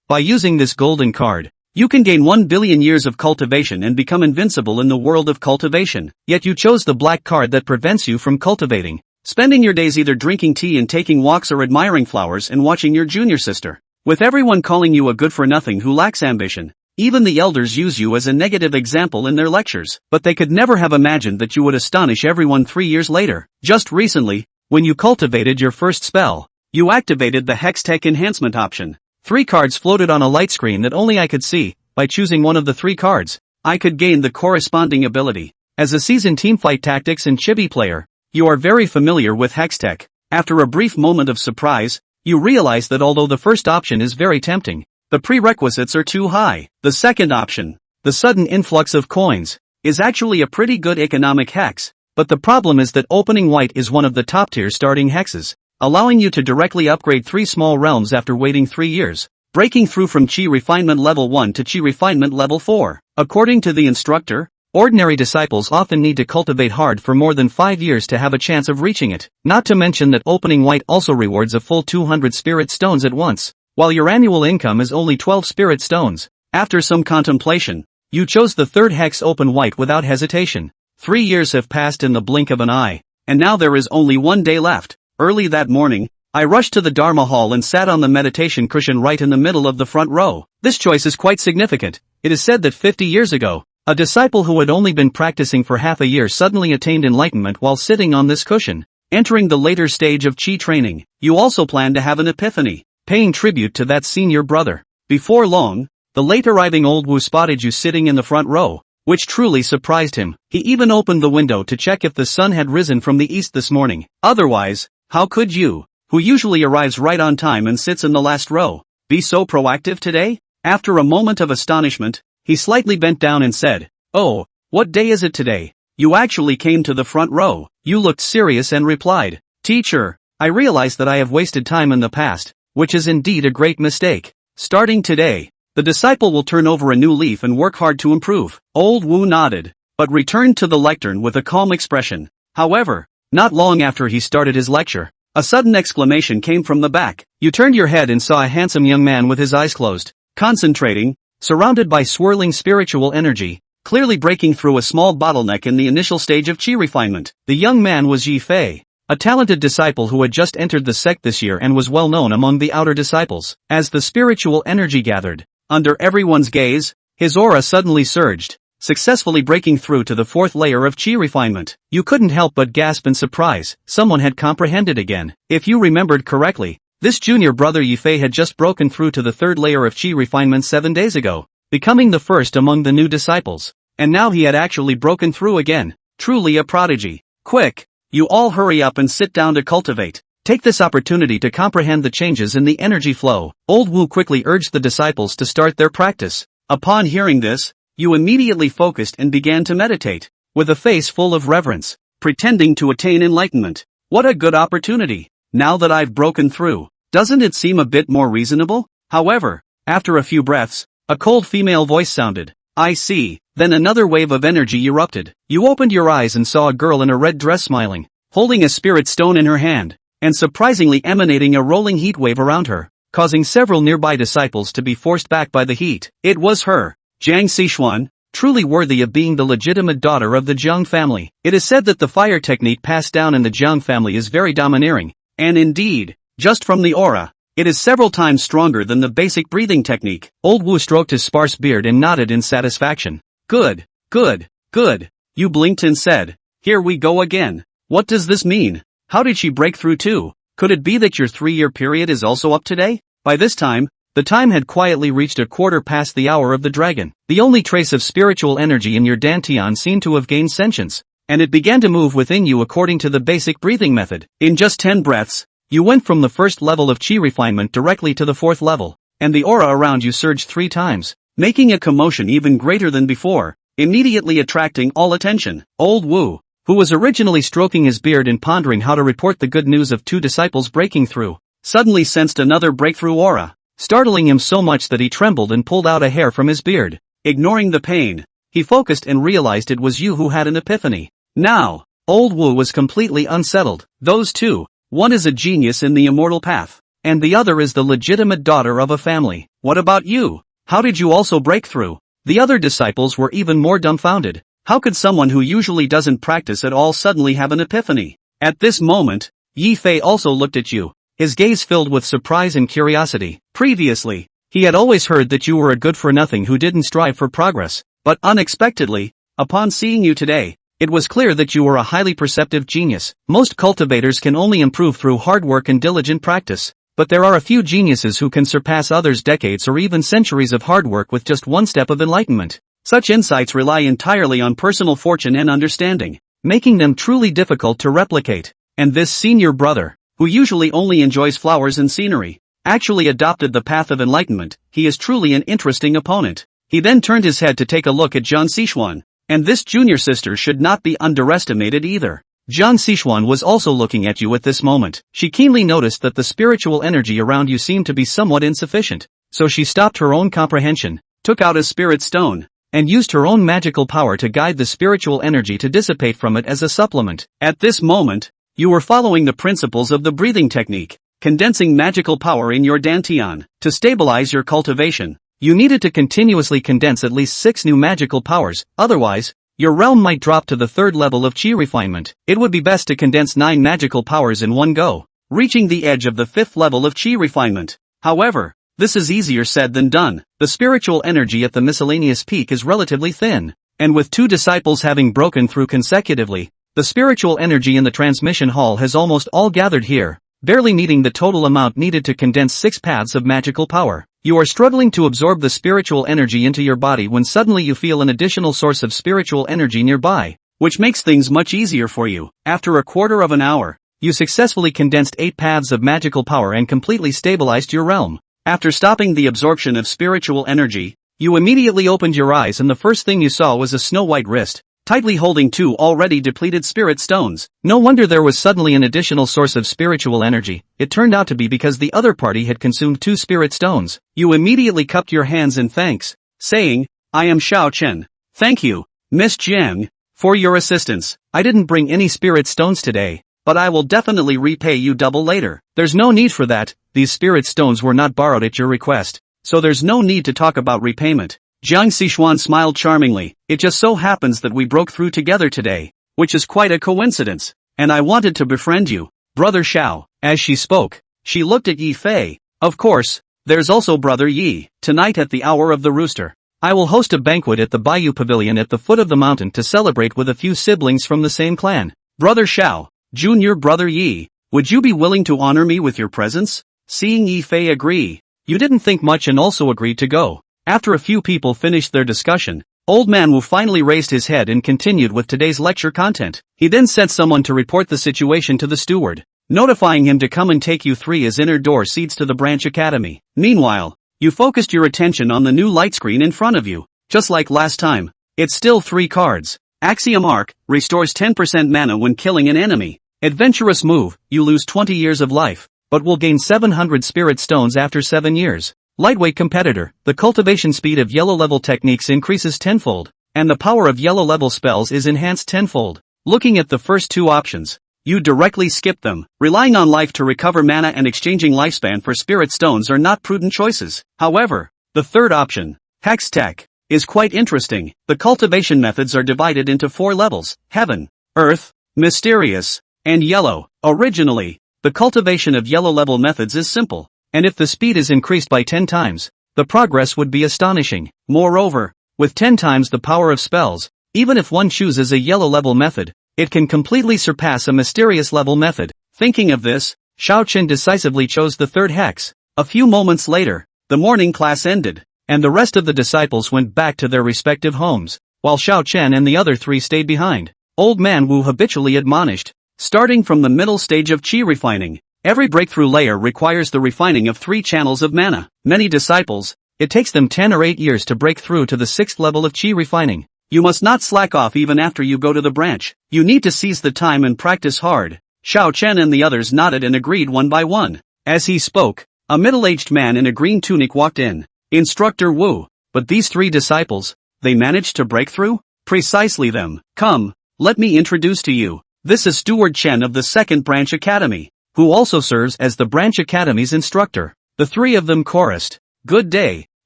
By using this golden card, you can gain 1 billion years of cultivation and become invincible in the world of cultivation. Yet you chose the black card that prevents you from cultivating, spending your days either drinking tea and taking walks or admiring flowers and watching your junior sister. With everyone calling you a good-for-nothing who lacks ambition, even the elders use you as a negative example in their lectures. But they could never have imagined that you would astonish everyone 3 years later. Just recently, when you cultivated your first spell, you activated the Hextech enhancement option. 3 cards floated on a light screen that only I could see. By choosing one of the 3 cards, I could gain the corresponding ability. As a seasoned teamfight tactics and chibi player, you are very familiar with Hextech. After a brief moment of surprise, you realize that although the first option is very tempting, the prerequisites are too high. The second option, the sudden influx of coins, is actually a pretty good economic hex, but the problem is that opening white is one of the top tier starting hexes, allowing you to directly upgrade 3 small realms after waiting 3 years, breaking through from Chi Refinement Level 1 to Chi Refinement Level 4. According to the instructor, ordinary disciples often need to cultivate hard for more than 5 years to have a chance of reaching it. Not to mention that opening white also rewards a full 200 spirit stones at once, while your annual income is only 12 spirit stones. After some contemplation, you chose the third hex open white without hesitation. 3 years have passed in the blink of an eye, and now there is only 1 day left. Early that morning, I rushed to the Dharma Hall and sat on the meditation cushion right in the middle of the front row. This choice is quite significant. It is said that 50 years ago, a disciple who had only been practicing for half a year suddenly attained enlightenment while sitting on this cushion, entering the later stage of Chi training. You also plan to have an epiphany, paying tribute to that senior brother. Before long, the late arriving old Wu spotted you sitting in the front row, which truly surprised him. He even opened the window to check if the sun had risen from the east this morning. Otherwise, how could you, who usually arrives right on time and sits in the last row, be so proactive today? After a moment of astonishment, he slightly bent down and said, "Oh, what day is it today? You actually came to the front row." You looked serious and replied, "Teacher, I realize that I have wasted time in the past, which is indeed a great mistake. Starting today, the disciple will turn over a new leaf and work hard to improve." Old Wu nodded, but returned to the lectern with a calm expression. However, not long after he started his lecture, a sudden exclamation came from the back. You turned your head and saw a handsome young man with his eyes closed, concentrating, surrounded by swirling spiritual energy, clearly breaking through a small bottleneck in the initial stage of Chi refinement. The young man was Yi Fei, a talented disciple who had just entered the sect this year and was well known among the outer disciples. As the spiritual energy gathered, under everyone's gaze, his aura suddenly surged, successfully breaking through to the 4th layer of Chi refinement. You couldn't help but gasp in surprise. Someone had comprehended again. If you remembered correctly, this junior brother Yifei had just broken through to the 3rd layer of Chi refinement 7 days ago, becoming the first among the new disciples. And now he had actually broken through again. Truly a prodigy. Quick, you all hurry up and sit down to cultivate. Take this opportunity to comprehend the changes in the energy flow. Old Wu quickly urged the disciples to start their practice. Upon hearing this, you immediately focused and began to meditate, with a face full of reverence, pretending to attain enlightenment. What a good opportunity! Now that I've broken through, doesn't it seem a bit more reasonable? However, after a few breaths, a cold female voice sounded. I see. Then another wave of energy erupted. You opened your eyes and saw a girl in a red dress smiling, holding a spirit stone in her hand, and surprisingly emanating a rolling heat wave around her, causing several nearby disciples to be forced back by the heat. It was her, Jiang Xishuan, truly worthy of being the legitimate daughter of the Jiang family. It is said that the fire technique passed down in the Jiang family is very domineering, and indeed, just from the aura, it is several times stronger than the basic breathing technique. Old Wu stroked his sparse beard and nodded in satisfaction. Good, good, good. You blinked and said, "Here we go again. What does this mean? How did she break through too? Could it be that your 3-year period is also up today?" By this time, the time had quietly reached a quarter past the hour of the dragon. The only trace of spiritual energy in your dantian seemed to have gained sentience, and it began to move within you according to the basic breathing method. In just 10 breaths, you went from the 1st level of Chi refinement directly to the 4th level, and the aura around you surged 3 times, making a commotion even greater than before, immediately attracting all attention. Old Wu, who was originally stroking his beard and pondering how to report the good news of 2 disciples breaking through, suddenly sensed another breakthrough aura, startling him so much that he trembled and pulled out a hair from his beard. Ignoring the pain, he focused and realized it was you who had an epiphany. Now, Old Wu was completely unsettled. Those two, one is a genius in the immortal path, and the other is the legitimate daughter of a family. What about you? How did you also break through? The other disciples were even more dumbfounded. How could someone who usually doesn't practice at all suddenly have an epiphany? At this moment, Yi Fei also looked at you, his gaze filled with surprise and curiosity. Previously, he had always heard that you were a good-for-nothing who didn't strive for progress, but unexpectedly, upon seeing you today, it was clear that you were a highly perceptive genius. Most cultivators can only improve through hard work and diligent practice, but there are a few geniuses who can surpass others' decades or even centuries of hard work with just one step of enlightenment. Such insights rely entirely on personal fortune and understanding, making them truly difficult to replicate. And this senior brother, who usually only enjoys flowers and scenery, actually adopted the path of enlightenment. He is truly an interesting opponent. He then turned his head to take a look at Zhang Xishuan, and this junior sister should not be underestimated either. Zhang Xishuan was also looking at you at this moment. She keenly noticed that the spiritual energy around you seemed to be somewhat insufficient, so she stopped her own comprehension, took out a spirit stone, and used her own magical power to guide the spiritual energy to dissipate from it as a supplement. At this moment, you were following the principles of the breathing technique, condensing magical power in your dantian. To stabilize your cultivation, you needed to continuously condense at least 6 new magical powers, otherwise, your realm might drop to the 3rd level of chi refinement. It would be best to condense 9 magical powers in one go, reaching the edge of the 5th level of chi refinement. However, this is easier said than done. The spiritual energy at the miscellaneous peak is relatively thin, and with 2 disciples having broken through consecutively, the spiritual energy in the transmission hall has almost all gathered here, barely meeting the total amount needed to condense 6 paths of magical power. You are struggling to absorb the spiritual energy into your body when suddenly you feel an additional source of spiritual energy nearby, which makes things much easier for you. After a quarter of an hour, you successfully condensed 8 paths of magical power and completely stabilized your realm. After stopping the absorption of spiritual energy, you immediately opened your eyes and the first thing you saw was a snow-white wrist, tightly holding 2 already depleted spirit stones. No wonder there was suddenly an additional source of spiritual energy. It turned out to be because the other party had consumed 2 spirit stones. You immediately cupped your hands in thanks, saying, "I am Xiao Chen. Thank you, Miss Jiang, for your assistance. I didn't bring any spirit stones today, but I will definitely repay you double later." There's no need for that. These spirit stones were not borrowed at your request, so there's no need to talk about repayment. Zhang Xishuan smiled charmingly. It just so happens that we broke through together today, which is quite a coincidence, and I wanted to befriend you, Brother Xiao. As she spoke, she looked at Yi Fei. Of course, there's also Brother Yi. Tonight at the hour of the rooster, I will host a banquet at the Bayou Pavilion at the foot of the mountain to celebrate with a few siblings from the same clan. Brother Xiao, Junior Brother Yi, would you be willing to honor me with your presence? Seeing Yi Fei agree, you didn't think much and also agreed to go. After a few people finished their discussion, Old Man Wu finally raised his head and continued with today's lecture content. He then sent someone to report the situation to the steward, notifying him to come and take you 3 as inner door seeds to the branch academy. Meanwhile, you focused your attention on the new light screen in front of you. Just like last time, it's still 3 cards. Axiom Arc, restores 10% mana when killing an enemy. Adventurous move, you lose 20 years of life, but will gain 700 spirit stones after 7 years. Lightweight competitor, the cultivation speed of yellow level techniques increases tenfold, and the power of yellow level spells is enhanced tenfold. Looking at the first 2 options, you directly skip them. Relying on life to recover mana and exchanging lifespan for spirit stones are not prudent choices. However, the third option, Hextech, is quite interesting. The cultivation methods are divided into 4 levels: heaven, earth, mysterious, and yellow. Originally, the cultivation of yellow level methods is simple, and if the speed is increased by 10 times, the progress would be astonishing. Moreover, with 10 times the power of spells, even if one chooses a yellow level method, it can completely surpass a mysterious level method. Thinking of this, Xiao Chen decisively chose the third hex. A few moments later, the morning class ended, and the rest of the disciples went back to their respective homes, while Xiao Chen and the other 3 stayed behind. Old Man Wu habitually admonished, starting from the middle stage of chi refining, every breakthrough layer requires the refining of 3 channels of mana. Many disciples, it takes them 10 or 8 years to break through to the 6th level of chi refining. You must not slack off even after you go to the branch. You need to seize the time and practice hard. Xiao Chen and the others nodded and agreed one by one. As he spoke, a middle-aged man in a green tunic walked in. Instructor Wu, but these 3 disciples, they managed to break through? Precisely them. Come, let me introduce to you. This is Steward Chen of the 2nd Branch Academy, who also serves as the branch academy's instructor. The three of them chorused, "Good day,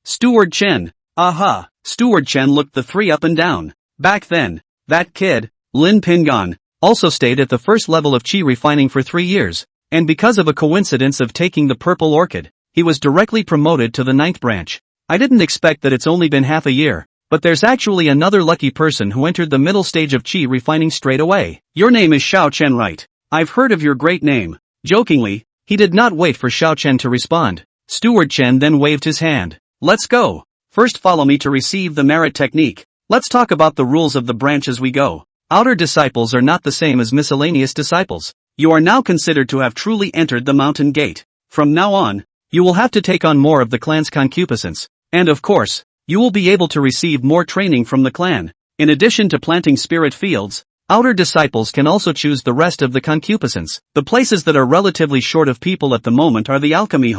Steward Chen." Aha! Steward Chen looked the three up and down. Back then, that kid, Lin Pingan, also stayed at the first level of Qi refining for 3 years, and because of a coincidence of taking the purple orchid, he was directly promoted to the 9th branch. I didn't expect that it's only been half a year, but there's actually another lucky person who entered the middle stage of Qi refining straight away. Your name is Xiao Chen, right? I've heard of your great name. Jokingly, he did not wait for Xiao Chen to respond. Steward Chen then waved his hand. Let's go. First follow me to receive the merit technique. Let's talk about the rules of the branch as we go. Outer disciples are not the same as miscellaneous disciples. You are now considered to have truly entered the mountain gate. From now on, you will have to take on more of the clan's concupiscence. And of course, you will be able to receive more training from the clan. In addition to planting spirit fields, outer disciples can also choose the rest of the concupiscence. The places that are relatively short of people at the moment are the Alchemy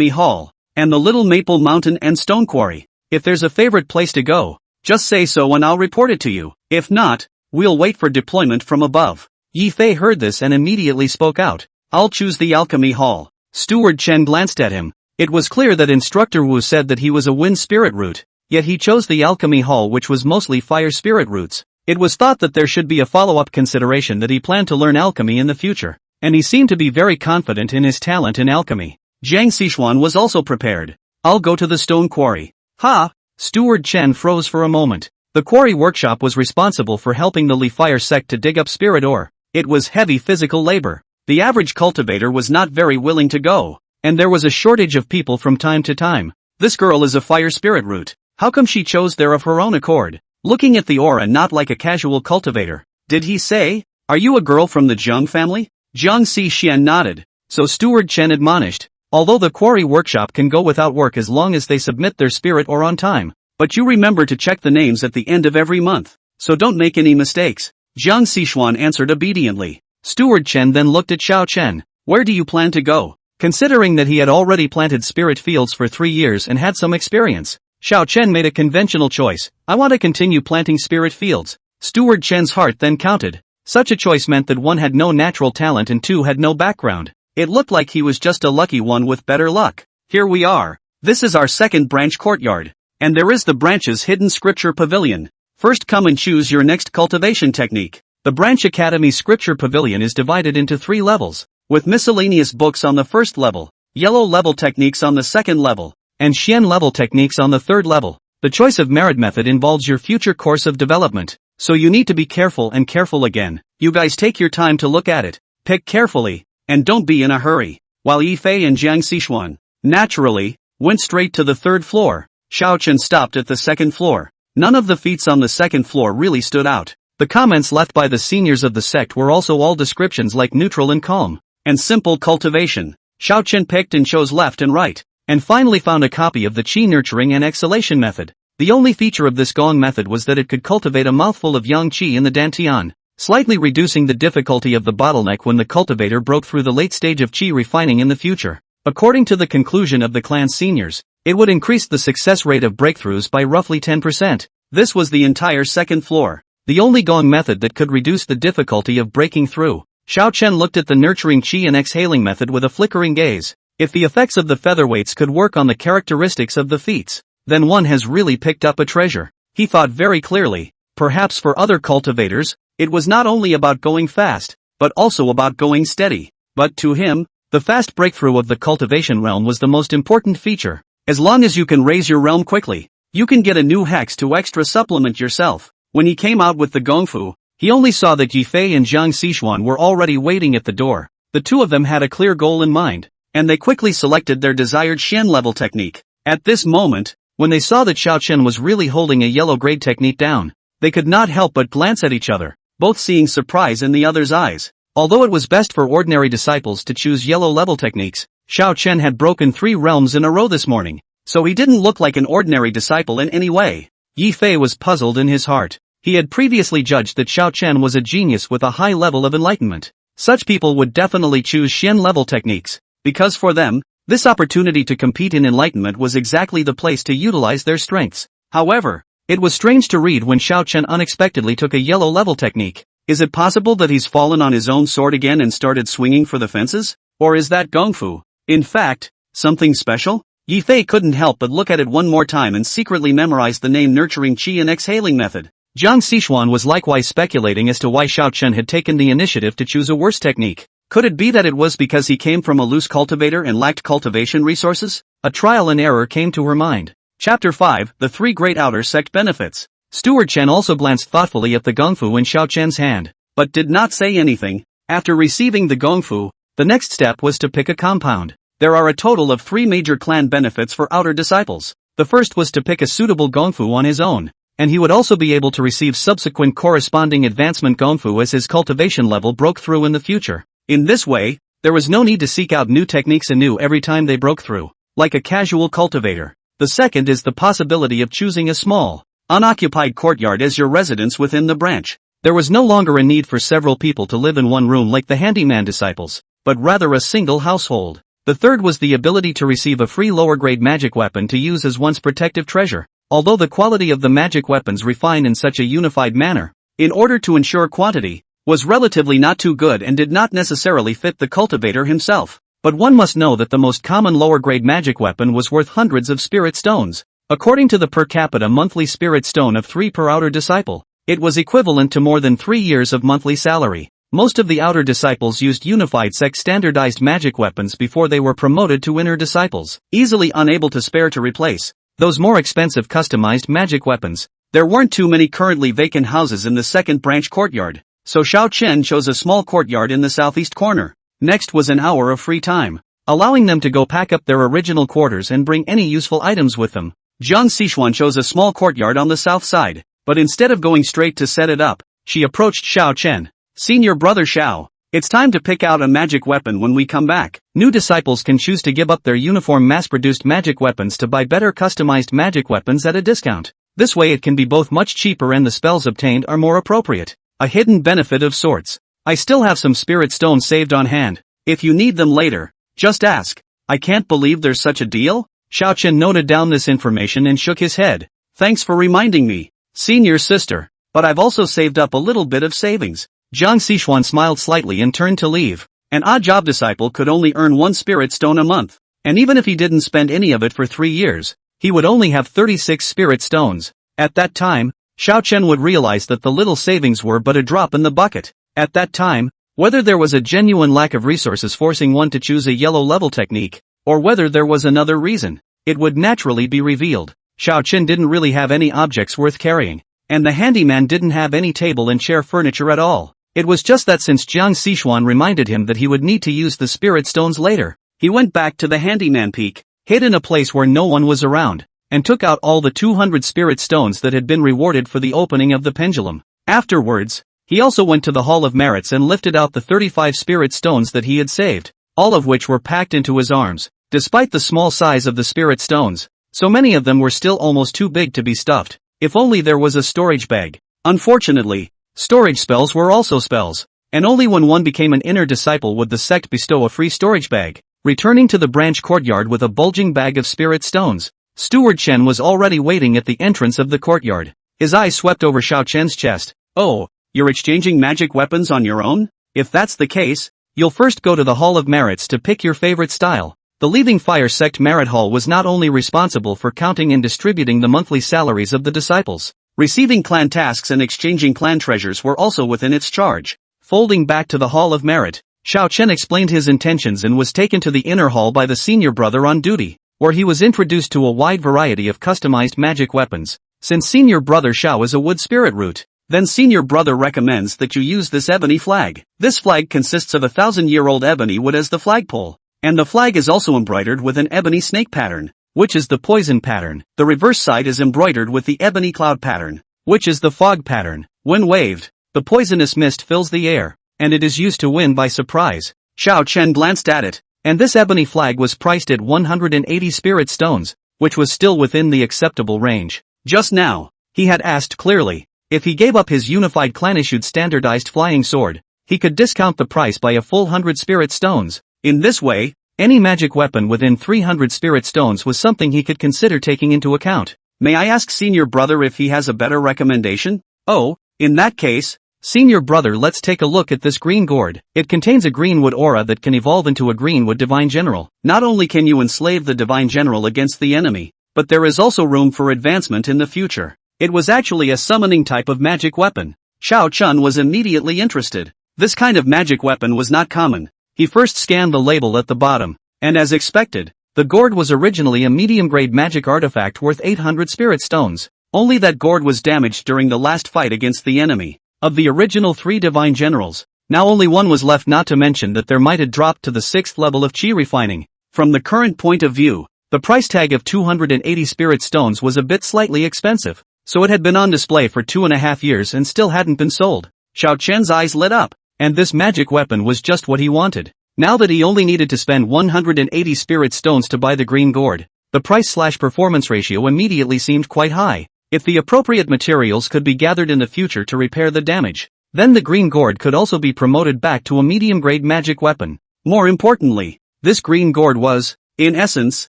Hall, and the Little Maple Mountain and Stone Quarry. If there's a favorite place to go, just say so and I'll report it to you. If not, we'll wait for deployment from above. Yi Fei heard this and immediately spoke out. I'll choose the Alchemy Hall. Steward Chen glanced at him. It was clear that Instructor Wu said that he was a wind spirit root, yet he chose the Alchemy Hall, which was mostly fire spirit roots. It was thought that there should be a follow-up consideration that he planned to learn alchemy in the future, and he seemed to be very confident in his talent in alchemy. Jiang Xishuan was also prepared. I'll go to the stone quarry. Ha! Steward Chen froze for a moment. The quarry workshop was responsible for helping the Li Fire sect to dig up spirit ore. It was heavy physical labor. The average cultivator was not very willing to go, and there was a shortage of people from time to time. This girl is a fire spirit root. How come she chose there of her own accord? Looking at the aura not like a casual cultivator. Did he say, "Are you a girl from the Zheng family?" Jiang Xixian nodded. So Steward Chen admonished, although the quarry workshop can go without work as long as they submit their spirit ore on time, but you remember to check the names at the end of every month, so don't make any mistakes. Jiang Xishuan answered obediently. Steward Chen then looked at Xiao Chen. Where do you plan to go? Considering that he had already planted spirit fields for 3 years and had some experience, Xiao Chen made a conventional choice. I want to continue planting spirit fields. Steward Chen's heart then counted. Such a choice meant that 1 had no natural talent and 2 had no background. It looked like he was just a lucky one with better luck. Here we are. This is our second branch courtyard. And there is the branch's hidden scripture pavilion. First come and choose your next cultivation technique. The Branch Academy Scripture Pavilion is divided into 3 levels, with miscellaneous books on the first level, yellow level techniques on the second level, and Xian level techniques on the third level. The choice of merit method involves your future course of development, so you need to be careful and careful again. You guys take your time to look at it, pick carefully, and don't be in a hurry. While Yi Fei and Jiang Xishuan, naturally, went straight to the 3rd floor, Xiao Chen stopped at the 2nd floor. None of the feats on the 2nd floor really stood out. The comments left by the seniors of the sect were also all descriptions like neutral and calm, and simple cultivation. Xiao Chen picked and chose left and right, and finally found a copy of the Qi nurturing and exhalation method. The only feature of this gong method was that it could cultivate a mouthful of yang qi in the dantian, slightly reducing the difficulty of the bottleneck when the cultivator broke through the late stage of qi refining in the future. According to the conclusion of the clan's seniors, it would increase the success rate of breakthroughs by roughly 10%. This was the entire 2nd floor. The only gong method that could reduce the difficulty of breaking through. Xiao Chen looked at the nurturing qi and exhaling method with a flickering gaze. If the effects of the featherweights could work on the characteristics of the feats, then 1 has really picked up a treasure. He thought very clearly. Perhaps for other cultivators, it was not only about going fast, but also about going steady. But to him, the fast breakthrough of the cultivation realm was the most important feature. As long as you can raise your realm quickly, you can get a new hex to extra supplement yourself. When he came out with the gongfu, he only saw that Yi Fei and Jiang Xishuan were already waiting at the door. The 2 of them had a clear goal in mind, and they quickly selected their desired Xian level technique. At this moment, when they saw that Xiao Chen was really holding a yellow grade technique down, they could not help but glance at each other, both seeing surprise in the other's eyes. Although it was best for ordinary disciples to choose yellow level techniques, Xiao Chen had broken 3 realms in a row this morning, so he didn't look like an ordinary disciple in any way. Yi Fei was puzzled in his heart. He had previously judged that Xiao Chen was a genius with a high level of enlightenment. Such people would definitely choose Xian level techniques, because for them, this opportunity to compete in enlightenment was exactly the place to utilize their strengths. However, it was strange to read when Xiao Chen unexpectedly took a yellow level technique. Is it possible that he's fallen on his own sword again and started swinging for the fences? Or is that Gongfu, in fact, something special? Yi Fei couldn't help but look at it one more time and secretly memorize the name nurturing qi and exhaling method. Jiang Xishuan was likewise speculating as to why Xiao Chen had taken the initiative to choose a worse technique. Could it be that it was because he came from a loose cultivator and lacked cultivation resources? A trial and error came to her mind. Chapter 5, The Three Great Outer Sect Benefits. Steward Chen also glanced thoughtfully at the gongfu in Xiao Chen's hand, but did not say anything. After receiving the gongfu, the next step was to pick a compound. There are a total of 3 major clan benefits for outer disciples. The first was to pick a suitable gongfu on his own, and he would also be able to receive subsequent corresponding advancement gongfu as his cultivation level broke through in the future. In this way, there was no need to seek out new techniques anew every time they broke through, like a casual cultivator. The second is the possibility of choosing a small, unoccupied courtyard as your residence within the branch. There was no longer a need for several people to live in one room like the handyman disciples, but rather a single household. The third was the ability to receive a free lower-grade magic weapon to use as one's protective treasure. Although the quality of the magic weapons refined in such a unified manner, in order to ensure quantity, was relatively not too good and did not necessarily fit the cultivator himself. But one must know that the most common lower-grade magic weapon was worth hundreds of spirit stones. According to the per capita monthly spirit stone of 3 per outer disciple, it was equivalent to more than 3 years of monthly salary. Most of the outer disciples used unified sect standardized magic weapons before they were promoted to inner disciples, easily unable to spare to replace those more expensive customized magic weapons. There weren't too many currently vacant houses in the second branch courtyard, so Xiao Chen chose a small courtyard in the southeast corner. Next was an hour of free time, allowing them to go pack up their original quarters and bring any useful items with them. Jiang Xishuan chose a small courtyard on the south side, but instead of going straight to set it up, she approached Xiao Chen. Senior brother Xiao, it's time to pick out a magic weapon when we come back. New disciples can choose to give up their uniform mass-produced magic weapons to buy better customized magic weapons at a discount. This way it can be both much cheaper and the spells obtained are more appropriate. A hidden benefit of sorts. I still have some spirit stones saved on hand. If you need them later, just ask. I can't believe there's such a deal. Xiao Chen noted down this information and shook his head. Thanks for reminding me, senior sister, but I've also saved up a little bit of savings. Jiang Xishuan smiled slightly and turned to leave. An odd job disciple could only earn 1 spirit stone a month, and even if he didn't spend any of it for 3 years, he would only have 36 spirit stones. At that time, Xiao Chen would realize that the little savings were but a drop in the bucket. At that time, whether there was a genuine lack of resources forcing one to choose a yellow level technique, or whether there was another reason, it would naturally be revealed. Xiao Chen didn't really have any objects worth carrying, and the handyman didn't have any table and chair furniture at all. It was just that since Jiang Xishuan reminded him that he would need to use the spirit stones later, he went back to the handyman peak, hid in a place where no one was around, and took out all the 200 spirit stones that had been rewarded for the opening of the pendulum. Afterwards, he also went to the Hall of Merits and lifted out the 35 spirit stones that he had saved, all of which were packed into his arms. Despite the small size of the spirit stones, so many of them were still almost too big to be stuffed. If only there was a storage bag. Unfortunately, storage spells were also spells, and only when one became an inner disciple would the sect bestow a free storage bag. Returning to the branch courtyard with a bulging bag of spirit stones, Steward Chen was already waiting at the entrance of the courtyard. His eyes swept over Xiao Chen's chest. Oh, you're exchanging magic weapons on your own? If that's the case, you'll first go to the Hall of Merits to pick your favorite style. The Leaving Fire Sect Merit Hall was not only responsible for counting and distributing the monthly salaries of the disciples, receiving clan tasks and exchanging clan treasures were also within its charge. Folding back to the Hall of Merit, Xiao Chen explained his intentions and was taken to the inner hall by the senior brother on duty, where he was introduced to a wide variety of customized magic weapons. Since senior brother Xiao is a wood spirit root, then senior brother recommends that you use this ebony flag. This flag consists of 1,000-year-old ebony wood as the flagpole, and the flag is also embroidered with an ebony snake pattern, which is the poison pattern. The reverse side is embroidered with the ebony cloud pattern, which is the fog pattern. When waved, the poisonous mist fills the air, and it is used to win by surprise. Xiao Chen glanced at it, and this ebony flag was priced at 180 spirit stones, which was still within the acceptable range. Just now, he had asked clearly, if he gave up his unified clan-issued standardized flying sword, he could discount the price by a full 100 spirit stones. In this way, any magic weapon within 300 spirit stones was something he could consider taking into account. May I ask senior brother if he has a better recommendation? Oh, in that case, Senior brother, let's take a look at this green gourd. It contains a greenwood aura that can evolve into a greenwood divine general. Not only can you enslave the divine general against the enemy, but there is also room for advancement in the future. It was actually a summoning type of magic weapon. Xiao Chun was immediately interested. This kind of magic weapon was not common. He first scanned the label at the bottom, and as expected, the gourd was originally a medium-grade magic artifact worth 800 spirit stones. Only that gourd was damaged during the last fight against the enemy. Of the original 3 divine generals, now only one was left, not to mention that their might had dropped to the 6th level of chi refining. From the current point of view, the price tag of 280 spirit stones was a bit slightly expensive, so it had been on display for 2.5 years and still hadn't been sold. Xiao Chen's eyes lit up, and this magic weapon was just what he wanted. Now that he only needed to spend 180 spirit stones to buy the green gourd, the price/performance ratio immediately seemed quite high. If the appropriate materials could be gathered in the future to repair the damage, then the green gourd could also be promoted back to a medium-grade magic weapon. More importantly, this green gourd was, in essence,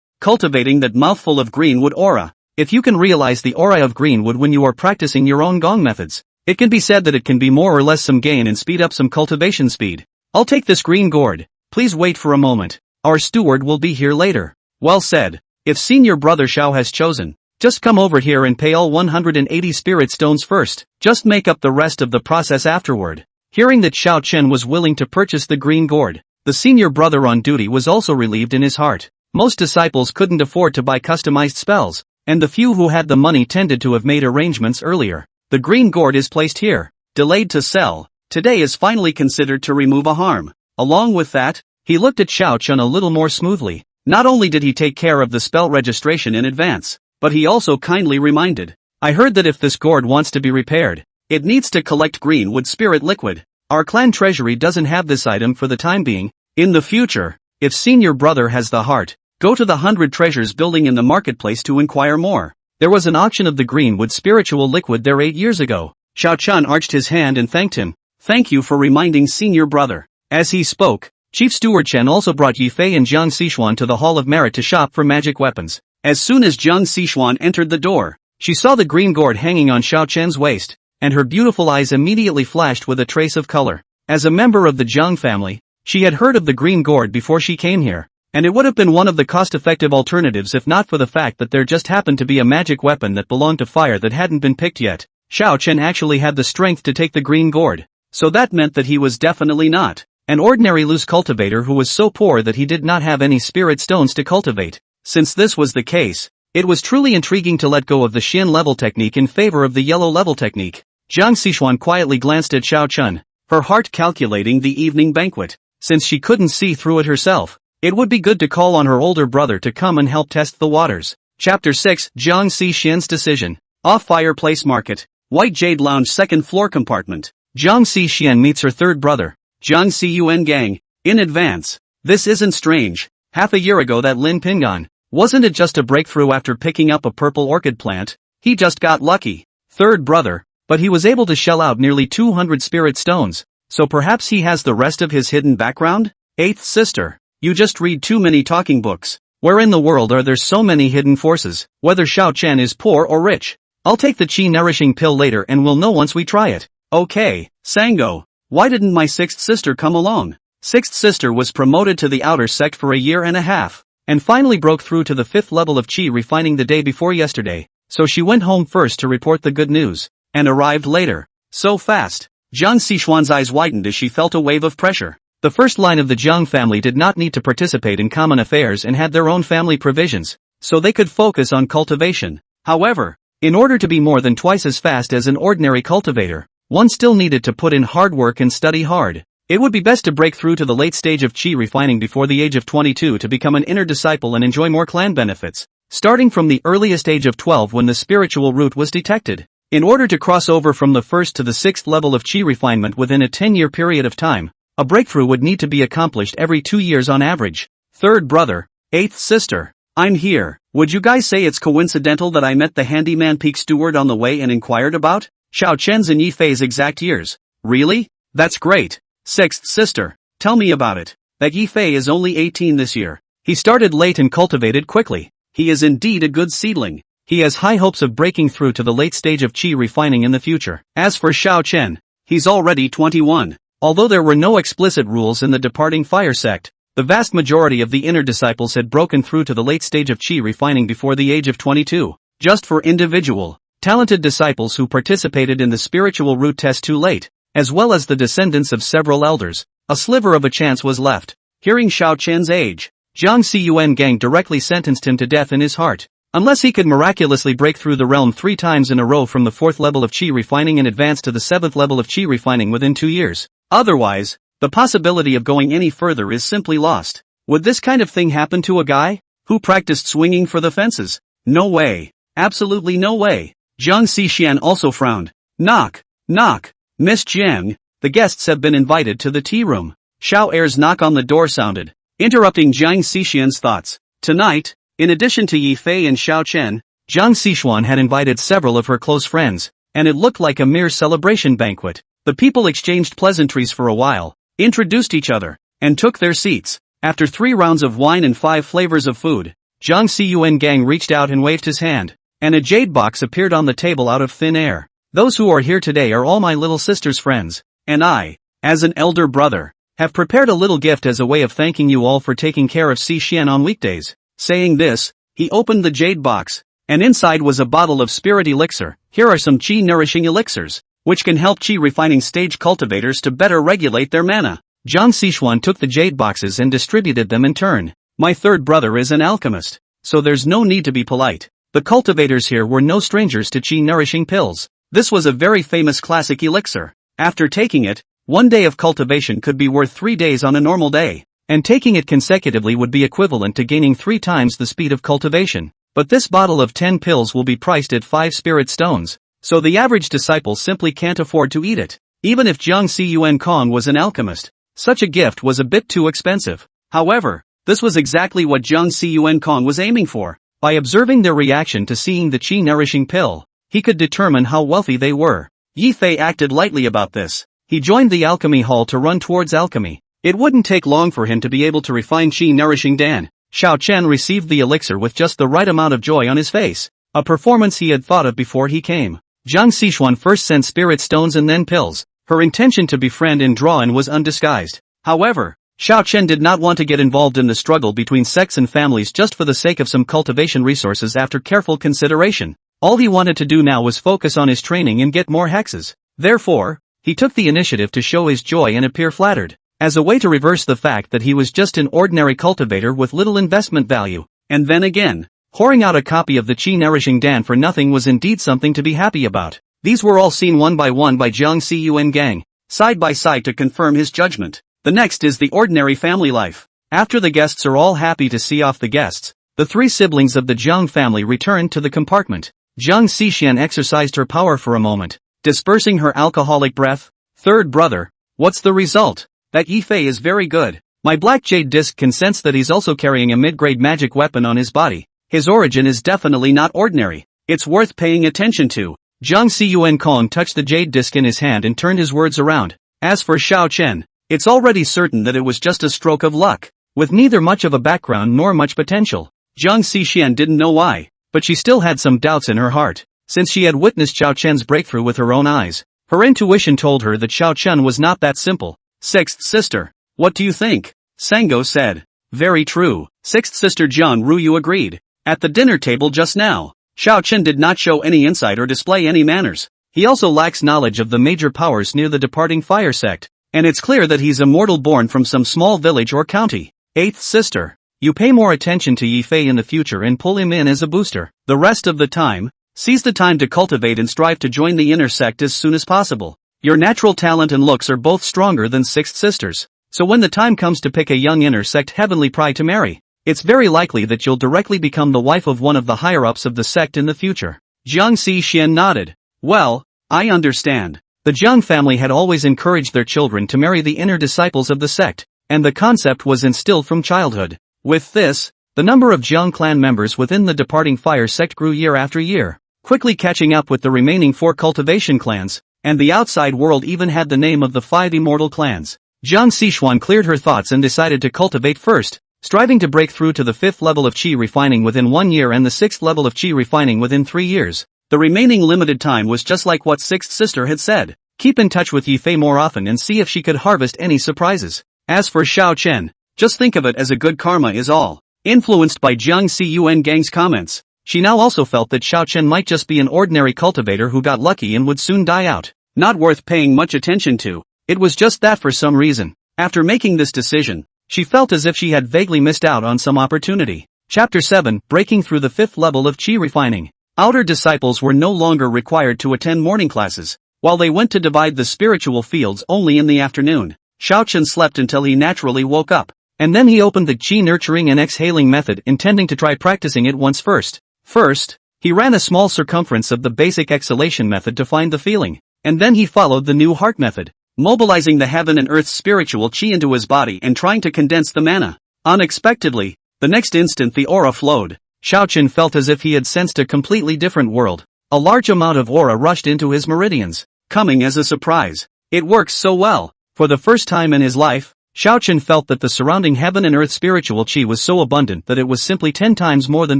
cultivating that mouthful of greenwood aura. If you can realize the aura of greenwood when you are practicing your own gong methods, it can be said that it can be more or less some gain and speed up some cultivation speed. I'll take this green gourd. Please wait for a moment. Our steward will be here later. Well said. If senior brother Xiao has chosen, just come over here and pay all 180 spirit stones first. Just make up the rest of the process afterward. Hearing that Xiao Chen was willing to purchase the green gourd, the senior brother on duty was also relieved in his heart. Most disciples couldn't afford to buy customized spells, and the few who had the money tended to have made arrangements earlier. The green gourd is placed here, delayed to sell. Today is finally considered to remove a harm. Along with that, he looked at Xiao Chen a little more smoothly. Not only did he take care of the spell registration in advance, but he also kindly reminded, I heard that if this gourd wants to be repaired, it needs to collect greenwood spirit liquid. Our clan treasury doesn't have this item for the time being. In the future, if senior brother has the heart, go to the 100 treasures building in the marketplace to inquire more. There was an auction of the greenwood spiritual liquid there 8 years ago. Xiao Chun arched his hand and thanked him. Thank you for reminding senior brother. As he spoke, Chief Steward Chen also brought Yi Fei and Jiang Xishuan to the Hall of Merit to shop for magic weapons. As soon as Jiang Xishuan entered the door, she saw the green gourd hanging on Xiao Chen's waist, and her beautiful eyes immediately flashed with a trace of color. As a member of the Jiang family, she had heard of the green gourd before she came here, and it would have been one of the cost-effective alternatives if not for the fact that there just happened to be a magic weapon that belonged to fire that hadn't been picked yet. Xiao Chen actually had the strength to take the green gourd, so that meant that he was definitely not an ordinary loose cultivator who was so poor that he did not have any spirit stones to cultivate. Since this was the case, it was truly intriguing to let go of the Xin level technique in favor of the yellow level technique. Jiang Xishuan quietly glanced at Xiao Chun, her heart calculating the evening banquet. Since she couldn't see through it herself, it would be good to call on her older brother to come and help test the waters. Chapter 6, Jiang Xishuan's decision. Off Fireplace Market, White Jade Lounge, second floor compartment. Jiang Xishuan meets her third brother, Jiang Xiyuan Gang, in advance. This isn't strange. Half a year ago that Lin Pingan, wasn't it just a breakthrough after picking up a purple orchid plant? He just got lucky. Third brother, but he was able to shell out nearly 200 spirit stones, so perhaps he has the rest of his hidden background? Eighth sister, you just read too many talking books. Where in the world are there so many hidden forces, whether Xiao Chen is poor or rich? I'll take the chi nourishing pill later and we'll know once we try it. Okay, Sango, why didn't my sixth sister come along? Sixth sister was promoted to the outer sect for a year and a half, and finally broke through to the 5th level of chi refining the day before yesterday, so she went home first to report the good news, and arrived later. So fast. Jiang Xishuan's eyes widened as she felt a wave of pressure. The first line of the Jiang family did not need to participate in common affairs and had their own family provisions, so they could focus on cultivation. However, in order to be more than twice as fast as an ordinary cultivator, one still needed to put in hard work and study hard. It would be best to break through to the late stage of chi refining before the age of 22 to become an inner disciple and enjoy more clan benefits, starting from the earliest age of 12 when the spiritual root was detected. In order to cross over from the 1st to the 6th level of chi refinement within a 10-year period of time, a breakthrough would need to be accomplished every 2 years on average. Third brother, eighth sister, I'm here. Would you guys say it's coincidental that I met the handyman peak steward on the way and inquired about Xiao Chen's and Yi Fei's exact years? Really? That's great. Sixth sister, tell me about it. That Yi Fei is only 18 this year. He started late and cultivated quickly. He is indeed a good seedling. He has high hopes of breaking through to the late stage of chi refining in the future. As for Xiao Chen, He's already 21. Although there were no explicit rules in the departing fire sect, the vast majority of the inner disciples had broken through to the late stage of chi refining before the age of 22. Just for individual, talented disciples who participated in the spiritual root test too late, as well as the descendants of several elders, a sliver of a chance was left. Hearing Xiao Chen's age, Jiang Xiyuan Gang directly sentenced him to death in his heart. Unless he could miraculously break through the realm 3 times in a row from the 4th level of chi refining and advance to the 7th level of chi refining within 2 years. Otherwise, the possibility of going any further is simply lost. Would this kind of thing happen to a guy who practiced swinging for the fences? No way. Absolutely no way. Jiang Xixian also frowned. Knock. Knock. Miss Jiang, the guests have been invited to the tea room. Xiao Er's knock on the door sounded, interrupting Jiang Xixian's thoughts. Tonight, in addition to Yi Fei and Xiao Chen, Jiang Xixuan had invited several of her close friends, and it looked like a mere celebration banquet. The people exchanged pleasantries for a while, introduced each other, and took their seats. After 3 rounds of wine and 5 flavors of food, Jiang Xiyuan Gang reached out and waved his hand, and a jade box appeared on the table out of thin air. Those who are here today are all my little sister's friends, and I, as an elder brother, have prepared a little gift as a way of thanking you all for taking care of Xixian on weekdays. Saying this, he opened the jade box, and inside was a bottle of spirit elixir. Here are some chi-nourishing elixirs, which can help chi-refining stage cultivators to better regulate their mana. Jiang Xixuan took the jade boxes and distributed them in turn. My third brother is an alchemist, so there's no need to be polite. The cultivators here were no strangers to chi-nourishing pills. This was a very famous classic elixir. After taking it, 1 day of cultivation could be worth 3 days on a normal day, and taking it consecutively would be equivalent to gaining 3 times the speed of cultivation. But this bottle of 10 pills will be priced at 5 spirit stones, so the average disciple simply can't afford to eat it. Even if Jiang Xiyuan Kong was an alchemist, such a gift was a bit too expensive. However, this was exactly what Jiang Xiyuan Kong was aiming for. By observing their reaction to seeing the chi-nourishing pill, he could determine how wealthy they were. Yi Fei acted lightly about this. He joined the alchemy hall to run towards alchemy. It wouldn't take long for him to be able to refine chi-nourishing Dan. Xiao Chen received the elixir with just the right amount of joy on his face, a performance he had thought of before he came. Jiang Xixuan first sent spirit stones and then pills. Her intention to befriend and draw in was undisguised. However, Xiao Chen did not want to get involved in the struggle between sects and families just for the sake of some cultivation resources. After careful consideration, all he wanted to do now was focus on his training and get more hexes. Therefore, he took the initiative to show his joy and appear flattered, as a way to reverse the fact that he was just an ordinary cultivator with little investment value. And then again, pouring out a copy of the chi-nourishing Dan for nothing was indeed something to be happy about. These were all seen one by Jiang Xiyuan Gang, side by side to confirm his judgment. The next is the ordinary family life. After the guests are all happy to see off the guests, the 3 siblings of the Jiang family returned to the compartment. Jiang Xixian exercised her power for a moment, dispersing her alcoholic breath. Third brother, what's the result? That Yi Fei is very good. My black jade disc can sense that he's also carrying a mid-grade magic weapon on his body. His origin is definitely not ordinary. It's worth paying attention to. Jiang Xiyuan Kong touched the jade disc in his hand and turned his words around. As for Xiao Chen, it's already certain that it was just a stroke of luck, with neither much of a background nor much potential. Jiang Xixian didn't know why, but she still had some doubts in her heart, since she had witnessed Xiao Chen's breakthrough with her own eyes. Her intuition told her that Xiao Chen was not that simple. Sixth sister, what do you think? Sango said. Very true. Sixth sister Jiang Ruyu agreed. At the dinner table just now, Xiao Chen did not show any insight or display any manners. He also lacks knowledge of the major powers near the departing fire sect, and it's clear that he's a mortal born from some small village or county. Eighth sister, you pay more attention to Yi Fei in the future and pull him in as a booster. The rest of the time, seize the time to cultivate and strive to join the inner sect as soon as possible. Your natural talent and looks are both stronger than sixth sisters, so when the time comes to pick a young inner sect heavenly pride to marry, it's very likely that you'll directly become the wife of one of the higher-ups of the sect in the future. Jiang Xixian nodded. Well, I understand. The Jiang family had always encouraged their children to marry the inner disciples of the sect, and the concept was instilled from childhood. With this, the number of Jiang clan members within the departing fire sect grew year after year, quickly catching up with the remaining 4 cultivation clans, and the outside world even had the name of the 5 immortal clans. Jiang Xixuan cleared her thoughts and decided to cultivate first, striving to break through to the 5th level of chi refining within 1 year and the 6th level of chi refining within 3 years. The remaining limited time was just like what sixth sister had said. keep in touch with Yifei more often and see if she could harvest any surprises. As for Xiao Chen, just think of it as a good karma is all. Influenced by Jiang Cun Gang's comments, she now also felt that Xiao Chen might just be an ordinary cultivator who got lucky and would soon die out. Not worth paying much attention to. It was just that for some reason. After making this decision, she felt as if she had vaguely missed out on some opportunity. Chapter 7, Breaking Through the 5th Level of Qi Refining. Outer disciples were no longer required to attend morning classes, while they went to divide the spiritual fields only in the afternoon. Xiao Chen slept until he naturally woke up, and then he opened the Qi nurturing and exhaling method, intending to try practicing it once first. First, he ran a small circumference of the basic exhalation method to find the feeling, and then he followed the new heart method, mobilizing the heaven and earth's spiritual Qi into his body and trying to condense the mana. Unexpectedly, the next instant the aura flowed. Xiao Chen felt as if he had sensed a completely different world. A large amount of aura rushed into his meridians, coming as a surprise. It works so well. For the first time in his life, Xiao Chen felt that the surrounding heaven and earth spiritual Qi was so abundant that it was simply 10 times more than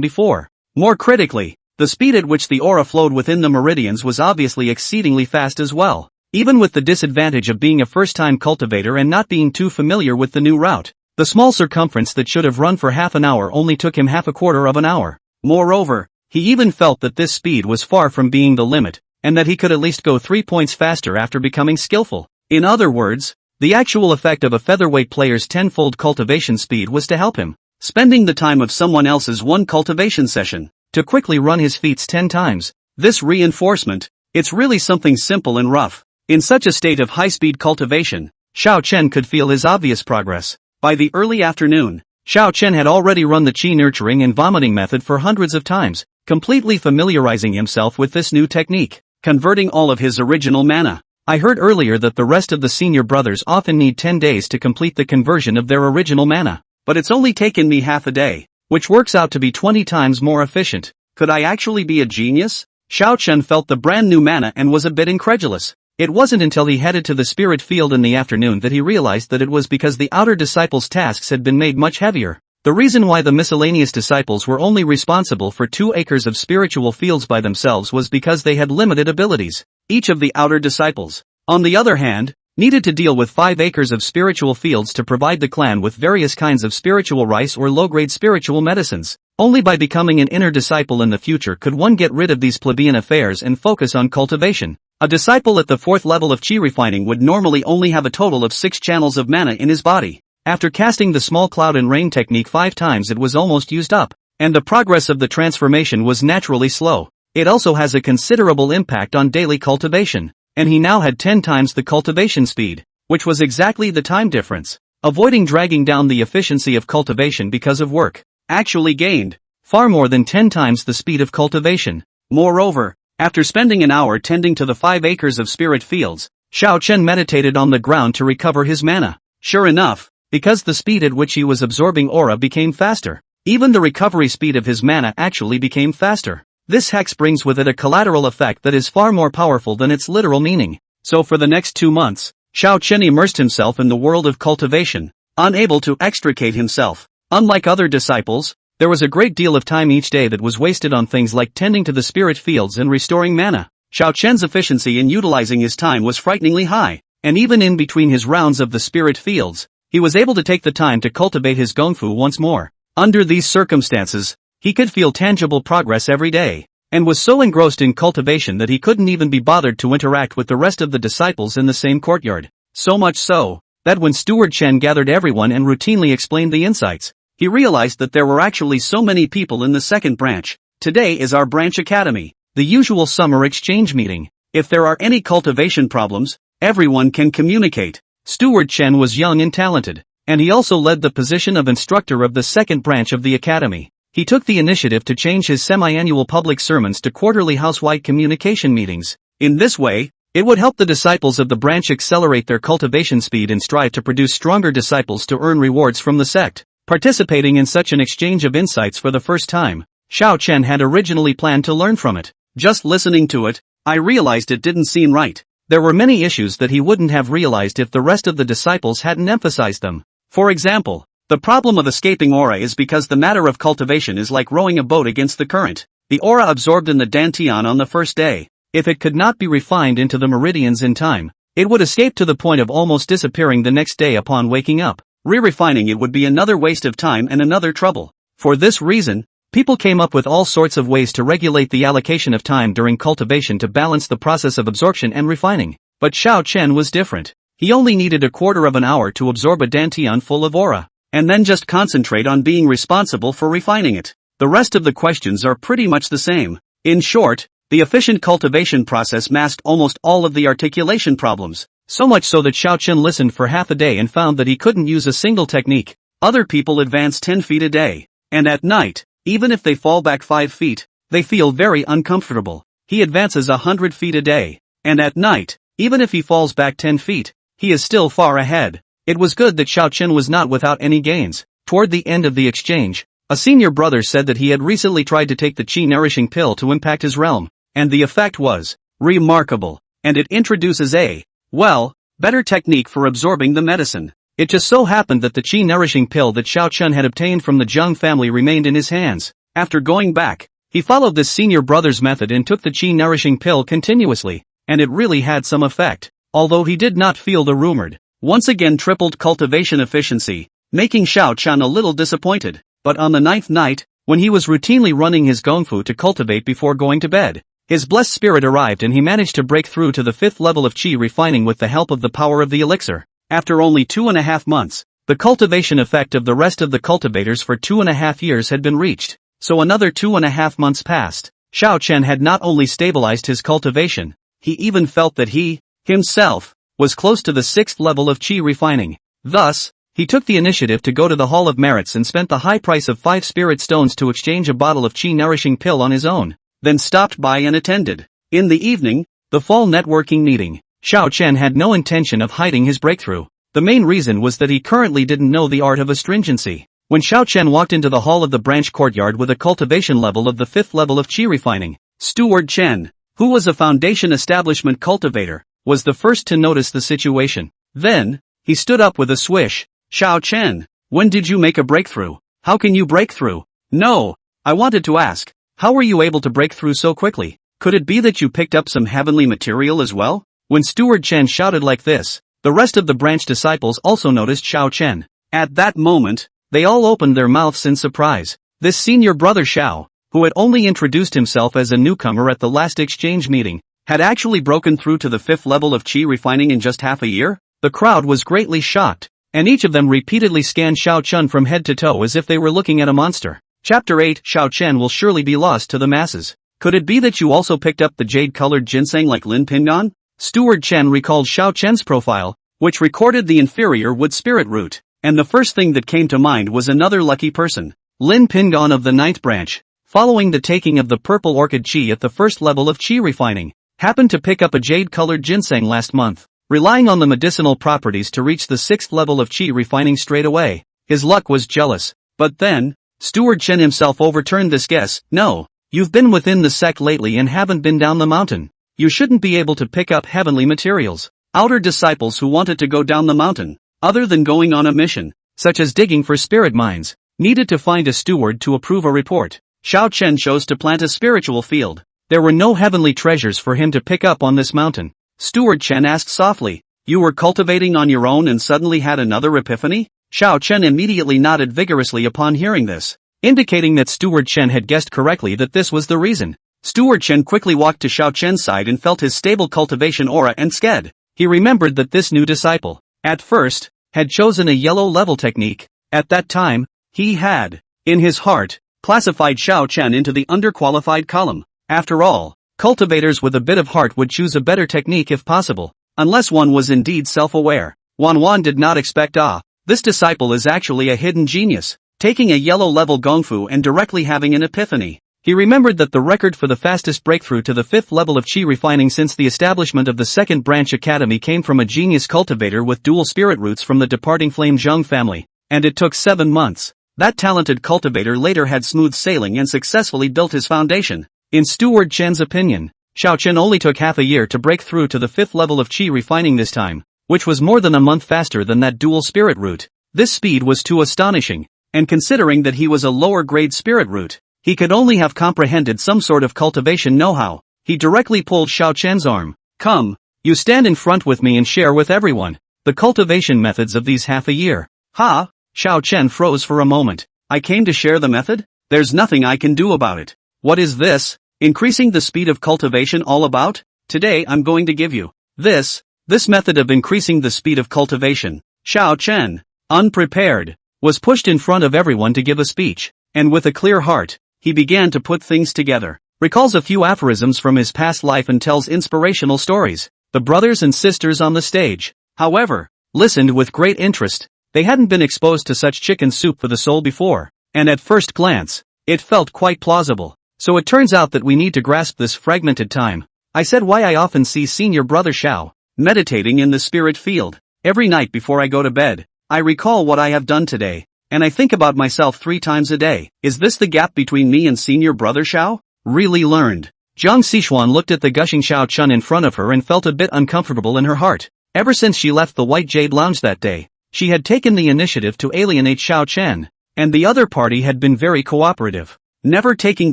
before. More critically, the speed at which the aura flowed within the meridians was obviously exceedingly fast as well. Even with the disadvantage of being a first-time cultivator and not being too familiar with the new route, the small circumference that should have run for half an hour only took him half a quarter of an hour. Moreover, he even felt that this speed was far from being the limit, and that he could at least go 3 points faster after becoming skillful. In other words, the actual effect of a featherweight player's tenfold cultivation speed was to help him, spending the time of someone else's one cultivation session, to quickly run his feats 10 times. This reinforcement, it's really something simple and rough. In such a state of high-speed cultivation, Xiao Chen could feel his obvious progress. By the early afternoon, Xiao Chen had already run the Qi nurturing and vomiting method for hundreds of times, completely familiarizing himself with this new technique, converting all of his original mana. I heard earlier that the rest of the senior brothers often need 10 days to complete the conversion of their original mana, but it's only taken me half a day, which works out to be 20 times more efficient. Could I actually be a genius? Xiao Chen felt the brand new mana and was a bit incredulous. It wasn't until he headed to the spirit field in the afternoon that he realized that it was because the outer disciples' tasks had been made much heavier. The reason why the miscellaneous disciples were only responsible for 2 acres of spiritual fields by themselves was because they had limited abilities. Each of the outer disciples, on the other hand, needed to deal with 5 acres of spiritual fields to provide the clan with various kinds of spiritual rice or low-grade spiritual medicines. Only by becoming an inner disciple in the future could one get rid of these plebeian affairs and focus on cultivation. A disciple at the 4th level of Qi refining would normally only have a total of 6 channels of mana in his body. After casting the small cloud and rain technique 5 times, it was almost used up, and the progress of the transformation was naturally slow. It also has a considerable impact on daily cultivation, and he now had 10 times the cultivation speed, which was exactly the time difference. Avoiding dragging down the efficiency of cultivation because of work, actually gained far more than 10 times the speed of cultivation. Moreover, after spending an hour tending to the 5 acres of spirit fields, Xiao Chen meditated on the ground to recover his mana. Sure enough, because the speed at which he was absorbing aura became faster, even the recovery speed of his mana actually became faster. This hex brings with it a collateral effect that is far more powerful than its literal meaning. So for the next 2 months, Xiao Chen immersed himself in the world of cultivation, unable to extricate himself. Unlike other disciples, there was a great deal of time each day that was wasted on things like tending to the spirit fields and restoring mana. Xiao Chen's efficiency in utilizing his time was frighteningly high, and even in between his rounds of the spirit fields, he was able to take the time to cultivate his gongfu once more. Under these circumstances, he could feel tangible progress every day, and was so engrossed in cultivation that he couldn't even be bothered to interact with the rest of the disciples in the same courtyard. So much so, that when Steward Chen gathered everyone and routinely explained the insights, he realized that there were actually so many people in the second branch. Today is our branch academy, the usual summer exchange meeting. If there are any cultivation problems, everyone can communicate. Steward Chen was young and talented, and he also led the position of instructor of the second branch of the academy. He took the initiative to change his semi-annual public sermons to quarterly house-wide communication meetings. In this way, it would help the disciples of the branch accelerate their cultivation speed and strive to produce stronger disciples to earn rewards from the sect. Participating in such an exchange of insights for the first time, Xiao Chen had originally planned to learn from it. Just listening to it, I realized it didn't seem right. There were many issues that he wouldn't have realized if the rest of the disciples hadn't emphasized them. For example, the problem of escaping aura is because the matter of cultivation is like rowing a boat against the current. The aura absorbed in the dantian on the first day, If it could not be refined into the meridians in time, it would escape to the point of almost disappearing the next day upon waking up. Re-refining it would be another waste of time and another trouble. For this reason, people came up with all sorts of ways to regulate the allocation of time during cultivation to balance the process of absorption and refining. But Xiao Chen was different. He only needed a quarter of an hour to absorb a dantian full of aura, and then just concentrate on being responsible for refining it. The rest of the questions are pretty much the same. In short, the efficient cultivation process masked almost all of the articulation problems, so much so that Xiao Chen listened for half a day and found that he couldn't use a single technique. Other people advance 10 feet a day, and at night, even if they fall back 5 feet, they feel very uncomfortable. He advances 100 feet a day, and at night, even if he falls back 10 feet, he is still far ahead. It was good that Xiao Chen was not without any gains. Toward the end of the exchange, a senior brother said that he had recently tried to take the chi-nourishing pill to impact his realm, and the effect was remarkable, and it introduces a, well, better technique for absorbing the medicine. It just so happened that the chi-nourishing pill that Xiao Chen had obtained from the Zheng family remained in his hands. After going back, he followed this senior brother's method and took the chi-nourishing pill continuously, and it really had some effect, although he did not feel the rumored, once again tripled cultivation efficiency, making Xiao Chen a little disappointed. But on the 9th night, when he was routinely running his gongfu to cultivate before going to bed, his blessed spirit arrived and he managed to break through to the 5th level of chi refining with the help of the power of the elixir. After only 2.5 months, the cultivation effect of the rest of the cultivators for 2.5 years had been reached, so another 2.5 months passed. Xiao Chen had not only stabilized his cultivation, he even felt that he, himself, was close to the 6th level of chi refining. Thus, he took the initiative to go to the Hall of Merits and spent the high price of 5 spirit stones to exchange a bottle of chi-nourishing pill on his own, then stopped by and attended. In the evening, the fall networking meeting. Xiao Chen had no intention of hiding his breakthrough. The main reason was that he currently didn't know the art of astringency. When Xiao Chen walked into the hall of the branch courtyard with a cultivation level of the 5th level of chi refining, Steward Chen, who was a foundation establishment cultivator, was the first to notice the situation. Then, he stood up with a swish. Xiao Chen, when did you make a breakthrough? How can you break through? No, I wanted to ask, how were you able to break through so quickly? Could it be that you picked up some heavenly material as well? When Steward Chen shouted like this, the rest of the branch disciples also noticed Xiao Chen. At that moment, they all opened their mouths in surprise. This senior brother Xiao, who had only introduced himself as a newcomer at the last exchange meeting, had actually broken through to the 5th level of chi refining in just half a year? The crowd was greatly shocked, and each of them repeatedly scanned Xiao Chen from head to toe as if they were looking at a monster. Chapter 8. Xiao Chen will surely be lost to the masses. Could it be that you also picked up the jade-colored ginseng like Lin Pingdan? Steward Chen recalled Xiao Chen's profile, which recorded the inferior wood spirit root, and the first thing that came to mind was another lucky person, Lin Pingdan of the 9th branch, following the taking of the purple orchid chi at the 1st level of chi refining, happened to pick up a jade-colored ginseng last month. Relying on the medicinal properties to reach the 6th level of chi refining straight away, his luck was jealous. But then, Steward Chen himself overturned this guess. No, you've been within the sect lately and haven't been down the mountain. You shouldn't be able to pick up heavenly materials. Outer disciples who wanted to go down the mountain, other than going on a mission, such as digging for spirit mines, needed to find a steward to approve a report. Xiao Chen chose to plant a spiritual field. There were no heavenly treasures for him to pick up on this mountain. Steward Chen asked softly, you were cultivating on your own and suddenly had another epiphany? Xiao Chen immediately nodded vigorously upon hearing this, indicating that Steward Chen had guessed correctly that this was the reason. Steward Chen quickly walked to Xiao Chen's side and felt his stable cultivation aura and sked. He remembered that this new disciple, at first, had chosen a yellow level technique. At that time, he had, in his heart, classified Xiao Chen into the underqualified column. After all, cultivators with a bit of heart would choose a better technique if possible, unless one was indeed self-aware. Wan did not expect this disciple is actually a hidden genius, taking a yellow level gongfu and directly having an epiphany. He remembered that the record for the fastest breakthrough to the 5th level of chi refining since the establishment of the 2nd branch academy came from a genius cultivator with dual spirit roots from the departing Flame Zheng family, and it took 7 months. That talented cultivator later had smooth sailing and successfully built his foundation. In Steward Chen's opinion, Xiao Chen only took half a year to break through to the 5th level of chi refining this time, which was more than a month faster than that dual spirit root. This speed was too astonishing, and considering that he was a lower grade spirit root, he could only have comprehended some sort of cultivation know-how. he directly pulled Xiao Chen's arm. Come, you stand in front with me and share with everyone the cultivation methods of these half a year. Ha! Xiao Chen froze for a moment. I came to share the method? There's nothing I can do about it. What is this? Increasing the speed of cultivation all about? Today I'm going to give you this method of increasing the speed of cultivation. Xiao Chen, unprepared, was pushed in front of everyone to give a speech, and with a clear heart, he began to put things together, recalls a few aphorisms from his past life and tells inspirational stories. The brothers and sisters on the stage, however, listened with great interest. They hadn't been exposed to such chicken soup for the soul before, and at first glance, it felt quite plausible. So it turns out that we need to grasp this fragmented time. I said why I often see senior brother Xiao meditating in the spirit field. Every night before I go to bed, I recall what I have done today, and I think about myself 3 times a day. Is this the gap between me and senior brother Xiao? Really learned. Jiang Xishuan looked at the gushing Xiao Chun in front of her and felt a bit uncomfortable in her heart. Ever since she left the White Jade Lounge that day, she had taken the initiative to alienate Xiao Chen, and the other party had been very cooperative, never taking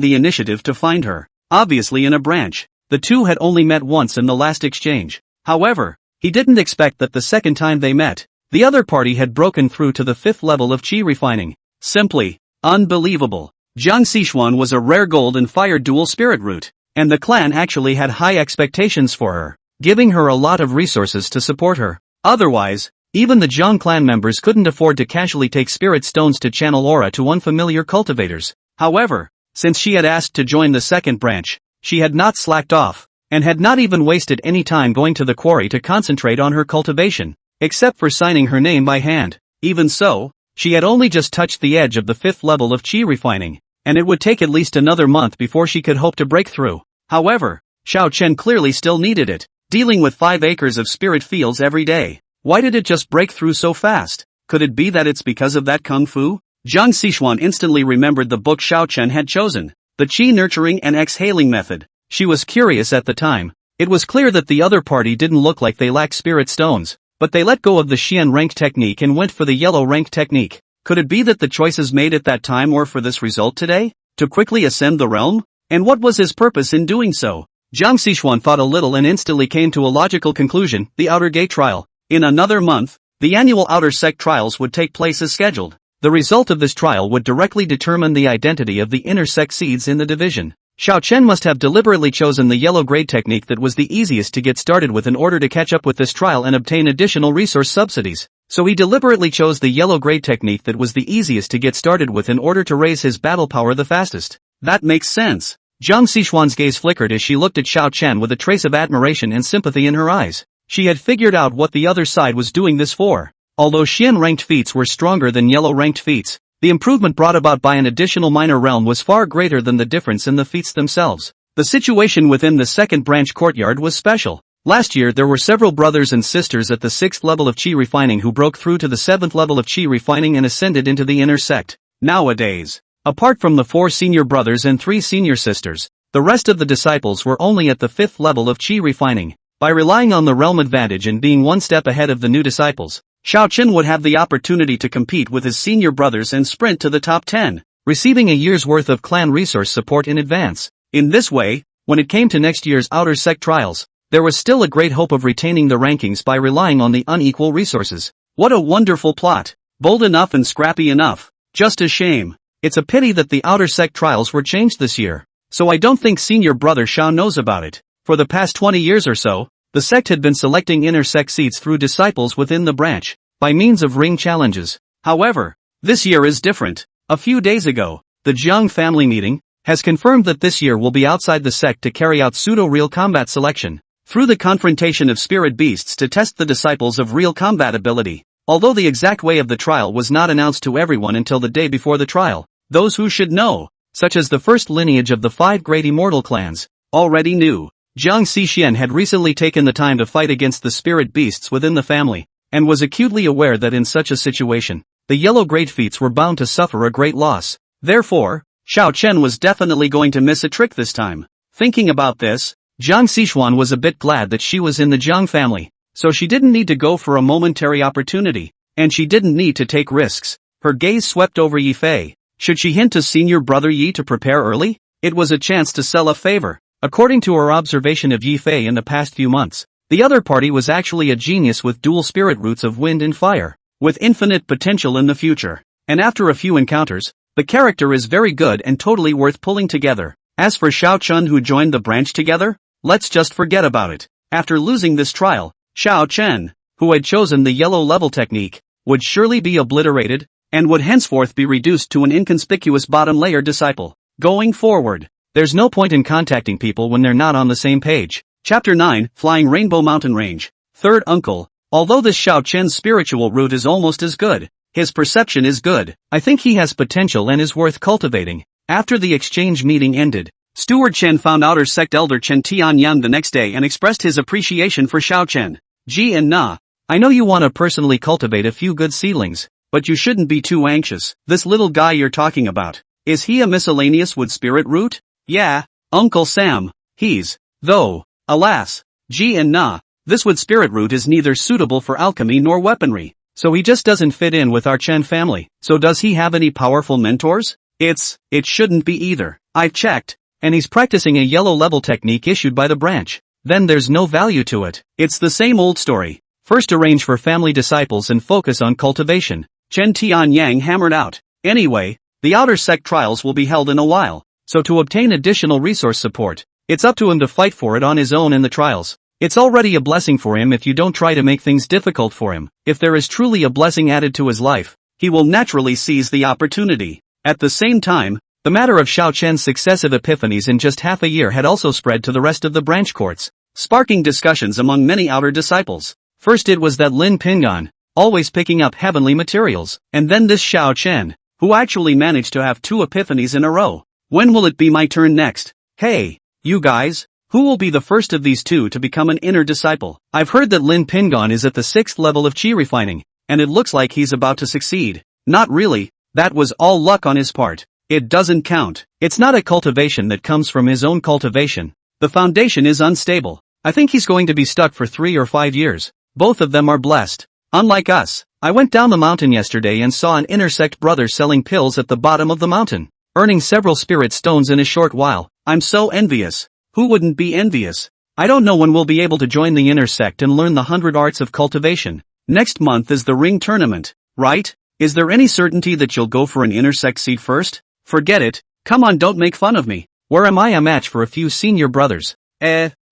the initiative to find her. Obviously in a branch, the two had only met once in the last exchange. However, he didn't expect that the second time they met, the other party had broken through to the 5th level of qi refining. Simply unbelievable. Jiang Xishuan was a rare gold and fire dual spirit root, and the clan actually had high expectations for her, giving her a lot of resources to support her. Otherwise, even the Jiang clan members couldn't afford to casually take spirit stones to channel aura to unfamiliar cultivators. However, since she had asked to join the second branch, she had not slacked off, and had not even wasted any time going to the quarry to concentrate on her cultivation, except for signing her name by hand. Even so, she had only just touched the edge of the 5th level of qi refining, and it would take at least another month before she could hope to break through. However, Xiao Chen clearly still needed it, dealing with 5 acres of spirit fields every day. Why did it just break through so fast? Could it be that it's because of that kung fu? Jiang Xishuan instantly remembered the book Xiao Chen had chosen, the qi nurturing and exhaling method. She was curious at the time. It was clear that the other party didn't look like they lacked spirit stones, but they let go of the Xian rank technique and went for the yellow rank technique. Could it be that the choices made at that time were for this result today? To quickly ascend the realm? And what was his purpose in doing so? Jiang Xishuan thought a little and instantly came to a logical conclusion: the Outer Gate trial. In another month, the annual Outer Sect trials would take place as scheduled. The result of this trial would directly determine the identity of the inner sect seeds in the division. Xiao Chen must have deliberately chosen the yellow grade technique that was the easiest to get started with in order to catch up with this trial and obtain additional resource subsidies. So he deliberately chose the yellow grade technique that was the easiest to get started with in order to raise his battle power the fastest. That makes sense. Jiang Xishuan's gaze flickered as she looked at Xiao Chen with a trace of admiration and sympathy in her eyes. She had figured out what the other side was doing this for. Although Xian-ranked feats were stronger than yellow-ranked feats, the improvement brought about by an additional minor realm was far greater than the difference in the feats themselves. The situation within the second branch courtyard was special. Last year there were several brothers and sisters at the 6th level of qi refining who broke through to the 7th level of qi refining and ascended into the inner sect. Nowadays, apart from the 4 senior brothers and 3 senior sisters, the rest of the disciples were only at the 5th level of qi refining. By relying on the realm advantage and being one step ahead of the new disciples, Xiao Chen would have the opportunity to compete with his senior brothers and sprint to the top 10, receiving a year's worth of clan resource support in advance. In this way, when it came to next year's Outer Sect trials, there was still a great hope of retaining the rankings by relying on the unequal resources. What a wonderful plot! Bold enough and scrappy enough. Just a shame. It's a pity that the Outer Sect trials were changed this year. So I don't think senior brother Xiao knows about it. For the past 20 years or so, the sect had been selecting inner sect seeds through disciples within the branch, by means of ring challenges. However, this year is different. A few days ago, the Jiang family meeting has confirmed that this year will be outside the sect to carry out pseudo-real combat selection, through the confrontation of spirit beasts to test the disciples of real combat ability. Although the exact way of the trial was not announced to everyone until the day before the trial, those who should know, such as the first lineage of the 5 great immortal clans, already knew. Jiang Xixian had recently taken the time to fight against the spirit beasts within the family, and was acutely aware that in such a situation, the yellow grade feats were bound to suffer a great loss. Therefore, Xiao Chen was definitely going to miss a trick this time. Thinking about this, Jiang Xishuan was a bit glad that she was in the Jiang family, so she didn't need to go for a momentary opportunity, and she didn't need to take risks. Her gaze swept over Yi Fei. Should she hint to senior brother Yi to prepare early? It was a chance to sell a favor. According to our observation of Yi Fei in the past few months, the other party was actually a genius with dual spirit roots of wind and fire, with infinite potential in the future. And after a few encounters, the character is very good and totally worth pulling together. As for Xiao Chun who joined the branch together, let's just forget about it. After losing this trial, Xiao Chen, who had chosen the yellow level technique, would surely be obliterated, and would henceforth be reduced to an inconspicuous bottom layer disciple. Going forward, there's no point in contacting people when they're not on the same page. Chapter 9, Flying Rainbow Mountain Range. Third uncle. Although this Xiao Chen's spiritual root is almost as good, his perception is good. I think he has potential and is worth cultivating. After the exchange meeting ended, Steward Chen found Outer Sect Elder Chen Tianyang the next day and expressed his appreciation for Xiao Chen. Ji and Na, I know you want to personally cultivate a few good seedlings, but you shouldn't be too anxious. This little guy you're talking about, is he a miscellaneous wood spirit root? Yeah, Uncle Sam, he's, though, alas, Ji and Na, this wood spirit root is neither suitable for alchemy nor weaponry, so he just doesn't fit in with our Chen family. So does he have any powerful mentors? It shouldn't be either. I've checked, and he's practicing a yellow level technique issued by the branch. Then there's no value to it. It's the same old story. First arrange for family disciples and focus on cultivation. Chen Tianyang hammered out. Anyway, the outer sect trials will be held in a while, so to obtain additional resource support, it's up to him to fight for it on his own in the trials. It's already a blessing for him if you don't try to make things difficult for him. If there is truly a blessing added to his life, he will naturally seize the opportunity. At the same time, the matter of Xiao Chen's successive epiphanies in just half a year had also spread to the rest of the branch courts, sparking discussions among many outer disciples. First it was that Lin Pingan, always picking up heavenly materials, and then this Xiao Chen, who actually managed to have 2 epiphanies in a row. When will it be my turn next? Hey, you guys, who will be the first of these 2 to become an inner disciple? I've heard that Lin Pingan is at the 6th level of chi refining, and it looks like he's about to succeed. Not really, that was all luck on his part. It doesn't count. It's not a cultivation that comes from his own cultivation. The foundation is unstable. I think he's going to be stuck for 3 or 5 years. Both of them are blessed. Unlike us, I went down the mountain yesterday and saw an intersect brother selling pills at the bottom of the mountain, earning several spirit stones in a short while. I'm so envious. Who wouldn't be envious? I don't know when we'll be able to join the intersect and learn the 100 arts of cultivation. Next month is the ring tournament, right? Is there any certainty that you'll go for an intersect seed first? Forget it. Come on, don't make fun of me. Where am I a match for a few senior brothers?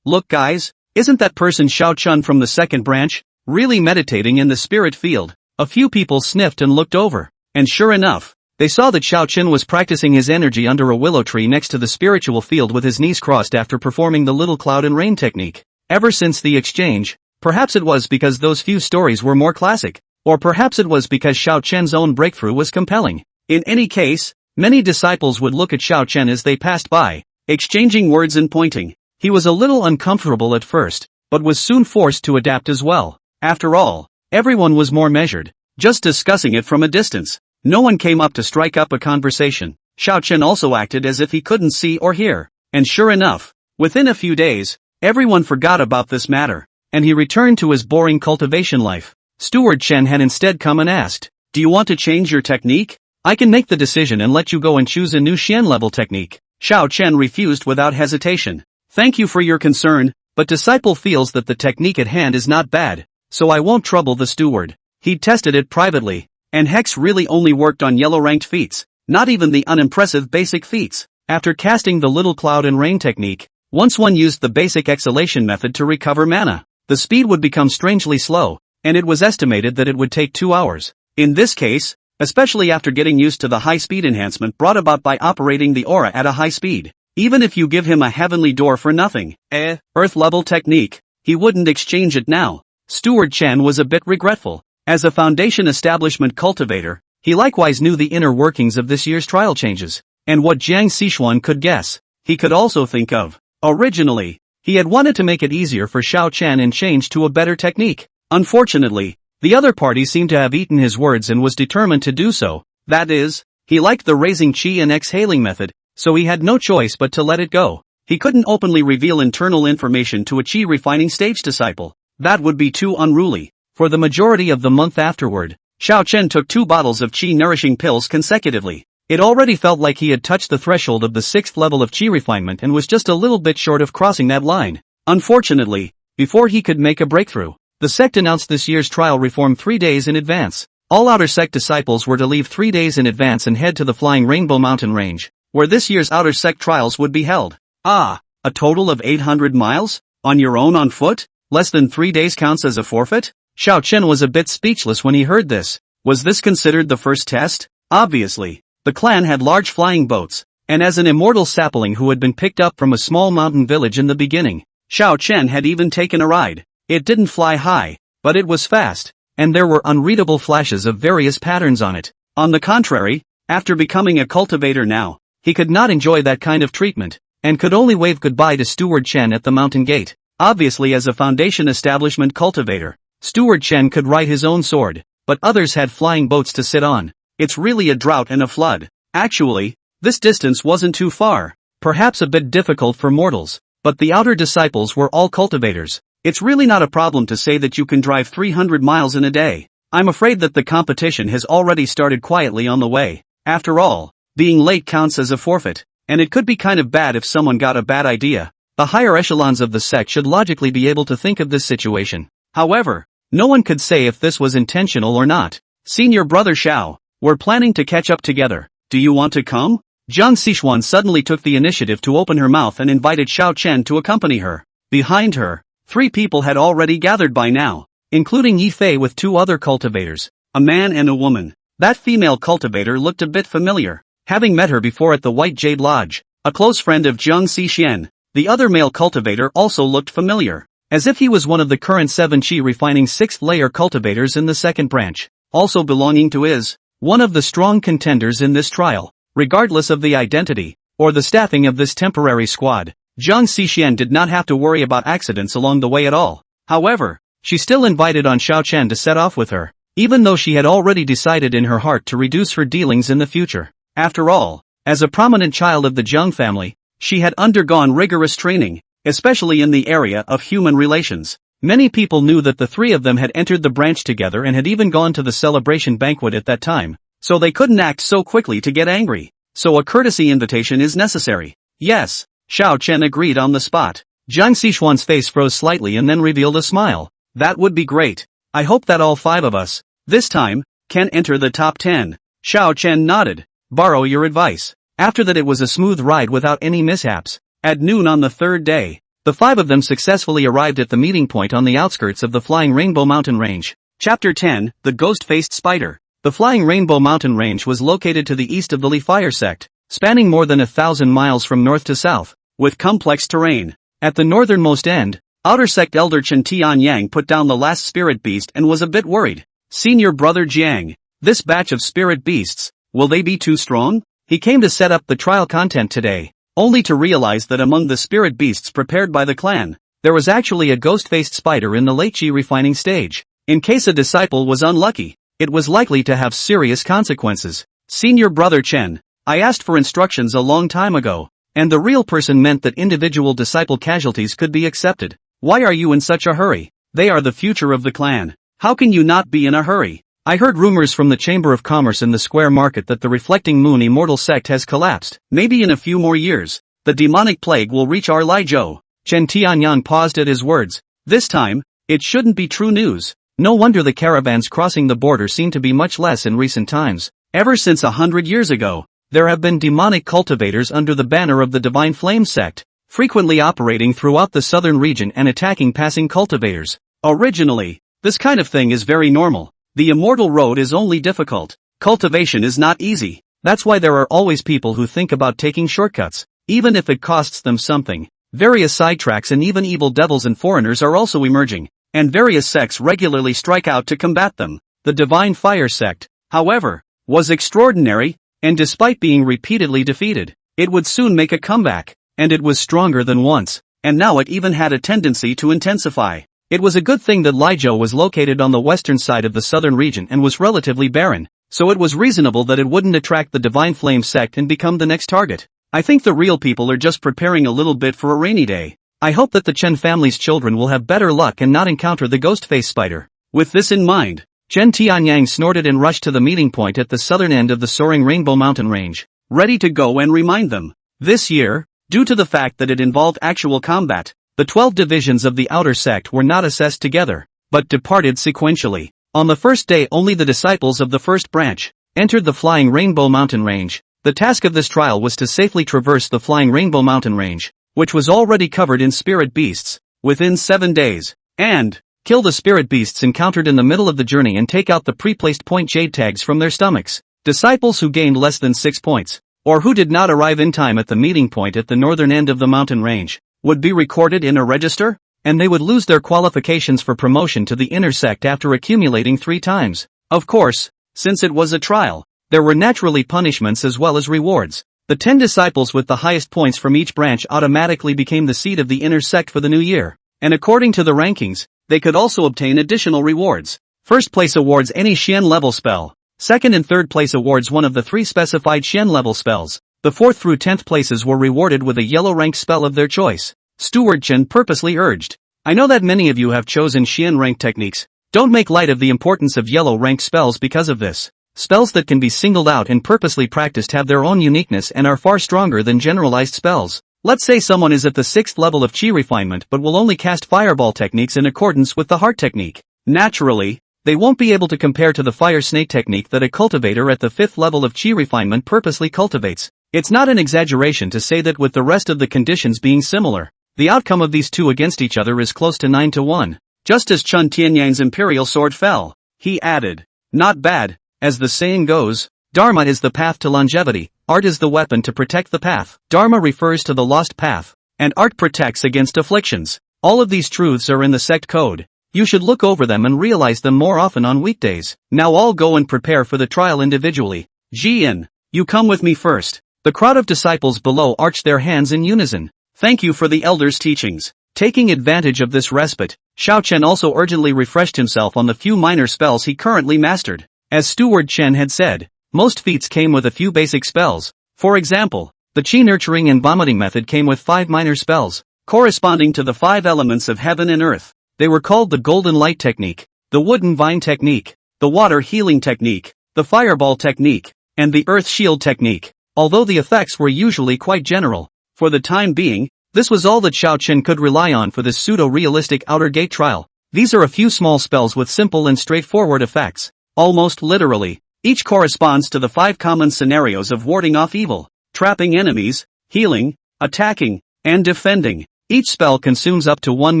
Look guys, isn't that person Xiao Chun from the second branch really meditating in the spirit field? A few people sniffed and looked over, and sure enough, they saw that Xiao Chun was practicing his energy under a willow tree next to the spiritual field with his knees crossed after performing the little cloud and rain technique. Ever since the exchange, perhaps it was because those few stories were more classic, or perhaps it was because Xiao Chen's own breakthrough was compelling. In any case, many disciples would look at Xiao Chen as they passed by, exchanging words and pointing. He was a little uncomfortable at first, but was soon forced to adapt as well. After all, everyone was more measured, just discussing it from a distance. No one came up to strike up a conversation. Xiao Chen also acted as if he couldn't see or hear. And sure enough, within a few days, everyone forgot about this matter, and he returned to his boring cultivation life. Steward Chen had instead come and asked, "Do you want to change your technique? I can make the decision and let you go and choose a new Xian level technique." Xiao Chen refused without hesitation. "Thank you for your concern, but disciple feels that the technique at hand is not bad, so I won't trouble the steward." He'd tested it privately, and Hex really only worked on yellow-ranked feats, not even the unimpressive basic feats. After casting the little cloud and rain technique, once one used the basic exhalation method to recover mana, the speed would become strangely slow, and it was estimated that it would take 2 hours. In this case, especially after getting used to the high-speed enhancement brought about by operating the aura at a high speed. Even if you give him a heavenly door for nothing, Earth-level technique, he wouldn't exchange it now. Steward Chen was a bit regretful. As a Foundation Establishment cultivator, he likewise knew the inner workings of this year's trial changes, and what Jiang Sichuan could guess, he could also think of. Originally, he had wanted to make it easier for Xiao Chen and change to a better technique. Unfortunately, the other party seemed to have eaten his words and was determined to do so. That is, he liked the raising chi and exhaling method, so he had no choice but to let it go. He couldn't openly reveal internal information to a chi refining stage disciple. That would be too unruly. For the majority of the month afterward, Xiao Chen took 2 bottles of chi nourishing pills consecutively. It already felt like he had touched the threshold of the 6th level of chi refinement and was just a little bit short of crossing that line. Unfortunately, before he could make a breakthrough, the sect announced this year's trial reform 3 days in advance. All Outer Sect disciples were to leave 3 days in advance and head to the Flying Rainbow Mountain Range, where this year's Outer Sect trials would be held. A total of 800 miles? On your own on foot? Less than 3 days counts as a forfeit? Xiao Chen was a bit speechless when he heard this. Was this considered the first test? Obviously. The clan had large flying boats, and as an immortal sapling who had been picked up from a small mountain village in the beginning, Xiao Chen had even taken a ride. It didn't fly high, but it was fast, and there were unreadable flashes of various patterns on it. On the contrary, after becoming a cultivator now, he could not enjoy that kind of treatment, and could only wave goodbye to Steward Chen at the mountain gate. Obviously, as a Foundation establishment cultivator, Steward Chen could ride his own sword, but others had flying boats to sit on. It's really a drought and a flood. Actually, this distance wasn't too far, perhaps a bit difficult for mortals, but the outer disciples were all cultivators. It's really not a problem to say that you can drive 300 miles in a day. I'm afraid that the competition has already started quietly on the way. After all, being late counts as a forfeit, and it could be kind of bad if someone got a bad idea. The higher echelons of the sect should logically be able to think of this situation. However, no one could say if this was intentional or not. Senior brother Xiao, we're planning to catch up together. Do you want to come? Jiang Xishuan suddenly took the initiative to open her mouth and invited Xiao Chen to accompany her. Behind her, 3 people had already gathered by now, including Yi Fei with 2 other cultivators, a man and a woman. That female cultivator looked a bit familiar, having met her before at the White Jade Lodge, a close friend of Jiang Xixian. The other male cultivator also looked familiar, as if he was one of the current 7 chi refining 6th layer cultivators in the second branch, also belonging to one of the strong contenders in this trial. Regardless of the identity, or the staffing of this temporary squad, Jiang Xixian did not have to worry about accidents along the way at all. However, she still invited on Xiao Chen to set off with her, even though she had already decided in her heart to reduce her dealings in the future. After all, as a prominent child of the Jiang family, she had undergone rigorous training, especially in the area of human relations. Many people knew that the 3 of them had entered the branch together and had even gone to the celebration banquet at that time, so they couldn't act so quickly to get angry. So a courtesy invitation is necessary. Yes, Xiao Chen agreed on the spot. Jiang Xishuan's face froze slightly and then revealed a smile. That would be great. I hope that all 5 of us, this time, can enter the top 10. Xiao Chen nodded. Borrow your advice. After that, it was a smooth ride without any mishaps. At noon on the 3rd day, the 5 of them successfully arrived at the meeting point on the outskirts of the Flying Rainbow Mountain Range. Chapter 10, The Ghost-Faced Spider. The Flying Rainbow Mountain Range was located to the east of the Li Fire sect, spanning more than 1,000 miles from north to south, with complex terrain. At the northernmost end, Outer Sect Elder Chen Tianyang put down the last spirit beast and was a bit worried. Senior brother Jiang, this batch of spirit beasts, will they be too strong? He came to set up the trial content today, only to realize that among the spirit beasts prepared by the clan, there was actually a ghost-faced spider in the late chi refining stage. In case a disciple was unlucky, it was likely to have serious consequences. Senior brother Chen, I asked for instructions a long time ago, and the real person meant that individual disciple casualties could be accepted. Why are you in such a hurry? They are the future of the clan. How can you not be in a hurry? I heard rumors from the Chamber of Commerce in the Square Market that the Reflecting Moon Immortal Sect has collapsed. Maybe in a few more years, the demonic plague will reach our Laizhou. Chen Tianyang paused at his words. This time, it shouldn't be true news. No wonder the caravans crossing the border seem to be much less in recent times. Ever since 100 years ago, there have been demonic cultivators under the banner of the Divine Flame sect, frequently operating throughout the southern region and attacking passing cultivators. Originally, this kind of thing is very normal. The immortal road is only difficult. Cultivation is not easy. That's why there are always people who think about taking shortcuts, even if it costs them something. Various sidetracks and even evil devils and foreigners are also emerging, and various sects regularly strike out to combat them. The Divine Fire sect, however, was extraordinary, and despite being repeatedly defeated, it would soon make a comeback, and it was stronger than once, and now it even had a tendency to intensify. It was a good thing that Laizhou was located on the western side of the southern region and was relatively barren, so it was reasonable that it wouldn't attract the Divine Flame sect and become the next target. I think the real people are just preparing a little bit for a rainy day. I hope that the Chen family's children will have better luck and not encounter the ghost-faced spider. With this in mind, Chen Tianyang snorted and rushed to the meeting point at the southern end of the soaring Rainbow Mountain Range, ready to go and remind them. This year, due to the fact that it involved actual combat, the 12 divisions of the outer sect were not assessed together, but departed sequentially. On the first day only the disciples of the first branch entered the flying Rainbow Mountain Range. The task of this trial was to safely traverse the flying Rainbow Mountain Range, which was already covered in spirit beasts, within 7 days, and kill the spirit beasts encountered in the middle of the journey and take out the pre-placed point jade tags from their stomachs. Disciples who gained less than 6 points, or who did not arrive in time at the meeting point at the northern end of the mountain range, would be recorded in a register, and they would lose their qualifications for promotion to the inner sect after accumulating 3 times. Of course, since it was a trial, there were naturally punishments as well as rewards. The 10 disciples with the highest points from each branch automatically became the seat of the inner sect for the new year, and according to the rankings, they could also obtain additional rewards. First place awards any Xian level spell. Second and third place awards one of the 3 specified Xian level spells. The 4th through 10th places were rewarded with a yellow rank spell of their choice. Steward Chen purposely urged. I know that many of you have chosen Xian rank techniques. Don't make light of the importance of yellow rank spells because of this. Spells that can be singled out and purposely practiced have their own uniqueness and are far stronger than generalized spells. Let's say someone is at the 6th level of Qi refinement but will only cast fireball techniques in accordance with the heart technique. Naturally, they won't be able to compare to the fire snake technique that a cultivator at the 5th level of Qi refinement purposely cultivates. It's not an exaggeration to say that with the rest of the conditions being similar, the outcome of these two against each other is close to 9-1. Just as Chen Tianyang's imperial sword fell, he added, not bad. As the saying goes, Dharma is the path to longevity, art is the weapon to protect the path. Dharma refers to the lost path, and art protects against afflictions. All of these truths are in the sect code. You should look over them and realize them more often on weekdays. Now all go and prepare for the trial individually. Jian, you come with me first. The crowd of disciples below arched their hands in unison. Thank you for the elders' teachings. Taking advantage of this respite, Xiao Chen also urgently refreshed himself on the few minor spells he currently mastered. As Steward Chen had said, most feats came with a few basic spells. For example, the Qi nurturing and vomiting method came with 5 minor spells, corresponding to the 5 elements of heaven and earth. They were called the golden light technique, the wooden vine technique, the water healing technique, the fireball technique, and the earth shield technique. Although the effects were usually quite general, for the time being, this was all that Xiao Chen could rely on for this pseudo-realistic outer gate trial. These are a few small spells with simple and straightforward effects. Almost literally, each corresponds to the 5 common scenarios of warding off evil, trapping enemies, healing, attacking, and defending. Each spell consumes up to 1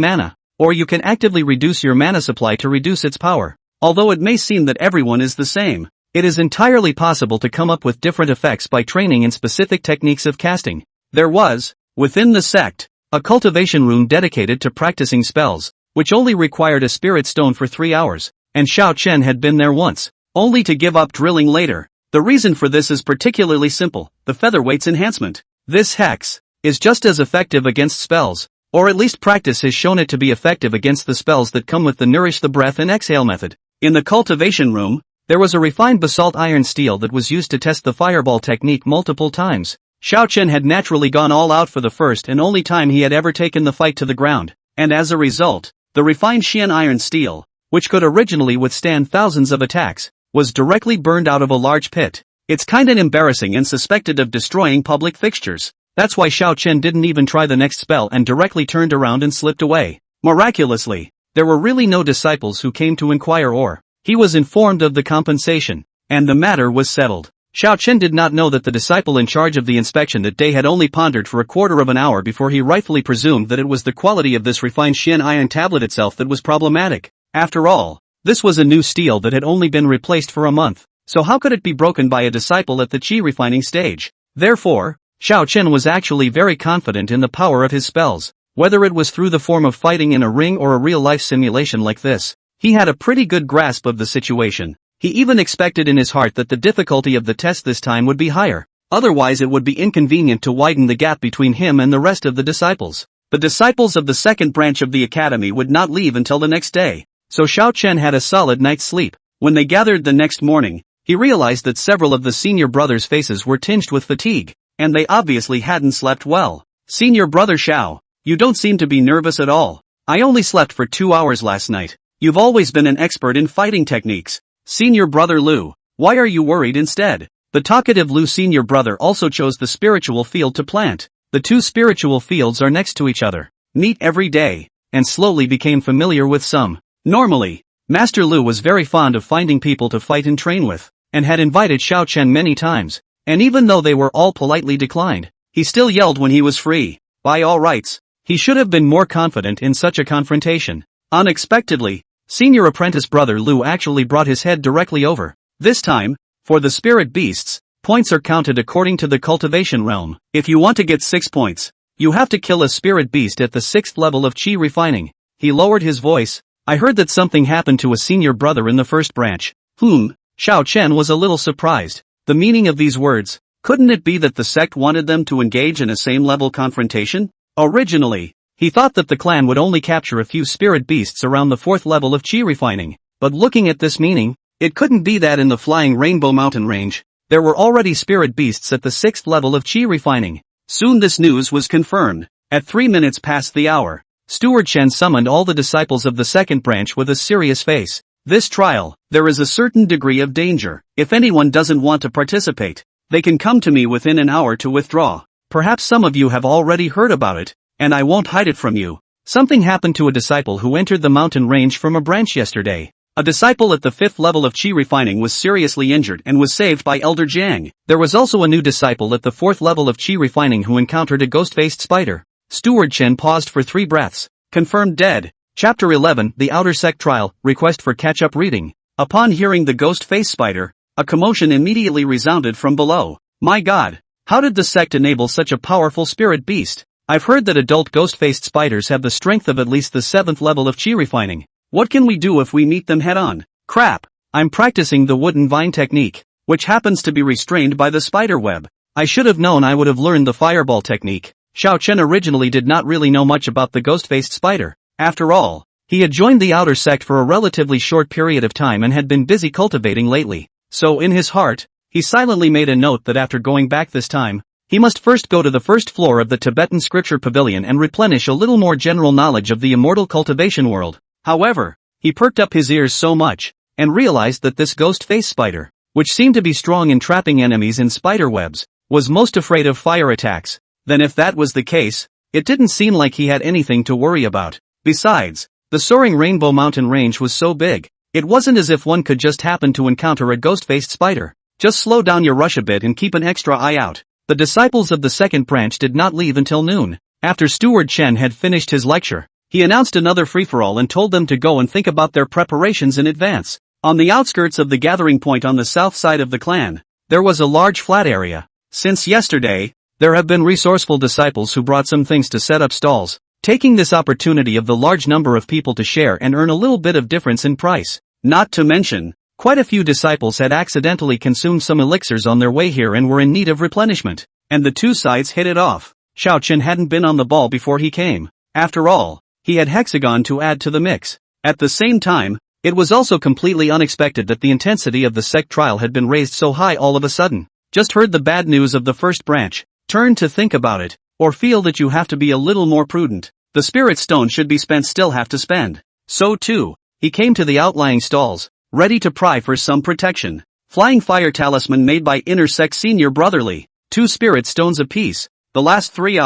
mana, or you can actively reduce your mana supply to reduce its power. Although it may seem that everyone is the same, it is entirely possible to come up with different effects by training in specific techniques of casting. There was, within the sect, a cultivation room dedicated to practicing spells, which only required a spirit stone for 3 hours. And Xiao Chen had been there once, only to give up drilling later. The reason for this is particularly simple, the featherweight's enhancement. This hex is just as effective against spells, or at least practice has shown it to be effective against the spells that come with the nourish the breath and exhale method. In the cultivation room, there was a refined basalt iron steel that was used to test the fireball technique multiple times. Xiao Chen had naturally gone all out for the first and only time he had ever taken the fight to the ground, and as a result, the refined Xian iron steel, which could originally withstand thousands of attacks, was directly burned out of a large pit. It's kinda embarrassing and suspected of destroying public fixtures. That's why Xiao Chen didn't even try the next spell and directly turned around and slipped away. Miraculously, there were really no disciples who came to inquire or he was informed of the compensation, and the matter was settled. Xiao Chen did not know that the disciple in charge of the inspection that day had only pondered for a quarter of an hour before he rightfully presumed that it was the quality of this refined Xian iron tablet itself that was problematic. After all, this was a new steel that had only been replaced for a month, so how could it be broken by a disciple at the Qi refining stage? Therefore, Xiao Chen was actually very confident in the power of his spells. Whether it was through the form of fighting in a ring or a real-life simulation like this, he had a pretty good grasp of the situation. He even expected in his heart that the difficulty of the test this time would be higher. Otherwise it would be inconvenient to widen the gap between him and the rest of the disciples. The disciples of the second branch of the academy would not leave until the next day. So Xiao Chen had a solid night's sleep. When they gathered the next morning, he realized that several of the senior brothers' faces were tinged with fatigue, and they obviously hadn't slept well. Senior brother Xiao, you don't seem to be nervous at all. I only slept for 2 hours last night. You've always been an expert in fighting techniques. Senior brother Lu, why are you worried instead? The talkative Lu senior brother also chose the spiritual field to plant. The two spiritual fields are next to each other, meet every day, and slowly became familiar with some. Normally, Master Lu was very fond of finding people to fight and train with, and had invited Xiao Chen many times, and even though they were all politely declined, he still yelled when he was free. By all rights, he should have been more confident in such a confrontation. Unexpectedly, senior apprentice brother Lu actually brought his head directly over. This time, for the spirit beasts, points are counted according to the cultivation realm. If you want to get 6 points, you have to kill a spirit beast at the 6th level of Qi refining. He lowered his voice. I heard that something happened to a senior brother in the first branch. Xiao Chen was a little surprised. The meaning of these words, couldn't it be that the sect wanted them to engage in a same-level confrontation? Originally, he thought that the clan would only capture a few spirit beasts around the 4th level of Qi refining, but looking at this meaning, it couldn't be that in the flying Rainbow Mountain range, there were already spirit beasts at the 6th level of Qi refining. Soon this news was confirmed. At 3 minutes past the hour, Steward Chen summoned all the disciples of the second branch with a serious face. This trial, there is a certain degree of danger. If anyone doesn't want to participate, they can come to me within an hour to withdraw. Perhaps some of you have already heard about it, and I won't hide it from you. Something happened to a disciple who entered the mountain range from a branch yesterday. A disciple at the 5th level of Qi refining was seriously injured and was saved by Elder Jiang. There was also a new disciple at the 4th level of Qi refining who encountered a ghost-faced spider. Steward Chen paused for 3 breaths. Confirmed dead. Chapter 11, The Outer Sect Trial, Request for Catch-Up Reading. Upon hearing the ghost-faced spider, a commotion immediately resounded from below. My God! How did the sect enable such a powerful spirit beast? I've heard that adult ghost-faced spiders have the strength of at least the 7th level of Qi refining. What can we do if we meet them head-on? Crap! I'm practicing the wooden vine technique, which happens to be restrained by the spider web. I should have known I would have learned the fireball technique. Xiao Chen originally did not really know much about the ghost-faced spider. After all, he had joined the outer sect for a relatively short period of time and had been busy cultivating lately. So in his heart, he silently made a note that after going back this time, he must first go to the first floor of the Tibetan scripture pavilion and replenish a little more general knowledge of the immortal cultivation world. However, he perked up his ears so much, and realized that this ghost-faced spider, which seemed to be strong in trapping enemies in spider webs, was most afraid of fire attacks. Then if that was the case, it didn't seem like he had anything to worry about. Besides, the soaring Rainbow Mountain range was so big, it wasn't as if one could just happen to encounter a ghost-faced spider. Just slow down your rush a bit and keep an extra eye out. The disciples of the second branch did not leave until noon. After Steward Chen had finished his lecture, he announced another free-for-all and told them to go and think about their preparations in advance. On the outskirts of the gathering point on the south side of the clan, there was a large flat area. Since yesterday, there have been resourceful disciples who brought some things to set up stalls, taking this opportunity of the large number of people to share and earn a little bit of difference in price. Not to mention, quite a few disciples had accidentally consumed some elixirs on their way here and were in need of replenishment, and the two sides hit it off. Xiao Chen hadn't been on the ball before he came. After all, he had Hexagon to add to the mix. At the same time, it was also completely unexpected that the intensity of the sect trial had been raised so high all of a sudden. Just heard the bad news of the first branch. Turn to think about it, or feel that you have to be a little more prudent. The spirit stone should be spent, still have to spend. So too, he came to the outlying stalls, ready to pry for some protection. Flying fire talisman made by inner sect senior brotherly. 2 spirit stones apiece. The last 3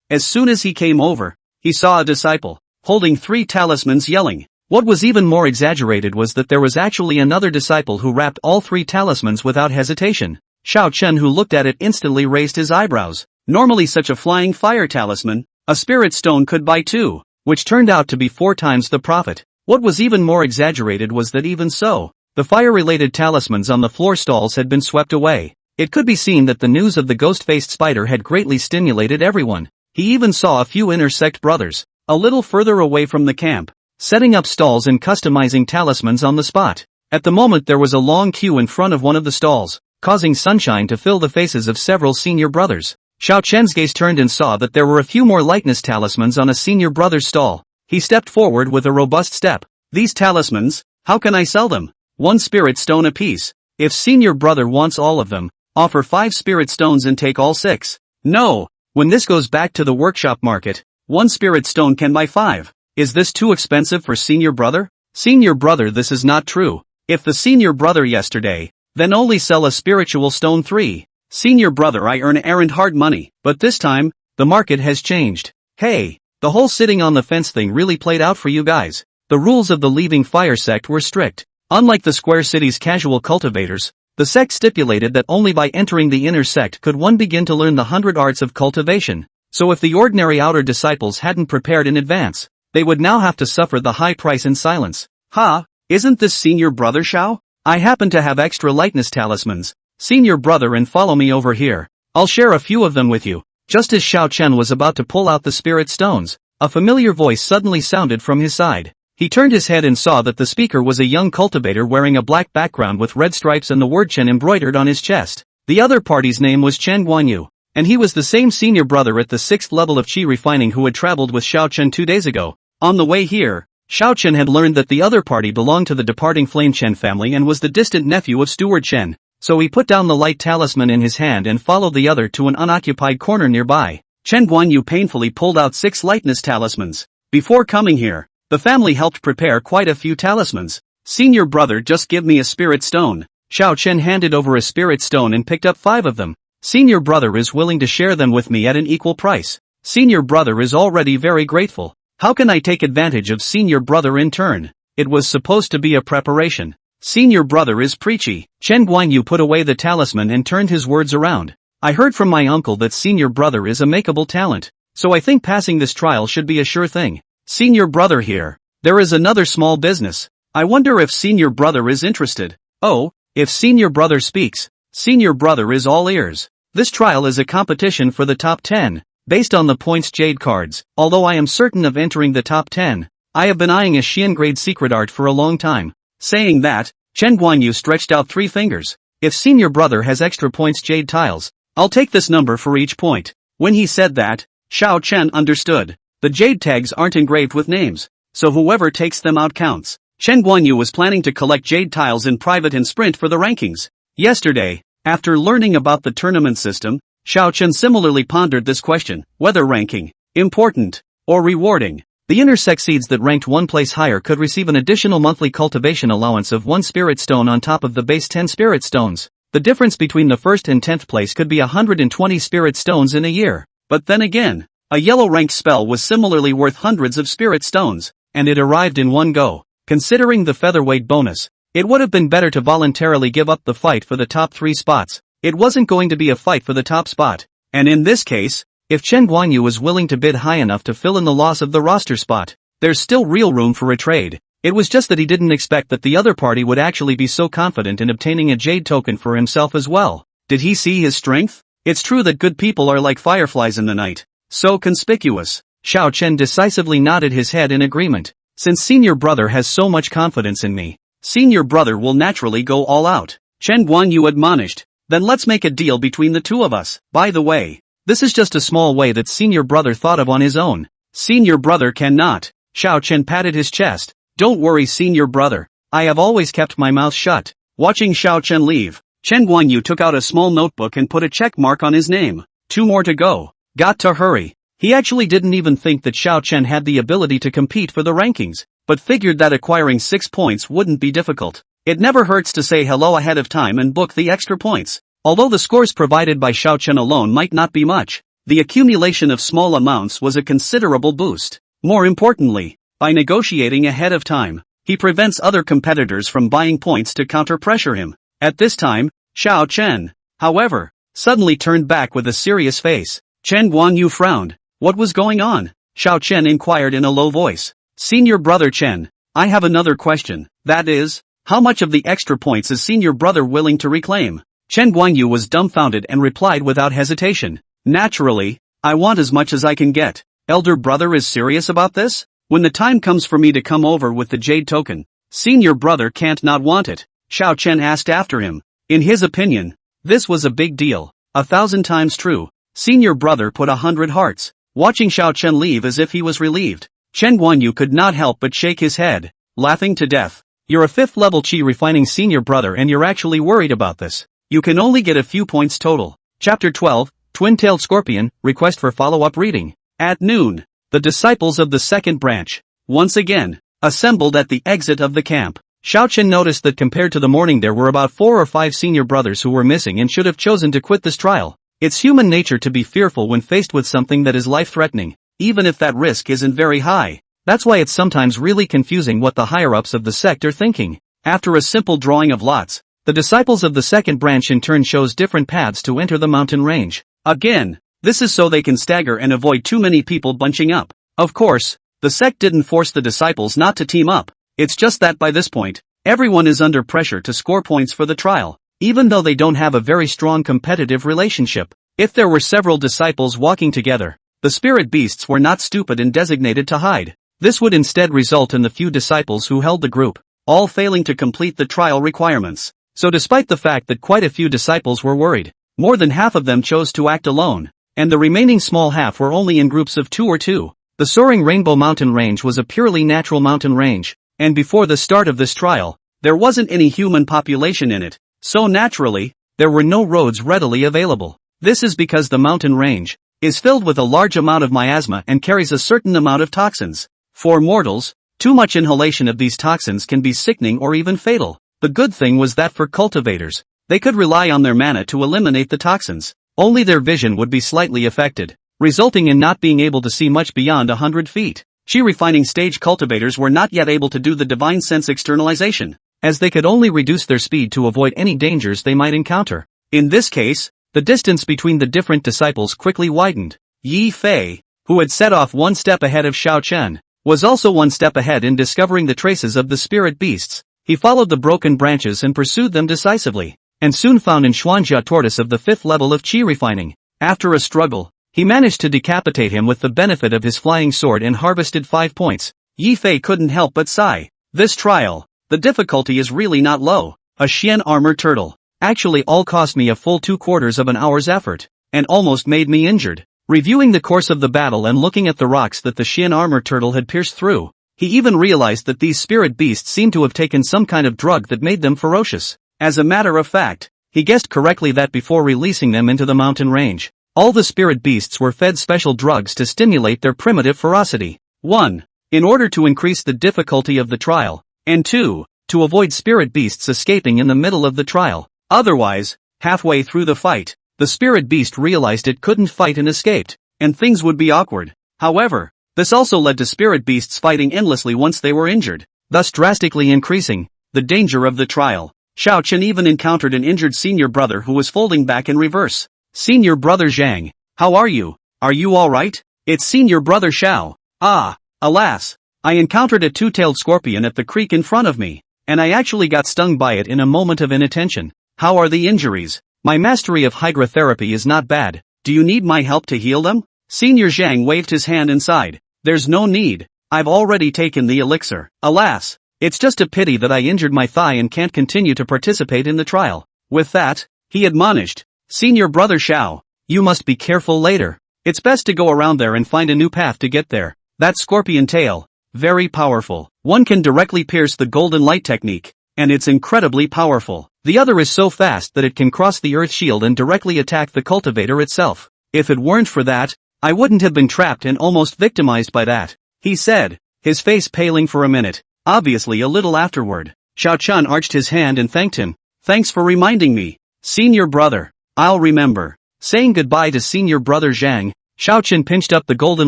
As soon as he came over, he saw a disciple, holding 3 talismans yelling. What was even more exaggerated was that there was actually another disciple who wrapped all 3 talismans without hesitation. Xiao Chen, who looked at it, instantly raised his eyebrows. Normally such a flying fire talisman, a spirit stone could buy 2, which turned out to be 4 times the profit. What was even more exaggerated was that even so, the fire-related talismans on the floor stalls had been swept away. It could be seen that the news of the ghost-faced spider had greatly stimulated everyone. He even saw a few inner sect brothers, a little further away from the camp, setting up stalls and customizing talismans on the spot. At the moment there was a long queue in front of one of the stalls, causing sunshine to fill the faces of several senior brothers. Xiao Chen's gaze turned and saw that there were a few more likeness talismans on a senior brother's stall. He stepped forward with a robust step. These talismans, how can I sell them? 1 spirit stone apiece. If senior brother wants all of them, offer 5 spirit stones and take all 6. No, when this goes back to the workshop market, 1 spirit stone can buy 5. Is this too expensive for senior brother? Senior brother, this is not true. If the senior brother yesterday, then only sell a spiritual stone 3. Senior brother, I earn errand hard money, but this time, the market has changed. Hey, the whole sitting on the fence thing really played out for you guys. The rules of the Leaving Fire sect were strict. Unlike the Square City's casual cultivators, the sect stipulated that only by entering the inner sect could one begin to learn the 100 arts of cultivation. So if the ordinary outer disciples hadn't prepared in advance, they would now have to suffer the high price in silence. Ha, isn't this senior brother Xiao? I happen to have extra lightness talismans. Senior brother, and follow me over here. I'll share a few of them with you. Just as Xiao Chen was about to pull out the spirit stones, a familiar voice suddenly sounded from his side. He turned his head and saw that the speaker was a young cultivator wearing a black background with red stripes and the word Chen embroidered on his chest. The other party's name was Chen Guanyu, and he was the same senior brother at the 6th level of Qi refining who had traveled with Xiao Chen 2 days ago. On the way here, Xiao Chen had learned that the other party belonged to the departing Flame Chen family and was the distant nephew of Steward Chen, so he put down the light talisman in his hand and followed the other to an unoccupied corner nearby. Chen Guanyu painfully pulled out 6 lightness talismans. Before coming here, the family helped prepare quite a few talismans. Senior brother, just give me a spirit stone. Xiao Chen handed over a spirit stone and picked up 5 of them. Senior brother is willing to share them with me at an equal price. Senior brother is already very grateful. How can I take advantage of senior brother in turn? It was supposed to be a preparation. Senior brother is preachy. Chen Guanyu put away the talisman and turned his words around. I heard from my uncle that senior brother is a makeable talent, so I think passing this trial should be a sure thing. Senior brother here. There is another small business. I wonder if senior brother is interested. Oh, if senior brother speaks, senior brother is all ears. This trial is a competition for the top 10, based on the points jade cards. Although I am certain of entering the top 10, I have been eyeing a Xian grade secret art for a long time. Saying that, Chen Guanyu stretched out 3 fingers. If senior brother has extra points jade tiles, I'll take this number for each point. When he said that, Xiao Chen understood. The jade tags aren't engraved with names, so whoever takes them out counts. Chen Guanyu was planning to collect jade tiles in private and sprint for the rankings. Yesterday, after learning about the tournament system, Xiao Chen similarly pondered this question, whether ranking, important, or rewarding. The inner sect seeds that ranked 1 place higher could receive an additional monthly cultivation allowance of 1 spirit stone on top of the base 10 spirit stones. The difference between the 1st and 10th place could be 120 spirit stones in a year. But then again, a yellow ranked spell was similarly worth hundreds of spirit stones, and it arrived in one go. Considering the featherweight bonus, it would have been better to voluntarily give up the fight for the top 3 spots. It wasn't going to be a fight for the top spot. And in this case, if Chen Guanyu was willing to bid high enough to fill in the loss of the roster spot, there's still real room for a trade. It was just that he didn't expect that the other party would actually be so confident in obtaining a jade token for himself as well. Did he see his strength? It's true that good people are like fireflies in the night. So conspicuous. Xiao Chen decisively nodded his head in agreement. Since senior brother has so much confidence in me, senior brother will naturally go all out. Chen Guanyu admonished. Then let's make a deal between the two of us. By the way, this is just a small way that senior brother thought of on his own. Senior brother cannot. Xiao Chen patted his chest. Don't worry senior brother. I have always kept my mouth shut. Watching Xiao Chen leave, Chen Guanyu took out a small notebook and put a check mark on his name. 2 more to go. Got to hurry. He actually didn't even think that Xiao Chen had the ability to compete for the rankings, but figured that acquiring 6 points wouldn't be difficult. It never hurts to say hello ahead of time and book the extra points. Although the scores provided by Xiao Chen alone might not be much, the accumulation of small amounts was a considerable boost. More importantly, by negotiating ahead of time, he prevents other competitors from buying points to counter-pressure him. At this time, Xiao Chen, however, suddenly turned back with a serious face. Chen Guanyu frowned. What was going on? Xiao Chen inquired in a low voice. Senior brother Chen, I have another question. That is, how much of the extra points is senior brother willing to reclaim? Chen Guanyu was dumbfounded and replied without hesitation. Naturally, I want as much as I can get. Elder brother is serious about this? When the time comes for me to come over with the jade token, senior brother can't not want it. Xiao Chen asked after him. In his opinion, this was a big deal. 1,000 times true. Senior brother put 100 hearts, watching Xiao Chen leave as if he was relieved. Chen Guanyu could not help but shake his head, laughing to death. You're a 5th level Qi refining senior brother and you're actually worried about this. You can only get a few points total. Chapter 12, Twin-Tailed Scorpion, Request for Follow-Up Reading. At noon, the disciples of the second branch. Once again, assembled at the exit of the camp. Xiao Chen noticed that compared to the morning there were about 4 or 5 senior brothers who were missing and should have chosen to quit this trial. It's human nature to be fearful when faced with something that is life-threatening, even if that risk isn't very high. That's why it's sometimes really confusing what the higher-ups of the sect are thinking. After a simple drawing of lots, the disciples of the second branch in turn chose different paths to enter the mountain range. Again, this is so they can stagger and avoid too many people bunching up. Of course, the sect didn't force the disciples not to team up. It's just that by this point, everyone is under pressure to score points for the trial, even though they don't have a very strong competitive relationship. If there were several disciples walking together, the spirit beasts were not stupid and designated to hide. This would instead result in the few disciples who held the group, all failing to complete the trial requirements. So despite the fact that quite a few disciples were worried, more than half of them chose to act alone, and the remaining small half were only in groups of 2 or 2. The Soaring Rainbow Mountain Range was a purely natural mountain range, and before the start of this trial, there wasn't any human population in it, so naturally, there were no roads readily available. This is because the mountain range is filled with a large amount of miasma and carries a certain amount of toxins. For mortals, too much inhalation of these toxins can be sickening or even fatal. The good thing was that for cultivators, they could rely on their mana to eliminate the toxins. Only their vision would be slightly affected, resulting in not being able to see much beyond 100 feet. Chi refining stage cultivators were not yet able to do the divine sense externalization, as they could only reduce their speed to avoid any dangers they might encounter. In this case, the distance between the different disciples quickly widened. Yi Fei, who had set off 1 step ahead of Xiao Chen, was also 1 step ahead in discovering the traces of the spirit beasts. He followed the broken branches and pursued them decisively, and soon found an Xuanjia tortoise of the 5th level of Qi refining. After a struggle, he managed to decapitate him with the benefit of his flying sword and harvested 5 points. Yi Fei couldn't help but sigh. This trial, the difficulty is really not low. A Xian armor turtle actually all cost me a full 2/4 of an hour's effort, and almost made me injured. Reviewing the course of the battle and looking at the rocks that the Xian armor turtle had pierced through, he even realized that these spirit beasts seemed to have taken some kind of drug that made them ferocious. As a matter of fact, he guessed correctly that before releasing them into the mountain range, all the spirit beasts were fed special drugs to stimulate their primitive ferocity. 1. In order to increase the difficulty of the trial, and 2. To avoid spirit beasts escaping in the middle of the trial. Otherwise, halfway through the fight, the spirit beast realized it couldn't fight and escaped, and things would be awkward. However, this also led to spirit beasts fighting endlessly once they were injured, thus drastically increasing the danger of the trial. Xiao Chen even encountered an injured senior brother who was folding back in reverse. Senior brother Zhang, how are you? Are you alright? It's senior brother Xiao. Ah, alas, I encountered a 2-tailed scorpion at the creek in front of me, and I actually got stung by it in a moment of inattention. How are the injuries? My mastery of hydrotherapy is not bad. Do you need my help to heal them? Senior Zhang waved his hand and sighed. There's no need. I've already taken the elixir. Alas, it's just a pity that I injured my thigh and can't continue to participate in the trial. With that, he admonished, Senior brother Xiao, you must be careful later. It's best to go around there and find a new path to get there. That scorpion tail, very powerful. One can directly pierce the golden light technique, and it's incredibly powerful. The other is so fast that it can cross the earth shield and directly attack the cultivator itself. If it weren't for that, I wouldn't have been trapped and almost victimized by that, he said, his face paling for a minute, obviously a little afterward. Xiao Chen arched his hand and thanked him. Thanks for reminding me, senior brother. I'll remember. Saying goodbye to senior brother Zhang, Xiao Chen pinched up the golden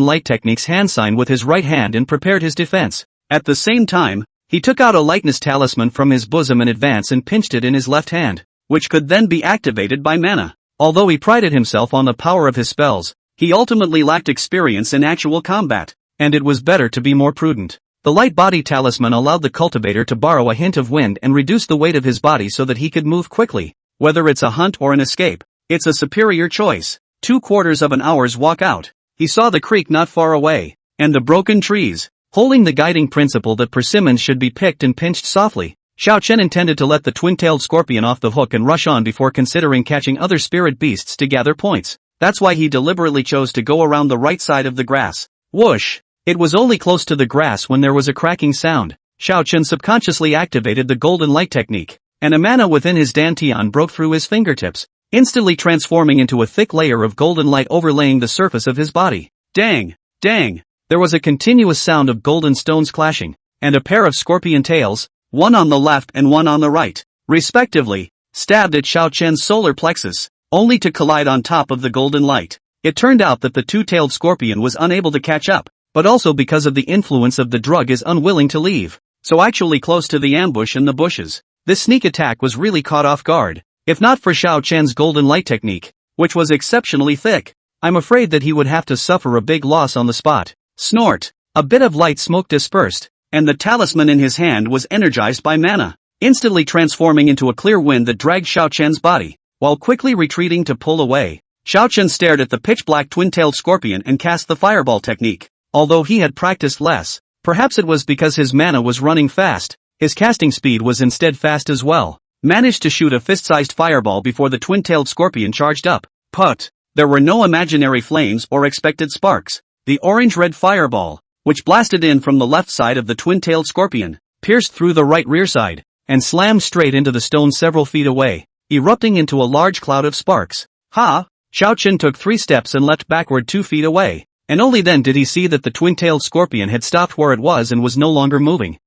light technique's hand sign with his right hand and prepared his defense. At the same time, he took out a lightness talisman from his bosom in advance and pinched it in his left hand, which could then be activated by mana. Although he prided himself on the power of his spells, he ultimately lacked experience in actual combat, and it was better to be more prudent. The light body talisman allowed the cultivator to borrow a hint of wind and reduce the weight of his body so that he could move quickly. Whether it's a hunt or an escape, it's a superior choice. 2/4 of an hour's walk out, he saw the creek not far away, and the broken trees. Holding the guiding principle that persimmons should be picked and pinched softly, Xiao Chen intended to let the twin-tailed scorpion off the hook and rush on before considering catching other spirit beasts to gather points. That's why he deliberately chose to go around the right side of the grass. Whoosh! It was only close to the grass when there was a cracking sound. Xiao Chen subconsciously activated the golden light technique, and a mana within his dantian broke through his fingertips, instantly transforming into a thick layer of golden light overlaying the surface of his body. Dang! Dang! There was a continuous sound of golden stones clashing, and a pair of scorpion tails, one on the left and one on the right, respectively, stabbed at Xiao Chen's solar plexus, only to collide on top of the golden light. It turned out that the two-tailed scorpion was unable to catch up, but also because of the influence of the drug is unwilling to leave, so actually close to the ambush in the bushes. This sneak attack was really caught off guard. If not for Xiao Chen's golden light technique, which was exceptionally thick, I'm afraid that he would have to suffer a big loss on the spot. Snort! A bit of light smoke dispersed, and the talisman in his hand was energized by mana, instantly transforming into a clear wind that dragged Xiao Chen's body, while quickly retreating to pull away. Xiao Chen stared at the pitch-black twin-tailed scorpion and cast the fireball technique. Although he had practiced less, perhaps it was because his mana was running fast, his casting speed was instead fast as well. Managed to shoot a fist-sized fireball before the twin-tailed scorpion charged up. Put! There were no imaginary flames or expected sparks. The orange-red fireball, which blasted in from the left side of the twin-tailed scorpion, pierced through the right rear side, and slammed straight into the stone several feet away, erupting into a large cloud of sparks. Ha! Xiao Chen took 3 steps and leapt backward 2 feet away, and only then did he see that the twin-tailed scorpion had stopped where it was and was no longer moving.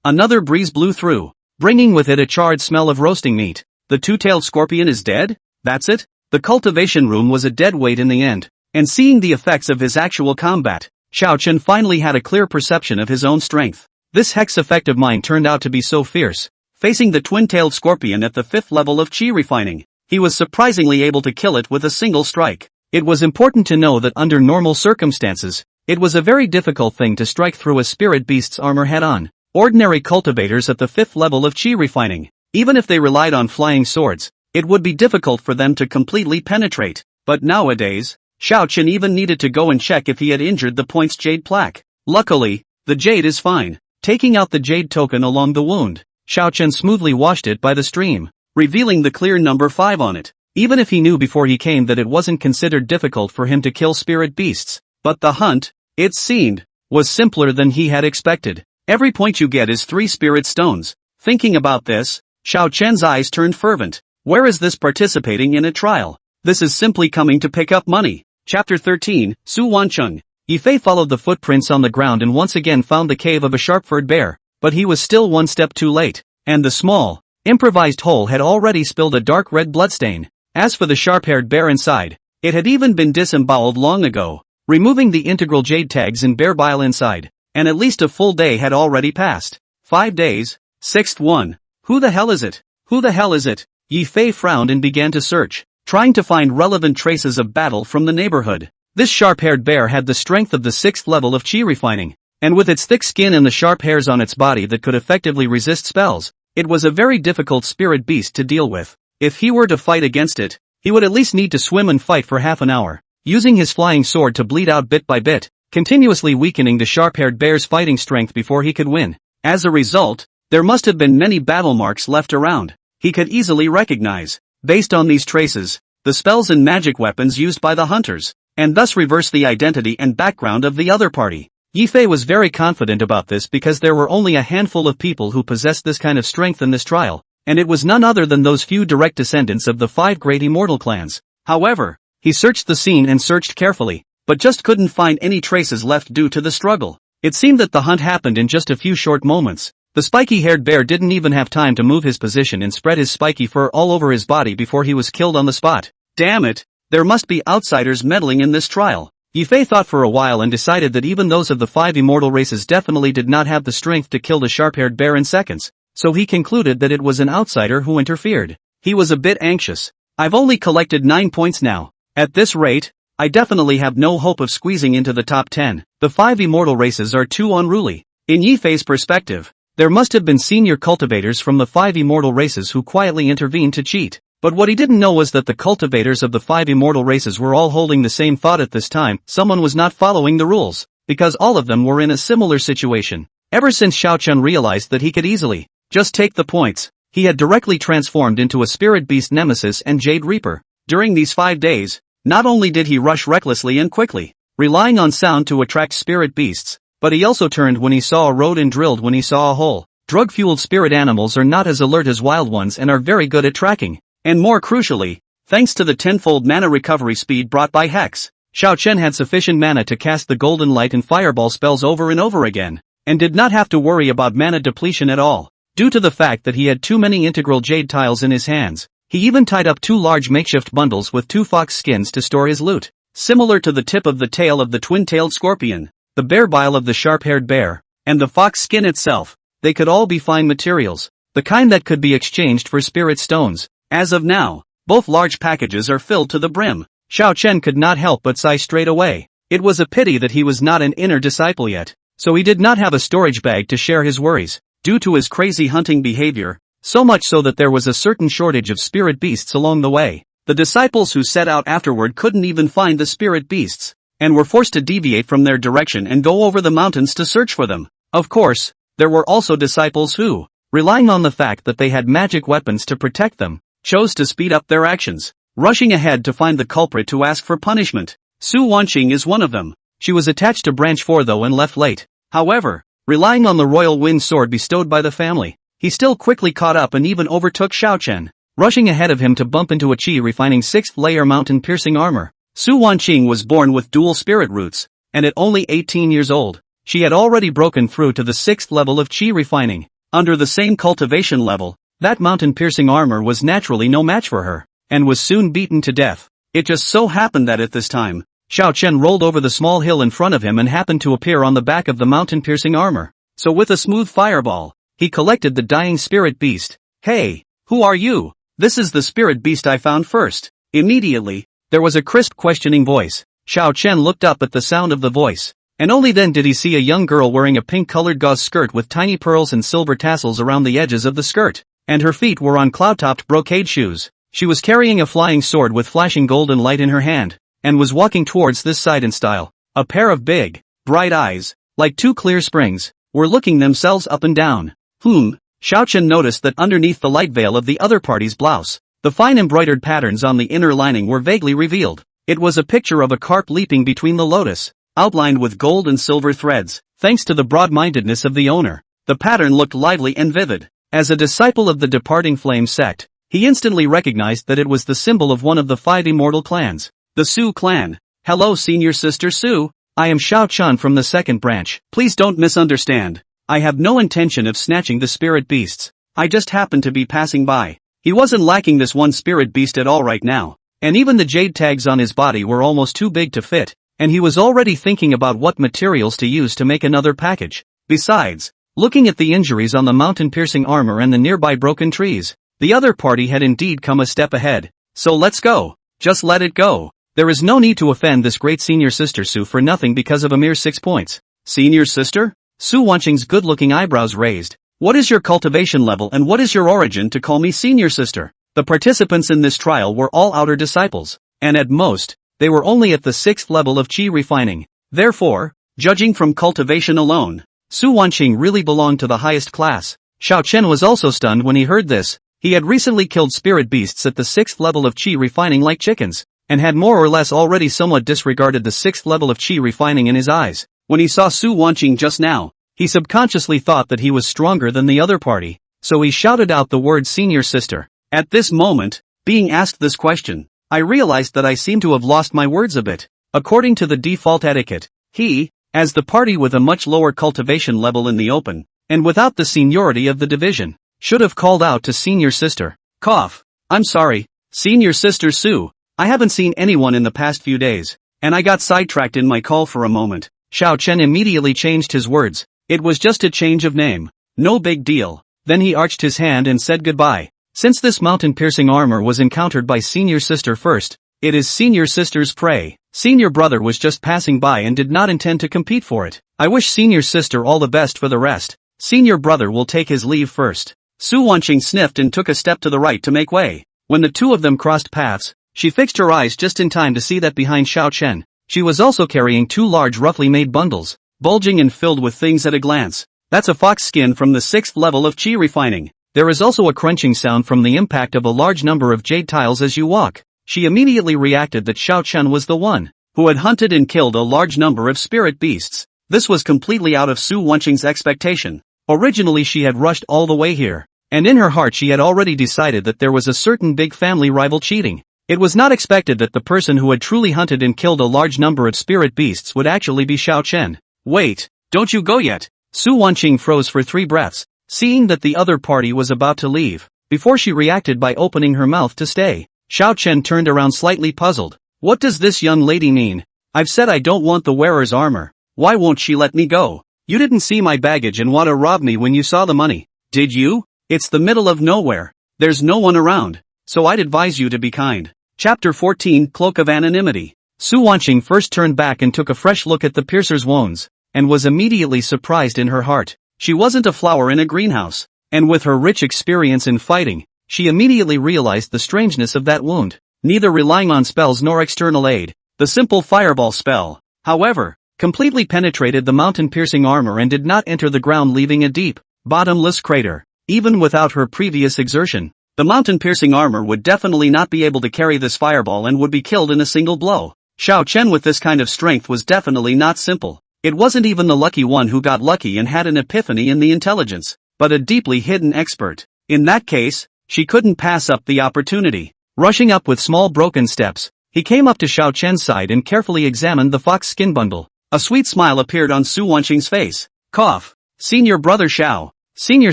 Another breeze blew through, bringing with it a charred smell of roasting meat. The two-tailed scorpion is dead? That's it? The cultivation room was a dead weight in the end, and seeing the effects of his actual combat, Xiao Chen finally had a clear perception of his own strength. This hex effect of mine turned out to be so fierce. Facing the twin-tailed scorpion at the 5th level of chi refining, he was surprisingly able to kill it with a single strike. It was important to know that under normal circumstances, it was a very difficult thing to strike through a spirit beast's armor head-on. Ordinary cultivators at the 5th level of chi refining, even if they relied on flying swords, it would be difficult for them to completely penetrate. But nowadays, Xiao Chen even needed to go and check if he had injured the point's jade plaque. Luckily, the jade is fine. Taking out the jade token along the wound, Xiao Chen smoothly washed it by the stream, revealing the clear number 5 on it. Even if he knew before he came that it wasn't considered difficult for him to kill spirit beasts, but the hunt, it seemed, was simpler than he had expected. Every point you get is 3 spirit stones. Thinking about this, Xiao Chen's eyes turned fervent. Where is this participating in a trial? This is simply coming to pick up money. Chapter 13, Su Wancheng. Yifei followed the footprints on the ground and once again found the cave of a sharp-furred bear, but he was still one step too late, and the small, improvised hole had already spilled a dark red bloodstain. As for the sharp-haired bear inside, it had even been disemboweled long ago, removing the integral jade tags and bear bile inside. And at least a full day had already passed. 5 days. 6th one. Who the hell is it? Who the hell is it? Yi Fei frowned and began to search, trying to find relevant traces of battle from the neighborhood. This sharp-haired bear had the strength of the 6th level of chi refining, and with its thick skin and the sharp hairs on its body that could effectively resist spells, it was a very difficult spirit beast to deal with. If he were to fight against it, he would at least need to swim and fight for half an hour, using his flying sword to bleed out bit by bit, continuously weakening the sharp-haired bear's fighting strength before he could win. As a result, there must have been many battle marks left around. He could easily recognize, based on these traces, the spells and magic weapons used by the hunters, and thus reverse the identity and background of the other party. Yifei was very confident about this because there were only a handful of people who possessed this kind of strength in this trial, and it was none other than those few direct descendants of the 5 great immortal clans. However, he searched the scene and searched carefully, but just couldn't find any traces left due to the struggle. It seemed that the hunt happened in just a few short moments. The spiky-haired bear didn't even have time to move his position and spread his spiky fur all over his body before he was killed on the spot. Damn it, there must be outsiders meddling in this trial. Yifei thought for a while and decided that even those of the 5 immortal races definitely did not have the strength to kill the sharp-haired bear in seconds, so he concluded that it was an outsider who interfered. He was a bit anxious. I've only collected 9 points now. At this rate, I definitely have no hope of squeezing into the top 10. The 5 immortal races are too unruly. In Yifei's perspective, there must have been senior cultivators from the 5 immortal races who quietly intervened to cheat. But what he didn't know was that the cultivators of the 5 immortal races were all holding the same thought at this time. Someone was not following the rules, because all of them were in a similar situation. Ever since Xiao Chen realized that he could easily just take the points, he had directly transformed into a spirit beast nemesis and Jade Reaper. During these 5 days, not only did he rush recklessly and quickly, relying on sound to attract spirit beasts, but he also turned when he saw a road and drilled when he saw a hole. Drug-fueled spirit animals are not as alert as wild ones and are very good at tracking. And more crucially, thanks to the tenfold mana recovery speed brought by Hex, Xiao Chen had sufficient mana to cast the golden light and fireball spells over and over again. and did not have to worry about mana depletion at all, due to the fact that he had too many integral jade tiles in his hands. He even tied up 2 large makeshift bundles with 2 fox skins to store his loot, similar to the tip of the tail of the twin-tailed scorpion, the bear bile of the sharp-haired bear, and the fox skin itself. They could all be fine materials, the kind that could be exchanged for spirit stones. As of now, both large packages are filled to the brim. Xiao Chen could not help but sigh straight away. It was a pity that he was not an inner disciple yet, so he did not have a storage bag to share his worries, due to his crazy hunting behavior, so much so that there was a certain shortage of spirit beasts along the way. The disciples who set out afterward couldn't even find the spirit beasts, and were forced to deviate from their direction and go over the mountains to search for them. Of course, there were also disciples who, relying on the fact that they had magic weapons to protect them, chose to speed up their actions, rushing ahead to find the culprit to ask for punishment. Su Wanqing is one of them. She was attached to Branch 4 though and left late. However, relying on the royal wind sword bestowed by the family, he still quickly caught up and even overtook Xiao Chen, rushing ahead of him to bump into a chi refining 6th layer mountain piercing armor. Su Wanqing was born with dual spirit roots, and at only 18 years old, she had already broken through to the 6th level of chi refining. Under the same cultivation level, that mountain piercing armor was naturally no match for her, and was soon beaten to death. It just so happened that at this time, Xiao Chen rolled over the small hill in front of him and happened to appear on the back of the mountain-piercing armor. So with a smooth fireball, he collected the dying spirit beast. "Hey, who are you?" "This is the spirit beast I found first." Immediately, there was a crisp questioning voice. Xiao Chen looked up at the sound of the voice, and only then did he see a young girl wearing a pink-colored gauze skirt with tiny pearls and silver tassels around the edges of the skirt, and her feet were on cloud-topped brocade shoes. She was carrying a flying sword with flashing golden light in her hand, and was walking towards this side in style. A pair of big, bright eyes, like 2 clear springs, were looking themselves up and down. Xiao Chen noticed that underneath the light veil of the other party's blouse, the fine embroidered patterns on the inner lining were vaguely revealed. It was a picture of a carp leaping between the lotus, outlined with gold and silver threads. Thanks to the broad-mindedness of the owner, the pattern looked lively and vivid. As a disciple of the departing flame sect, he instantly recognized that it was the symbol of one of the 5 immortal clans, the Su clan. "Hello senior sister Su, I am Xiao Chen from the 2nd branch. Please don't misunderstand. I have no intention of snatching the spirit beasts. I just happened to be passing by." He wasn't lacking this one spirit beast at all right now, and even the jade tags on his body were almost too big to fit, and he was already thinking about what materials to use to make another package. Besides, looking at the injuries on the mountain-piercing armor and the nearby broken trees, the other party had indeed come a step ahead. "So let's go. Just let it go. There is no need to offend this great senior sister Su for nothing because of a mere 6 points. "Senior sister?" Su Wanqing's good-looking eyebrows raised. "What is your cultivation level and what is your origin to call me senior sister?" The participants in this trial were all outer disciples, and at most, they were only at the 6th level of chi refining. Therefore, judging from cultivation alone, Su Wanqing really belonged to the highest class. Xiao Chen was also stunned when he heard this. He had recently killed spirit beasts at the 6th level of chi refining like chickens, and had more or less already somewhat disregarded the 6th level of chi refining in his eyes. When he saw Su Wanqing just now, he subconsciously thought that he was stronger than the other party, so he shouted out the word senior sister. At this moment, being asked this question, I realized that I seem to have lost my words a bit. According to the default etiquette, he, as the party with a much lower cultivation level in the open, and without the seniority of the division, should have called out to senior sister. Cough. "I'm sorry, senior sister Su, I haven't seen anyone in the past few days, and I got sidetracked in my call for a moment." Xiao Chen immediately changed his words. It was just a change of name. No big deal. Then he arched his hand and said goodbye. Since this mountain-piercing armor was encountered by senior sister first, it is senior sister's prey. Senior brother was just passing by and did not intend to compete for it. I wish senior sister all the best for the rest. Senior brother will take his leave first. Su Wanqing sniffed and took a step to the right to make way. When the two of them crossed paths, she fixed her eyes just in time to see that behind Xiao Chen, she was also carrying 2 large roughly made bundles, bulging and filled with things at a glance. That's a fox skin from the 6th level of chi refining. There is also a crunching sound from the impact of a large number of jade tiles as you walk. She immediately reacted that Xiao Chen was the one who had hunted and killed a large number of spirit beasts. This was completely out of Su Wanqing's expectation. Originally she had rushed all the way here, and in her heart she had already decided that there was a certain big family rival cheating. It was not expected that the person who had truly hunted and killed a large number of spirit beasts would actually be Xiao Chen. "Wait, don't you go yet." Su Wanqing froze for 3 breaths, seeing that the other party was about to leave, before she reacted by opening her mouth to stay. Xiao Chen turned around slightly puzzled. What does this young lady mean? I've said I don't want the wearer's armor. Why won't she let me go? You didn't see my baggage and want to rob me when you saw the money, did you? It's the middle of nowhere. There's no one around, so I'd advise you to be kind. Chapter 14 Cloak of Anonymity. Su Wanqing first turned back and took a fresh look at the piercer's wounds, and was immediately surprised in her heart. She wasn't a flower in a greenhouse, and with her rich experience in fighting, she immediately realized the strangeness of that wound. Neither relying on spells nor external aid, the simple fireball spell, however, completely penetrated the mountain-piercing armor and did not enter the ground, leaving a deep, bottomless crater. Even without her previous exertion, the mountain-piercing armor would definitely not be able to carry this fireball and would be killed in a single blow. Xiao Chen with this kind of strength was definitely not simple. It wasn't even the lucky one who got lucky and had an epiphany in the intelligence, but a deeply hidden expert. In that case, she couldn't pass up the opportunity. Rushing up with small broken steps, he came up to Xiao Chen's side and carefully examined the fox skin bundle. A sweet smile appeared on Su Wanqing's face. Cough. Senior brother Xiao. Senior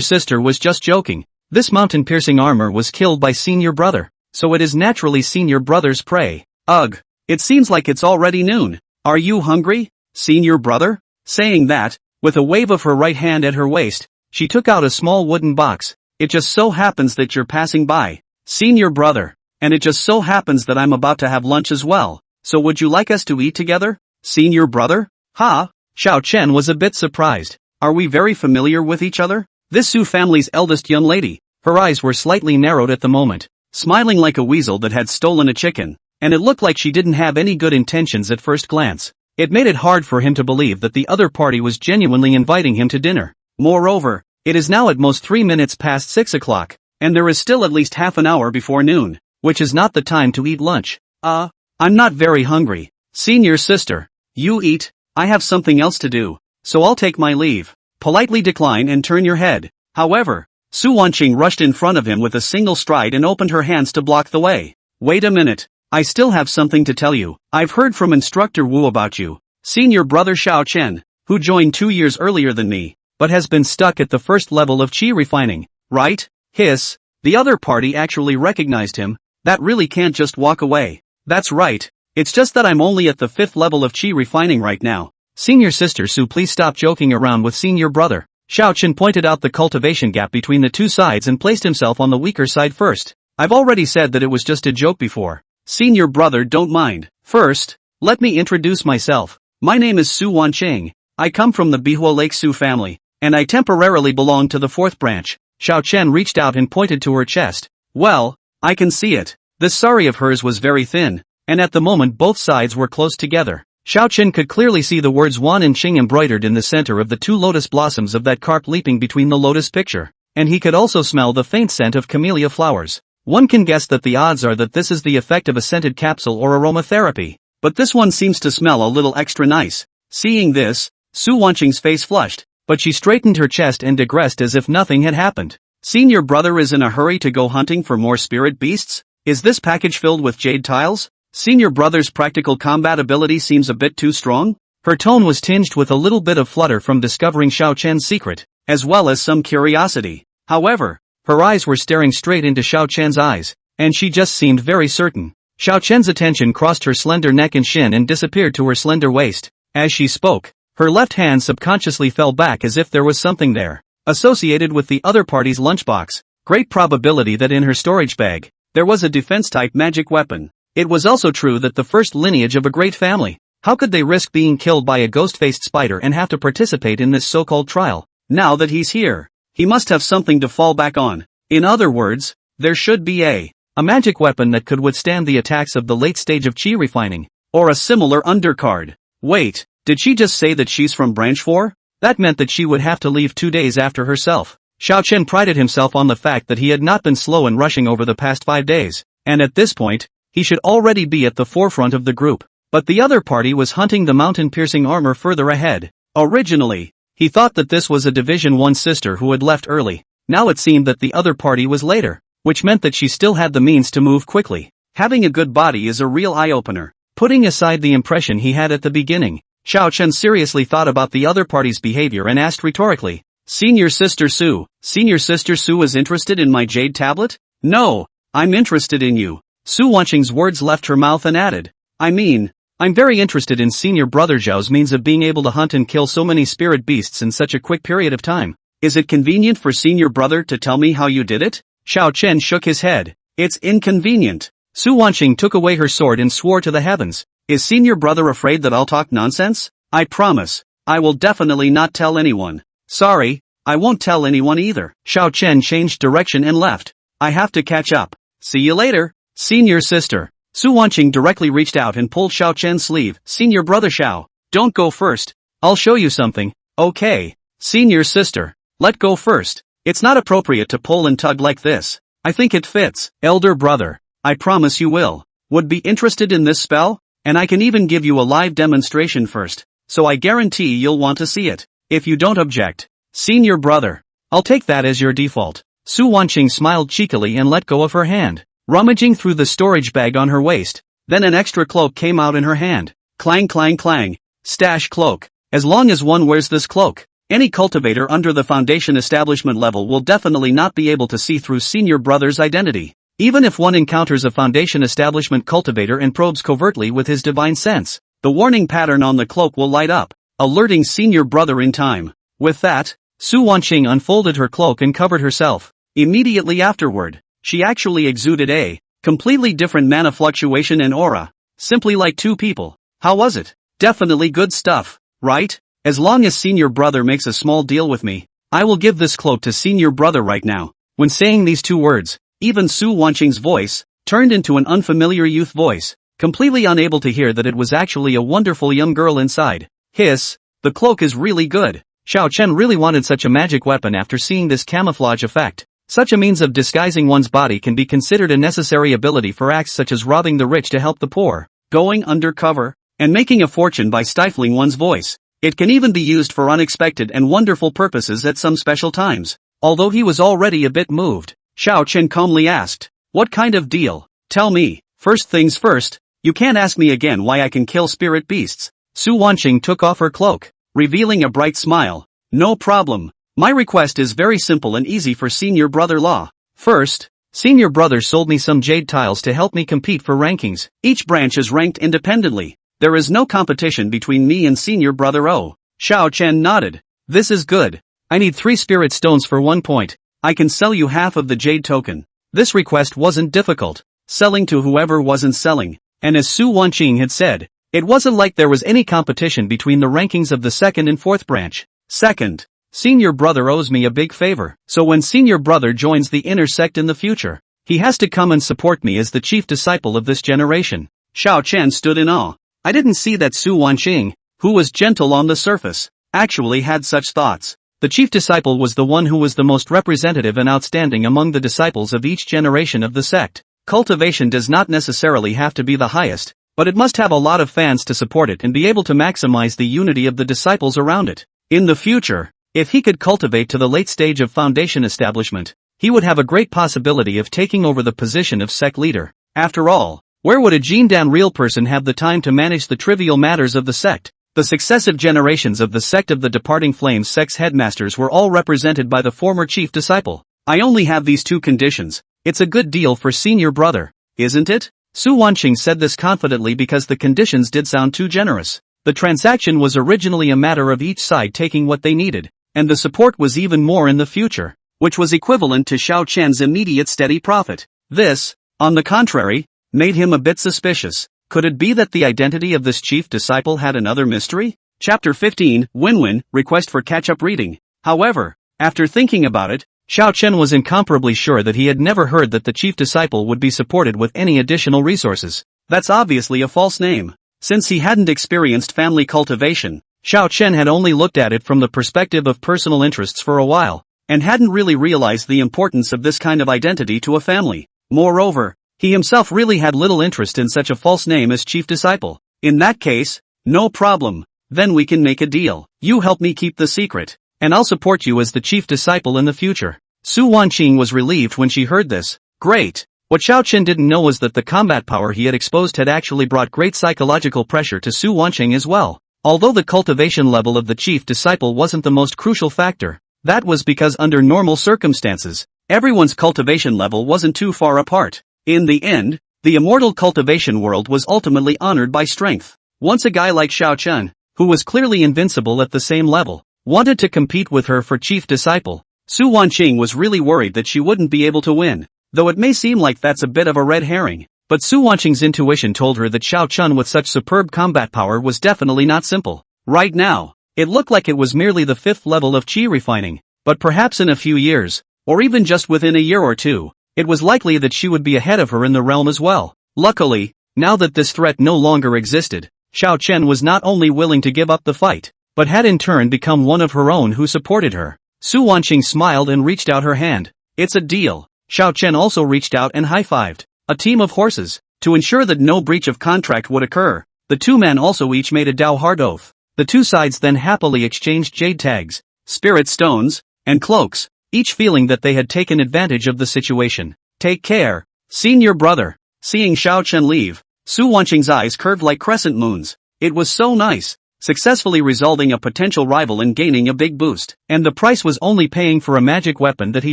sister was just joking. This mountain-piercing armor was killed by senior brother, so it is naturally senior brother's prey. Ugh. It seems like it's already noon. Are you hungry, senior brother? Saying that, with a wave of her right hand at her waist, she took out a small wooden box. It just so happens that you're passing by, senior brother, and it just so happens that I'm about to have lunch as well, so would you like us to eat together, senior brother? Ha! Xiao Chen was a bit surprised. Are we very familiar with each other? This Su family's eldest young lady. Her eyes were slightly narrowed at the moment, smiling like a weasel that had stolen a chicken, and it looked like she didn't have any good intentions at first glance. It made it hard for him to believe that the other party was genuinely inviting him to dinner. Moreover, it is now at most 3 minutes past 6 o'clock, and there is still at least half an hour before noon, which is not the time to eat lunch. I'm not very hungry, senior sister. You eat, I have something else to do, so I'll take my leave. Politely decline and turn your head. However, Su Wanqing rushed in front of him with a single stride and opened her hands to block the way. Wait a minute. I still have something to tell you. I've heard from Instructor Wu about you, senior brother Xiao Chen, who joined 2 years earlier than me, but has been stuck at the first level of qi refining, right? Hiss. The other party actually recognized him. That really can't just walk away. That's right. It's just that I'm only at the 5th level of qi refining right now. Senior sister Su, please stop joking around with senior brother. Xiao Chen pointed out the cultivation gap between the two sides and placed himself on the weaker side first. I've already said that it was just a joke before. Senior brother, don't mind. First, let me introduce myself. My name is Su Wanqing. I come from the Bihua Lake Su family, and I temporarily belong to the 4th branch. Xiao Chen reached out and pointed to her chest. Well, I can see it. This sari of hers was very thin, and at the moment both sides were close together. Xiao Chen could clearly see the words Wan and Qing embroidered in the center of the 2 lotus blossoms of that carp leaping between the lotus picture, and he could also smell the faint scent of camellia flowers. One can guess that the odds are that this is the effect of a scented capsule or aromatherapy, but this one seems to smell a little extra nice. Seeing this, Su Wanqing's face flushed, but she straightened her chest and digressed as if nothing had happened. Senior brother is in a hurry to go hunting for more spirit beasts? Is this package filled with jade tiles? Senior brother's practical combat ability seems a bit too strong? Her tone was tinged with a little bit of flutter from discovering Xiao Chen's secret, as well as some curiosity. However, her eyes were staring straight into Xiao Chen's eyes, and she just seemed very certain. Xiao Chen's attention crossed her slender neck and shin and disappeared to her slender waist. As she spoke, her left hand subconsciously fell back as if there was something there, associated with the other party's lunchbox. Great probability that in her storage bag, there was a defense-type magic weapon. It was also true that the first lineage of a great family. How could they risk being killed by a ghost-faced spider and have to participate in this so-called trial? Now that he's here, he must have something to fall back on. In other words, there should be a magic weapon that could withstand the attacks of the late stage of qi refining, or a similar undercard. Wait, did she just say that she's from branch 4? That meant that she would have to leave 2 days after herself. Xiao Chen prided himself on the fact that he had not been slow in rushing over the past 5 days, and at this point, he should already be at the forefront of the group. But the other party was hunting the mountain-piercing armor further ahead. Originally, he thought that this was a Division 1 sister who had left early. Now it seemed that the other party was later, which meant that she still had the means to move quickly. Having a good body is a real eye-opener. Putting aside the impression he had at the beginning, Xiao Chen seriously thought about the other party's behavior and asked rhetorically, Senior Sister Su is interested in my jade tablet? No, I'm interested in you. Su Wanqing's words left her mouth and added, I'm very interested in Senior Brother Zhao's means of being able to hunt and kill so many spirit beasts in such a quick period of time. Is it convenient for Senior Brother to tell me how you did it? Xiao Chen shook his head. It's inconvenient. Su Wanqing took away her sword and swore to the heavens. Is Senior Brother afraid that I'll talk nonsense? I promise. I will definitely not tell anyone. Sorry, I won't tell anyone either. Xiao Chen changed direction and left. I have to catch up. See you later, Senior Sister. Su Wanqing directly reached out and pulled Xiao Chen's sleeve. Senior Brother Xiao, don't go first. I'll show you something. Okay. Senior Sister, let go first. It's not appropriate to pull and tug like this. I think it fits. Elder Brother, I promise you will. Would be interested in this spell? And I can even give you a live demonstration first, so I guarantee you'll want to see it. If you don't object. Senior Brother, I'll take that as your default. Su Wanqing smiled cheekily and let go of her hand, rummaging through the storage bag on her waist. Then an extra cloak came out in her hand. Clang clang clang. Stash cloak. As long as one wears this cloak, any cultivator under the foundation establishment level will definitely not be able to see through Senior Brother's identity. Even if one encounters a foundation establishment cultivator and probes covertly with his divine sense, the warning pattern on the cloak will light up, alerting Senior Brother in time. With that, Su Wanqing unfolded her cloak and covered herself. Immediately afterward, she actually exuded a completely different mana fluctuation and aura. Simply like two people. How was it? Definitely good stuff, right? As long as Senior Brother makes a small deal with me, I will give this cloak to Senior Brother right now. When saying these two words, even Su Wanqing's voice turned into an unfamiliar youth voice, completely unable to hear that it was actually a wonderful young girl inside. Hiss, the cloak is really good. Xiao Chen really wanted such a magic weapon after seeing this camouflage effect. Such a means of disguising one's body can be considered a necessary ability for acts such as robbing the rich to help the poor, going undercover, and making a fortune by stifling one's voice. It can even be used for unexpected and wonderful purposes at some special times. Although he was already a bit moved, Xiao Chen calmly asked, what kind of deal? Tell me. First things first, you can't ask me again why I can kill spirit beasts. Su Wanqing took off her cloak, revealing a bright smile. No problem. My request is very simple and easy for Senior Brother Law. First, Senior Brother sold me some jade tiles to help me compete for rankings. Each branch is ranked independently. There is no competition between me and Senior Brother O. Xiao Chen nodded. This is good. I need 3 spirit stones for 1 point. I can sell you half of the jade token. This request wasn't difficult, selling to whoever wasn't selling. And as Su Wanqing had said, it wasn't like there was any competition between the rankings of the 2nd and 4th branch. Second, Senior Brother owes me a big favor. So when Senior Brother joins the inner sect in the future, he has to come and support me as the chief disciple of this generation. Xiao Chen stood in awe. I didn't see that Su Wanqing, who was gentle on the surface, actually had such thoughts. The chief disciple was the one who was the most representative and outstanding among the disciples of each generation of the sect. Cultivation does not necessarily have to be the highest, but it must have a lot of fans to support it and be able to maximize the unity of the disciples around it. In the future, if he could cultivate to the late stage of foundation establishment, he would have a great possibility of taking over the position of sect leader. After all, where would a Jindan real person have the time to manage the trivial matters of the sect? The successive generations of the sect of the departing Flames sect's headmasters were all represented by the former chief disciple. I only have these 2 conditions. It's a good deal for Senior Brother, isn't it? Su Wanqing said this confidently because the conditions did sound too generous. The transaction was originally a matter of each side taking what they needed, and the support was even more in the future, which was equivalent to Xiao Chen's immediate steady profit. This, on the contrary, made him a bit suspicious. Could it be that the identity of this chief disciple had another mystery? Chapter 15, Win-Win, Request for Catch-Up Reading. However, after thinking about it, Xiao Chen was incomparably sure that he had never heard that the chief disciple would be supported with any additional resources. That's obviously a false name. Since he hadn't experienced family cultivation, Xiao Chen had only looked at it from the perspective of personal interests for a while, and hadn't really realized the importance of this kind of identity to a family. Moreover, he himself really had little interest in such a false name as chief disciple. In that case, no problem. Then we can make a deal. You help me keep the secret, and I'll support you as the chief disciple in the future. Su Wanqing was relieved when she heard this. Great. What Xiao Chen didn't know was that the combat power he had exposed had actually brought great psychological pressure to Su Wanqing as well. Although the cultivation level of the chief disciple wasn't the most crucial factor, that was because under normal circumstances, everyone's cultivation level wasn't too far apart. In the end, the immortal cultivation world was ultimately honored by strength. Once a guy like Xiao Chun, who was clearly invincible at the same level, wanted to compete with her for chief disciple, Su Wanqing was really worried that she wouldn't be able to win. Though it may seem like that's a bit of a red herring, but Su Wanqing's intuition told her that Xiao Chun with such superb combat power was definitely not simple. Right now, it looked like it was merely the 5th level of qi refining, but perhaps in a few years, or even just within a year or two, it was likely that she would be ahead of her in the realm as well. Luckily, now that this threat no longer existed, Xiao Chen was not only willing to give up the fight, but had in turn become one of her own who supported her. Su Wanqing smiled and reached out her hand. It's a deal. Xiao Chen also reached out and high-fived. A team of horses. To ensure that no breach of contract would occur, the two men also each made a Dao hard oath. The two sides then happily exchanged jade tags, spirit stones, and cloaks, each feeling that they had taken advantage of the situation. Take care, senior brother. Seeing Xiao Chen leave, Su Wanqing's eyes curved like crescent moons. It was so nice. Successfully resolving a potential rival and gaining a big boost. And the price was only paying for a magic weapon that he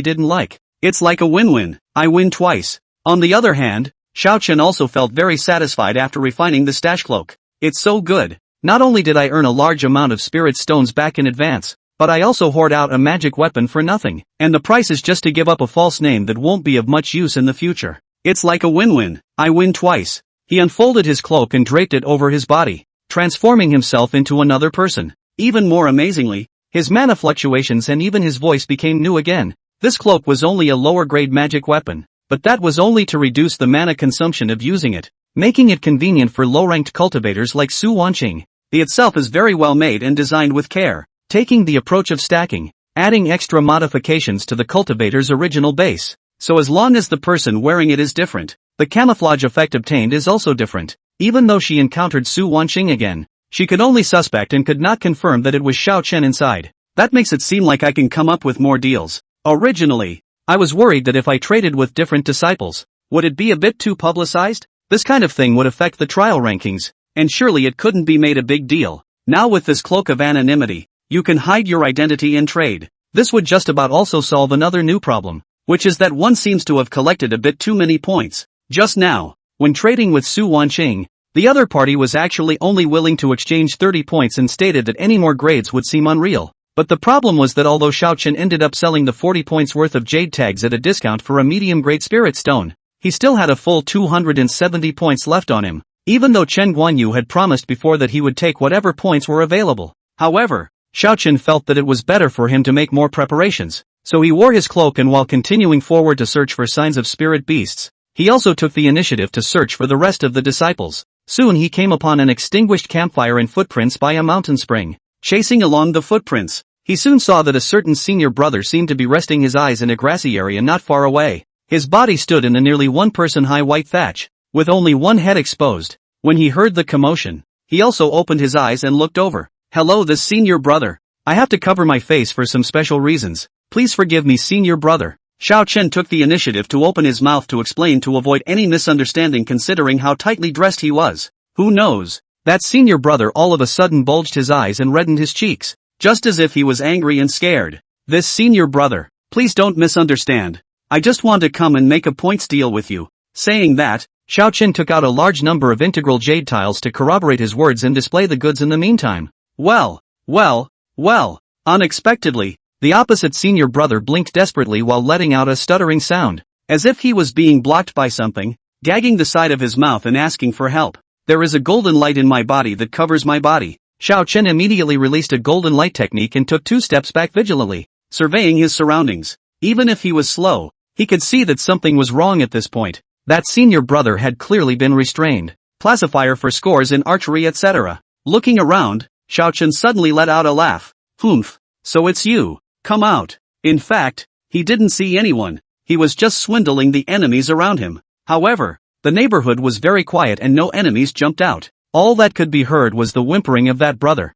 didn't like. It's like a win-win. I win twice. On the other hand, Xiao Chen also felt very satisfied after refining the stash cloak. It's so good. Not only did I earn a large amount of spirit stones back in advance, but I also hoard out a magic weapon for nothing. And the price is just to give up a false name that won't be of much use in the future. It's like a win-win. I win twice. He unfolded his cloak and draped it over his body, transforming himself into another person. Even more amazingly, his mana fluctuations and even his voice became new again. This cloak was only a lower-grade magic weapon, but that was only to reduce the mana consumption of using it, making it convenient for low-ranked cultivators like Su Wanqing. The itself is very well made and designed with care, taking the approach of stacking, adding extra modifications to the cultivator's original base. So as long as the person wearing it is different, the camouflage effect obtained is also different. Even though she encountered Su Wanqing again, she could only suspect and could not confirm that it was Xiao Chen inside. That makes it seem like I can come up with more deals. Originally, I was worried that if I traded with different disciples, would it be a bit too publicized? This kind of thing would affect the trial rankings, and surely it couldn't be made a big deal. Now with this cloak of anonymity, you can hide your identity and trade. This would just about also solve another new problem, which is that one seems to have collected a bit too many points. Just now, when trading with Su Wanqing, the other party was actually only willing to exchange 30 points and stated that any more grades would seem unreal. But the problem was that although Xiao Chen ended up selling the 40 points worth of jade tags at a discount for a medium-grade spirit stone, he still had a full 270 points left on him, even though Chen Guanyu had promised before that he would take whatever points were available. However, Xiao Chen felt that it was better for him to make more preparations, so he wore his cloak and while continuing forward to search for signs of spirit beasts, he also took the initiative to search for the rest of the disciples. Soon he came upon an extinguished campfire and footprints by a mountain spring. Chasing along the footprints, he soon saw that a certain senior brother seemed to be resting his eyes in a grassy area not far away. His body stood in a nearly one-person-high white thatch, with only one head exposed. When he heard the commotion, he also opened his eyes and looked over. Hello, this senior brother. I have to cover my face for some special reasons. Please forgive me, senior brother. Xiao Chen took the initiative to open his mouth to explain to avoid any misunderstanding considering how tightly dressed he was. Who knows? That senior brother all of a sudden bulged his eyes and reddened his cheeks, just as if he was angry and scared. This senior brother, please don't misunderstand. I just want to come and make a points deal with you. Saying that, Xiao Chen took out a large number of integral jade tiles to corroborate his words and display the goods in the meantime. Well, unexpectedly, the opposite senior brother blinked desperately while letting out a stuttering sound, as if he was being blocked by something, gagging the side of his mouth and asking for help. There is a golden light in my body that covers my body. Xiao Chen immediately released a golden light technique and took 2 steps back vigilantly, surveying his surroundings. Even if he was slow, he could see that something was wrong at this point. That senior brother had clearly been restrained. Classifier for scores in archery, etc. Looking around, Xiao Chen suddenly let out a laugh. Humph, so it's you. Come out. In fact, he didn't see anyone. He was just swindling the enemies around him. However, the neighborhood was very quiet and no enemies jumped out. All that could be heard was the whimpering of that brother.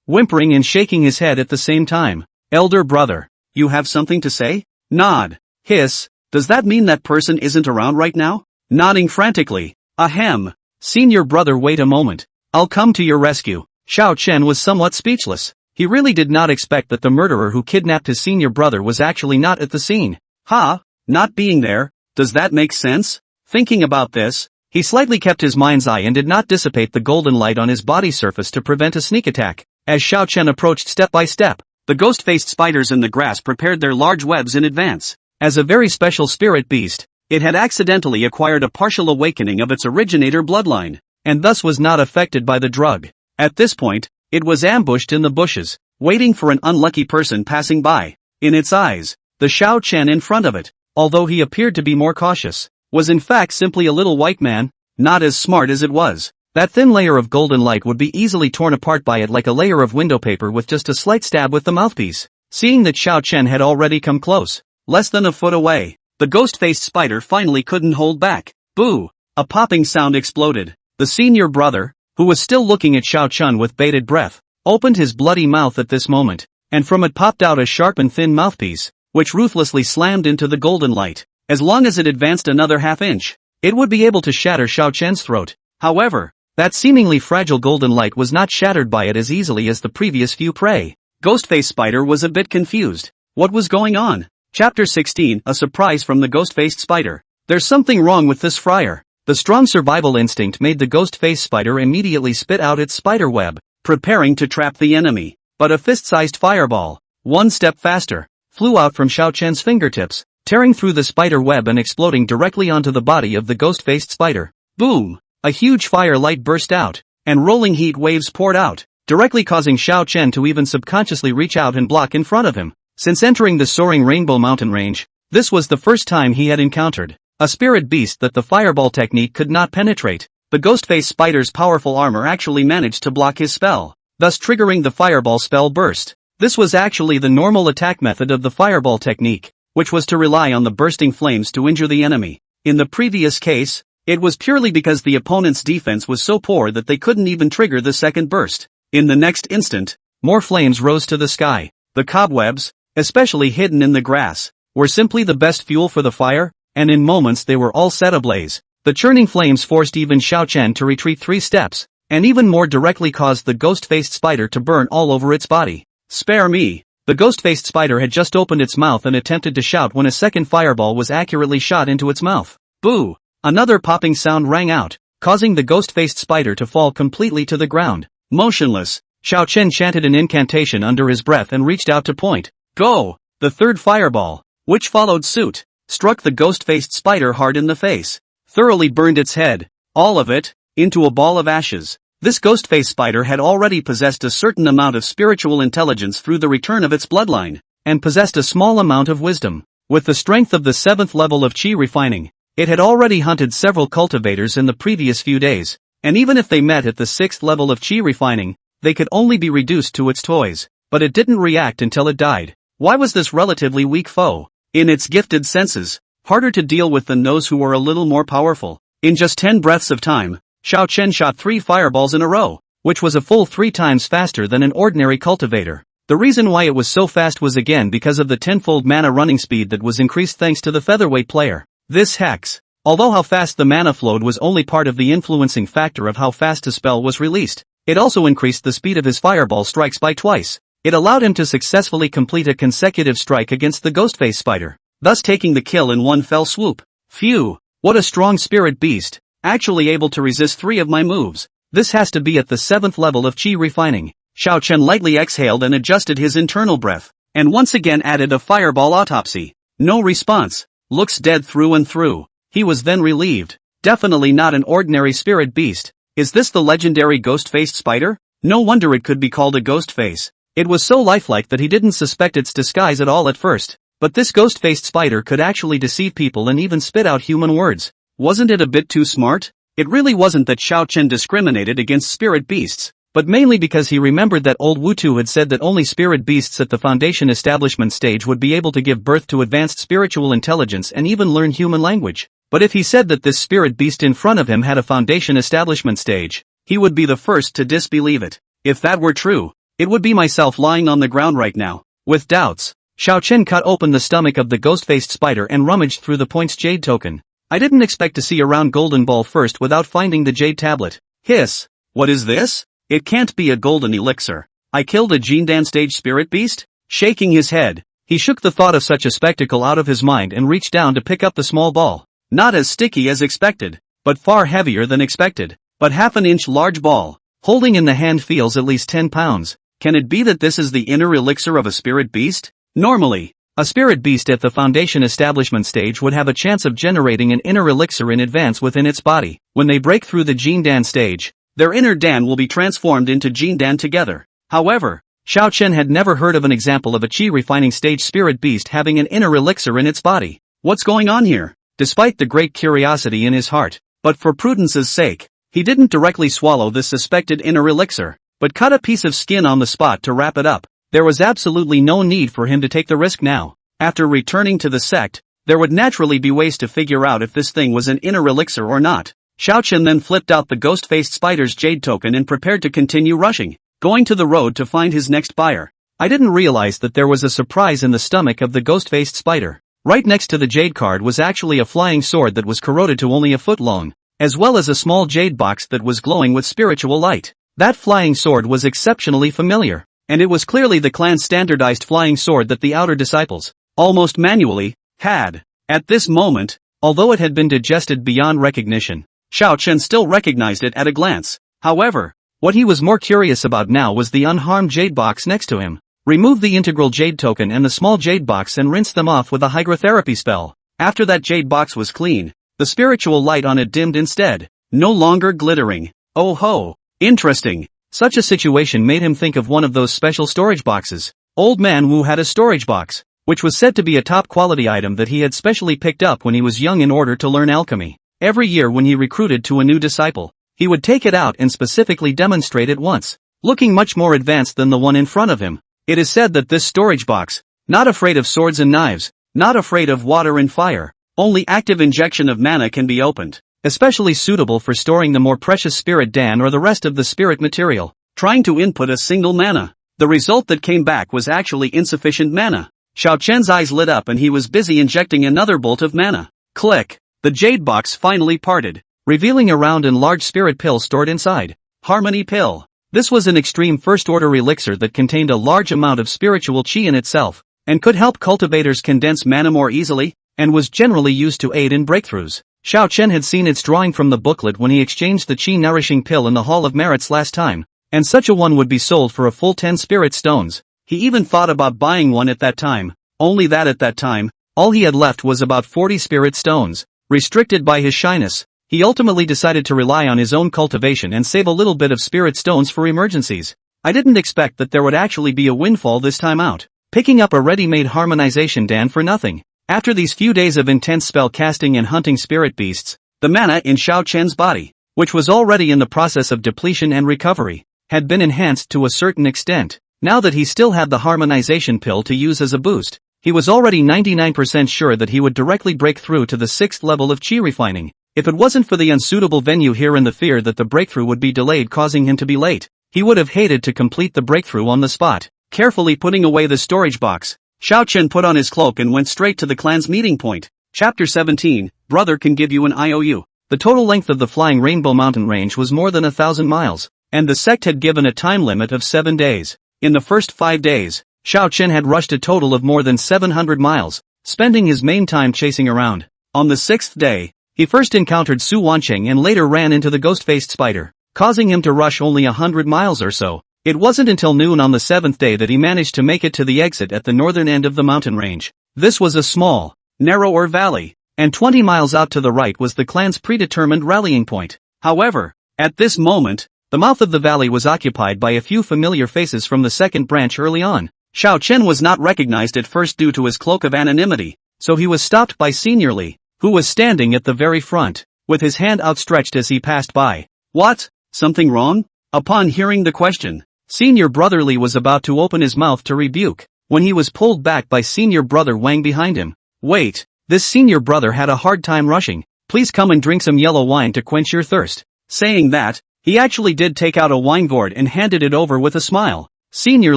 Whimpering and shaking his head at the same time. Elder brother, you have something to say? Nod. Hiss. Does that mean that person isn't around right now? Nodding frantically. Ahem. Senior brother, wait a moment. I'll come to your rescue. Xiao Chen was somewhat speechless. He really did not expect that the murderer who kidnapped his senior brother was actually not at the scene. Not being there, does that make sense? Thinking about this, he slightly kept his mind's eye and did not dissipate the golden light on his body surface to prevent a sneak attack. As Xiao Chen approached step by step, the ghost-faced spiders in the grass prepared their large webs in advance. As a very special spirit beast, it had accidentally acquired a partial awakening of its originator bloodline, and thus was not affected by the drug. At this point, it was ambushed in the bushes, waiting for an unlucky person passing by. In its eyes, the Xiao Chen in front of it, although he appeared to be more cautious, was in fact simply a little white man, not as smart as it was. That thin layer of golden light would be easily torn apart by it like a layer of window paper with just a slight stab with the mouthpiece. Seeing that Xiao Chen had already come close, less than a foot away, the ghost-faced spider finally couldn't hold back. Boo! A popping sound exploded. The senior brother, who was still looking at Xiao Chen with bated breath, opened his bloody mouth at this moment, and from it popped out a sharp and thin mouthpiece, which ruthlessly slammed into the golden light. As long as it advanced another half-inch, it would be able to shatter Xiao Chen's throat. However, that seemingly fragile golden light was not shattered by it as easily as the previous few prey. Ghostface Spider was a bit confused. What was going on? Chapter 16, A Surprise from the Ghost-Faced Spider. There's something wrong with this friar. The strong survival instinct made the ghost-faced spider immediately spit out its spider web, preparing to trap the enemy. But a fist-sized fireball, one step faster, flew out from Xiao Chen's fingertips, tearing through the spider web and exploding directly onto the body of the ghost-faced spider. Boom! A huge fire light burst out, and rolling heat waves poured out, directly causing Xiao Chen to even subconsciously reach out and block in front of him. Since entering the soaring Rainbow Mountain range, this was the first time he had encountered a spirit beast that the fireball technique could not penetrate. The Ghostface Spider's powerful armor actually managed to block his spell, thus triggering the fireball spell burst. This was actually the normal attack method of the fireball technique, which was to rely on the bursting flames to injure the enemy. In the previous case, it was purely because the opponent's defense was so poor that they couldn't even trigger the second burst. In the next instant, more flames rose to the sky. The cobwebs, especially hidden in the grass, were simply the best fuel for the fire, and in moments they were all set ablaze. The churning flames forced even Xiao Chen to retreat 3 steps, and even more directly caused the ghost-faced spider to burn all over its body. Spare me! The ghost-faced spider had just opened its mouth and attempted to shout when a second fireball was accurately shot into its mouth. Boo! Another popping sound rang out, causing the ghost-faced spider to fall completely to the ground. Motionless, Xiao Chen chanted an incantation under his breath and reached out to point. Go! The third fireball, which followed suit, struck the ghost-faced spider hard in the face, thoroughly burned its head, all of it, into a ball of ashes. This ghost-faced spider had already possessed a certain amount of spiritual intelligence through the return of its bloodline, and possessed a small amount of wisdom. With the strength of the 7th level of Qi refining, it had already hunted several cultivators in the previous few days, and even if they met at the 6th level of Qi refining, they could only be reduced to its toys. But it didn't react until it died. Why was this relatively weak foe, in its gifted senses, harder to deal with than those who were a little more powerful? In just 10 breaths of time, Xiao Chen shot 3 fireballs in a row, which was a full 3 times faster than an ordinary cultivator. The reason why it was so fast was again because of the 10-fold mana running speed that was increased thanks to the featherweight player. This hex, although how fast the mana flowed was only part of the influencing factor of how fast a spell was released, it also increased the speed of his fireball strikes by twice. It allowed him to successfully complete a consecutive strike against the Ghostface Spider, thus taking the kill in one fell swoop. Phew, what a strong spirit beast, actually able to resist 3 of my moves. This has to be at the 7th level of Qi refining. Xiao Chen lightly exhaled and adjusted his internal breath, and once again added a fireball autopsy. No response. Looks dead through and through. He was then relieved. Definitely not an ordinary spirit beast. Is this the legendary ghost-faced spider? No wonder it could be called a ghost face. It was so lifelike that he didn't suspect its disguise at all at first. But this ghost-faced spider could actually deceive people and even spit out human words. Wasn't it a bit too smart? It really wasn't that Xiao Chen discriminated against spirit beasts, but mainly because he remembered that old Wutu had said that only spirit beasts at the foundation establishment stage would be able to give birth to advanced spiritual intelligence and even learn human language. But if he said that this spirit beast in front of him had a foundation establishment stage, he would be the first to disbelieve it. If that were true, it would be myself lying on the ground right now, with doubts. Xiao Chen cut open the stomach of the ghost-faced spider and rummaged through the point's jade token. I didn't expect to see a round golden ball first without finding the jade tablet. Hiss! What is this? It can't be a golden elixir. I killed a Jindan stage spirit beast? Shaking his head, he shook the thought of such a spectacle out of his mind and reached down to pick up the small ball. Not as sticky as expected, but far heavier than expected. But half an inch large ball, holding in the hand feels at least 10 pounds. Can it be that this is the inner elixir of a spirit beast? Normally, a spirit beast at the foundation establishment stage would have a chance of generating an inner elixir in advance within its body. When they break through the Jindan stage, their inner Dan will be transformed into Jindan together. However, Xiao Chen had never heard of an example of a chi refining stage spirit beast having an inner elixir in its body. What's going on here? Despite the great curiosity in his heart, but for prudence's sake, he didn't directly swallow this suspected inner elixir, but cut a piece of skin on the spot to wrap it up. There was absolutely no need for him to take the risk now. After returning to the sect, there would naturally be ways to figure out if this thing was an inner elixir or not. Xiao Chen then flipped out the ghost-faced spider's jade token and prepared to continue rushing, going to the road to find his next buyer. I didn't realize that there was a surprise in the stomach of the ghost-faced spider. Right next to the jade card was actually a flying sword that was corroded to only a foot long, as well as a small jade box that was glowing with spiritual light. That flying sword was exceptionally familiar, and it was clearly the clan's standardized flying sword that the outer disciples, almost manually, had. At this moment, although it had been digested beyond recognition, Xiao Chen still recognized it at a glance. However, what he was more curious about now was the unharmed jade box next to him. Remove the integral jade token and the small jade box and rinse them off with a hygrotherapy spell. After that jade box was clean, the spiritual light on it dimmed instead, no longer glittering. Oh ho, interesting. Such a situation made him think of one of those special storage boxes. Old Man Wu had a storage box, which was said to be a top quality item that he had specially picked up when he was young in order to learn alchemy. Every year when he recruited to a new disciple, he would take it out and specifically demonstrate it once, looking much more advanced than the one in front of him. It is said that this storage box, not afraid of swords and knives, not afraid of water and fire, only active injection of mana can be opened, especially suitable for storing the more precious spirit Dan or the rest of the spirit material. Trying to input a single mana, the result that came back was actually insufficient mana. Xiao Chen's eyes lit up and he was busy injecting another bolt of mana. Click! The jade box finally parted, revealing a round and large spirit pill stored inside. Harmony pill. This was an extreme first-order elixir that contained a large amount of spiritual chi in itself, and could help cultivators condense mana more easily, and was generally used to aid in breakthroughs. Xiao Chen had seen its drawing from the booklet when he exchanged the chi-nourishing pill in the Hall of Merits last time, and such a one would be sold for a full 10 spirit stones. He even thought about buying one at that time, only that at that time, all he had left was about 40 spirit stones. Restricted by his shyness, he ultimately decided to rely on his own cultivation and save a little bit of spirit stones for emergencies. I didn't expect that there would actually be a windfall this time out, picking up a ready-made harmonization Dan for nothing. After these few days of intense spell casting and hunting spirit beasts, the mana in Xiao Chen's body, which was already in the process of depletion and recovery, had been enhanced to a certain extent. Now that he still had the harmonization pill to use as a boost, he was already 99% sure that he would directly break through to the 6th level of chi refining. If it wasn't for the unsuitable venue here and the fear that the breakthrough would be delayed causing him to be late, he would have hated to complete the breakthrough on the spot. Carefully putting away the storage box, Xiao Chen put on his cloak and went straight to the clan's meeting point. Chapter 17, Brother can give you an IOU. The total length of the Flying Rainbow Mountain Range was more than 1,000 miles, and the sect had given a time limit of 7 days. In the first 5 days, Xiao Chen had rushed a total of more than 700 miles, spending his main time chasing around. On the 6th day, he first encountered Su Wancheng and later ran into the ghost-faced spider, causing him to rush only 100 miles or so. It wasn't until noon on the 7th day that he managed to make it to the exit at the northern end of the mountain range. This was a small, narrower valley, and 20 miles out to the right was the clan's predetermined rallying point. However, at this moment, the mouth of the valley was occupied by a few familiar faces from the second branch early on. Xiao Chen was not recognized at first due to his cloak of anonymity, so he was stopped by Senior Li, who was standing at the very front, with his hand outstretched as he passed by. What? Something wrong? Upon hearing the question, Senior Brother Li was about to open his mouth to rebuke, when he was pulled back by Senior Brother Wang behind him. Wait, this Senior Brother had a hard time rushing. Please come and drink some yellow wine to quench your thirst. Saying that, he actually did take out a wine gourd and handed it over with a smile. Senior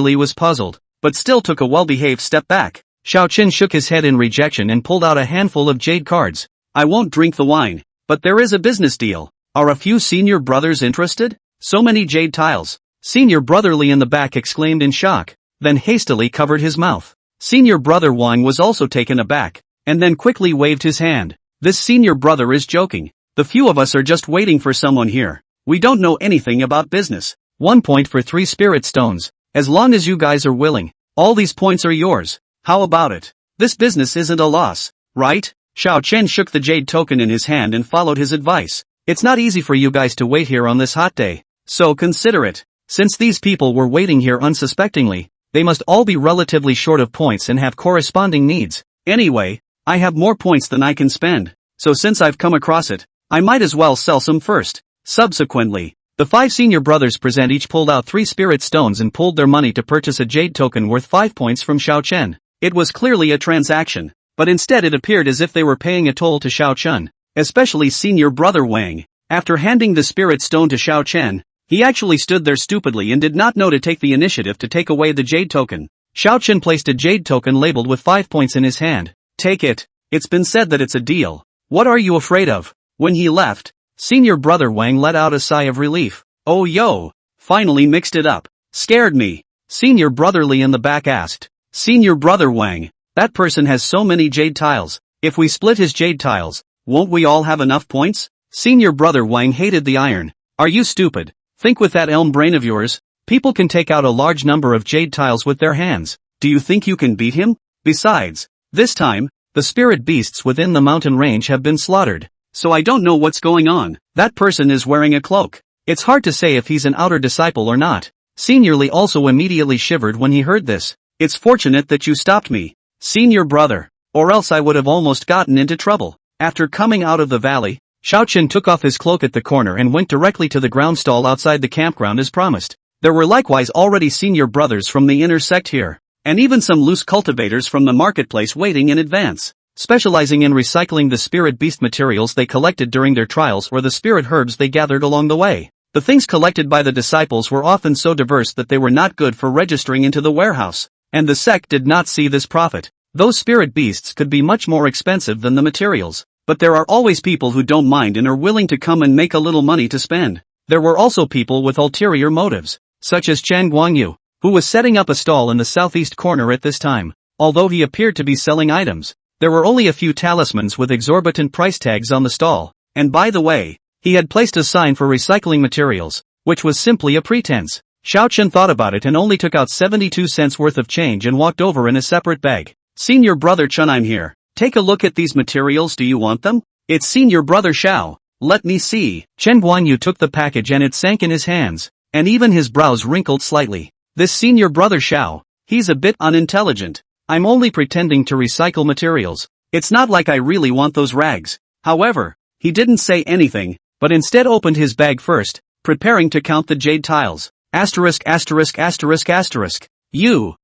Li was puzzled, but still took a well-behaved step back. Xiao Chen shook his head in rejection and pulled out a handful of jade cards. I won't drink the wine, but there is a business deal. Are a few senior brothers interested? So many jade tiles. Senior Brother Lee in the back exclaimed in shock, then hastily covered his mouth. Senior Brother Wang was also taken aback, and then quickly waved his hand. This senior brother is joking. The few of us are just waiting for someone here. We don't know anything about business. 1 point for 3 spirit stones. As long as you guys are willing, all these points are yours. How about it? This business isn't a loss, right? Xiao Chen shook the jade token in his hand and followed his advice. It's not easy for you guys to wait here on this hot day, so consider it. Since these people were waiting here unsuspectingly, they must all be relatively short of points and have corresponding needs. Anyway, I have more points than I can spend, so since I've come across it, I might as well sell some first. Subsequently, the 5 senior brothers present each pulled out 3 spirit stones and pulled their money to purchase a jade token worth 5 points from Xiao Chen. It was clearly a transaction, but instead it appeared as if they were paying a toll to Xiao Chen, especially senior brother Wang. After handing the spirit stone to Xiao Chen, he actually stood there stupidly and did not know to take the initiative to take away the jade token. Xiao Chen placed a jade token labeled with 5 points in his hand. Take it. It's been said that it's a deal. What are you afraid of? When he left, senior brother Wang let out a sigh of relief. Oh yo, finally mixed it up. Scared me. Senior brother Lee in the back asked. Senior brother Wang, that person has so many jade tiles. If we split his jade tiles, won't we all have enough points? Senior brother Wang hated the iron. Are you stupid? Think with that elm brain of yours. People can take out a large number of jade tiles with their hands. Do you think you can beat him? Besides, this time, the spirit beasts within the mountain range have been slaughtered. So I don't know what's going on. That person is wearing a cloak. It's hard to say if he's an outer disciple or not. Senior Lee also immediately shivered when he heard this. It's fortunate that you stopped me, senior brother, or else I would have almost gotten into trouble. After coming out of the valley, Xiao Chen took off his cloak at the corner and went directly to the ground stall outside the campground as promised. There were likewise already senior brothers from the inner sect here, and even some loose cultivators from the marketplace waiting in advance, specializing in recycling the spirit beast materials they collected during their trials or the spirit herbs they gathered along the way. The things collected by the disciples were often so diverse that they were not good for registering into the warehouse, and the sect did not see this profit. Those spirit beasts could be much more expensive than the materials, but there are always people who don't mind and are willing to come and make a little money to spend. There were also people with ulterior motives, such as Chen Guangyu, who was setting up a stall in the southeast corner at this time. Although he appeared to be selling items, there were only a few talismans with exorbitant price tags on the stall, and by the way, he had placed a sign for recycling materials, which was simply a pretense. Xiao Chen thought about it and only took out 72 cents worth of change and walked over in a separate bag. Senior brother Chen, I'm here. Take a look at these materials. Do you want them? It's senior brother Xiao. Let me see. Chen Guanyu took the package and it sank in his hands, and even his brows wrinkled slightly. This senior brother Xiao, he's a bit unintelligent. I'm only pretending to recycle materials. It's not like I really want those rags. However, he didn't say anything, but instead opened his bag first, preparing to count the jade tiles. Asterisk asterisk asterisk asterisk. You.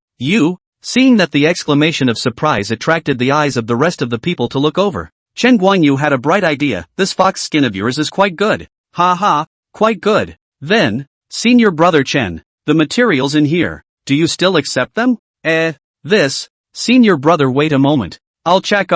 Seeing that the exclamation of surprise attracted the eyes of the rest of the people to look over, Chen Guanyu had a bright idea. This fox skin of yours is quite good. Ha ha, quite good. Then, senior brother Chen, the materials in here, do you still accept them? This, senior brother, wait a moment. I'll check.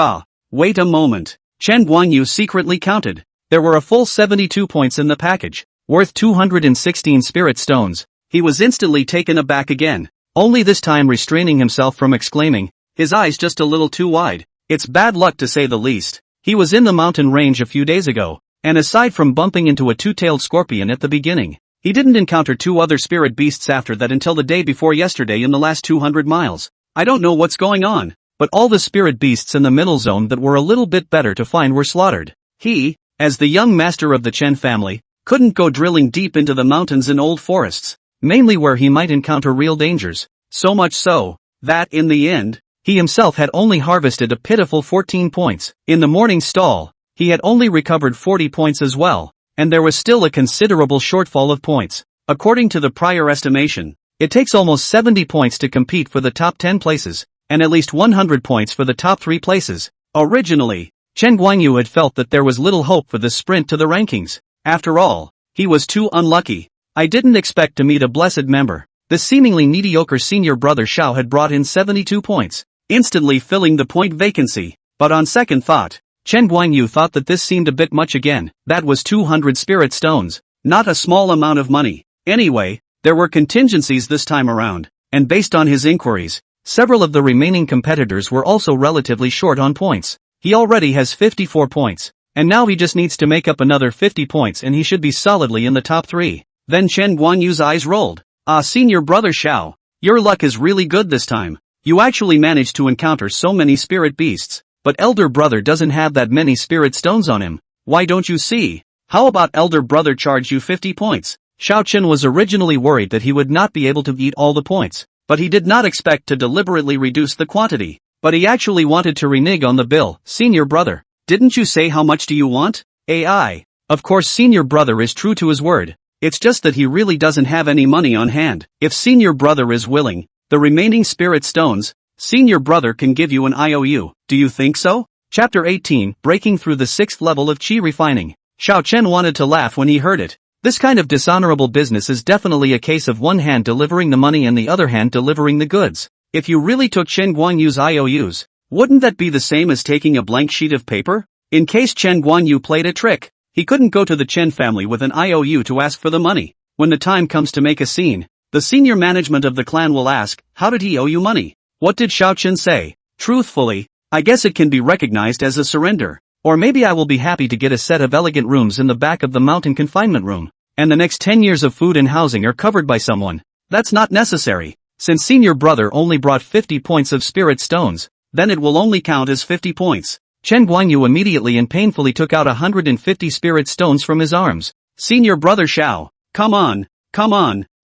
Wait a moment. Chen Guanyu secretly counted. There were a full 72 points in the package, worth 216 spirit stones. He was instantly taken aback again, only this time restraining himself from exclaiming, his eyes just a little too wide. It's bad luck to say the least. He was in the mountain range a few days ago, and aside from bumping into a two-tailed scorpion at the beginning, he didn't encounter 2 other spirit beasts after that until the day before yesterday in the last 200 miles. I don't know what's going on, but all the spirit beasts in the middle zone that were a little bit better to find were slaughtered. He, as the young master of the Chen family, couldn't go drilling deep into the mountains and old forests, mainly where he might encounter real dangers. So much so, that in the end, he himself had only harvested a pitiful 14 points. In the morning stall, he had only recovered 40 points as well, and there was still a considerable shortfall of points. According to the prior estimation, it takes almost 70 points to compete for the top 10 places, and at least 100 points for the top 3 places. Originally, Chen Guanyu had felt that there was little hope for the sprint to the rankings. After all, he was too unlucky. I didn't expect to meet a blessed member. The seemingly mediocre senior brother Xiao had brought in 72 points, instantly filling the point vacancy. But on second thought, Chen Guanyu thought that this seemed a bit much again. That was 200 spirit stones. Not a small amount of money. Anyway, there were contingencies this time around, and based on his inquiries, several of the remaining competitors were also relatively short on points. He already has 54 points, and now he just needs to make up another 50 points and he should be solidly in the top 3. Then Chen Guanyu's eyes rolled. Senior brother Xiao, your luck is really good this time. You actually managed to encounter so many spirit beasts, but elder brother doesn't have that many spirit stones on him. Why don't you see? How about elder brother charge you 50 points? Xiao Chen was originally worried that he would not be able to eat all the points, but he did not expect to deliberately reduce the quantity. But he actually wanted to renege on the bill. Senior brother, didn't you say how much do you want? AI. Of course senior brother is true to his word. It's just that he really doesn't have any money on hand. If senior brother is willing, the remaining spirit stones, senior brother can give you an IOU. Do you think so? Chapter 18, Breaking Through the 6th Level of Qi Refining. Xiao Chen wanted to laugh when he heard it. This kind of dishonorable business is definitely a case of one hand delivering the money and the other hand delivering the goods. If you really took Chen Guanyu's IOUs, wouldn't that be the same as taking a blank sheet of paper? In case Chen Guanyu played a trick, he couldn't go to the Chen family with an IOU to ask for the money. When the time comes to make a scene, the senior management of the clan will ask, how did he owe you money? What did Xiao Chen say? Truthfully, I guess it can be recognized as a surrender. Or maybe I will be happy to get a set of elegant rooms in the back of the mountain confinement room, and the next 10 years of food and housing are covered by someone. That's not necessary. Since senior brother only brought 50 points of spirit stones, then it will only count as 50 points. Chen Guanyu immediately and painfully took out 150 spirit stones from his arms. Senior brother Xiao, come on,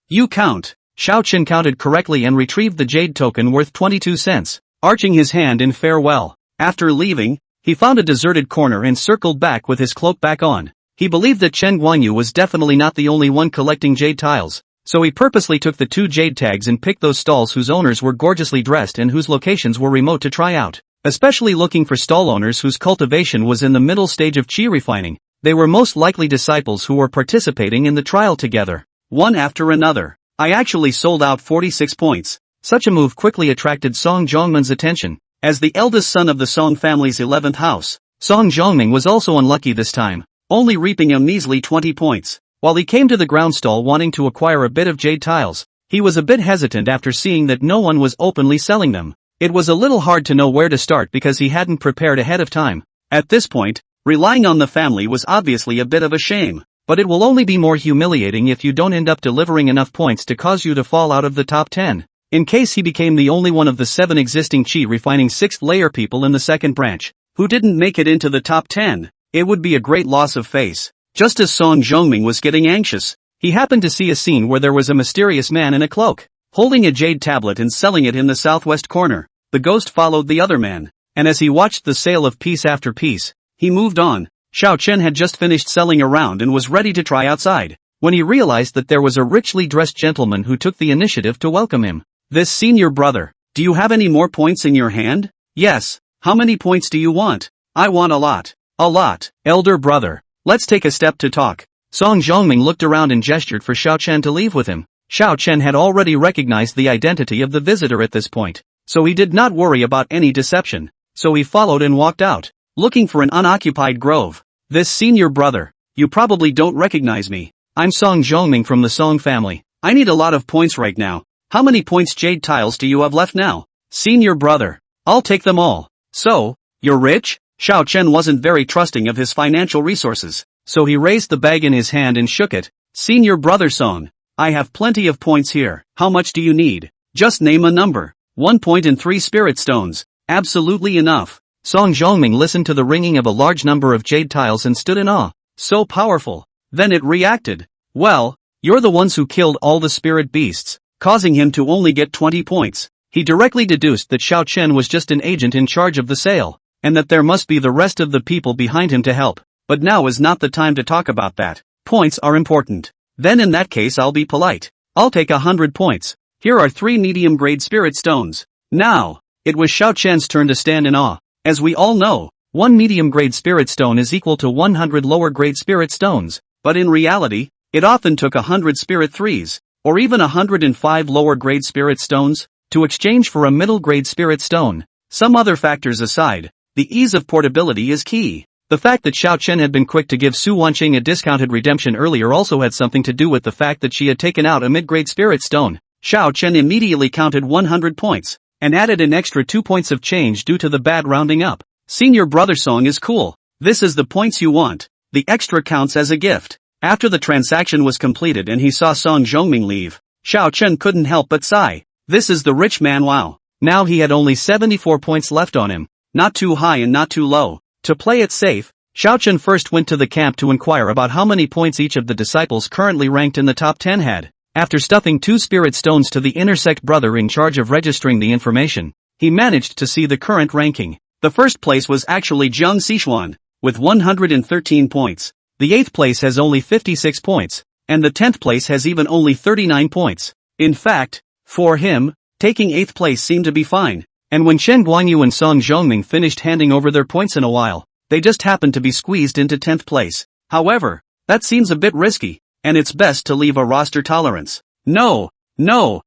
you count. Xiao Chen counted correctly and retrieved the jade token worth 22 cents, arching his hand in farewell. After leaving, he found a deserted corner and circled back with his cloak back on. He believed that Chen Guanyu was definitely not the only one collecting jade tiles, so he purposely took the 2 jade tags and picked those stalls whose owners were gorgeously dressed and whose locations were remote to try out. Especially looking for stall owners whose cultivation was in the middle stage of qi refining. They were most likely disciples who were participating in the trial together. One after another. I actually sold out 46 points. Such a move quickly attracted Song Zhongmin's attention. As the eldest son of the Song family's 11th house, Song Zhongming was also unlucky this time, only reaping a measly 20 points. While he came to the ground stall wanting to acquire a bit of jade tiles, he was a bit hesitant after seeing that no one was openly selling them. It was a little hard to know where to start because he hadn't prepared ahead of time. At this point, relying on the family was obviously a bit of a shame, but it will only be more humiliating if you don't end up delivering enough points to cause you to fall out of the top 10. In case he became the only one of the 7 existing qi refining 6th layer people in the second branch, who didn't make it into the top 10, it would be a great loss of face. Just as Song Zhongming was getting anxious, he happened to see a scene where there was a mysterious man in a cloak, holding a jade tablet and selling it in the southwest corner. The ghost followed the other man, and as he watched the sale of piece after piece, he moved on. Xiao Chen had just finished selling around and was ready to try outside, when he realized that there was a richly dressed gentleman who took the initiative to welcome him. This senior brother, do you have any more points in your hand? Yes. How many points do you want? I want a lot. A lot. Elder brother, let's take a step to talk. Song Zhongming looked around and gestured for Xiao Chen to leave with him. Xiao Chen had already recognized the identity of the visitor at this point, so he did not worry about any deception, so he followed and walked out, looking for an unoccupied grove. This senior brother, you probably don't recognize me. I'm Song Zhongming from the Song family. I need a lot of points right now. How many points jade tiles do you have left now? Senior brother, I'll take them all. So, you're rich? Xiao Chen wasn't very trusting of his financial resources, so he raised the bag in his hand and shook it. Senior brother Song, I have plenty of points here. How much do you need? Just name a number. 1 point and 3 spirit stones. Absolutely enough. Song Zhongming listened to the ringing of a large number of jade tiles and stood in awe. So powerful. Then it reacted. Well, you're the ones who killed all the spirit beasts, causing him to only get 20 points. He directly deduced that Xiao Chen was just an agent in charge of the sale, and that there must be the rest of the people behind him to help. But now is not the time to talk about that. Points are important. Then in that case I'll be polite. I'll take 100 points. Here are 3 medium-grade spirit stones. Now, it was Xiao Chen's turn to stand in awe. As we all know, 1 medium-grade spirit stone is equal to 100 lower-grade spirit stones, but in reality, it often took 100 spirit 3s, or even 105 lower-grade spirit stones, to exchange for a middle-grade spirit stone. Some other factors aside, the ease of portability is key. The fact that Xiao Chen had been quick to give Su Wanqing a discounted redemption earlier also had something to do with the fact that she had taken out a mid-grade spirit stone. Xiao Chen immediately counted 100 points, and added an extra 2 points of change due to the bad rounding up. Senior brother song is cool. This is the points you want. The extra counts as a gift. After the transaction was completed and he saw Song Zhongming leave, Xiao Chen couldn't help but sigh. This is the rich man, wow. Now he had only 74 points left on him. Not too high and not too low. To play it safe, Xiao Chen first went to the camp to inquire about how many points each of the disciples currently ranked in the top 10 had. After stuffing 2 spirit stones to the intersect brother in charge of registering the information, he managed to see the current ranking. The first place was actually Jiang Xishuan, with 113 points. The 8th place has only 56 points, and the 10th place has even only 39 points. In fact, for him, taking 8th place seemed to be fine, and when Chen Guanyu and Song Zhongming finished handing over their points in a while, they just happened to be squeezed into 10th place. However, that seems a bit risky, and it's best to leave a roster tolerance. No, 1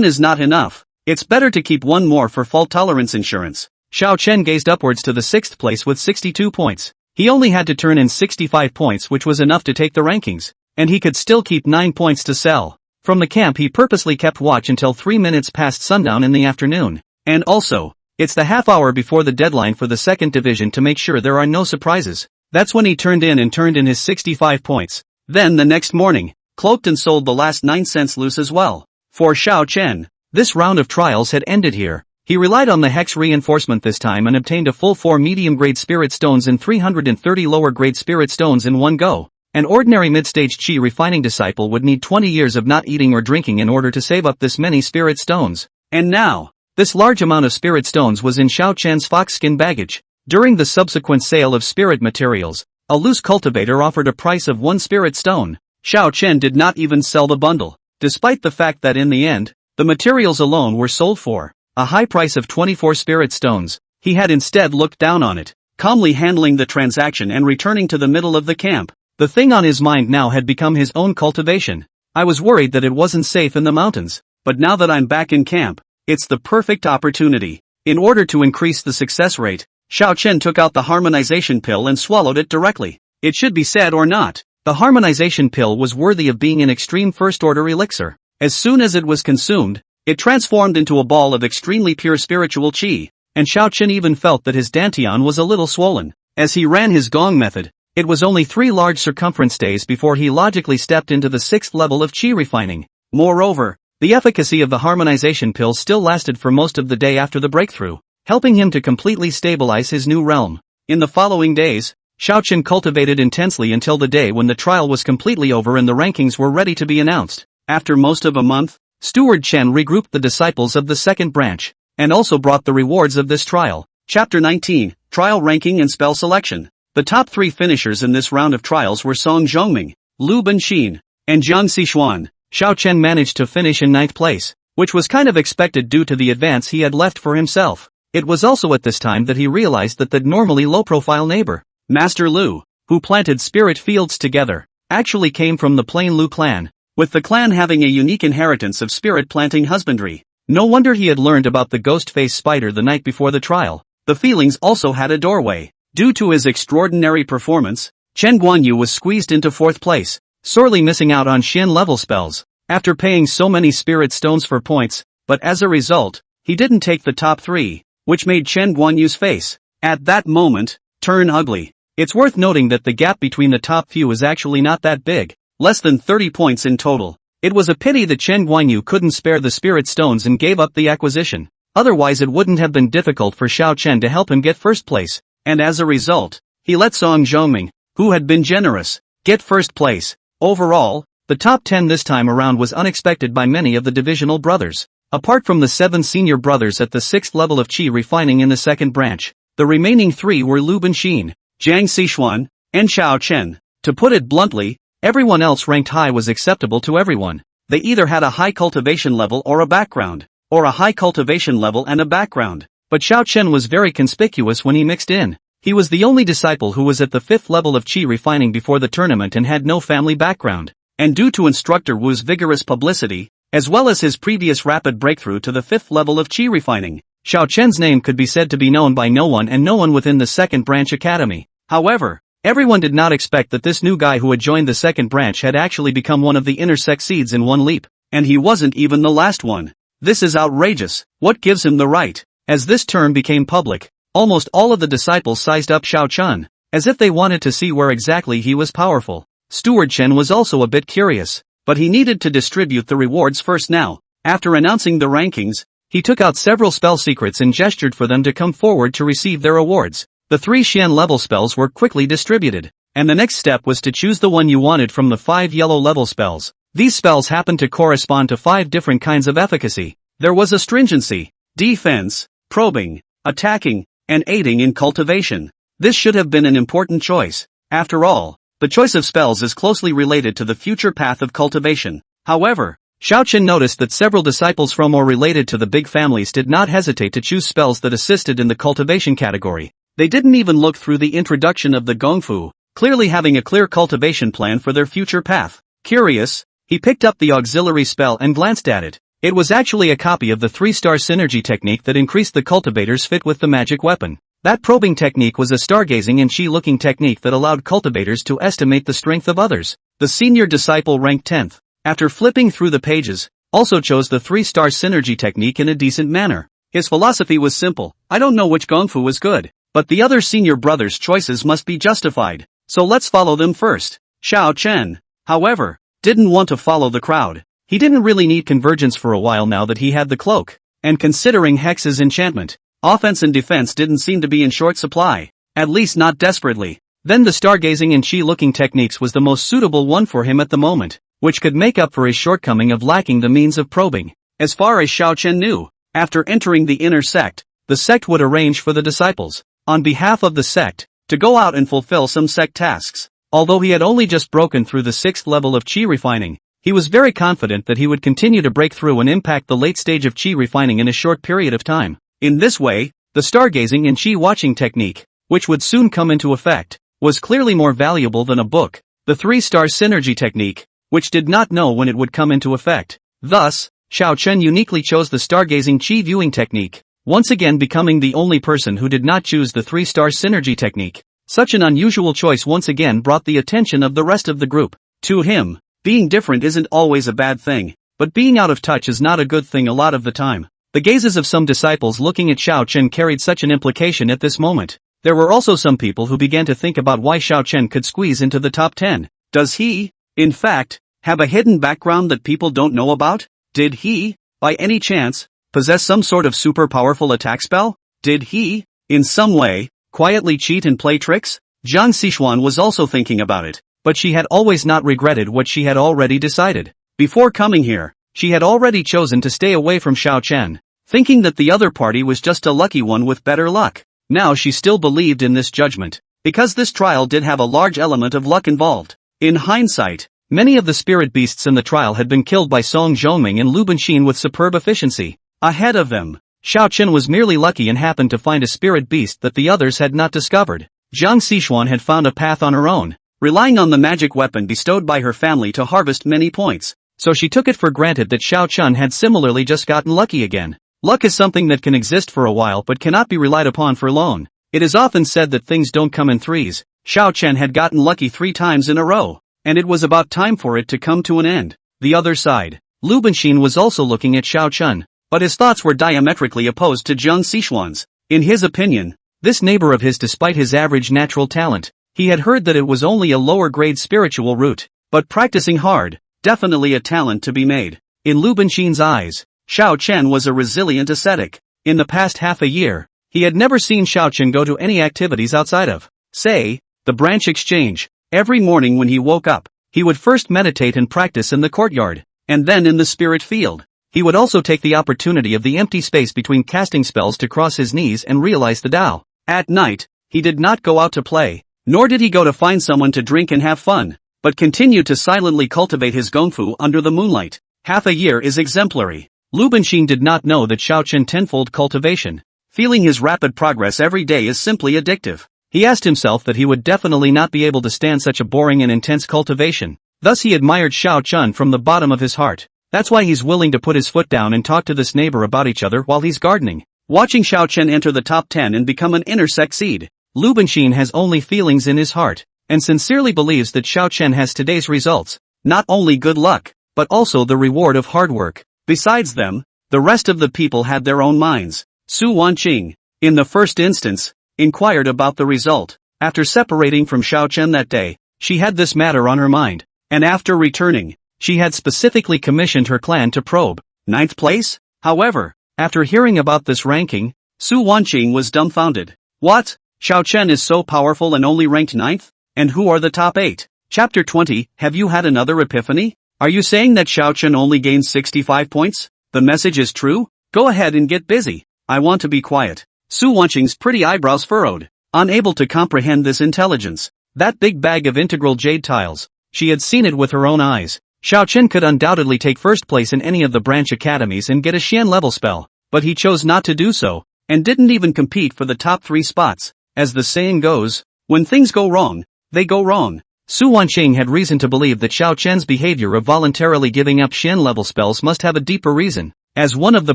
is not enough. It's better to keep 1 more for fault tolerance insurance. Xiao Chen gazed upwards to the 6th place with 62 points. He only had to turn in 65 points, which was enough to take the rankings, and he could still keep 9 points to sell. From the camp he purposely kept watch until 3 minutes past sundown in the afternoon. And also, it's the half hour before the deadline for the second division to make sure there are no surprises. That's when he turned in his 65 points. Then the next morning, cloaked and sold the last 9 cents loose as well. For Xiao Chen, this round of trials had ended here. He relied on the hex reinforcement this time and obtained a full 4 medium-grade spirit stones and 330 lower-grade spirit stones in one go. An ordinary mid-stage chi refining disciple would need 20 years of not eating or drinking in order to save up this many spirit stones. And now, this large amount of spirit stones was in Xiao Chen's foxskin baggage. During the subsequent sale of spirit materials, a loose cultivator offered a price of 1 spirit stone. Xiao Chen did not even sell the bundle, despite the fact that in the end, the materials alone were sold for a high price of 24 spirit stones. He had instead looked down on it, calmly handling the transaction and returning to the middle of the camp. The thing on his mind now had become his own cultivation. I was worried that it wasn't safe in the mountains, but now that I'm back in camp, it's the perfect opportunity. In order to increase the success rate, Xiao Chen took out the harmonization pill and swallowed it directly. It should be said or not, the harmonization pill was worthy of being an extreme first-order elixir. As soon as it was consumed, it transformed into a ball of extremely pure spiritual qi, and Xiao Chen even felt that his dantian was a little swollen. As he ran his gong method, it was only 3 large circumference days before he logically stepped into the 6th level of qi refining. Moreover, the efficacy of the harmonization pill still lasted for most of the day after the breakthrough, helping him to completely stabilize his new realm. In the following days, Xiao Chen cultivated intensely until the day when the trial was completely over and the rankings were ready to be announced. After most of a month, Steward Chen regrouped the disciples of the second branch, and also brought the rewards of this trial. Chapter 19, Trial Ranking and Spell Selection. The top 3 finishers in this round of trials were Song Zhongming, Lu Benxin, and Jiang Xishuan. Xiao Chen managed to finish in 9th place, which was kind of expected due to the advance he had left for himself. It was also at this time that he realized that the normally low-profile neighbor, Master Lu, who planted spirit fields together, actually came from the plain Lu clan, with the clan having a unique inheritance of spirit planting husbandry. No wonder he had learned about the ghost-faced spider the night before the trial. The feelings also had a doorway. Due to his extraordinary performance, Chen Guanyu was squeezed into 4th place, sorely missing out on Xian level spells, after paying so many spirit stones for points, but as a result, he didn't take the top 3, which made Chen Guanyu's face, at that moment, turn ugly. It's worth noting that the gap between the top few is actually not that big, less than 30 points in total. It was a pity that Chen Guanyu couldn't spare the spirit stones and gave up the acquisition. Otherwise it wouldn't have been difficult for Xiao Chen to help him get 1st place, and as a result, he let Song Zhongming, who had been generous, get 1st place. Overall, the top 10 this time around was unexpected by many of the divisional brothers. Apart from the 7 senior brothers at the 6th level of qi refining in the second branch, the remaining 3 were Lu Benxin, Jiang Xishuan, and Xiao Chen. To put it bluntly, everyone else ranked high was acceptable to everyone. They either had a high cultivation level or a background, or a high cultivation level and a background. But Xiao Chen was very conspicuous when he mixed in. He was the only disciple who was at the 5th level of qi refining before the tournament and had no family background. And due to Instructor Wu's vigorous publicity, as well as his previous rapid breakthrough to the 5th level of qi refining, Xiao Chen's name could be said to be known by no one and no one within the second branch academy. However, everyone did not expect that this new guy who had joined the second branch had actually become one of the inner sect seeds in one leap. And he wasn't even the last one. This is outrageous. What gives him the right? As this term became public, almost all of the disciples sized up Xiao Chen, as if they wanted to see where exactly he was powerful. Steward Chen was also a bit curious, but he needed to distribute the rewards first now. After announcing the rankings, he took out several spell secrets and gestured for them to come forward to receive their awards. The 3 Xian level spells were quickly distributed, and the next step was to choose the one you wanted from the 5 yellow level spells. These spells happened to correspond to 5 different kinds of efficacy. There was astringency, defense, probing, attacking, and aiding in cultivation. This should have been an important choice. After all, the choice of spells is closely related to the future path of cultivation. However, Xiao Chen noticed that several disciples from or related to the big families did not hesitate to choose spells that assisted in the cultivation category. They didn't even look through the introduction of the Gongfu, clearly having a clear cultivation plan for their future path. Curious, he picked up the auxiliary spell and glanced at it. It was actually a copy of the 3-star synergy technique that increased the cultivator's fit with the magic weapon. That probing technique was a stargazing and chi-looking technique that allowed cultivators to estimate the strength of others. The senior disciple ranked 10th. After flipping through the pages, also chose the 3-star synergy technique in a decent manner. His philosophy was simple: I don't know which Gongfu is good, but the other senior brother's choices must be justified, so let's follow them first. Xiao Chen, however, didn't want to follow the crowd. He didn't really need convergence for a while now that he had the cloak, and considering Hex's enchantment, offense and defense didn't seem to be in short supply, at least not desperately. Then the stargazing and chi-looking techniques was the most suitable one for him at the moment, which could make up for his shortcoming of lacking the means of probing. As far as Xiao Chen knew, after entering the inner sect, the sect would arrange for the disciples, on behalf of the sect, to go out and fulfill some sect tasks. Although he had only just broken through the 6th level of chi refining, he was very confident that he would continue to break through and impact the late stage of chi refining in a short period of time. In this way, the stargazing and chi watching technique, which would soon come into effect, was clearly more valuable than a book. The 3-star synergy technique, which did not know when it would come into effect. Thus, Xiao Chen uniquely chose the stargazing chi viewing technique, once again becoming the only person who did not choose the 3-star synergy technique. Such an unusual choice once again brought the attention of the rest of the group. To him, being different isn't always a bad thing, but being out of touch is not a good thing a lot of the time. The gazes of some disciples looking at Xiao Chen carried such an implication at this moment. There were also some people who began to think about why Xiao Chen could squeeze into the top 10. Does he, in fact, have a hidden background that people don't know about? Did he, by any chance, possess some sort of super powerful attack spell? Did he, in some way, quietly cheat and play tricks? Jiang Xishuan was also thinking about it, but she had always not regretted what she had already decided. Before coming here, she had already chosen to stay away from Xiao Chen, thinking that the other party was just a lucky one with better luck. Now she still believed in this judgment, because this trial did have a large element of luck involved. In hindsight, many of the spirit beasts in the trial had been killed by Song Zhongming and Lu Benxin with superb efficiency. Ahead of them, Xiao Chen was merely lucky and happened to find a spirit beast that the others had not discovered. Jiang Xishuan had found a path on her own, relying on the magic weapon bestowed by her family to harvest many points, so she took it for granted that Xiao Chen had similarly just gotten lucky again. Luck is something that can exist for a while but cannot be relied upon for long. It is often said that things don't come in threes. Xiao Chen had gotten lucky 3 times in a row, and it was about time for it to come to an end. The other side, Lu Benxin was also looking at Xiao Chen, but his thoughts were diametrically opposed to Jiang Xishuan's. In his opinion, this neighbor of his, despite his average natural talent, he had heard that it was only a lower-grade spiritual route, but practicing hard, definitely a talent to be made. In Lu Benxin's eyes, Xiao Chen was a resilient ascetic. In the past half a year, he had never seen Xiao Chen go to any activities outside of, say, the branch exchange. Every morning when he woke up, he would first meditate and practice in the courtyard, and then in the spirit field. He would also take the opportunity of the empty space between casting spells to cross his knees and realize the Tao. At night, he did not go out to play, nor did he go to find someone to drink and have fun, but continued to silently cultivate his gongfu under the moonlight. Half a year is exemplary. Lu Benxin did not know that Xiao Chen tenfold cultivation. Feeling his rapid progress every day is simply addictive. He asked himself that he would definitely not be able to stand such a boring and intense cultivation. Thus he admired Xiao Chen from the bottom of his heart. That's why he's willing to put his foot down and talk to this neighbor about each other while he's gardening. Watching Xiao Chen enter the top 10 and become an inner sec seed, Lu Benxin has only feelings in his heart, and sincerely believes that Xiao Chen has today's results, not only good luck, but also the reward of hard work. Besides them, the rest of the people had their own minds. Su Wanqing, in the first instance, inquired about the result. After separating from Xiao Chen that day, she had this matter on her mind, and after returning, she had specifically commissioned her clan to probe. 9th place? However, after hearing about this ranking, Su Wanqing was dumbfounded. What? Xiao Chen is so powerful and only ranked 9th? And who are the top 8? Chapter 20, have you had another epiphany? Are you saying that Xiao Chen only gained 65 points? The message is true? Go ahead and get busy. I want to be quiet. Su Wanqing's pretty eyebrows furrowed, unable to comprehend this intelligence. That big bag of integral jade tiles. She had seen it with her own eyes. Xiao Chen could undoubtedly take first place in any of the branch academies and get a Xian level spell, but he chose not to do so, and didn't even compete for the top 3 spots. As the saying goes, when things go wrong, they go wrong. Su Wanqing had reason to believe that Xiao Chen's behavior of voluntarily giving up Xian level spells must have a deeper reason. As one of the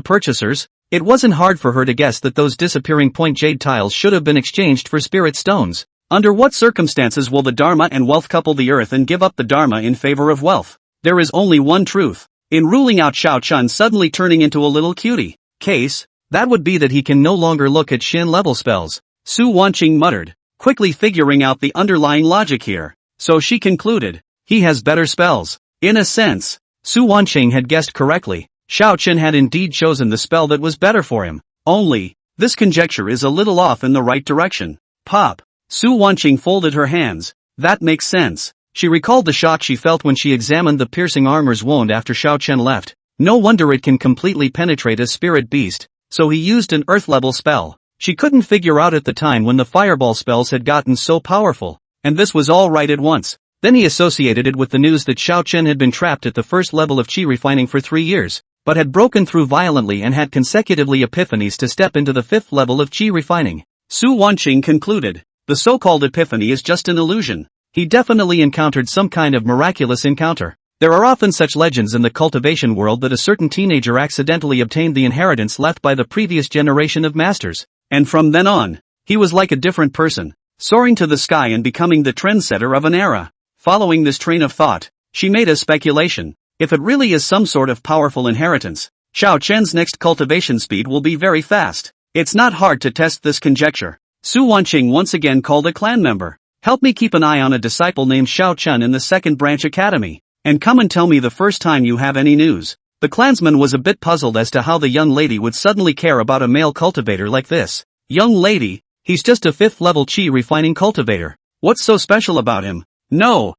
purchasers, it wasn't hard for her to guess that those disappearing point jade tiles should have been exchanged for spirit stones. Under what circumstances will the Dharma and wealth couple the earth and give up the Dharma in favor of wealth? There is only one truth. In ruling out Xiao Chen suddenly turning into a little cutie case, that would be that he can no longer look at Xian level spells. Su Wanqing muttered, quickly figuring out the underlying logic here. So she concluded, he has better spells. In a sense, Su Wanqing had guessed correctly. Xiao Chen had indeed chosen the spell that was better for him. Only, this conjecture is a little off in the right direction. Pop. Su Wanqing folded her hands. That makes sense. She recalled the shock she felt when she examined the piercing armor's wound after Xiao Chen left. No wonder it can completely penetrate a spirit beast, so he used an earth-level spell. She couldn't figure out at the time when the fireball spells had gotten so powerful, and this was all right at once. Then he associated it with the news that Xiao Chen had been trapped at the first level of qi refining for 3 years, but had broken through violently and had consecutively epiphanies to step into the 5th level of qi refining. Su Wanqing concluded, the so-called epiphany is just an illusion. He definitely encountered some kind of miraculous encounter. There are often such legends in the cultivation world that a certain teenager accidentally obtained the inheritance left by the previous generation of masters, and from then on, he was like a different person, soaring to the sky and becoming the trendsetter of an era. Following this train of thought, she made a speculation. If it really is some sort of powerful inheritance, Xiao Chen's next cultivation speed will be very fast. It's not hard to test this conjecture. Su Wanqing once again called a clan member. Help me keep an eye on a disciple named Xiao Chen in the 2nd branch academy, and come and tell me the first time you have any news. The clansman was a bit puzzled as to how the young lady would suddenly care about a male cultivator like this. Young lady, he's just a 5th level qi refining cultivator. What's so special about him? No,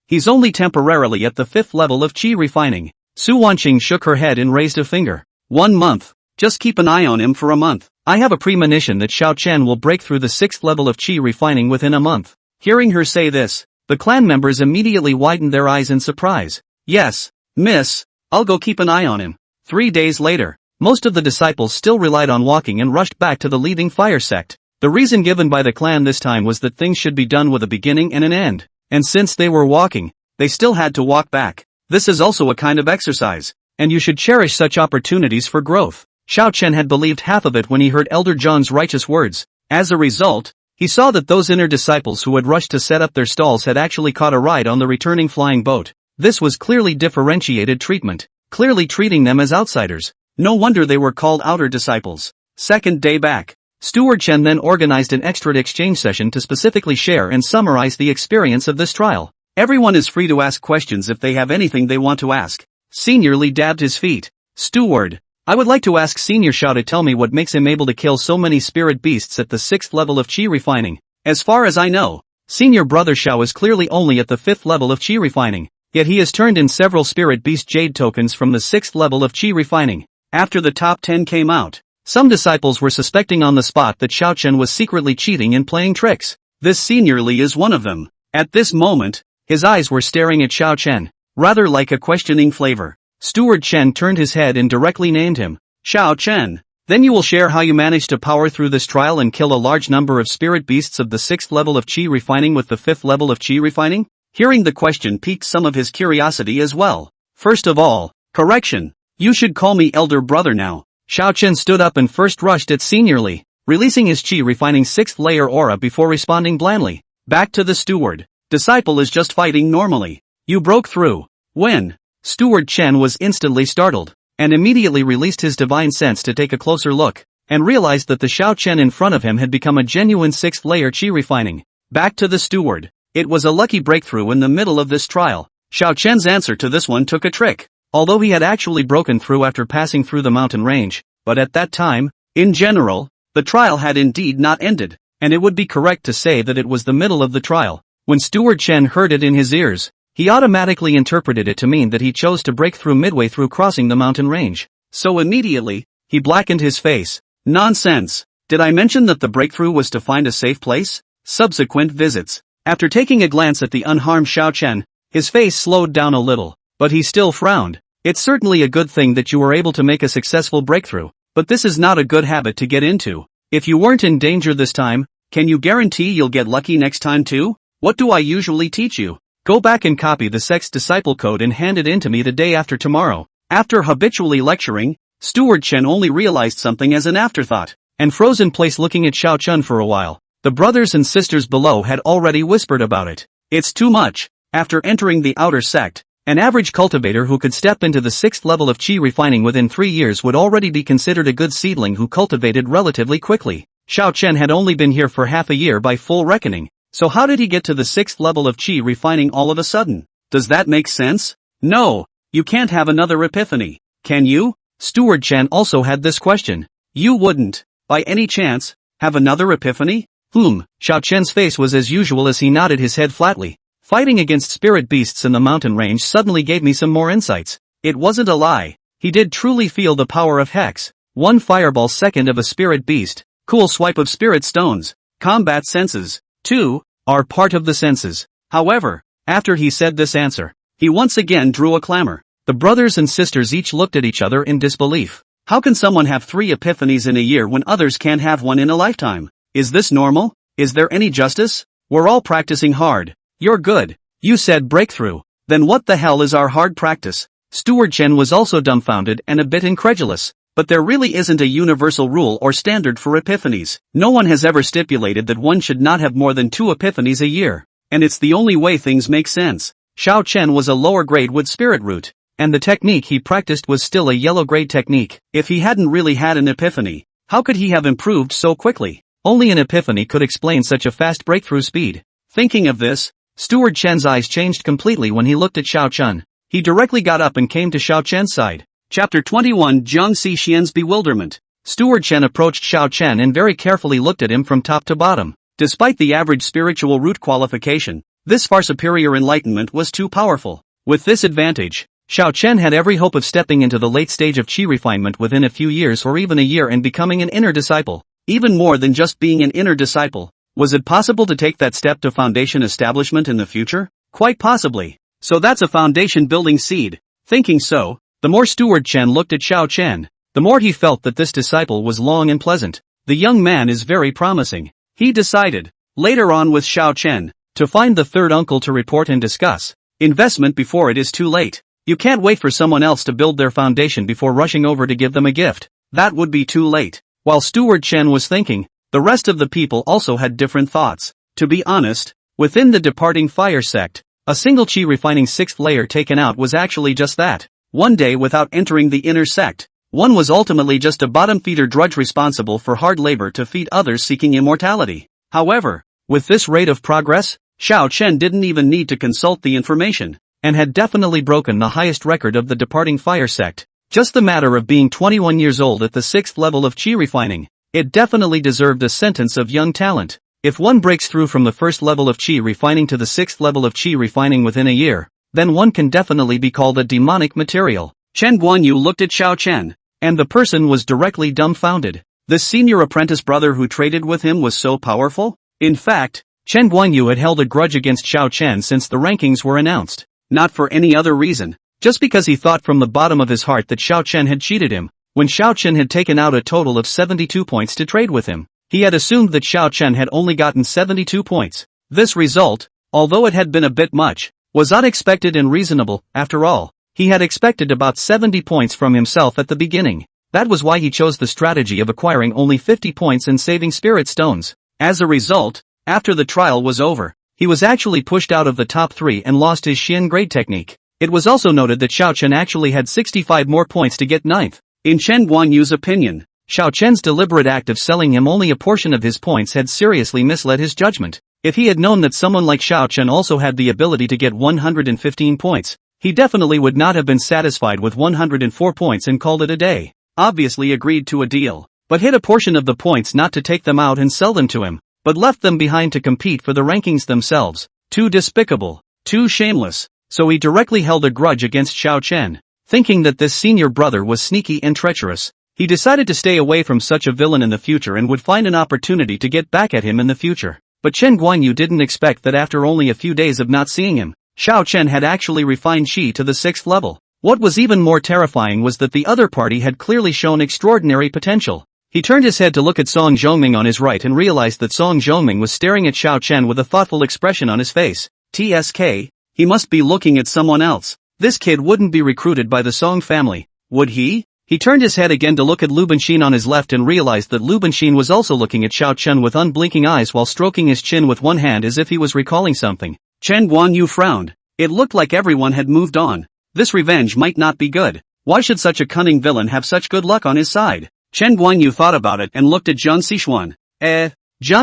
he's only temporarily at the 5th level of qi refining. Su Wanqing shook her head and raised a finger. 1 month. Just keep an eye on him for a month. I have a premonition that Xiao Chen will break through the 6th level of qi refining within a month. Hearing her say this, the clan members immediately widened their eyes in surprise. Yes, miss, I'll go keep an eye on him. 3 days later, most of the disciples still relied on walking and rushed back to the leading fire sect. The reason given by the clan this time was that things should be done with a beginning and an end. And since they were walking, they still had to walk back. This is also a kind of exercise, and you should cherish such opportunities for growth. Xiao Chen had believed half of it when he heard Elder John's righteous words. As a result, he saw that those inner disciples who had rushed to set up their stalls had actually caught a ride on the returning flying boat. This was clearly differentiated treatment, clearly treating them as outsiders. No wonder they were called outer disciples. 2nd day back, Steward Chen then organized an extra exchange session to specifically share and summarize the experience of this trial. Everyone is free to ask questions if they have anything they want to ask. Senior Li dabbed his feet. Steward, I would like to ask Senior Xiao to tell me what makes him able to kill so many spirit beasts at the 6th level of qi refining. As far as I know, Senior Brother Xiao is clearly only at the 5th level of qi refining, yet he has turned in several spirit beast jade tokens from the 6th level of qi refining. After the top 10 came out, some disciples were suspecting on the spot that Xiao Chen was secretly cheating and playing tricks. This Senior Li is one of them. At this moment, his eyes were staring at Xiao Chen, rather like a questioning flavor. Steward Chen turned his head and directly named him. Xiao Chen, then you will share how you managed to power through this trial and kill a large number of spirit beasts of the 6th level of qi refining with the 5th level of qi refining? Hearing the question piqued some of his curiosity as well. First of all, correction. You should call me elder brother now. Xiao Chen stood up and first rushed at seniorly, releasing his chi refining 6th layer aura before responding blandly. Back to the steward. Disciple is just fighting normally. You broke through. When? Steward Chen was instantly startled, and immediately released his divine sense to take a closer look, and realized that the Xiao Chen in front of him had become a genuine 6th layer chi refining. Back to the steward. It was a lucky breakthrough in the middle of this trial. Xiao Chen's answer to this one took a trick. Although he had actually broken through after passing through the mountain range, but at that time, in general, the trial had indeed not ended, and it would be correct to say that it was the middle of the trial. When Steward Chen heard it in his ears, he automatically interpreted it to mean that he chose to break through midway through crossing the mountain range. So immediately, he blackened his face. Nonsense! Did I mention that the breakthrough was to find a safe place? Subsequent visits. After taking a glance at the unharmed Xiao Chen, his face slowed down a little, but he still frowned. It's certainly a good thing that you were able to make a successful breakthrough, but this is not a good habit to get into. If you weren't in danger this time, can you guarantee you'll get lucky next time too? What do I usually teach you? Go back and copy the Sex Disciple Code and hand it in to me the day after tomorrow. After habitually lecturing, Steward Chen only realized something as an afterthought, and froze in place looking at Xiao Chen for a while. The brothers and sisters below had already whispered about it. It's too much. After entering the outer sect, an average cultivator who could step into the 6th level of chi refining within 3 years would already be considered a good seedling who cultivated relatively quickly. Xiao Chen had only been here for half a year by full reckoning, so how did he get to the 6th level of chi refining all of a sudden? Does that make sense? No, you can't have another epiphany, can you? Steward Chen also had this question. You wouldn't, by any chance, have another epiphany? Xiao Chen's face was as usual as he nodded his head flatly. Fighting against spirit beasts in the mountain range suddenly gave me some more insights. It wasn't a lie. He did truly feel the power of Hex. 1 fireball second of a spirit beast, cool swipe of spirit stones, combat senses, 2, are part of the senses. However, after he said this answer, he once again drew a clamor. The brothers and sisters each looked at each other in disbelief. How can someone have 3 epiphanies in a year when others can't have one in a lifetime? Is this normal? Is there any justice? We're all practicing hard. You're good. You said breakthrough. Then what the hell is our hard practice? Steward Chen was also dumbfounded and a bit incredulous. But there really isn't a universal rule or standard for epiphanies. No one has ever stipulated that one should not have more than 2 epiphanies a year. And it's the only way things make sense. Xiao Chen was a lower grade wood spirit root, and the technique he practiced was still a yellow grade technique. If he hadn't really had an epiphany, how could he have improved so quickly? Only an epiphany could explain such a fast breakthrough speed. Thinking of this, Steward Chen's eyes changed completely when he looked at Xiao Chen. He directly got up and came to Xiao Chen's side. Chapter 21 Jiang Xixian's Bewilderment. Steward Chen approached Xiao Chen and very carefully looked at him from top to bottom. Despite the average spiritual root qualification, this far superior enlightenment was too powerful. With this advantage, Xiao Chen had every hope of stepping into the late stage of chi refinement within a few years or even a year and becoming an inner disciple. Even more than just being an inner disciple. Was it possible to take that step to foundation establishment in the future? Quite possibly. So that's a foundation building seed. Thinking so, the more Steward Chen looked at Xiao Chen, the more he felt that this disciple was long and pleasant. The young man is very promising. He decided, later on with Xiao Chen, to find the third uncle to report and discuss investment before it is too late. You can't wait for someone else to build their foundation before rushing over to give them a gift. That would be too late. While Steward Chen was thinking, the rest of the people also had different thoughts. To be honest, within the departing fire sect, a single chi refining 6th layer taken out was actually just that. One day without entering the inner sect, one was ultimately just a bottom feeder drudge responsible for hard labor to feed others seeking immortality. However, with this rate of progress, Xiao Chen didn't even need to consult the information, and had definitely broken the highest record of the departing fire sect. Just the matter of being 21 years old at the 6th level of chi refining. It definitely deserved a sentence of young talent. If one breaks through from the 1st level of chi refining to the 6th level of chi refining within a year, then one can definitely be called a demonic material. Chen Guanyu looked at Xiao Chen, and the person was directly dumbfounded. This senior apprentice brother who traded with him was so powerful? In fact, Chen Guanyu had held a grudge against Xiao Chen since the rankings were announced. Not for any other reason, just because he thought from the bottom of his heart that Xiao Chen had cheated him. When Xiao Chen had taken out a total of 72 points to trade with him, he had assumed that Xiao Chen had only gotten 72 points. This result, although it had been a bit much, was unexpected and reasonable. After all, he had expected about 70 points from himself at the beginning. That was why he chose the strategy of acquiring only 50 points and saving spirit stones. As a result, after the trial was over, he was actually pushed out of the top 3 and lost his Xian grade technique. It was also noted that Xiao Chen actually had 65 more points to get 9th. In Chen Guanyu's opinion, Xiao Chen's deliberate act of selling him only a portion of his points had seriously misled his judgment. If he had known that someone like Xiao Chen also had the ability to get 115 points, he definitely would not have been satisfied with 104 points and called it a day. Obviously agreed to a deal, but hid a portion of the points not to take them out and sell them to him, but left them behind to compete for the rankings themselves. Too despicable, too shameless. So he directly held a grudge against Xiao Chen. Thinking that this senior brother was sneaky and treacherous, he decided to stay away from such a villain in the future and would find an opportunity to get back at him in the future. But Chen Guanyu didn't expect that after only a few days of not seeing him, Xiao Chen had actually refined Qi to the 6th level. What was even more terrifying was that the other party had clearly shown extraordinary potential. He turned his head to look at Song Zhongming on his right and realized that Song Zhongming was staring at Xiao Chen with a thoughtful expression on his face. TSK, he must be looking at someone else. This kid wouldn't be recruited by the Song family, would he? He turned his head again to look at Lu Benxin on his left and realized that Lu Benxin was also looking at Xiao Chen with unblinking eyes while stroking his chin with one hand as if he was recalling something. Chen Guanyu frowned. It looked like everyone had moved on. This revenge might not be good. Why should such a cunning villain have such good luck on his side? Chen Guanyu thought about it and looked at Zhang Xishuan. Zhang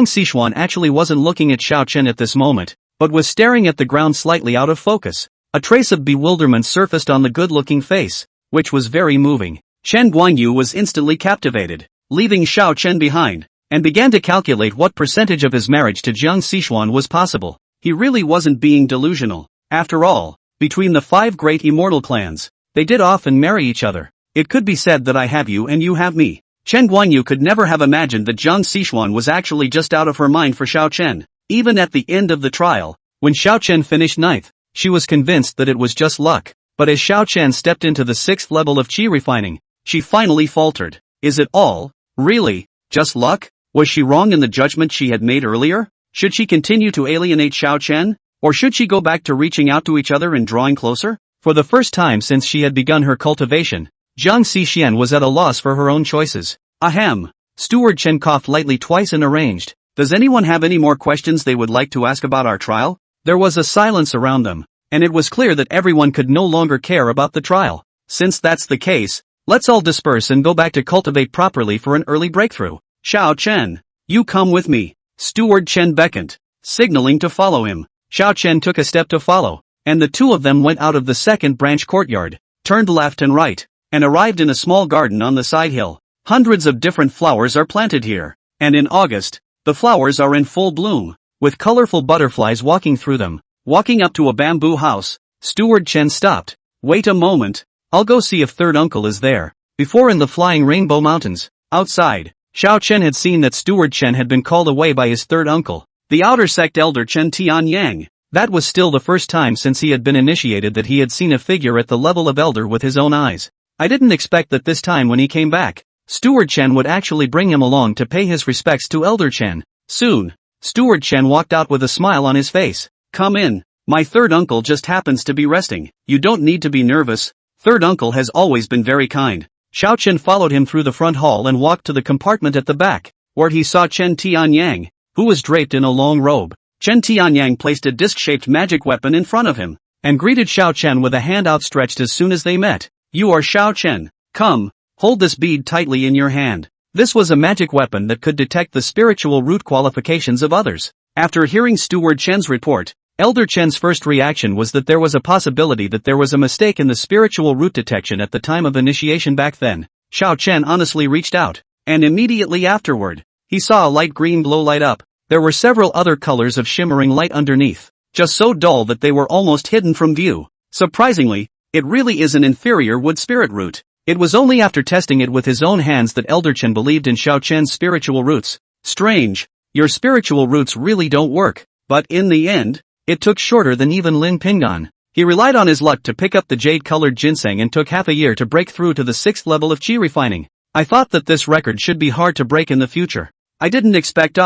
Xishuan actually wasn't looking at Xiao Chen at this moment, but was staring at the ground slightly out of focus. A trace of bewilderment surfaced on the good-looking face, which was very moving. Chen Guanyu was instantly captivated, leaving Xiao Chen behind, and began to calculate what percentage of his marriage to Zhang Xishuan was possible. He really wasn't being delusional. After all, between the 5 great immortal clans, they did often marry each other. It could be said that I have you and you have me. Chen Guanyu could never have imagined that Zhang Xishuan was actually just out of her mind for Xiao Chen. Even at the end of the trial, when Xiao Chen finished 9th, she was convinced that it was just luck. But as Xiao Chen stepped into the 6th level of Qi refining, she finally faltered. Is it all, really, just luck? Was she wrong in the judgment she had made earlier? Should she continue to alienate Xiao Chen? Or should she go back to reaching out to each other and drawing closer? For the first time since she had begun her cultivation, Zhang Xixian was at a loss for her own choices. Ahem. Steward Chen coughed lightly twice and arranged. Does anyone have any more questions they would like to ask about our trial? There was a silence around them, and it was clear that everyone could no longer care about the trial. Since that's the case, let's all disperse and go back to cultivate properly for an early breakthrough. Xiao Chen, you come with me. Steward Chen beckoned, signaling to follow him. Xiao Chen took a step to follow, and the two of them went out of the second branch courtyard, turned left and right, and arrived in a small garden on the side hill. Hundreds of different flowers are planted here, and in August, the flowers are in full bloom, with colorful butterflies walking through them. Walking up to a bamboo house, Steward Chen stopped. Wait a moment, I'll go see if third uncle is there. Before in the flying rainbow mountains, outside, Xiao Chen had seen that Steward Chen had been called away by his third uncle, the outer sect elder Chen Tianyang. That was still the first time since he had been initiated that he had seen a figure at the level of elder with his own eyes. I didn't expect that this time when he came back, Steward Chen would actually bring him along to pay his respects to Elder Chen. Soon, Steward Chen walked out with a smile on his face. Come in, my third uncle just happens to be resting. You don't need to be nervous, third uncle has always been very kind. Xiao Chen followed him through the front hall and walked to the compartment at the back, where he saw Chen Tianyang, who was draped in a long robe. Chen Tianyang placed a disc-shaped magic weapon in front of him, and greeted Xiao Chen with a hand outstretched as soon as they met. You are Xiao Chen. Come, hold this bead tightly in your hand. This was a magic weapon that could detect the spiritual root qualifications of others. After hearing Steward Chen's report, Elder Chen's first reaction was that there was a possibility that there was a mistake in the spiritual root detection at the time of initiation back then. Xiao Chen honestly reached out, and immediately afterward, he saw a light green glow light up. There were several other colors of shimmering light underneath, just so dull that they were almost hidden from view. Surprisingly, it really is an inferior wood spirit root. It was only after testing it with his own hands that Elder Chen believed in Xiao Chen's spiritual roots. Strange, your spiritual roots really don't work. But in the end, it took shorter than even Lin Pingan. He relied on his luck to pick up the jade-colored ginseng and took half a year to break through to the 6th level of Qi refining. I thought that this record should be hard to break in the future. I didn't expect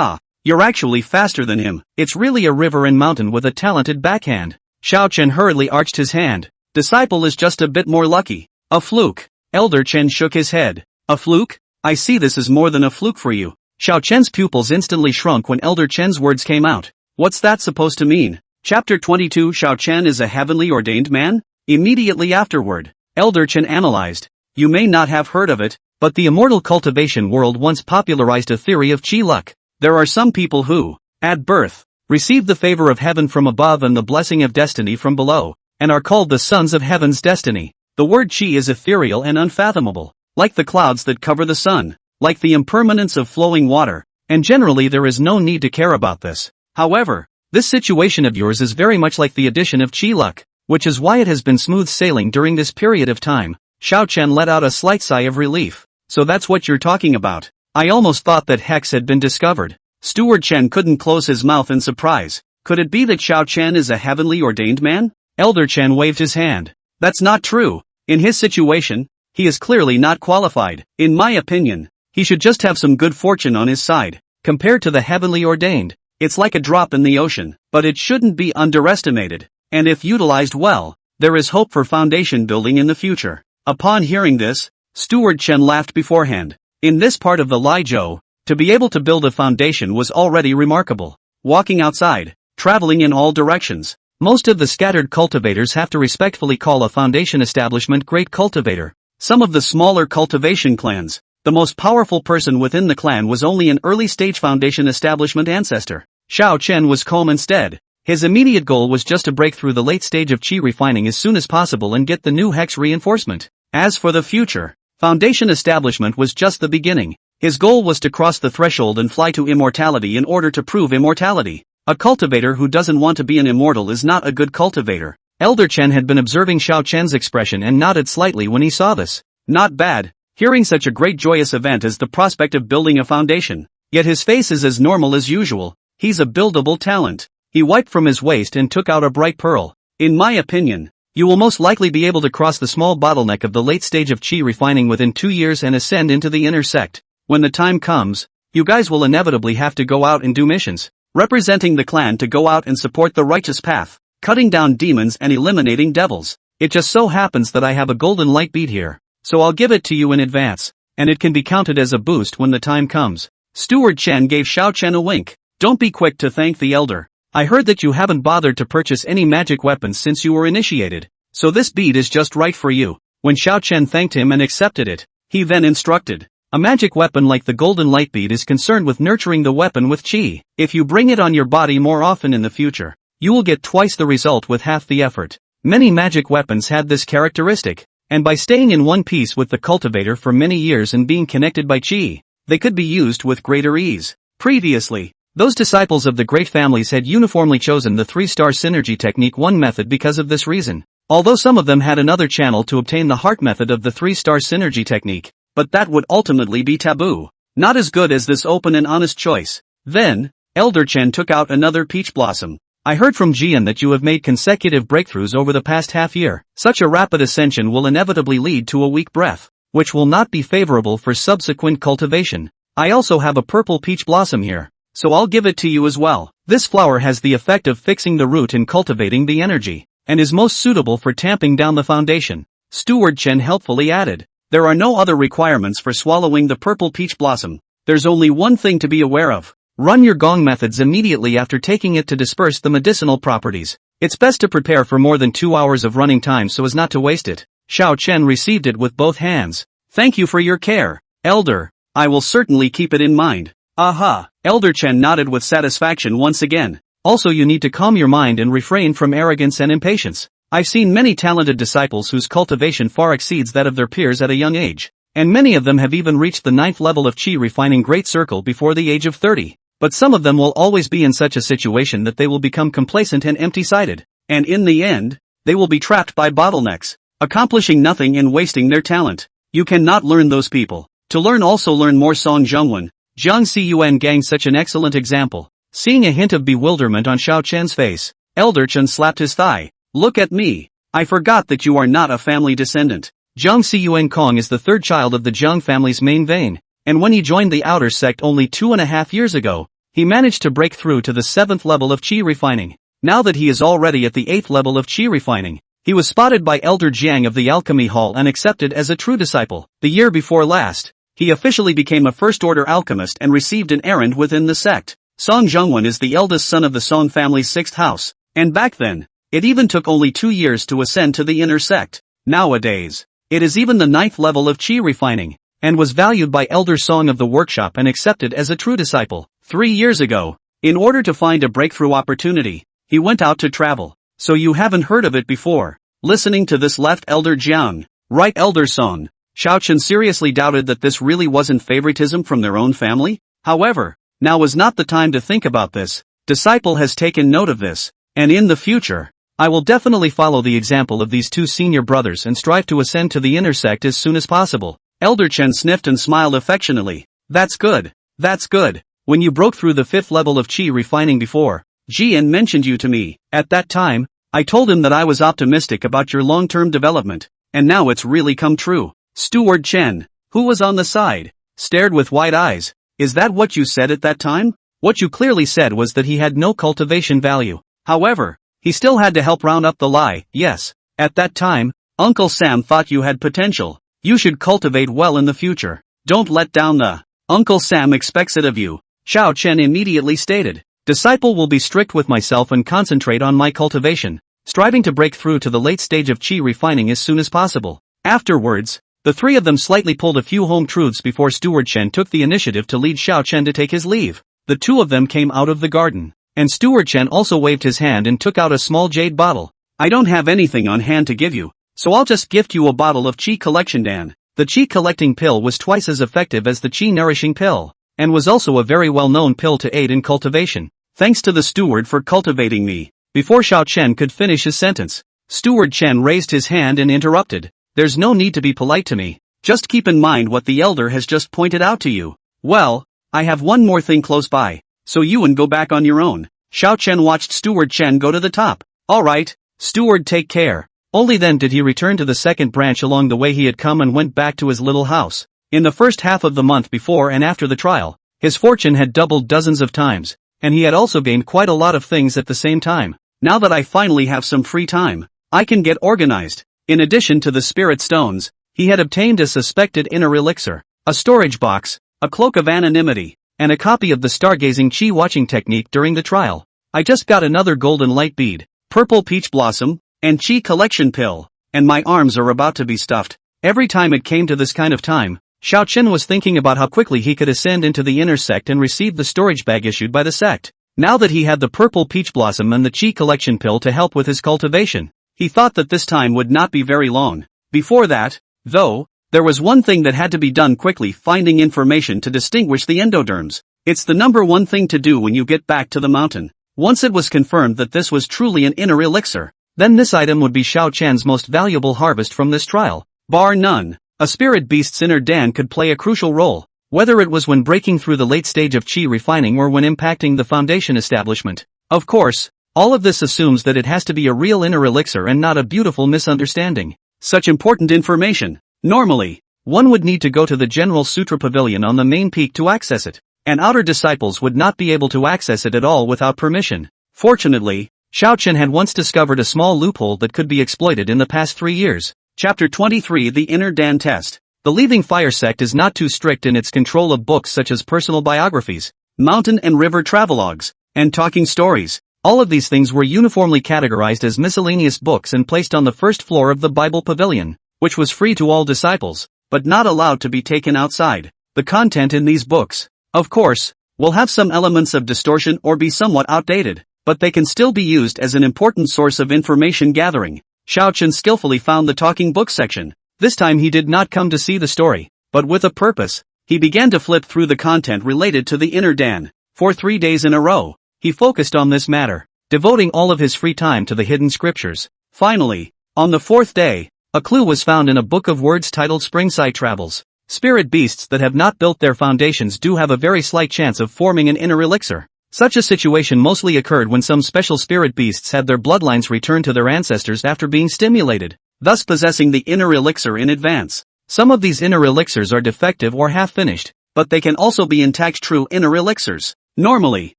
you're actually faster than him. It's really a river and mountain with a talented backhand. Xiao Chen hurriedly arched his hand. Disciple is just a bit more lucky. A fluke. Elder Chen shook his head. A fluke? I see this is more than a fluke for you. Xiao Chen's pupils instantly shrunk when Elder Chen's words came out. What's that supposed to mean? Chapter 22 Xiao Chen is a heavenly ordained man? Immediately afterward, Elder Chen analyzed. You may not have heard of it, but the immortal cultivation world once popularized a theory of qi luck. There are some people who, at birth, receive the favor of heaven from above and the blessing of destiny from below, and are called the sons of heaven's destiny. The word qi is ethereal and unfathomable, like the clouds that cover the sun, like the impermanence of flowing water, and generally there is no need to care about this. However, this situation of yours is very much like the addition of qi luck, which is why it has been smooth sailing during this period of time. Xiao Chen let out a slight sigh of relief. So that's what you're talking about. I almost thought that Hex had been discovered. Steward Chen couldn't close his mouth in surprise. Could it be that Xiao Chen is a heavenly ordained man? Elder Chen waved his hand. That's not true. In his situation, he is clearly not qualified. In my opinion, he should just have some good fortune on his side. Compared to the heavenly ordained, it's like a drop in the ocean, but it shouldn't be underestimated. And if utilized well, there is hope for foundation building in the future. Upon hearing this, Steward Chen laughed beforehand. In this part of the Liezhou, to be able to build a foundation was already remarkable. Walking outside, traveling in all directions, most of the scattered cultivators have to respectfully call a foundation establishment great cultivator. Some of the smaller cultivation clans, the most powerful person within the clan was only an early-stage foundation establishment ancestor. Xiao Chen was calm instead. His immediate goal was just to break through the late stage of qi refining as soon as possible and get the new hex reinforcement. As for the future, foundation establishment was just the beginning. His goal was to cross the threshold and fly to immortality in order to prove immortality. A cultivator who doesn't want to be an immortal is not a good cultivator. Elder Chen had been observing Xiao Chen's expression and nodded slightly when he saw this. Not bad, hearing such a great joyous event as the prospect of building a foundation. Yet his face is as normal as usual. He's a buildable talent. He wiped from his waist and took out a bright pearl. In my opinion, you will most likely be able to cross the small bottleneck of the late stage of qi refining within 2 years and ascend into the inner sect. When the time comes, you guys will inevitably have to go out and do missions, representing the clan to go out and support the righteous path, cutting down demons and eliminating devils. It just so happens that I have a golden light bead here, so I'll give it to you in advance, and it can be counted as a boost when the time comes. Steward Chen gave Xiao Chen a wink. Don't be quick to thank the elder. I heard that you haven't bothered to purchase any magic weapons since you were initiated, so this bead is just right for you. When Xiao Chen thanked him and accepted it, he then instructed. A magic weapon like the golden light bead is concerned with nurturing the weapon with qi. If you bring it on your body more often in the future, you will get twice the result with half the effort. Many magic weapons had this characteristic, and by staying in one piece with the cultivator for many years and being connected by qi, they could be used with greater ease. Previously, those disciples of the great families had uniformly chosen the 3-star synergy technique 1 method because of this reason, although some of them had another channel to obtain the heart method of the 3-star synergy technique, but that would ultimately be taboo. Not as good as this open and honest choice. Then, Elder Chen took out another peach blossom. I heard from Jian that you have made consecutive breakthroughs over the past half year. Such a rapid ascension will inevitably lead to a weak breath, which will not be favorable for subsequent cultivation. I also have a purple peach blossom here, so I'll give it to you as well. This flower has the effect of fixing the root and cultivating the energy, and is most suitable for tamping down the foundation. Steward Chen helpfully added. There are no other requirements for swallowing the purple peach blossom. There's only one thing to be aware of. Run your gong methods immediately after taking it to disperse the medicinal properties. It's best to prepare for more than 2 hours of running time so as not to waste it. Xiao Chen received it with both hands. Thank you for your care, Elder. I will certainly keep it in mind. Aha! Elder Chen nodded with satisfaction once again. Also, you need to calm your mind and refrain from arrogance and impatience. I've seen many talented disciples whose cultivation far exceeds that of their peers at a young age, and many of them have even reached the 9th level of qi refining great circle before the age of 30. But some of them will always be in such a situation that they will become complacent and empty-sided, and in the end, they will be trapped by bottlenecks, accomplishing nothing and wasting their talent. You cannot learn those people. To learn, also learn more. Song Zhongwen, Jiang Xiyuan Gang, such an excellent example. Seeing a hint of bewilderment on Xiao Chen's face, Elder Chen slapped his thigh. Look at me. I forgot that you are not a family descendant. Jiang Xiyuan Kong is the 3rd child of the Jiang family's main vein, and when he joined the outer sect only 2.5 years ago, he managed to break through to the 7th level of qi refining. Now that he is already at the 8th level of qi refining, he was spotted by Elder Jiang of the Alchemy Hall and accepted as a true disciple. The year before last, He officially became a first-order alchemist and received an errand within the sect. Song Jungwon is the eldest son of the Song family's 6th house, and back then, it even took only 2 years to ascend to the inner sect. Nowadays, it is even the 9th level of chi refining, and was valued by Elder Song of the workshop and accepted as a true disciple. 3 years ago, in order to find a breakthrough opportunity, he went out to travel. So you haven't heard of it before. Listening to this left Elder Jiang, right Elder Song. Xiaochen seriously doubted that this really wasn't favoritism from their own family. However, now was not the time to think about this. Disciple has taken note of this, and in the future, I will definitely follow the example of these 2 senior brothers and strive to ascend to the inner sect as soon as possible. Elder Chen sniffed and smiled affectionately. That's good. That's good. When you broke through the 5th level of chi refining before, Jian mentioned you to me. At that time, I told him that I was optimistic about your long-term development, and now it's really come true. Steward Chen, who was on the side, stared with wide eyes. Is that what you said at that time? What you clearly said was that he had no cultivation value. However, he still had to help round up the lie. Yes, at that time, Uncle Sam thought you had potential. You should cultivate well in the future. Don't let down the Uncle Sam expects it of you. Xiao Chen immediately stated. Disciple will be strict with myself and concentrate on my cultivation, striving to break through to the late stage of chi refining as soon as possible. Afterwards, the 3 of them slightly pulled a few home truths before Steward Chen took the initiative to lead Xiao Chen to take his leave. The 2 of them came out of the garden, and Steward Chen also waved his hand and took out a small jade bottle. I don't have anything on hand to give you, so I'll just gift you a bottle of Qi Collection Dan. The Qi Collecting Pill was twice as effective as the Qi Nourishing Pill, and was also a very well-known pill to aid in cultivation. Thanks to the steward for cultivating me. Before Xiao Chen could finish his sentence, Steward Chen raised his hand and interrupted. There's no need to be polite to me. Just keep in mind what the elder has just pointed out to you. Well, I have one more thing close by, so you and go back on your own. Xiao Chen watched Steward Chen go to the top. Alright, steward, take care. Only then did he return to the second branch along the way he had come and went back to his little house. In the first half of the month before and after the trial, his fortune had doubled dozens of times, and he had also gained quite a lot of things at the same time. Now that I finally have some free time, I can get organized. In addition to the spirit stones, he had obtained a suspected inner elixir, a storage box, a cloak of anonymity, and a copy of the stargazing chi watching technique during the trial. I just got another golden light bead, purple peach blossom, and chi collection pill, and my arms are about to be stuffed. Every time it came to this kind of time, Xiao Chen was thinking about how quickly he could ascend into the inner sect and receive the storage bag issued by the sect. Now that he had the purple peach blossom and the chi collection pill to help with his cultivation, he thought that this time would not be very long. Before that, though, there was one thing that had to be done quickly: finding information to distinguish the endoderms. It's the number one thing to do when you get back to the mountain. Once it was confirmed that this was truly an inner elixir, then this item would be Xiao Chen's most valuable harvest from this trial. Bar none, a spirit beast's inner Dan could play a crucial role, whether it was when breaking through the late stage of chi refining or when impacting the foundation establishment. Of course, all of this assumes that it has to be a real inner elixir and not a beautiful misunderstanding. Such important information, normally, one would need to go to the General Sutra Pavilion on the main peak to access it, and outer disciples would not be able to access it at all without permission. Fortunately, Xiao Chen had once discovered a small loophole that could be exploited in the past 3 years. Chapter 23: The Inner Dan Test. The Leaving Fire sect is not too strict in its control of books such as personal biographies, mountain and river travelogues, and talking stories. All of these things were uniformly categorized as miscellaneous books and placed on the first floor of the Bible Pavilion, which was free to all disciples, but not allowed to be taken outside. The content in these books, of course, will have some elements of distortion or be somewhat outdated, but they can still be used as an important source of information gathering. Xiao Chen skillfully found the talking book section. This time he did not come to see the story, but with a purpose. He began to flip through the content related to the inner Dan. For 3 days in a row, he focused on this matter, devoting all of his free time to the hidden scriptures. Finally, on the 4th day, a clue was found in a book of words titled Springside Travels. Spirit beasts that have not built their foundations do have a very slight chance of forming an inner elixir. Such a situation mostly occurred when some special spirit beasts had their bloodlines returned to their ancestors after being stimulated, thus possessing the inner elixir in advance. Some of these inner elixirs are defective or half-finished, but they can also be intact true inner elixirs. Normally,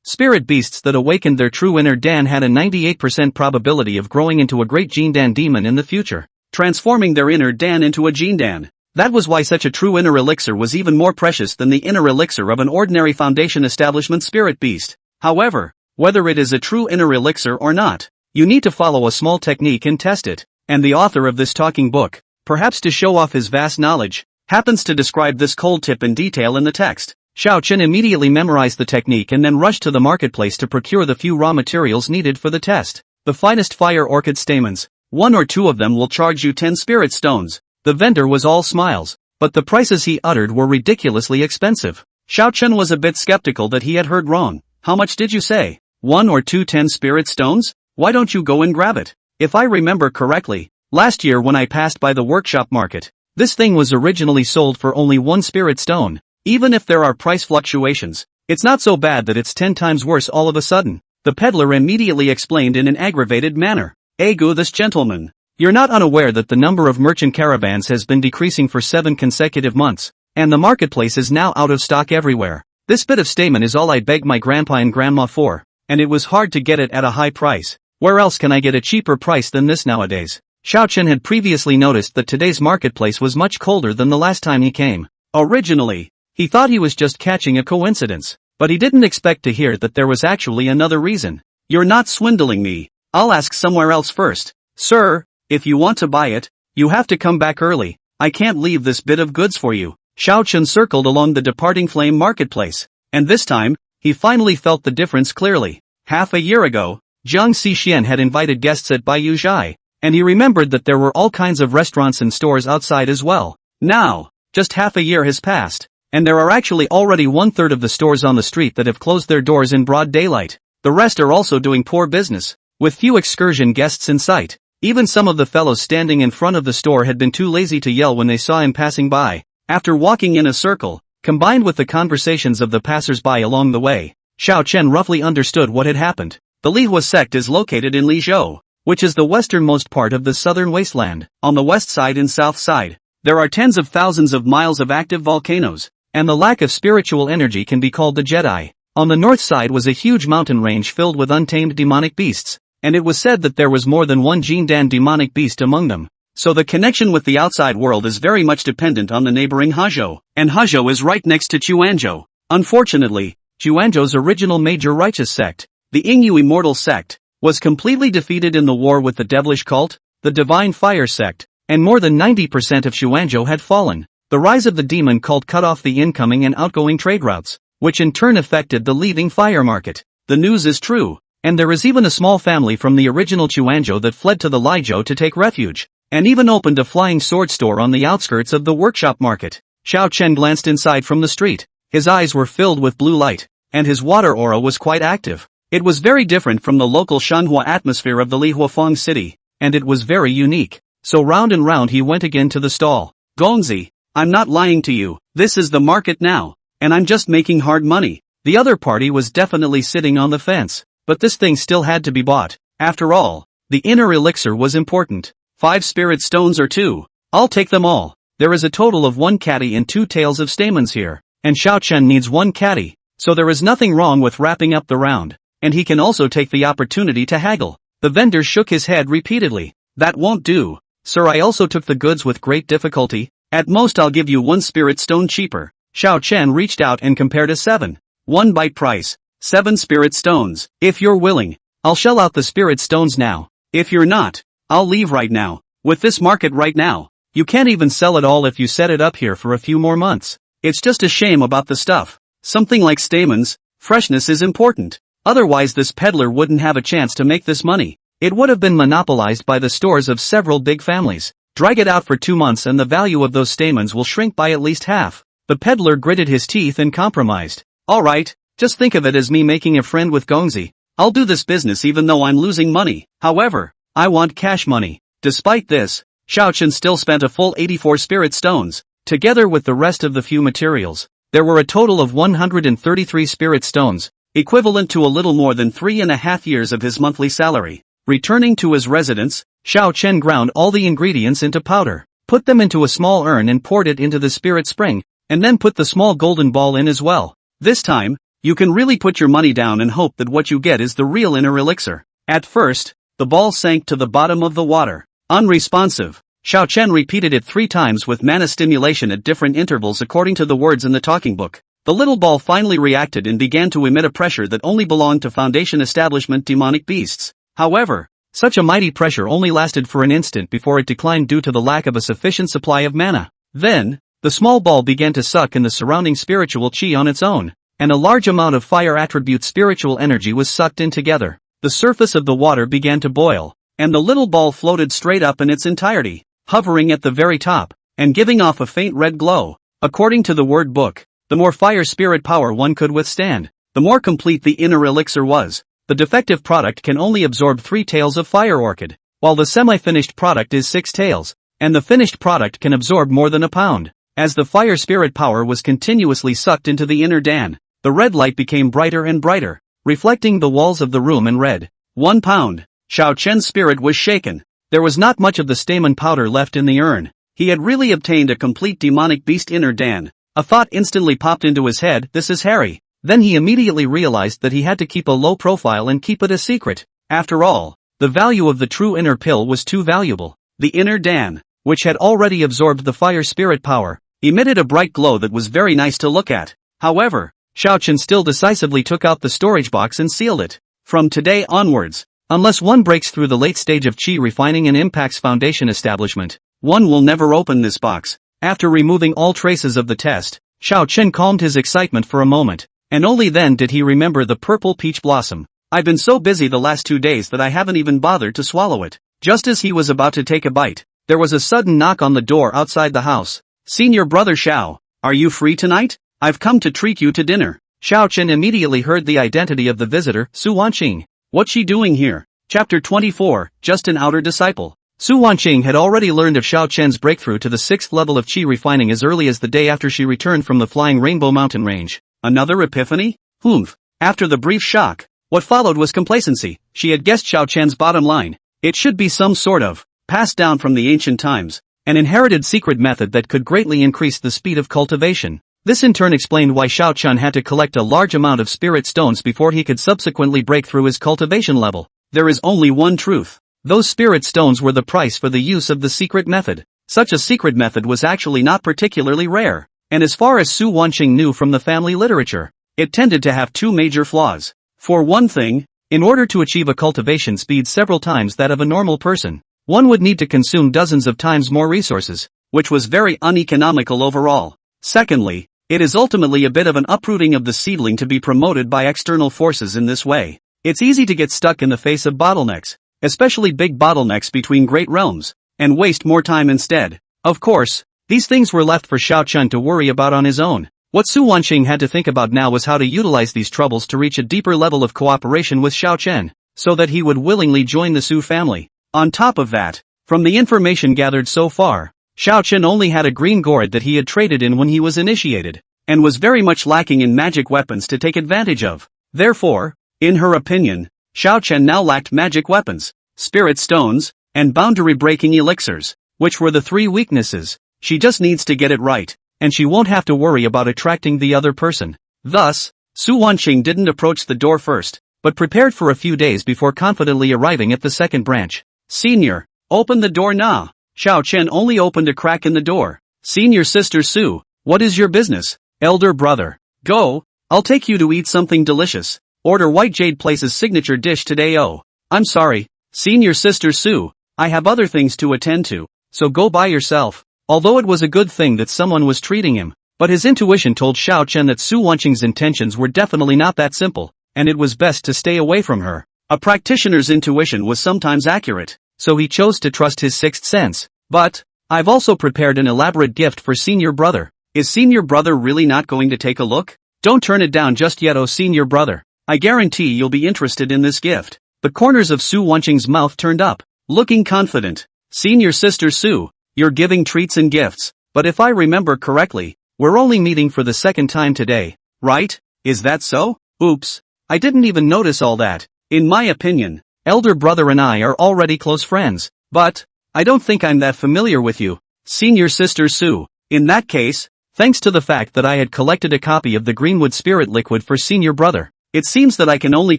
spirit beasts that awakened their true inner Dan had a 98% probability of growing into a great Jindan demon in the future, transforming their inner Dan into a Jindan. That was why such a true inner elixir was even more precious than the inner elixir of an ordinary foundation establishment spirit beast. However, whether it is a true inner elixir or not, you need to follow a small technique and test it, and the author of this talking book, perhaps to show off his vast knowledge, happens to describe this cold tip in detail in the text. Xiao Chen immediately memorized the technique and then rushed to the marketplace to procure the few raw materials needed for the test. The finest fire orchid stamens. 1 or 2 of them will charge you 10 spirit stones. The vendor was all smiles, but the prices he uttered were ridiculously expensive. Xiao Chen was a bit skeptical that he had heard wrong. How much did you say? 1 or 2 10 spirit stones? Why don't you go and grab it? If I remember correctly, last year when I passed by the workshop market, this thing was originally sold for only 1 spirit stone. Even if there are price fluctuations, it's not so bad that it's 10 times worse all of a sudden. The peddler immediately explained in an aggravated manner. Egu, this gentleman. You're not unaware that the number of merchant caravans has been decreasing for 7 consecutive months, and the marketplace is now out of stock everywhere. This bit of stamen is all I begged my grandpa and grandma for, and it was hard to get it at a high price. Where else can I get a cheaper price than this nowadays? Xiao Chen had previously noticed that today's marketplace was much colder than the last time he came. Originally, he thought he was just catching a coincidence, but he didn't expect to hear that there was actually another reason. You're not swindling me. I'll ask somewhere else first. Sir, if you want to buy it, you have to come back early. I can't leave this bit of goods for you. Xiao Chen circled along the departing flame marketplace, and this time, he finally felt the difference clearly. Half a year ago, Jiang Xixian had invited guests at Baiyu Zhai, and he remembered that there were all kinds of restaurants and stores outside as well. Now, just half a year has passed, and there are actually already 1/3 of the stores on the street that have closed their doors in broad daylight. The rest are also doing poor business, with few excursion guests in sight. Even some of the fellows standing in front of the store had been too lazy to yell when they saw him passing by. After walking in a circle, combined with the conversations of the passers-by along the way, Xiao Chen roughly understood what had happened. The Lihua sect is located in Lizhou, which is the westernmost part of the southern wasteland. On the west side and south side, there are tens of thousands of miles of active volcanoes, and the lack of spiritual energy can be called the Jedi. On the north side was a huge mountain range filled with untamed demonic beasts, and it was said that there was more than one Jindan demonic beast among them. So the connection with the outside world is very much dependent on the neighboring Hezhou, and Hezhou is right next to Chuanzhou. Unfortunately, Chuanzhou's original major righteous sect, the Yingyu Immortal sect, was completely defeated in the war with the devilish cult, the Divine Fire sect, and more than 90% of Chuanzhou had fallen. The rise of the demon cult cut off the incoming and outgoing trade routes, which in turn affected the leaving fire market. The news is true, and there is even a small family from the original Chuanzhou that fled to the Lizhou to take refuge, and even opened a flying sword store on the outskirts of the workshop market. Xiao Chen glanced inside from the street. His eyes were filled with blue light, and his water aura was quite active. It was very different from the local Shanhua atmosphere of the Lihuafang city, and it was very unique. So round and round he went again to the stall. Gongzi, I'm not lying to you, this is the market now, and I'm just making hard money. The other party was definitely sitting on the fence, but this thing still had to be bought. After all, the inner elixir was important. 5 spirit stones or 2. I'll take them all. There is a total of 1 catty and 2 tails of stamens here, and Xiao Chen needs 1 catty, so there is nothing wrong with wrapping up the round, and he can also take the opportunity to haggle. The vendor shook his head repeatedly. That won't do. Sir, I also took the goods with great difficulty. At most I'll give you 1 spirit stone cheaper. Xiao Chen reached out and compared a 7. 1 bite price. 7 spirit stones. If you're willing, I'll shell out the spirit stones now. If you're not, I'll leave right now. With this market right now, you can't even sell it all if you set it up here for a few more months. It's just a shame about the stuff. Something like stamens, freshness is important. Otherwise this peddler wouldn't have a chance to make this money. It would have been monopolized by the stores of several big families. Drag it out for 2 months and the value of those stamens will shrink by at least half. The peddler gritted his teeth and compromised. Alright, just think of it as me making a friend with Gongzi. I'll do this business even though I'm losing money. However, I want cash money. Despite this, Xiao Chen still spent a full 84 spirit stones. Together with the rest of the few materials, there were a total of 133 spirit stones, equivalent to a little more than 3.5 years of his monthly salary. Returning to his residence, Xiao Chen ground all the ingredients into powder, put them into a small urn and poured it into the spirit spring, and then put the small golden ball in as well. This time, you can really put your money down and hope that what you get is the real inner elixir. At first, the ball sank to the bottom of the water. Unresponsive, Xiao Chen repeated it 3 times with mana stimulation at different intervals according to the words in the talking book. The little ball finally reacted and began to emit a pressure that only belonged to Foundation Establishment demonic beasts. However, such a mighty pressure only lasted for an instant before it declined due to the lack of a sufficient supply of mana. Then, the small ball began to suck in the surrounding spiritual chi on its own, and a large amount of fire attribute spiritual energy was sucked in together. The surface of the water began to boil, and the little ball floated straight up in its entirety, hovering at the very top, and giving off a faint red glow. According to the word book, the more fire spirit power one could withstand, the more complete the inner elixir was. The defective product can only absorb 3 tails of fire orchid, while the semi-finished product is 6 tails, and the finished product can absorb more than a pound. As the fire spirit power was continuously sucked into the inner dan, the red light became brighter and brighter, reflecting the walls of the room in red. 1 pound. Xiao Chen's spirit was shaken. There was not much of the stamen powder left in the urn. He had really obtained a complete demonic beast inner dan. A thought instantly popped into his head, this is Harry. Then he immediately realized that he had to keep a low profile and keep it a secret. After all, the value of the true inner pill was too valuable. The inner dan, which had already absorbed the fire spirit power, emitted a bright glow that was very nice to look at. However, Xiao Chen still decisively took out the storage box and sealed it. From today onwards, unless one breaks through the late stage of chi refining and impacts Foundation Establishment, one will never open this box. After removing all traces of the test, Xiao Chen calmed his excitement for a moment, and only then did he remember the purple peach blossom. I've been so busy the last 2 days that I haven't even bothered to swallow it. Just as he was about to take a bite, there was a sudden knock on the door outside the house. Senior brother Xiao, are you free tonight? I've come to treat you to dinner. Xiao Chen immediately heard the identity of the visitor, Su Wanqing. What's she doing here? Chapter 24, just an outer disciple. Su Wanqing had already learned of Xiao Chen's breakthrough to the 6th level of chi refining as early as the day after she returned from the flying Rainbow Mountain range. Another epiphany? Humph. After the brief shock, what followed was complacency. She had guessed Xiao Chen's bottom line. It should be some sort of, passed down from the ancient times, an inherited secret method that could greatly increase the speed of cultivation. This in turn explained why Xiao Chen had to collect a large amount of spirit stones before he could subsequently break through his cultivation level. There is only one truth. Those spirit stones were the price for the use of the secret method. Such a secret method was actually not particularly rare, and as far as Su Wanqing knew from the family literature, it tended to have 2 major flaws. For one thing, in order to achieve a cultivation speed several times that of a normal person, one would need to consume dozens of times more resources, which was very uneconomical overall. Secondly, it is ultimately a bit of an uprooting of the seedling to be promoted by external forces in this way. It's easy to get stuck in the face of bottlenecks, especially big bottlenecks between great realms, and waste more time instead. Of course, these things were left for Xiao Chen to worry about on his own. What Su Wanqing had to think about now was how to utilize these troubles to reach a deeper level of cooperation with Xiao Chen, so that he would willingly join the Su family. On top of that, from the information gathered so far, Xiao Chen only had a green gourd that he had traded in when he was initiated, and was very much lacking in magic weapons to take advantage of. Therefore, in her opinion, Xiao Chen now lacked magic weapons, spirit stones, and boundary-breaking elixirs, which were the 3 weaknesses. She just needs to get it right, and she won't have to worry about attracting the other person. Thus, Su Wanqing didn't approach the door first, but prepared for a few days before confidently arriving at the second branch. Senior, open the door now. Xiao Chen only opened a crack in the door. Senior sister Su, what is your business? Elder brother, go, I'll take you to eat something delicious. Order White Jade Place's signature dish today. Oh, I'm sorry, Senior sister Su, I have other things to attend to, so go by yourself. Although it was a good thing that someone was treating him, but his intuition told Xiao Chen that Su Wanqing's intentions were definitely not that simple, and it was best to stay away from her. A practitioner's intuition was sometimes accurate, so he chose to trust his 6th sense. But, I've also prepared an elaborate gift for Senior Brother. Is Senior Brother really not going to take a look? Don't turn it down just yet, oh Senior Brother. I guarantee you'll be interested in this gift. The corners of Su Wanqing's mouth turned up, looking confident. Senior sister Su, you're giving treats and gifts, but if I remember correctly, we're only meeting for the 2nd time today, right? Is that so? Oops, I didn't even notice all that. In my opinion, elder brother and I are already close friends, but I don't think I'm that familiar with you, Senior sister Su. In that case, thanks to the fact that I had collected a copy of the Greenwood Spirit Liquid for Senior Brother, it seems that I can only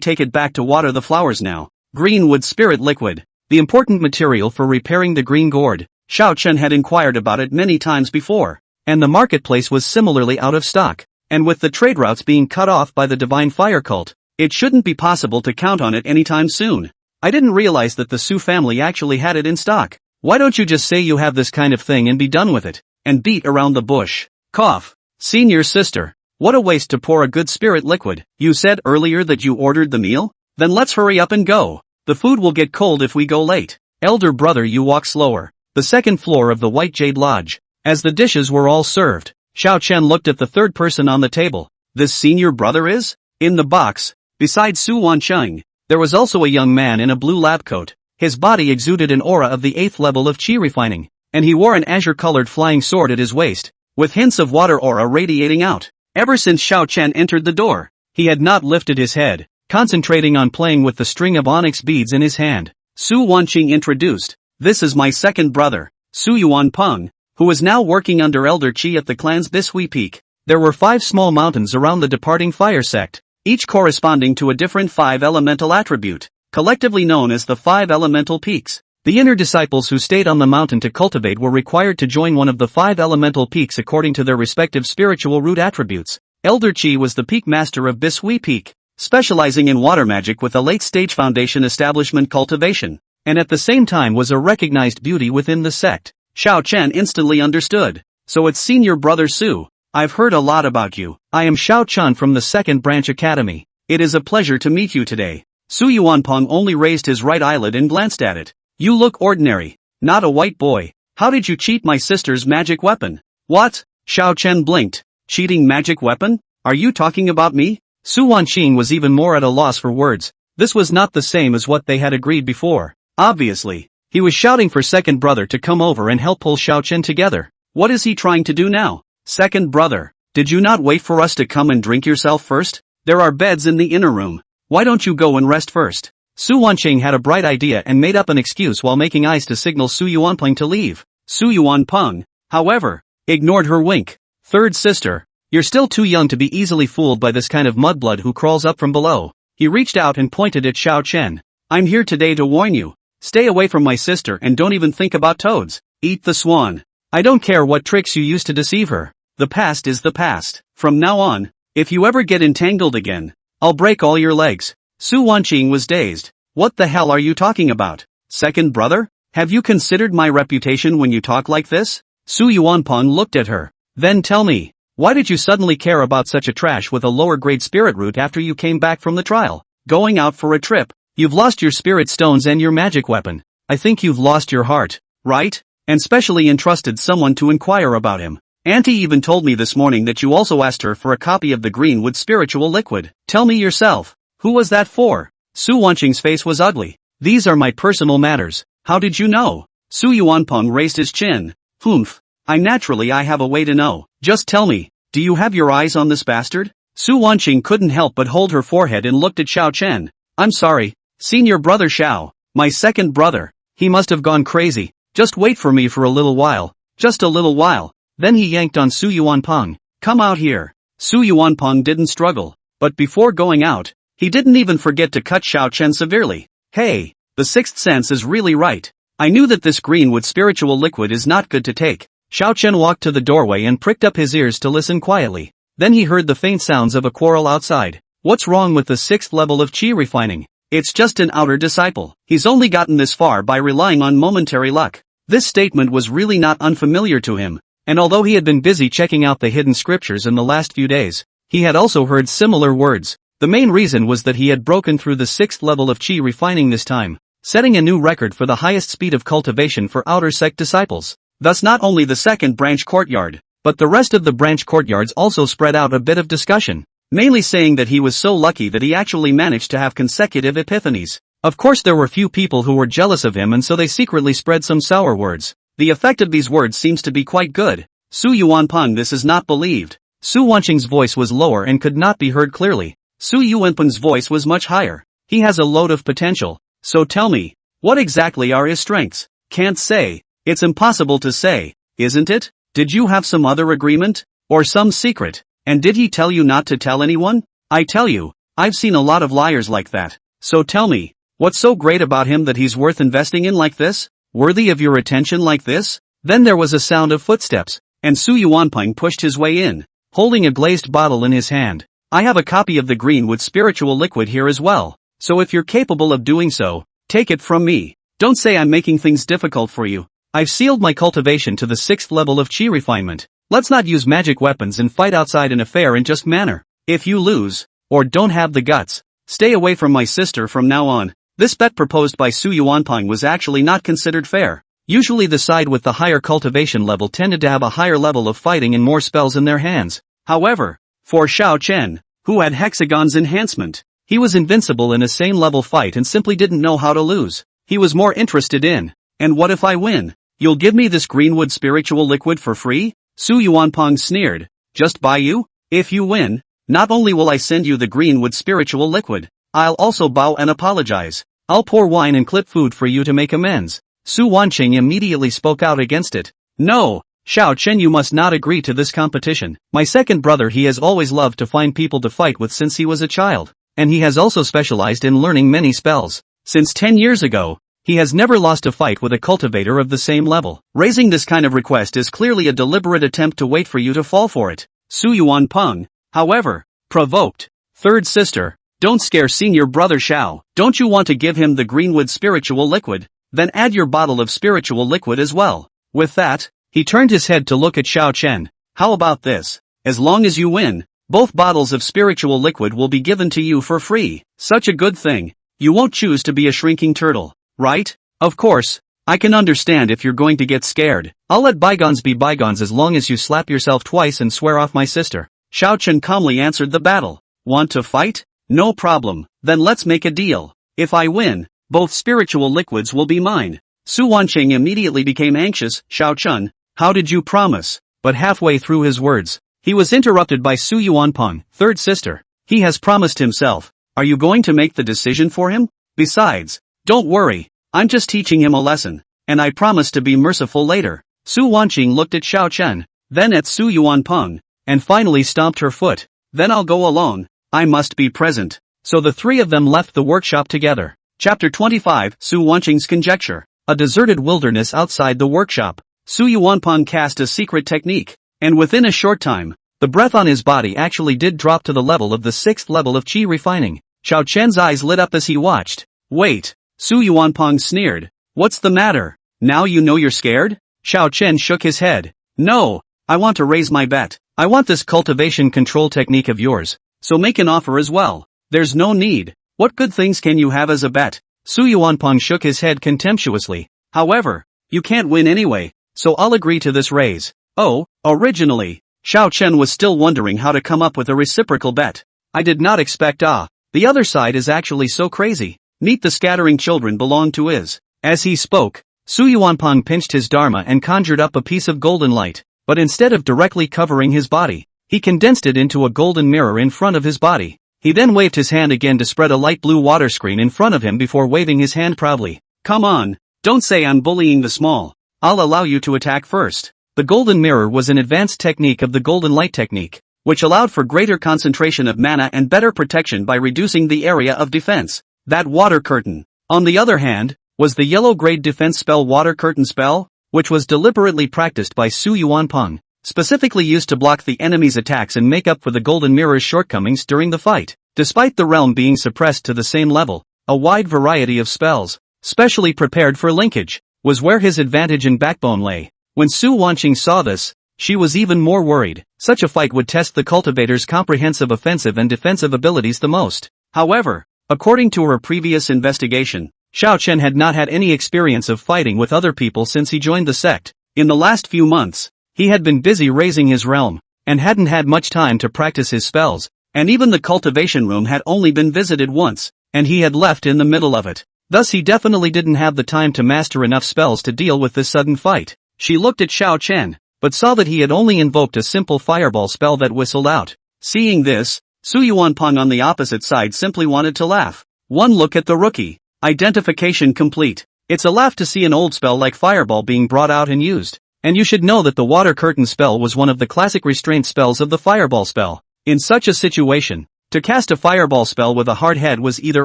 take it back to water the flowers now. Greenwood Spirit Liquid, the important material for repairing the green gourd. Xiao Chen had inquired about it many times before, and the marketplace was similarly out of stock, and with the trade routes being cut off by the Divine Fire Cult, it shouldn't be possible to count on it anytime soon. I didn't realize that the Su family actually had it in stock. Why don't you just say you have this kind of thing and be done with it, and beat around the bush? Cough. Senior sister. What a waste to pour a good spirit liquid. You said earlier that you ordered the meal? Then let's hurry up and go. The food will get cold if we go late. Elder brother, you walk slower. The second floor of the White Jade Lodge. As the dishes were all served, Xiao Chen looked at the third person on the table. This senior brother is? In the box, besides Su Wancheng, there was also a young man in a blue lab coat. His body exuded an aura of the 8th level of qi refining, and he wore an azure-colored flying sword at his waist, with hints of water aura radiating out. Ever since Xiao Chen entered the door, he had not lifted his head, concentrating on playing with the string of onyx beads in his hand. Su Wanqing introduced, "This is my second brother, Su Yuanpeng, who is now working under Elder Qi at the clan's Bishui Peak." There were 5 small mountains around the departing fire sect, each corresponding to a different 5 elemental attribute, collectively known as the 5 elemental peaks. The inner disciples who stayed on the mountain to cultivate were required to join one of the 5 elemental peaks according to their respective spiritual root attributes. Elder Qi was the peak master of Bishui Peak, specializing in water magic with a late-stage foundation establishment cultivation, and at the same time was a recognized beauty within the sect. Xiao Chen instantly understood. "So it's senior brother Su. I've heard a lot about you. I am Xiao Chen from the Second Branch Academy. It is a pleasure to meet you today." Su Yuanpeng only raised his right eyelid and glanced at it. "You look ordinary, not a white boy. How did you cheat my sister's magic weapon?" "What?" Xiao Chen blinked. "Cheating magic weapon? Are you talking about me?" Su Wanqing was even more at a loss for words. This was not the same as what they had agreed before. Obviously, he was shouting for second brother to come over and help pull Xiao Chen together. What is he trying to do now? "Second brother, did you not wait for us to come and drink yourself first? There are beds in the inner room. Why don't you go and rest first?" Su Wanqing had a bright idea and made up an excuse while making eyes to signal Su Yuanpeng to leave. Su Yuanpeng, however, ignored her wink. "Third sister, you're still too young to be easily fooled by this kind of mudblood who crawls up from below." He reached out and pointed at Xiao Chen. "I'm here today to warn you. Stay away from my sister and don't even think about toads. Eat the swan. I don't care what tricks you used to deceive her. The past is the past. From now on, if you ever get entangled again, I'll break all your legs." Su Wanqing was dazed. "What the hell are you talking about? Second brother? Have you considered my reputation when you talk like this?" Su Yuanpeng looked at her. "Then tell me, why did you suddenly care about such a trash with a lower grade spirit root after you came back from the trial? Going out for a trip, you've lost your spirit stones and your magic weapon. I think you've lost your heart, right? And specially entrusted someone to inquire about him. Auntie even told me this morning that you also asked her for a copy of the Greenwood spiritual liquid. Tell me yourself, who was that for?" Su Wanqing's face was ugly. "These are my personal matters. How did you know?" Su Yuanpeng raised his chin. "Humph. I have a way to know. Just tell me, do you have your eyes on this bastard?" Su Wanqing couldn't help but hold her forehead and looked at Xiao Chen. "I'm sorry, senior brother Xiao. My second brother. He must have gone crazy. Just wait for me for a little while. Just a little while." Then he yanked on Su Yuanpeng. "Come out here." Su Yuanpeng didn't struggle, but before going out, he didn't even forget to cut Xiao Chen severely. "Hey, the sixth sense is really right. I knew that this Greenwood spiritual liquid is not good to take." Xiao Chen walked to the doorway and pricked up his ears to listen quietly. Then he heard the faint sounds of a quarrel outside. "What's wrong with the 6th level of qi refining? It's just an outer disciple. He's only gotten this far by relying on momentary luck." This statement was really not unfamiliar to him, and although he had been busy checking out the hidden scriptures in the last few days, he had also heard similar words. The main reason was that he had broken through the 6th level of qi refining this time, setting a new record for the highest speed of cultivation for outer sect disciples. Thus not only the second branch courtyard, but the rest of the branch courtyards also spread out a bit of discussion, mainly saying that he was so lucky that he actually managed to have consecutive epiphanies. Of course there were few people who were jealous of him and so they secretly spread some sour words. The effect of these words seems to be quite good. "Su Yuanpeng, this is not believed." Su Wanqing's voice was lower and could not be heard clearly. Su Yuanpeng's voice was much higher. "He has a load of potential. So tell me, what exactly are his strengths?" "Can't say. It's impossible to say, isn't it? Did you have some other agreement? Or some secret? And did he tell you not to tell anyone?" "I tell you, I've seen a lot of liars like that. So tell me, what's so great about him that he's worth investing in like this?" Worthy of your attention like this? Then there was a sound of footsteps, and Su Yuanping pushed his way in, holding a glazed bottle in his hand. I have a copy of the Greenwood spiritual liquid here as well, so if you're capable of doing so, take it from me. Don't say I'm making things difficult for you. I've sealed my cultivation to the 6th level of chi refinement. Let's not use magic weapons and fight outside in a fair and just manner. If you lose, or don't have the guts, stay away from my sister from now on. This bet proposed by Su Yuanping was actually not considered fair. Usually the side with the higher cultivation level tended to have a higher level of fighting and more spells in their hands. However, for Xiao Chen, who had Hexagon's enhancement, he was invincible in a same level fight and simply didn't know how to lose. He was more interested in, and what if I win? You'll give me this Greenwood spiritual liquid for free? Su Yuanping sneered. Just buy you? If you win, not only will I send you the Greenwood spiritual liquid, I'll also bow and apologize. I'll pour wine and clip food for you to make amends. Su Wanqing immediately spoke out against it. No, Xiao Chen, you must not agree to this competition. My second brother, he has always loved to find people to fight with since he was a child, and he has also specialized in learning many spells. Since 10 years ago, he has never lost a fight with a cultivator of the same level. Raising this kind of request is clearly a deliberate attempt to wait for you to fall for it. Su Yuanping, however, provoked. Third sister, don't scare senior brother Xiao. Don't you want to give him the Greenwood spiritual liquid? Then add your bottle of spiritual liquid as well. With that, he turned his head to look at Xiao Chen. How about this? As long as you win, both bottles of spiritual liquid will be given to you for free. Such a good thing. You won't choose to be a shrinking turtle, right? Of course, I can understand if you're going to get scared. I'll let bygones be bygones as long as you slap yourself twice and swear off my sister. Xiao Chen calmly answered the battle. Want to fight? No problem, then let's make a deal. If I win, both spiritual liquids will be mine. Su Wanqing immediately became anxious. Xiao Chen, how did you promise? But halfway through his words, he was interrupted by Su Yuanping, third sister. He has promised himself. Are you going to make the decision for him? Besides, don't worry, I'm just teaching him a lesson, and I promise to be merciful later. Su Wanqing looked at Xiao Chen, then at Su Yuanping, and finally stomped her foot. Then I'll go along. I must be present. So the three of them left the workshop together. Chapter 25, Su Wanqing's Conjecture. A deserted wilderness outside the workshop. Su Yuanping cast a secret technique, and within a short time, the breath on his body actually did drop to the level of the 6th level of chi refining. Xiao Chen's eyes lit up as he watched. Wait, Su Yuanping sneered. What's the matter? Now you know you're scared? Xiao Chen shook his head. No, I want to raise my bet. I want this cultivation control technique of yours, so make an offer as well. There's no need. What good things can you have as a bet? Su Yuanping shook his head contemptuously. However, you can't win anyway, so I'll agree to this raise. Oh, originally, Xiao Chen was still wondering how to come up with a reciprocal bet. I did not expect the other side is actually so crazy. Meet the scattering children belong to is. As he spoke, Su Yuanping pinched his dharma and conjured up a piece of golden light, but instead of directly covering his body, he condensed it into a golden mirror in front of his body. He then waved his hand again to spread a light blue water screen in front of him before waving his hand proudly. Come on, don't say I'm bullying the small. I'll allow you to attack first. The golden mirror was an advanced technique of the golden light technique, which allowed for greater concentration of mana and better protection by reducing the area of defense. That water curtain, on the other hand, was the yellow grade defense spell water curtain spell, which was deliberately practiced by Su Yuanping, specifically used to block the enemy's attacks and make up for the golden mirror's shortcomings during the fight. Despite the realm being suppressed to the same level, a wide variety of spells, specially prepared for linkage, was where his advantage and backbone lay. When Su Wanqing saw this, she was even more worried. Such a fight would test the cultivator's comprehensive offensive and defensive abilities the most. However, according to her previous investigation, Xiao Chen had not had any experience of fighting with other people since he joined the sect. In the last few months, he had been busy raising his realm, and hadn't had much time to practice his spells, and even the cultivation room had only been visited once, and he had left in the middle of it. Thus he definitely didn't have the time to master enough spells to deal with this sudden fight. She looked at Xiao Chen, but saw that he had only invoked a simple fireball spell that whistled out. Seeing this, Su Yuanping on the opposite side simply wanted to laugh. One look at the rookie. Identification complete. It's a laugh to see an old spell like fireball being brought out and used. And you should know that the water curtain spell was one of the classic restraint spells of the fireball spell. In such a situation, to cast a fireball spell with a hard head was either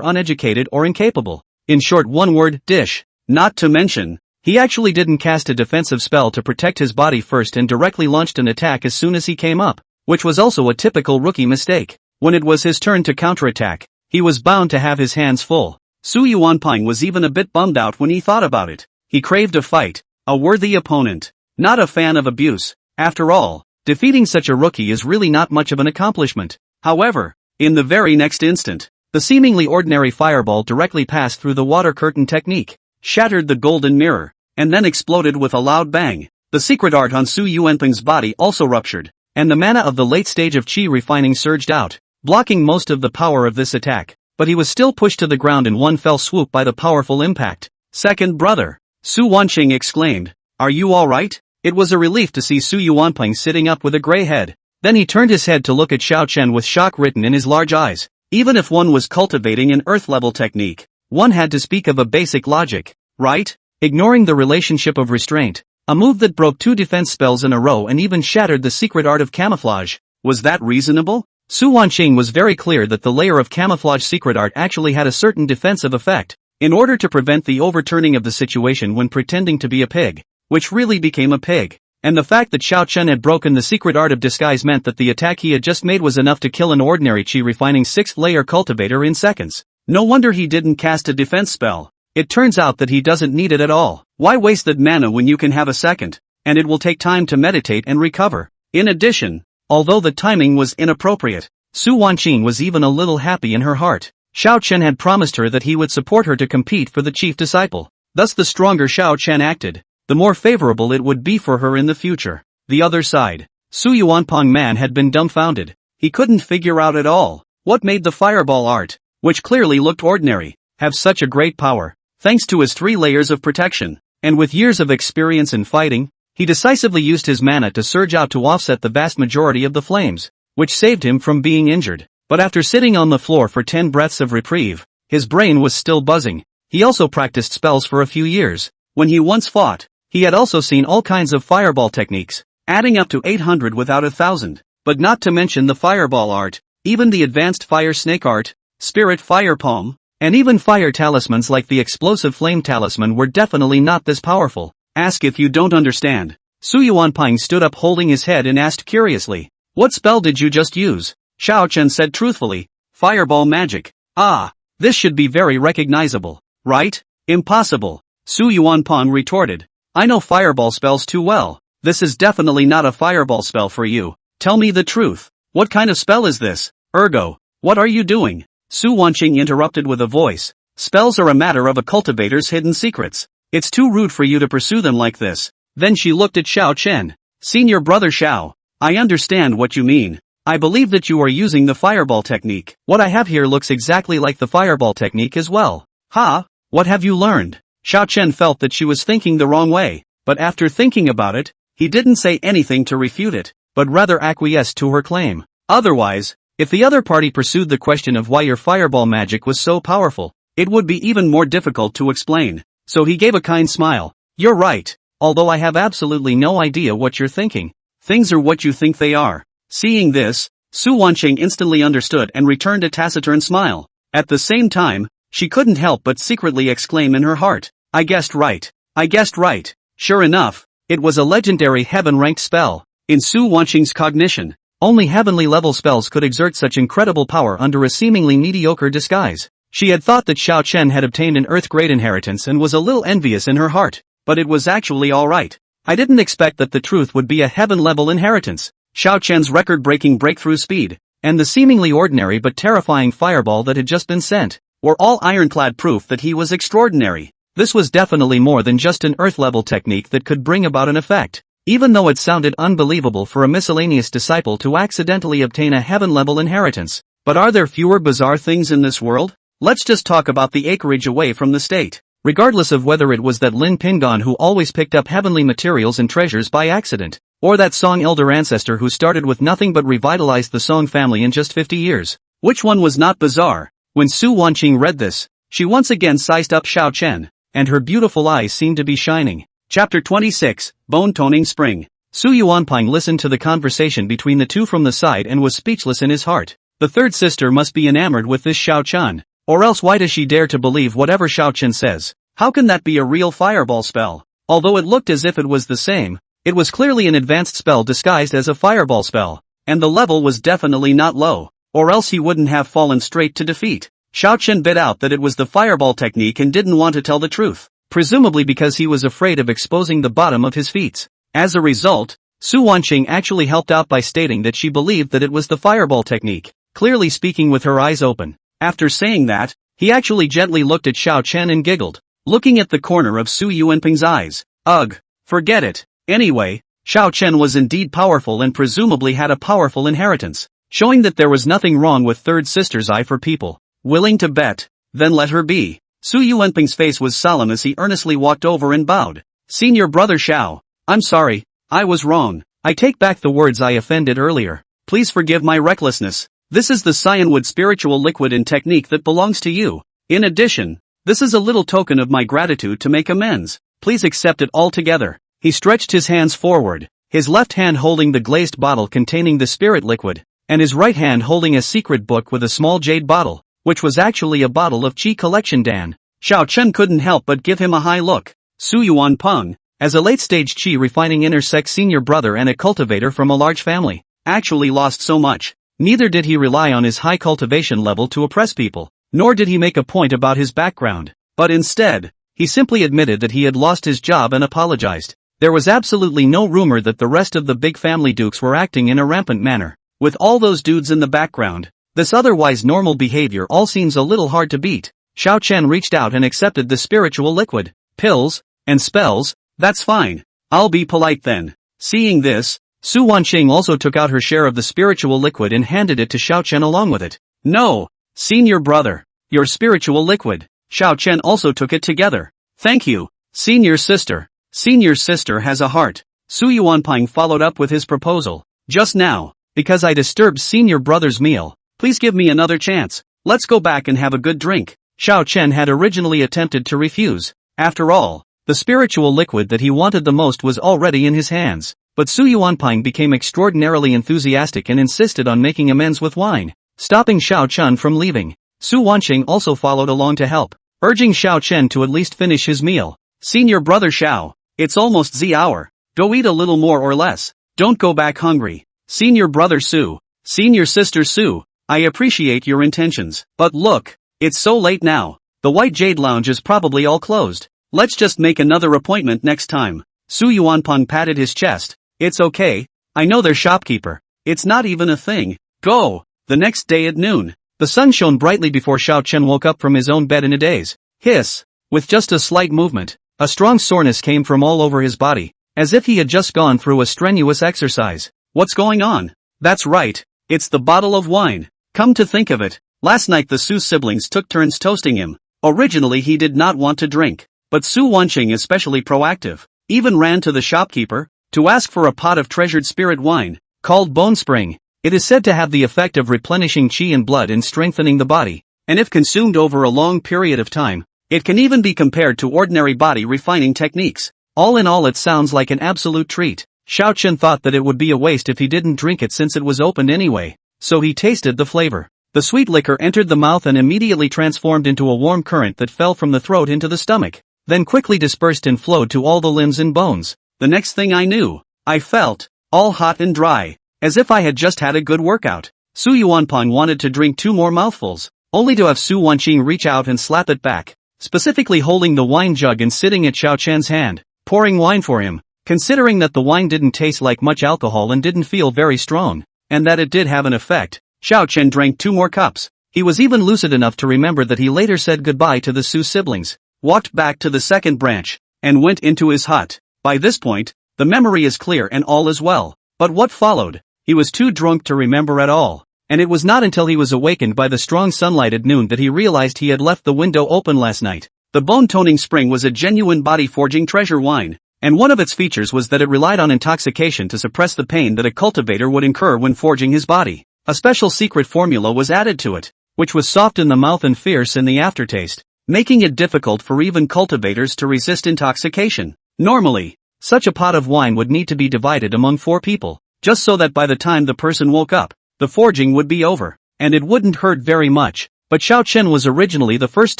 uneducated or incapable. In short, one word, dish. Not to mention, He actually didn't cast a defensive spell to protect his body first and directly launched an attack as soon as he came up, which was also a typical rookie mistake. When it was his turn to counterattack, he was bound to have his hands full. Su Yuanping was even a bit bummed out when he thought about it. He craved a fight, a worthy opponent. Not a fan of abuse. After all, defeating such a rookie is really not much of an accomplishment. However, in the very next instant, the seemingly ordinary fireball directly passed through the water curtain technique, shattered the golden mirror, and then exploded with a loud bang. The secret art on Su Yuanping's body also ruptured, and the mana of the late stage of chi refining surged out, blocking most of the power of this attack, but he was still pushed to the ground in one fell swoop by the powerful impact. Second brother, Su Wanqing exclaimed, "Are you alright?" It was a relief to see Su Yuanping sitting up with a grey head. Then he turned his head to look at Xiao Chen with shock written in his large eyes. Even if one was cultivating an earth-level technique, one had to speak of a basic logic, right? Ignoring the relationship of restraint, a move that broke 2 defense spells in a row and even shattered the secret art of camouflage. Was that reasonable? Su Wanqing was very clear that the layer of camouflage secret art actually had a certain defensive effect, in order to prevent the overturning of the situation when pretending to be a pig, which really became a pig. And the fact that Xiao Chen had broken the secret art of disguise meant that the attack he had just made was enough to kill an ordinary chi refining 6th layer cultivator in seconds. No wonder he didn't cast a defense spell. It turns out that he doesn't need it at all. Why waste that mana when you can have a second, and it will take time to meditate and recover. In addition, although the timing was inappropriate, Su Wanqing was even a little happy in her heart. Xiao Chen had promised her that he would support her to compete for the chief disciple. Thus the stronger Xiao Chen acted, the more favorable it would be for her in the future. The other side, Su Yuanping man had been dumbfounded. He couldn't figure out at all what made the fireball art, which clearly looked ordinary, have such a great power. Thanks to his 3 layers of protection, and with years of experience in fighting, he decisively used his mana to surge out to offset the vast majority of the flames, which saved him from being injured. But after sitting on the floor for 10 breaths of reprieve, his brain was still buzzing. He also practiced spells for a few years. When he once fought, he had also seen all kinds of fireball techniques, adding up to 800 without 1,000, but not to mention the fireball art, even the advanced fire snake art, spirit fire palm, and even fire talismans like the explosive flame talisman were definitely not this powerful. Ask if you don't understand. Su Yuanping stood up holding his head and asked curiously, "What spell did you just use?" Xiao Chen said truthfully, "Fireball magic." "Ah, this should be very recognizable, right?" "Impossible," Su Yuanping retorted. "I know fireball spells too well. This is definitely not a fireball spell for you. Tell me the truth. What kind of spell is this? Ergo, what are you doing?" Su Wanqing interrupted with a voice. "Spells are a matter of a cultivator's hidden secrets. It's too rude for you to pursue them like this." Then she looked at Xiao Chen. "Senior brother Xiao, I understand what you mean. I believe that you are using the fireball technique. What I have here looks exactly like the fireball technique as well." "Ha? What have you learned?" Xiao Chen felt that she was thinking the wrong way, but after thinking about it, he didn't say anything to refute it, but rather acquiesced to her claim. Otherwise, if the other party pursued the question of why your fireball magic was so powerful, it would be even more difficult to explain. So he gave a kind smile. "You're right, although I have absolutely no idea what you're thinking. Things are what you think they are." Seeing this, Su Wanqing instantly understood and returned a taciturn smile. At the same time, she couldn't help but secretly exclaim in her heart, "I guessed right. I guessed right." Sure enough, it was a legendary heaven-ranked spell. In Su Wanqing's cognition, only heavenly-level spells could exert such incredible power under a seemingly mediocre disguise. She had thought that Xiao Chen had obtained an Earth-grade inheritance and was a little envious in her heart, but it was actually alright. "I didn't expect that the truth would be a heaven-level inheritance." Xiao Chen's record-breaking breakthrough speed, and the seemingly ordinary but terrifying fireball that had just been sent, were all ironclad proof that he was extraordinary. This was definitely more than just an Earth-level technique that could bring about an effect. Even though it sounded unbelievable for a miscellaneous disciple to accidentally obtain a heaven-level inheritance. But are there fewer bizarre things in this world? Let's just talk about the acreage away from the state. Regardless of whether it was that Lin Pingon who always picked up heavenly materials and treasures by accident, or that Song elder ancestor who started with nothing but revitalized the Song family in just 50 years. Which one was not bizarre? When Su Wanqing read this, she once again sized up Xiao Chen, and her beautiful eyes seemed to be shining. Chapter 26, Bone Toning Spring. Su Yuanping listened to the conversation between the two from the side and was speechless in his heart. The third sister must be enamored with this Xiao Chen, or else why does she dare to believe whatever Xiao Chen says? How can that be a real fireball spell? Although it looked as if it was the same, it was clearly an advanced spell disguised as a fireball spell, and the level was definitely not low, or else he wouldn't have fallen straight to defeat. Xiao Chen bit out that it was the fireball technique and didn't want to tell the truth, presumably because he was afraid of exposing the bottom of his feet. As a result, Su Wanqing actually helped out by stating that she believed that it was the fireball technique, clearly speaking with her eyes open. After saying that, he actually gently looked at Xiao Chen and giggled, looking at the corner of Su Yuanping's eyes. Ugh, forget it. Anyway, Xiao Chen was indeed powerful and presumably had a powerful inheritance, showing that there was nothing wrong with third sister's eye for people willing to bet. Then let her be. Su Yuanping's face was solemn as he earnestly walked over and bowed. Senior brother Xiao, I'm sorry, I was wrong. I take back the words I offended earlier. Please forgive my recklessness. This is the cyanwood spiritual liquid and technique that belongs to you. In addition, this is a little token of my gratitude to make amends. Please accept it all together. He stretched his hands forward, his left hand holding the glazed bottle containing the spirit liquid, and his right hand holding a secret book with a small jade bottle, which was actually a bottle of Qi collection Dan. Xiao Chen couldn't help but give him a high look. Su Yuanping, as a late-stage Qi refining intersex senior brother and a cultivator from a large family, actually lost so much. Neither did he rely on his high cultivation level to oppress people, nor did he make a point about his background, but instead, he simply admitted that he had lost his job and apologized. There was absolutely no rumor that the rest of the big family dukes were acting in a rampant manner. With all those dudes in the background, this otherwise normal behavior all seems a little hard to beat. Xiao Chen reached out and accepted the spiritual liquid. Pills and spells, that's fine. I'll be polite then. Seeing this, Su Wanqing also took out her share of the spiritual liquid and handed it to Xiao Chen along with it. No, senior brother, your spiritual liquid. Xiao Chen also took it together. Thank you, senior sister. Senior sister has a heart. Su Yuanping followed up with his proposal. Just now, because I disturbed senior brother's meal, please give me another chance. Let's go back and have a good drink. Xiao Chen had originally attempted to refuse. After all, the spiritual liquid that he wanted the most was already in his hands. But Su Yuanping became extraordinarily enthusiastic and insisted on making amends with wine, stopping Xiao Chen from leaving. Su Wanqing also followed along to help, urging Xiao Chen to at least finish his meal. Senior brother Xiao, it's almost the hour. Go eat a little more or less. Don't go back hungry. Senior brother Su, senior sister Su, I appreciate your intentions. But look, it's so late now. The White Jade Lounge is probably all closed. Let's just make another appointment next time. Su Yuanping patted his chest. It's okay, I know their shopkeeper. It's not even a thing. Go! The next day at noon, the sun shone brightly before Xiao Chen woke up from his own bed in a daze. Hiss! With just a slight movement, a strong soreness came from all over his body, as if he had just gone through a strenuous exercise. What's going on? That's right, it's the bottle of wine. Come to think of it, last night the Su siblings took turns toasting him. Originally he did not want to drink, but Su Wanqing, especially proactive, even ran to the shopkeeper to ask for a pot of treasured spirit wine, called Bone Spring. It is said to have the effect of replenishing qi and blood and strengthening the body, and if consumed over a long period of time, it can even be compared to ordinary body refining techniques. All in all, it sounds like an absolute treat. Xiao Chen thought that it would be a waste if he didn't drink it since it was opened anyway, so he tasted the flavor. The sweet liquor entered the mouth and immediately transformed into a warm current that fell from the throat into the stomach, then quickly dispersed and flowed to all the limbs and bones. The next thing I knew, I felt all hot and dry, as if I had just had a good workout. Su Yuanping wanted to drink 2 more mouthfuls, only to have Su Wanqing reach out and slap it back, specifically holding the wine jug and sitting at Xiao Chen's hand, pouring wine for him. Considering that the wine didn't taste like much alcohol and didn't feel very strong, and that it did have an effect, Xiao Chen drank 2 more cups. He was even lucid enough to remember that he later said goodbye to the Su siblings, walked back to the second branch, and went into his hut. By this point, the memory is clear and all is well. But what followed? He was too drunk to remember at all, and it was not until he was awakened by the strong sunlight at noon that he realized he had left the window open last night. The bone-toning spring was a genuine body-forging treasure wine, and one of its features was that it relied on intoxication to suppress the pain that a cultivator would incur when forging his body. A special secret formula was added to it, which was soft in the mouth and fierce in the aftertaste, making it difficult for even cultivators to resist intoxication. Normally, such a pot of wine would need to be divided among 4 people, just so that by the time the person woke up, the forging would be over, and it wouldn't hurt very much. But Xiao Chen was originally the first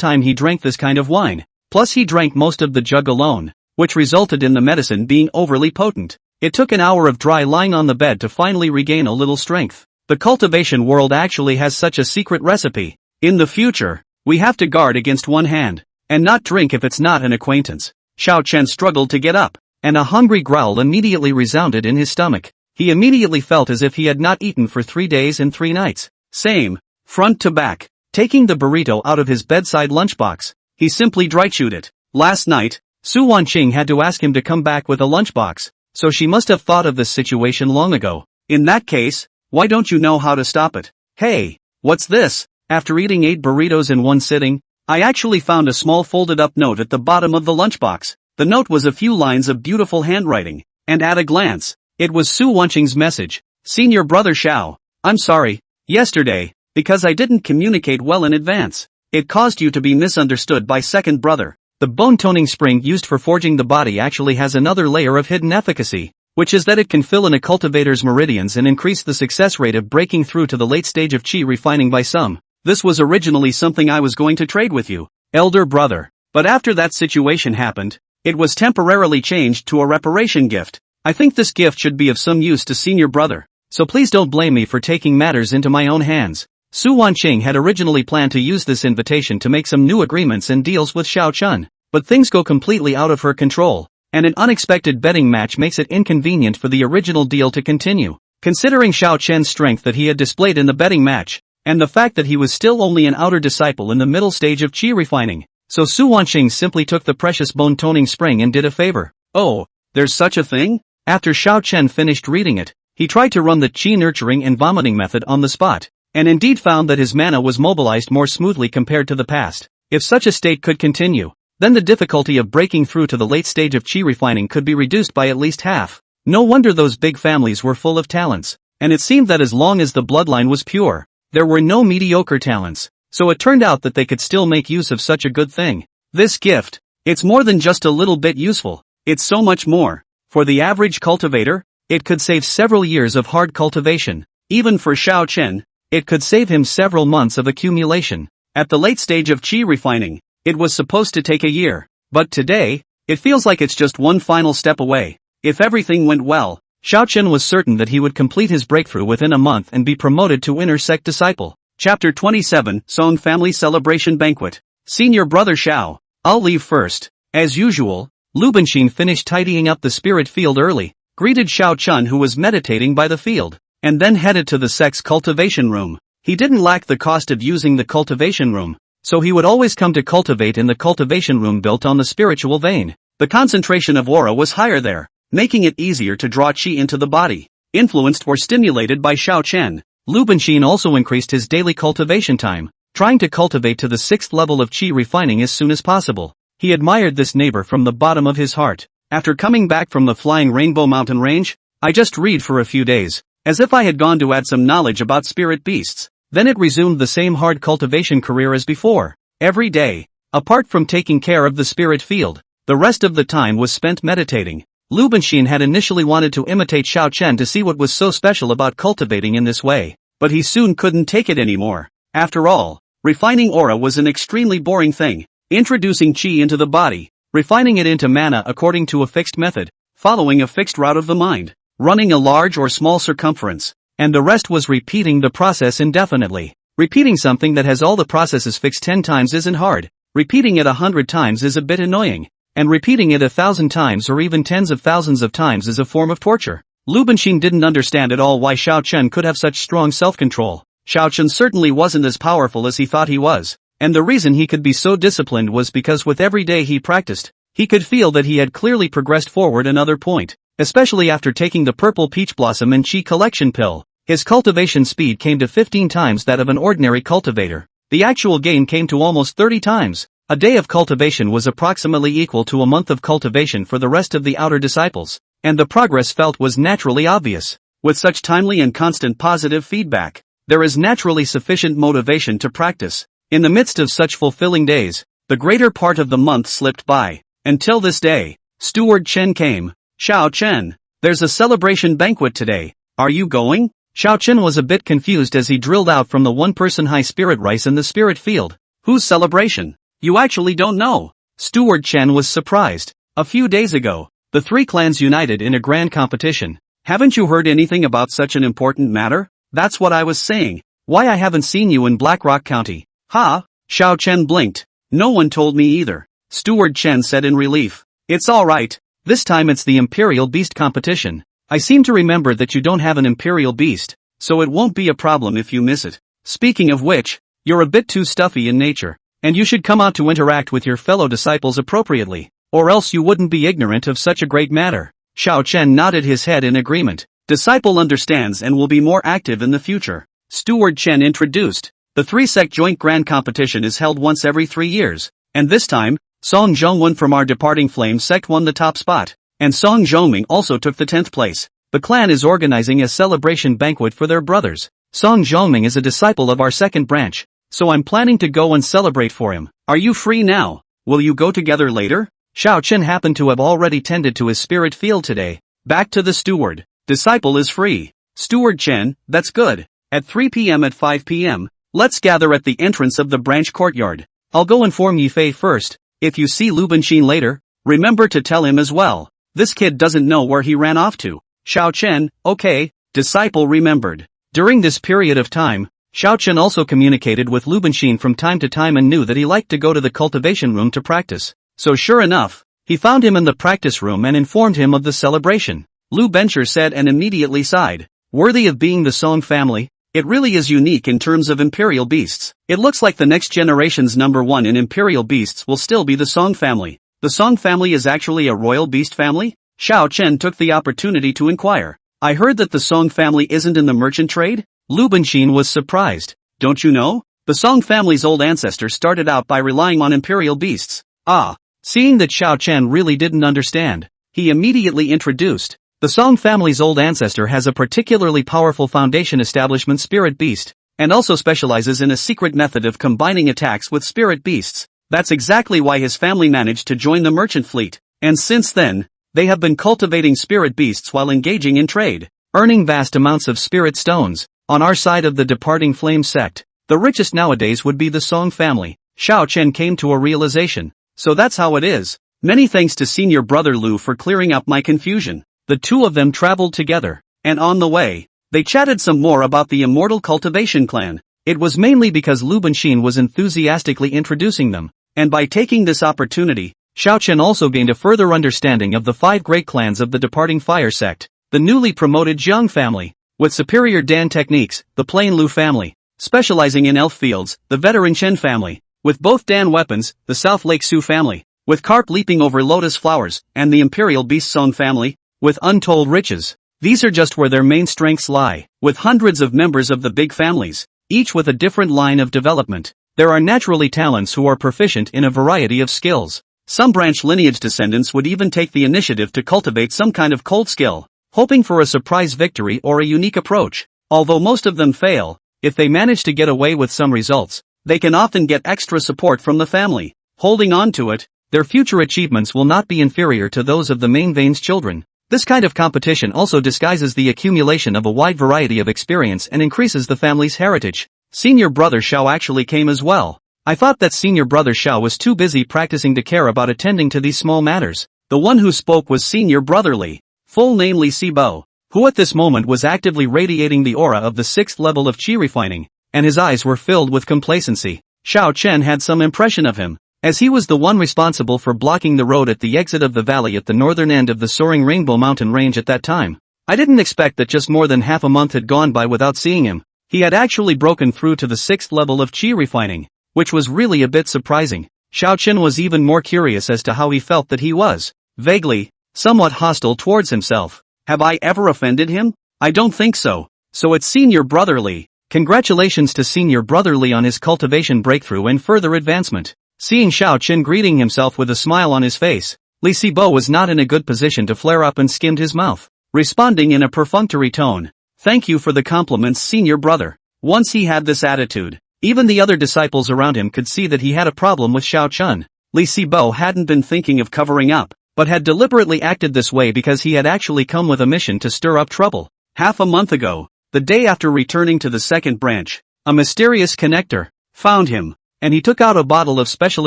time he drank this kind of wine, plus he drank most of the jug alone. which resulted in the medicine being overly potent. It took an hour of dry lying on the bed to finally regain a little strength. The cultivation world actually has such a secret recipe. In the future, we have to guard against one hand, and not drink if it's not an acquaintance. Xiao Chen struggled to get up, and a hungry growl immediately resounded in his stomach. He immediately felt as if he had not eaten for 3 days and 3 nights. Same, front to back. Taking the burrito out of his bedside lunchbox, he simply dry-chewed it. Last night, Su Wanqing had to ask him to come back with a lunchbox, so she must have thought of this situation long ago. In that case, why don't you know how to stop it? Hey, what's this? After eating 8 burritos in one sitting, I actually found a small folded-up note at the bottom of the lunchbox. The note was a few lines of beautiful handwriting, and at a glance, it was Su Wanqing's message. Senior Brother Xiao, I'm sorry, yesterday, because I didn't communicate well in advance, it caused you to be misunderstood by second brother. The bone-toning spring used for forging the body actually has another layer of hidden efficacy, which is that it can fill in a cultivator's meridians and increase the success rate of breaking through to the late stage of chi refining by some. This was originally something I was going to trade with you, elder brother, but after that situation happened, it was temporarily changed to a reparation gift. I think this gift should be of some use to senior brother, so please don't blame me for taking matters into my own hands. Su Wanqing had originally planned to use this invitation to make some new agreements and deals with Xiao Chen, but things go completely out of her control, and an unexpected betting match makes it inconvenient for the original deal to continue. Considering Xiao Chen's strength that he had displayed in the betting match, and the fact that he was still only an outer disciple in the middle stage of chi refining, so Su Wanqing simply took the precious bone-toning spring and did a favor. Oh, there's such a thing? After Xiao Chen finished reading it, he tried to run the chi nurturing and vomiting method on the spot, and indeed found that his mana was mobilized more smoothly compared to the past. If such a state could continue, then the difficulty of breaking through to the late stage of chi refining could be reduced by at least half. No wonder those big families were full of talents, and it seemed that as long as the bloodline was pure, there were no mediocre talents, so it turned out that they could still make use of such a good thing. This gift, it's more than just a little bit useful, it's so much more. For the average cultivator, it could save several years of hard cultivation. Even for Xiao Chen, it could save him several months of accumulation. At the late stage of chi refining, it was supposed to take a year, but today, it feels like it's just one final step away. If everything went well, Xiao Chen was certain that he would complete his breakthrough within a month and be promoted to inner sect disciple. Chapter 27, Song Family Celebration Banquet. Senior Brother Xiao, I'll leave first. As usual, Lu Benxin finished tidying up the spirit field early, greeted Xiao Chen who was meditating by the field, and then headed to the sect's cultivation room. He didn't lack the cost of using the cultivation room, so he would always come to cultivate in the cultivation room built on the spiritual vein. The concentration of aura was higher there, making it easier to draw chi into the body. Influenced or stimulated by Xiao Chen, Lu Benxin also increased his daily cultivation time, trying to cultivate to the 6th level of chi refining as soon as possible. He admired this neighbor from the bottom of his heart. After coming back from the flying Rainbow Mountain Range, I just read for a few days, as if I had gone to add some knowledge about spirit beasts. Then it resumed the same hard cultivation career as before. Every day, apart from taking care of the spirit field, the rest of the time was spent meditating. Lu Benxin had initially wanted to imitate Xiao Chen to see what was so special about cultivating in this way, but he soon couldn't take it anymore. After all, refining aura was an extremely boring thing. Introducing chi into the body, refining it into mana according to a fixed method, following a fixed route of the mind, running a large or small circumference, and the rest was repeating the process indefinitely. Repeating something that has all the processes fixed 10 times isn't hard, repeating it 100 times is a bit annoying, and repeating it 1,000 times or even tens of thousands of times is a form of torture. Lu Benxin didn't understand at all why Xiao Chen could have such strong self-control. Xiao Chen certainly wasn't as powerful as he thought he was, and the reason he could be so disciplined was because with every day he practiced, he could feel that he had clearly progressed forward another point, especially after taking the purple peach blossom and chi collection pill. His cultivation speed came to 15 times that of an ordinary cultivator. The actual gain came to almost 30 times. A day of cultivation was approximately equal to a month of cultivation for the rest of the outer disciples, and the progress felt was naturally obvious. With such timely and constant positive feedback, there is naturally sufficient motivation to practice. In the midst of such fulfilling days, the greater part of the month slipped by. Until this day, Steward Chen came. Xiao Chen, there's a celebration banquet today. Are you going? Xiao Chen was a bit confused as he drilled out from the one-person high spirit rice in the spirit field. Whose celebration? You actually don't know? Steward Chen was surprised. A few days ago, the three clans united in a grand competition. Haven't you heard anything about such an important matter? That's what I was saying. Why I haven't seen you in Blackrock County. Ha? Xiao Chen blinked. No one told me either. Steward Chen said in relief. It's alright. This time it's the Imperial Beast competition. I seem to remember that you don't have an Imperial Beast, so it won't be a problem if you miss it. Speaking of which, you're a bit too stuffy in nature, and you should come out to interact with your fellow disciples appropriately, or else you wouldn't be ignorant of such a great matter. Xiao Chen nodded his head in agreement. Disciple understands and will be more active in the future. Steward Chen introduced. The three-sect joint grand competition is held once every 3 years, and this time, Song Zhongwen from our departing flame sect won the top spot, and Song Zhongming also took the 10th place. The clan is organizing a celebration banquet for their brothers. Song Zhongming is a disciple of our second branch, so I'm planning to go and celebrate for him. Are you free now? Will you go together later? Xiao Chen happened to have already tended to his spirit field today. Back to the steward. Disciple is free. Steward Chen, that's good. At 3 p.m. at 5 p.m., let's gather at the entrance of the branch courtyard. I'll go inform Yifei first. If you see Lu Benxin later, remember to tell him as well. This kid doesn't know where he ran off to. Xiao Chen, okay, disciple remembered. During this period of time, Xiao Chen also communicated with Lu Benxin from time to time and knew that he liked to go to the cultivation room to practice. So sure enough, he found him in the practice room and informed him of the celebration. Lu Bencher said and immediately sighed. Worthy of being the Song family, it really is unique in terms of Imperial Beasts. It looks like the next generation's number one in Imperial Beasts will still be the Song family. The Song family is actually a royal beast family? Xiao Chen took the opportunity to inquire. I heard that the Song family isn't in the merchant trade? Lu Benxin was surprised. Don't you know? The Song family's old ancestor started out by relying on Imperial Beasts. Ah. Seeing that Xiao Chen really didn't understand, he immediately introduced. The Song family's old ancestor has a particularly powerful foundation establishment spirit beast, and also specializes in a secret method of combining attacks with spirit beasts. That's exactly why his family managed to join the merchant fleet, and since then, they have been cultivating spirit beasts while engaging in trade, earning vast amounts of spirit stones. On our side of the departing flame sect, the richest nowadays would be the Song family. Xiao Chen came to a realization. So that's how it is. Many thanks to senior brother Lu for clearing up my confusion. The two of them traveled together, and on the way, they chatted some more about the immortal cultivation clan. It was mainly because Lu Benxin was enthusiastically introducing them, and by taking this opportunity, Xiao Chen also gained a further understanding of the 5 great clans of the departing fire sect. The newly promoted Jiang family, with superior Dan techniques, the plain Lu family, specializing in elf fields, the veteran Chen family, with both Dan weapons, the South Lake Su family, with carp leaping over lotus flowers, and the Imperial Beast Song family, with untold riches. These are just where their main strengths lie, with hundreds of members of the big families, each with a different line of development. There are naturally talents who are proficient in a variety of skills. Some branch lineage descendants would even take the initiative to cultivate some kind of cold skill, hoping for a surprise victory or a unique approach. Although most of them fail, if they manage to get away with some results, they can often get extra support from the family. Holding on to it, their future achievements will not be inferior to those of the main vein's children. This kind of competition also disguises the accumulation of a wide variety of experience and increases the family's heritage. Senior brother Xiao actually came as well. I thought that senior brother Xiao was too busy practicing to care about attending to these small matters. The one who spoke was senior brother Li, full name Li Sibo, who at this moment was actively radiating the aura of the 6th level of qi refining, and his eyes were filled with complacency. Xiao Chen had some impression of him, as he was the one responsible for blocking the road at the exit of the valley at the northern end of the soaring Rainbow Mountain range at that time. I didn't expect that just more than half a month had gone by without seeing him. He had actually broken through to the 6th level of qi refining, which was really a bit surprising. Xiao Chen was even more curious as to how he felt that he was, vaguely, somewhat hostile towards himself. Have I ever offended him? I don't think so. So it's senior brother Li. Congratulations to senior brother Li on his cultivation breakthrough and further advancement. Seeing Xiao Chen greeting himself with a smile on his face, Li Sibo was not in a good position to flare up and skimmed his mouth, responding in a perfunctory tone. Thank you for the compliments, senior brother. Once he had this attitude, even the other disciples around him could see that he had a problem with Xiao Chen. Li Sibo hadn't been thinking of covering up, but had deliberately acted this way because he had actually come with a mission to stir up trouble. Half a month ago, the day after returning to the second branch, a mysterious connector found him, and he took out a bottle of special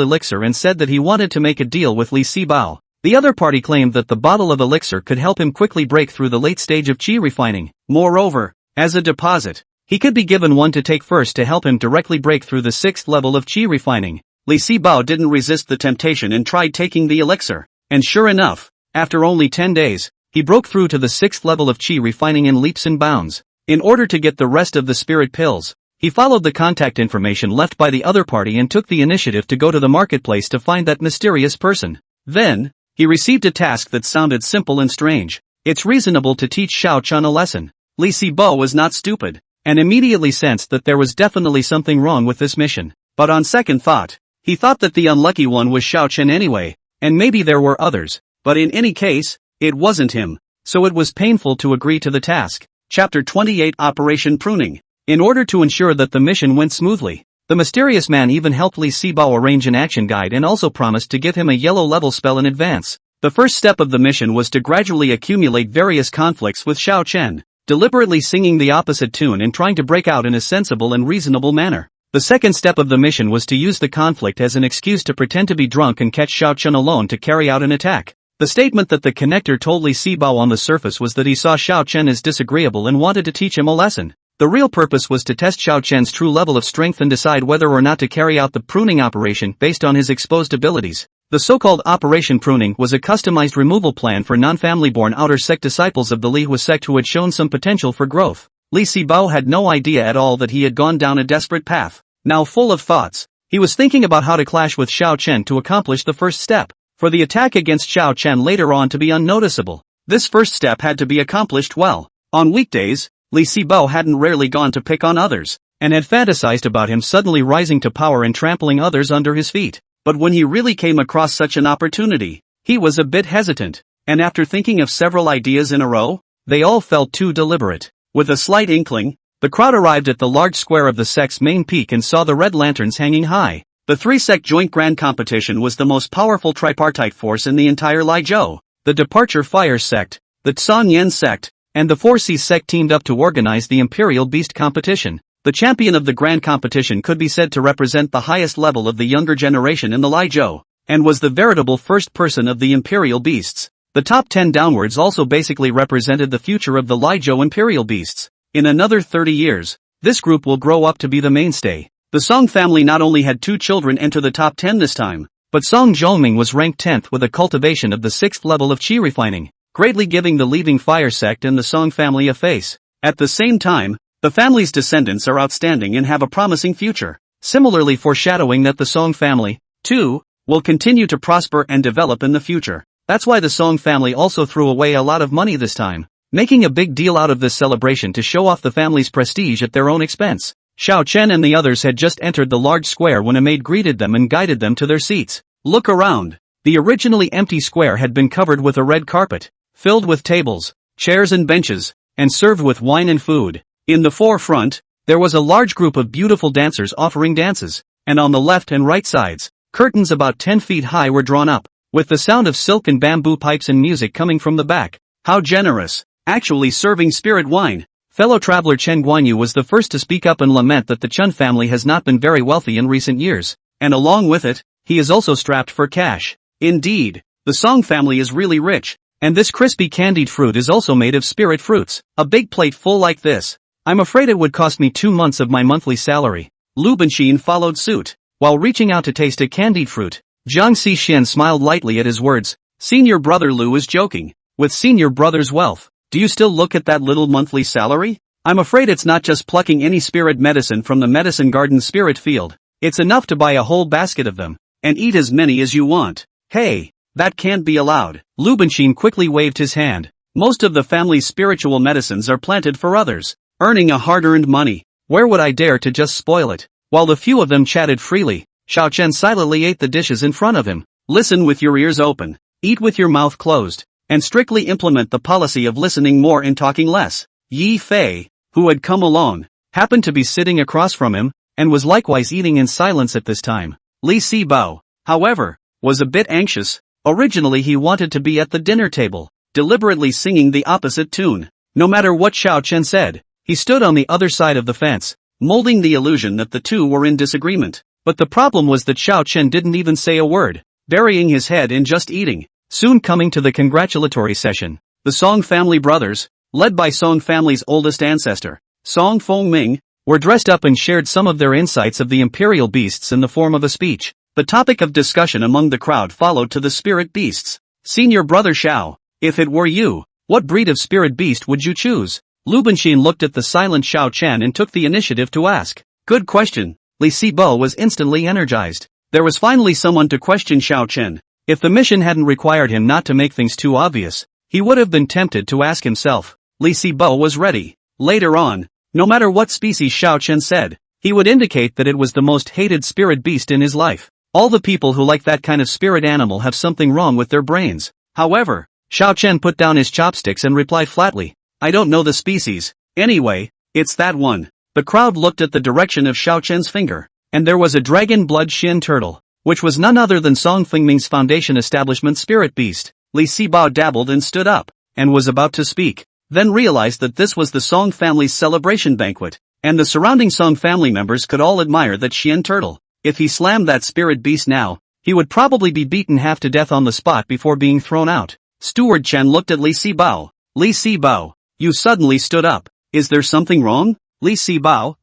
elixir and said that he wanted to make a deal with Li Sibao. The other party claimed that the bottle of elixir could help him quickly break through the late stage of qi refining. Moreover, as a deposit, he could be given one to take first to help him directly break through the 6th level of qi refining. Li Sibao didn't resist the temptation and tried taking the elixir. And sure enough, after only 10 days, he broke through to the 6th level of qi refining in leaps and bounds. In order to get the rest of the spirit pills, he followed the contact information left by the other party and took the initiative to go to the marketplace to find that mysterious person. Then, he received a task that sounded simple and strange. It's reasonable to teach Xiao Chun a lesson. Li Sibo was not stupid, and immediately sensed that there was definitely something wrong with this mission. But on second thought, he thought that the unlucky one was Xiao Chen anyway, and maybe there were others, but in any case, it wasn't him, so it was painful to agree to the task. Chapter 28 Operation Pruning. In order to ensure that the mission went smoothly, the mysterious man even helped Li Sibao arrange an action guide and also promised to give him a yellow level spell in advance. The first step of the mission was to gradually accumulate various conflicts with Xiao Chen, deliberately singing the opposite tune and trying to break out in a sensible and reasonable manner. The second step of the mission was to use the conflict as an excuse to pretend to be drunk and catch Xiao Chen alone to carry out an attack. The statement that the connector told Li Sibao on the surface was that he saw Xiao Chen as disagreeable and wanted to teach him a lesson. The real purpose was to test Xiao Chen's true level of strength and decide whether or not to carry out the pruning operation based on his exposed abilities. The so-called Operation Pruning was a customized removal plan for non-family-born outer sect disciples of the Lihua sect who had shown some potential for growth. Li Sibao had no idea at all that he had gone down a desperate path. Now full of thoughts, he was thinking about how to clash with Xiao Chen to accomplish the first step, for the attack against Xiao Chen later on to be unnoticeable. This first step had to be accomplished well. On weekdays, Li Sibao hadn't rarely gone to pick on others, and had fantasized about him suddenly rising to power and trampling others under his feet. But when he really came across such an opportunity, he was a bit hesitant, and after thinking of several ideas in a row, they all felt too deliberate. With a slight inkling, the crowd arrived at the large square of the sect's main peak and saw the red lanterns hanging high. The three-sect joint grand competition was the most powerful tripartite force in the entire Lijiao. The Departure Fire sect, the Tsan Yen sect, and the 4C sect teamed up to organize the Imperial Beast competition. The champion of the grand competition could be said to represent the highest level of the younger generation in the Lijiao, and was the veritable first person of the Imperial Beasts. The top 10 downwards also basically represented the future of the Lijiao Imperial Beasts. In another 30 years, this group will grow up to be the mainstay. The Song family not only had 2 children enter the top 10 this time, but Song Zhongming was ranked 10th with a cultivation of the 6th level of qi refining, greatly giving the leaving fire sect and the Song family a face. At the same time, the family's descendants are outstanding and have a promising future, similarly foreshadowing that the Song family, too, will continue to prosper and develop in the future. That's why the Song family also threw away a lot of money this time, making a big deal out of this celebration to show off the family's prestige at their own expense. Xiao Chen and the others had just entered the large square when a maid greeted them and guided them to their seats. Look around. The originally empty square had been covered with a red carpet, filled with tables, chairs and benches, and served with wine and food. In the forefront, there was a large group of beautiful dancers offering dances, and on the left and right sides, curtains about 10 feet high were drawn up, with the sound of silk and bamboo pipes and music coming from the back. How generous! Actually serving spirit wine. Fellow traveler Chen Guanyu was the first to speak up and lament that the Chun family has not been very wealthy in recent years, and along with it, he is also strapped for cash. Indeed, the Song family is really rich, and this crispy candied fruit is also made of spirit fruits. A big plate full like this. I'm afraid it would cost me 2 months of my monthly salary. Lu Benxin followed suit. While reaching out to taste a candied fruit, Jiang Xixin smiled lightly at his words. Senior brother Lu is joking. With senior brother's wealth, do you still look at that little monthly salary? I'm afraid it's not just plucking any spirit medicine from the medicine garden spirit field. It's enough to buy a whole basket of them, and eat as many as you want. Hey, that can't be allowed. Lu Benxin quickly waved his hand. Most of the family's spiritual medicines are planted for others, earning a hard-earned money. Where would I dare to just spoil it? While the few of them chatted freely, Xiao Chen silently ate the dishes in front of him. Listen with your ears open, eat with your mouth closed, and strictly implement the policy of listening more and talking less. Yi Fei, who had come along, happened to be sitting across from him, and was likewise eating in silence at this time. Li Sibao, however, was a bit anxious. Originally he wanted to be at the dinner table, deliberately singing the opposite tune. No matter what Xiao Chen said, he stood on the other side of the fence, molding the illusion that the two were in disagreement. But the problem was that Xiao Chen didn't even say a word, burying his head in just eating. soon coming to the congratulatory session. The Song family brothers, led by Song family's oldest ancestor, Song Fengming, were dressed up and shared some of their insights of the imperial beasts in the form of a speech. The topic of discussion among the crowd followed to the spirit beasts. Senior brother Xiao, if it were you, what breed of spirit beast would you choose? Lu Benxin looked at the silent Xiao Chen and took the initiative to ask. Good question. Li Sibo was instantly energized. There was finally someone to question Xiao Chen. If the mission hadn't required him not to make things too obvious, he would have been tempted to ask himself. Li Sibo was ready. Later on, no matter what species Xiao Chen said, he would indicate that it was the most hated spirit beast in his life. All the people who like that kind of spirit animal have something wrong with their brains. However, Xiao Chen put down his chopsticks and replied flatly, I don't know the species. Anyway, it's that one. The crowd looked at the direction of Xiao Chen's finger, and there was a dragon blood Shin turtle, which was none other than Song Fengming's foundation establishment spirit beast. Li Sibao dabbled and stood up, and was about to speak, then realized that this was the Song family's celebration banquet, and the surrounding Song family members could all admire that Shin turtle. If he slammed that spirit beast now, he would probably be beaten half to death on the spot before being thrown out. Steward Chen looked at Li Sibao. Li Sibao, you suddenly stood up. Is there something wrong? Li Sibao,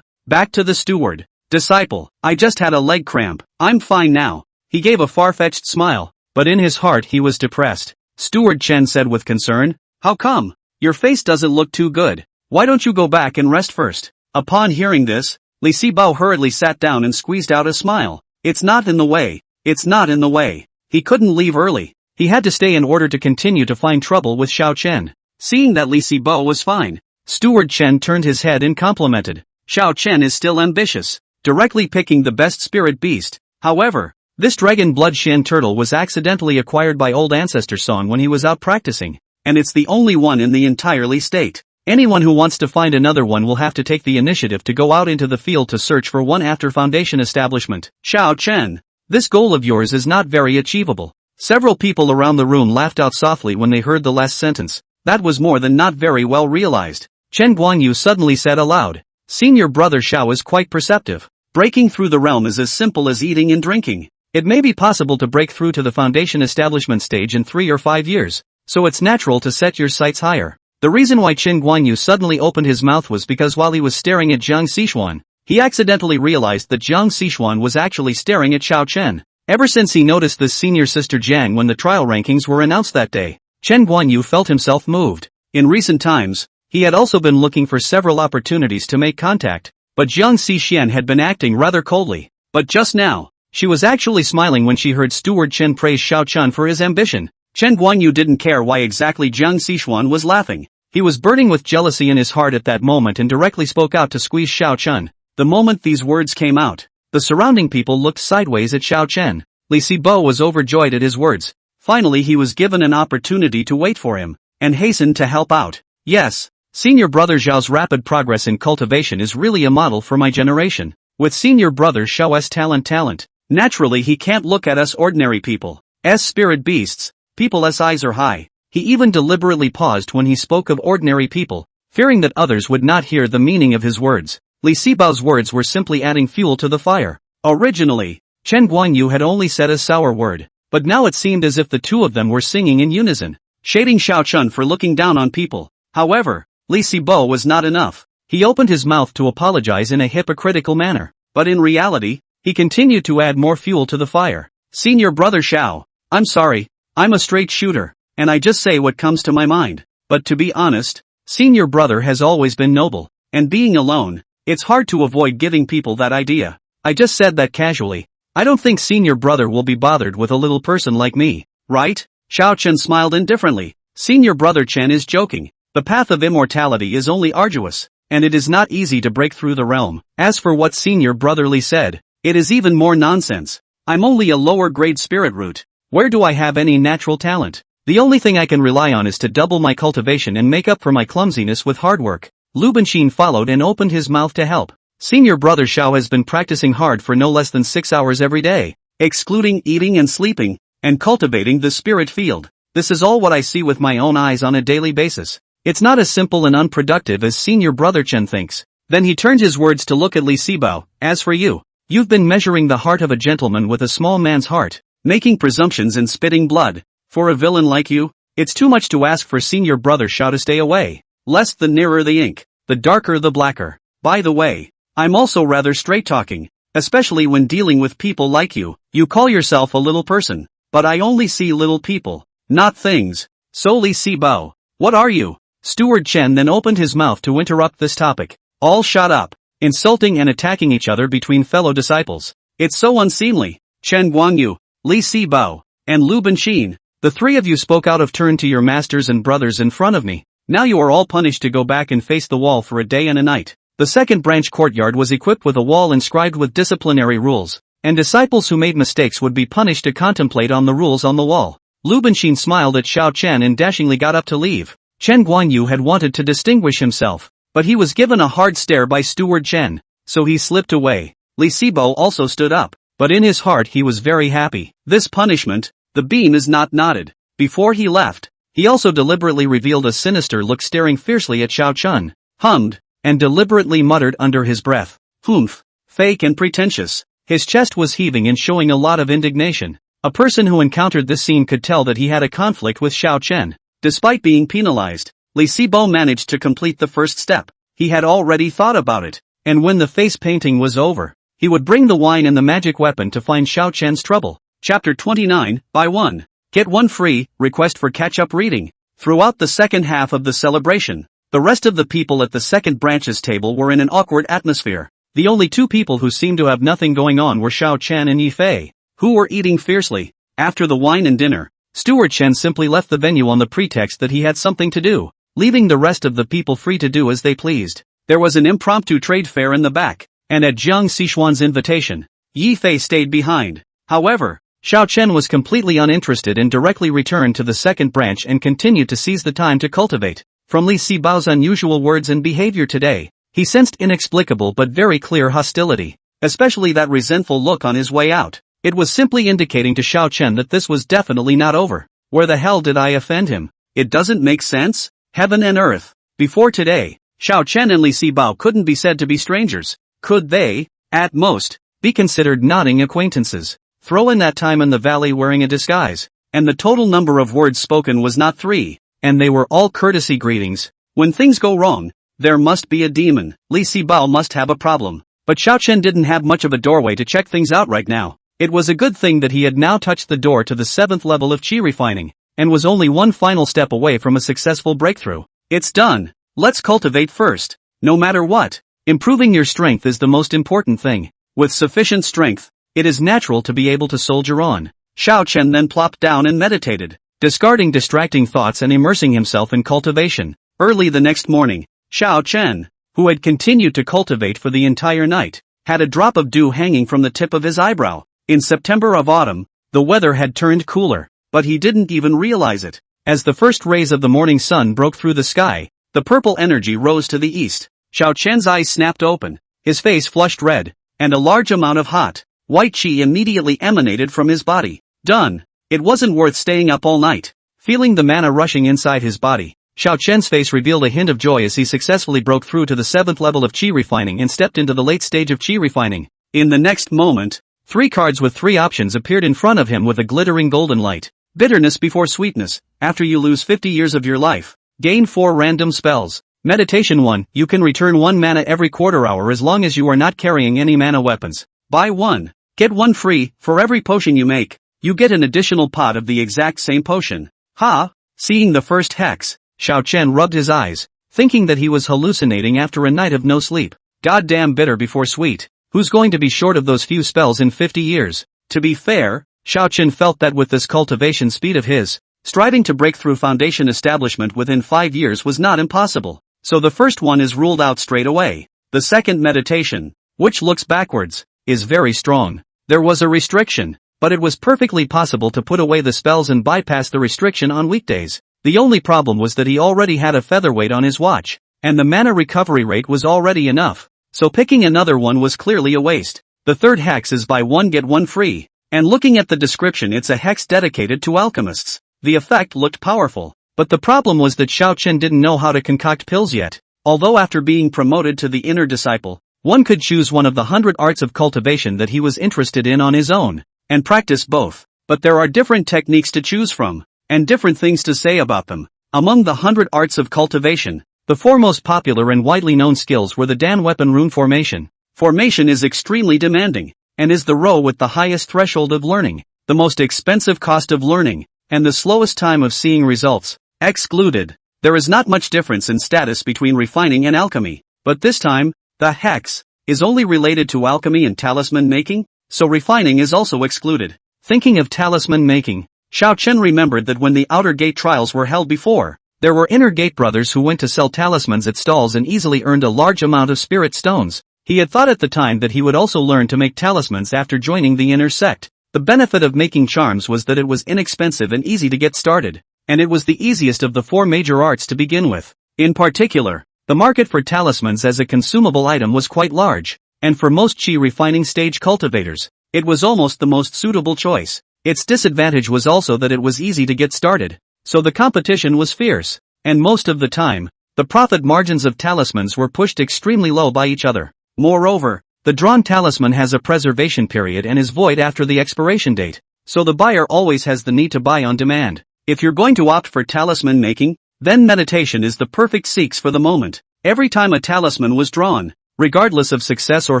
back to the steward. Disciple, I just had a leg cramp. I'm fine now. He gave a far-fetched smile, but in his heart he was depressed. Steward Chen said with concern, how come? Your face doesn't look too good. Why don't you go back and rest first? Upon hearing this, Li Sibao hurriedly sat down and squeezed out a smile. It's not in the way. It's not in the way. He couldn't leave early. He had to stay in order to continue to find trouble with Xiao Chen. Seeing that Li Sibao was fine, Steward Chen turned his head and complimented. Xiao Chen is still ambitious, directly picking the best spirit beast. However, this dragon blood Shin turtle was accidentally acquired by old ancestor Song when he was out practicing, and it's the only one in the entire Li state. Anyone who wants to find another one will have to take the initiative to go out into the field to search for one after foundation establishment. Xiao Chen, this goal of yours is not very achievable. Several people around the room laughed out softly when they heard the last sentence. That was more than not very well realized. Chen Guanyu suddenly said aloud, Senior brother Xiao is quite perceptive. Breaking through the realm is as simple as eating and drinking. It may be possible to break through to the foundation establishment stage in 3 or 5 years, so it's natural to set your sights higher. The reason why Chen Guanyu suddenly opened his mouth was because while he was staring at Jiang Xishuan, he accidentally realized that Jiang Xishuan was actually staring at Xiao Chen. Ever since he noticed this senior sister Jiang when the trial rankings were announced that day, Chen Guanyu felt himself moved. In recent times, he had also been looking for several opportunities to make contact, but Jiang Xishuan had been acting rather coldly. But just now, she was actually smiling when she heard Steward Chen praise Xiao Chen for his ambition. Chen Guanyu didn't care why exactly Jiang Xishuan was laughing. He was burning with jealousy in his heart at that moment and directly spoke out to squeeze Xiao Chen. The moment these words came out, the surrounding people looked sideways at Xiao Chen. Li Sibo was overjoyed at his words. Finally he was given an opportunity to wait for him, and hastened to help out. Yes, Senior Brother Zhao's rapid progress in cultivation is really a model for my generation. With Senior Brother Xiao's talent, naturally he can't look at us ordinary people. As spirit beasts, people's eyes are high. He even deliberately paused when he spoke of ordinary people, fearing that others would not hear the meaning of his words. Li Sibao's words were simply adding fuel to the fire. Originally, Chen Guanyu had only said a sour word, but now it seemed as if the two of them were singing in unison, shading Xiao Chen for looking down on people. However, Li Sibo was not enough. He opened his mouth to apologize in a hypocritical manner, but in reality, he continued to add more fuel to the fire. Senior Brother Xiao, I'm sorry, I'm a straight shooter, and I just say what comes to my mind. But to be honest, Senior Brother has always been noble, and being alone, it's hard to avoid giving people that idea. I just said that casually. I don't think Senior Brother will be bothered with a little person like me, right? Xiao Chen smiled indifferently. Senior Brother Chen is joking. The path of immortality is only arduous, and it is not easy to break through the realm. As for what Senior Brother Li said, it is even more nonsense. I'm only a lower grade spirit root. Where do I have any natural talent? The only thing I can rely on is to double my cultivation and make up for my clumsiness with hard work. Lu Benxin followed and opened his mouth to help. Senior Brother Xiao has been practicing hard for no less than 6 hours every day, excluding eating and sleeping, and cultivating the spirit field. This is all what I see with my own eyes on a daily basis. It's not as simple and unproductive as Senior Brother Chen thinks. Then he turned his words to look at Li Sibao. As for you, you've been measuring the heart of a gentleman with a small man's heart, making presumptions and spitting blood. For a villain like you, it's too much to ask for senior brother Shao to stay away. Lest the nearer the ink, the darker the blacker. By the way, I'm also rather straight-talking, especially when dealing with people like you. You call yourself a little person, but I only see little people, not things. So Li Sibao, what are you? Steward Chen then opened his mouth to interrupt this topic. All shut up, insulting and attacking each other between fellow disciples. It's so unseemly. Chen Guangyu, Li Sibao, and Lu Benqin, the three of you spoke out of turn to your masters and brothers in front of me. Now you are all punished to go back and face the wall for a day and a night. The second branch courtyard was equipped with a wall inscribed with disciplinary rules, and disciples who made mistakes would be punished to contemplate on the rules on the wall. Lu Benqin smiled at Xiao Chen and dashingly got up to leave. Chen Guangyu had wanted to distinguish himself, but he was given a hard stare by Steward Chen, so he slipped away. Li Sibo also stood up, but in his heart he was very happy. This punishment, the beam is not knotted. Before he left, he also deliberately revealed a sinister look staring fiercely at Xiao Chen, hummed, and deliberately muttered under his breath, "Humph, fake and pretentious." His chest was heaving and showing a lot of indignation. A person who encountered this scene could tell that he had a conflict with Xiao Chen. Despite being penalized, Li Sibo managed to complete the first step. He had already thought about it, and when the face painting was over, he would bring the wine and the magic weapon to find Xiao Chen's trouble. Chapter 29, Buy One. Get one free, request for catch-up reading. Throughout the second half of the celebration, the rest of the people at the second branch's table were in an awkward atmosphere. The only two people who seemed to have nothing going on were Xiao Chen and Yi Fei, who were eating fiercely. After the wine and dinner, Steward Chen simply left the venue on the pretext that he had something to do, leaving the rest of the people free to do as they pleased. There was an impromptu trade fair in the back, and at Jiang Sichuan's invitation, Yi Fei stayed behind. However, Xiao Chen was completely uninterested and directly returned to the second branch and continued to seize the time to cultivate. From Li Sibao's unusual words and behavior today, he sensed inexplicable but very clear hostility, especially that resentful look on his way out. It was simply indicating to Xiao Chen that this was definitely not over. Where the hell did I offend him? It doesn't make sense? Heaven and earth. Before today, Xiao Chen and Li Sibao couldn't be said to be strangers. Could they, at most, be considered nodding acquaintances? Throw in that time in the valley wearing a disguise, and the total number of words spoken was not 3, and they were all courtesy greetings. When things go wrong, there must be a demon. Li Sibao must have a problem. But Xiao Chen didn't have much of a doorway to check things out right now. It was a good thing that he had now touched the door to the 7th level of qi refining, and was only one final step away from a successful breakthrough. It's done. Let's cultivate first. No matter what, improving your strength is the most important thing. With sufficient strength, it is natural to be able to soldier on. Xiao Chen then plopped down and meditated, discarding distracting thoughts and immersing himself in cultivation. Early the next morning, Xiao Chen, who had continued to cultivate for the entire night, had a drop of dew hanging from the tip of his eyebrow. In September of autumn, the weather had turned cooler, but he didn't even realize it. As the first rays of the morning sun broke through the sky, the purple energy rose to the east. Xiao Chen's eyes snapped open, his face flushed red, and a large amount of hot, white qi immediately emanated from his body. Done. It wasn't worth staying up all night. Feeling the mana rushing inside his body, Xiao Chen's face revealed a hint of joy as he successfully broke through to the 7th level of qi refining and stepped into the late stage of qi refining. In the next moment, 3 cards with 3 options appeared in front of him with a glittering golden light. Bitterness before sweetness. After you lose 50 years of your life, gain 4 random spells. Meditation 1. You can return 1 mana every quarter hour as long as you are not carrying any mana weapons. Buy 1. Get 1 free. For every potion you make, you get an additional pot of the exact same potion. Ha! Seeing the first hex, Xiao Chen rubbed his eyes, thinking that he was hallucinating after a night of no sleep. Goddamn bitter before sweet. Who's going to be short of those few spells in 50 years? To be fair, Xiao Chen felt that with this cultivation speed of his, striving to break through foundation establishment within 5 years was not impossible. So the first one is ruled out straight away. The second meditation, which looks backwards, is very strong. There was a restriction, but it was perfectly possible to put away the spells and bypass the restriction on weekdays. The only problem was that he already had a featherweight on his watch, and the mana recovery rate was already enough. So picking another one was clearly a waste. The third hex is buy 1 get 1 free, and looking at the description it's a hex dedicated to alchemists. The effect looked powerful, but the problem was that Xiao Chen didn't know how to concoct pills yet. Although after being promoted to the inner disciple, one could choose one of the 100 arts of cultivation that he was interested in on his own, and practice both. But there are different techniques to choose from, and different things to say about them. Among the 100 arts of cultivation, the four most popular and widely known skills were the Dan weapon rune formation. Formation is extremely demanding, and is the row with the highest threshold of learning, the most expensive cost of learning, and the slowest time of seeing results. Excluded. There is not much difference in status between refining and alchemy, but this time, the hex is only related to alchemy and talisman making, so refining is also excluded. Thinking of talisman making, Xiao Chen remembered that when the outer gate trials were held before, there were inner gate brothers who went to sell talismans at stalls and easily earned a large amount of spirit stones. He had thought at the time that he would also learn to make talismans after joining the inner sect. The benefit of making charms was that it was inexpensive and easy to get started, and it was the easiest of the four major arts to begin with. In particular, the market for talismans as a consumable item was quite large, and for most chi refining stage cultivators, it was almost the most suitable choice. Its disadvantage was also that it was easy to get started, so the competition was fierce, and most of the time, the profit margins of talismans were pushed extremely low by each other. Moreover, the drawn talisman has a preservation period and is void after the expiration date, so the buyer always has the need to buy on demand. If you're going to opt for talisman making, then meditation is the perfect seeks for the moment. Every time a talisman was drawn, regardless of success or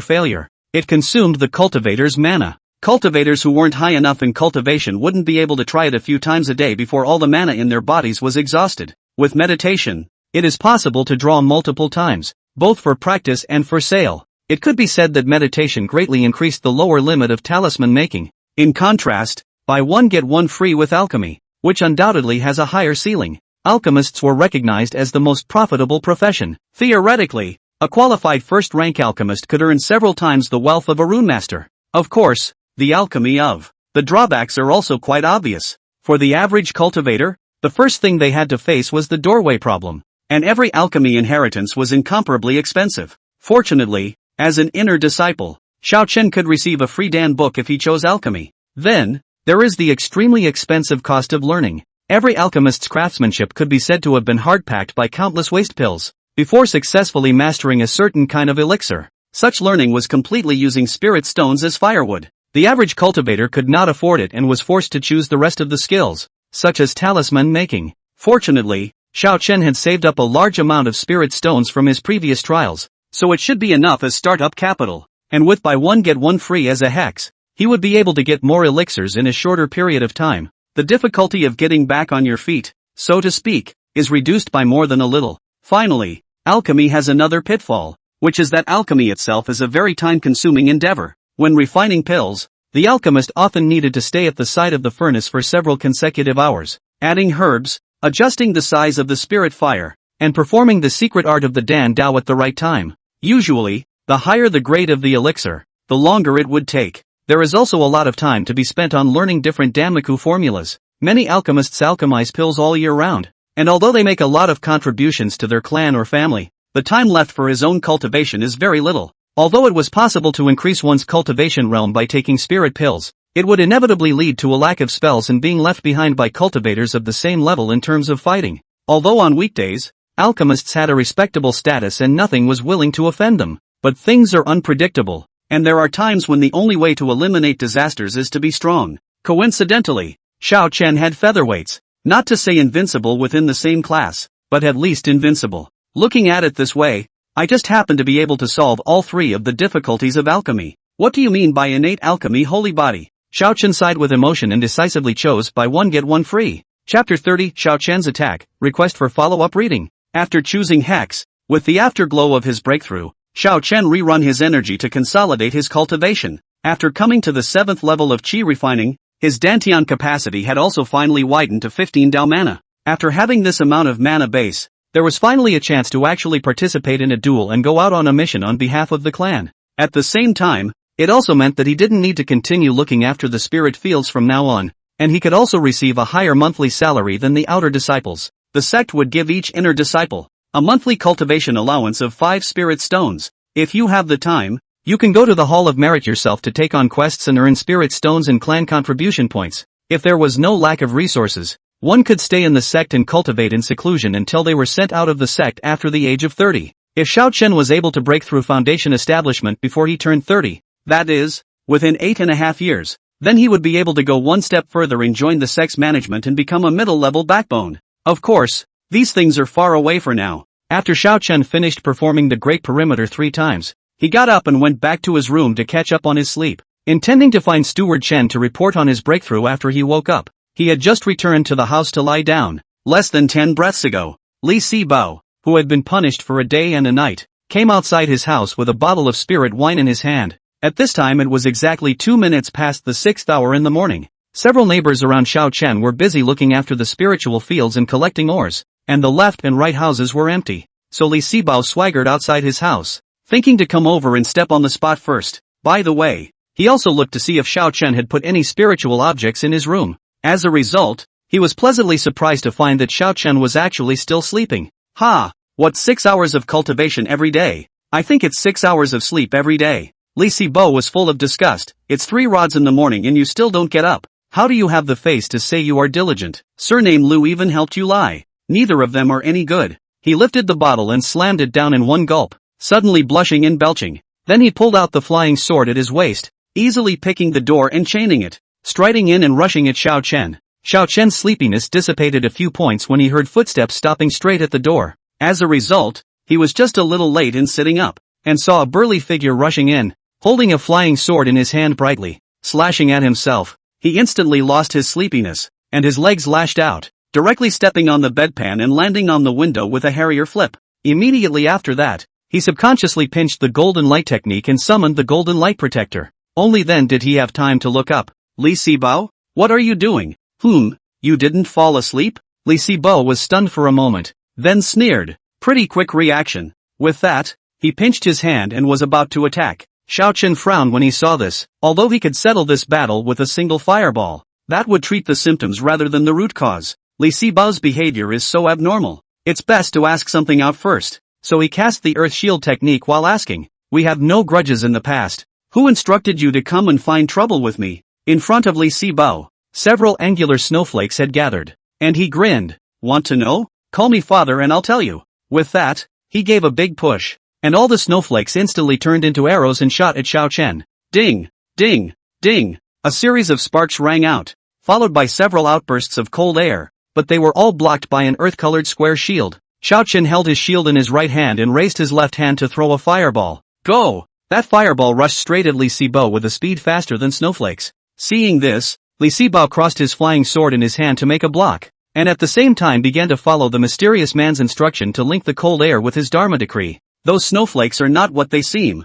failure, it consumed the cultivator's mana. Cultivators who weren't high enough in cultivation wouldn't be able to try it a few times a day before all the mana in their bodies was exhausted. With meditation, it is possible to draw multiple times, both for practice and for sale. It could be said that meditation greatly increased the lower limit of talisman making. In contrast, buy one get one free with alchemy, which undoubtedly has a higher ceiling. Alchemists were recognized as the most profitable profession. Theoretically, a qualified first-rank alchemist could earn several times the wealth of a rune master. Of course, the alchemy of the drawbacks are also quite obvious. For the average cultivator, the first thing they had to face was the doorway problem, and every alchemy inheritance was incomparably expensive. Fortunately, as an inner disciple, Xiao Chen could receive a free Dan book if he chose alchemy. Then, there is the extremely expensive cost of learning. Every alchemist's craftsmanship could be said to have been hard-packed by countless waste pills, before successfully mastering a certain kind of elixir. Such learning was completely using spirit stones as firewood. The average cultivator could not afford it and was forced to choose the rest of the skills, such as talisman making. Fortunately, Xiao Chen had saved up a large amount of spirit stones from his previous trials, so it should be enough as startup capital, and with buy one get one free as a hex, he would be able to get more elixirs in a shorter period of time. The difficulty of getting back on your feet, so to speak, is reduced by more than a little. Finally, alchemy has another pitfall, which is that alchemy itself is a very time-consuming endeavor. When refining pills, the alchemist often needed to stay at the side of the furnace for several consecutive hours, adding herbs, adjusting the size of the spirit fire, and performing the secret art of the Dan Dao at the right time. Usually, the higher the grade of the elixir, the longer it would take. There is also a lot of time to be spent on learning different Danmaku formulas. Many alchemists alchemize pills all year round, and although they make a lot of contributions to their clan or family, the time left for his own cultivation is very little. Although it was possible to increase one's cultivation realm by taking spirit pills, it would inevitably lead to a lack of spells and being left behind by cultivators of the same level in terms of fighting. Although on weekdays, alchemists had a respectable status and nothing was willing to offend them. But things are unpredictable, and there are times when the only way to eliminate disasters is to be strong. Coincidentally, Xiao Chen had featherweights, not to say invincible within the same class, but at least invincible. Looking at it this way, I just happen to be able to solve all three of the difficulties of alchemy. What do you mean by innate alchemy, holy body? Xiao Chen sighed with emotion and decisively chose buy one get one free. Chapter 30, Xiao Chen's attack, request for follow-up reading. After choosing hex, with the afterglow of his breakthrough, Xiao Chen rerun his energy to consolidate his cultivation. After coming to the 7th level of Qi refining, his Dantian capacity had also finally widened to 15 Dao mana. After having this amount of mana base, there was finally a chance to actually participate in a duel and go out on a mission on behalf of the clan. At the same time, it also meant that he didn't need to continue looking after the spirit fields from now on, and he could also receive a higher monthly salary than the outer disciples. The sect would give each inner disciple a monthly cultivation allowance of 5 spirit stones. If you have the time, you can go to the Hall of Merit yourself to take on quests and earn spirit stones and clan contribution points. If there was no lack of resources, one could stay in the sect and cultivate in seclusion until they were sent out of the sect after the age of 30. If Xiao Chen was able to break through foundation establishment before he turned 30, that is, within 8.5 years, Then he would be able to go one step further and join the sex management and become a middle-level backbone. Of course, these things are far away for now. After Xiao Chen finished performing the Great Perimeter 3 times, he got up and went back to his room to catch up on his sleep, intending to find Steward Chen to report on his breakthrough after he woke up. He had just returned to the house to lie down. Less than 10 breaths ago, Li Sibao, who had been punished for a day and a night, came outside his house with a bottle of spirit wine in his hand. At this time it was exactly 2 minutes past the 6th hour in the morning. Several neighbors around Xiao Chen were busy looking after the spiritual fields and collecting ores, and the left and right houses were empty. So Li Sibao swaggered outside his house, thinking to come over and step on the spot first. By the way, he also looked to see if Xiao Chen had put any spiritual objects in his room. As a result, he was pleasantly surprised to find that Xiao Chen was actually still sleeping. Ha! What, 6 hours of cultivation every day? I think it's 6 hours of sleep every day. Li Sibao was full of disgust. It's 3 rods in the morning and you still don't get up. How do you have the face to say you are diligent? Surname Liu even helped you lie. Neither of them are any good. He lifted the bottle and slammed it down in one gulp, suddenly blushing and belching. Then he pulled out the flying sword at his waist, easily picking the door and chaining it, striding in and rushing at Xiao Chen. Xiao Chen's sleepiness dissipated a few points when he heard footsteps stopping straight at the door. As a result, he was just a little late in sitting up, and saw a burly figure rushing in, holding a flying sword in his hand brightly, slashing at himself. He instantly lost his sleepiness, and his legs lashed out, directly stepping on the bedpan and landing on the window with a Harrier flip. Immediately after that, he subconsciously pinched the golden light technique and summoned the golden light protector. Only then did he have time to look up. Li Sibao? What are you doing? You didn't fall asleep? Li Sibao was stunned for a moment, then sneered. Pretty quick reaction. With that, he pinched his hand and was about to attack. Xiao Chen frowned when he saw this. Although he could settle this battle with a single fireball, that would treat the symptoms rather than the root cause. Li Sibao's behavior is so abnormal. It's best to ask something out first. So he cast the Earth Shield technique while asking, "We have no grudges in the past. Who instructed you to come and find trouble with me?" In front of Li Sibao, several angular snowflakes had gathered, and he grinned. "Want to know? Call me father and I'll tell you." With that, he gave a big push, and all the snowflakes instantly turned into arrows and shot at Xiao Chen. Ding! Ding! Ding! A series of sparks rang out, followed by several outbursts of cold air, but they were all blocked by an earth-colored square shield. Xiao Chen held his shield in his right hand and raised his left hand to throw a fireball. Go! That fireball rushed straight at Li Sibao with a speed faster than snowflakes. Seeing this, Li Sibao crossed his flying sword in his hand to make a block, and at the same time began to follow the mysterious man's instruction to link the cold air with his Dharma decree. Those snowflakes are not what they seem.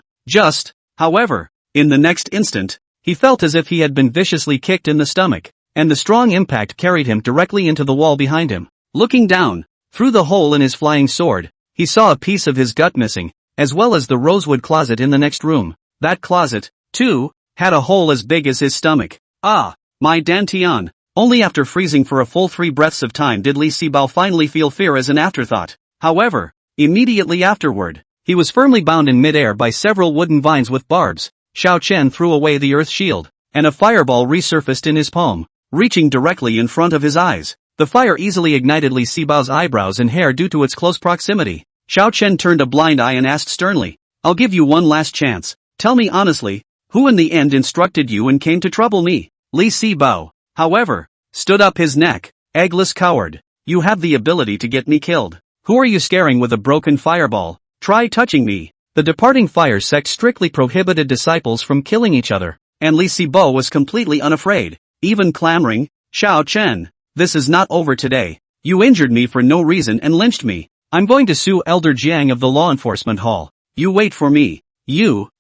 However, in the next instant, he felt as if he had been viciously kicked in the stomach, and the strong impact carried him directly into the wall behind him. Looking down, through the hole in his flying sword, he saw a piece of his gut missing, as well as the rosewood closet in the next room. That closet, too, had a hole as big as his stomach. Ah, my Dantian. Only after freezing for a full 3 breaths of time did Li Sibao finally feel fear as an afterthought. However, immediately afterward, he was firmly bound in midair by several wooden vines with barbs. Xiao Chen threw away the earth shield, and a fireball resurfaced in his palm, reaching directly in front of his eyes. The fire easily ignited Li Sibao's eyebrows and hair due to its close proximity. Xiao Chen turned a blind eye and asked sternly, "I'll give you one last chance. Tell me honestly, who in the end instructed you and came to trouble me?" Li Sibao, however, stood up his neck. "Eggless coward. You have the ability to get me killed. Who are you scaring with a broken fireball? Try touching me." The departing fire sect strictly prohibited disciples from killing each other, and Li Sibao was completely unafraid, even clamoring, "Xiao Chen, this is not over today. You injured me for no reason and lynched me. I'm going to sue Elder Jiang of the law enforcement hall. You wait for me."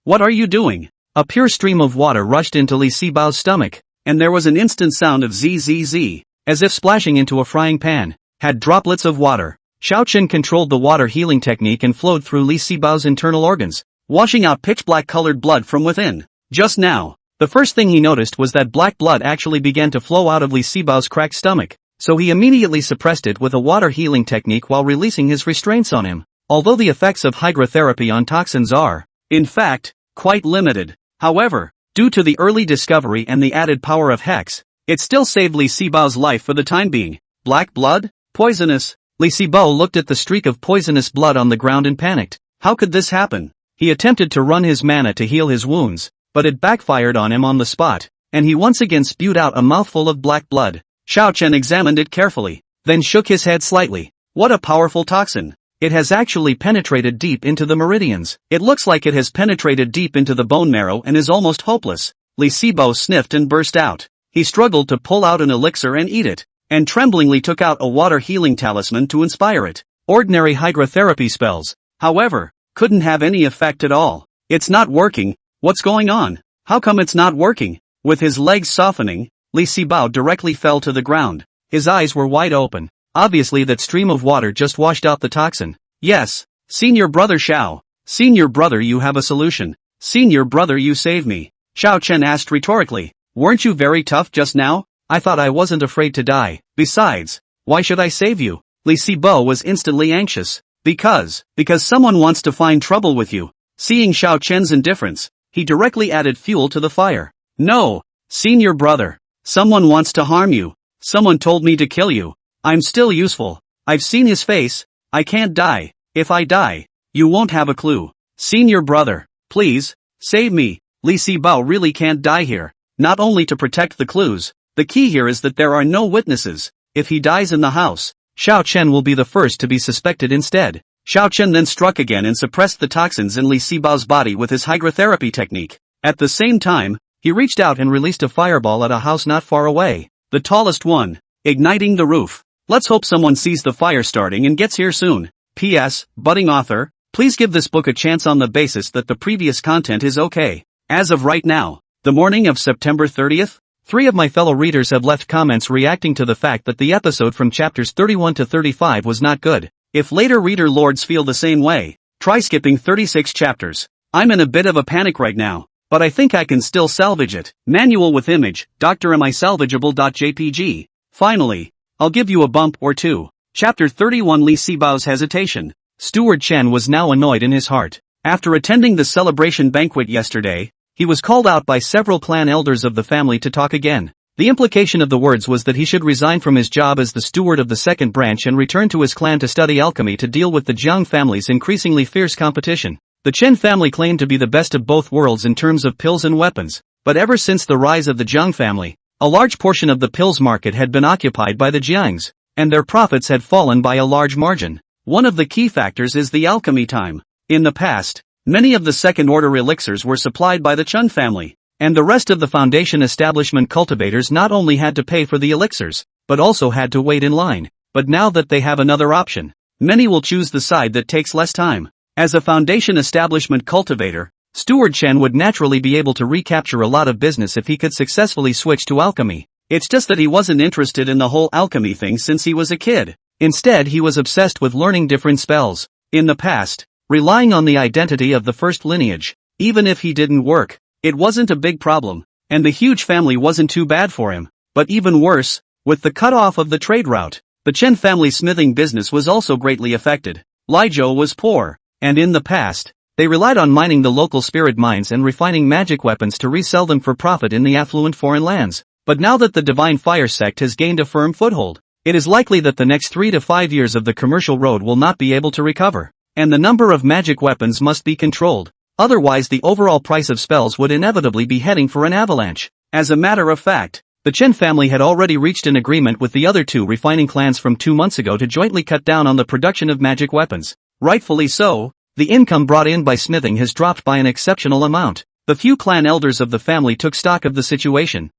What are you doing?" A pure stream of water rushed into Li Sibao's stomach, and there was an instant sound of zzz, as if splashing into a frying pan, had droplets of water. Xiao Chen controlled the water healing technique and flowed through Li Sibao's internal organs, washing out pitch-black colored blood from within. Just now, the first thing he noticed was that black blood actually began to flow out of Li Sibao's cracked stomach, so he immediately suppressed it with a water healing technique while releasing his restraints on him. Although the effects of hygrotherapy on toxins are, in fact, quite limited, however, due to the early discovery and the added power of Hex, it still saved Li Sibao's life for the time being. Black blood? Poisonous? Li Sibao looked at the streak of poisonous blood on the ground and panicked. How could this happen? He attempted to run his mana to heal his wounds, but it backfired on him on the spot, and he once again spewed out a mouthful of black blood. Xiao Chen examined it carefully, then shook his head slightly. What a powerful toxin. It has actually penetrated deep into the meridians. It looks like it has penetrated deep into the bone marrow and is almost hopeless. Li Sibo sniffed and burst out. He struggled to pull out an elixir and eat it, and tremblingly took out a water healing talisman to inspire it. Ordinary hydrotherapy spells, however, couldn't have any effect at all. It's not working. What's going on? How come it's not working? With his legs softening, Li Sibao directly fell to the ground. His eyes were wide open. Obviously that stream of water just washed out the toxin. Yes, senior brother Xiao. Senior brother, you have a solution. Senior brother, you save me. Xiao Chen asked rhetorically. Weren't you very tough just now? I thought I wasn't afraid to die. Besides, why should I save you? Li Sibo was instantly anxious. Because someone wants to find trouble with you. Seeing Xiao Chen's indifference, he directly added fuel to the fire. No, senior brother. Someone wants to harm you. Someone told me to kill you. I'm still useful. I've seen his face. I can't die. If I die, you won't have a clue. Senior brother, please, save me. Li Sibao really can't die here. Not only to protect the clues, the key here is that there are no witnesses. If he dies in the house, Xiao Chen will be the first to be suspected instead. Xiao Chen then struck again and suppressed the toxins in Li Sibao's body with his hydrotherapy technique. At the same time, he reached out and released a fireball at a house not far away. The tallest one, igniting the roof. Let's hope someone sees the fire starting and gets here soon. P.S. Budding author, please give this book a chance on the basis that the previous content is okay. As of right now, the morning of September 30th, 3 of my fellow readers have left comments reacting to the fact that the episode from chapters 31 to 35 was not good. If later reader lords feel the same way, try skipping 36 chapters. I'm in a bit of a panic right now, but I think I can still salvage it. Manual with image, Dr. Am I salvageable.jpg. Finally, I'll give you a bump or two. Chapter 31 Li Sibao's hesitation. Steward Chen was now annoyed in his heart. After attending the celebration banquet yesterday, he was called out by several clan elders of the family to talk again. The implication of the words was that he should resign from his job as the steward of the second branch and return to his clan to study alchemy to deal with the Jiang family's increasingly fierce competition. The Chen family claimed to be the best of both worlds in terms of pills and weapons, but ever since the rise of the Jiang family, a large portion of the pills market had been occupied by the Jiangs, and their profits had fallen by a large margin. One of the key factors is the alchemy time. In the past, many of the second-order elixirs were supplied by the Chen family, and the rest of the foundation establishment cultivators not only had to pay for the elixirs, but also had to wait in line. But now that they have another option, many will choose the side that takes less time. As a foundation establishment cultivator, Steward Chen would naturally be able to recapture a lot of business if he could successfully switch to alchemy. It's just that he wasn't interested in the whole alchemy thing since he was a kid. Instead, he was obsessed with learning different spells. In the past, relying on the identity of the first lineage, even if he didn't work, it wasn't a big problem, and the huge family wasn't too bad for him. But even worse, with the cutoff of the trade route, the Chen family smithing business was also greatly affected. Lizhou was poor, and in the past, they relied on mining the local spirit mines and refining magic weapons to resell them for profit in the affluent foreign lands. But now that the Divine Fire sect has gained a firm foothold, it is likely that the next 3 to 5 years of the commercial road will not be able to recover, and the number of magic weapons must be controlled. Otherwise the overall price of spells would inevitably be heading for an avalanche. As a matter of fact, the Chen family had already reached an agreement with the other 2 refining clans from 2 months ago to jointly cut down on the production of magic weapons. Rightfully so, the income brought in by smithing has dropped by an exceptional amount. The few clan elders of the family took stock of the situation.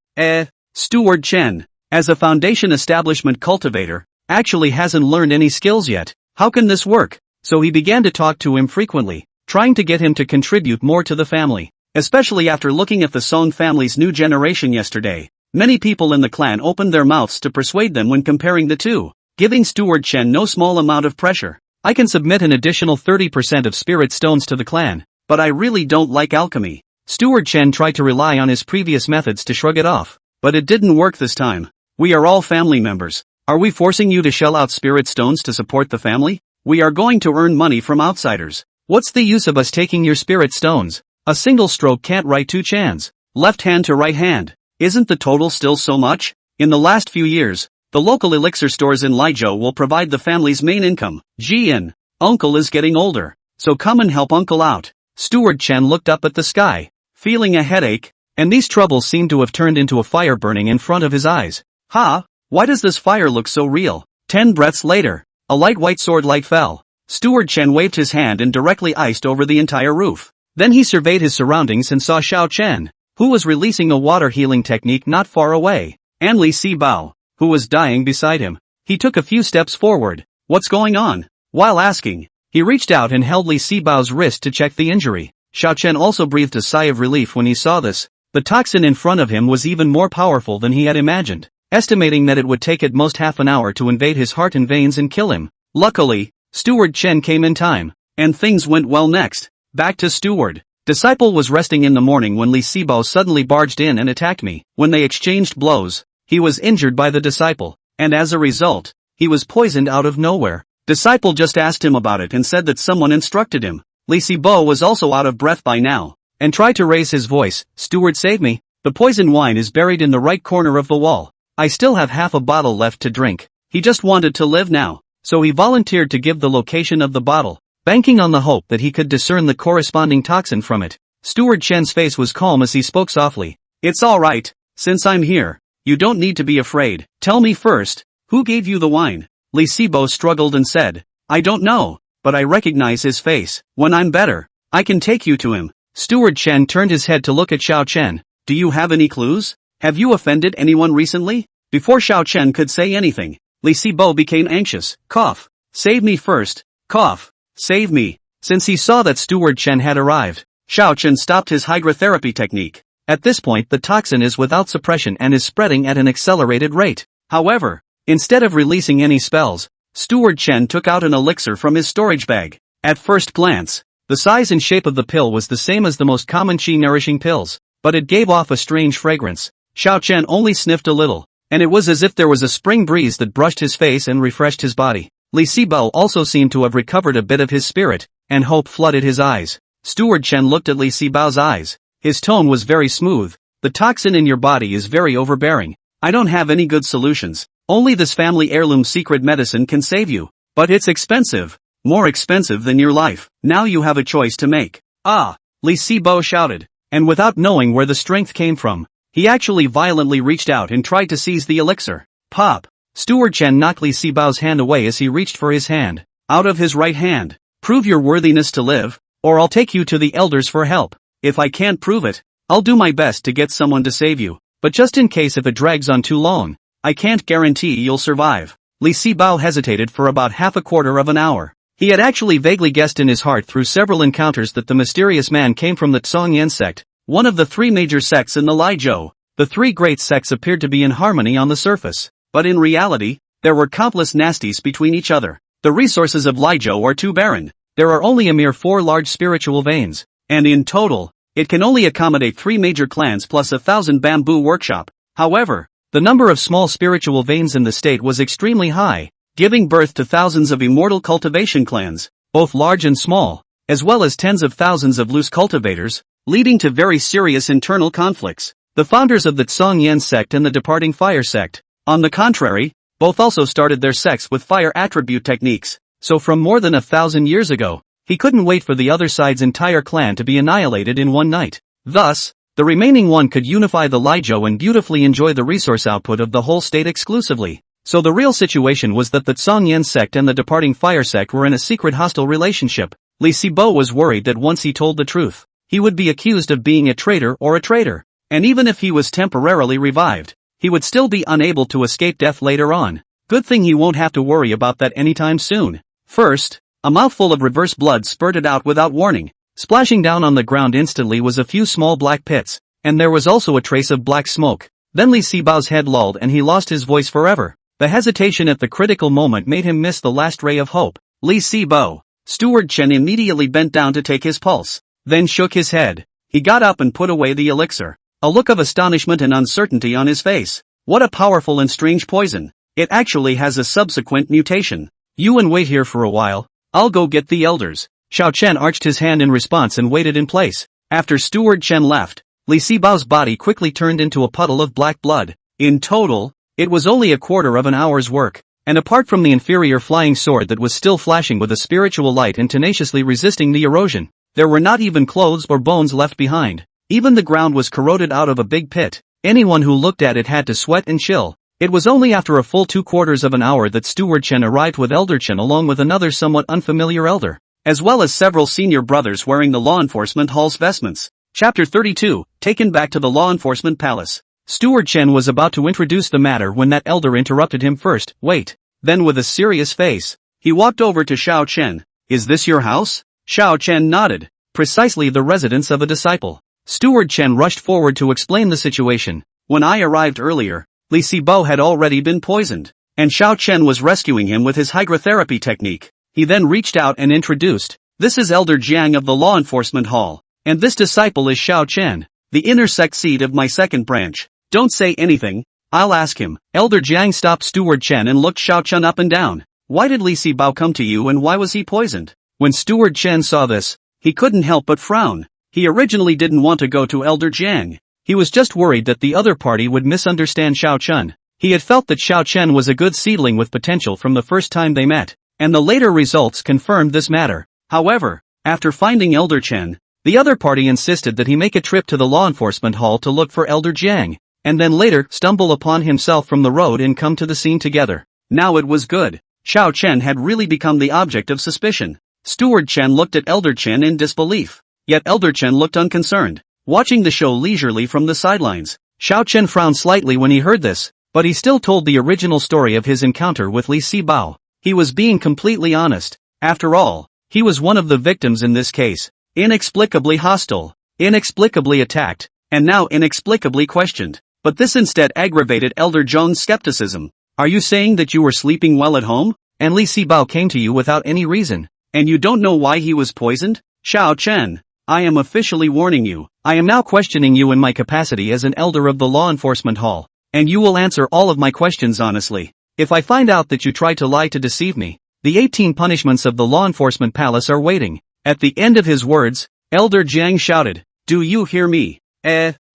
Steward Chen, as a foundation establishment cultivator, actually hasn't learned any skills yet. How can this work? So he began to talk to him frequently, trying to get him to contribute more to the family. Especially after looking at the Song family's new generation yesterday, many people in the clan opened their mouths to persuade them when comparing the two, giving Steward Chen no small amount of pressure. I can submit an additional 30% of spirit stones to the clan, but I really don't like alchemy. Steward Chen tried to rely on his previous methods to shrug it off, but it didn't work this time. We are all family members. Are we forcing you to shell out spirit stones to support the family? We are going to earn money from outsiders. What's the use of us taking your spirit stones? A single stroke can't write 2 chans. Left hand to right hand. Isn't the total still so much? In the last few years, the local elixir stores in Lizhou will provide the family's main income. Jian, uncle is getting older, so come and help uncle out. Steward Chen looked up at the sky, feeling a headache. and these troubles seemed to have turned into a fire burning in front of his eyes. Ha! Why does this fire look so real? 10 breaths later, a light white sword light fell. Steward Chen waved his hand and directly iced over the entire roof. Then he surveyed his surroundings and saw Xiao Chen, who was releasing a water healing technique not far away, and Li Sibao, who was dying beside him. He took a few steps forward. What's going on? While asking, he reached out and held Li Sibao's wrist to check the injury. Xiao Chen also breathed a sigh of relief when he saw this. The toxin in front of him was even more powerful than he had imagined, estimating that it would take at most half an hour to invade his heart and veins and kill him. Luckily, Steward Chen came in time, and things went well next. Back to Steward. Disciple was resting in the morning when Li Sibao suddenly barged in and attacked me. When they exchanged blows, he was injured by the disciple, and as a result, he was poisoned out of nowhere. Disciple just asked him about it and said that someone instructed him. Li Sibao was also out of breath by now, and tried to raise his voice. Steward, save me. The poison wine is buried in the right corner of the wall. I still have half a bottle left to drink. He just wanted to live now, so he volunteered to give the location of the bottle, banking on the hope that he could discern the corresponding toxin from it. Steward Chen's face was calm as he spoke softly. It's alright, since I'm here, you don't need to be afraid. Tell me first, who gave you the wine? Li Sibao struggled and said, I don't know, but I recognize his face. When I'm better, I can take you to him. Steward Chen turned his head to look at Xiao Chen. Do you have any clues? Have you offended anyone recently? Before Xiao Chen could say anything, Li Sibao became anxious. Cough. Save me first. Cough. Save me. Since he saw that Steward Chen had arrived, Xiao Chen stopped his hydrotherapy technique. At this point the toxin is without suppression and is spreading at an accelerated rate. However, instead of releasing any spells, Steward Chen took out an elixir from his storage bag. At first glance, the size and shape of the pill was the same as the most common qi-nourishing pills, but it gave off a strange fragrance. Xiao Chen only sniffed a little, and it was as if there was a spring breeze that brushed his face and refreshed his body. Li Sibao also seemed to have recovered a bit of his spirit, and hope flooded his eyes. Steward Chen looked at Li Sibao's eyes. His tone was very smooth. The toxin in your body is very overbearing. I don't have any good solutions. Only this family heirloom secret medicine can save you. But it's expensive. More expensive than your life. Now you have a choice to make. Ah! Li Sibao shouted. And without knowing where the strength came from, he actually violently reached out and tried to seize the elixir. Pop! Steward Chen knocked Li Sibao's hand away as he reached for his hand. Out of his right hand. Prove your worthiness to live, or I'll take you to the elders for help. If I can't prove it, I'll do my best to get someone to save you. But just in case if it drags on too long, I can't guarantee you'll survive. Li Sibao hesitated for about half a quarter of an hour. He had actually vaguely guessed in his heart through several encounters that the mysterious man came from the Tsongyan sect, one of the three major sects in the Lijiao. The three great sects appeared to be in harmony on the surface, but in reality, there were countless nasties between each other. The resources of Lijiao are too barren. There are only a mere 4 large spiritual veins, and in total, it can only accommodate 3 major clans plus 1,000 bamboo workshop. However, the number of small spiritual veins in the state was extremely high, giving birth to thousands of immortal cultivation clans, both large and small, as well as tens of thousands of loose cultivators, leading to very serious internal conflicts. The founders of the Tsongyan sect and the departing fire sect, on the contrary, both also started their sects with fire attribute techniques, so from more than 1,000 years ago, he couldn't wait for the other side's entire clan to be annihilated in one night. Thus, the remaining one could unify the Lijiao and beautifully enjoy the resource output of the whole state exclusively. So the real situation was that the Tsongyan sect and the departing fire sect were in a secret hostile relationship. Li Sibao was worried that once he told the truth, he would be accused of being a traitor or a traitor. And even if he was temporarily revived, he would still be unable to escape death later on. Good thing he won't have to worry about that anytime soon. First, a mouthful of reverse blood spurted out without warning. Splashing down on the ground instantly was a few small black pits, and there was also a trace of black smoke. Then Li Sibao's head lulled and he lost his voice forever. The hesitation at the critical moment made him miss the last ray of hope. Li Sibao. Steward Chen immediately bent down to take his pulse, then shook his head. He got up and put away the elixir, a look of astonishment and uncertainty on his face. What a powerful and strange poison. It actually has a subsequent mutation. You and wait here for a while. I'll go get the elders. Xiao Chen arched his hand in response and waited in place. After Steward Chen left, Li Sibao's body quickly turned into a puddle of black blood. In total, it was only a quarter of an hour's work, and apart from the inferior flying sword that was still flashing with a spiritual light and tenaciously resisting the erosion, there were not even clothes or bones left behind. Even the ground was corroded out of a big pit. Anyone who looked at it had to sweat and chill. It was only after a full 2/4 of an hour that Steward Chen arrived with Elder Chen along with another somewhat unfamiliar elder, as well as several senior brothers wearing the law enforcement hall's vestments. Chapter 32, Taken Back to the Law Enforcement Palace. Steward Chen was about to introduce the matter when that elder interrupted him first. Wait. Then with a serious face, he walked over to Xiao Chen. Is this your house? Xiao Chen nodded. Precisely the residence of a disciple. Steward Chen rushed forward to explain the situation. When I arrived earlier, Li Sibo had already been poisoned, and Xiao Chen was rescuing him with his hydrotherapy technique. He then reached out and introduced, this is Elder Jiang of the Law Enforcement Hall, and this disciple is Xiao Chen, the inner sect seed of my second branch. Don't say anything, I'll ask him. Elder Jiang stopped Steward Chen and looked Xiao Chen up and down. Why did Li Sibo come to you and why was he poisoned? When Steward Chen saw this, he couldn't help but frown. He originally didn't want to go to Elder Jiang. He was just worried that the other party would misunderstand Xiao Chen. He had felt that Xiao Chen was a good seedling with potential from the first time they met, and the later results confirmed this matter. However, after finding Elder Chen, the other party insisted that he make a trip to the law enforcement hall to look for Elder Jiang, and then later stumble upon himself from the road and come to the scene together. Now it was good. Xiao Chen had really become the object of suspicion. Steward Chen looked at Elder Chen in disbelief. Yet Elder Chen looked unconcerned, watching the show leisurely from the sidelines. Xiao Chen frowned slightly when he heard this, but he still told the original story of his encounter with Li Sibo. He was being completely honest. After all, he was one of the victims in this case. Inexplicably hostile, inexplicably attacked, and now inexplicably questioned. But this instead aggravated Elder Zhong's skepticism. Are you saying that you were sleeping well at home, and Li Sibo came to you without any reason, and you don't know why he was poisoned? Xiao Chen, I am officially warning you. I am now questioning you in my capacity as an elder of the law enforcement hall, and you will answer all of my questions honestly. If I find out that you tried to lie to deceive me, the 18 punishments of the law enforcement palace are waiting. At the end of his words, Elder Jiang shouted, do you hear me?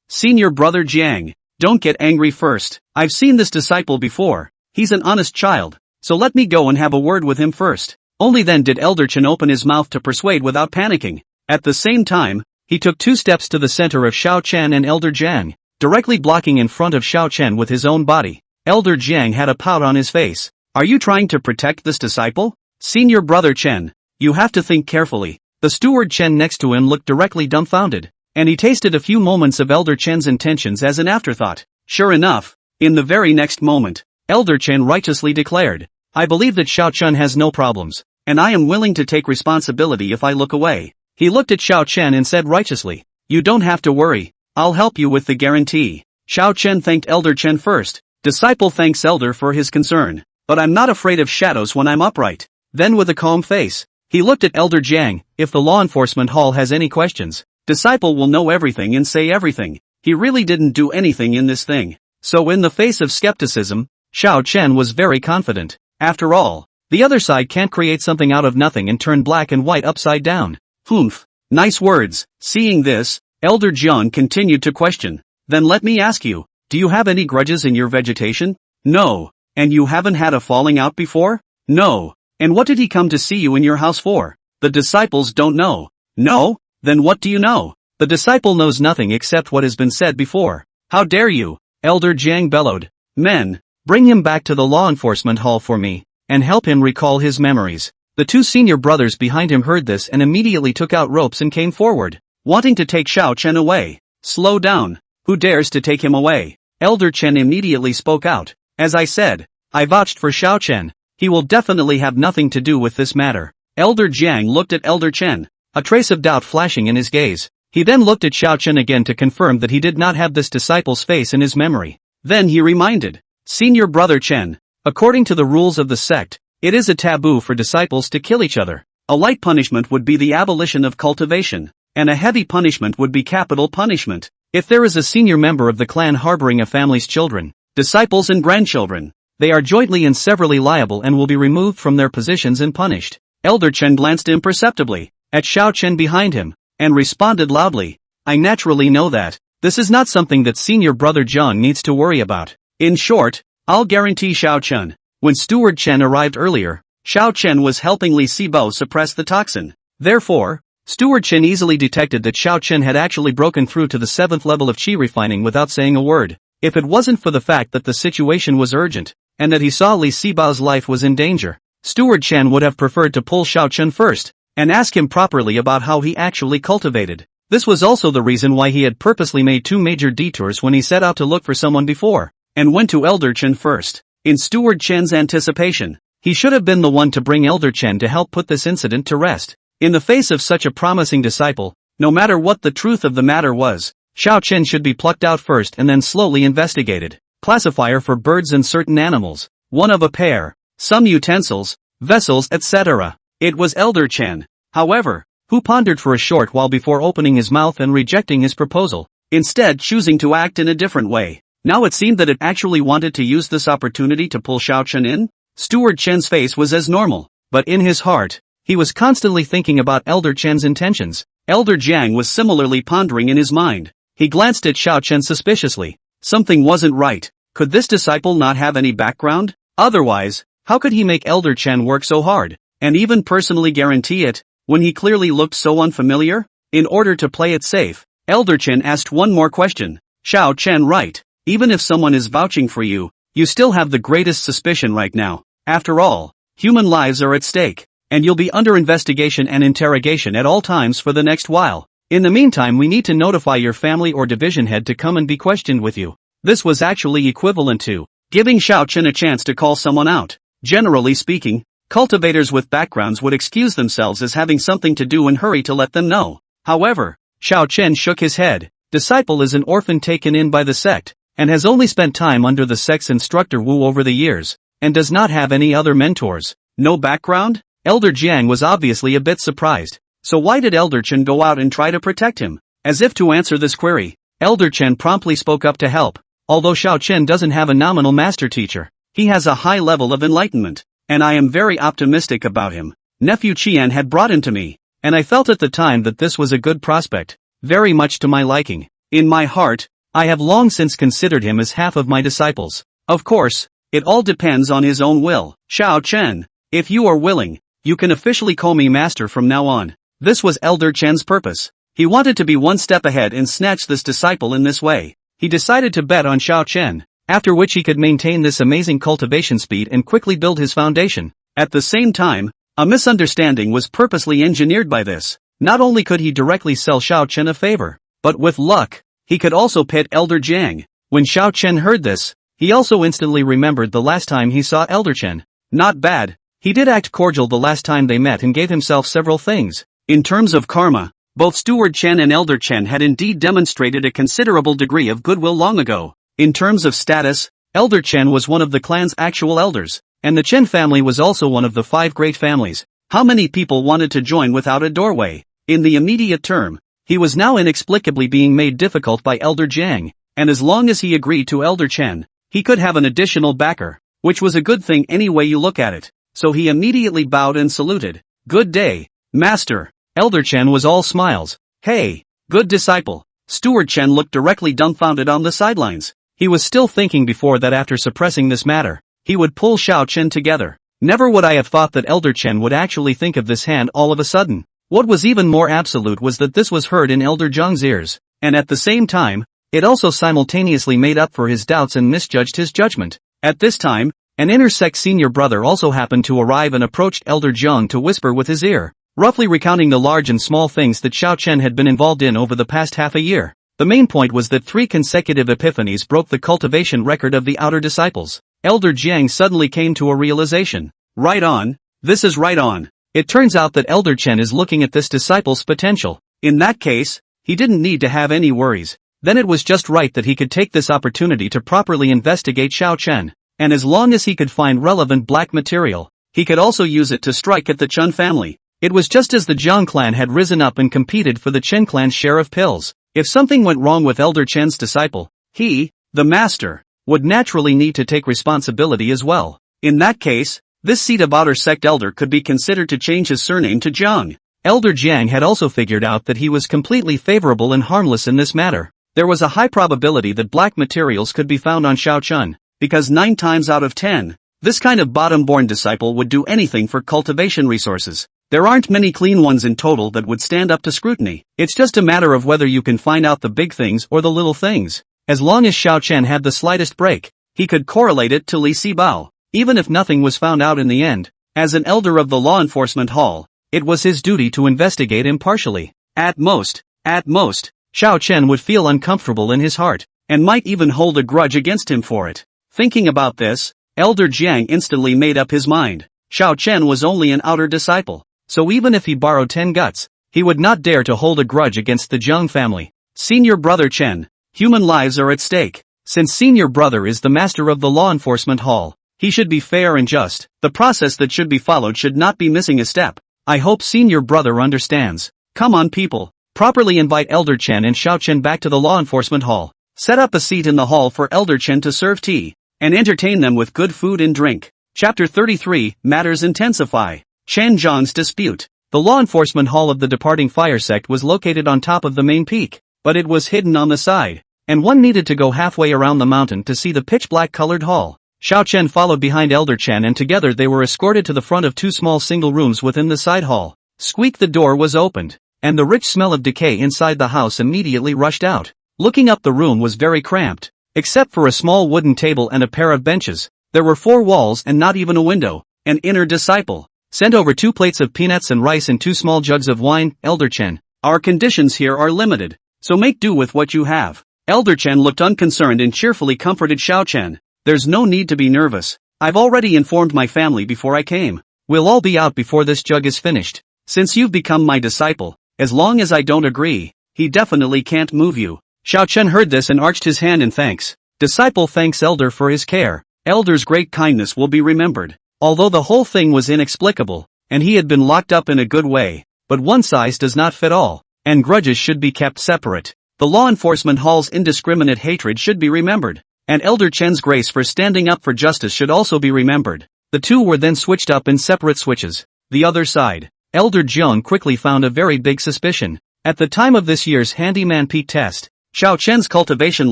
Senior brother Jiang, don't get angry first. I've seen this disciple before. He's an honest child, so let me go and have a word with him first. Only then did Elder Chen open his mouth to persuade without panicking. At the same time, he took 2 steps to the center of Xiao Chen and Elder Jiang, directly blocking in front of Xiao Chen with his own body. Elder Jiang had a pout on his face. Are you trying to protect this disciple? Senior brother Chen, you have to think carefully. The steward Chen next to him looked directly dumbfounded, and he tasted a few moments of Elder Chen's intentions as an afterthought. Sure enough, in the very next moment, Elder Chen righteously declared, I believe that Xiao Chen has no problems, and I am willing to take responsibility if I look away. He looked at Xiao Chen and said righteously, you don't have to worry, I'll help you with the guarantee. Xiao Chen thanked Elder Chen first. Disciple thanks Elder for his concern, but I'm not afraid of shadows when I'm upright. Then with a calm face, he looked at Elder Jiang, if the law enforcement hall has any questions, Disciple will know everything and say everything. He really didn't do anything in this thing. So in the face of skepticism, Xiao Chen was very confident. After all, the other side can't create something out of nothing and turn black and white upside down. Humph. Nice words. Seeing this, Elder Jiang continued to question. Then let me ask you, do you have any grudges in your vegetation? No. And you haven't had a falling out before? No. And what did he come to see you in your house for? The disciples don't know. No? Then what do you know? The disciple knows nothing except what has been said before. How dare you? Elder Jiang bellowed. Men, bring him back to the law enforcement hall for me, and help him recall his memories. The 2 senior brothers behind him heard this and immediately took out ropes and came forward, wanting to take Xiao Chen away. Slow down. Who dares to take him away? Elder Chen immediately spoke out. As I said, I vouched for Xiao Chen. He will definitely have nothing to do with this matter. Elder Jiang looked at Elder Chen, a trace of doubt flashing in his gaze. He then looked at Xiao Chen again to confirm that he did not have this disciple's face in his memory. Then he reminded, Senior brother Chen, according to the rules of the sect, it is a taboo for disciples to kill each other. A light punishment would be the abolition of cultivation, and a heavy punishment would be capital punishment. If there is a senior member of the clan harboring a family's children, disciples and grandchildren, they are jointly and severally liable and will be removed from their positions and punished. Elder Chen glanced imperceptibly at Xiao Chen behind him, and responded loudly, I naturally know that. This is not something that senior brother Jiang needs to worry about. In short, I'll guarantee Xiao Chen. When Steward Chen arrived earlier, Xiao Chen was helping Li Sibo suppress the toxin. Therefore, Steward Chen easily detected that Xiao Chen had actually broken through to the 7th level of qi refining without saying a word. If it wasn't for the fact that the situation was urgent, and that he saw Li Sibao's life was in danger, Steward Chen would have preferred to pull Xiao Chen first, and ask him properly about how he actually cultivated. This was also the reason why he had purposely made 2 major detours when he set out to look for someone before, and went to Elder Chen first. In Steward Chen's anticipation, he should have been the one to bring Elder Chen to help put this incident to rest. In the face of such a promising disciple, no matter what the truth of the matter was, Xiao Chen should be plucked out first and then slowly investigated. Classifier for birds and certain animals. One of a pair. Some utensils, vessels, etc. It was Elder Chen, however, who pondered for a short while before opening his mouth and rejecting his proposal, instead choosing to act in a different way. Now it seemed that it actually wanted to use this opportunity to pull Xiao Chen in. Steward Chen's face was as normal, but in his heart, he was constantly thinking about Elder Chen's intentions. Elder Jiang was similarly pondering in his mind. He glanced at Xiao Chen suspiciously. Something wasn't right. Could this disciple not have any background? Otherwise, how could he make Elder Chen work so hard, and even personally guarantee it, when he clearly looked so unfamiliar? In order to play it safe, Elder Chen asked one more question. Xiao Chen, right? Even if someone is vouching for you, you still have the greatest suspicion right now. After all, human lives are at stake, and you'll be under investigation and interrogation at all times for the next while. In the meantime, we need to notify your family or division head to come and be questioned with you. This was actually equivalent to giving Xiao Chen a chance to call someone out. Generally speaking, cultivators with backgrounds would excuse themselves as having something to do and hurry to let them know. However, Xiao Chen shook his head. Disciple is an orphan taken in by the sect, and has only spent time under the sect's instructor Wu over the years, and does not have any other mentors. No background? Elder Jiang was obviously a bit surprised. So why did Elder Chen go out and try to protect him? As if to answer this query, Elder Chen promptly spoke up to help. Although Xiao Chen doesn't have a nominal master teacher, he has a high level of enlightenment, and I am very optimistic about him. Nephew Qian had brought him to me, and I felt at the time that this was a good prospect, very much to my liking. In my heart, I have long since considered him as half of my disciples. Of course, it all depends on his own will. Xiao Chen, if you are willing, you can officially call me master from now on. This was Elder Chen's purpose. He wanted to be one step ahead and snatch this disciple in this way. He decided to bet on Xiao Chen, after which he could maintain this amazing cultivation speed and quickly build his foundation. At the same time, a misunderstanding was purposely engineered by this. Not only could he directly sell Xiao Chen a favor, but with luck, he could also pit Elder Jiang. When Xiao Chen heard this, he also instantly remembered the last time he saw Elder Chen. Not bad. He did act cordial the last time they met and gave himself several things. In terms of karma, both Steward Chen and Elder Chen had indeed demonstrated a considerable degree of goodwill long ago. In terms of status, Elder Chen was one of the clan's actual elders, and the Chen family was also one of the 5 great families. How many people wanted to join without a doorway? In the immediate term, he was now inexplicably being made difficult by Elder Jiang, and as long as he agreed to Elder Chen, he could have an additional backer, which was a good thing any way you look at it. So he immediately bowed and saluted. Good day, Master. Elder Chen was all smiles. Hey, good disciple. Steward Chen looked directly dumbfounded on the sidelines. He was still thinking before that after suppressing this matter, he would pull Xiao Chen together. Never would I have thought that Elder Chen would actually think of this hand all of a sudden. What was even more absolute was that this was heard in Elder Zhang's ears, and at the same time, it also simultaneously made up for his doubts and misjudged his judgment. At this time, an inner sect senior brother also happened to arrive and approached Elder Zhang to whisper with his ear, roughly recounting the large and small things that Xiao Chen had been involved in over the past half a year. The main point was that 3 consecutive epiphanies broke the cultivation record of the outer disciples. Elder Jiang suddenly came to a realization. Right on, this is right on. It turns out that Elder Chen is looking at this disciple's potential. In that case, he didn't need to have any worries. Then it was just right that he could take this opportunity to properly investigate Xiao Chen. And as long as he could find relevant black material, he could also use it to strike at the Chen family. It was just as the Zhang clan had risen up and competed for the Chen clan's share of pills. If something went wrong with Elder Chen's disciple, he, the master, would naturally need to take responsibility as well. In that case, this seat of outer sect elder could be considered to change his surname to Zhang. Elder Jiang had also figured out that he was completely favorable and harmless in this matter. There was a high probability that black materials could be found on Xiao Chen, because 9 times out of 10, this kind of bottom-born disciple would do anything for cultivation resources. There aren't many clean ones in total that would stand up to scrutiny. It's just a matter of whether you can find out the big things or the little things. As long as Xiao Chen had the slightest break, he could correlate it to Li Sibao, even if nothing was found out in the end. As an elder of the law enforcement hall, it was his duty to investigate impartially. At most, Xiao Chen would feel uncomfortable in his heart, and might even hold a grudge against him for it. Thinking about this, Elder Jiang instantly made up his mind. Xiao Chen was only an outer disciple, so even if he borrowed 10 guts, he would not dare to hold a grudge against the Jiang family. Senior Brother Chen, human lives are at stake. Since Senior Brother is the master of the law enforcement hall, he should be fair and just. The process that should be followed should not be missing a step. I hope Senior Brother understands. Come on people, properly invite Elder Chen and Xiao Chen back to the law enforcement hall. Set up a seat in the hall for Elder Chen to serve tea, and entertain them with good food and drink. Chapter 33, Matters Intensify. Chen Zhang's Dispute. The law enforcement hall of the departing fire sect was located on top of the main peak, but it was hidden on the side, and one needed to go halfway around the mountain to see the pitch-black colored hall. Xiao Chen followed behind Elder Chen and together they were escorted to the front of two small single rooms within the side hall. Squeak, the door was opened, and the rich smell of decay inside the house immediately rushed out. Looking up, the room was very cramped. Except for a small wooden table and a pair of benches, there were 4 walls and not even a window. An inner disciple. Send over 2 plates of peanuts and rice and 2 small jugs of wine, Elder Chen. Our conditions here are limited, so make do with what you have. Elder Chen looked unconcerned and cheerfully comforted Xiao Chen. There's no need to be nervous. I've already informed my family before I came. We'll all be out before this jug is finished. Since you've become my disciple, as long as I don't agree, he definitely can't move you. Xiao Chen heard this and arched his hand in thanks. Disciple thanks Elder for his care. Elder's great kindness will be remembered. Although the whole thing was inexplicable, and he had been locked up in a good way, but one size does not fit all, and grudges should be kept separate. The law enforcement hall's indiscriminate hatred should be remembered, and Elder Chen's grace for standing up for justice should also be remembered. The two were then switched up in separate switches. The other side. Elder Jiang quickly found a very big suspicion. At the time of this year's handyman peak test, Xiao Chen's cultivation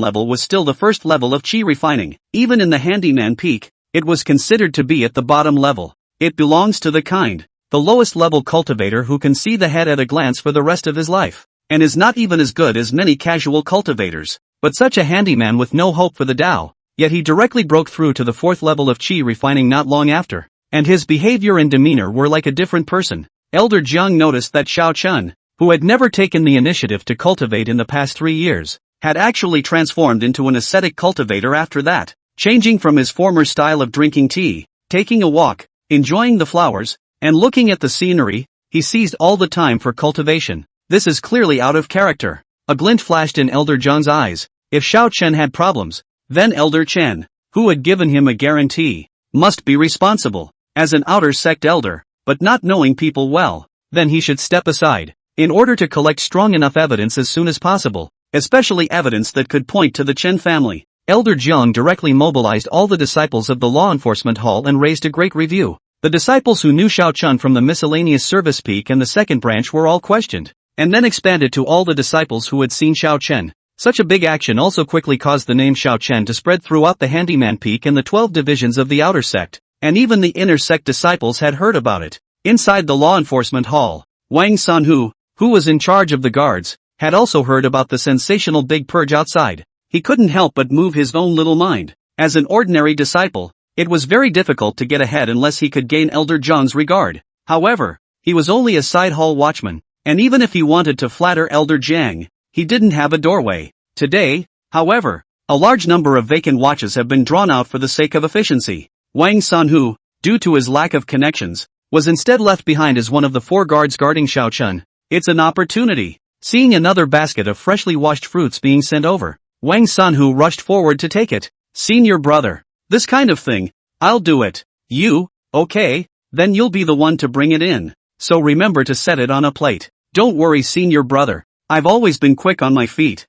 level was still the first level of qi refining. Even in the handyman peak, it was considered to be at the bottom level. It belongs to the lowest level cultivator who can see the head at a glance for the rest of his life, and is not even as good as many casual cultivators. But such a handyman with no hope for the Tao, yet he directly broke through to the 4th level of qi refining not long after, and his behavior and demeanor were like a different person. Elder Jiang noticed that Xiao Chen, who had never taken the initiative to cultivate in the past 3 years, had actually transformed into an ascetic cultivator after that, changing from his former style of drinking tea, taking a walk, enjoying the flowers, and looking at the scenery. He seized all the time for cultivation. This is clearly out of character. A glint flashed in Elder Jiang's eyes. If Xiao Chen had problems, then Elder Chen, who had given him a guarantee, must be responsible. As an outer sect elder, but not knowing people well, then he should step aside, in order to collect strong enough evidence as soon as possible, especially evidence that could point to the Chen family. Elder Jiang directly mobilized all the disciples of the law enforcement hall and raised a great review. The disciples who knew Xiao Chen from the miscellaneous service peak and the second branch were all questioned, and then expanded to all the disciples who had seen Xiao Chen. Such a big action also quickly caused the name Xiao Chen to spread throughout the handyman peak and the 12 divisions of the outer sect, and even the inner sect disciples had heard about it. Inside the law enforcement hall, Wang Sanhu, who was in charge of the guards, had also heard about the sensational big purge outside. He couldn't help but move his own little mind. As an ordinary disciple, it was very difficult to get ahead unless he could gain Elder Jiang's regard. However, he was only a side hall watchman, and even if he wanted to flatter Elder Jiang, he didn't have a doorway. Today, however, a large number of vacant watches have been drawn out for the sake of efficiency. Wang Sanhu, due to his lack of connections, was instead left behind as one of the 4 guards guarding Xiao Chen. It's an opportunity. Seeing another basket of freshly washed fruits being sent over, Wang Sanhu rushed forward to take it. Senior brother, this kind of thing, I'll do it. You, okay, then you'll be the one to bring it in. So remember to set it on a plate. Don't worry, senior brother. I've always been quick on my feet.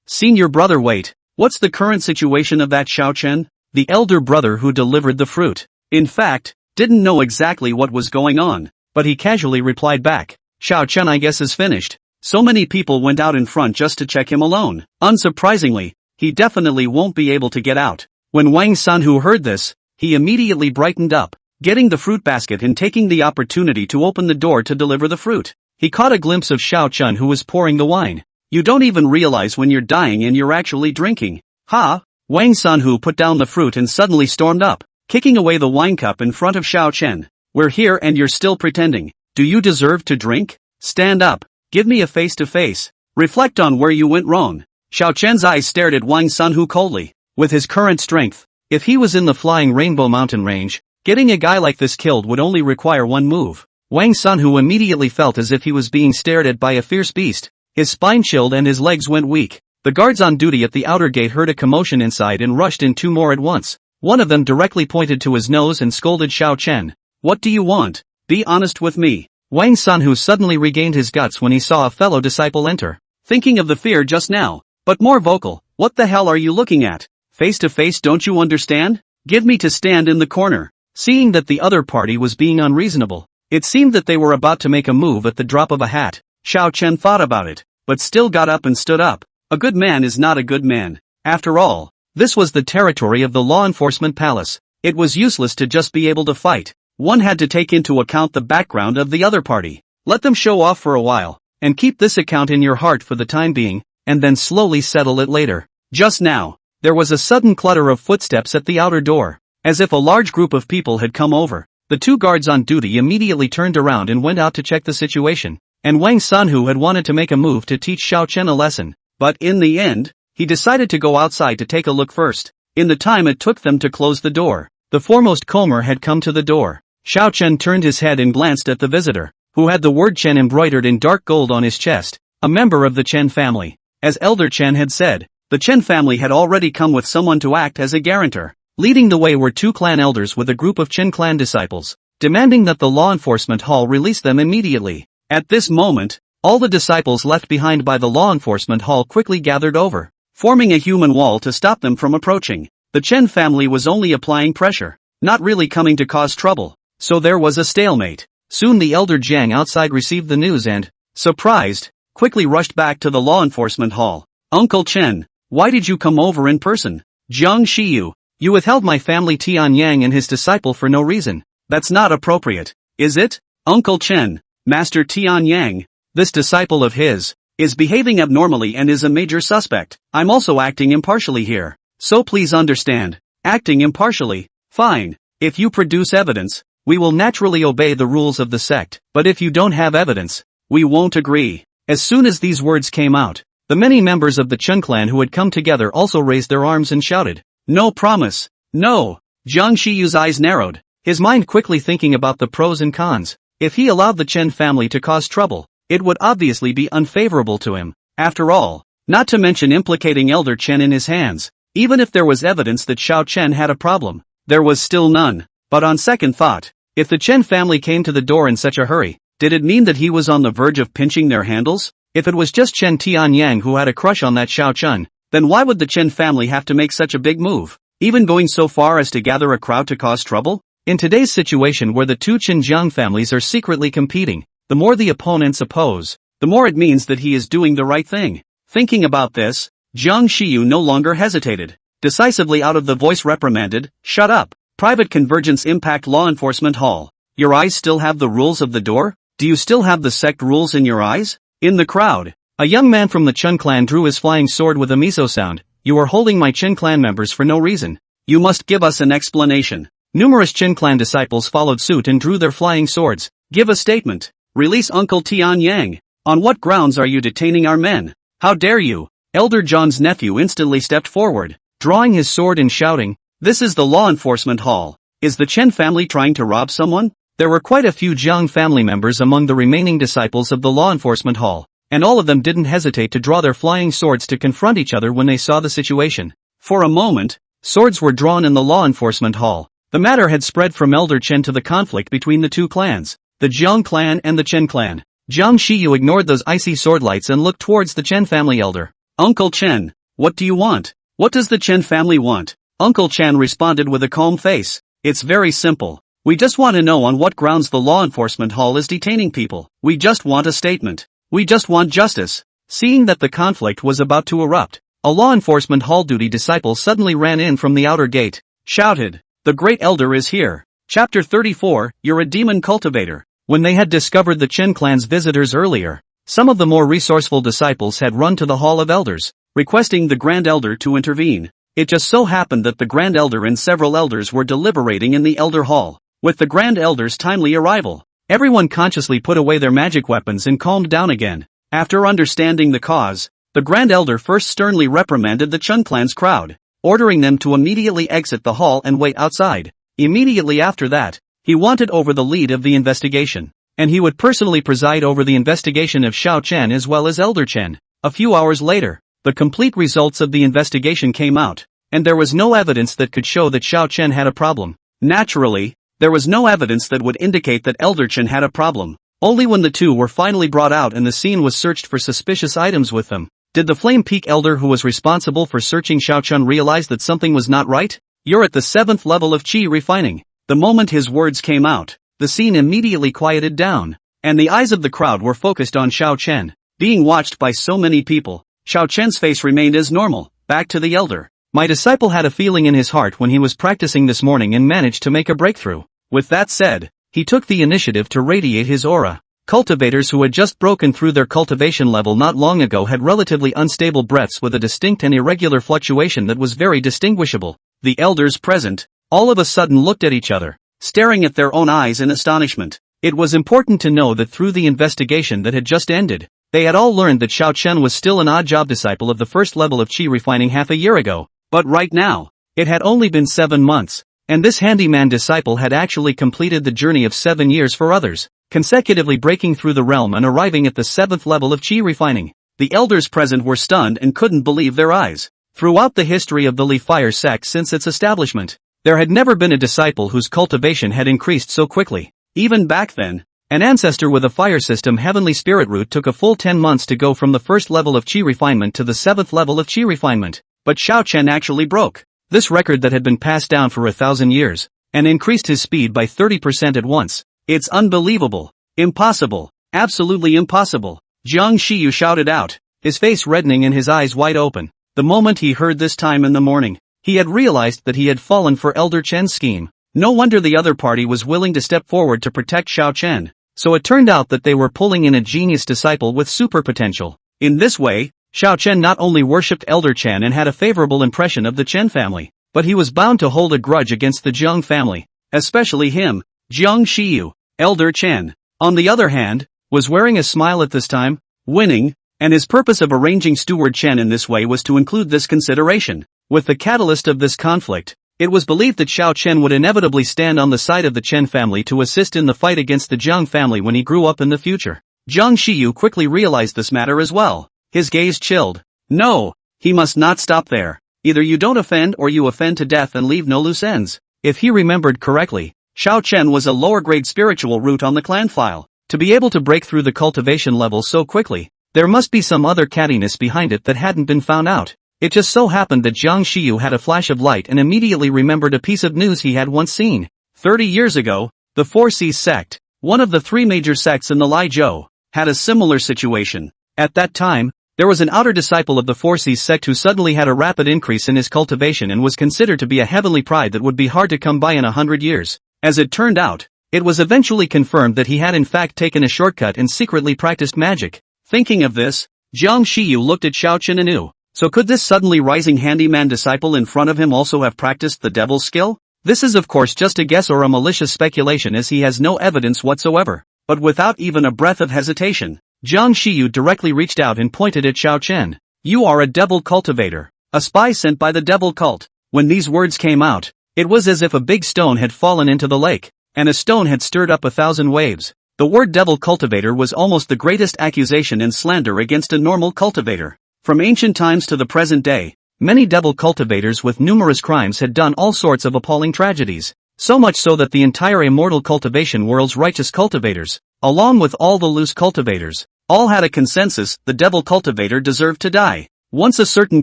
Senior brother, wait. What's the current situation of that Xiao Chen? The elder brother who delivered the fruit, in fact, didn't know exactly what was going on, but he casually replied back. Xiao Chen, I guess, is finished. So many people went out in front just to check him alone. Unsurprisingly, he definitely won't be able to get out. When Wang Sanhu heard this, he immediately brightened up. getting the fruit basket and taking the opportunity to open the door to deliver the fruit. He caught a glimpse of Xiao Chun who was pouring the wine. You don't even realize when you're dying and you're actually drinking. Ha! Wang Sanhu put down the fruit and suddenly stormed up, kicking away the wine cup in front of Xiao Chen. We're here and you're still pretending. Do you deserve to drink? Stand up. Give me a face-to-face. Reflect on where you went wrong. Xiao Chen's eyes stared at Wang Sanhu coldly. With his current strength, if he was in the flying Rainbow Mountain range, getting a guy like this killed would only require one move. Wang Sanhu immediately felt as if he was being stared at by a fierce beast. His spine chilled and his legs went weak. The guards on duty at the outer gate heard a commotion inside and rushed in 2 more at once. One of them directly pointed to his nose and scolded Xiao Chen. What do you want? Be honest with me. Wang Sanhu suddenly regained his guts when he saw a fellow disciple enter. Thinking of the fear just now, but more vocal. What the hell are you looking at? Face to face, don't you understand? Give me to stand in the corner. Seeing that the other party was being unreasonable, it seemed that they were about to make a move at the drop of a hat. Xiao Chen thought about it, but still got up and stood up. A good man is not a good man. After all, this was the territory of the law enforcement palace. It was useless to just be able to fight. One had to take into account the background of the other party. Let them show off for a while, and keep this account in your heart for the time being, and then slowly settle it later. Just now, there was a sudden clutter of footsteps at the outer door, as if a large group of people had come over. The 2 guards on duty immediately turned around and went out to check the situation, and Wang Sanhu had wanted to make a move to teach Xiao Chen a lesson, but in the end, he decided to go outside to take a look first. In the time it took them to close the door, the foremost comer had come to the door. Xiao Chen turned his head and glanced at the visitor, who had the word Chen embroidered in dark gold on his chest, a member of the Chen family. As Elder Chen had said, the Chen family had already come with someone to act as a guarantor. Leading the way were 2 clan elders with a group of Chen clan disciples, demanding that the law enforcement hall release them immediately. At this moment, all the disciples left behind by the law enforcement hall quickly gathered over, forming a human wall to stop them from approaching. The Chen family was only applying pressure, not really coming to cause trouble, so there was a stalemate. Soon the elder Jiang outside received the news and, surprised, quickly rushed back to the law enforcement hall. Uncle Chen, why did you come over in person? Jiang Shiyu, you withheld my family Tian Yang and his disciple for no reason. That's not appropriate, is it? Uncle Chen, Master Tian Yang, this disciple of his, is behaving abnormally and is a major suspect. I'm also acting impartially here, so please understand. Acting impartially? Fine. If you produce evidence, we will naturally obey the rules of the sect, but if you don't have evidence, we won't agree. As soon as these words came out, the many members of the Chen clan who had come together also raised their arms and shouted, "No promise! No!" Jiang Shiyu's eyes narrowed, his mind quickly thinking about the pros and cons. If he allowed the Chen family to cause trouble, it would obviously be unfavorable to him. After all, not to mention implicating Elder Chen in his hands. Even if there was evidence that Xiao Chen had a problem, there was still none. But on second thought, if the Chen family came to the door in such a hurry, did it mean that he was on the verge of pinching their handles? If it was just Chen Tianyang who had a crush on that Xiao Chen, then why would the Chen family have to make such a big move? Even going so far as to gather a crowd to cause trouble? In today's situation where the 2 Xinjiang families are secretly competing, the more the opponents oppose, the more it means that he is doing the right thing. Thinking about this, Jiang Shiyu no longer hesitated. Decisively out of the voice reprimanded, "Shut up. Private Convergence Impact Law Enforcement Hall. Your eyes still have the rules of the door? Do you still have the sect rules in your eyes?" In the crowd, a young man from the Chen clan drew his flying sword with a miso sound. "You are holding my Chen clan members for no reason. You must give us an explanation." Numerous Chen clan disciples followed suit and drew their flying swords. "Give a statement. Release Uncle Tian Yang. On what grounds are you detaining our men? How dare you?" Elder John's nephew instantly stepped forward, drawing his sword and shouting, "This is the law enforcement hall. Is the Chen family trying to rob someone?" There were quite a few Jiang family members among the remaining disciples of the law enforcement hall, and all of them didn't hesitate to draw their flying swords to confront each other when they saw the situation. For a moment, swords were drawn in the law enforcement hall. The matter had spread from Elder Chen to the conflict between the 2 clans, the Jiang clan and the Chen clan. Jiang Shiyu ignored those icy sword lights and looked towards the Chen family elder. "Uncle Chen, what do you want? What does the Chen family want?" Uncle Chen responded with a calm face. "It's very simple. We just want to know on what grounds the law enforcement hall is detaining people. We just want a statement. We just want justice." Seeing that the conflict was about to erupt, a law enforcement hall duty disciple suddenly ran in from the outer gate, shouted, "The great elder is here." Chapter 34, You're a Demon Cultivator. When they had discovered the Chen clan's visitors earlier, some of the more resourceful disciples had run to the Hall of Elders, requesting the Grand Elder to intervene. It just so happened that the Grand Elder and several elders were deliberating in the Elder Hall. With the Grand Elder's timely arrival, everyone consciously put away their magic weapons and calmed down again. After understanding the cause, the Grand Elder first sternly reprimanded the Chen clan's crowd, ordering them to immediately exit the hall and wait outside. Immediately after that, he wanted over the lead of the investigation, and he would personally preside over the investigation of Xiao Chen as well as Elder Chen. A few hours later, the complete results of the investigation came out, and there was no evidence that could show that Xiao Chen had a problem. Naturally, there was no evidence that would indicate that Elder Chen had a problem. Only when the two were finally brought out and the scene was searched for suspicious items with them, did the Flame Peak Elder who was responsible for searching Xiao Chen realize that something was not right. You're at the 7th level of Qi refining. The moment his words came out, the scene immediately quieted down, and the eyes of the crowd were focused on Xiao Chen. Being watched by so many people, Xiao Chen's face remained as normal. Back to the elder. My disciple had a feeling in his heart when he was practicing this morning and managed to make a breakthrough. With that said, he took the initiative to radiate his aura. Cultivators who had just broken through their cultivation level not long ago had relatively unstable breaths with a distinct and irregular fluctuation that was very distinguishable. The elders present, all of a sudden looked at each other, staring at their own eyes in astonishment. It was important to know that through the investigation that had just ended, they had all learned that Xiao Chen was still an odd job disciple of the first level of Qi refining half a year ago. But right now, it had only been 7 months, and this handyman disciple had actually completed the journey of 7 years for others, consecutively breaking through the realm and arriving at the 7th level of Qi refining. The elders present were stunned and couldn't believe their eyes. Throughout the history of the Li Fire sect since its establishment, there had never been a disciple whose cultivation had increased so quickly. Even back then, an ancestor with a fire system heavenly spirit root took a full 10 months to go from the first level of Qi refinement to the 7th level of Qi refinement. But Xiao Chen actually broke this record that had been passed down for 1,000 years, and increased his speed by 30% at once. It's unbelievable. Impossible. Absolutely impossible. Jiang Shiyu shouted out, his face reddening and his eyes wide open. The moment he heard this time in the morning, he had realized that he had fallen for Elder Chen's scheme. No wonder the other party was willing to step forward to protect Xiao Chen. So it turned out that they were pulling in a genius disciple with super potential. In this way, Xiao Chen not only worshipped Elder Chen and had a favorable impression of the Chen family, but he was bound to hold a grudge against the Jiang family, especially him, Jiang Shiyu. Elder Chen, on the other hand, was wearing a smile at this time, winning, and his purpose of arranging Steward Chen in this way was to include this consideration. With the catalyst of this conflict, it was believed that Xiao Chen would inevitably stand on the side of the Chen family to assist in the fight against the Jiang family when he grew up in the future. Jiang Shiyu quickly realized this matter as well. His gaze chilled. No, he must not stop there. Either you don't offend or you offend to death and leave no loose ends. If he remembered correctly, Xiao Chen was a lower-grade spiritual root on the clan file. To be able to break through the cultivation level so quickly, there must be some other cattiness behind it that hadn't been found out. It just so happened that Jiang Shiyu had a flash of light and immediately remembered a piece of news he had once seen. 30 years ago, the 4C sect, one of the 3 major sects in the Lai Zhou, had a similar situation. At that time, there was an outer disciple of the 4C sect who suddenly had a rapid increase in his cultivation and was considered to be a heavenly pride that would be hard to come by in 100 years. As it turned out, it was eventually confirmed that he had in fact taken a shortcut and secretly practiced magic. Thinking of this, Jiang Shiyu looked at Xiao Chen anew. So could this suddenly rising handyman disciple in front of him also have practiced the devil's skill? This is of course just a guess or a malicious speculation as he has no evidence whatsoever. But without even a breath of hesitation, Jiang Shiyu directly reached out and pointed at Xiao Chen. You are a devil cultivator, a spy sent by the devil cult. When these words came out, it was as if a big stone had fallen into the lake, and a stone had stirred up 1,000 waves. The word devil cultivator was almost the greatest accusation and slander against a normal cultivator. From ancient times to the present day, many devil cultivators with numerous crimes had done all sorts of appalling tragedies. So much so that the entire immortal cultivation world's righteous cultivators, along with all the loose cultivators, all had a consensus: the devil cultivator deserved to die. Once a certain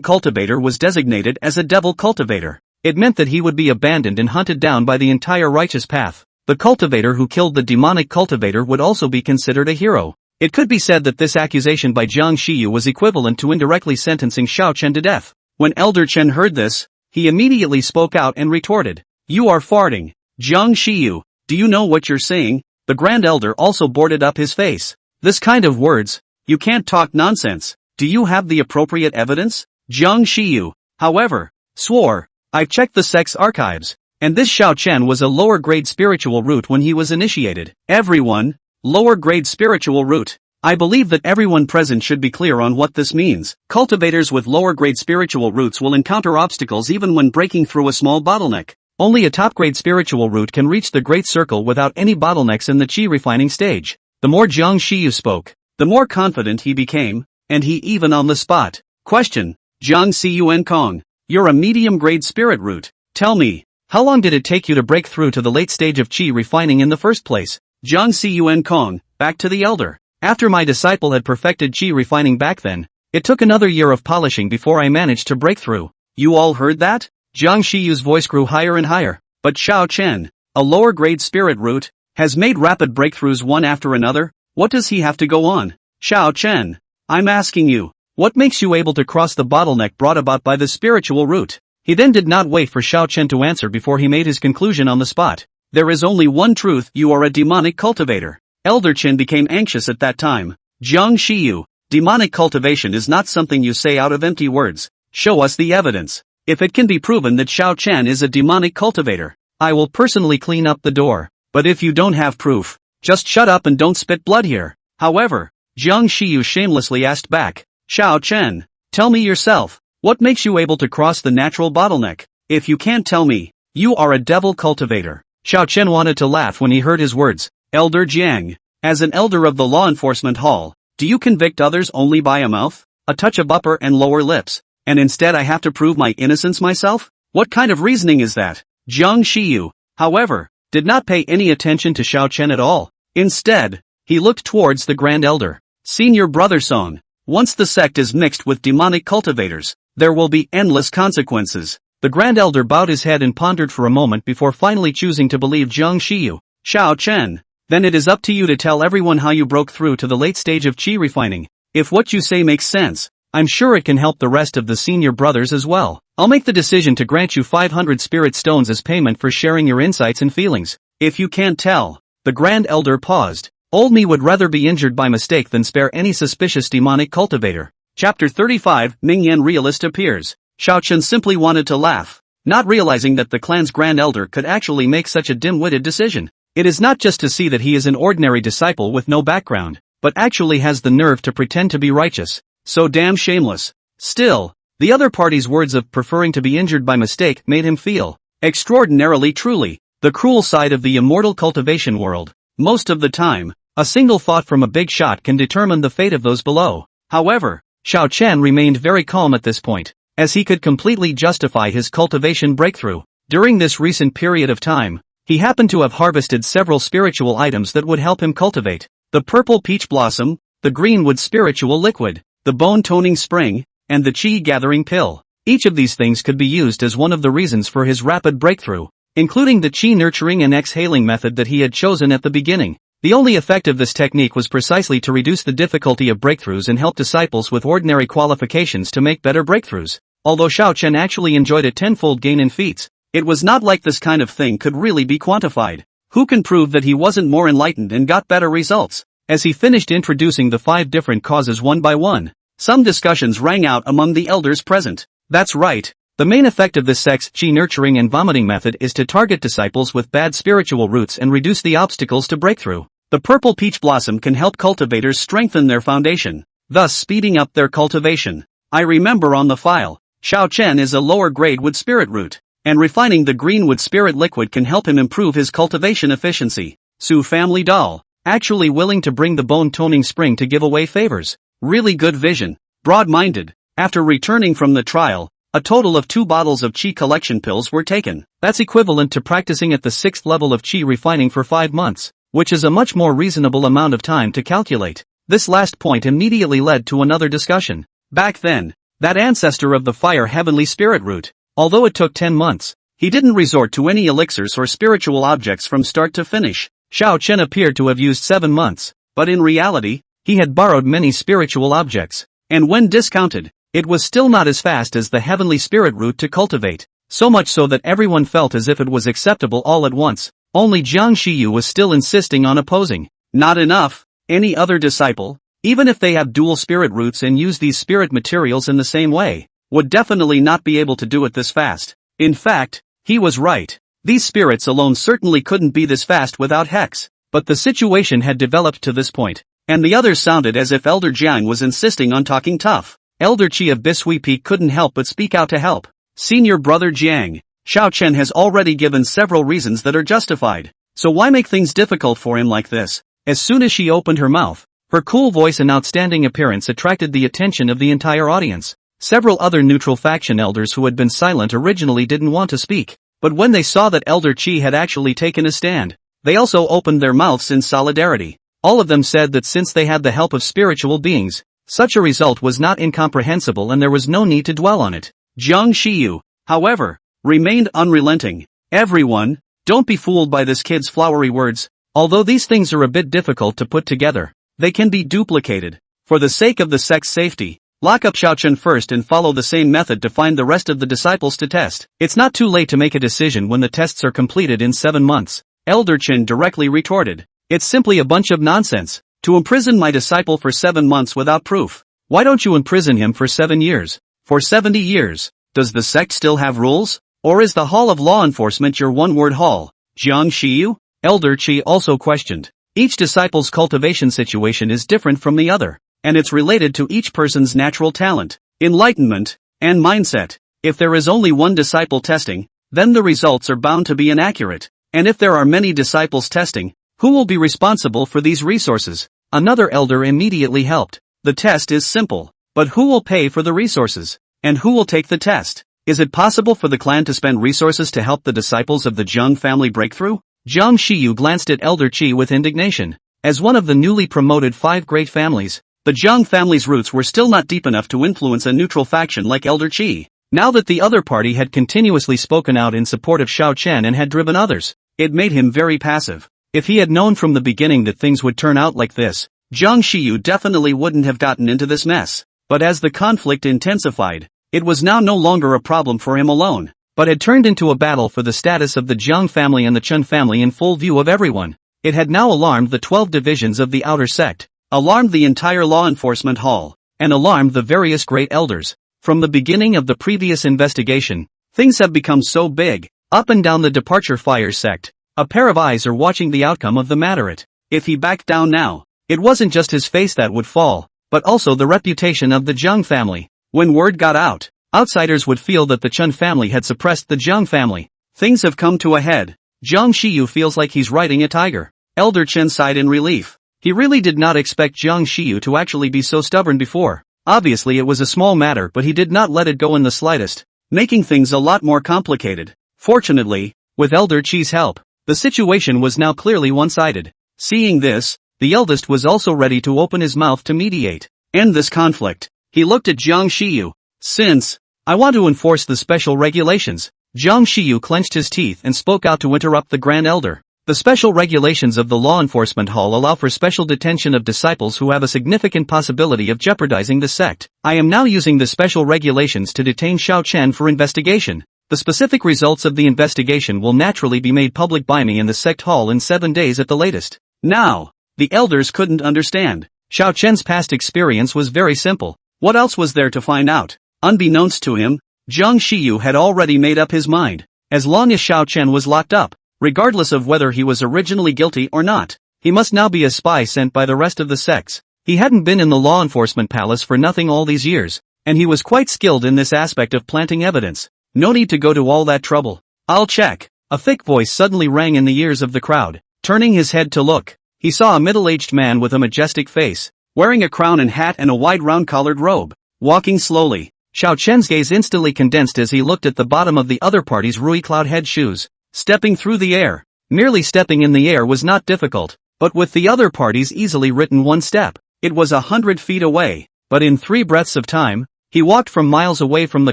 cultivator was designated as a devil cultivator, it meant that he would be abandoned and hunted down by the entire righteous path. The cultivator who killed the demonic cultivator would also be considered a hero. It could be said that this accusation by Jiang Shiyu was equivalent to indirectly sentencing Xiao Chen to death. When Elder Chen heard this, he immediately spoke out and retorted, "You are farting. Jiang Shiyu, do you know what you're saying? The Grand Elder also boarded up his face. This kind of words, you can't talk nonsense. Do you have the appropriate evidence? Jiang Shiyu, however, swore, I've checked the sect's archives, and this Xiao Chen was a lower grade spiritual root when he was initiated. Everyone, lower grade spiritual root. I believe that everyone present should be clear on what this means. Cultivators with lower grade spiritual roots will encounter obstacles even when breaking through a small bottleneck. Only a top grade spiritual root can reach the Great Circle without any bottlenecks in the chi refining stage. The more Jiang Shiyu spoke, the more confident he became, and he even on the spot. Question. Jiang Siyu Kong, you're a medium grade spirit root. Tell me, how long did it take you to break through to the late stage of chi refining in the first place? Jiang Siyu Kong, back to the elder. After my disciple had perfected chi refining back then, it took another year of polishing before I managed to break through. You all heard that? Jiang Shiyu's voice grew higher and higher. But Xiao Chen, a lower grade spirit root, has made rapid breakthroughs one after another. What does he have to go on? Xiao Chen, I'm asking you, what makes you able to cross the bottleneck brought about by the spiritual root? He then did not wait for Xiao Chen to answer before he made his conclusion on the spot. There is only one truth, you are a demonic cultivator. Elder Chen became anxious at that time. Jiang Shiyu, demonic cultivation is not something you say out of empty words. Show us the evidence. If it can be proven that Xiao Chen is a demonic cultivator, I will personally clean up the door. But if you don't have proof, just shut up and don't spit blood here. However, Jiang Shiyu shamelessly asked back, Xiao Chen, tell me yourself, what makes you able to cross the natural bottleneck? If you can't tell me, you are a devil cultivator. Xiao Chen wanted to laugh when he heard his words. Elder Jiang, as an elder of the law enforcement hall, do you convict others only by a mouth, a touch of upper and lower lips, and instead I have to prove my innocence myself? What kind of reasoning is that? Jiang Shiyu, however, did not pay any attention to Xiao Chen at all. Instead, he looked towards the Grand Elder. Senior Brother Song, once the sect is mixed with demonic cultivators, there will be endless consequences. The Grand Elder bowed his head and pondered for a moment before finally choosing to believe Jiang Shiyu. Xiao Chen, then it is up to you to tell everyone how you broke through to the late stage of chi refining. If what you say makes sense, I'm sure it can help the rest of the senior brothers as well. I'll make the decision to grant you 500 spirit stones as payment for sharing your insights and feelings. If you can't tell, the Grand Elder paused. Old me would rather be injured by mistake than spare any suspicious demonic cultivator. Chapter 35, Mingyan Realist appears. Xiao Chen simply wanted to laugh, not realizing that the clan's Grand Elder could actually make such a dim-witted decision. It is not just to see that he is an ordinary disciple with no background, but actually has the nerve to pretend to be righteous. So damn shameless. Still, the other party's words of preferring to be injured by mistake made him feel extraordinarily truly the cruel side of the immortal cultivation world. Most of the time, a single thought from a big shot can determine the fate of those below. However, Xiao Chen remained very calm at this point, as he could completely justify his cultivation breakthrough. During this recent period of time, he happened to have harvested several spiritual items that would help him cultivate. The purple peach blossom, the greenwood spiritual liquid, the bone toning spring, and the chi gathering pill. Each of these things could be used as one of the reasons for his rapid breakthrough, including the chi nurturing and exhaling method that he had chosen at the beginning. The only effect of this technique was precisely to reduce the difficulty of breakthroughs and help disciples with ordinary qualifications to make better breakthroughs. Although Xiao Chen actually enjoyed a tenfold gain in feats, it was not like this kind of thing could really be quantified. Who can prove that he wasn't more enlightened and got better results? As he finished introducing the 5 different causes one by one, some discussions rang out among the elders present. That's right. The main effect of this sect's chi nurturing and vomiting method is to target disciples with bad spiritual roots and reduce the obstacles to breakthrough. The purple peach blossom can help cultivators strengthen their foundation, thus speeding up their cultivation. I remember on the file, Xiao Chen is a lower grade wood spirit root, and refining the greenwood spirit liquid can help him improve his cultivation efficiency. Su family doll, actually willing to bring the bone toning spring to give away favors. Really good vision. Broad-minded. After returning from the trial, a total of 2 bottles of chi collection pills were taken. That's equivalent to practicing at the 6th level of chi refining for 5 months, which is a much more reasonable amount of time to calculate. This last point immediately led to another discussion. Back then, that ancestor of the fire heavenly spirit root, although it took 10 months, he didn't resort to any elixirs or spiritual objects from start to finish. Xiao Chen appeared to have used 7 months, but in reality, he had borrowed many spiritual objects, and when discounted, it was still not as fast as the heavenly spirit root to cultivate. so much so that everyone felt as if it was acceptable all at once. Only Jiang Shiyu was still insisting on opposing. Not enough. Any other disciple, even if they have dual spirit roots and use these spirit materials in the same way, would definitely not be able to do it this fast. In fact, he was right. These spirits alone certainly couldn't be this fast without Hex. But the situation had developed to this point, and the others sounded as if Elder Jiang was insisting on talking tough. Elder Qi of Bishui Peak couldn't help but speak out to help. Senior brother Jiang, Xiao Chen has already given several reasons that are justified. So why make things difficult for him like this? As soon as she opened her mouth, her cool voice and outstanding appearance attracted the attention of the entire audience. Several other neutral faction elders who had been silent originally didn't want to speak, but when they saw that Elder Qi had actually taken a stand, they also opened their mouths in solidarity. All of them said that since they had the help of spiritual beings, such a result was not incomprehensible and there was no need to dwell on it. Jiang Shiyu, however, remained unrelenting. Everyone, don't be fooled by this kid's flowery words. Although these things are a bit difficult to put together, they can be duplicated. For the sake of the sect's safety, lock up Xiao Chen first and follow the same method to find the rest of the disciples to test. It's not too late to make a decision when the tests are completed in 7 months. Elder Chen directly retorted. It's simply a bunch of nonsense. To imprison my disciple for 7 months without proof. Why don't you imprison him for 7 years? For 70 years? Does the sect still have rules? Or is the Hall of Law Enforcement your one-word hall? Jiang Shiyu? Elder Qi also questioned. Each disciple's cultivation situation is different from the other, and it's related to each person's natural talent, enlightenment, and mindset. If there is only one disciple testing, then the results are bound to be inaccurate. And if there are many disciples testing, who will be responsible for these resources? Another elder immediately helped. The test is simple, but who will pay for the resources? And who will take the test? Is it possible for the clan to spend resources to help the disciples of the Zheng family break through? Jiang Shiyu glanced at Elder Qi with indignation. As one of the newly promoted 5 great families, the Zheng family's roots were still not deep enough to influence a neutral faction like Elder Qi. Now that the other party had continuously spoken out in support of Xiao Chen and had driven others, it made him very passive. If he had known from the beginning that things would turn out like this, Jiang Shiyu definitely wouldn't have gotten into this mess. But as the conflict intensified, it was now no longer a problem for him alone, but had turned into a battle for the status of the Zheng family and the Chen family in full view of everyone. It had now alarmed the 12 divisions of the outer sect, alarmed the entire law enforcement hall, and alarmed the various great elders. From the beginning of the previous investigation, things have become so big. Up and down the departure fire sect, a pair of eyes are watching the outcome of the matter. If he backed down now, it wasn't just his face that would fall, but also the reputation of the Zheng family. When word got out, outsiders would feel that the Chen family had suppressed the Zheng family. Things have come to a head. Jiang Shiyu feels like he's riding a tiger. Elder Chen sighed in relief. He really did not expect Jiang Shiyu to actually be so stubborn before. Obviously it was a small matter, but he did not let it go in the slightest, making things a lot more complicated. Fortunately, with Elder Qi's help, the situation was now clearly one-sided. Seeing this, the eldest was also ready to open his mouth to mediate, end this conflict. He looked at Jiang Shiyu. Since I want to enforce the special regulations, Jiang Shiyu clenched his teeth and spoke out to interrupt the Grand Elder. The special regulations of the Law Enforcement Hall allow for special detention of disciples who have a significant possibility of jeopardizing the sect. I am now using the special regulations to detain Xiao Chen for investigation. The specific results of the investigation will naturally be made public by me in the sect hall in 7 days at the latest. Now, the elders couldn't understand. Xiao Chen's past experience was very simple. What else was there to find out? Unbeknownst to him, Jiang Shiyu had already made up his mind. As long as Xiao Chen was locked up, regardless of whether he was originally guilty or not, he must now be a spy sent by the rest of the sects. He hadn't been in the law enforcement palace for nothing all these years, and he was quite skilled in this aspect of planting evidence. No need to go to all that trouble. I'll check. A thick voice suddenly rang in the ears of the crowd. Turning his head to look, he saw a middle-aged man with a majestic face, wearing a crown and hat and a wide round-collared robe, walking slowly. Xiao Chen's gaze instantly condensed as he looked at the bottom of the other party's Rui Cloud head shoes, stepping through the air. Merely stepping in the air was not difficult, but with the other party's easily written one step, it was 100 feet away. But in 3 breaths of time, he walked from miles away from the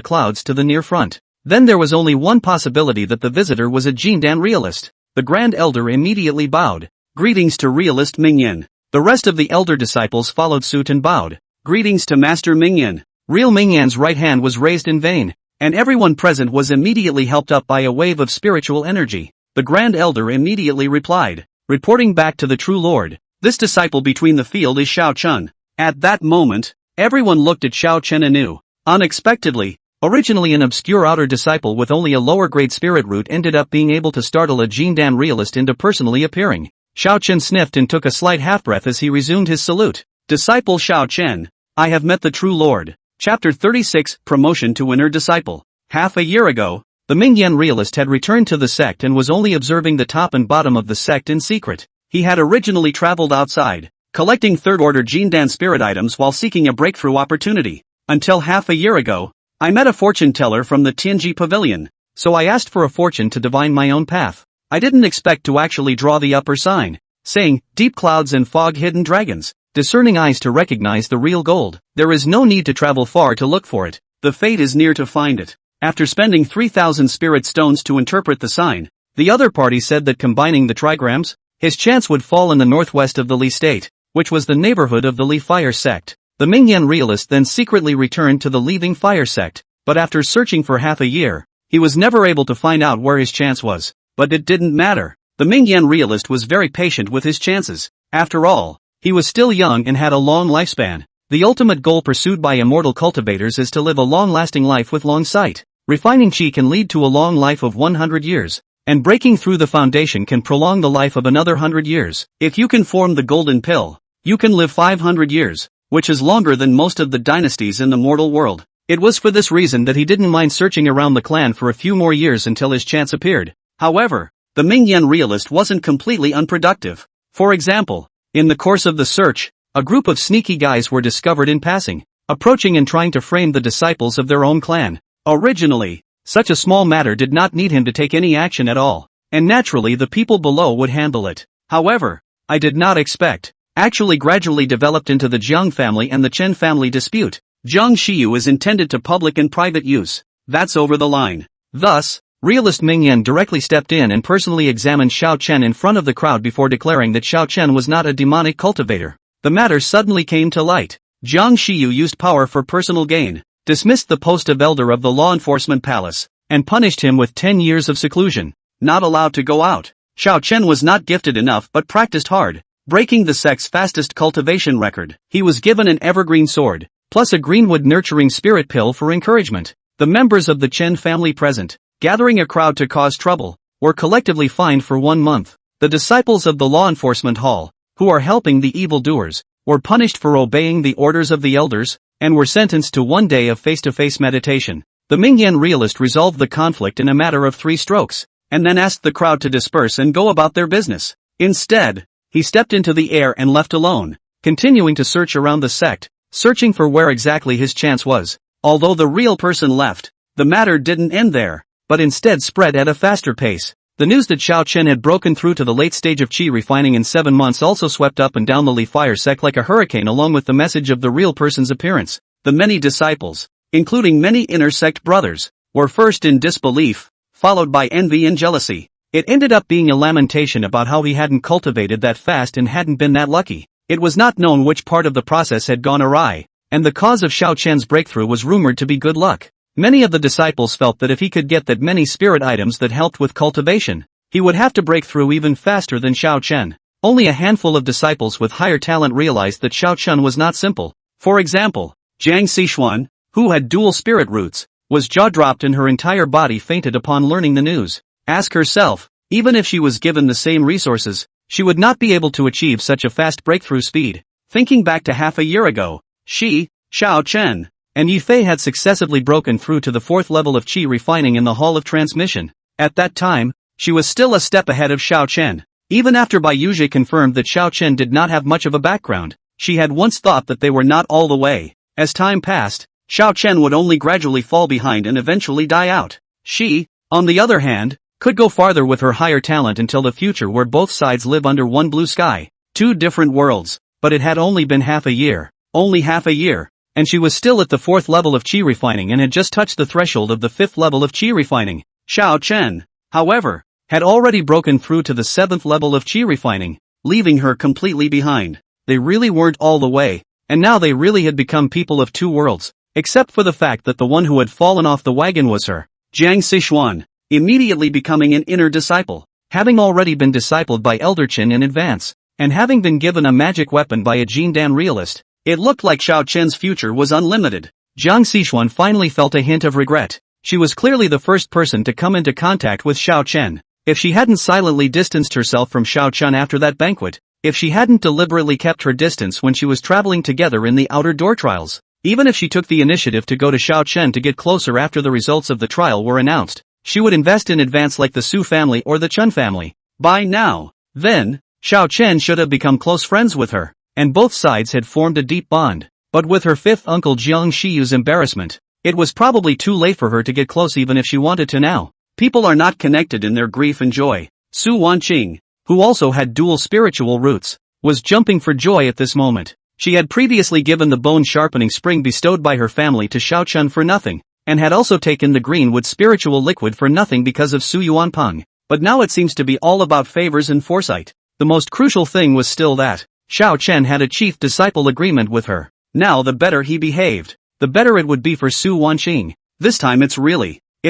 clouds to the near front. Then there was only one possibility that the visitor was a Jindan realist. The Grand Elder immediately bowed. Greetings to realist Mingyan. The rest of the elder disciples followed suit and bowed. Greetings to Master Mingyan. Real Mingyan's right hand was raised in vain. and everyone present was immediately helped up by a wave of spiritual energy. The Grand Elder immediately replied, reporting back to the True Lord, "This disciple between the field is Xiao Chun." At that moment, everyone looked at Xiao Chen anew. Unexpectedly, originally an obscure outer disciple with only a lower grade spirit root ended up being able to startle a Jindan realist into personally appearing. Xiao Chen sniffed and took a slight half-breath as he resumed his salute. "Disciple Xiao Chen, I have met the True Lord." Chapter 36, Promotion to Inner Disciple. Half a year ago, the Mingyan realist had returned to the sect and was only observing the top and bottom of the sect in secret. He had originally traveled outside, collecting third-order Jindan spirit items while seeking a breakthrough opportunity. Until half a year ago, I met a fortune teller from the Tianji Pavilion, so I asked for a fortune to divine my own path. I didn't expect to actually draw the upper sign, saying, "Deep clouds and fog hidden dragons, discerning eyes to recognize the real gold." There is no need to travel far to look for it. The fate is near to find it. After spending 3,000 spirit stones to interpret the sign, the other party said that combining the trigrams, his chance would fall in the northwest of the Li state, which was the neighborhood of the Li fire sect. The Mingyan realist then secretly returned to the leaving fire sect, but after searching for half a year, he was never able to find out where his chance was. But it didn't matter. The Mingyan realist was very patient with his chances. After all, he was still young and had a long lifespan. The ultimate goal pursued by immortal cultivators is to live a long-lasting life with long sight. Refining chi can lead to a long life of 100 years, and breaking through the foundation can prolong the life of another 100 years. If you can form the golden pill, you can live 500 years, which is longer than most of the dynasties in the mortal world. It was for this reason that he didn't mind searching around the clan for a few more years until his chance appeared. However, the Mingyan realist wasn't completely unproductive. For example, in the course of the search, a group of sneaky guys were discovered in passing, approaching and trying to frame the disciples of their own clan. Originally, such a small matter did not need him to take any action at all, and naturally the people below would handle it. However, I did not expect, actually gradually developed into the Jiang family and the Chen family dispute. Jiang Shiyu is intended to public and private use. That's over the line. Thus, realist Mingyan directly stepped in and personally examined Xiao Chen in front of the crowd before declaring that Xiao Chen was not a demonic cultivator. The matter suddenly came to light. Jiang Shiyu used power for personal gain, dismissed the post of elder of the law enforcement palace, and punished him with 10 years of seclusion. Not allowed to go out. Xiao Chen was not gifted enough but practiced hard, breaking the sect's fastest cultivation record. He was given an evergreen sword, plus a greenwood nurturing spirit pill for encouragement. The members of the Chen family present, gathering a crowd to cause trouble, were collectively fined for 1 month. The disciples of the law enforcement hall, who are helping the evildoers, were punished for obeying the orders of the elders, and were sentenced to 1 day of face-to-face meditation. The Mingyan realist resolved the conflict in a matter of 3 strokes, and then asked the crowd to disperse and go about their business. Instead, he stepped into the air and left alone, continuing to search around the sect, searching for where exactly his chance was. Although the real person left, the matter didn't end there, but instead spread at a faster pace. The news that Xiao Chen had broken through to the late stage of chi refining in 7 months also swept up and down the Li fire sect like a hurricane, along with the message of the real person's appearance. The many disciples, including many inner sect brothers, were first in disbelief, followed by envy and jealousy. It ended up being a lamentation about how he hadn't cultivated that fast and hadn't been that lucky. It was not known which part of the process had gone awry, and the cause of Xiao Chen's breakthrough was rumored to be good luck. Many of the disciples felt that if he could get that many spirit items that helped with cultivation, he would have to break through even faster than Xiao Chen. Only a handful of disciples with higher talent realized that Xiao Chen was not simple. For example, Jiang Xishuan, who had dual spirit roots, was jaw-dropped and her entire body fainted upon learning the news. Ask herself, even if she was given the same resources, she would not be able to achieve such a fast breakthrough speed. Thinking back to half a year ago, she, Xiao Chen, and Yifei had successively broken through to the 4th level of chi refining in the Hall of Transmission. At that time, she was still a step ahead of Xiao Chen. Even after Bai Yuzhe confirmed that Xiao Chen did not have much of a background, she had once thought that they were not all the way. As time passed, Xiao Chen would only gradually fall behind and eventually die out. She, on the other hand, could go farther with her higher talent until the future where both sides live under one blue sky. 2 different worlds, but it had only been half a year. Only half a year. And she was still at the 4th level of chi refining and had just touched the threshold of the 5th level of chi refining. Xiao Chen, however, had already broken through to the 7th level of chi refining, leaving her completely behind. They really weren't all the way, and now they really had become people of 2 worlds. except for the fact that the one who had fallen off the wagon was her, Jiang Sichuan, immediately becoming an inner disciple. Having already been discipled by Elder Qin in advance, and having been given a magic weapon by a Jindan realist, it looked like Xiao Chen's future was unlimited. Jiang Sichuan finally felt a hint of regret. She was clearly the first person to come into contact with Xiao Chen. If she hadn't silently distanced herself from Xiao Chen after that banquet, if she hadn't deliberately kept her distance when she was traveling together in the outer door trials, even if she took the initiative to go to Xiao Chen to get closer after the results of the trial were announced, she would invest in advance like the Su family or the Chen family. By now, then, Xiao Chen should have become close friends with her, and both sides had formed a deep bond. But with her fifth uncle Jiang Shiyu's embarrassment, it was probably too late for her to get close even if she wanted to now. People are not connected in their grief and joy. Su Wanqing, who also had dual spiritual roots, was jumping for joy at this moment. She had previously given the bone-sharpening spring bestowed by her family to Xiao Chen for nothing, and had also taken the greenwood spiritual liquid for nothing because of Su Yuanpeng. But now it seems to be all about favors and foresight. The most crucial thing was still that Xiao Chen had a chief-disciple agreement with her. Now the better he behaved, the better it would be for Su Wanqing. This time it's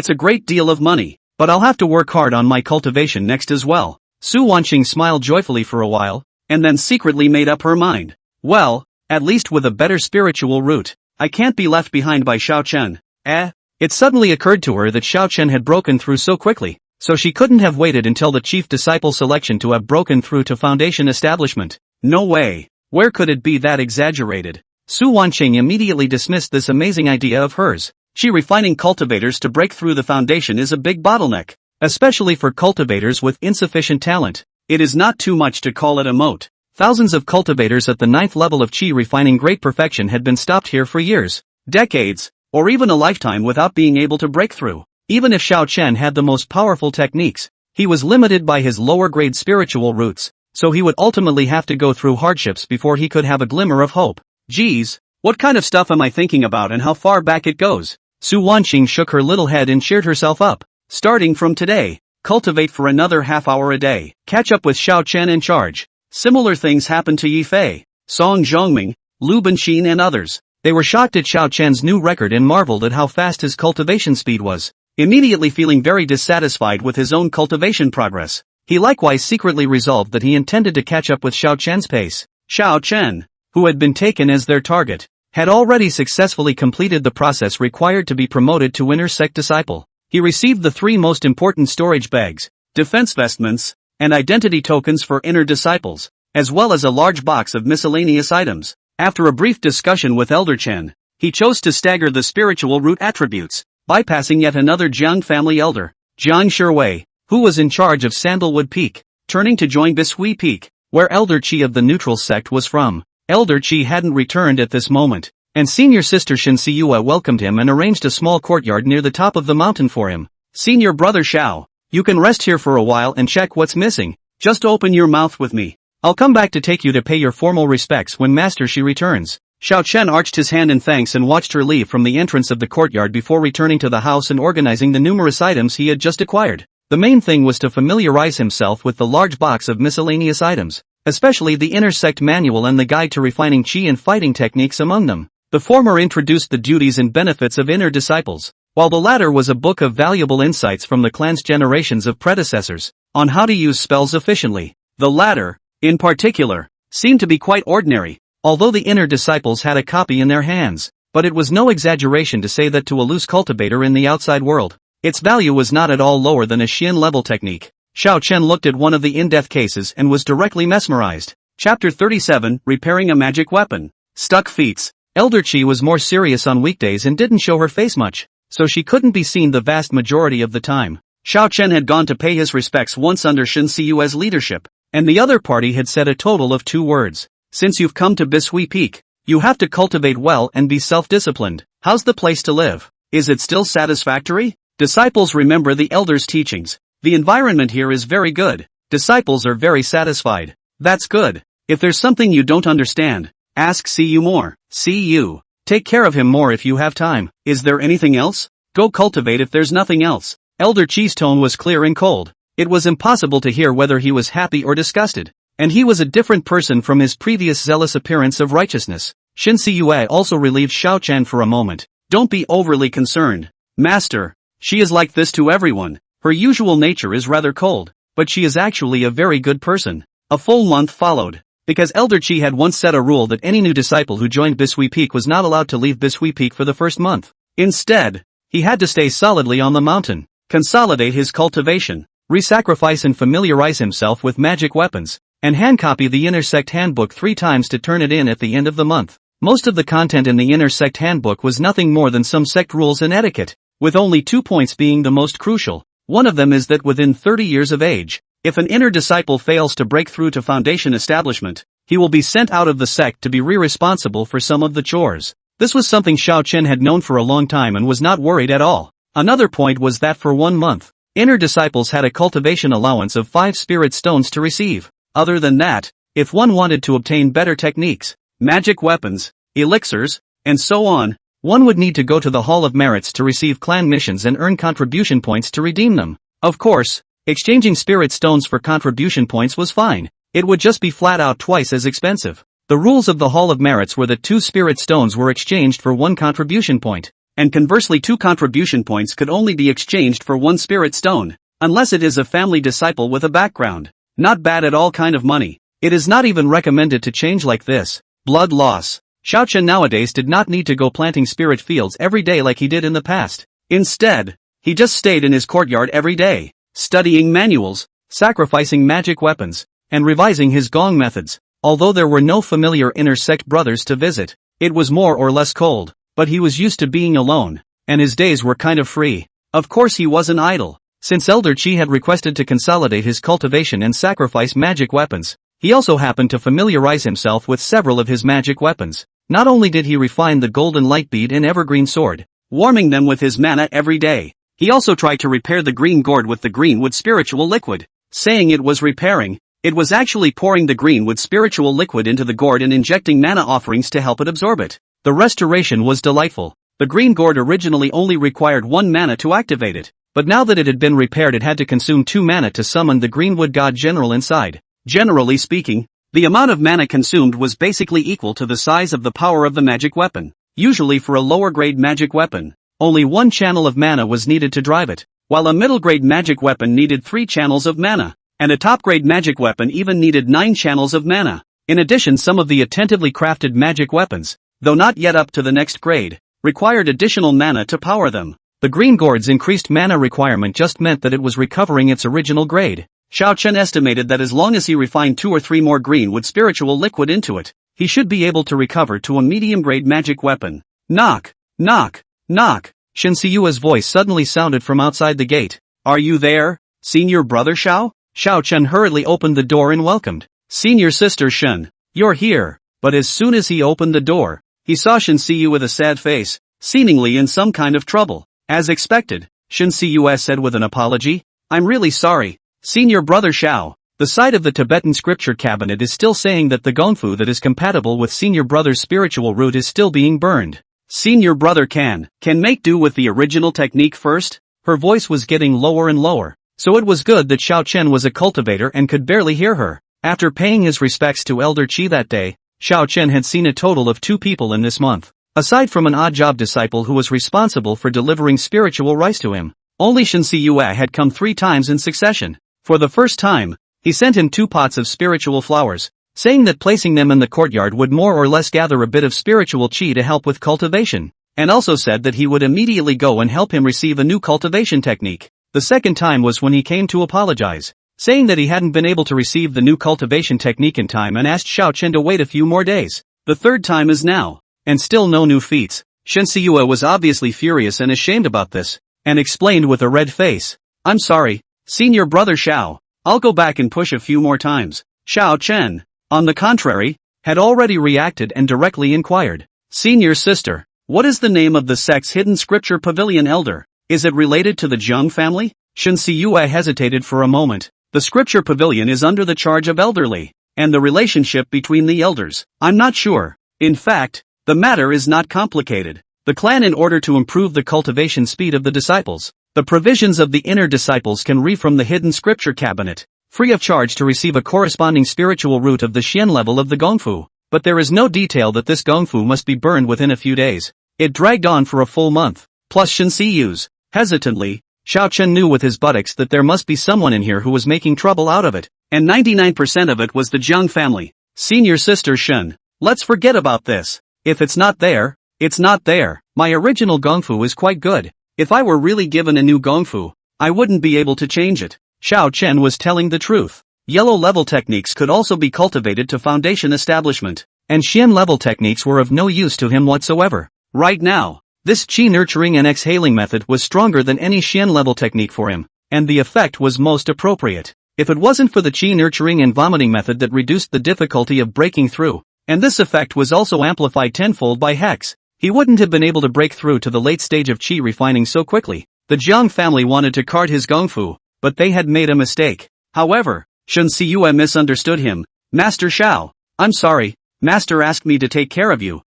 a great deal of money, but I'll have to work hard on my cultivation next as well. Su Wanqing smiled joyfully for a while, and then secretly made up her mind. Well, at least with a better spiritual root, I can't be left behind by Xiao Chen. It suddenly occurred to her that Xiao Chen had broken through so quickly, so she couldn't have waited until the chief disciple selection to have broken through to foundation establishment. No way. Where could it be that exaggerated? Su Wanqing immediately dismissed this amazing idea of hers. Refining cultivators to break through the foundation is a big bottleneck, especially for cultivators with insufficient talent. It is not too much to call it a moat. Thousands of cultivators at the 9th level of Qi refining great perfection had been stopped here for years, decades, or even a lifetime without being able to break through. Even if Xiao Chen had the most powerful techniques, he was limited by his lower-grade spiritual roots, so he would ultimately have to go through hardships before he could have a glimmer of hope. Geez, what kind of stuff am I thinking about and how far back it goes? Su Wanqing shook her little head and cheered herself up. Starting from today, cultivate for another half hour a day. Catch up with Xiao Chen in charge. Similar things happened to Yi Fei, Song Zhongming, Lu Benqin and others. They were shocked at Xiao Chen's new record and marveled at how fast his cultivation speed was. Immediately feeling very dissatisfied with his own cultivation progress, he likewise secretly resolved that he intended to catch up with Xiao Chen's pace. Xiao Chen, who had been taken as their target, had already successfully completed the process required to be promoted to inner sect disciple. He received the 3 most important storage bags, defense vestments, and identity tokens for inner disciples, as well as a large box of miscellaneous items. After a brief discussion with Elder Chen, he chose to stagger the spiritual root attributes, bypassing yet another Jiang family elder, Jiang Shiwei, who was in charge of Sandalwood Peak, turning to join Bishui Peak, where Elder Qi of the neutral sect was from. Elder Qi hadn't returned at this moment, and senior sister Shin Siyue welcomed him and arranged a small courtyard near the top of the mountain for him. Senior brother Xiao, you can rest here for a while and check what's missing. Just open your mouth with me. I'll come back to take you to pay your formal respects when Master Shi returns. Xiao Chen arched his hand in thanks and watched her leave from the entrance of the courtyard before returning to the house and organizing the numerous items he had just acquired. The main thing was to familiarize himself with the large box of miscellaneous items, especially the inner sect manual and the guide to refining Qi and fighting techniques among them. The former introduced the duties and benefits of inner disciples, while the latter was a book of valuable insights from the clan's generations of predecessors, on how to use spells efficiently. The latter, in particular, seemed to be quite ordinary, although the inner disciples had a copy in their hands, but it was no exaggeration to say that to a loose cultivator in the outside world, its value was not at all lower than a Xian-level technique. Xiao Chen looked at one of the in-depth cases and was directly mesmerized. Chapter 37, Repairing a Magic Weapon. Stuck feats. Elder Qi was more serious on weekdays and didn't show her face much, so she couldn't be seen the vast majority of the time. Xiao Chen had gone to pay his respects once under Shin Siyue's leadership, and the other party had said a total of 2 words. Since you've come to Bishui Peak, you have to cultivate well and be self-disciplined. How's the place to live? Is it still satisfactory? Disciples remember the elders' teachings. The environment here is very good. Disciples are very satisfied. That's good. If there's something you don't understand, ask Siyu more. Siyu, take care of him more if you have time. Is there anything else? Go cultivate if there's nothing else. Elder Qi's tone was clear and cold. It was impossible to hear whether he was happy or disgusted, and he was a different person from his previous zealous appearance of righteousness. Shin Siyue also relieved Xiao Chen for a moment, Don't be overly concerned. Master, she is like this to everyone. Her usual nature is rather cold, but she is actually a very good person. A full month followed, because Elder Chi had once set a rule that any new disciple who joined Bisui Peak was not allowed to leave Bisui Peak for the first month. Instead, he had to stay solidly on the mountain, consolidate his cultivation, re-sacrifice and familiarize himself with magic weapons, and hand-copy the Inner Sect Handbook 3 times to turn it in at the end of the month. Most of the content in the Inner Sect Handbook was nothing more than some sect rules and etiquette, with only 2 points being the most crucial. One of them is that within 30 years of age, if an inner disciple fails to break through to foundation establishment, he will be sent out of the sect to be responsible for some of the chores. This was something Xiao Chen had known for a long time and was not worried at all. Another point was that for 1 month, inner disciples had a cultivation allowance of 5 spirit stones to receive. Other than that, if one wanted to obtain better techniques, magic weapons, elixirs, and so on, one would need to go to the Hall of Merits to receive clan missions and earn contribution points to redeem them. Of course, exchanging spirit stones for contribution points was fine. It would just be flat out twice as expensive. The rules of the Hall of Merits were that 2 spirit stones were exchanged for 1 contribution point, and conversely 2 contribution points could only be exchanged for 1 spirit stone, unless it is a family disciple with a background. Not bad at all kind of money. It is not even recommended to change like this. Blood loss. Xiao Chen nowadays did not need to go planting spirit fields every day like he did in the past. Instead, he just stayed in his courtyard every day, studying manuals, sacrificing magic weapons, and revising his gong methods. Although there were no familiar inner sect brothers to visit, it was more or less cold, but he was used to being alone, and his days were kind of free. Of course he wasn't idle. Since Elder Chi had requested to consolidate his cultivation and sacrifice magic weapons, he also happened to familiarize himself with several of his magic weapons. Not only did he refine the golden light bead and evergreen sword, warming them with his mana every day, he also tried to repair the green gourd with the greenwood spiritual liquid. Saying it was repairing, it was actually pouring the greenwood spiritual liquid into the gourd and injecting mana offerings to help it absorb it. The restoration was delightful. The green gourd originally only required 1 mana to activate it, but now that it had been repaired it had to consume 2 mana to summon the greenwood god general inside. Generally speaking, the amount of mana consumed was basically equal to the size of the power of the magic weapon. Usually for a lower grade magic weapon, only 1 channel of mana was needed to drive it, while a middle grade magic weapon needed 3 channels of mana, and a top grade magic weapon even needed 9 channels of mana. In addition, some of the attentively crafted magic weapons, though not yet up to the next grade, required additional mana to power them. The green gourd's increased mana requirement just meant that it was recovering its original grade. Xiao Chen estimated that as long as he refined 2 or 3 more greenwood spiritual liquid into it, he should be able to recover to a medium-grade magic weapon. Knock, knock, knock. Shen Siyue's voice suddenly sounded from outside the gate. Are you there, senior brother Xiao? Xiao Chen hurriedly opened the door and welcomed. Senior sister Shen, you're here. But as soon as he opened the door, he saw Shen Siyue with a sad face, seemingly in some kind of trouble. As expected, Shen Siyue said with an apology. I'm really sorry. Senior brother Xiao, the side of the Tibetan scripture cabinet is still saying that the gongfu that is compatible with senior brother's spiritual root is still being burned. Senior brother can make do with the original technique first? Her voice was getting lower and lower, so it was good that Xiao Chen was a cultivator and could barely hear her. After paying his respects to Elder Chi that day, Xiao Chen had seen a total of 2 people in this month. Aside from an odd job disciple who was responsible for delivering spiritual rice to him, only Shen Siyue had come 3 times in succession. For the first time, he sent him 2 pots of spiritual flowers, saying that placing them in the courtyard would more or less gather a bit of spiritual chi to help with cultivation, and also said that he would immediately go and help him receive a new cultivation technique. The second time was when he came to apologize, saying that he hadn't been able to receive the new cultivation technique in time and asked Xiao Chen to wait a few more days. The third time is now, and still no new feats. Shen Siyue was obviously furious and ashamed about this, and explained with a red face. I'm sorry, senior brother Xiao, I'll go back and push a few more times. Xiao Chen, on the contrary, had already reacted and directly inquired. Senior sister, what is the name of the sect's hidden scripture pavilion elder? Is it related to the Zheng family? Shen Siyue hesitated for a moment. The scripture pavilion is under the charge of elderly, and the relationship between the elders, I'm not sure. In fact, the matter is not complicated. The clan, in order to improve the cultivation speed of the disciples, the provisions of the inner disciples can read from the hidden scripture cabinet, free of charge to receive a corresponding spiritual root of the Xian level of the gongfu. But there is no detail that this gongfu must be burned within a few days. It dragged on for a full month. Plus Shinsiyu's. Hesitantly, Xiao Chen knew with his buttocks that there must be someone in here who was making trouble out of it. And 99% of it was the Jiang family. Senior sister Shen. Let's forget about this. If it's not there, it's not there. My original gongfu is quite good. If I were really given a new gongfu, I wouldn't be able to change it. Xiao Chen was telling the truth. Yellow level techniques could also be cultivated to foundation establishment. And Xian level techniques were of no use to him whatsoever. Right now, this qi nurturing and exhaling method was stronger than any Xian level technique for him, and the effect was most appropriate. If it wasn't for the qi nurturing and vomiting method that reduced the difficulty of breaking through, and this effect was also amplified tenfold by Hex, he wouldn't have been able to break through to the late stage of qi refining so quickly. The Jiang family wanted to card his gongfu, but they had made a mistake. However, Shen Siyue misunderstood him. Master Xiao, I'm sorry, Master asked me to take care of you.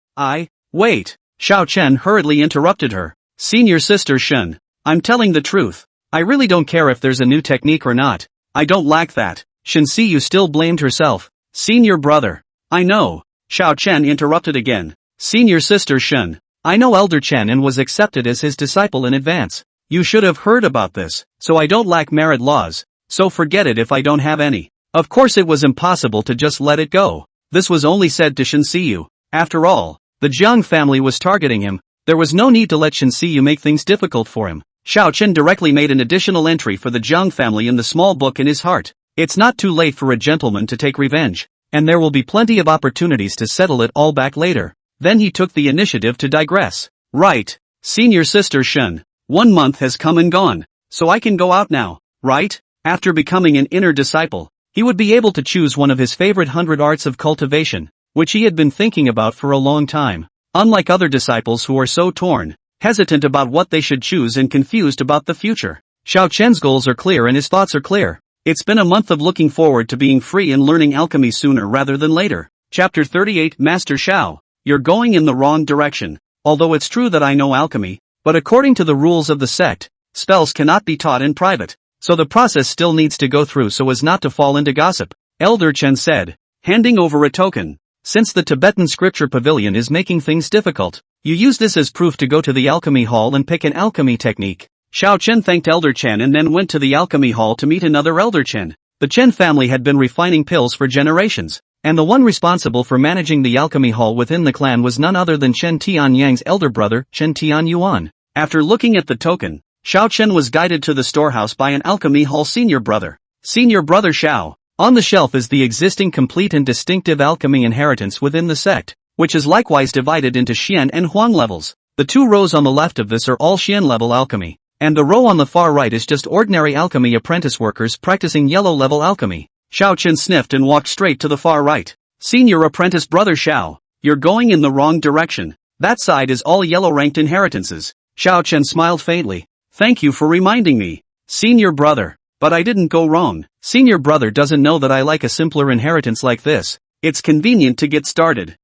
Wait. Xiao Chen hurriedly interrupted her. Senior sister Shen, I'm telling the truth. I really don't care if there's a new technique or not. I don't lack that. Shen Siyu still blamed herself. Senior brother. I know. Xiao Chen interrupted again. Senior sister Shen, I know Elder Chen and was accepted as his disciple in advance. You should have heard about this, so I don't lack merit laws, so forget it if I don't have any. Of course it was impossible to just let it go. This was only said to Shen Siyu. After all, the Jiang family was targeting him. There was no need to let Shen Siyu make things difficult for him. Xiao Chen directly made an additional entry for the Jiang family in the small book in his heart. It's not too late for a gentleman to take revenge, and there will be plenty of opportunities to settle it all back later. Then he took the initiative to digress. Right, senior sister Shen, 1 month has come and gone, so I can go out now, right? After becoming an inner disciple, he would be able to choose one of his favorite 100 arts of cultivation, which he had been thinking about for a long time. Unlike other disciples who are so torn, hesitant about what they should choose and confused about the future, Xiao Chen's goals are clear and his thoughts are clear. It's been a month of looking forward to being free and learning alchemy sooner rather than later. Chapter 38 Master Xiao, you're going in the wrong direction. Although it's true that I know alchemy, but according to the rules of the sect, spells cannot be taught in private, so the process still needs to go through so as not to fall into gossip, Elder Chen said, handing over a token. Since the Tibetan scripture pavilion is making things difficult, you use this as proof to go to the alchemy hall and pick an alchemy technique. Xiao Chen thanked Elder Chen and then went to the alchemy hall to meet another Elder Chen. The Chen family had been refining pills for generations, and the one responsible for managing the alchemy hall within the clan was none other than Chen Tianyang's elder brother, Chen Tianyuan. After looking at the token, Xiao Chen was guided to the storehouse by an alchemy hall senior brother. Senior brother Xiao. On the shelf is the existing complete and distinctive alchemy inheritance within the sect, which is likewise divided into Xian and Huang levels. The 2 rows on the left of this are all Xian level alchemy, and the row on the far right is just ordinary alchemy apprentice workers practicing yellow level alchemy. Xiao Chen sniffed and walked straight to the far right. Senior apprentice brother Xiao, you're going in the wrong direction. That side is all yellow ranked inheritances. Xiao Chen smiled faintly. Thank you for reminding me. Senior brother. But I didn't go wrong. Senior brother doesn't know that I like a simpler inheritance like this. It's convenient to get started.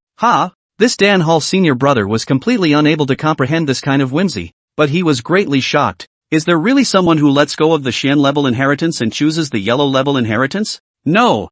This Dan Hall senior brother was completely unable to comprehend this kind of whimsy, but he was greatly shocked. Is there really someone who lets go of the Xian level inheritance and chooses the yellow level inheritance? No.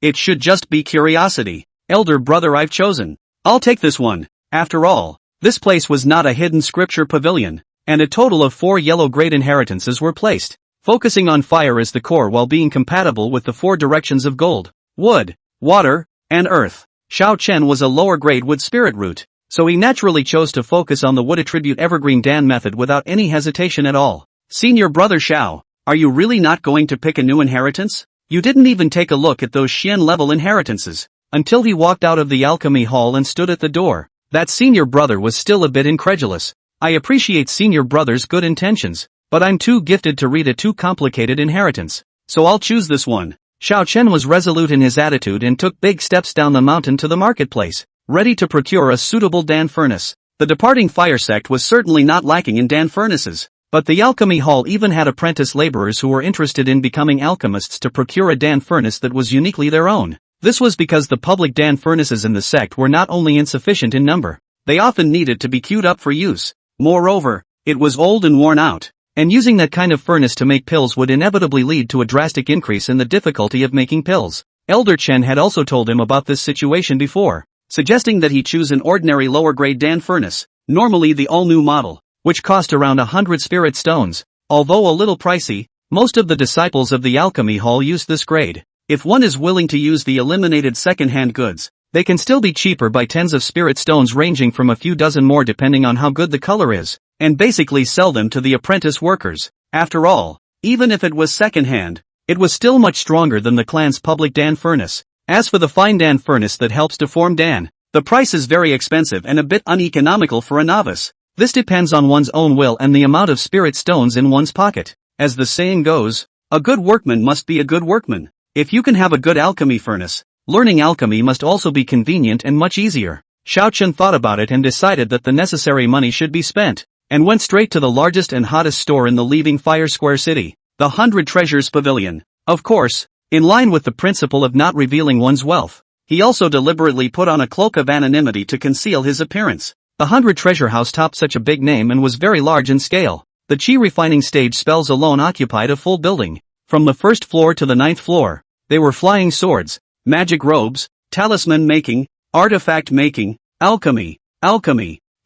It should just be curiosity. Elder brother, I've chosen. I'll take this one. After all, this place was not a hidden scripture pavilion, and a total of 4 yellow grade inheritances were placed, focusing on fire as the core while being compatible with the 4 directions of gold, wood, water, and earth. Xiao Chen was a lower grade wood spirit root, so he naturally chose to focus on the wood attribute evergreen Dan method without any hesitation at all. Senior brother Xiao, are you really not going to pick a new inheritance? You didn't even take a look at those Xian level inheritances, until he walked out of the alchemy hall and stood at the door. That senior brother was still a bit incredulous. I appreciate senior brother's good intentions, but I'm too gifted to read a too complicated inheritance, so I'll choose this one. Xiao Chen was resolute in his attitude and took big steps down the mountain to the marketplace, ready to procure a suitable Dan furnace. The departing fire sect was certainly not lacking in Dan furnaces, but the alchemy hall even had apprentice laborers who were interested in becoming alchemists to procure a Dan furnace that was uniquely their own. This was because the public Dan furnaces in the sect were not only insufficient in number, they often needed to be queued up for use. Moreover, it was old and worn out, and using that kind of furnace to make pills would inevitably lead to a drastic increase in the difficulty of making pills. Elder Chen had also told him about this situation before. suggesting that he choose an ordinary lower-grade Dan furnace, normally the all-new model, which cost around 100 spirit stones. Although a little pricey, most of the disciples of the alchemy hall use this grade. If one is willing to use the eliminated second-hand goods, they can still be cheaper by tens of spirit stones ranging from a few dozen more depending on how good the color is, and basically sell them to the apprentice workers. After all, even if it was second-hand, it was still much stronger than the clan's public Dan furnace. As for the fine Dan furnace that helps to form Dan, the price is very expensive and a bit uneconomical for a novice. This depends on one's own will and the amount of spirit stones in one's pocket. As the saying goes, a good workman must be a good workman. If you can have a good alchemy furnace, learning alchemy must also be convenient and much easier. Xiao Chen thought about it and decided that the necessary money should be spent, and went straight to the largest and hottest store in the Leaving Fire Square City, the 100 Treasures Pavilion. Of course, in line with the principle of not revealing one's wealth, he also deliberately put on a cloak of anonymity to conceal his appearance. The 100 Treasure House topped such a big name and was very large in scale. The Qi refining stage spells alone occupied a full building. From the first floor to the 9th floor, they were flying swords, magic robes, talisman making, artifact making, alchemy,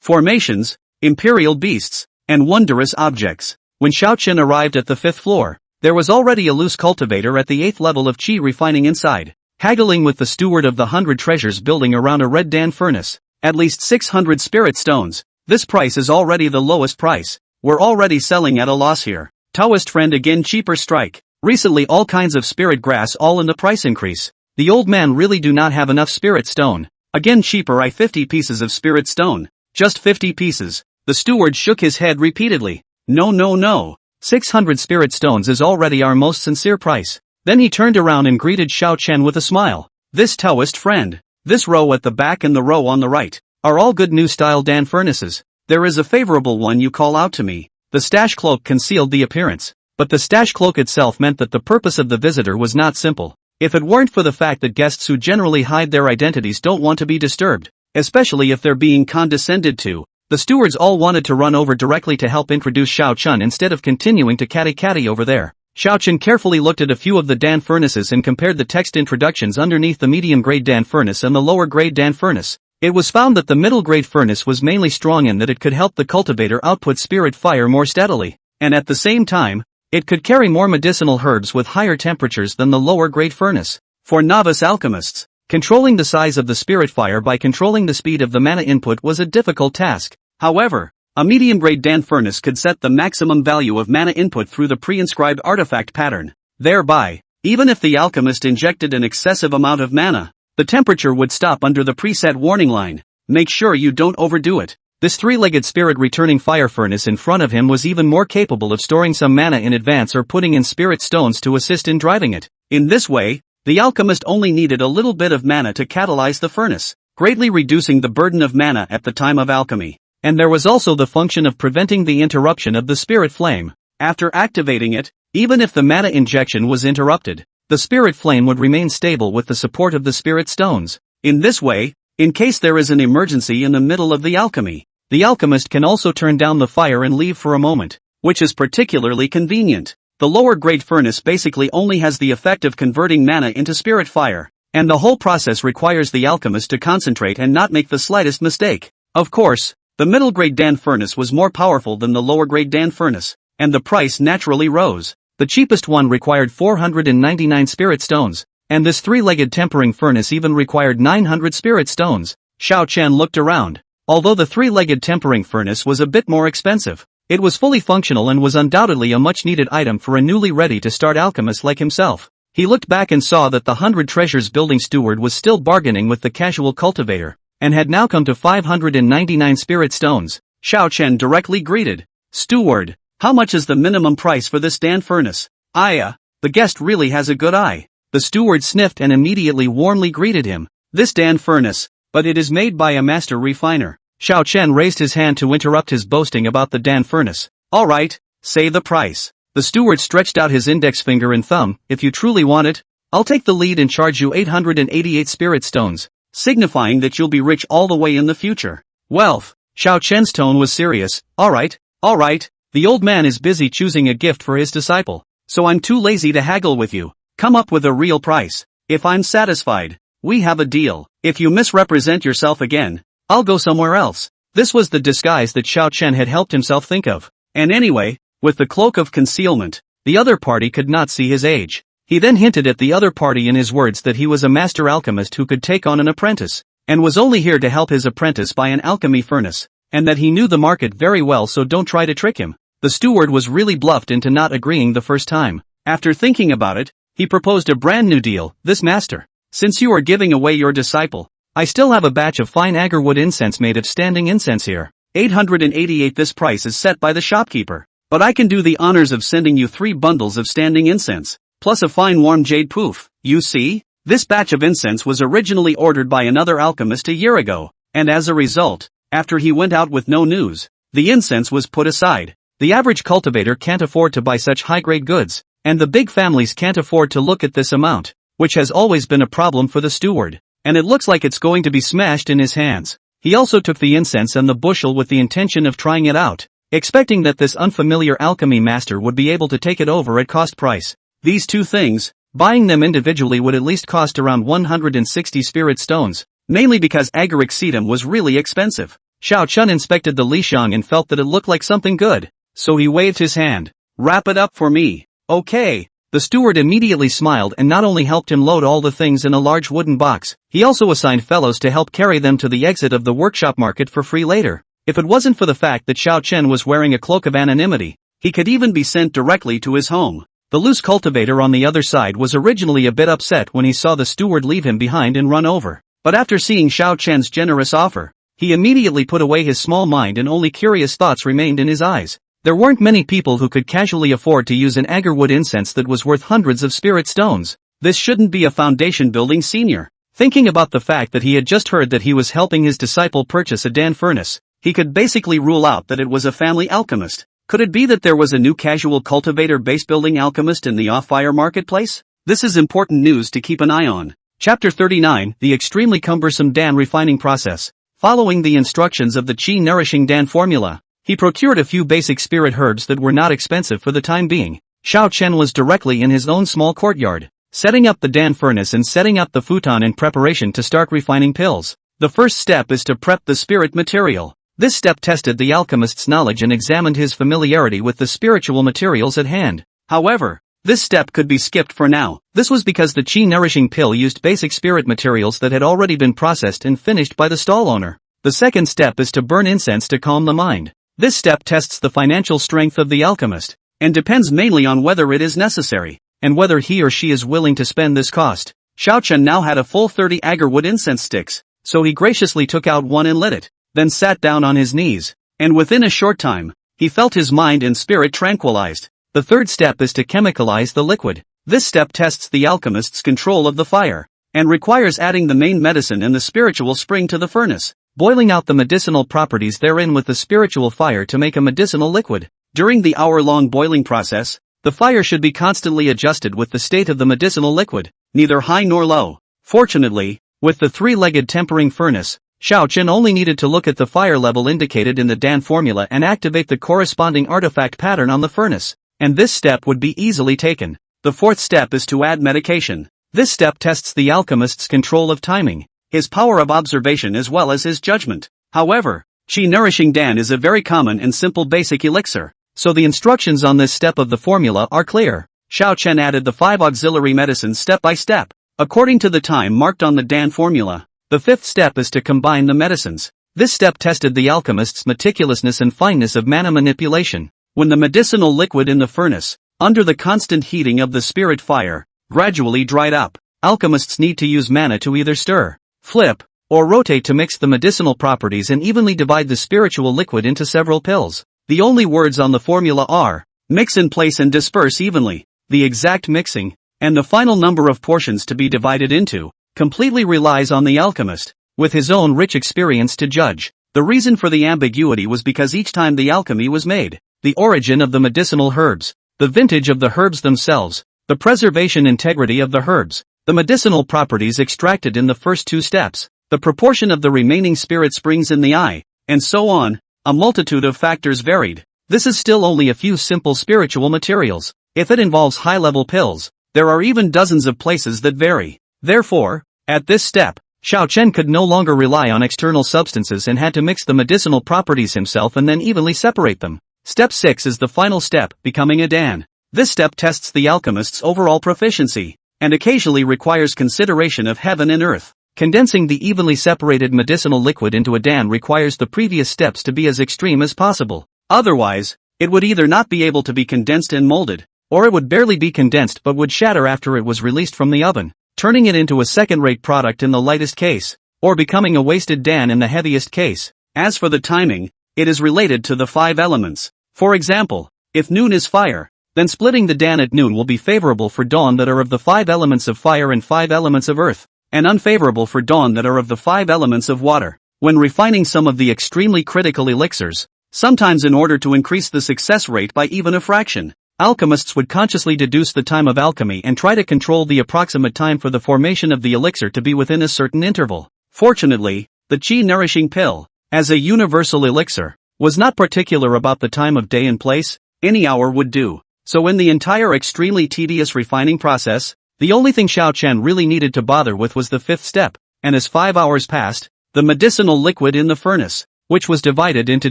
formations, imperial beasts, and wondrous objects. When Xiao Chen arrived at the 5th floor, there was already a loose cultivator at the 8th level of Qi refining inside, haggling with the steward of the 100 treasures building around a red Dan furnace. At least 600 spirit stones. This price is already the lowest price. We're already selling at a loss here. Taoist friend again cheaper strike. Recently all kinds of spirit grass all in the price increase. The old man really do not have enough spirit stone. Again cheaper I 50 pieces of spirit stone. Just 50 pieces. The steward shook his head repeatedly. No. 600 spirit stones is already our most sincere price. Then he turned around and greeted Xiao Chen with a smile. This Taoist friend. This row at the back and the row on the right are all good new style Dan furnaces. There is a favorable one you call out to me. The stash cloak concealed the appearance, but the stash cloak itself meant that the purpose of the visitor was not simple. If it weren't for the fact that guests who generally hide their identities don't want to be disturbed, especially if they're being condescended to, the stewards all wanted to run over directly to help introduce Xiao Chen instead of continuing to catty over there. Xiao Chen carefully looked at a few of the Dan furnaces and compared the text introductions underneath the medium-grade Dan furnace and the lower-grade Dan furnace. It was found that the middle-grade furnace was mainly strong in that it could help the cultivator output spirit fire more steadily, and at the same time, it could carry more medicinal herbs with higher temperatures than the lower-grade furnace. For novice alchemists, controlling the size of the spirit fire by controlling the speed of the mana input was a difficult task. However, a medium-grade Dan furnace could set the maximum value of mana input through the pre-inscribed artifact pattern. Thereby, even if the alchemist injected an excessive amount of mana, the temperature would stop under the preset warning line. Make sure you don't overdo it. This three-legged spirit returning fire furnace in front of him was even more capable of storing some mana in advance or putting in spirit stones to assist in driving it. In this way, the alchemist only needed a little bit of mana to catalyze the furnace, greatly reducing the burden of mana at the time of alchemy. And there was also the function of preventing the interruption of the spirit flame. After activating it, even if the mana injection was interrupted, the spirit flame would remain stable with the support of the spirit stones. In this way, in case there is an emergency in the middle of the alchemy, the alchemist can also turn down the fire and leave for a moment, which is particularly convenient. The lower grade furnace basically only has the effect of converting mana into spirit fire, and the whole process requires the alchemist to concentrate and not make the slightest mistake. Of course, the middle grade Dan furnace was more powerful than the lower grade Dan furnace, and the price naturally rose. The cheapest one required 499 spirit stones, and this three-legged tempering furnace even required 900 spirit stones. Xiao Chen looked around. Although the three-legged tempering furnace was a bit more expensive, it was fully functional and was undoubtedly a much-needed item for a newly ready-to-start alchemist like himself. He looked back and saw that the 100 Treasures building steward was still bargaining with the casual cultivator, and had now come to 599 spirit stones. Xiao Chen directly greeted. Steward, how much is the minimum price for this Dan furnace? The guest really has a good eye. The steward sniffed and immediately warmly greeted him. This Dan furnace, but it is made by a master refiner. Xiao Chen raised his hand to interrupt his boasting about the Dan furnace. Alright, say the price. The steward stretched out his index finger and thumb. If you truly want it, I'll take the lead and charge you 888 spirit stones, signifying that you'll be rich all the way in the future. Wealth. Xiao Chen's tone was serious. Alright. The old man is busy choosing a gift for his disciple, so I'm too lazy to haggle with you. Come up with a real price. If I'm satisfied, we have a deal. If you misrepresent yourself again, I'll go somewhere else. This was the disguise that Xiao Chen had helped himself think of. And anyway, with the cloak of concealment, the other party could not see his age. He then hinted at the other party in his words that he was a master alchemist who could take on an apprentice, and was only here to help his apprentice buy an alchemy furnace, and that he knew the market very well, so don't try to trick him. The steward was really bluffed into not agreeing the first time. After thinking about it, he proposed a brand new deal. This master, since you are giving away your disciple, I still have a batch of fine agarwood incense made of standing incense here. 888. This price is set by the shopkeeper, but I can do the honors of sending you 3 bundles of standing incense, plus a fine warm jade poof. You see, this batch of incense was originally ordered by another alchemist a year ago, and as a result, after he went out with no news, the incense was put aside. The average cultivator can't afford to buy such high-grade goods, and the big families can't afford to look at this amount, which has always been a problem for the steward, and it looks like it's going to be smashed in his hands. He also took the incense and the bushel with the intention of trying it out, expecting that this unfamiliar alchemy master would be able to take it over at cost price. These two things, buying them individually would at least cost around 160 spirit stones, mainly because agaric sedum was really expensive. Xiao Chun inspected the Lixiang and felt that it looked like something good, so he waved his hand. Wrap it up for me. Okay. The steward immediately smiled and not only helped him load all the things in a large wooden box, he also assigned fellows to help carry them to the exit of the workshop market for free later. If it wasn't for the fact that Xiao Chen was wearing a cloak of anonymity, he could even be sent directly to his home. The loose cultivator on the other side was originally a bit upset when he saw the steward leave him behind and run over, but after seeing Xiao Chen's generous offer, he immediately put away his small mind and only curious thoughts remained in his eyes. There weren't many people who could casually afford to use an agarwood incense that was worth hundreds of spirit stones. This shouldn't be a foundation building senior. Thinking about the fact that he had just heard that he was helping his disciple purchase a Dan furnace, he could basically rule out that it was a family alchemist. Could it be that there was a new casual cultivator base building alchemist in the off-fire marketplace? This is important news to keep an eye on. Chapter 39, the extremely cumbersome Dan refining process. Following the instructions of the Qi Nourishing Dan formula, he procured a few basic spirit herbs that were not expensive for the time being. Xiao Chen was directly in his own small courtyard, setting up the Dan furnace and setting up the futon in preparation to start refining pills. The first step is to prep the spirit material. This step tested the alchemist's knowledge and examined his familiarity with the spiritual materials at hand. However, this step could be skipped for now. This was because the Qi Nourishing pill used basic spirit materials that had already been processed and finished by the stall owner. The second step is to burn incense to calm the mind. This step tests the financial strength of the alchemist, and depends mainly on whether it is necessary, and whether he or she is willing to spend this cost. Xiao Chen now had a full 30 agarwood incense sticks, so he graciously took out one and lit it, then sat down on his knees, and within a short time, he felt his mind and spirit tranquilized. The third step is to chemicalize the liquid. This step tests the alchemist's control of the fire, and requires adding the main medicine and the spiritual spring to the furnace, boiling out the medicinal properties therein with the spiritual fire to make a medicinal liquid. During the hour-long boiling process, the fire should be constantly adjusted with the state of the medicinal liquid, neither high nor low. Fortunately, with the three-legged tempering furnace, Xiao Chen only needed to look at the fire level indicated in the Dan formula and activate the corresponding artifact pattern on the furnace, and this step would be easily taken. The fourth step is to add medication. This step tests the alchemist's control of timing, his power of observation as well as his judgment. However, Qi Nourishing Dan is a very common and simple basic elixir, so the instructions on this step of the formula are clear. Xiao Chen added the 5 auxiliary medicines step by step, according to the time marked on the Dan formula. The fifth step is to combine the medicines. This step tested the alchemist's meticulousness and fineness of mana manipulation. When the medicinal liquid in the furnace, under the constant heating of the spirit fire, gradually dried up, alchemists need to use mana to either stir, flip, or rotate to mix the medicinal properties and evenly divide the spiritual liquid into several pills. The only words on the formula are, mix in place and disperse evenly. The exact mixing, and the final number of portions to be divided into, completely relies on the alchemist, with his own rich experience to judge. The reason for the ambiguity was because each time the alchemy was made, the origin of the medicinal herbs, the vintage of the herbs themselves, the preservation integrity of the herbs, the medicinal properties extracted in the first 2 steps, the proportion of the remaining spirit springs in the eye, and so on, a multitude of factors varied. This is still only a few simple spiritual materials. If it involves high-level pills, there are even dozens of places that vary. Therefore, At this step, Xiao Chen could no longer rely on external substances and had to mix the medicinal properties himself and then evenly separate them. Step 6 is the final step, becoming a Dan. This step tests the alchemist's overall proficiency, and occasionally requires consideration of heaven and earth. Condensing the evenly separated medicinal liquid into a Dan requires the previous steps to be as extreme as possible. Otherwise, it would either not be able to be condensed and molded, or it would barely be condensed but would shatter after it was released from the oven, turning it into a second-rate product in the lightest case, or becoming a wasted Dan in the heaviest case. As for the timing, it is related to the 5 elements. For example, if noon is fire, then splitting the Dan at noon will be favorable for dawn that are of the 5 elements of fire and 5 elements of earth, and unfavorable for dawn that are of the 5 elements of water. When refining some of the extremely critical elixirs, sometimes in order to increase the success rate by even a fraction, alchemists would consciously deduce the time of alchemy and try to control the approximate time for the formation of the elixir to be within a certain interval. Fortunately, the qi-nourishing pill, as a universal elixir, was not particular about the time of day and place. Any hour would do. So in the entire extremely tedious refining process, the only thing Xiao Chen really needed to bother with was the 5th step, and as 5 hours passed, the medicinal liquid in the furnace, which was divided into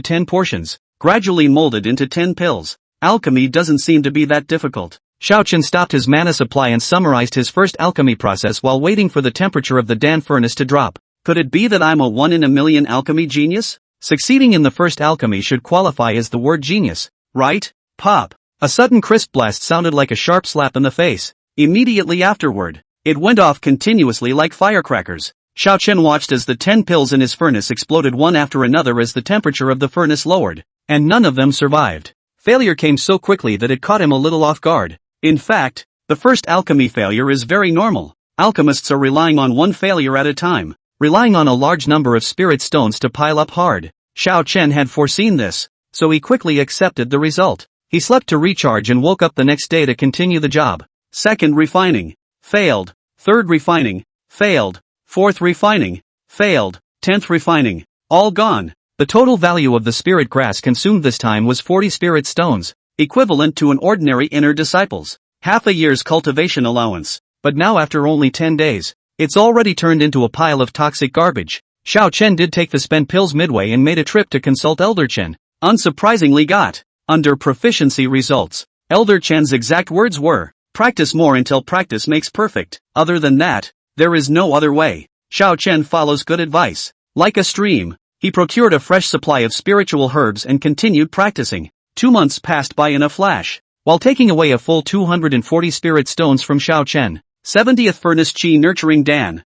10 portions, gradually molded into 10 pills. Alchemy doesn't seem to be that difficult. Xiao Chen stopped his mana supply and summarized his first alchemy process while waiting for the temperature of the Dan furnace to drop. Could it be that I'm a 1 in a million alchemy genius? Succeeding in the first alchemy should qualify as the word genius, right? Pop! A sudden crisp blast sounded like a sharp slap in the face. Immediately afterward, it went off continuously like firecrackers. Xiao Chen watched as the 10 pills in his furnace exploded one after another as the temperature of the furnace lowered, and none of them survived. Failure came so quickly that it caught him a little off guard. In fact, the first alchemy failure is very normal. Alchemists are relying on one failure at a time, relying on a large number of spirit stones to pile up hard. Xiao Chen had foreseen this, so he quickly accepted the result. He slept to recharge and woke up the next day to continue the job. Second refining, failed. Third refining, failed. Fourth refining, failed. 10th refining, all gone. The total value of the spirit grass consumed this time was 40 spirit stones, equivalent to an ordinary inner disciple's half a year's cultivation allowance. But now after only 10 days, it's already turned into a pile of toxic garbage. Xiao Chen did take the spent pills midway and made a trip to consult Elder Chen. Unsurprisingly got under proficiency results. Elder Chen's exact words were, "Practice more until practice makes perfect. Other than that, there is no other way." Xiao Chen follows good advice. Like a stream, he procured a fresh supply of spiritual herbs and continued practicing. 2 months passed by in a flash. While taking away a full 240 spirit stones from Xiao Chen, 70th furnace Qi nurturing Dan,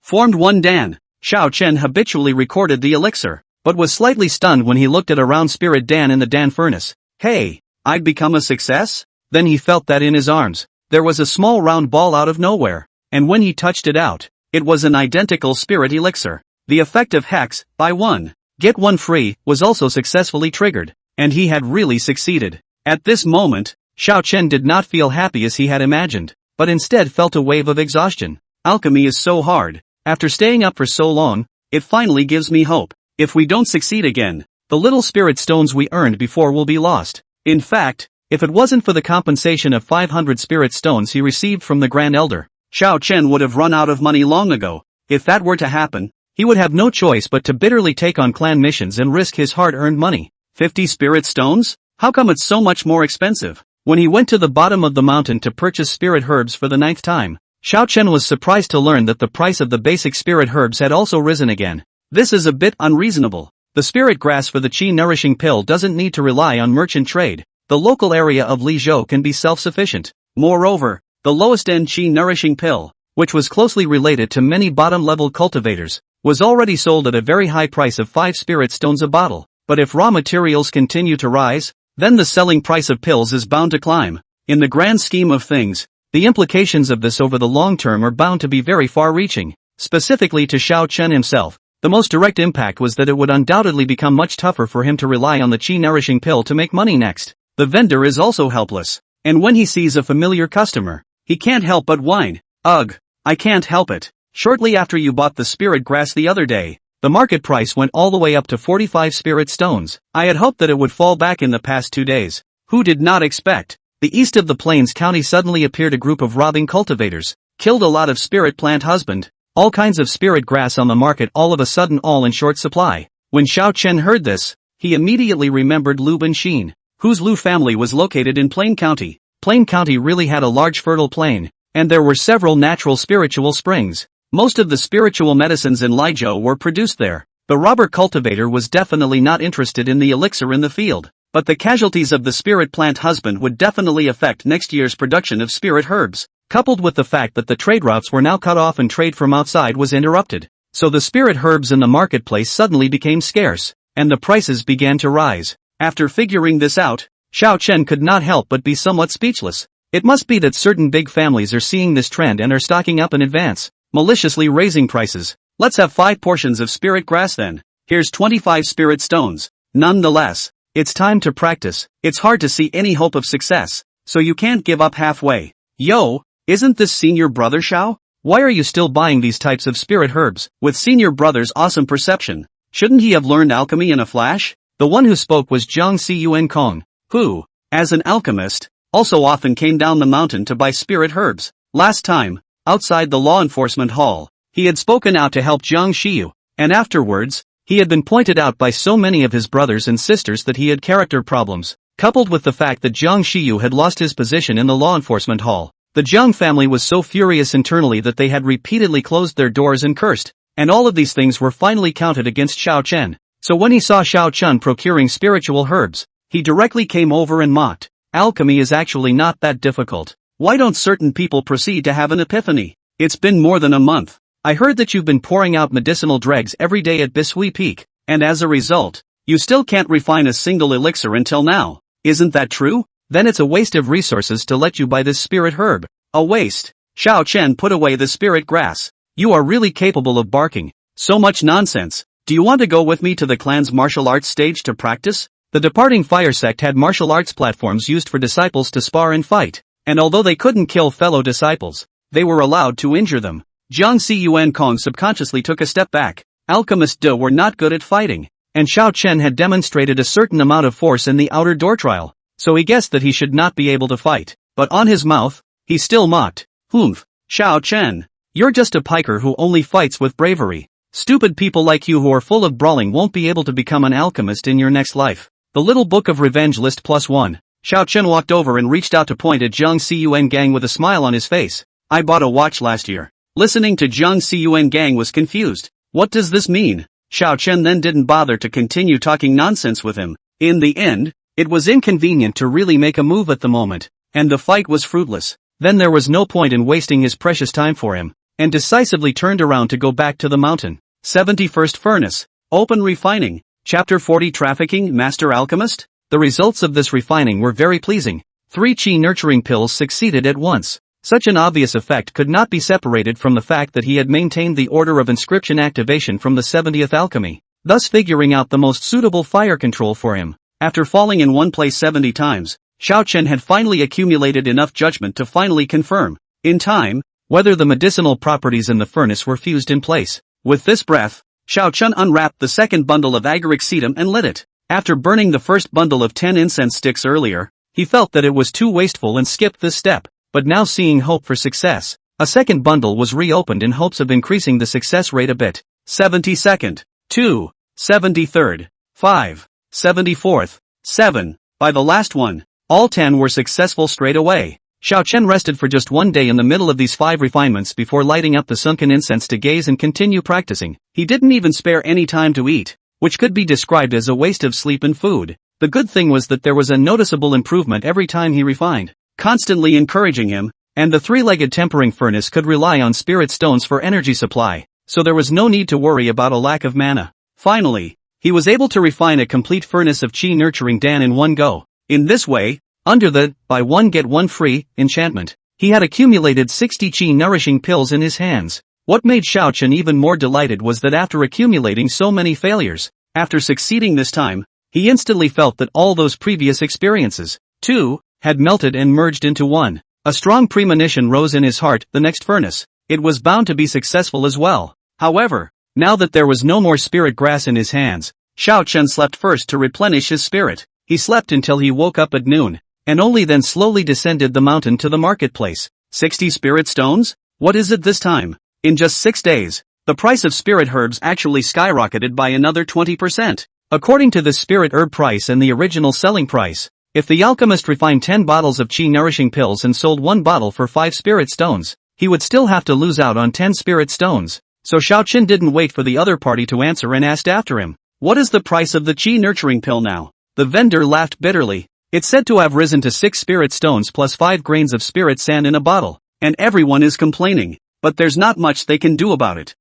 formed 1 Dan. Xiao Chen habitually recorded the elixir, but was slightly stunned when he looked at a round spirit Dan in the Dan furnace. Hey, I'd become a success? Then he felt that in his arms, there was a small round ball out of nowhere, and when he touched it out, it was an identical spirit elixir. The effect of Hex, buy 1, get 1 free, was also successfully triggered, and he had really succeeded. At this moment, Xiao Chen did not feel happy as he had imagined, but instead felt a wave of exhaustion. Alchemy is so hard. After staying up for so long, it finally gives me hope. If we don't succeed again, the little spirit stones we earned before will be lost. In fact, if it wasn't for the compensation of 500 spirit stones he received from the Grand Elder, Xiao Chen would have run out of money long ago. If that were to happen, he would have no choice but to bitterly take on clan missions and risk his hard-earned money. 50 spirit stones? How come it's so much more expensive? When he went to the bottom of the mountain to purchase spirit herbs for the 9th time, Xiao Chen was surprised to learn that the price of the basic spirit herbs had also risen again. This is a bit unreasonable. The spirit grass for the qi-nourishing pill doesn't need to rely on merchant trade. The local area of Lizhou can be self-sufficient. Moreover, the lowest-end qi-nourishing pill, which was closely related to many bottom-level cultivators, was already sold at a very high price of 5 spirit stones a bottle. But if raw materials continue to rise, then the selling price of pills is bound to climb. In the grand scheme of things, the implications of this over the long term are bound to be very far-reaching. Specifically to Xiao Chen himself, the most direct impact was that it would undoubtedly become much tougher for him to rely on the qi-nourishing pill to make money next. The vendor is also helpless, and when he sees a familiar customer, he can't help but whine, "Ugh, I can't help it. Shortly after you bought the spirit grass the other day, the market price went all the way up to 45 spirit stones. I had hoped that it would fall back in the past 2 days. Who did not expect?" The east of the Plains County suddenly appeared a group of robbing cultivators. Killed a lot of spirit plant husband. All kinds of spirit grass on the market all of a sudden all in short supply. When Xiao Chen heard this, he immediately remembered Lu Benxin, whose Lu family was located in Plain County. Plain County really had a large fertile plain, and there were several natural spiritual springs. Most of the spiritual medicines in Lijiao were produced there. The robber cultivator was definitely not interested in the elixir in the field, but the casualties of the spirit plant husband would definitely affect next year's production of spirit herbs, coupled with the fact that the trade routes were now cut off and trade from outside was interrupted. So the spirit herbs in the marketplace suddenly became scarce, and the prices began to rise. After figuring this out, Xiao Chen could not help but be somewhat speechless. It must be that certain big families are seeing this trend and are stocking up in advance, maliciously raising prices. Let's have 5 portions of spirit grass then. Here's 25 spirit stones. Nonetheless, it's time to practice. It's hard to see any hope of success, so you can't give up halfway. Yo, isn't this senior brother Xiao? Why are you still buying these types of spirit herbs? With senior brother's awesome perception, shouldn't he have learned alchemy in a flash? The one who spoke was Jiang Ciyuan Kong, who, as an alchemist, also often came down the mountain to buy spirit herbs. Last time, outside the law enforcement hall, he had spoken out to help Jiang Xiyu, and afterwards, he had been pointed out by so many of his brothers and sisters that he had character problems, coupled with the fact that Jiang Xiyu had lost his position in the law enforcement hall. The Jiang family was so furious internally that they had repeatedly closed their doors and cursed, and all of these things were finally counted against Xiao Chen. So when he saw Xiao Chen procuring spiritual herbs, he directly came over and mocked. Alchemy is actually not that difficult. Why don't certain people proceed to have an epiphany? It's been more than a month. I heard that you've been pouring out medicinal dregs every day at Bishui Peak, and as a result, you still can't refine a single elixir until now. Isn't that true? Then it's a waste of resources to let you buy this spirit herb. A waste. Xiao Chen put away the spirit grass. You are really capable of barking. So much nonsense. Do you want to go with me to the clan's martial arts stage to practice? The departing fire sect had martial arts platforms used for disciples to spar and fight, and although they couldn't kill fellow disciples, they were allowed to injure them. Jiang Ciyuan Kong subconsciously took a step back. Alchemists were not good at fighting, and Xiao Chen had demonstrated a certain amount of force in the outer door trial, so he guessed that he should not be able to fight. But on his mouth, he still mocked. Humph, Xiao Chen, you're just a piker who only fights with bravery. Stupid people like you who are full of brawling won't be able to become an alchemist in your next life. The little book of revenge list +1. Xiao Chen walked over and reached out to point at Jiang Ciyuan Gang with a smile on his face. I bought a watch last year. Listening to Jiang Ciyuan Gang was confused. What does this mean? Xiao Chen then didn't bother to continue talking nonsense with him. In the end, it was inconvenient to really make a move at the moment, and the fight was fruitless. Then there was no point in wasting his precious time for him, and decisively turned around to go back to the mountain. 71st Furnace. Open Refining. Chapter 40 Trafficking Master Alchemist? The results of this refining were very pleasing. 3 Qi nurturing pills succeeded at once. Such an obvious effect could not be separated from the fact that he had maintained the order of inscription activation from the 70th alchemy, thus figuring out the most suitable fire control for him. After falling in one place 70 times, Xiao Chen had finally accumulated enough judgment to finally confirm, in time, whether the medicinal properties in the furnace were fused in place. With this breath, Xiao Chen unwrapped the second bundle of agaric sedum and lit it. After burning the first bundle of 10 incense sticks earlier, he felt that it was too wasteful and skipped this step. But now seeing hope for success, a second bundle was reopened in hopes of increasing the success rate a bit. 72nd, 2, 73rd, 5, 74th, 7. By the last one, all 10 were successful straight away. Xiao Chen rested for just one day in the middle of these 5 refinements before lighting up the sunken incense to gaze and continue practicing. He didn't even spare any time to eat, which could be described as a waste of sleep and food. The good thing was that there was a noticeable improvement every time he refined, constantly encouraging him, and the 3-legged tempering furnace could rely on spirit stones for energy supply, so there was no need to worry about a lack of mana. Finally, he was able to refine a complete furnace of Qi nurturing Dan in one go. In this way, under the buy one get one free enchantment, he had accumulated 60 Qi nourishing pills in his hands. What made Xiao Chen even more delighted was that after accumulating so many failures, after succeeding this time, he instantly felt that all those previous experiences, too, had melted and merged into one. A strong premonition rose in his heart. The next furnace, it was bound to be successful as well. However, now that there was no more spirit grass in his hands, Xiao Chen slept first to replenish his spirit. He slept until he woke up at noon, and only then slowly descended the mountain to the marketplace. 60 spirit stones? What is it this time? In just 6 days, the price of spirit herbs actually skyrocketed by another 20%. According to the spirit herb price and the original selling price, if the alchemist refined 10 bottles of chi nourishing pills and sold 1 bottle for 5 spirit stones, he would still have to lose out on 10 spirit stones. So Xiao Chen didn't wait for the other party to answer and asked after him, "What is the price of the chi nurturing pill now?" The vendor laughed bitterly. It's said to have risen to 6 spirit stones plus 5 grains of spirit sand in a bottle, and everyone is complaining, but there's not much they can do about it.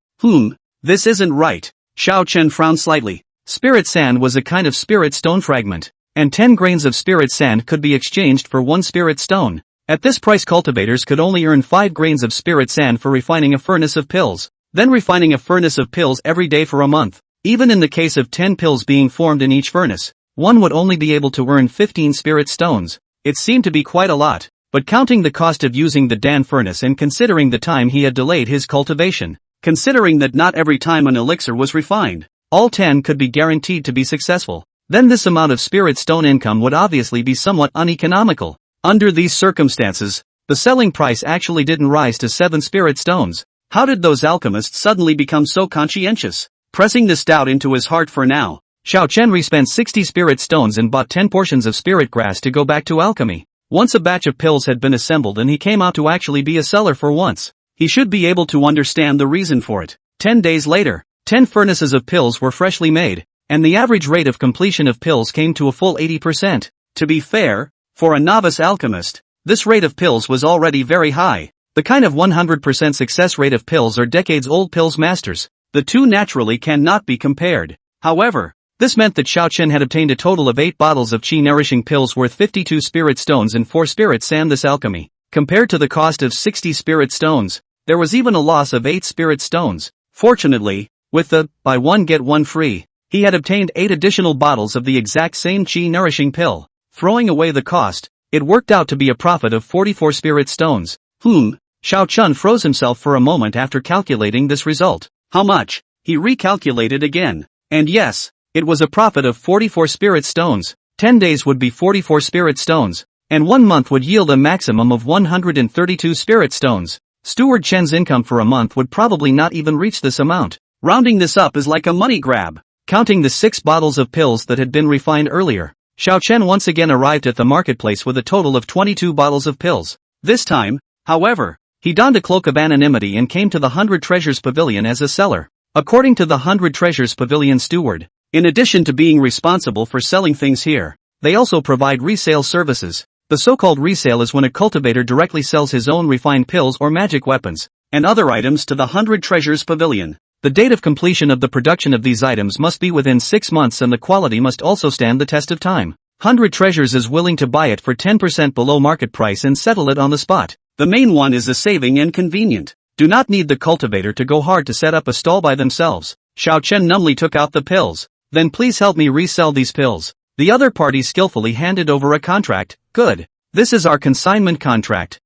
This isn't right. Xiao Chen frowned slightly. Spirit sand was a kind of spirit stone fragment, and 10 grains of spirit sand could be exchanged for 1 spirit stone. At this price, cultivators could only earn 5 grains of spirit sand for refining a furnace of pills, then refining a furnace of pills every day for a month. Even in the case of 10 pills being formed in each furnace, one would only be able to earn 15 spirit stones. It seemed to be quite a lot, but counting the cost of using the Dan furnace and considering the time he had delayed his cultivation, considering that not every time an elixir was refined, all 10 could be guaranteed to be successful, then this amount of spirit stone income would obviously be somewhat uneconomical. Under these circumstances, the selling price actually didn't rise to 7 spirit stones. How did those alchemists suddenly become so conscientious? Pressing this doubt into his heart for now, Xiao Chen respent 60 spirit stones and bought 10 portions of spirit grass to go back to alchemy. Once a batch of pills had been assembled and he came out to actually be a seller for once, he should be able to understand the reason for it. 10 days later, 10 furnaces of pills were freshly made, and the average rate of completion of pills came to a full 80%. To be fair, for a novice alchemist, this rate of pills was already very high. The kind of 100% success rate of pills or decades-old pills masters. The two naturally cannot be compared. However, this meant that Xiao Chen had obtained a total of 8 bottles of chi-nourishing pills worth 52 spirit stones and 4 spirit sand. This alchemy, compared to the cost of 60 spirit stones, there was even a loss of 8 spirit stones. Fortunately, with the buy one get one free, he had obtained 8 additional bottles of the exact same chi-nourishing pill. Throwing away the cost, it worked out to be a profit of 44 spirit stones. Xiao Chen froze himself for a moment after calculating this result. How much? He recalculated again. And yes, it was a profit of 44 spirit stones. 10 days would be 44 spirit stones, and 1 month would yield a maximum of 132 spirit stones. Steward Chen's income for a month would probably not even reach this amount. Rounding this up is like a money grab. Counting the 6 bottles of pills that had been refined earlier, Xiao Chen once again arrived at the marketplace with a total of 22 bottles of pills. This time, however, he donned a cloak of anonymity and came to the 100 Treasures Pavilion as a seller. According to the 100 Treasures Pavilion steward, in addition to being responsible for selling things here, they also provide resale services. The so-called resale is when a cultivator directly sells his own refined pills or magic weapons, and other items to the 100 Treasures Pavilion. The date of completion of the production of these items must be within 6 months and the quality must also stand the test of time. 100 Treasures is willing to buy it for 10% below market price and settle it on the spot. The main one is a saving and convenient. Do not need the cultivator to go hard to set up a stall by themselves. Xiao Chen numbly took out the pills. Then please help me resell these pills. The other party skillfully handed over a contract. Good. This is our consignment contract.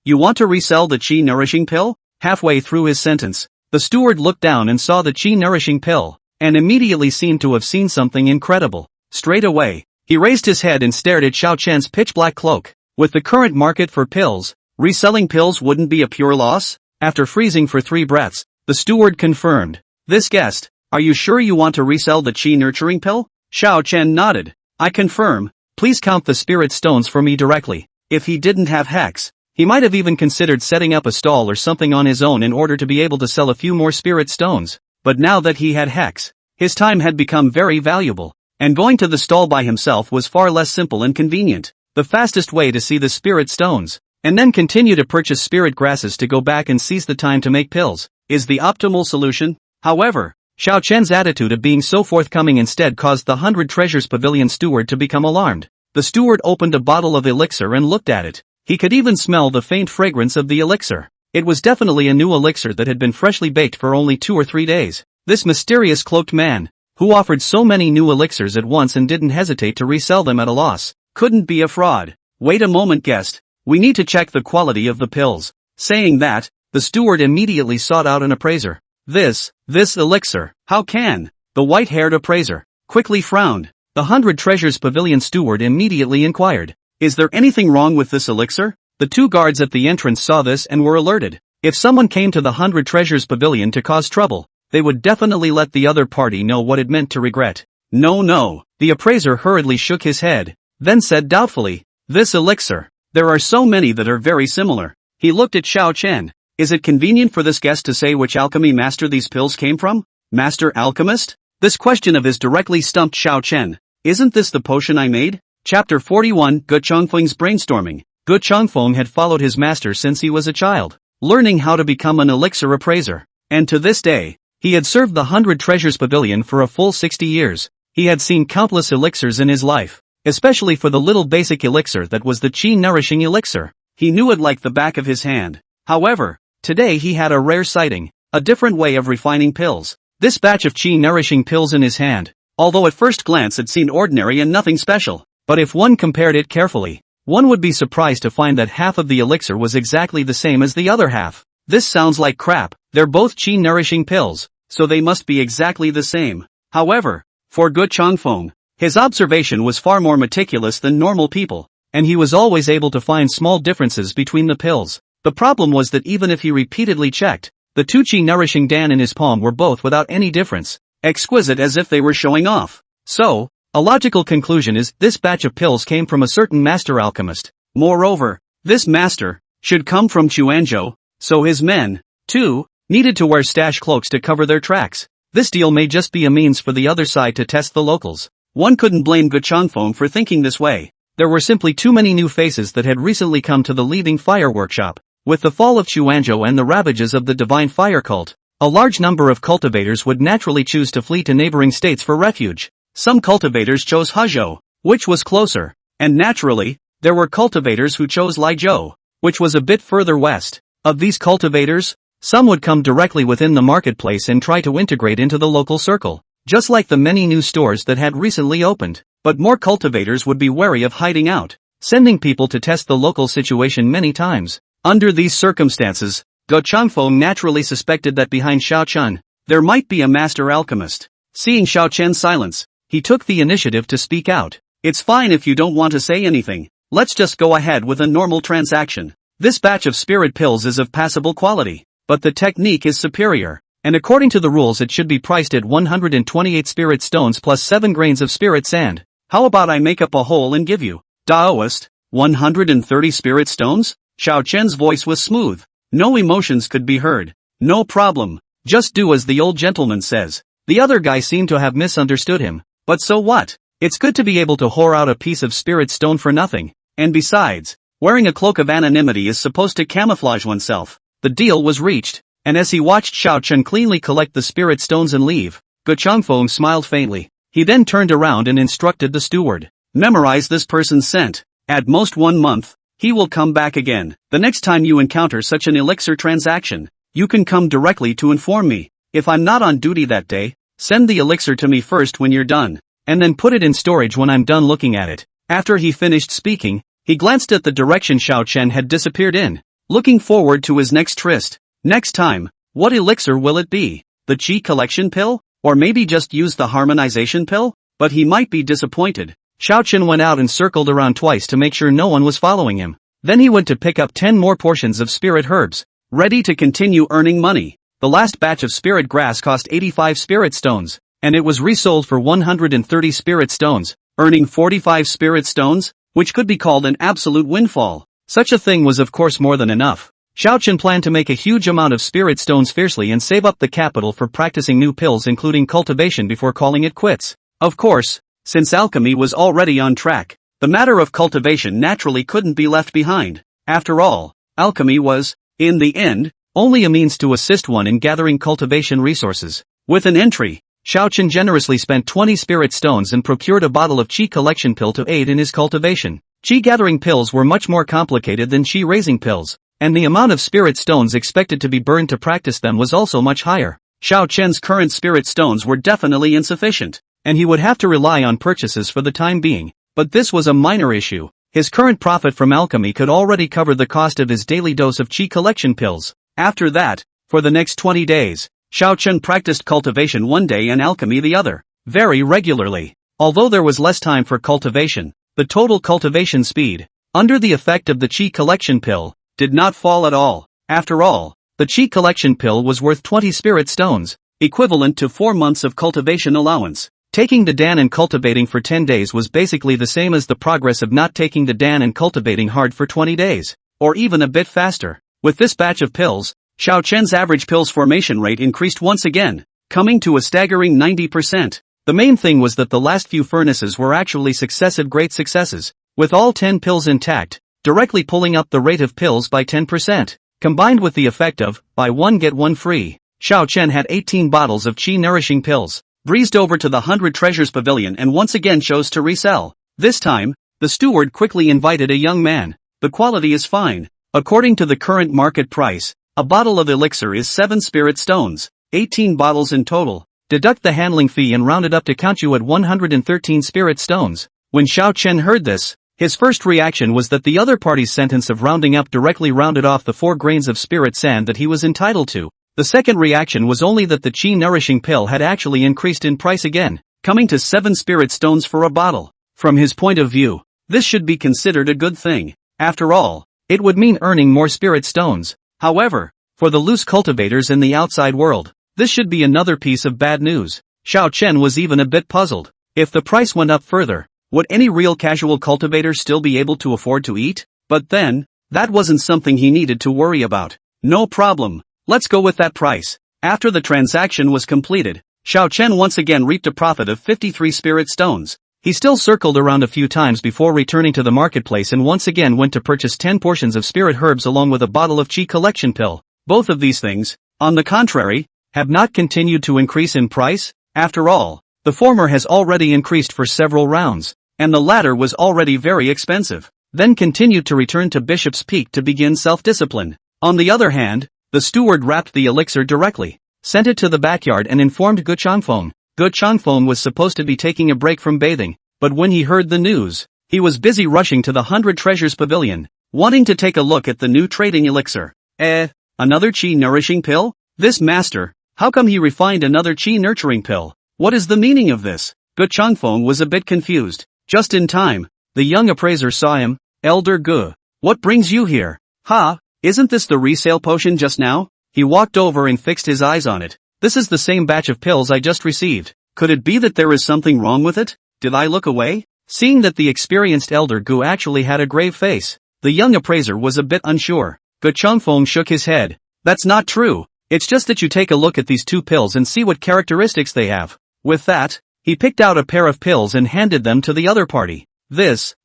You want to resell the chi nourishing pill? Halfway through his sentence, the steward looked down and saw the chi nourishing pill, and immediately seemed to have seen something incredible. Straight away, he raised his head and stared at Xiao Chen's pitch-black cloak. With the current market for pills, reselling pills wouldn't be a pure loss? After freezing for 3 breaths, the steward confirmed. This guest, are you sure you want to resell the chi nurturing pill? Xiao Chen nodded. I confirm. Please count the spirit stones for me directly. If he didn't have Hex, he might have even considered setting up a stall or something on his own in order to be able to sell a few more spirit stones. But now that he had Hex, his time had become very valuable, and going to the stall by himself was far less simple and convenient. The fastest way to see the spirit stones, and then continue to purchase spirit grasses to go back and seize the time to make pills, is the optimal solution. However, Xiao Chen's attitude of being so forthcoming instead caused the 100 Treasures Pavilion steward to become alarmed. The steward opened a bottle of elixir and looked at it. He could even smell the faint fragrance of the elixir. It was definitely a new elixir that had been freshly baked for only 2 or 3 days. This mysterious cloaked man, who offered so many new elixirs at once and didn't hesitate to resell them at a loss, couldn't be a fraud. Wait a moment, guest. We need to check the quality of the pills. Saying that, the steward immediately sought out an appraiser. This elixir, how can? The white-haired appraiser quickly frowned. The 100 Treasures Pavilion steward immediately inquired, is there anything wrong with this elixir? The 2 guards at the entrance saw this and were alerted. If someone came to the 100 Treasures Pavilion to cause trouble, they would definitely let the other party know what it meant to regret. No. The appraiser hurriedly shook his head, then said doubtfully, "This elixir. There are so many that are very similar." He looked at Xiao Chen. "Is it convenient for this guest to say which alchemy master these pills came from? Master alchemist?" This question of his directly stumped Xiao Chen. "Isn't this the potion I made?" Chapter 41, Ge Chongfeng's Brainstorming. Ge Chongfeng had followed his master since he was a child, learning how to become an elixir appraiser. And to this day, he had served the 100 Treasures Pavilion for a full 60 years. He had seen countless elixirs in his life, especially for the little basic elixir that was the qi-nourishing elixir. He knew it like the back of his hand. However, today he had a rare sighting, a different way of refining pills. This batch of qi-nourishing pills in his hand, although at first glance it seemed ordinary and nothing special, but if one compared it carefully, one would be surprised to find that half of the elixir was exactly the same as the other half. This sounds like crap. They're both qi-nourishing pills, so they must be exactly the same. However, for Ge Chongfeng, his observation was far more meticulous than normal people, and he was always able to find small differences between the pills. The problem was that even if he repeatedly checked, the two qi-nourishing dan in his palm were both without any difference, exquisite as if they were showing off. So, a logical conclusion is this batch of pills came from a certain master alchemist. Moreover, this master should come from Chuanzhou, so his men, too, needed to wear stash cloaks to cover their tracks. This deal may just be a means for the other side to test the locals. One couldn't blame Ge Chongfeng for thinking this way. There were simply too many new faces that had recently come to the Leaving Fire workshop. With the fall of Chuanzhou and the ravages of the Divine Fire cult, a large number of cultivators would naturally choose to flee to neighboring states for refuge. Some cultivators chose Hezhou, which was closer, and naturally, there were cultivators who chose Laizhou, which was a bit further west. Of these cultivators, some would come directly within the marketplace and try to integrate into the local circle, just like the many new stores that had recently opened. But more cultivators would be wary of hiding out, sending people to test the local situation many times. Under these circumstances, Ge Chongfeng naturally suspected that behind Xiao Chen, there might be a master alchemist. Seeing Xiao Chen's silence, he took the initiative to speak out. "It's fine if you don't want to say anything. Let's just go ahead with a normal transaction. This batch of spirit pills is of passable quality, but the technique is superior, and according to the rules it should be priced at 128 spirit stones plus 7 grains of spirit sand. How about I make up a whole and give you, Daoist, 130 spirit stones?" Xiao Chen's voice was smooth. No emotions could be heard. "No problem. Just do as the old gentleman says." The other guy seemed to have misunderstood him. But so what? It's good to be able to whore out a piece of spirit stone for nothing. And besides, wearing a cloak of anonymity is supposed to camouflage oneself. The deal was reached, and as he watched Xiao Chen cleanly collect the spirit stones and leave, Ge Chongfeng smiled faintly. He then turned around and instructed the steward, "Memorize this person's scent. At most 1 month, he will come back again. The next time you encounter such an elixir transaction, you can come directly to inform me. If I'm not on duty that day, send the elixir to me first when you're done, and then put it in storage when I'm done looking at it." After he finished speaking, he glanced at the direction Xiao Chen had disappeared in, looking forward to his next tryst. Next time, what elixir will it be? The Qi collection pill? Or maybe just use the harmonization pill? But he might be disappointed. Xiao Chen went out and circled around twice to make sure no one was following him. Then he went to pick up 10 more portions of spirit herbs, ready to continue earning money. The last batch of spirit grass cost 85 spirit stones, and it was resold for 130 spirit stones, earning 45 spirit stones, which could be called an absolute windfall. Such a thing was of course more than enough. Xiao Chen planned to make a huge amount of spirit stones fiercely and save up the capital for practicing new pills including cultivation before calling it quits. Of course, since alchemy was already on track, the matter of cultivation naturally couldn't be left behind. After all, alchemy was, in the end, only a means to assist one in gathering cultivation resources. With an entry, Xiao Chen generously spent 20 spirit stones and procured a bottle of Qi collection pill to aid in his cultivation. Qi gathering pills were much more complicated than Qi raising pills, and the amount of spirit stones expected to be burned to practice them was also much higher. Xiao Chen's current spirit stones were definitely insufficient, and he would have to rely on purchases for the time being. But this was a minor issue. His current profit from alchemy could already cover the cost of his daily dose of Qi collection pills. After that, for the next 20 days, Xiao Chen practiced cultivation one day and alchemy the other, very regularly. Although there was less time for cultivation, the total cultivation speed, under the effect of the Qi collection pill, did not fall at all. After all, The Chi collection pill was worth 20 spirit stones, equivalent to 4 months of cultivation allowance. Taking the Dan and cultivating for 10 days was basically the same as the progress of not taking the Dan and cultivating hard for 20 days, or even a bit faster. With this batch of pills, Xiao Chen's average pills formation rate increased once again, coming to a staggering 90%. The main thing was that the last few furnaces were actually successive great successes, with all 10 pills intact, directly pulling up the rate of pills by 10%. Combined with the effect of, buy one get one free, Xiao Chen had 18 bottles of Qi nourishing pills, breezed over to the 100 Treasures Pavilion and once again chose to resell. This time, the steward quickly invited a young man. The quality is fine. According to the current market price, a bottle of elixir is 7 spirit stones, 18 bottles in total. Deduct the handling fee and round it up to count you at 113 spirit stones. When Xiao Chen heard this, his first reaction was that the other party's sentence of rounding up directly rounded off the 4 grains of spirit sand that he was entitled to. The second reaction was only that the Qi nourishing pill had actually increased in price again, coming to 7 spirit stones for a bottle. From his point of view, this should be considered a good thing. After all, it would mean earning more spirit stones. However, for the loose cultivators in the outside world, this should be another piece of bad news. Xiao Chen was even a bit puzzled. If the price went up further, would any real casual cultivator still be able to afford to eat? But then, that wasn't something he needed to worry about. No problem. Let's go with that price. After the transaction was completed, Xiao Chen once again reaped a profit of 53 spirit stones. He still circled around a few times before returning to the marketplace and once again went to purchase 10 portions of spirit herbs along with a bottle of Qi collection pill. Both of these things, on the contrary, have not continued to increase in price. After all, the former has already increased for several rounds, and the latter was already very expensive. Then continued to return to Bishop's Peak to begin self-discipline. On the other hand, the steward wrapped the elixir directly, sent it to the backyard and informed Gu Changfeng. Gu Changfeng was supposed to be taking a break from bathing, but when he heard the news, he was busy rushing to the 100 Treasures Pavilion, wanting to take a look at the new trading elixir. Another Qi nourishing pill? This master, how come he refined another Qi nurturing pill? What is the meaning of this? Gu Changfeng was a bit confused. Just in time, the young appraiser saw him. Elder Gu, what brings you here? Ha, isn't this the resale potion just now? He walked over and fixed his eyes on it. This is the same batch of pills I just received. Could it be that there is something wrong with it? Did I look away? Seeing that the experienced Elder Gu actually had a grave face, the young appraiser was a bit unsure. Gu Changfeng shook his head. That's not true. It's just that you take a look at these 2 pills and see what characteristics they have. With that, he picked out a pair of pills and handed them to the other party.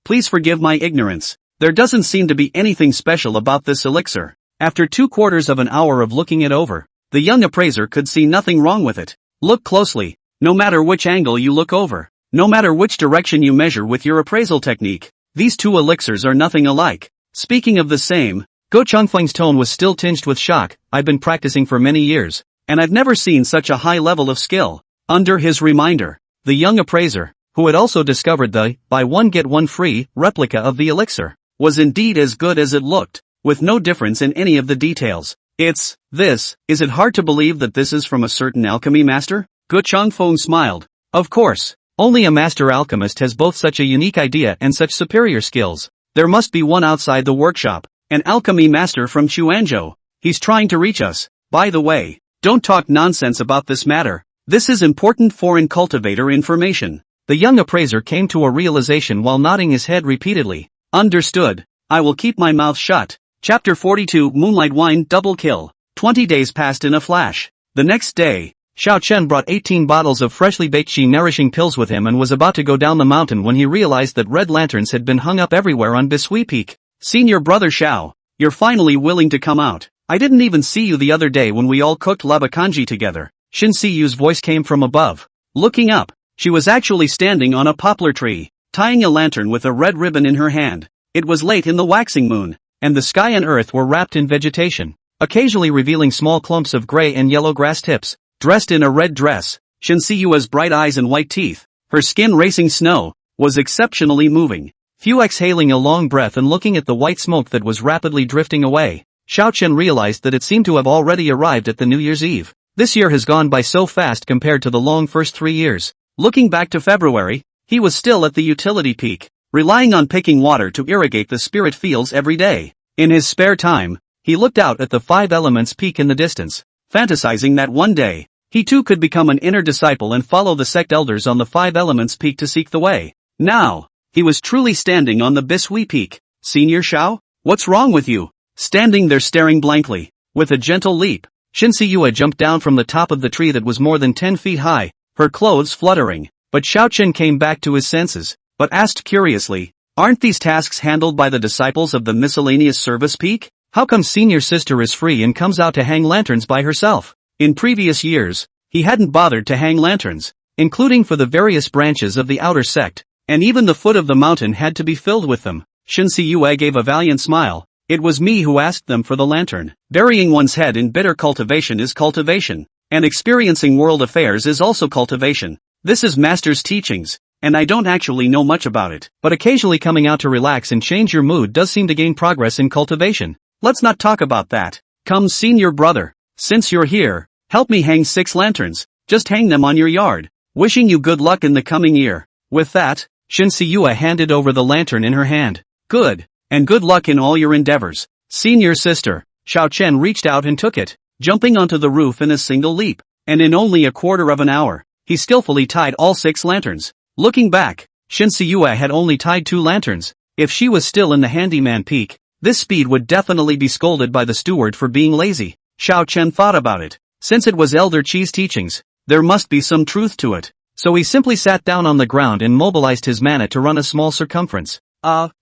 Please forgive my ignorance. There doesn't seem to be anything special about this elixir. After 2/4 of an hour of looking it over, the young appraiser could see nothing wrong with it. Look closely. No matter which angle you look over, no matter which direction you measure with your appraisal technique, these 2 elixirs are nothing alike. Speaking of the same, Gu Changfeng's tone was still tinged with shock. I've been practicing for many years, and I've never seen such a high level of skill. Under his reminder, the young appraiser, who had also discovered the buy one get one free replica of the elixir, was indeed as good as it looked, with no difference in any of the details. Is it hard to believe that this is from a certain alchemy master? Gu Changfeng smiled. Of course, only a master alchemist has both such a unique idea and such superior skills. There must be one outside the workshop, an alchemy master from Chuanzhou. He's trying to reach us. By the way, don't talk nonsense about this matter. This is important foreign cultivator information. The young appraiser came to a realization while nodding his head repeatedly. Understood. I will keep my mouth shut. Chapter 42 Moonlight Wine Double Kill. 20 days passed in a flash. The next day, Xiao Chen brought 18 bottles of freshly baked Qi nourishing pills with him and was about to go down the mountain when he realized that red lanterns had been hung up everywhere on Bisui Peak. Senior brother Xiao, you're finally willing to come out. I didn't even see you the other day when we all cooked labakanji together. Xin Siyu's voice came from above. Looking up, she was actually standing on a poplar tree, tying a lantern with a red ribbon in her hand. It was late in the waxing moon, and the sky and earth were wrapped in vegetation, occasionally revealing small clumps of gray and yellow grass tips. Dressed in a red dress, Xin Siyu's bright eyes and white teeth, her skin racing snow, was exceptionally moving. Few exhaling a long breath and looking at the white smoke that was rapidly drifting away, Xiao Chen realized that it seemed to have already arrived at the New Year's Eve. This year has gone by so fast compared to the long first 3 years. Looking back to February, he was still at the utility peak, relying on picking water to irrigate the spirit fields every day. In his spare time, he looked out at the Five Elements peak in the distance, fantasizing that one day, he too could become an inner disciple and follow the sect elders on the Five Elements peak to seek the way. Now, he was truly standing on the Bishui peak. Senior Shao? What's wrong with you? Standing there staring blankly, with a gentle leap, Shinseiyue jumped down from the top of the tree that was more than 10 feet high, her clothes fluttering. But Xiaochen came back to his senses, but asked curiously, aren't these tasks handled by the disciples of the miscellaneous service peak? How come senior sister is free and comes out to hang lanterns by herself? In previous years, he hadn't bothered to hang lanterns, including for the various branches of the outer sect, and even the foot of the mountain had to be filled with them. Shinseiyue gave a valiant smile. It was me who asked them for the lantern. Burying one's head in bitter cultivation is cultivation, and experiencing world affairs is also cultivation. This is Master's teachings, and I don't actually know much about it, but occasionally coming out to relax and change your mood does seem to gain progress in cultivation. Let's not talk about that. Come, senior brother. Since you're here, help me hang 6 lanterns. Just hang them on your yard. Wishing you good luck in the coming year. With that, Shinseiyue handed over the lantern in her hand. Good. And good luck in all your endeavors. Senior sister. Xiaochen reached out and took it, jumping onto the roof in a single leap. And in only a quarter of an hour, he skillfully tied all 6 lanterns. Looking back, Shinseiyue had only tied 2 lanterns. If she was still in the handyman peak, this speed would definitely be scolded by the steward for being lazy. Xiaochen thought about it. Since it was Elder Chi's teachings, there must be some truth to it. So he simply sat down on the ground and mobilized his mana to run a small circumference.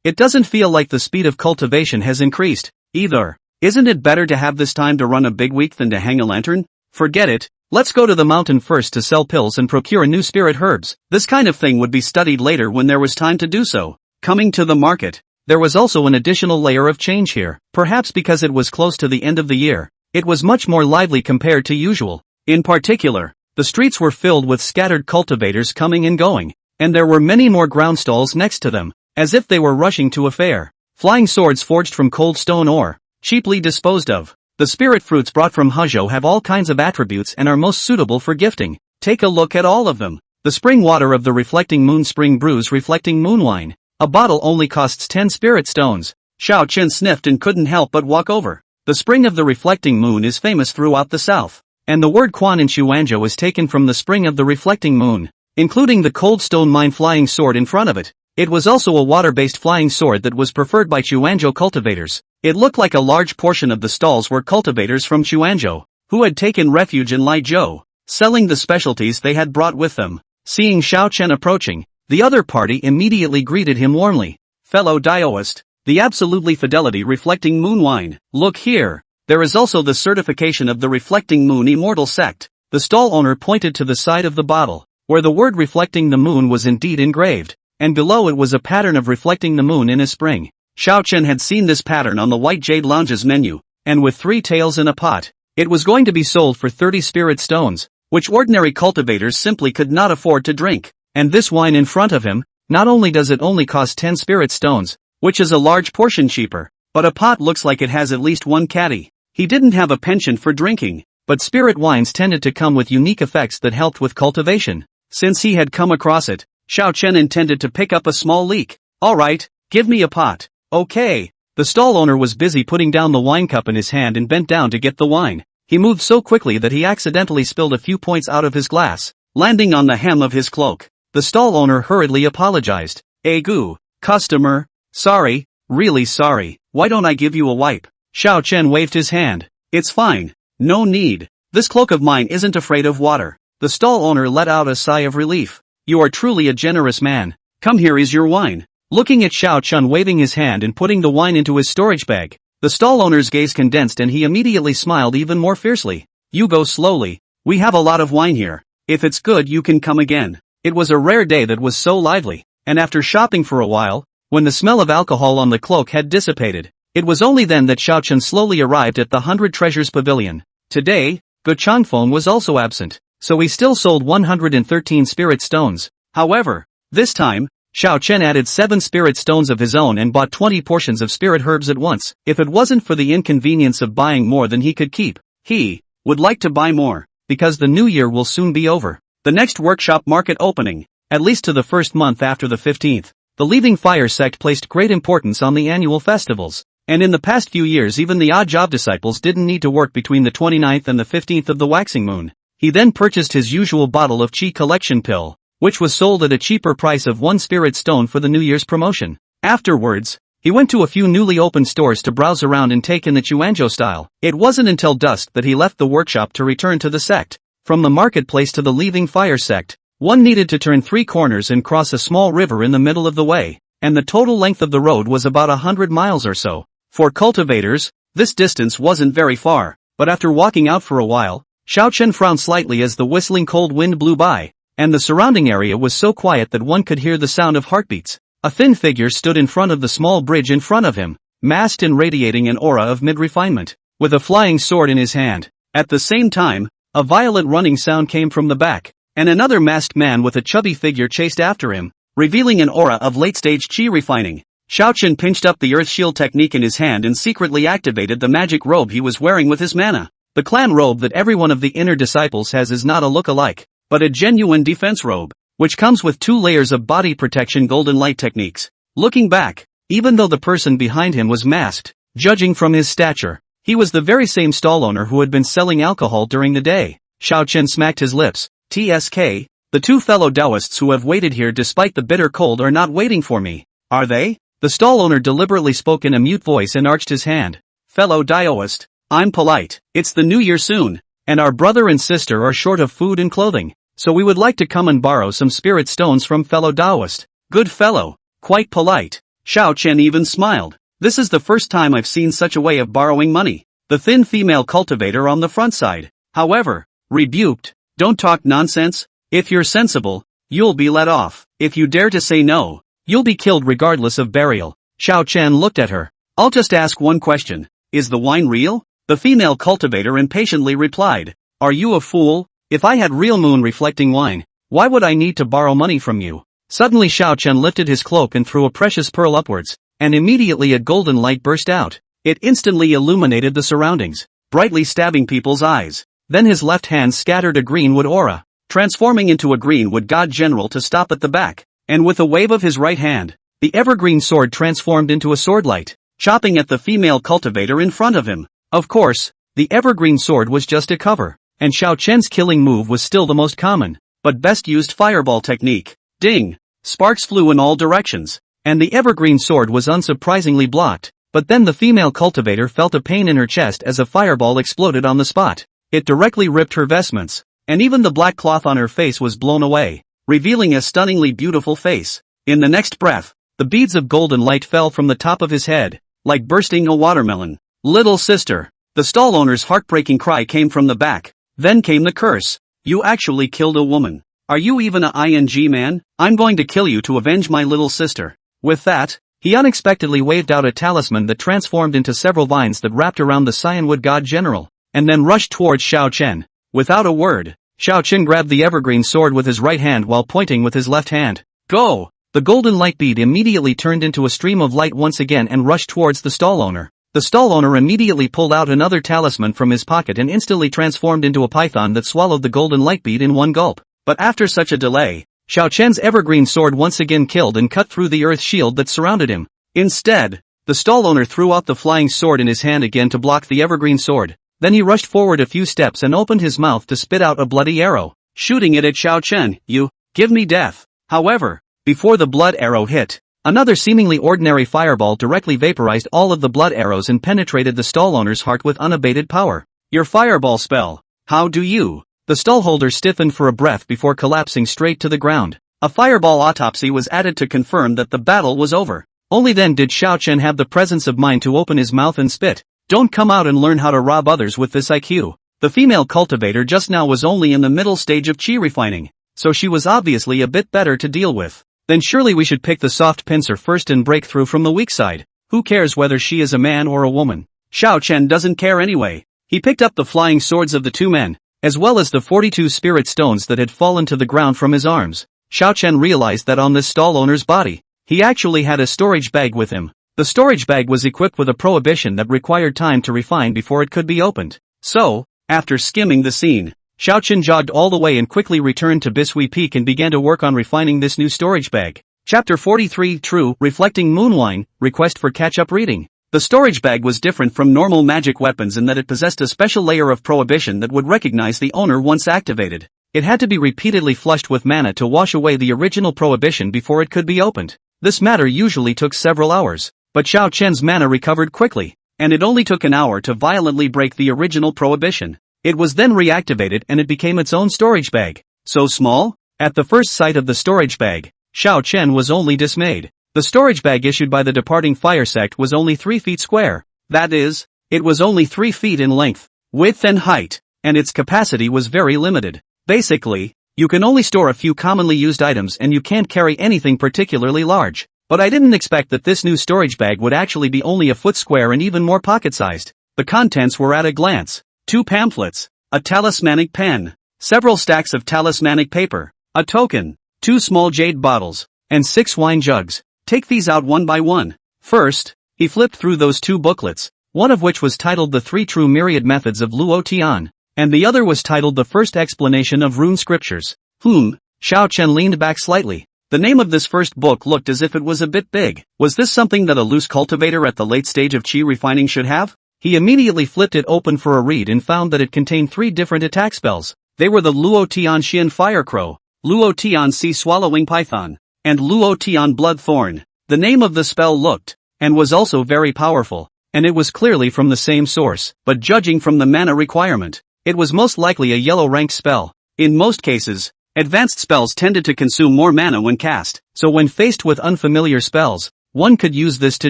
It doesn't feel like the speed of cultivation has increased, either. Isn't it better to have this time to run a big week than to hang a lantern? Forget it. Let's go to the mountain first to sell pills and procure new spirit herbs. This kind of thing would be studied later when there was time to do so. Coming to the market, there was also an additional layer of change here. Perhaps because it was close to the end of the year, it was much more lively compared to usual. In particular, the streets were filled with scattered cultivators coming and going, and there were many more ground stalls next to them, as if they were rushing to a fair. Flying swords forged from cold stone ore, cheaply disposed of. The spirit fruits brought from Huzhou have all kinds of attributes and are most suitable for gifting. Take a look at all of them. The spring water of the reflecting moon spring brews reflecting moon wine. A bottle only costs 10 spirit stones. Xiaochen sniffed and couldn't help but walk over. The spring of the reflecting moon is famous throughout the south, and the word Quan in Xuanzhou is taken from the spring of the reflecting moon, including the cold stone mine flying sword in front of it. It was also a water-based flying sword that was preferred by Xuanzhou cultivators. It looked like a large portion of the stalls were cultivators from Xuanzhou, who had taken refuge in Laizhou, selling the specialties they had brought with them. Seeing Xiaochen approaching, the other party immediately greeted him warmly. Fellow Daoist, the absolutely fidelity reflecting moon wine. Look here, there is also the certification of the reflecting moon immortal sect. The stall owner pointed to the side of the bottle, where the word reflecting the moon was indeed engraved, and below it was a pattern of reflecting the moon in a spring. Xiaochen had seen this pattern on the White Jade Lounge's menu, and with 3 tails in a pot, it was going to be sold for 30 spirit stones, which ordinary cultivators simply could not afford to drink. And this wine in front of him, not only does it only cost 10 spirit stones, which is a large portion cheaper, but a pot looks like it has at least 1 caddy. He didn't have a penchant for drinking, but spirit wines tended to come with unique effects that helped with cultivation. Since he had come across it, Xiaochen intended to pick up a small leak. Alright, give me a pot. Okay. The stall owner was busy putting down the wine cup in his hand and bent down to get the wine. He moved so quickly that he accidentally spilled a few points out of his glass, landing on the hem of his cloak. The stall owner hurriedly apologized. Egu, customer, sorry, really sorry. Why don't I give you a wipe? Xiaochen waved his hand. It's fine. No need. This cloak of mine isn't afraid of water. The stall owner let out a sigh of relief. You are truly a generous man. Come, here is your wine. Looking at Xiaochen waving his hand and putting the wine into his storage bag, the stall owner's gaze condensed and he immediately smiled even more fiercely. You go slowly. We have a lot of wine here. If it's good you can come again. It was a rare day that was so lively, and after shopping for a while, when the smell of alcohol on the cloak had dissipated, it was only then that Xiaochen slowly arrived at the 100 Treasures Pavilion. Today, Ge Changfeng was also absent, so he still sold 113 spirit stones. However, this time, Xiaochen added 7 spirit stones of his own and bought 20 portions of spirit herbs at once. If it wasn't for the inconvenience of buying more than he could keep, he would like to buy more, because the new year will soon be over. The next workshop market opening, at least to the first month after the 15th, the Leaving Fire sect placed great importance on the annual festivals. And in the past few years even the odd job disciples didn't need to work between the 29th and the 15th of the waxing moon. He then purchased his usual bottle of Qi collection pill, which was sold at a cheaper price of 1 spirit stone for the New Year's promotion. Afterwards, he went to a few newly opened stores to browse around and take in the Chuanzhou style. It wasn't until dusk that he left the workshop to return to the sect. From the marketplace to the leaving fire sect, one needed to turn 3 corners and cross a small river in the middle of the way, and the total length of the road was about 100 miles or so. For cultivators, this distance wasn't very far, but after walking out for a while, Xiao Chen frowned slightly as the whistling cold wind blew by, and the surrounding area was so quiet that one could hear the sound of heartbeats. A thin figure stood in front of the small bridge in front of him, masked and radiating an aura of mid-refinement, with a flying sword in his hand. At the same time, a violent running sound came from the back, and another masked man with a chubby figure chased after him, revealing an aura of late-stage qi refining. Xiao Chen pinched up the earth shield technique in his hand and secretly activated the magic robe he was wearing with his mana. The clan robe that every one of the inner disciples has is not a look-alike, but a genuine defense robe, which comes with 2 layers of body protection golden light techniques. Looking back, even though the person behind him was masked, judging from his stature, he was the very same stall owner who had been selling alcohol during the day. Xiao Chen smacked his lips. TSK, the 2 fellow Taoists who have waited here despite the bitter cold are not waiting for me, are they? The stall owner deliberately spoke in a mute voice and arched his hand. Fellow Taoist, I'm polite. It's the new year soon, and our brother and sister are short of food and clothing, so we would like to come and borrow some spirit stones from fellow Taoist. Good fellow, quite polite. Xiao Chen even smiled. This is the first time I've seen such a way of borrowing money. The thin female cultivator on the front side, however, rebuked. Don't talk nonsense. If you're sensible, you'll be let off. If you dare to say no, you'll be killed regardless of burial. Xiao Chen looked at her. I'll just ask one question. Is the wine real? The female cultivator impatiently replied. Are you a fool? If I had real moon reflecting wine, why would I need to borrow money from you? Suddenly Xiao Chen lifted his cloak and threw a precious pearl upwards, and immediately a golden light burst out. It instantly illuminated the surroundings, brightly stabbing people's eyes. Then his left hand scattered a greenwood aura, transforming into a greenwood god general to stop at the back, and with a wave of his right hand, the evergreen sword transformed into a swordlight, chopping at the female cultivator in front of him. Of course, the evergreen sword was just a cover, and Xiao Chen's killing move was still the most common, but best used fireball technique. Ding! Sparks flew in all directions, and the evergreen sword was unsurprisingly blocked, but then the female cultivator felt a pain in her chest as a fireball exploded on the spot. It directly ripped her vestments, and even the black cloth on her face was blown away, revealing a stunningly beautiful face. In the next breath, the beads of golden light fell from the top of his head, like bursting a watermelon. Little sister! The stall owner's heartbreaking cry came from the back. Then came the curse. You actually killed a woman. Are you even a ING man? I'm going to kill you to avenge my little sister. With that, he unexpectedly waved out a talisman that transformed into several vines that wrapped around the cyanwood god general, and then rushed towards Xiao Chen. Without a word, Xiao Chen grabbed the evergreen sword with his right hand while pointing with his left hand. Go! The golden light bead immediately turned into a stream of light once again and rushed towards the stall owner. The stall owner immediately pulled out another talisman from his pocket and instantly transformed into a python that swallowed the golden light bead in one gulp. But after such a delay, Xiao Chen's evergreen sword once again killed and cut through the earth shield that surrounded him. Instead, the stall owner threw out the flying sword in his hand again to block the evergreen sword. Then he rushed forward a few steps and opened his mouth to spit out a bloody arrow, shooting it at Xiao Chen. You, give me death. However, before the blood arrow hit, another seemingly ordinary fireball directly vaporized all of the blood arrows and penetrated the stall owner's heart with unabated power. Your fireball spell. How do you? The stallholder stiffened for a breath before collapsing straight to the ground. A fireball autopsy was added to confirm that the battle was over. Only then did Xiao Chen have the presence of mind to open his mouth and spit. Don't come out and learn how to rob others with this IQ. The female cultivator just now was only in the middle stage of qi refining, so she was obviously a bit better to deal with. Then surely we should pick the soft pincer first and break through from the weak side. Who cares whether she is a man or a woman? Xiao Chen doesn't care anyway. He picked up the flying swords of the 2 men, as well as the 42 spirit stones that had fallen to the ground from his arms. Xiao Chen realized that on this stall owner's body, he actually had a storage bag with him. The storage bag was equipped with a prohibition that required time to refine before it could be opened. So, after skimming the scene, Xiao Chen jogged all the way and quickly returned to Bishui Peak and began to work on refining this new storage bag. Chapter 43 True, Reflecting Moonwine, Request for Catch-Up Reading. The storage bag was different from normal magic weapons in that it possessed a special layer of prohibition that would recognize the owner once activated. It had to be repeatedly flushed with mana to wash away the original prohibition before it could be opened. This matter usually took several hours, but Xiao Chen's mana recovered quickly, and it only took an hour to violently break the original prohibition. It was then reactivated and it became its own storage bag. So small? At the first sight of the storage bag, Xiao Chen was only dismayed. The storage bag issued by the departing fire sect was only 3 feet square. That is, it was only 3 feet in length, width and height, and its capacity was very limited. Basically, you can only store a few commonly used items and you can't carry anything particularly large. But I didn't expect that this new storage bag would actually be only a foot square and even more pocket-sized. The contents were at a glance. 2 pamphlets, a talismanic pen, several stacks of talismanic paper, a token, 2 small jade bottles, and 6 wine jugs. Take these out one by one. First, he flipped through those 2 booklets, one of which was titled The 3 True Myriad Methods of Luo Tian, and the other was titled The First Explanation of Rune Scriptures. Xiao Chen leaned back slightly. The name of this first book looked as if it was a bit big. Was this something that a loose cultivator at the late stage of qi refining should have? He immediately flipped it open for a read and found that it contained 3 different attack spells. They were the Luo Tian Xian Fire Crow, Luo Tian Sea Swallowing Python, and Luo Tian Blood Thorn. The name of the spell looked, and was also very powerful, and it was clearly from the same source, but judging from the mana requirement, it was most likely a yellow ranked spell. In most cases, advanced spells tended to consume more mana when cast, so when faced with unfamiliar spells, one could use this to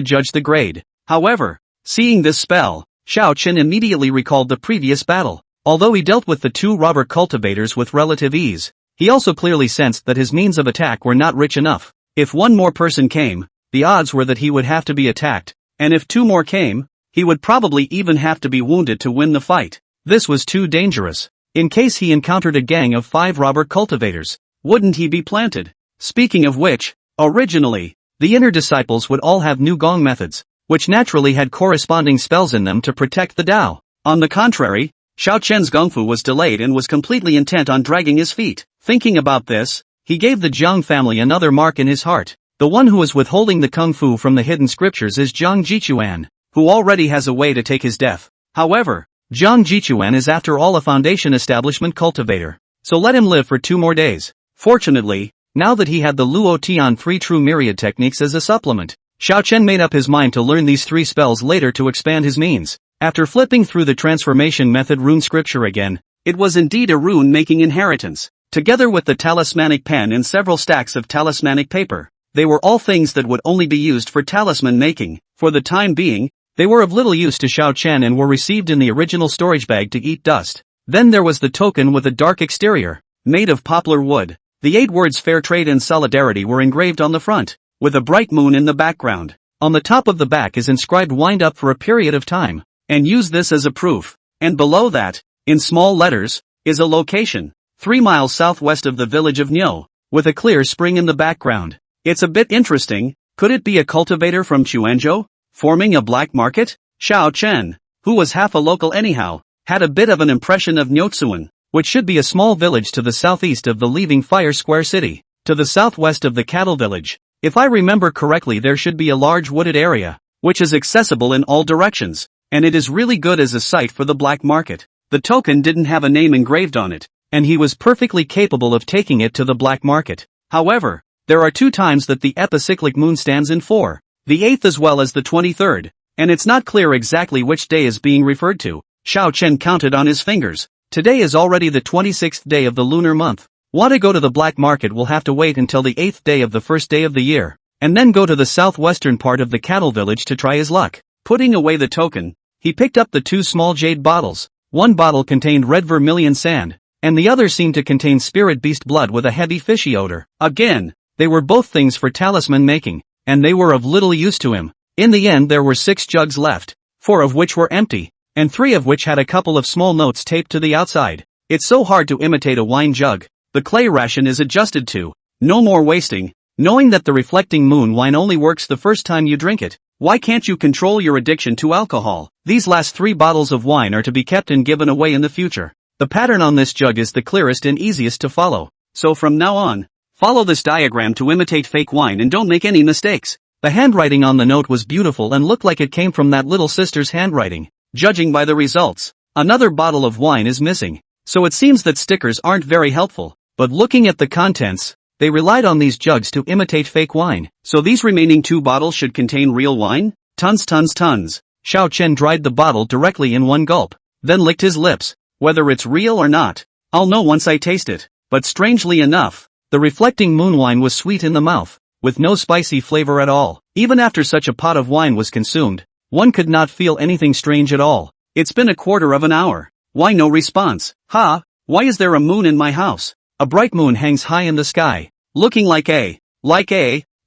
judge the grade. However, seeing this spell, Xiao Chen immediately recalled the previous battle. Although he dealt with the 2 robber cultivators with relative ease, he also clearly sensed that his means of attack were not rich enough. If one more person came, the odds were that he would have to be attacked, and if 2 more came, he would probably even have to be wounded to win the fight. This was too dangerous. In case he encountered a gang of 5 robber cultivators, wouldn't he be planted? Speaking of which, originally, the inner disciples would all have new gong methods, which naturally had corresponding spells in them to protect the Dao. On the contrary, Xiao Chen's gongfu was delayed and was completely intent on dragging his feet. Thinking about this, he gave the Jiang family another mark in his heart. The one who is withholding the kung fu from the hidden scriptures is Jiang Jichuan, who already has a way to take his death. However, Jiang Jichuan is after all a foundation establishment cultivator, so let him live for 2 more days. Fortunately, now that he had the Luo Tian 3 True Myriad techniques as a supplement, Xiao Chen made up his mind to learn these 3 spells later to expand his means. After flipping through the transformation method rune scripture again, it was indeed a rune-making inheritance, together with the talismanic pen and several stacks of talismanic paper. They were all things that would only be used for talisman making. For the time being, they were of little use to Xiao Chen and were received in the original storage bag to eat dust. Then there was the token with a dark exterior, made of poplar wood. The 8 words Fair Trade and Solidarity were engraved on the front, with a bright moon in the background. On the top of the back is inscribed "Wind up for a period of time, and use this as a proof." And below that, in small letters, is a location, 3 miles southwest of the village of Niu, with a clear spring in the background. It's a bit interesting. Could it be a cultivator from Chuanzhou, forming a black market? Xiao Chen, who was half a local anyhow, had a bit of an impression of Niuzuan, which should be a small village to the southeast of the leaving Fire Square City, to the southwest of the cattle village. If I remember correctly, there should be a large wooded area, which is accessible in all directions, and it is really good as a site for the black market. The token didn't have a name engraved on it, and he was perfectly capable of taking it to the black market. However, there are 2 times that the epicyclic moon stands in 4, the 8th as well as the 23rd, and it's not clear exactly which day is being referred to. Xiao Chen counted on his fingers. Today is already the 26th day of the lunar month. Want to go to the black market will have to wait until the 8th day of the first day of the year, and then go to the southwestern part of the cattle village to try his luck. Putting away the token, he picked up the 2 small jade bottles. One bottle contained red vermilion sand, and the other seemed to contain spirit beast blood with a heavy fishy odor. Again, they were both things for talisman making, and they were of little use to him. In the end there were 6 jugs left, 4 of which were empty, and 3 of which had a couple of small notes taped to the outside. It's so hard to imitate a wine jug. The clay ration is adjusted to no more wasting, knowing that the reflecting moon wine only works the first time you drink it. Why can't you control your addiction to alcohol? These last 3 bottles of wine are to be kept and given away in the future. The pattern on this jug is the clearest and easiest to follow, so from now on, follow this diagram to imitate fake wine and don't make any mistakes. The handwriting on the note was beautiful and looked like it came from that little sister's handwriting. Judging by the results, another bottle of wine is missing. So it seems that stickers aren't very helpful. But looking at the contents, they relied on these jugs to imitate fake wine. So these remaining 2 bottles should contain real wine? Tons. Xiao Chen dried the bottle directly in one gulp, then licked his lips. Whether it's real or not, I'll know once I taste it. But strangely enough, the reflecting moon wine was sweet in the mouth, with no spicy flavor at all. Even after such a pot of wine was consumed, one could not feel anything strange at all. It's been a quarter of an hour. Why no response? Ha! Why is there a moon in my house? A bright moon hangs high in the sky, looking like a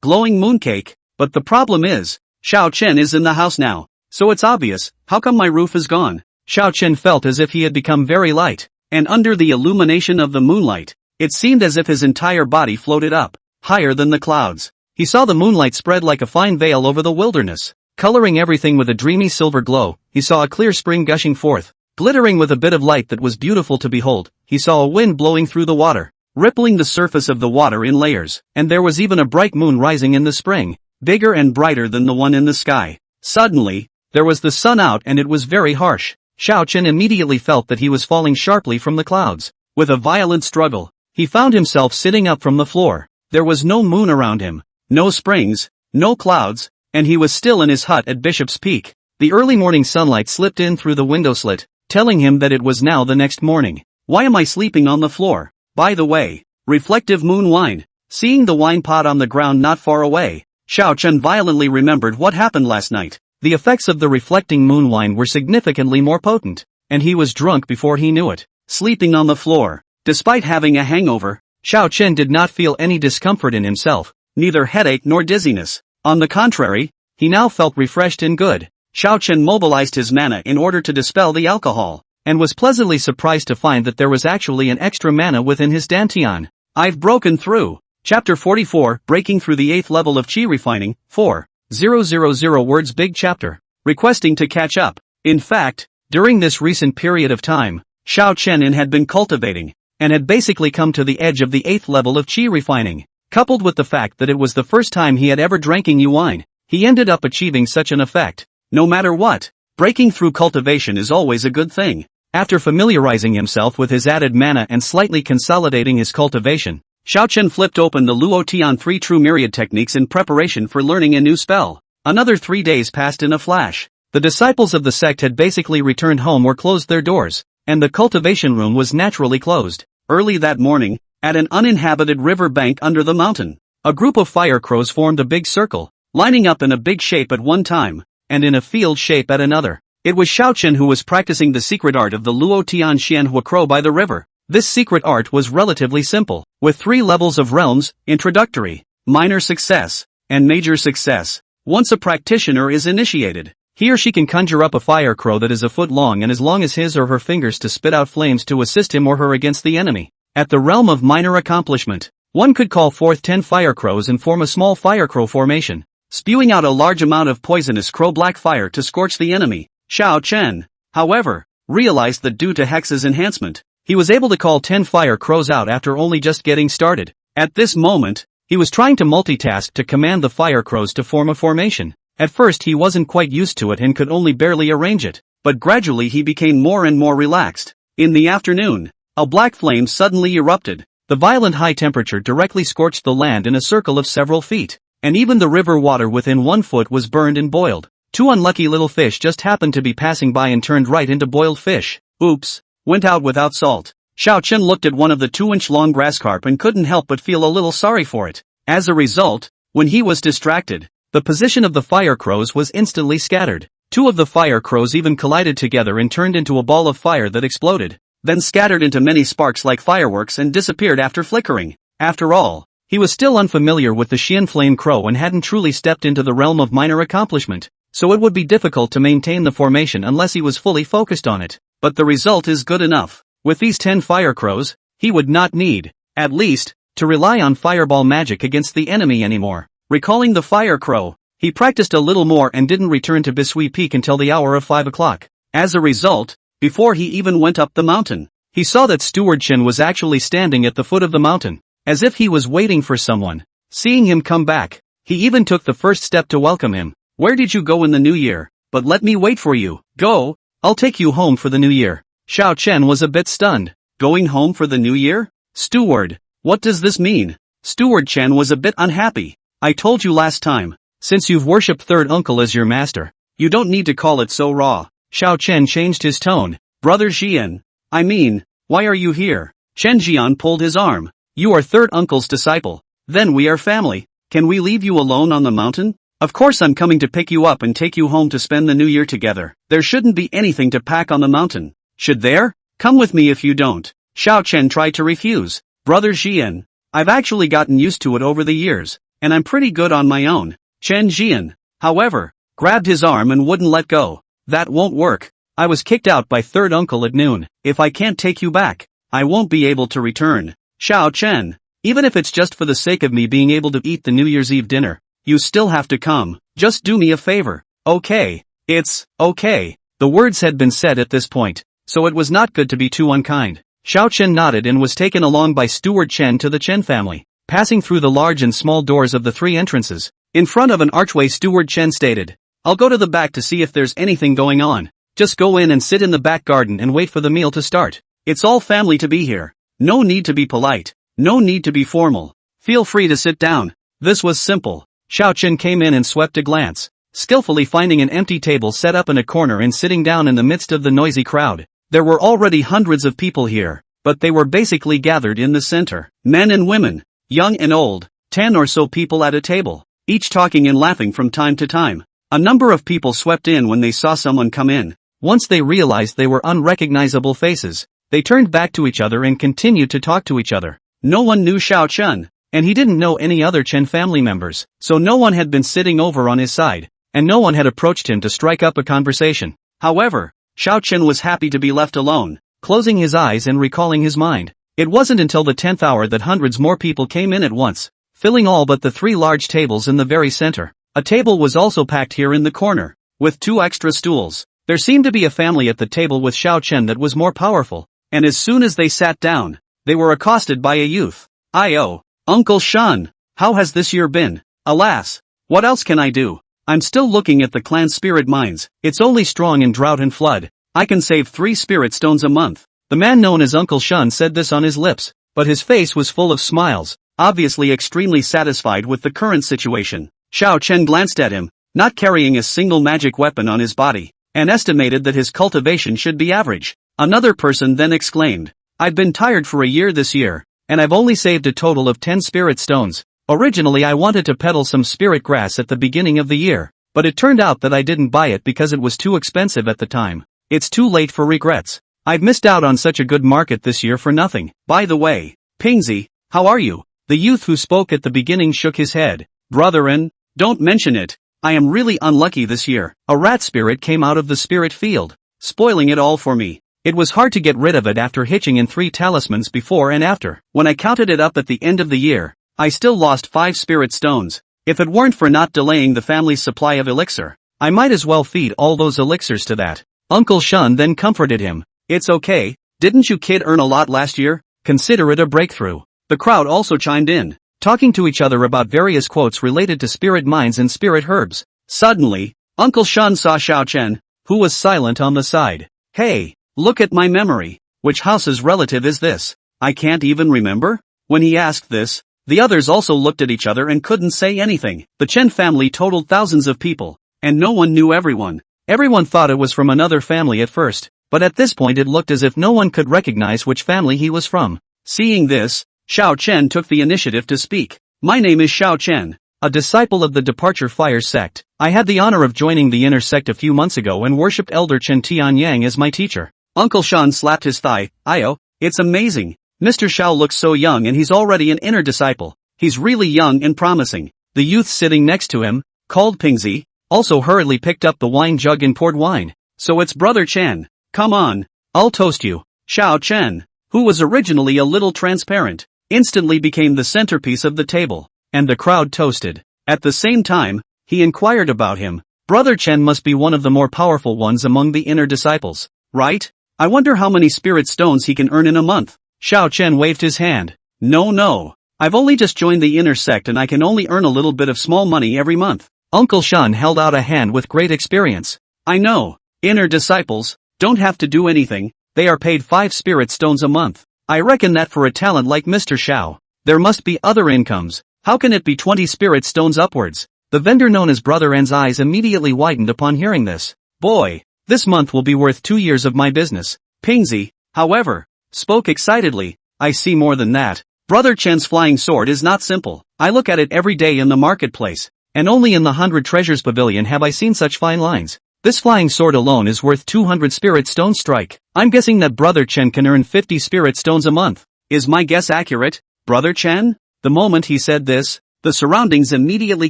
glowing mooncake. But the problem is, Xiao Chen is in the house now, so it's obvious. How come my roof is gone? Xiao Chen felt as if he had become very light, and under the illumination of the moonlight, it seemed as if his entire body floated up, higher than the clouds. He saw the moonlight spread like a fine veil over the wilderness, coloring everything with a dreamy silver glow. He saw a clear spring gushing forth, glittering with a bit of light that was beautiful to behold. He saw a wind blowing through the water, rippling the surface of the water in layers, and there was even a bright moon rising in the spring, bigger and brighter than the one in the sky. Suddenly, there was the sun out and it was very harsh. Xiao Chen immediately felt that he was falling sharply from the clouds. With a violent struggle, he found himself sitting up from the floor. There was no moon around him, no springs, no clouds, and he was still in his hut at Bishop's Peak. The early morning sunlight slipped in through the window slit, telling him that it was now the next morning. Why am I sleeping on the floor? By the way, reflective moon wine. Seeing the wine pot on the ground not far away, Xiao Chen violently remembered what happened last night. The effects of the reflecting moon wine were significantly more potent, and he was drunk before he knew it. Sleeping on the floor. Despite having a hangover, Xiao Chen did not feel any discomfort in himself, neither headache nor dizziness. On the contrary, he now felt refreshed and good. Xiao Chen mobilized his mana in order to dispel the alcohol, and was pleasantly surprised to find that there was actually an extra mana within his dantian. I've broken through. Chapter 44, Breaking Through the 8th Level of Qi Refining, 4,000 words big chapter. Requesting to catch up. In fact, during this recent period of time, Xiao Chen had been cultivating, and had basically come to the edge of the 8th level of Qi Refining. Coupled with the fact that it was the first time he had ever drank new wine, he ended up achieving such an effect. No matter what, breaking through cultivation is always a good thing. After familiarizing himself with his added mana and slightly consolidating his cultivation, Xiao Chen flipped open the Luo Tian 3 True Myriad techniques in preparation for learning a new spell. Another 3 days passed in a flash. The disciples of the sect had basically returned home or closed their doors, and the cultivation room was naturally closed. Early that morning, at an uninhabited river bank under the mountain, a group of fire crows formed a big circle, lining up in a big shape at one time, and in a field shape at another. It was Xiao Chen who was practicing the secret art of the Luo Tian Xianhua crow by the river. This secret art was relatively simple, with 3 levels of realms: introductory, minor success, and major success. Once a practitioner is initiated, he or she can conjure up a fire crow that is a foot long and as long as his or her fingers to spit out flames to assist him or her against the enemy. At the realm of minor accomplishment, one could call forth 10 fire crows and form a small fire crow formation, spewing out a large amount of poisonous crow black fire to scorch the enemy. Xiao Chen, however, realized that due to Hex's enhancement, he was able to call 10 fire crows out after only just getting started. At this moment, he was trying to multitask to command the fire crows to form a formation. At first he wasn't quite used to it and could only barely arrange it, but gradually he became more and more relaxed. In the afternoon, a black flame suddenly erupted. The violent high temperature directly scorched the land in a circle of several feet, and even the river water within 1 foot was burned and boiled. 2 unlucky little fish just happened to be passing by and turned right into boiled fish. Oops, went out without salt. Xiao Chen looked at one of the 2-inch-long grass carp and couldn't help but feel a little sorry for it. As a result, when he was distracted, the position of the fire crows was instantly scattered. 2 of the fire crows even collided together and turned into a ball of fire that exploded, then scattered into many sparks like fireworks and disappeared after flickering. After all, he was still unfamiliar with the Xian flame crow and hadn't truly stepped into the realm of minor accomplishment, so it would be difficult to maintain the formation unless he was fully focused on it. But the result is good enough. With these 10 fire crows, he would not need, at least, to rely on fireball magic against the enemy anymore. Recalling the fire crow, he practiced a little more and didn't return to Bisui Peak until the hour of 5 o'clock. As a result, before he even went up the mountain, he saw that Steward Chen was actually standing at the foot of the mountain, as if he was waiting for someone. Seeing him come back, He even took the first step to welcome him. Where did you go in the new year? But let me wait for you. Go. I'll take you home for the new year. Xiao Chen was a bit stunned. Going home for the new year? Steward. What does this mean? Steward Chen was a bit unhappy. I told you last time. Since you've worshipped third uncle as your master, you don't need to call it so raw. Xiao Chen changed his tone. Brother Xian. I mean, why are you here? Chen Jian pulled his arm. You are third uncle's disciple. Then we are family. Can we leave you alone on the mountain? Of course I'm coming to pick you up and take you home to spend the new year together. There shouldn't be anything to pack on the mountain. Should there? Come with me if you don't. Xiao Chen tried to refuse. Brother Xian. I've actually gotten used to it over the years, and I'm pretty good on my own. Chen Jian, however, grabbed his arm and wouldn't let go. That won't work. I was kicked out by third uncle at noon. If I can't take you back, I won't be able to return. Xiao Chen. Even if it's just for the sake of me being able to eat the New Year's Eve dinner, you still have to come. Just do me a favor. Okay. It's okay. The words had been said at this point, so it was not good to be too unkind. Xiao Chen nodded and was taken along by Steward Chen to the Chen family, passing through the large and small doors of the three entrances. In front of an archway, Steward Chen stated, I'll go to the back to see if there's anything going on. Just go in and sit in the back garden and wait for the meal to start. It's all family to be here. No need to be polite. No need to be formal. Feel free to sit down. This was simple. Xiao Chen came in and swept a glance, skillfully finding an empty table set up in a corner and sitting down in the midst of the noisy crowd. There were already hundreds of people here, but they were basically gathered in the center. Men and women, young and old, 10 or so people at a table, each talking and laughing from time to time. A number of people swept in when they saw someone come in. Once they realized they were unrecognizable faces, they turned back to each other and continued to talk to each other. No one knew Xiao Chen, and he didn't know any other Chen family members, so no one had been sitting over on his side, and no one had approached him to strike up a conversation. However, Xiao Chen was happy to be left alone, closing his eyes and recalling his mind. It wasn't until the 10th hour that hundreds more people came in at once, filling all but the 3 large tables in the very center. A table was also packed here in the corner, with 2 extra stools. There seemed to be a family at the table with Xiao Chen that was more powerful, and as soon as they sat down, they were accosted by a youth. "Io, Uncle Shan, how has this year been?" "Alas, what else can I do? I'm still looking at the clan spirit mines. It's only strong in drought and flood. I can save 3 spirit stones a month." The man known as Uncle Shun said this on his lips, but his face was full of smiles, obviously extremely satisfied with the current situation. Xiao Chen glanced at him, not carrying a single magic weapon on his body, and estimated that his cultivation should be average. Another person then exclaimed, "I've been tired for a year this year, and I've only saved a total of 10 spirit stones. Originally I wanted to peddle some spirit grass at the beginning of the year, but it turned out that I didn't buy it because it was too expensive at the time. It's too late for regrets. I've missed out on such a good market this year for nothing. By the way, Pingzi, how are you?" The youth who spoke at the beginning shook his head. "Brethren, don't mention it. I am really unlucky this year. A rat spirit came out of the spirit field, spoiling it all for me. It was hard to get rid of it after hitching in 3 talismans before and after. When I counted it up at the end of the year, I still lost 5 spirit stones. If it weren't for not delaying the family's supply of elixir, I might as well feed all those elixirs to that." Uncle Shun then comforted him. "It's okay, didn't you kid earn a lot last year? Consider it a breakthrough." The crowd also chimed in, talking to each other about various quotes related to spirit mines and spirit herbs. Suddenly, Uncle Shun saw Xiao Chen, who was silent on the side. "Hey, look at my memory. Which house's relative is this? I can't even remember." When he asked this, the others also looked at each other and couldn't say anything. The Chen family totaled thousands of people, and no one knew everyone. Everyone thought it was from another family at first, but at this point it looked as if no one could recognize which family he was from. Seeing this, Xiao Chen took the initiative to speak. "My name is Xiao Chen, a disciple of the Departure Fire sect. I had the honor of joining the inner sect a few months ago and worshipped Elder Chen Tianyang as my teacher." Uncle Shan slapped his thigh. "Io, it's amazing. Mr. Xiao looks so young and he's already an inner disciple. He's really young and promising." The youth sitting next to him, called Pingzi, also hurriedly picked up the wine jug and poured wine. "So it's Brother Chen. Come on, I'll toast you." Xiao Chen, who was originally a little transparent, instantly became the centerpiece of the table, and the crowd toasted. At the same time, he inquired about him. "Brother Chen must be one of the more powerful ones among the inner disciples, right? I wonder how many spirit stones he can earn in a month." Xiao Chen waved his hand. No, I've only just joined the inner sect and I can only earn a little bit of small money every month. Uncle Shun held out a hand with great experience. I know. Inner disciples don't have to do anything, they are paid 5 spirit stones a month. I reckon that for a talent like Mr. Xiao, there must be other incomes. How can it be 20 spirit stones upwards? The vendor known as Brother N's eyes immediately widened upon hearing this. Boy, this month will be worth 2 years of my business. Pingzi, however, spoke excitedly. I see more than that. Brother Chen's flying sword is not simple. I look at it every day in the marketplace, and only in the 100 Treasures Pavilion have I seen such fine lines. This flying sword alone is worth 200 spirit stone strike. I'm guessing that Brother Chen can earn 50 spirit stones a month. Is my guess accurate, Brother Chen? The moment he said this, the surroundings immediately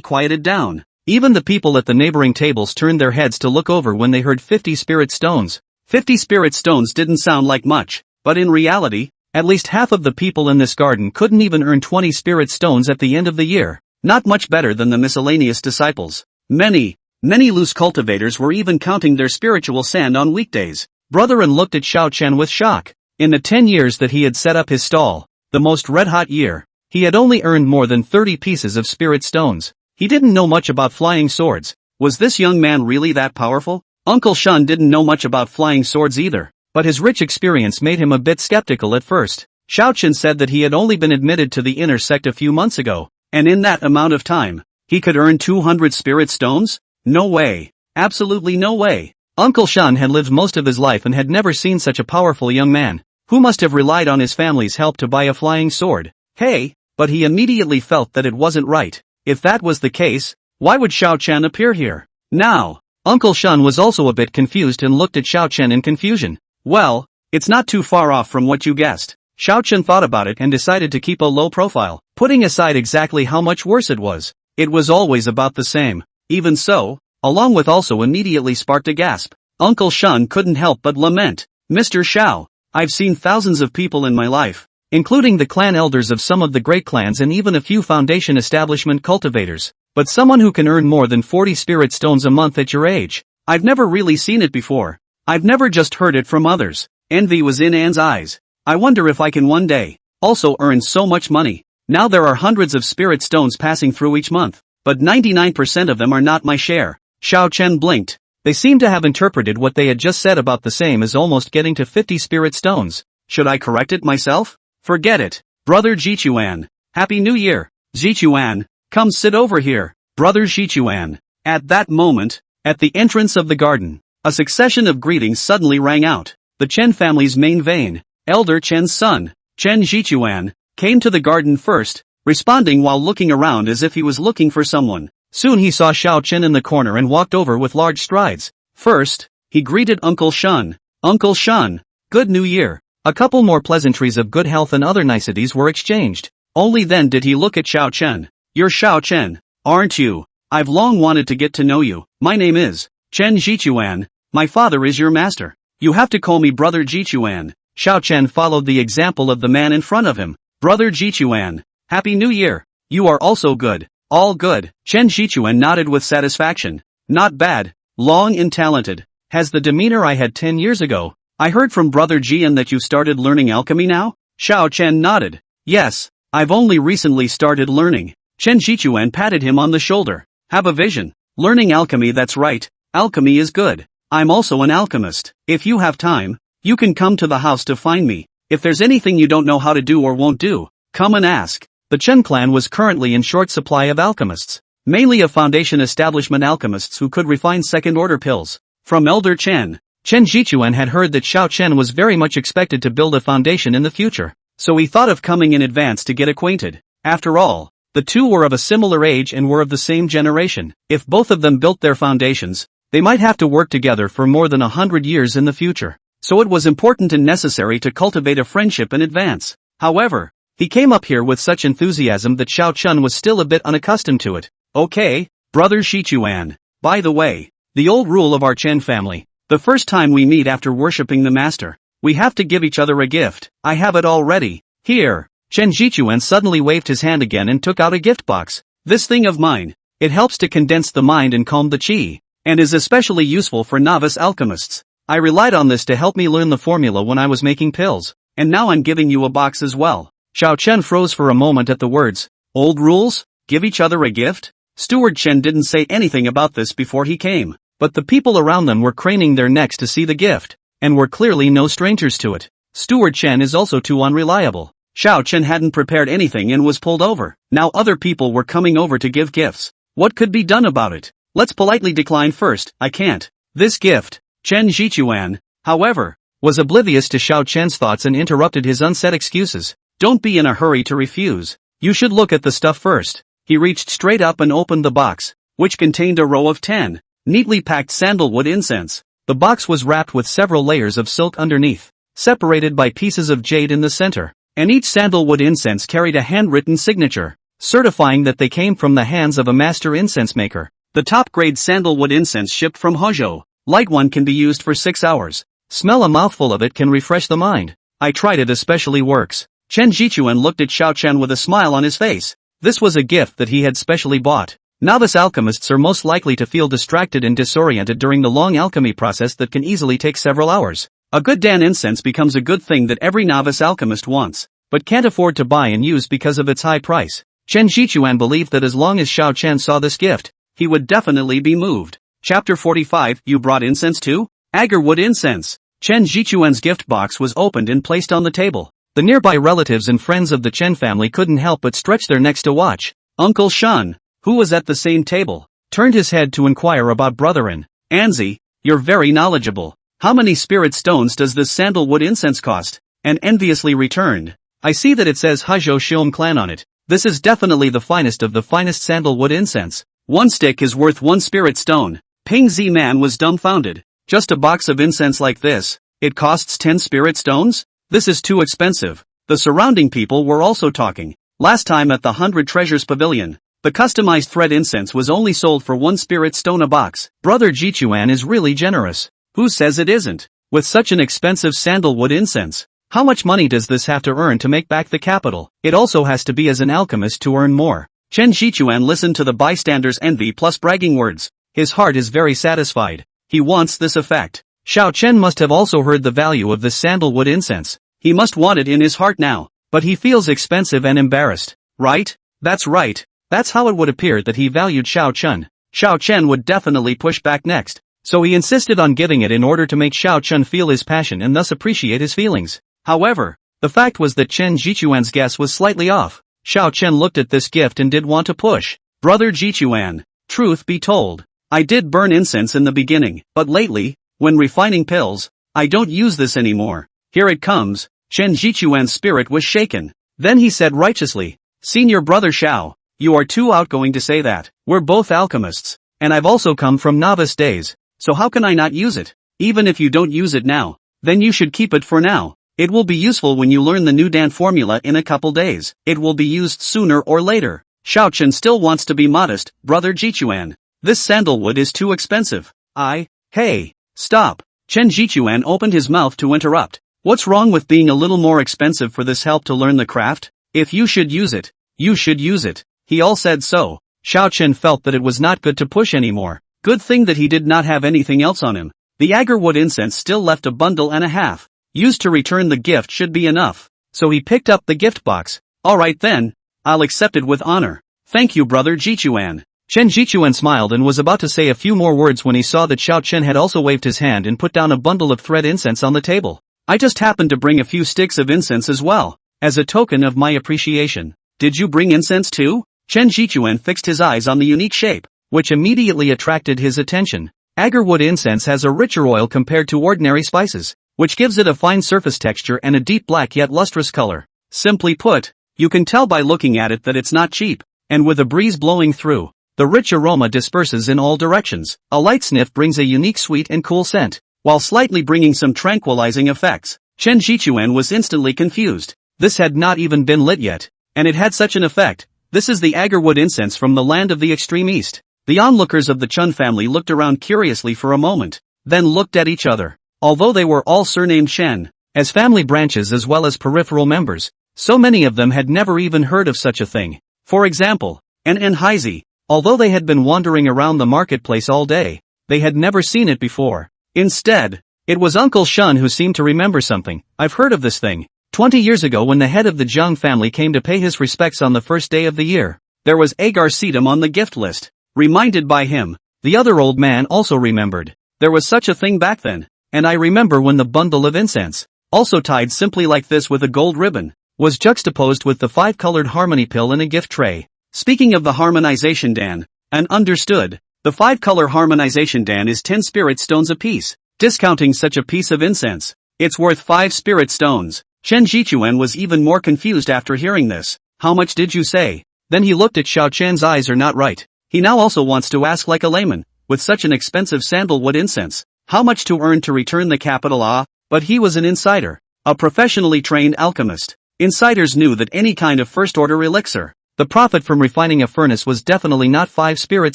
quieted down. Even the people at the neighboring tables turned their heads to look over when they heard 50 spirit stones. 50 spirit stones didn't sound like much, but in reality, at least half of the people in this garden couldn't even earn 20 spirit stones at the end of the year. Not much better than the miscellaneous disciples. Many loose cultivators were even counting their spiritual sand on weekdays. Brother N looked at Xiao Chen with shock. In the 10 years that he had set up his stall, the most red-hot year, he had only earned more than 30 pieces of spirit stones. He didn't know much about flying swords. Was this young man really that powerful? Uncle Shun didn't know much about flying swords either, but his rich experience made him a bit skeptical at first. Xiao Chen said that he had only been admitted to the inner sect a few months ago, and in that amount of time, he could earn 200 spirit stones? No way. Absolutely no way. Uncle Shun had lived most of his life and had never seen such a powerful young man, who must have relied on his family's help to buy a flying sword. Hey, but he immediately felt that it wasn't right. If that was the case, why would Xiao Chen appear here? Now, Uncle Shun was also a bit confused and looked at Xiao Chen in confusion. Well, it's not too far off from what you guessed. Xiao Chen thought about it and decided to keep a low profile, putting aside exactly how much worse it was. It was always about the same. Even so, along with also immediately sparked a gasp. Uncle Shun couldn't help but lament. Mr. Xiao, I've seen thousands of people in my life, including the clan elders of some of the great clans and even a few foundation establishment cultivators. But someone who can earn more than 40 spirit stones a month at your age, I've never really seen it before. I've never just heard it from others. Envy was in Anne's eyes. I wonder if I can one day also earn so much money. Now there are hundreds of spirit stones passing through each month, but 99% of them are not my share. Xiao Chen blinked. They seemed to have interpreted what they had just said about the same as almost getting to 50 spirit stones. Should I correct it myself? Forget it. Brother Jichuan. Happy New Year. Jichuan, come sit over here. Brother Jichuan. At that moment, at the entrance of the garden, a succession of greetings suddenly rang out. The Chen family's main vein, Elder Chen's son, Chen Jichuan, came to the garden first, responding while looking around as if he was looking for someone. Soon he saw Xiao Chen in the corner and walked over with large strides. First, he greeted Uncle Shun. Uncle Shun, good New Year. A couple more pleasantries of good health and other niceties were exchanged. Only then did he look at Xiao Chen. You're Xiao Chen, aren't you? I've long wanted to get to know you. My name is Chen Jichuan. My father is your master. You have to call me Brother Jichuan. Xiao Chen followed the example of the man in front of him. Brother Jichuan, Happy New Year. You are also good. All good. Chen Jichuan nodded with satisfaction. Not bad. Long and talented. Has the demeanor I had 10 years ago. I heard from Brother Jian that you started learning alchemy now? Xiao Chen nodded. Yes, I've only recently started learning. Chen Jichuan patted him on the shoulder. Have a vision. Learning alchemy, that's right. Alchemy is good. I'm also an alchemist. If you have time, you can come to the house to find me. If there's anything you don't know how to do or won't do, come and ask. The Chen clan was currently in short supply of alchemists, mainly of foundation establishment alchemists who could refine second-order pills. From Elder Chen, Chen Jichuan had heard that Xiao Chen was very much expected to build a foundation in the future, so he thought of coming in advance to get acquainted. After all, the two were of a similar age and were of the same generation. If both of them built their foundations, they might have to work together for more than 100 years in the future. So it was important and necessary to cultivate a friendship in advance. However, he came up here with such enthusiasm that Xiao Chen was still a bit unaccustomed to it. Okay, Brother Jichuan. By the way, the old rule of our Chen family, the first time we meet after worshipping the master, we have to give each other a gift. I have it already. Here. Chen Jichuan suddenly waved his hand again and took out a gift box. This thing of mine. It helps to condense the mind and calm the qi, and is especially useful for novice alchemists. I relied on this to help me learn the formula when I was making pills, and now I'm giving you a box as well. Xiao Chen froze for a moment at the words. Old rules? Give each other a gift? Steward Chen didn't say anything about this before he came, but the people around them were craning their necks to see the gift, and were clearly no strangers to it. Steward Chen is also too unreliable. Xiao Chen hadn't prepared anything and was pulled over. Now other people were coming over to give gifts. What could be done about it? Let's politely decline first. I can't. This gift, Chen Zhichuan, however, was oblivious to Xiao Chen's thoughts and interrupted his unsaid excuses. Don't be in a hurry to refuse. You should look at the stuff first. He reached straight up and opened the box, which contained a row of 10 neatly packed sandalwood incense. The box was wrapped with several layers of silk underneath, separated by pieces of jade in the center, and each sandalwood incense carried a handwritten signature, certifying that they came from the hands of a master incense maker. The top-grade sandalwood incense shipped from Hozhou. Light one can be used for 6 hours. Smell a mouthful of it can refresh the mind. I tried it, especially works. Chen Zhichuan looked at Xiao Chen with a smile on his face. This was a gift that he had specially bought. Novice alchemists are most likely to feel distracted and disoriented during the long alchemy process that can easily take several hours. A good Dan incense becomes a good thing that every novice alchemist wants, but can't afford to buy and use because of its high price. Chen Zhichuan believed that as long as Xiao Chen saw this gift, he would definitely be moved. Chapter 45. You brought incense too? Agarwood incense. Chen Zhichuan's gift box was opened and placed on the table. The nearby relatives and friends of the Chen family couldn't help but stretch their necks to watch. Uncle Shun, who was at the same table, turned his head to inquire about brother-in. Anzi, you're very knowledgeable. How many spirit stones does this sandalwood incense cost? And enviously returned. I see that it says Huzhou Xiom clan on it. This is definitely the finest of the finest sandalwood incense. 1 stick is worth 1 spirit stone. Ping Zi Man was dumbfounded. Just a box of incense like this, it costs 10 spirit stones? This is too expensive. The surrounding people were also talking. Last time at the 100 Treasures Pavilion, the customized thread incense was only sold for 1 spirit stone a box. Brother Zhichuan is really generous. Who says it isn't? With such an expensive sandalwood incense, how much money does this have to earn to make back the capital? It also has to be as an alchemist to earn more. Chen Zhichuan listened to the bystanders' envy plus bragging words. His heart is very satisfied. He wants this effect. Xiao Chen must have also heard the value of this sandalwood incense. He must want it in his heart now, but he feels expensive and embarrassed. Right? That's right. That's how it would appear that he valued Xiao Chen. Xiao Chen would definitely push back next, so he insisted on giving it in order to make Xiao Chen feel his passion and thus appreciate his feelings. However, the fact was that Chen Zhichuan's guess was slightly off. Xiao Chen looked at this gift and did want to push. Brother Zhichuan, truth be told, I did burn incense in the beginning, but lately, when refining pills, I don't use this anymore. Here it comes. Chen Zhichuan's spirit was shaken. Then he said righteously, Senior Brother Xiao, you are too outgoing to say that. We're both alchemists, and I've also come from novice days, so how can I not use it? Even if you don't use it now, then you should keep it for now. It will be useful when you learn the new Dan formula in a couple days. It will be used sooner or later. Xiao Chen still wants to be modest. Brother Zhichuan, this sandalwood is too expensive. Hey, stop. Chen Zhichuan opened his mouth to interrupt. What's wrong with being a little more expensive for this help to learn the craft? If you should use it, you should use it. He all said so. Xiao Chen felt that it was not good to push anymore. Good thing that he did not have anything else on him. The agarwood incense still left a bundle and a half. Used to return the gift should be enough. So he picked up the gift box. Alright then, I'll accept it with honor. Thank you, Brother Zhichuan. Chen Zhichuan smiled and was about to say a few more words when he saw that Xiao Chen had also waved his hand and put down a bundle of thread incense on the table. I just happened to bring a few sticks of incense as well, as a token of my appreciation. Did you bring incense too? Chen Zhichuan fixed his eyes on the unique shape, which immediately attracted his attention. Agarwood incense has a richer oil compared to ordinary spices, which gives it a fine surface texture and a deep black yet lustrous color. Simply put, you can tell by looking at it that it's not cheap, and with a breeze blowing through, the rich aroma disperses in all directions. A light sniff brings a unique sweet and cool scent, while slightly bringing some tranquilizing effects. Chen Zhichuan was instantly confused. This had not even been lit yet, and it had such an effect. This is the agarwood incense from the land of the extreme east. The onlookers of the Chun family looked around curiously for a moment, then looked at each other. Although they were all surnamed Chen, as family branches as well as peripheral members, so many of them had never even heard of such a thing. For example, Enhancements. Although they had been wandering around the marketplace all day, they had never seen it before. Instead, it was Uncle Shun who seemed to remember something. I've heard of this thing. 20 years ago, when the head of the Zhang family came to pay his respects on the first day of the year, there was Agar Sedum on the gift list. Reminded by him, the other old man also remembered. There was such a thing back then, and I remember when the bundle of incense, also tied simply like this with a gold ribbon, was juxtaposed with the 5-colored harmony pill in a gift tray. Speaking of the harmonization dan, and understood, the 5-color harmonization dan is 10 spirit stones apiece. Discounting such a piece of incense, it's worth 5 spirit stones. Chen Jichuan was even more confused after hearing this. How much did you say? Then he looked at Xiao Chen's eyes are not right. He now also wants to ask like a layman, with such an expensive sandalwood incense, how much to earn to return the capital? But he was an insider, a professionally trained alchemist. Insiders knew that any kind of first-order elixir, the profit from refining a furnace was definitely not 5 spirit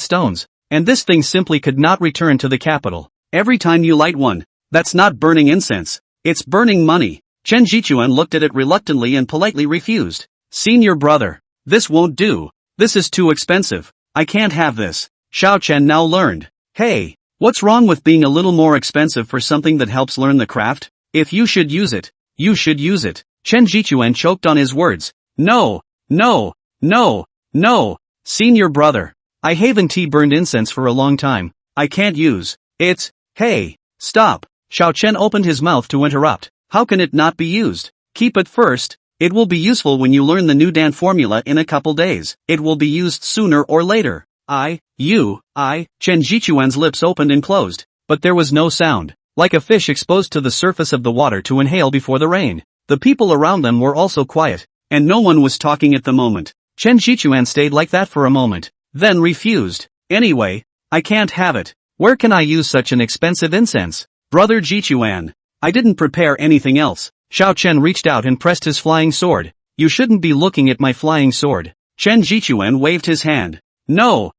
stones, and this thing simply could not return to the capital. Every time you light one, that's not burning incense, it's burning money. Chen Jichuan looked at it reluctantly and politely refused. Senior brother, this won't do. This is too expensive. I can't have this. Xiao Chen now learned. Hey, what's wrong with being a little more expensive for something that helps learn the craft? If you should use it, you should use it. Chen Jichuan choked on his words. No, no, no, no. Senior brother, I haven't burned incense for a long time. I can't use it. Hey, stop. Xiao Chen opened his mouth to interrupt. How can it not be used? Keep it first. It will be useful when you learn the new Dan formula in a couple days. It will be used sooner or later. Chen Jichuan's lips opened and closed, but there was no sound, like a fish exposed to the surface of the water to inhale before the rain. The people around them were also quiet, and no one was talking at the moment. Chen Jichuan stayed like that for a moment, then refused. Anyway, I can't have it. Where can I use such an expensive incense? Brother Jichuan, I didn't prepare anything else. Xiao Chen reached out and pressed his flying sword. You shouldn't be looking at my flying sword. Chen Jichuan waved his hand. No,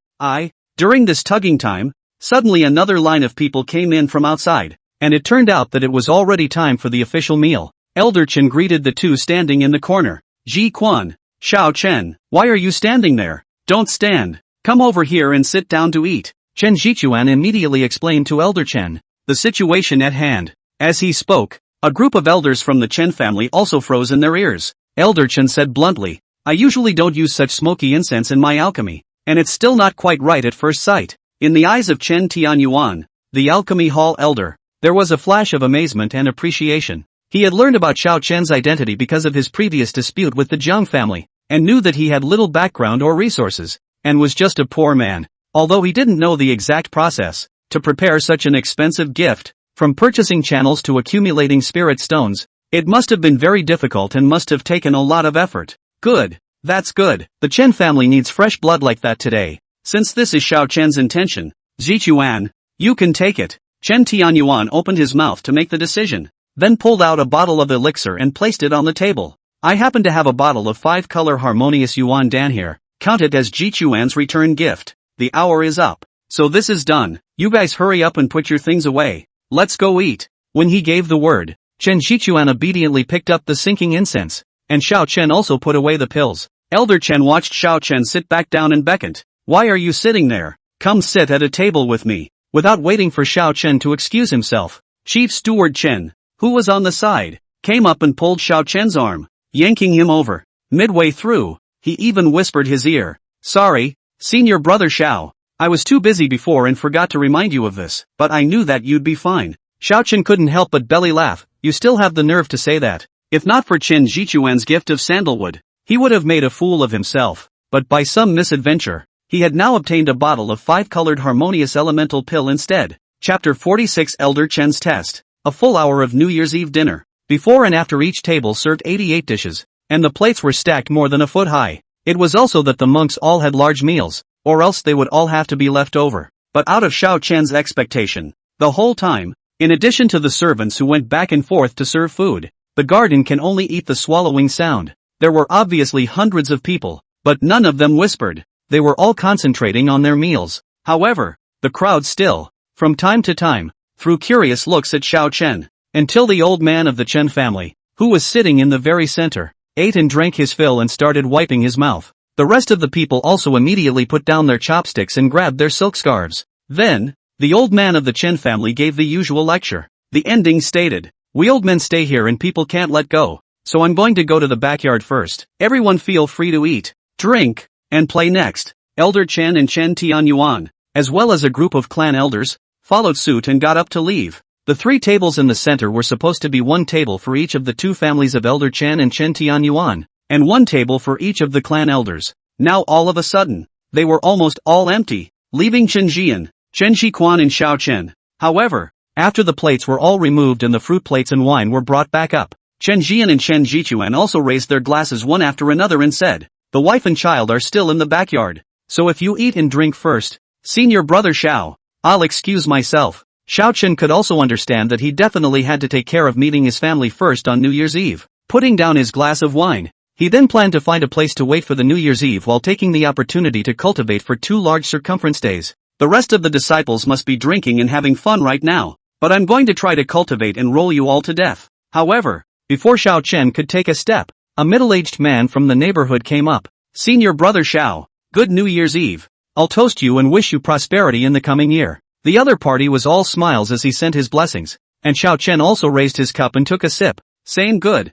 During this tugging time, suddenly another line of people came in from outside, and it turned out that it was already time for the official meal. Elder Chen greeted the two standing in the corner. Ji Quan, Xiao Chen, why are you standing there? Don't stand. Come over here and sit down to eat. Chen Jichuan immediately explained to Elder Chen the situation at hand. As he spoke, a group of elders from the Chen family also froze in their ears. Elder Chen said bluntly, I usually don't use such smoky incense in my alchemy, and it's still not quite right at first sight. In the eyes of Chen Tianyuan, the alchemy hall elder, there was a flash of amazement and appreciation. He had learned about Xiao Chen's identity because of his previous dispute with the Zhang family, and knew that he had little background or resources, and was just a poor man. Although he didn't know the exact process to prepare such an expensive gift, from purchasing channels to accumulating spirit stones, it must have been very difficult and must have taken a lot of effort. Good. That's good. The Chen family needs fresh blood like that today. Since this is Xiao Chen's intention, Zichuan, you can take it. Chen Tianyuan opened his mouth to make the decision, then pulled out a bottle of elixir and placed it on the table. I happen to have a bottle of 5-color harmonious yuan dan here. Count it as Jichuan's return gift. The hour is up. So this is done. You guys hurry up and put your things away. Let's go eat. When he gave the word, Chen Jichuan obediently picked up the sinking incense, and Xiao Chen also put away the pills. Elder Chen watched Xiao Chen sit back down and beckoned. Why are you sitting there? Come sit at a table with me. Without waiting for Xiao Chen to excuse himself, Chief Steward Chen, who was on the side, came up and pulled Xiao Chen's arm, yanking him over. Midway through, he even whispered his ear. Sorry, Senior Brother Xiao. I was too busy before and forgot to remind you of this, but I knew that you'd be fine. Xiao Chen couldn't help but belly laugh. You still have the nerve to say that. If not for Chen Jichuan's gift of sandalwood, he would have made a fool of himself. But by some misadventure, he had now obtained a bottle of 5-colored harmonious elemental pill instead. Chapter 46 Elder Chen's Test. A full hour of New Year's Eve dinner. Before and after each table served 88 dishes, and the plates were stacked more than a foot high. It was also that the monks all had large meals, or else they would all have to be left over. But out of Xiao Chen's expectation, the whole time, in addition to the servants who went back and forth to serve food, the garden can only eat the swallowing sound. There were obviously hundreds of people, but none of them whispered. They were all concentrating on their meals. However, the crowd still, from time to time, threw curious looks at Xiao Chen, until the old man of the Chen family, who was sitting in the very center, ate and drank his fill and started wiping his mouth. The rest of the people also immediately put down their chopsticks and grabbed their silk scarves. Then, the old man of the Chen family gave the usual lecture. The ending stated, "We old men stay here and people can't let go. so I'm going to go to the backyard first. Everyone feel free to eat, drink, and play next. Elder Chen and Chen Tianyuan, as well as a group of clan elders, followed suit and got up to leave. The 3 tables in the center were supposed to be 1 table for each of the 2 families of Elder Chen and Chen Tianyuan, and 1 table for each of the clan elders. Now all of a sudden, they were almost all empty, leaving Chen Jian, Chen Shiquan and Xiao Chen. However, after the plates were all removed and the fruit plates and wine were brought back up, Chen Jian and Chen Jichuan also raised their glasses one after another and said, "The wife and child are still in the backyard, so if you eat and drink first, senior brother Xiao, I'll excuse myself." Xiao Chen could also understand that he definitely had to take care of meeting his family first on New Year's Eve. Putting down his glass of wine, he then planned to find a place to wait for the New Year's Eve while taking the opportunity to cultivate for 2 large circumference days. The rest of the disciples must be drinking and having fun right now, but I'm going to try to cultivate and roll you all to death. However, before Xiao Chen could take a step, a middle-aged man from the neighborhood came up. "Senior brother Xiao, good New Year's Eve. I'll toast you and wish you prosperity in the coming year." The other party was all smiles as he sent his blessings, and Xiao Chen also raised his cup and took a sip, saying good,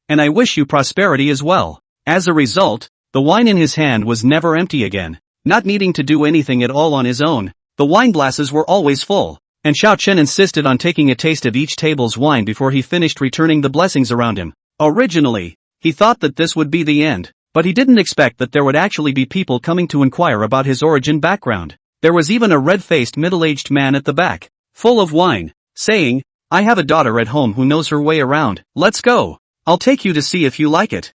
and I wish you prosperity as well. As a result, the wine in his hand was never empty again. Not needing to do anything at all on his own, the wine glasses were always full, and Xiao Chen insisted on taking a taste of each table's wine before he finished returning the blessings around him. Originally, he thought that this would be the end, but he didn't expect that there would actually be people coming to inquire about his origin background. There was even a red-faced middle-aged man at the back, full of wine, saying, "I have a daughter at home who knows her way around. Let's go. I'll take you to see if you like it."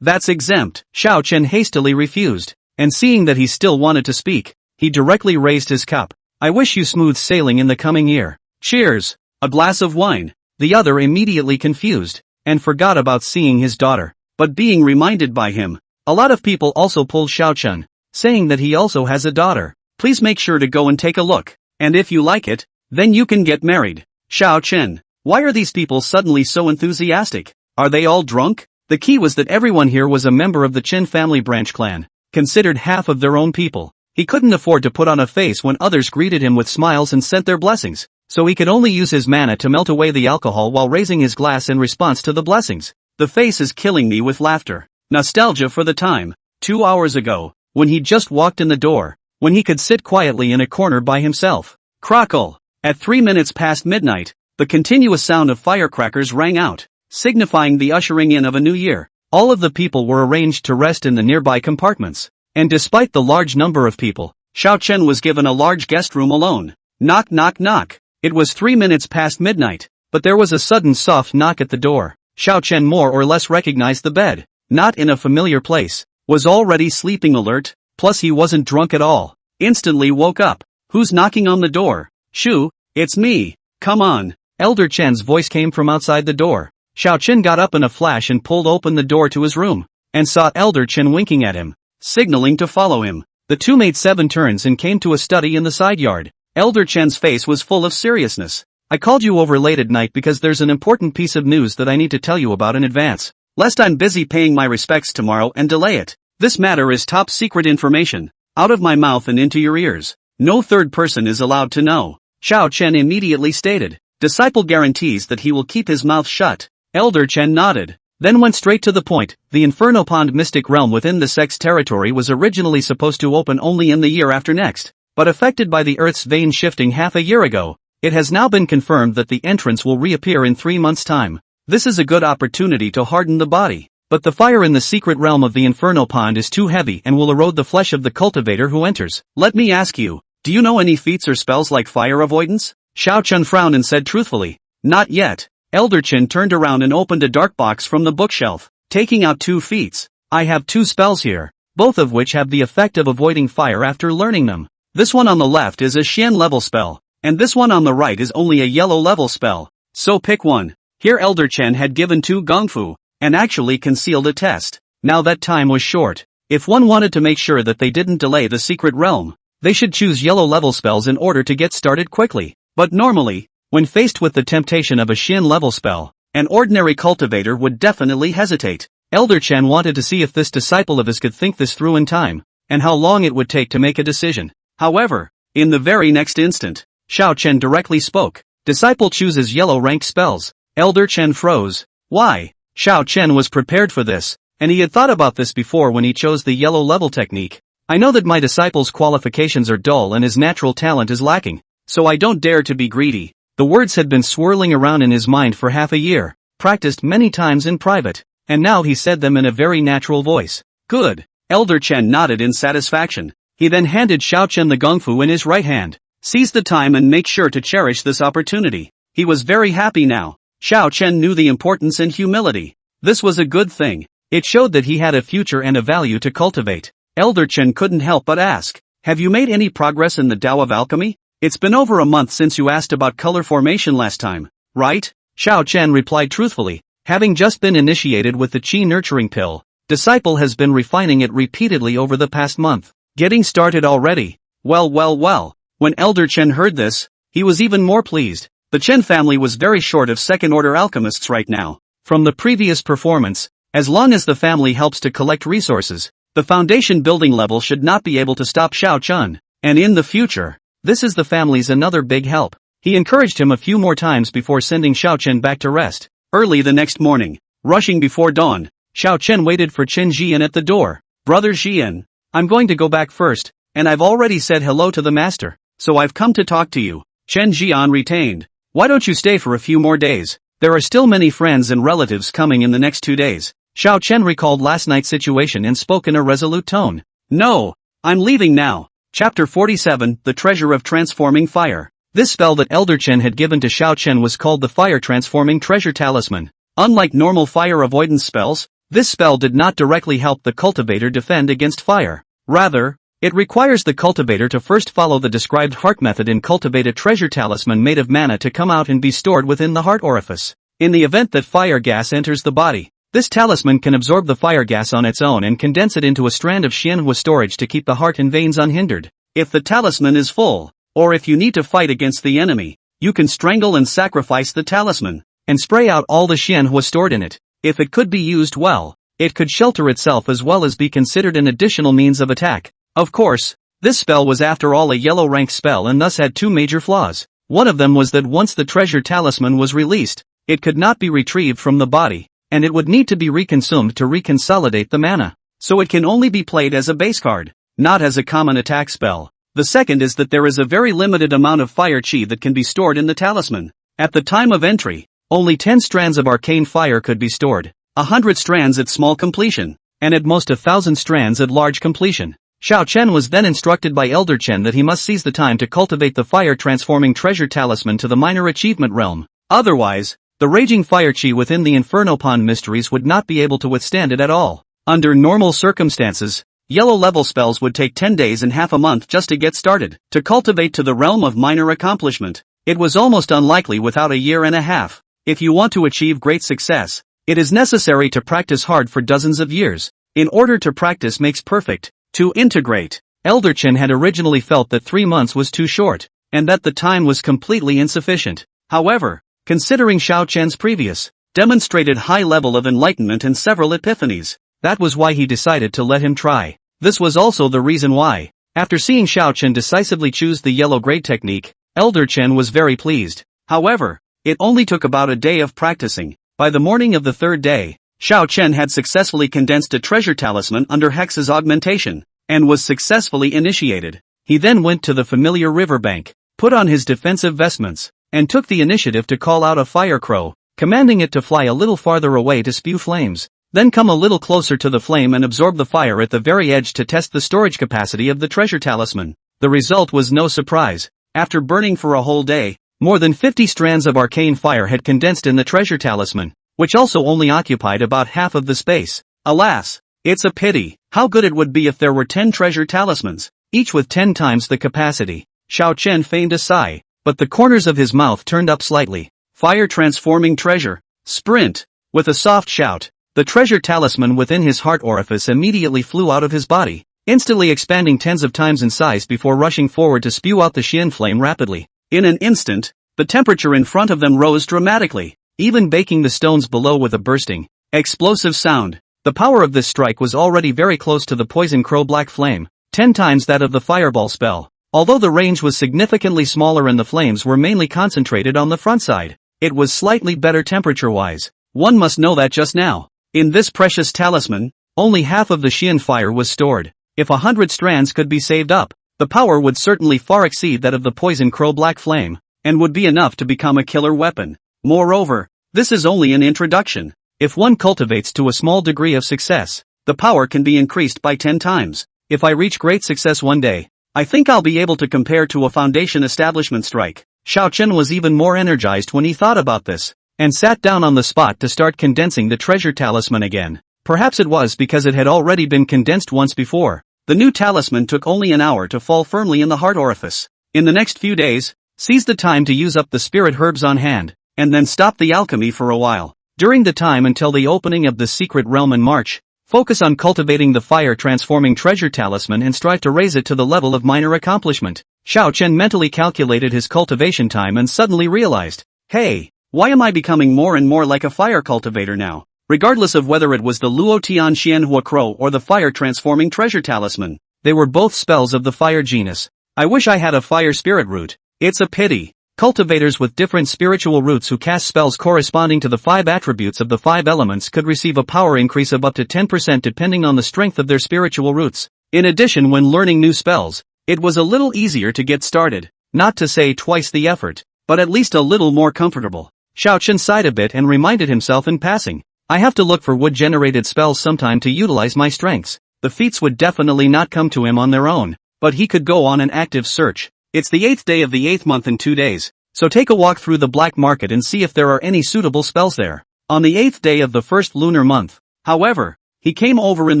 That's exempt. Xiao Chen hastily refused, and seeing that he still wanted to speak, he directly raised his cup. "I wish you smooth sailing in the coming year. Cheers." A glass of wine. The other immediately confused, and forgot about seeing his daughter, but being reminded by him. A lot of people also pulled Xiao Chen, saying that he also has a daughter. "Please make sure to go and take a look, and if you like it, then you can get married." Xiao Chen, why are these people suddenly so enthusiastic? Are they all drunk? The key was that everyone here was a member of the Chen family branch clan, considered half of their own people. He couldn't afford to put on a face when others greeted him with smiles and sent their blessings, so he could only use his mana to melt away the alcohol while raising his glass in response to the blessings. The face is killing me with laughter. Nostalgia for the time, 2 hours ago, when he just walked in the door, when he could sit quietly in a corner by himself. Crackle! At 3 minutes past midnight, the continuous sound of firecrackers rang out, signifying the ushering in of a new year. All of the people were arranged to rest in the nearby compartments, and despite the large number of people, Xiao Chen was given a large guest room alone. Knock knock knock. It was 3 minutes past midnight, but there was a sudden soft knock at the door. Xiao Chen more or less recognized the bed, not in a familiar place, was already sleeping alert, plus he wasn't drunk at all. Instantly woke up. "Who's knocking on the door?" "Shu, it's me. Come on." Elder Chen's voice came from outside the door. Xiao Chen got up in a flash and pulled open the door to his room, and saw Elder Chen winking at him, signaling to follow him. The two made 7 turns and came to a study in the side yard. Elder Chen's face was full of seriousness. "I called you over late at night because there's an important piece of news that I need to tell you about in advance, lest I'm busy paying my respects tomorrow and delay it. This matter is top secret information, out of my mouth and into your ears. No third person is allowed to know." Xiao Chen immediately stated. Disciple guarantees that he will keep his mouth shut. Elder Chen nodded, then went straight to the point. The Inferno Pond mystic realm within the Sex territory was originally supposed to open only in the year after next, but affected by the Earth's vein shifting half a year ago, it has now been confirmed that the entrance will reappear in 3 months' time. This is a good opportunity to harden the body, but the fire in the secret realm of the Inferno Pond is too heavy and will erode the flesh of the cultivator who enters. Let me ask you, do you know any feats or spells like fire avoidance? Xiao Chen frowned and said truthfully, "Not yet." Elder Chen turned around and opened a dark box from the bookshelf, taking out 2 feats. "I have 2 spells here, both of which have the effect of avoiding fire after learning them. This one on the left is a Xian level spell, and this one on the right is only a yellow level spell. So pick one." Here Elder Chen had given 2 gongfu, and actually concealed a test. Now that time was short. If one wanted to make sure that they didn't delay the secret realm, they should choose yellow level spells in order to get started quickly. But normally, when faced with the temptation of a Xian level spell, an ordinary cultivator would definitely hesitate. Elder Chen wanted to see if this disciple of his could think this through in time, and how long it would take to make a decision. However, in the very next instant, Xiao Chen directly spoke. Disciple chooses yellow ranked spells. Elder Chen froze. Why? Xiao Chen was prepared for this, and he had thought about this before when he chose the yellow level technique. I know that my disciple's qualifications are dull and his natural talent is lacking, so I don't dare to be greedy. The words had been swirling around in his mind for half a year, practiced many times in private, and now he said them in a very natural voice. Good. Elder Chen nodded in satisfaction. He then handed Xiao Chen the gongfu in his right hand. Seize the time and make sure to cherish this opportunity. He was very happy now. Xiao Chen knew the importance and humility. This was a good thing. It showed that he had a future and a value to cultivate. Elder Chen couldn't help but ask, have you made any progress in the Tao of Alchemy? It's been over a month since you asked about color formation last time, right? Xiao Chen replied truthfully, having just been initiated with the Qi nurturing pill. Disciple has been refining it repeatedly over the past month. Getting started already. Well. When Elder Chen heard this, he was even more pleased. The Chen family was very short of second-order alchemists right now. From the previous performance, as long as the family helps to collect resources, the foundation building level should not be able to stop Xiao Chen. And in the future, this is the family's another big help. He encouraged him a few more times before sending Xiao Chen back to rest. Early the next morning, rushing before dawn, Xiao Chen waited for Chen Jian at the door. Brother Jian, I'm going to go back first, and I've already said hello to the master, so I've come to talk to you. Chen Jian retained. Why don't you stay for a few more days? There are still many friends and relatives coming in the next 2 days. Xiao Chen recalled last night's situation and spoke in a resolute tone. No, I'm leaving now. Chapter 47, The Treasure of Transforming Fire. This spell that Elder Chen had given to Xiao Chen was called the Fire Transforming Treasure Talisman. Unlike normal fire avoidance spells, this spell did not directly help the cultivator defend against fire. Rather, it requires the cultivator to first follow the described heart method and cultivate a treasure talisman made of mana to come out and be stored within the heart orifice. In the event that fire gas enters the body, this talisman can absorb the fire gas on its own and condense it into a strand of xianhua storage to keep the heart and veins unhindered. If the talisman is full, or if you need to fight against the enemy, you can strangle and sacrifice the talisman, and spray out all the xianhua stored in it. If it could be used well, it could shelter itself as well as be considered an additional means of attack. Of course, this spell was after all a yellow rank spell and thus had two major flaws. One of them was that once the treasure talisman was released, it could not be retrieved from the body, and it would need to be reconsumed to reconsolidate the mana. So it can only be played as a base card, not as a common attack spell. The second is that there is a very limited amount of fire chi that can be stored in the talisman. At the time of entry, only 10 strands of arcane fire could be stored, 100 strands at small completion, and at most 1,000 strands at large completion. Xiao Chen was then instructed by Elder Chen that he must seize the time to cultivate the fire-transforming treasure talisman to the minor achievement realm. Otherwise, the raging fire chi within the Inferno Pond mysteries would not be able to withstand it at all. Under normal circumstances, yellow-level spells would take 10 days and half a month just to get started. To cultivate to the realm of minor accomplishment, it was almost unlikely without a year and a half. If you want to achieve great success, it is necessary to practice hard for dozens of years. In order to practice makes perfect. To integrate, Elder Chen had originally felt that 3 months was too short, and that the time was completely insufficient. However, considering Xiao Chen's previous, demonstrated high level of enlightenment and several epiphanies, that was why he decided to let him try. This was also the reason why, after seeing Xiao Chen decisively choose the yellow grade technique, Elder Chen was very pleased. However, it only took about a day of practicing. By the morning of the 3rd day, Xiao Chen had successfully condensed a treasure talisman under Hex's augmentation, and was successfully initiated. He then went to the familiar riverbank, put on his defensive vestments, and took the initiative to call out a fire crow, commanding it to fly a little farther away to spew flames, then come a little closer to the flame and absorb the fire at the very edge to test the storage capacity of the treasure talisman. The result was no surprise. After burning for a whole day, more than 50 strands of arcane fire had condensed in the treasure talisman, which also only occupied about half of the space. Alas, it's a pity. How good it would be if there were 10 treasure talismans, each with 10 times the capacity. Xiao Chen feigned a sigh, but the corners of his mouth turned up slightly. Fire transforming treasure. Sprint! With a soft shout, the treasure talisman within his heart orifice immediately flew out of his body, instantly expanding tens of times in size before rushing forward to spew out the Xian flame rapidly. In an instant, the temperature in front of them rose dramatically, even baking the stones below with a bursting, explosive sound. The power of this strike was already very close to the poison crow black flame, 10 times that of the fireball spell. Although the range was significantly smaller and the flames were mainly concentrated on the front side, it was slightly better temperature-wise. One must know that just now. In this precious talisman, only half of the Xian fire was stored. If 100 strands could be saved up, the power would certainly far exceed that of the poison crow black flame, and would be enough to become a killer weapon. Moreover, this is only an introduction. If one cultivates to a small degree of success, the power can be increased by 10 times. If I reach great success one day, I think I'll be able to compare to a foundation establishment strike. Xiao Chen was even more energized when he thought about this, and sat down on the spot to start condensing the treasure talisman again. Perhaps it was because it had already been condensed once before. The new talisman took only an hour to fall firmly in the heart orifice. In the next few days, seize the time to use up the spirit herbs on hand, and then stop the alchemy for a while. During the time until the opening of the secret realm in March, focus on cultivating the fire-transforming treasure talisman and strive to raise it to the level of minor accomplishment. Xiao Chen mentally calculated his cultivation time and suddenly realized, hey, why am I becoming more and more like a fire cultivator now? Regardless of whether it was the Luo Tian Xianhua Crow or the fire-transforming treasure talisman, they were both spells of the fire genus. I wish I had a fire spirit root. It's a pity. Cultivators with different spiritual roots who cast spells corresponding to the 5 attributes of the 5 elements could receive a power increase of up to 10% depending on the strength of their spiritual roots. In addition, when learning new spells, it was a little easier to get started. Not to say twice the effort, but at least a little more comfortable. Xiao Chen sighed a bit and reminded himself in passing, I have to look for wood-generated spells sometime to utilize my strengths. The feats would definitely not come to him on their own, but he could go on an active search. It's the 8th day of the 8th month in 2 days, so take a walk through the black market and see if there are any suitable spells there. On the 8th day of the first lunar month, however, he came over in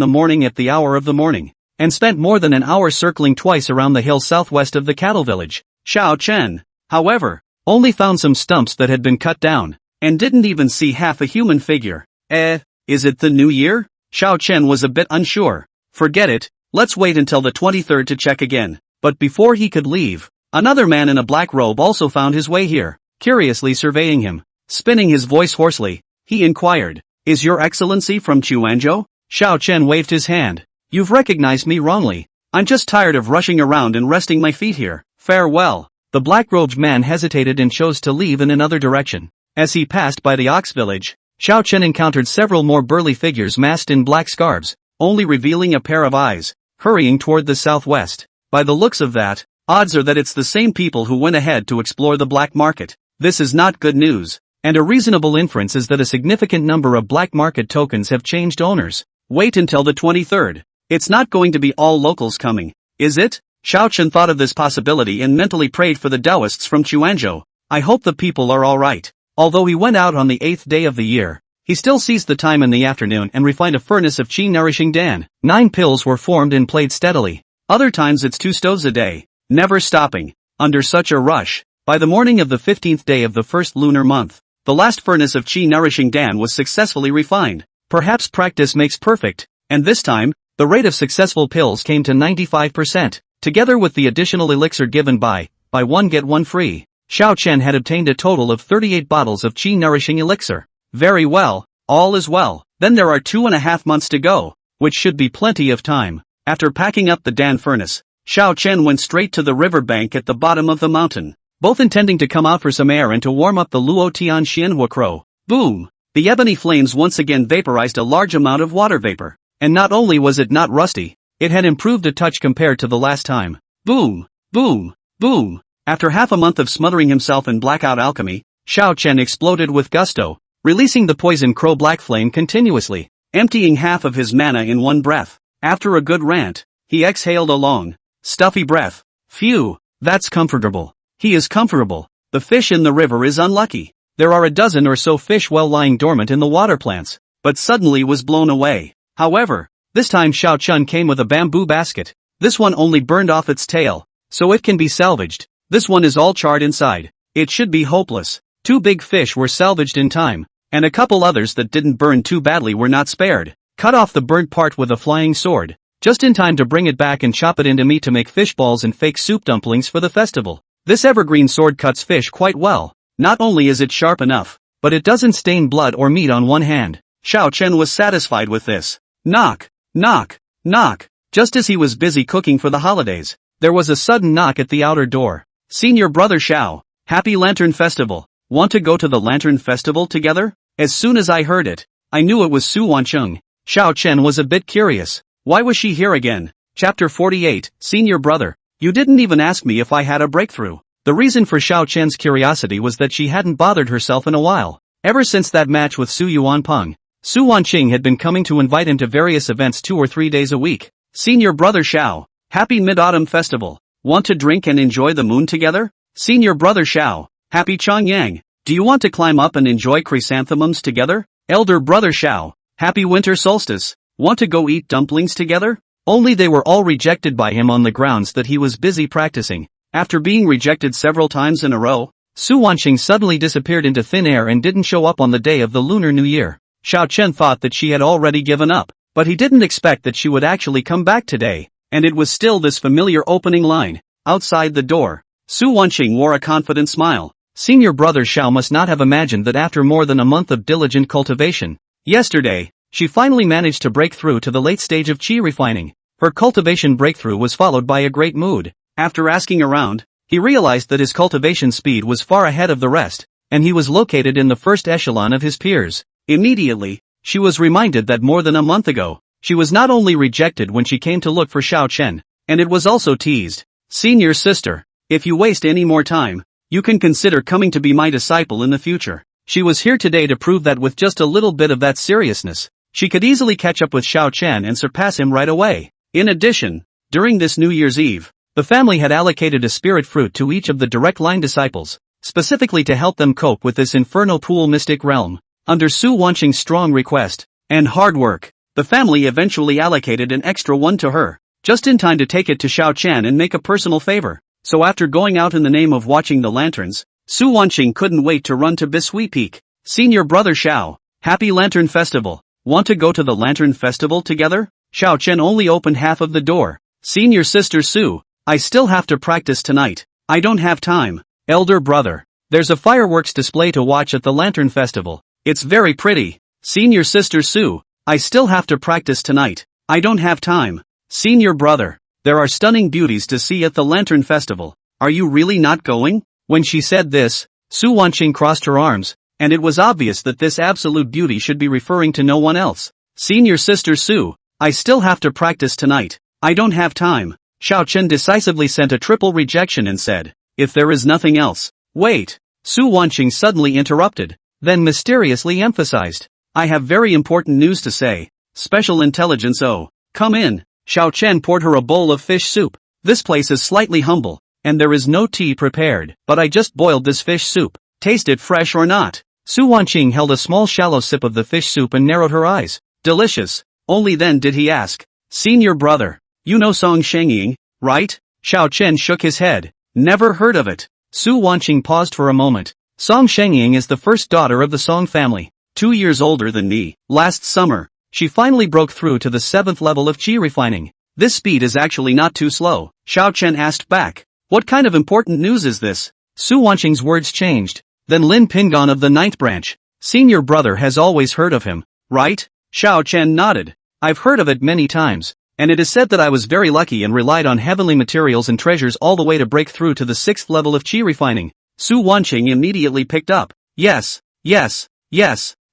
the morning at the hour of the morning, and spent more than an hour circling twice around the hill southwest of the cattle village. Xiao Chen, however, only found some stumps that had been cut down, and didn't even see half a human figure. Is it the new year? Xiao Chen was a bit unsure. Forget it, let's wait until the 23rd to check again. But before he could leave, another man in a black robe also found his way here, curiously surveying him. Spinning his voice hoarsely, he inquired, Is your excellency from Chuanzhou? Xiao Chen waved his hand. You've recognized me wrongly. I'm just tired of rushing around and resting my feet here. Farewell. The black-robed man hesitated and chose to leave in another direction. As he passed by the ox village, Xiao Chen encountered several more burly figures masked in black scarves, only revealing a pair of eyes, hurrying toward the southwest. By the looks of that, odds are that it's the same people who went ahead to explore the black market. This is not good news, and a reasonable inference is that a significant number of black market tokens have changed owners. Wait until the 23rd. It's not going to be all locals coming, is it? Xiao Chen thought of this possibility and mentally prayed for the Taoists from Chuanzhou. I hope the people are alright. Although he went out on the 8th day of the year, he still seized the time in the afternoon and refined a furnace of qi nourishing dan. 9 pills were formed and played steadily. Other times it's 2 stoves a day, never stopping. Under such a rush, by the morning of the 15th day of the first lunar month, the last furnace of qi nourishing dan was successfully refined. Perhaps practice makes perfect, and this time, the rate of successful pills came to 95%. Together with the additional elixir given buy one get one free, Xiao Chen had obtained a total of 38 bottles of qi nourishing elixir. Very well, all is well. Then there are 2.5 months to go, which should be plenty of time. After packing up the Dan furnace, Xiao Chen went straight to the river bank at the bottom of the mountain, both intending to come out for some air and to warm up the Luo Tian Xianhua Crow. Boom! The ebony flames once again vaporized a large amount of water vapor, and not only was it not rusty, it had improved a touch compared to the last time. Boom! Boom! Boom! After half a month of smothering himself in blackout alchemy, Xiao Chen exploded with gusto, releasing the poison crow black flame continuously, emptying half of his mana in one breath. After a good rant, he exhaled a long, stuffy breath. Phew, that's comfortable. He is comfortable. The fish in the river is unlucky. There are a dozen or so fish well lying dormant in the water plants, but suddenly was blown away. However, this time Xiao Chen came with a bamboo basket. This one only burned off its tail, so it can be salvaged. This one is all charred inside. It should be hopeless. 2 big fish were salvaged in time, and a couple others that didn't burn too badly were not spared. Cut off the burnt part with a flying sword, just in time to bring it back and chop it into meat to make fish balls and fake soup dumplings for the festival. This evergreen sword cuts fish quite well. Not only is it sharp enough, but it doesn't stain blood or meat on one hand. Xiao Chen was satisfied with this. Knock, knock, knock. Just as he was busy cooking for the holidays, there was a sudden knock at the outer door. Senior brother Xiao, happy Lantern Festival. Want to go to the Lantern Festival together? As soon as I heard it, I knew it was Su Wancheng. Xiao Chen was a bit curious. Why was she here again? Chapter 48, Senior Brother. You didn't even ask me if I had a breakthrough. The reason for Xiao Chen's curiosity was that she hadn't bothered herself in a while. Ever since that match with Su Yuanpeng, Su Wanqing had been coming to invite him to various events 2 or 3 days a week. Senior Brother Xiao, happy Mid-Autumn Festival. Want to drink and enjoy the moon together? Senior Brother Xiao, happy Chongyang. Do you want to climb up and enjoy chrysanthemums together? Elder Brother Xiao, happy Winter Solstice. Want to go eat dumplings together? Only they were all rejected by him on the grounds that he was busy practicing. After being rejected several times in a row, Su Wanqing suddenly disappeared into thin air and didn't show up on the day of the Lunar New Year. Xiao Chen thought that she had already given up, but he didn't expect that she would actually come back today, and it was still this familiar opening line. Outside the door, Su Wanqing wore a confident smile. Senior Brother Xiao must not have imagined that after more than a month of diligent cultivation, yesterday, she finally managed to break through to the late stage of qi refining. Her cultivation breakthrough was followed by a great mood. After asking around, he realized that his cultivation speed was far ahead of the rest, and he was located in the first echelon of his peers. Immediately, she was reminded that more than a month ago, she was not only rejected when she came to look for Xiao Chen, and it was also teased. Senior sister, if you waste any more time, you can consider coming to be my disciple in the future. She was here today to prove that with just a little bit of that seriousness, she could easily catch up with Xiao Chen and surpass him right away. In addition, during this New Year's Eve, the family had allocated a spirit fruit to each of the direct line disciples, specifically to help them cope with this infernal pool mystic realm. Under Su Wanqing's strong request and hard work, the family eventually allocated an extra one to her, just in time to take it to Xiao Chen and make a personal favor. So after going out in the name of watching the lanterns, Su Wanqing couldn't wait to run to Bisui Peak. Senior Brother Xiao, happy Lantern Festival. Want to go to the Lantern Festival together? Xiao Chen only opened half of the door. Senior Sister Su, I still have to practice tonight. I don't have time. Elder Brother, there's a fireworks display to watch at the Lantern Festival. It's very pretty. Senior Sister Su, I still have to practice tonight. I don't have time. Senior Brother, there are stunning beauties to see at the Lantern Festival. Are you really not going? When she said this, Su Wanqing crossed her arms, and it was obvious that this absolute beauty should be referring to no one else. Senior Sister Su, I still have to practice tonight. I don't have time. Xiao Chen decisively sent a triple rejection and said, if there is nothing else. Wait. Su Wanqing suddenly interrupted, then mysteriously emphasized, I have very important news to say. Special intelligence. Oh, come in. Xiao Chen poured her a bowl of fish soup. This place is slightly humble, and there is no tea prepared, but I just boiled this fish soup. Taste it fresh or not? Su Wanqing held a small shallow sip of the fish soup and narrowed her eyes. Delicious. Only then did he ask, Senior Brother, you know Song Shengying, right? Xiao Chen shook his head. Never heard of it. Su Wanqing paused for a moment. Song Shengying is the first daughter of the Song family, 2 years older than me. Last summer, she finally broke through to the 7th level of qi refining. This speed is actually not too slow. Xiao Chen asked back, what kind of important news is this? Su Wanqing's words changed. Then Lin Pingon of the 9th branch, Senior Brother has always heard of him, right? Xiao Chen nodded. I've heard of it many times, and it is said that I was very lucky and relied on heavenly materials and treasures all the way to break through to the 6th level of qi refining. Su Wanqing immediately picked up. Yes,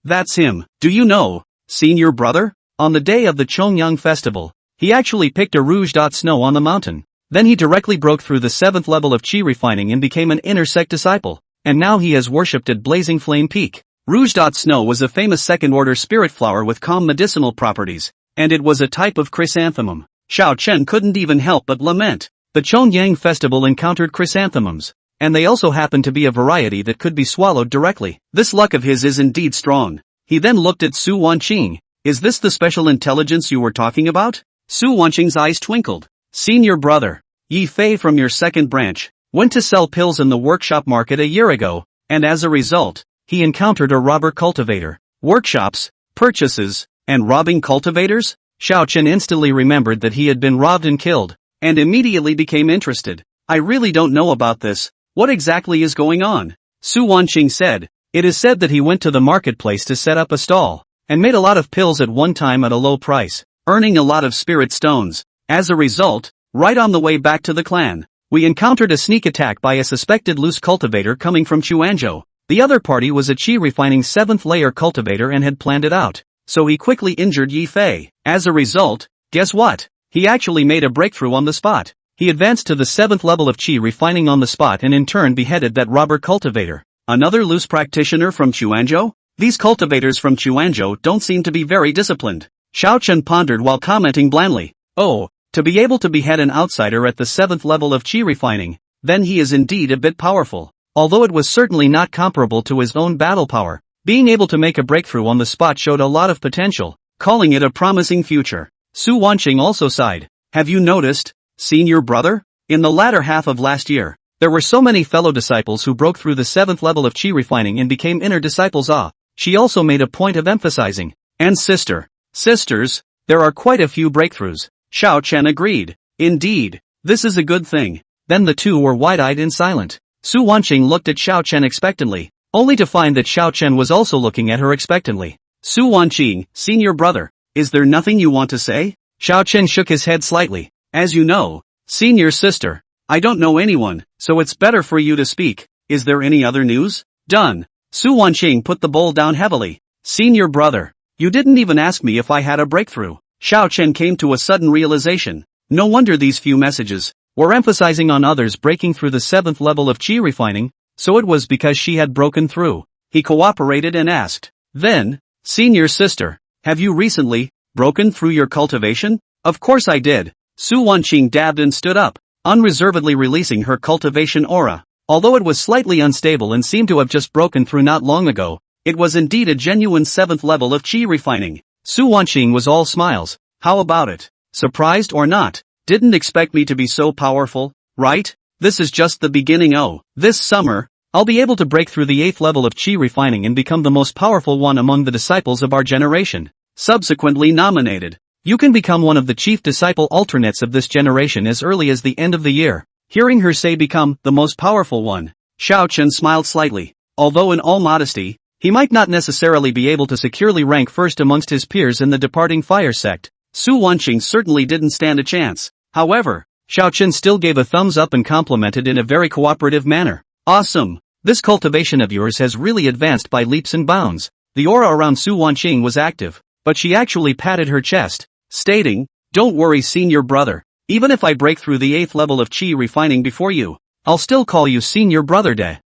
that's him. Do you know, Senior Brother? On the day of the Chongyang festival, he actually picked a rouge dot snow on the mountain. Then he directly broke through the 7th level of qi refining and became an inner sect disciple, and now he has worshipped at Blazing Flame Peak. Rouge dot snow was a famous second-order spirit flower with calm medicinal properties, and it was a type of chrysanthemum. Xiao Chen couldn't even help but lament. The Chongyang festival encountered chrysanthemums, and they also happened to be a variety that could be swallowed directly. This luck of his is indeed strong. He then looked at Su Wanqing. Is this the special intelligence you were talking about? Su Wanqing's eyes twinkled. Senior Brother, Yi Fei from your 2nd branch, went to sell pills in the workshop market a year ago, and as a result, he encountered a robber cultivator. Workshops, purchases, and robbing cultivators? Xiao Chen instantly remembered that he had been robbed and killed, and immediately became interested. I really don't know about this. What exactly is going on? Su Wanqing said. It is said that he went to the marketplace to set up a stall, and made a lot of pills at one time at a low price, earning a lot of spirit stones. As a result, right on the way back to the clan, we encountered a sneak attack by a suspected loose cultivator coming from Chuanzhou. The other party was a chi refining 7th layer cultivator and had planned it out. So he quickly injured Yi Fei. As a result, guess what? He actually made a breakthrough on the spot. He advanced to the 7th level of chi refining on the spot and in turn beheaded that robber cultivator. Another loose practitioner from Chuanzhou? These cultivators from Chuanzhou don't seem to be very disciplined. Xiao Chen pondered while commenting blandly. Oh, to be able to behead an outsider at the 7th level of chi refining, then he is indeed a bit powerful. Although it was certainly not comparable to his own battle power, being able to make a breakthrough on the spot showed a lot of potential, calling it a promising future. Su Wanqing also sighed. Have you noticed, senior brother? In the latter half of last year, there were so many fellow disciples who broke through the 7th level of chi refining and became inner disciples. She also made a point of emphasizing. And sisters, there are quite a few breakthroughs. Xiao Chen agreed. Indeed, this is a good thing. Then the two were wide-eyed and silent. Su Wanqing looked at Xiao Chen expectantly, only to find that Xiao Chen was also looking at her expectantly. Su Wanqing, senior brother, is there nothing you want to say? Xiao Chen shook his head slightly. As you know, senior sister, I don't know anyone, so it's better for you to speak. Is there any other news? Done. Su Wanqing put the bowl down heavily. Senior brother, you didn't even ask me if I had a breakthrough. Xiao Chen came to a sudden realization. No wonder these few messages were emphasizing on others breaking through the 7th level of chi refining, so it was because she had broken through. He cooperated and asked. Then, senior sister, have you recently broken through your cultivation? Of course I did. Su Wanqing dabbed and stood up, unreservedly releasing her cultivation aura. Although it was slightly unstable and seemed to have just broken through not long ago, it was indeed a genuine 7th level of chi refining. Su Wanqing was all smiles. How about it? Surprised or not? Didn't expect me to be so powerful, right? This is just the beginning. This summer, I'll be able to break through the 8th level of chi refining and become the most powerful one among the disciples of our generation. Subsequently nominated. You can become one of the chief disciple alternates of this generation as early as the end of the year. Hearing her say become the most powerful one, Xiao Chen smiled slightly. Although in all modesty, he might not necessarily be able to securely rank first amongst his peers in the departing fire sect, Su Wanqing certainly didn't stand a chance. However, Xiao Chen still gave a thumbs up and complimented in a very cooperative manner. Awesome! This cultivation of yours has really advanced by leaps and bounds. The aura around Su Wanqing was active, but she actually patted her chest, stating, don't worry senior brother, even if I break through the 8th level of chi refining before you, I'll still call you senior brother de.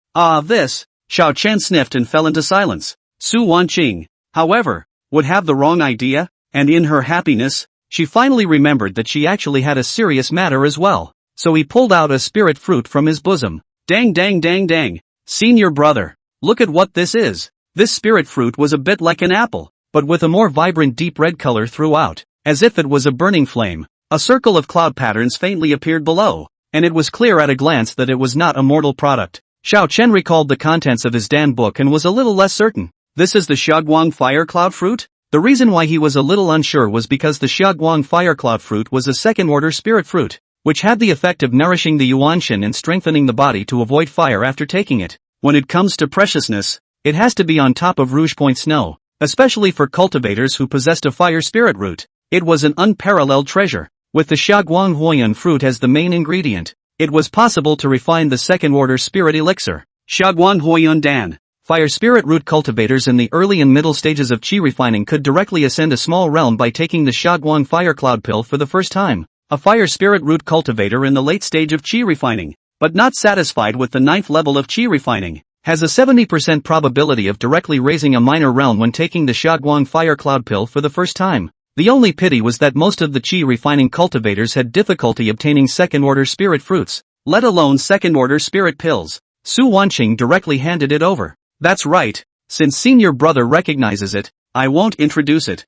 This, Xiao Chen sniffed and fell into silence. Su Wanqing, however, would have the wrong idea, and in her happiness, she finally remembered that she actually had a serious matter as well. So he pulled out a spirit fruit from his bosom. Dang dang dang dang. Senior brother, look at what this is. This spirit fruit was a bit like an apple, but with a more vibrant deep red color throughout, as if it was a burning flame. A circle of cloud patterns faintly appeared below, and it was clear at a glance that it was not a mortal product. Xiao Chen recalled the contents of his Dan book and was a little less certain. This is the Xiaoguang fire cloud fruit? The reason why he was a little unsure was because the Xiaoguang fire cloud fruit was a second-order spirit fruit, which had the effect of nourishing the yuanshin and strengthening the body to avoid fire after taking it. When it comes to preciousness, it has to be on top of Rouge Point Snow, especially for cultivators who possessed a fire spirit root. It was an unparalleled treasure. With the Xiaoguang Huoyan fruit as the main ingredient, it was possible to refine the second-order spirit elixir. Xiaoguang Huoyan Dan. Fire spirit root cultivators in the early and middle stages of chi refining could directly ascend a small realm by taking the Xiaoguang fire cloud pill for the first time. A fire spirit root cultivator in the late stage of chi refining, but not satisfied with the 9th level of chi refining, has a 70% probability of directly raising a minor realm when taking the Xiaoguang fire cloud pill for the first time. The only pity was that most of the chi refining cultivators had difficulty obtaining second-order spirit fruits, let alone second-order spirit pills. Su Wanqing directly handed it over. That's right, since senior brother recognizes it, I won't introduce it.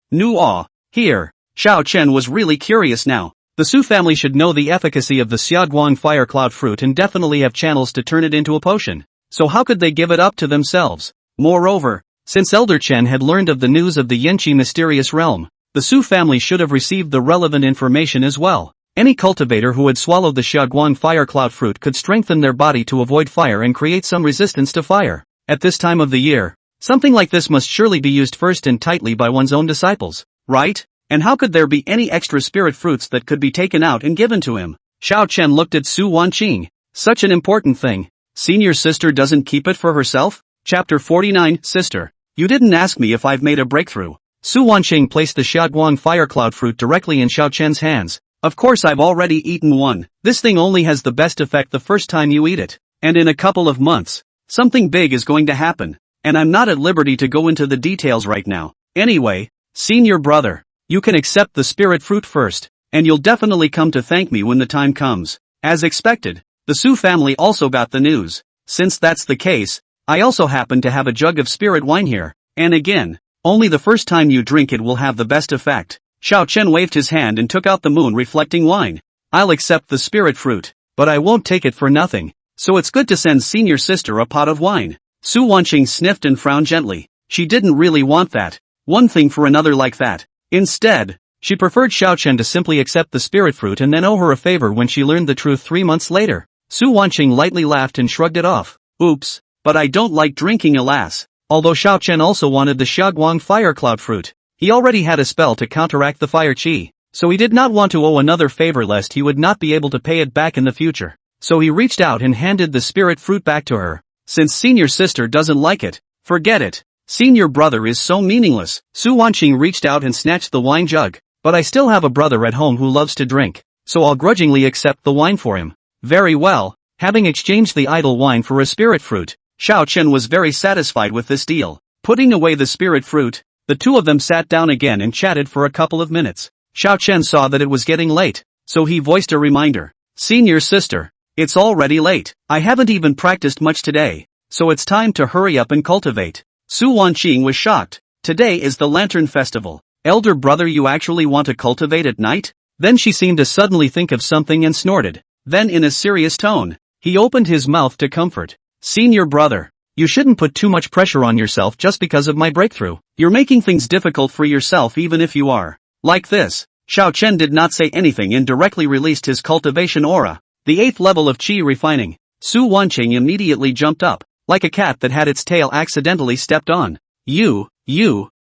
Here. Xiao Chen was really curious now. The Su family should know the efficacy of the Xiaoguang fire cloud fruit and definitely have channels to turn it into a potion. So how could they give it up to themselves? Moreover, since Elder Chen had learned of the news of the Yanqi mysterious realm, the Su family should have received the relevant information as well. Any cultivator who had swallowed the Xiaoguang fire cloud fruit could strengthen their body to avoid fire and create some resistance to fire. At this time of the year, something like this must surely be used first and tightly by one's own disciples, right? And how could there be any extra spirit fruits that could be taken out and given to him? Xiao Chen looked at Su Wanqing. Such an important thing. Senior sister doesn't keep it for herself? Chapter 49, Sister. You didn't ask me if I've made a breakthrough. Su Wanqing placed the Xiaoguang fire cloud fruit directly in Xiao Chen's hands. Of course I've already eaten one. This thing only has the best effect the first time you eat it. And in a couple of months, something big is going to happen. And I'm not at liberty to go into the details right now. Anyway, senior brother, you can accept the spirit fruit first, and you'll definitely come to thank me when the time comes. As expected, the Su family also got the news. Since that's the case, I also happen to have a jug of spirit wine here. And again, only the first time you drink it will have the best effect. Xiao Chen waved his hand and took out the moon-reflecting wine. I'll accept the spirit fruit, but I won't take it for nothing. So it's good to send senior sister a pot of wine. Su Wanqing sniffed and frowned gently. She didn't really want that. One thing for another like that. Instead, she preferred Xiao Chen to simply accept the spirit fruit and then owe her a favor when she learned the truth 3 months later. Su Wanqing lightly laughed and shrugged it off. Oops, but I don't like drinking, alas. Although Xiao Chen also wanted the Xiaoguang fire cloud fruit. He already had a spell to counteract the fire qi, so he did not want to owe another favor lest he would not be able to pay it back in the future. So he reached out and handed the spirit fruit back to her. Since senior sister doesn't like it, forget it. Senior brother is so meaningless. Su Wanqing reached out and snatched the wine jug. But I still have a brother at home who loves to drink, so I'll grudgingly accept the wine for him. Very well. Having exchanged the idle wine for a spirit fruit, Xiao Chen was very satisfied with this deal. Putting away the spirit fruit, the two of them sat down again and chatted for a couple of minutes. Xiao Chen saw that it was getting late, so he voiced a reminder. Senior sister, it's already late. I haven't even practiced much today, so it's time to hurry up and cultivate. Su Wanqing was shocked. Today is the Lantern Festival. Elder brother, you actually want to cultivate at night? Then she seemed to suddenly think of something and snorted. Then in a serious tone, he opened his mouth to comfort. Senior brother, you shouldn't put too much pressure on yourself just because of my breakthrough. You're making things difficult for yourself even if you are. Like this. Xiao Chen did not say anything and directly released his cultivation aura. The 8th level of qi refining. Su Wanqing immediately jumped up, like a cat that had its tail accidentally stepped on. You.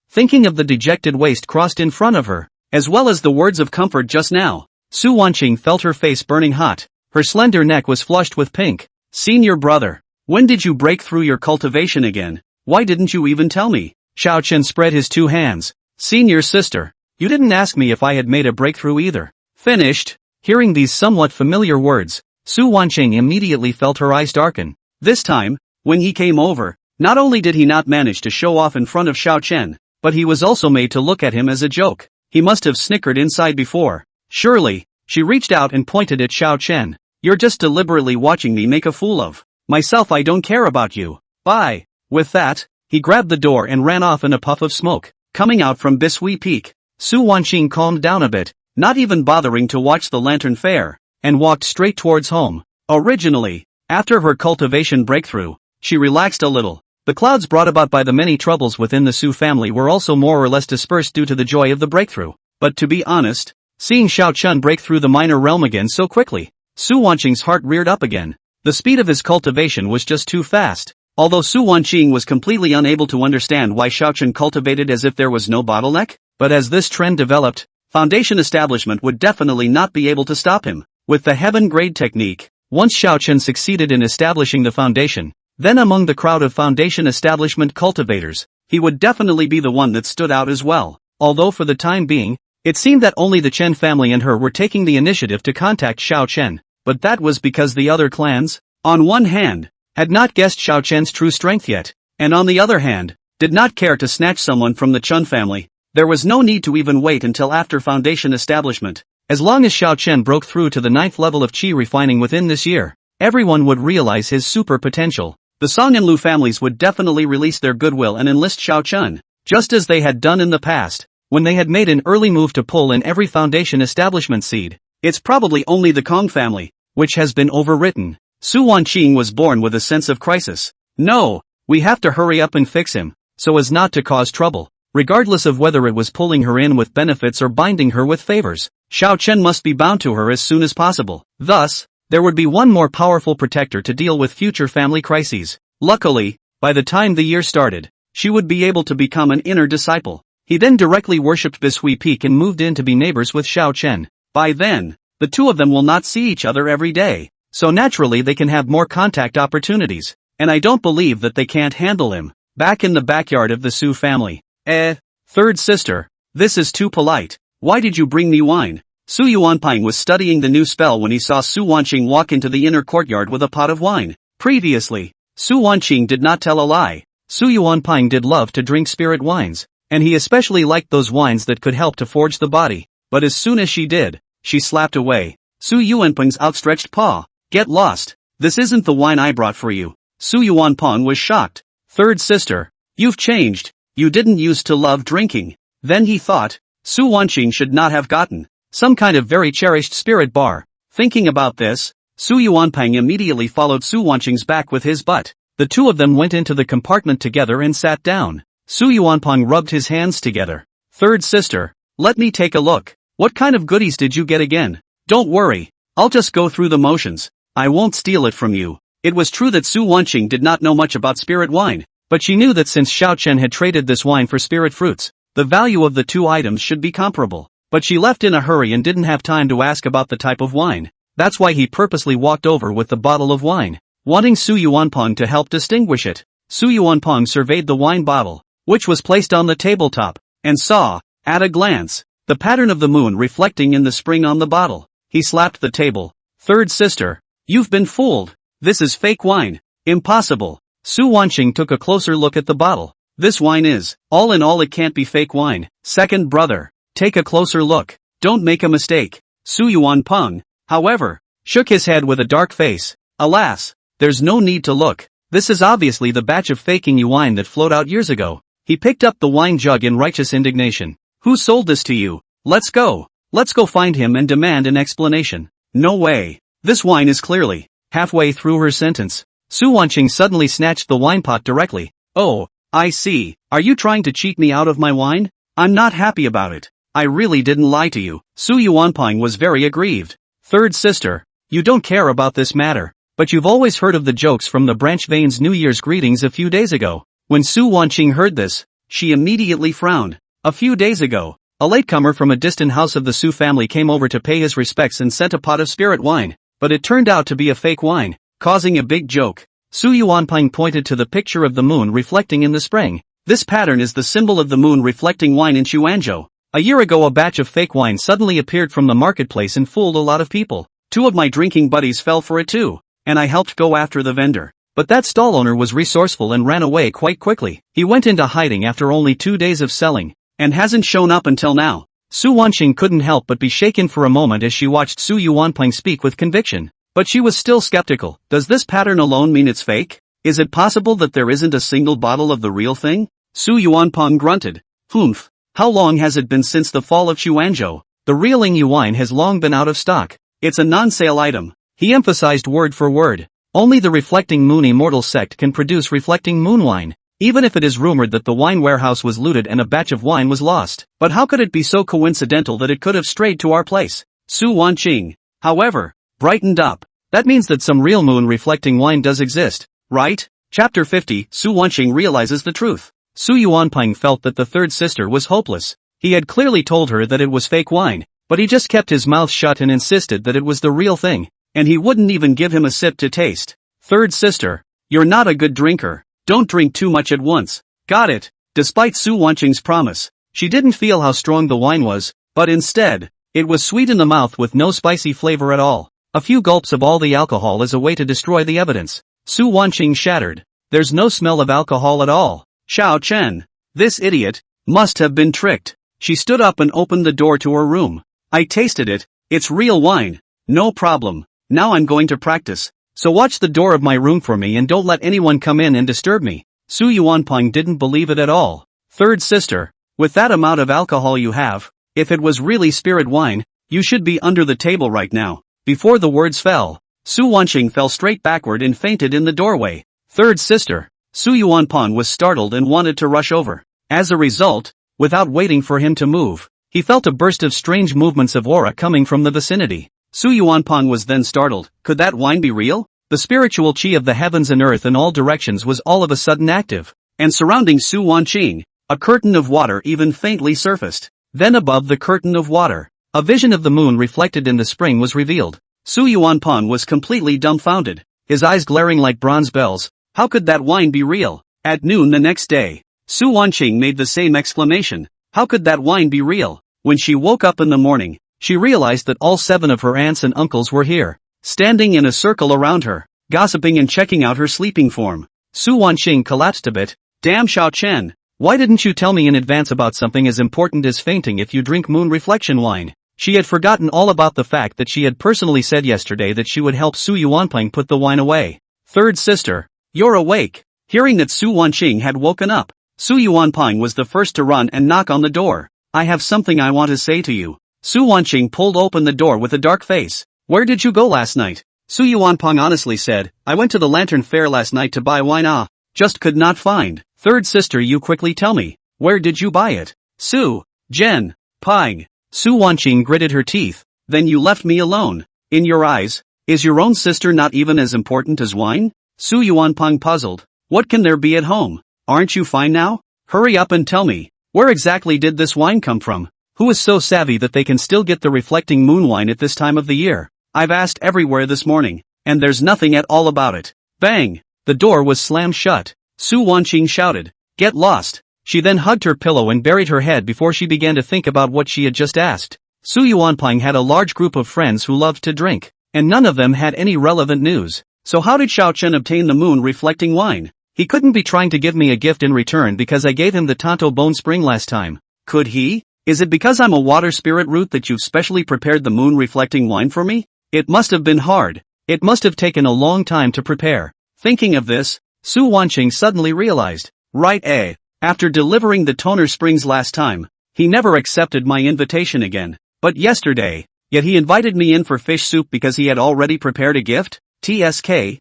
Thinking of the dejected waist crossed in front of her, as well as the words of comfort just now, Su Wanqing felt her face burning hot. Her slender neck was flushed with pink. Senior brother, when did you break through your cultivation again? Why didn't you even tell me? Xiao Chen spread his 2 hands. Senior sister, you didn't ask me if I had made a breakthrough either. Finished. Hearing these somewhat familiar words, Su Wanqing immediately felt her eyes darken. This time, when he came over, not only did he not manage to show off in front of Xiao Chen, but he was also made to look at him as a joke. He must have snickered inside before. Surely, she reached out and pointed at Xiao Chen. You're just deliberately watching me make a fool of myself. I don't care about you. Bye. With that, he grabbed the door and ran off in a puff of smoke, coming out from Bishui Peak. Su Wanqing calmed down a bit, not even bothering to watch the lantern fair, and walked straight towards home. Originally, after her cultivation breakthrough, she relaxed a little. The clouds brought about by the many troubles within the Su family were also more or less dispersed due to the joy of the breakthrough. But to be honest, seeing Xiao Chen break through the minor realm again so quickly, Su Wanqing's heart reared up again. The speed of his cultivation was just too fast. Although Su Wanqing was completely unable to understand why Xiao Chen cultivated as if there was no bottleneck, but as this trend developed, Foundation Establishment would definitely not be able to stop him. With the Heaven Grade technique, once Xiao Chen succeeded in establishing the foundation, then among the crowd of Foundation Establishment cultivators, he would definitely be the one that stood out as well. Although for the time being, it seemed that only the Chen family and her were taking the initiative to contact Xiao Chen, but that was because the other clans, on one hand, had not guessed Xiao Chen's true strength yet, and on the other hand, did not care to snatch someone from the Chen family. There was no need to even wait until after Foundation Establishment. As long as Xiao Chen broke through to the 9th level of qi refining within this year, everyone would realize his super potential. The Song and Lu families would definitely release their goodwill and enlist Xiao Chen, just as they had done in the past, when they had made an early move to pull in every Foundation Establishment seed. It's probably only the Kong family, which has been overwritten. Su Wanqing was born with a sense of crisis. No, we have to hurry up and fix him, so as not to cause trouble. Regardless of whether it was pulling her in with benefits or binding her with favors, Xiao Chen must be bound to her as soon as possible. Thus, there would be one more powerful protector to deal with future family crises. Luckily, by the time the year started, she would be able to become an inner disciple. He then directly worshipped Bishui Peak and moved in to be neighbors with Xiao Chen. By then, the two of them will not see each other every day, so naturally they can have more contact opportunities. and I don't believe that they can't handle him. Back in the backyard of the Su family. Third sister. This is too polite. Why did you bring me wine? Su Yuanping was studying the new spell when he saw Su Wanqing walk into the inner courtyard with a pot of wine. Previously, Su Wanqing did not tell a lie. Su Yuanping did love to drink spirit wines, and he especially liked those wines that could help to forge the body. But as soon as she did, she slapped away Su Yuanping's outstretched paw. Get lost. This isn't the wine I brought for you. Su Yuanping was shocked. Third sister. You've changed. You didn't used to love drinking. Then he thought, Su Wanqing should not have gotten some kind of very cherished spirit bar. Thinking about this, Su Yuanping immediately followed Su Wanqing's back with his butt. The two of them went into the compartment together and sat down. Su Yuanping rubbed his hands together. Third sister. Let me take a look. What kind of goodies did you get again? Don't worry. I'll just go through the motions. I won't steal it from you. It was true that Su Wanqing did not know much about spirit wine, but she knew that since Xiao Chen had traded this wine for spirit fruits, the value of the two items should be comparable. But she left in a hurry and didn't have time to ask about the type of wine. That's why he purposely walked over with the bottle of wine, wanting Su Yuanping to help distinguish it. Su Yuanping surveyed the wine bottle, which was placed on the tabletop, and saw, at a glance, the pattern of the moon reflecting in the spring on the bottle. He slapped the table. Third sister. You've been fooled. This is fake wine. Impossible. Su Wanqing took a closer look at the bottle. This wine is, all in all, it can't be fake wine. Second brother. Take a closer look. Don't make a mistake. Su Yuanping, however, shook his head with a dark face. Alas, there's no need to look. This is obviously the batch of faking wine that flowed out years ago. He picked up the wine jug in righteous indignation. Who sold this to you? Let's go. Let's go find him and demand an explanation. No way. This wine is clearly. Halfway through her sentence, Su Wanqing suddenly snatched the wine pot directly. Oh, I see. Are you trying to cheat me out of my wine? I'm not happy about it. I really didn't lie to you. Su Yuanping was very aggrieved. Third sister. You don't care about this matter, but you've always heard of the jokes from the branch veins New Year's greetings a few days ago. When Su Wanqing heard this, she immediately frowned. A few days ago, a latecomer from a distant house of the Su family came over to pay his respects and sent a pot of spirit wine, but it turned out to be a fake wine, causing a big joke. Su Yuanping pointed to the picture of the moon reflecting in the spring. This pattern is the symbol of the moon reflecting wine in Chuanzhou. A year ago a batch of fake wine suddenly appeared from the marketplace and fooled a lot of people. Two of my drinking buddies fell for it too, and I helped go after the vendor. But that stall owner was resourceful and ran away quite quickly. He went into hiding after only 2 days of selling, and hasn't shown up until now. Su Wanqing couldn't help but be shaken for a moment as she watched Su Yuanping speak with conviction. But she was still skeptical. Does this pattern alone mean it's fake? Is it possible that there isn't a single bottle of the real thing? Su Yuanping grunted. Humph. How long has it been since the fall of Chuanzhou? The real Yingyu wine has long been out of stock. It's a non-sale item. He emphasized word for word. Only the Reflecting Moon Immortal sect can produce Reflecting Moon wine. Even if it is rumored that the wine warehouse was looted and a batch of wine was lost. But how could it be so coincidental that it could have strayed to our place? Su Wanqing, however, brightened up. That means that some real moon reflecting wine does exist, right? Chapter 50. Su Wanqing realizes the truth. Su Yuanping felt that the third sister was hopeless. He had clearly told her that it was fake wine, but he just kept his mouth shut and insisted that it was the real thing, and he wouldn't even give him a sip to taste. Third sister, you're not a good drinker. Don't drink too much at once. Got it. Despite Su Wanqing's promise, she didn't feel how strong the wine was, but instead, it was sweet in the mouth with no spicy flavor at all. A few gulps of all the alcohol is a way to destroy the evidence. Su Wanqing shattered. There's no smell of alcohol at all. Xiao Chen. This idiot must have been tricked. She stood up and opened the door to her room. I tasted it. It's real wine. No problem. Now I'm going to practice. So watch the door of my room for me and don't let anyone come in and disturb me. Su Yuanping didn't believe it at all. Third sister, with that amount of alcohol you have, if it was really spirit wine, you should be under the table right now. Before the words fell, Su Wanqing fell straight backward and fainted in the doorway. Third sister, Su Yuanping was startled and wanted to rush over. As a result, without waiting for him to move, he felt a burst of strange movements of aura coming from the vicinity. Su Yuanping was then startled. Could that wine be real? The spiritual qi of the heavens and earth in all directions was all of a sudden active, and surrounding Su Wanqing, a curtain of water even faintly surfaced. Then above the curtain of water, a vision of the moon reflected in the spring was revealed. Su Yuanping was completely dumbfounded, his eyes glaring like bronze bells. How could that wine be real? At noon the next day, Su Wanqing made the same exclamation. How could that wine be real? When she woke up in the morning, she realized that all 7 of her aunts and uncles were here, standing in a circle around her, gossiping and checking out her sleeping form. Su Wanqing collapsed a bit. Damn Xiao Chen, why didn't you tell me in advance about something as important as fainting if you drink moon reflection wine? She had forgotten all about the fact that she had personally said yesterday that she would help Su Yuanping put the wine away. Third sister, you're awake. Hearing that Su Wanqing had woken up, Su Yuanping was the first to run and knock on the door. I have something I want to say to you. Su Wanqing pulled open the door with a dark face. Where did you go last night? Su Yuanping honestly said, I went to the lantern fair last night to buy wine. Just could not find. Third sister, you quickly tell me. Where did you buy it? Su. Jen. Ping. Su Wanqing gritted her teeth. Then you left me alone. In your eyes, is your own sister not even as important as wine? Su Yuanping puzzled. What can there be at home? Aren't you fine now? Hurry up and tell me. Where exactly did this wine come from? Who is so savvy that they can still get the reflecting moon wine at this time of the year? I've asked everywhere this morning, and there's nothing at all about it. Bang! The door was slammed shut. Su Wanqing shouted, get lost. She then hugged her pillow and buried her head before she began to think about what she had just asked. Su Yuanping had a large group of friends who loved to drink, and none of them had any relevant news. So how did Xiao Chen obtain the moon-reflecting wine? He couldn't be trying to give me a gift in return because I gave him the Tanto Bone Spring last time. Could he? Is it because I'm a water spirit root that you've specially prepared the moon-reflecting wine for me? It must have been hard. It must have taken a long time to prepare. Thinking of this, Su Wanqing suddenly realized, right, after delivering the toner springs last time, he never accepted my invitation again. But yesterday, yet he invited me in for fish soup because he had already prepared a gift? TSK,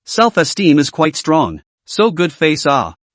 self-esteem is quite strong. So good face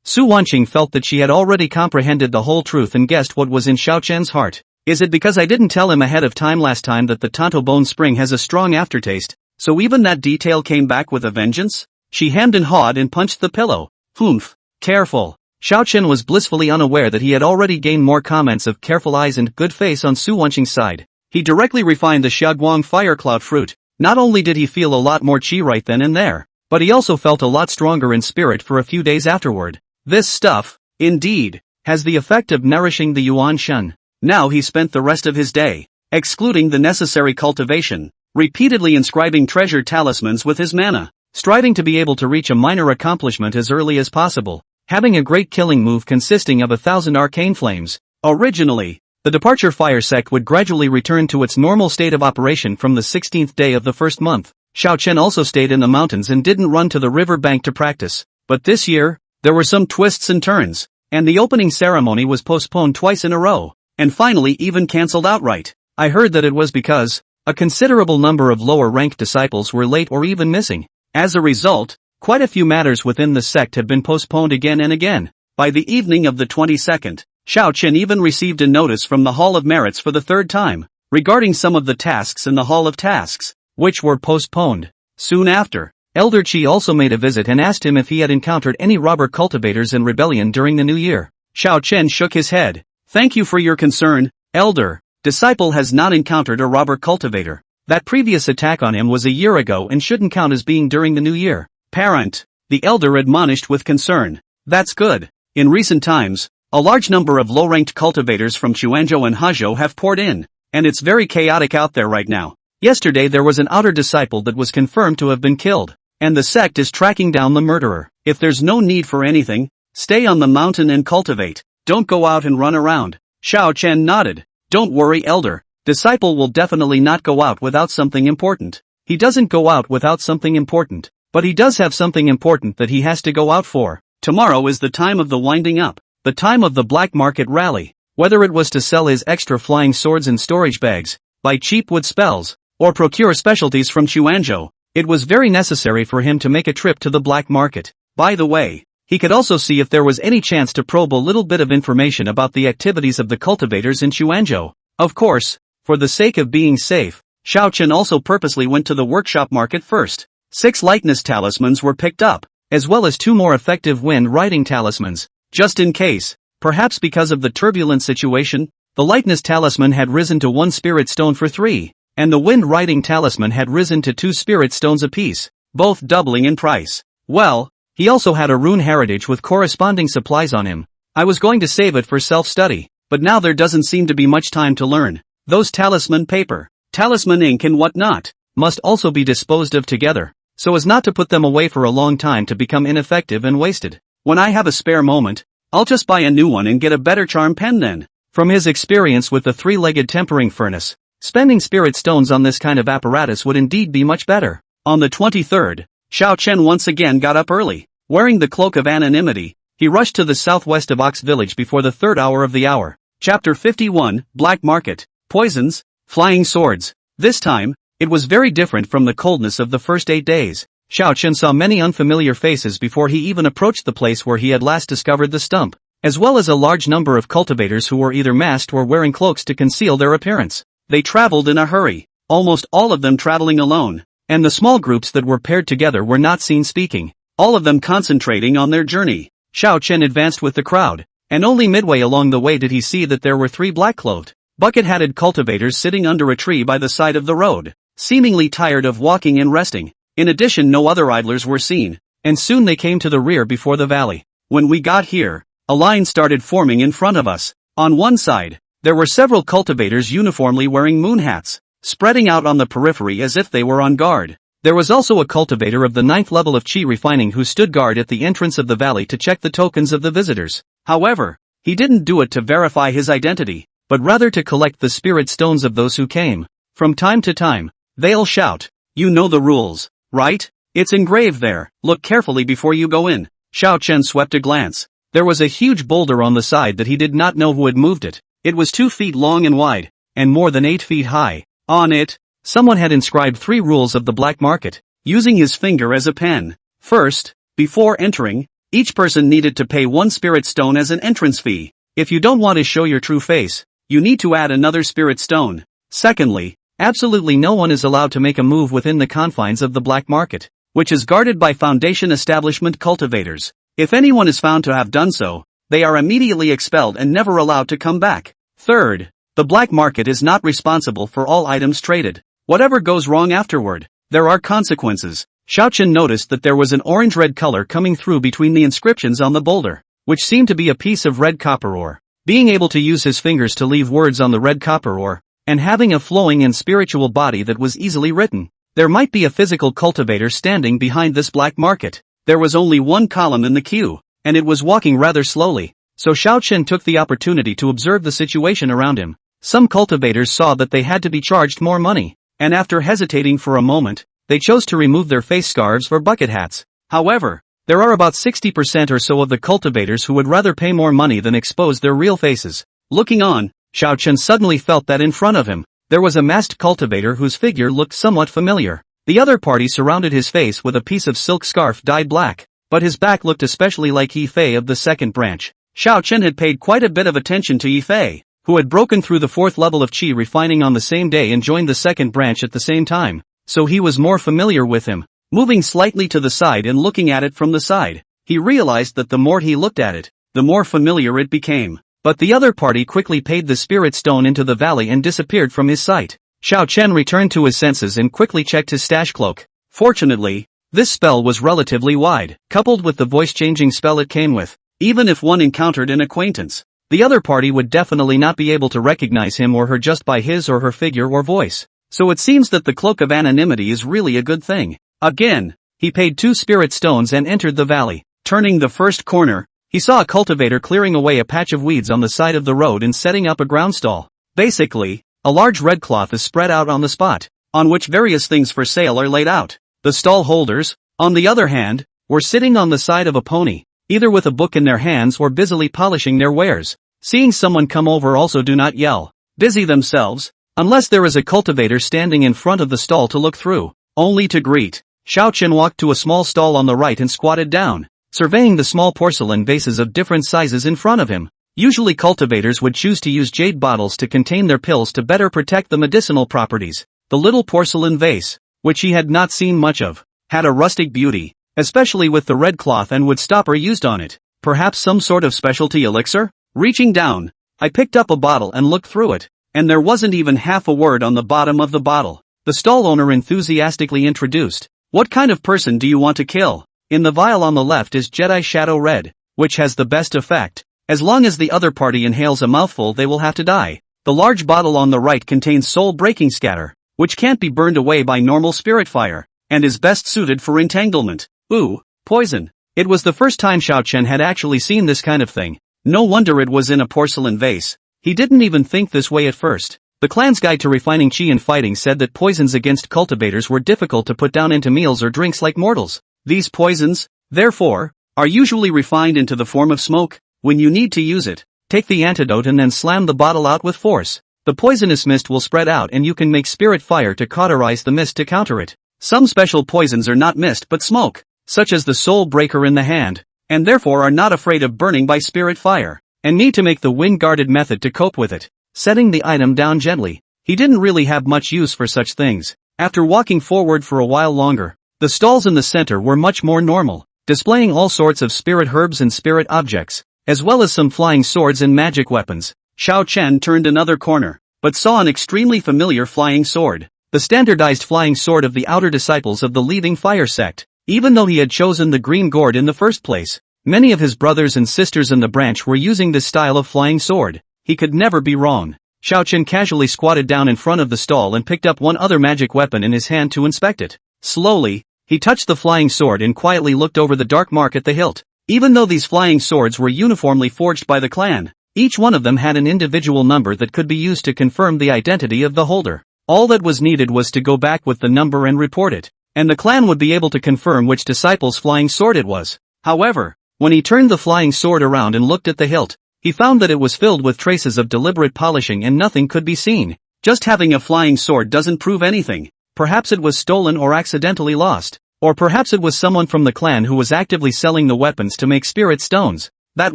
Su Wanqing felt that she had already comprehended the whole truth and guessed what was in Xiao Chen's heart. Is it because I didn't tell him ahead of time last time that the Tanto Bone Spring has a strong aftertaste, so even that detail came back with a vengeance? She hemmed and hawed and punched the pillow. Humph. Careful. Xiao Chen was blissfully unaware that he had already gained more comments of careful eyes and good face on Su Wanqing's side. He directly refined the Xiaoguang fire cloud fruit. Not only did he feel a lot more qi right then and there, but he also felt a lot stronger in spirit for a few days afterward. This stuff, indeed, has the effect of nourishing the Yuan Shen. Now he spent the rest of his day, excluding the necessary cultivation, repeatedly inscribing treasure talismans with his mana, striving to be able to reach a minor accomplishment as early as possible, having a great killing move consisting of 1,000 arcane flames. Originally, the departure fire sect would gradually return to its normal state of operation from the 16th day of the first month. Xiao Chen also stayed in the mountains and didn't run to the river bank to practice. But this year, there were some twists and turns, and the opening ceremony was postponed twice in a row, and finally even cancelled outright. I heard that it was because a considerable number of lower-ranked disciples were late or even missing. As a result, quite a few matters within the sect have been postponed again and again. By the evening of the 22nd, Xiao Chen even received a notice from the Hall of Merits for the third time, regarding some of the tasks in the Hall of Tasks, which were postponed. Soon after, Elder Qi also made a visit and asked him if he had encountered any robber cultivators in rebellion during the new year. Xiao Chen shook his head. Thank you for your concern, Elder. Disciple has not encountered a robber cultivator. That previous attack on him was a year ago and shouldn't count as being during the new year. Parent, the elder admonished with concern. That's good. In recent times, a large number of low-ranked cultivators from Chuanzhou and Hezhou have poured in, and it's very chaotic out there right now. Yesterday there was an outer disciple that was confirmed to have been killed, and the sect is tracking down the murderer. If there's no need for anything, stay on the mountain and cultivate. Don't go out and run around. Xiao Chen nodded. Don't worry, Elder. Disciple will definitely not go out without something important. He doesn't go out without something important, but he does have something important that he has to go out for. Tomorrow is the time of the winding up, the time of the black market rally. Whether it was to sell his extra flying swords in storage bags, buy cheap wood spells, or procure specialties from Chuanzhou, it was very necessary for him to make a trip to the black market. By the way, he could also see if there was any chance to probe a little bit of information about the activities of the cultivators in Chuanzhou. Of course, for the sake of being safe, Xiao Chen also purposely went to the workshop market first. 6 likeness talismans were picked up, as well as 2 more effective wind-riding talismans, just in case. Perhaps because of the turbulent situation, the likeness talisman had risen to 1 spirit stone for 3, and the wind-riding talisman had risen to 2 spirit stones apiece, both doubling in price. Well, he also had a rune heritage with corresponding supplies on him. I was going to save it for self-study, but now there doesn't seem to be much time to learn. Those talisman paper, talisman ink and whatnot, must also be disposed of together, so as not to put them away for a long time to become ineffective and wasted. When I have a spare moment, I'll just buy a new one and get a better charm pen then. From his experience with the three-legged tempering furnace, spending spirit stones on this kind of apparatus would indeed be much better. On the 23rd, Xiao Chen once again got up early. Wearing the cloak of anonymity, he rushed to the southwest of Ox Village before the third hour of the hour. Chapter 51, Black Market, Poisons, Flying Swords. This time, it was very different from the coldness of the first 8 days. Xiao Chen saw many unfamiliar faces before he even approached the place where he had last discovered the stump, as well as a large number of cultivators who were either masked or wearing cloaks to conceal their appearance. They traveled in a hurry, almost all of them traveling alone, and the small groups that were paired together were not seen speaking, all of them concentrating on their journey. Xiao Chen advanced with the crowd, and only midway along the way did he see that there were 3 black-clothed, bucket-hatted cultivators sitting under a tree by the side of the road, seemingly tired of walking and resting. In addition, no other idlers were seen, and soon they came to the rear before the valley. When we got here, a line started forming in front of us. On one side, there were several cultivators uniformly wearing moon hats, spreading out on the periphery as if they were on guard. There was also a cultivator of the 9th level of Qi refining who stood guard at the entrance of the valley to check the tokens of the visitors. However, he didn't do it to verify his identity, but rather to collect the spirit stones of those who came. From time to time, they'll shout, "You know the rules, right? It's engraved there. Look carefully before you go in." Xiao Chen swept a glance. There was a huge boulder on the side that he did not know who had moved it. It was 2 feet long and wide, and more than 8 feet high. On it, someone had inscribed 3 rules of the black market, using his finger as a pen. First, before entering, each person needed to pay 1 spirit stone as an entrance fee. If you don't want to show your true face, you need to add another spirit stone. Secondly, absolutely no one is allowed to make a move within the confines of the black market, which is guarded by Foundation establishment cultivators. If anyone is found to have done so, they are immediately expelled and never allowed to come back. Third, the black market is not responsible for all items traded. Whatever goes wrong afterward, there are consequences. Xiao Chen noticed that there was an orange-red color coming through between the inscriptions on the boulder, which seemed to be a piece of red copper ore. Being able to use his fingers to leave words on the red copper ore, and having a flowing and spiritual body that was easily written, there might be a physical cultivator standing behind this black market. There was only 1 column in the queue, and it was walking rather slowly, so Xiao Chen took the opportunity to observe the situation around him. Some cultivators saw that they had to be charged more money, and after hesitating for a moment, they chose to remove their face scarves or bucket hats. However, there are about 60% or so of the cultivators who would rather pay more money than expose their real faces. Looking on, Xiao Chen suddenly felt that in front of him, there was a masked cultivator whose figure looked somewhat familiar. The other party surrounded his face with a piece of silk scarf dyed black, but his back looked especially like Yi Fei of the 2nd branch. Xiao Chen had paid quite a bit of attention to Yi Fei, who had broken through the 4th level of Qi refining on the same day and joined the 2nd branch at the same time, so he was more familiar with him. Moving slightly to the side and looking at it from the side, he realized that the more he looked at it, the more familiar it became. But the other party quickly paid the spirit stone into the valley and disappeared from his sight. Xiao Chen returned to his senses and quickly checked his stash cloak. Fortunately, this spell was relatively wide, coupled with the voice-changing spell it came with. Even if one encountered an acquaintance, the other party would definitely not be able to recognize him or her just by his or her figure or voice. So it seems that the cloak of anonymity is really a good thing. Again, he paid 2 spirit stones and entered the valley. Turning the first corner, he saw a cultivator clearing away a patch of weeds on the side of the road and setting up a ground stall. Basically, a large red cloth is spread out on the spot, on which various things for sale are laid out. The stall holders, on the other hand, were sitting on the side of a pony, either with a book in their hands or busily polishing their wares. Seeing someone come over, also do not yell, busy themselves, unless there is a cultivator standing in front of the stall to look through, only to greet. Xiao Chen walked to a small stall on the right and squatted down, surveying the small porcelain vases of different sizes in front of him. Usually cultivators would choose to use jade bottles to contain their pills to better protect the medicinal properties. The little porcelain vase, which he had not seen much of, had a rustic beauty, especially with the red cloth and wood stopper used on it. Perhaps some sort of specialty elixir? Reaching down, I picked up a bottle and looked through it, and there wasn't even half a word on the bottom of the bottle. The stall owner enthusiastically introduced, "What kind of person do you want to kill?" In the vial on the left is Jedi Shadow Red, which has the best effect. As long as the other party inhales a mouthful they will have to die. The large bottle on the right contains soul-breaking scatter, which can't be burned away by normal spirit fire, and is best suited for entanglement. Ooh, poison. It was the first time Xiao Chen had actually seen this kind of thing. No wonder it was in a porcelain vase. He didn't even think this way at first. The clan's guide to refining qi and fighting said that poisons against cultivators were difficult to put down into meals or drinks like mortals. These poisons, therefore, are usually refined into the form of smoke. When you need to use it, take the antidote and then slam the bottle out with force. The poisonous mist will spread out and you can make spirit fire to cauterize the mist to counter it. Some special poisons are not mist but smoke, such as the soul breaker in the hand, and therefore are not afraid of burning by spirit fire, and need to make the wind-guarded method to cope with it. Setting the item down gently. He didn't really have much use for such things. After walking forward for a while longer, the stalls in the center were much more normal, displaying all sorts of spirit herbs and spirit objects, as well as some flying swords and magic weapons. Xiao Chen turned another corner, but saw an extremely familiar flying sword, the standardized flying sword of the outer disciples of the leading fire sect. Even though he had chosen the green gourd in the first place, many of his brothers and sisters in the branch were using this style of flying sword. He could never be wrong. Xiao Chen casually squatted down in front of the stall and picked up one other magic weapon in his hand to inspect it. Slowly, he touched the flying sword and quietly looked over the dark mark at the hilt. Even though these flying swords were uniformly forged by the clan, each one of them had an individual number that could be used to confirm the identity of the holder. All that was needed was to go back with the number and report it, and the clan would be able to confirm which disciple's flying sword it was. However, when he turned the flying sword around and looked at the hilt, he found that it was filled with traces of deliberate polishing and nothing could be seen. Just having a flying sword doesn't prove anything. Perhaps it was stolen or accidentally lost. Or perhaps it was someone from the clan who was actively selling the weapons to make spirit stones. That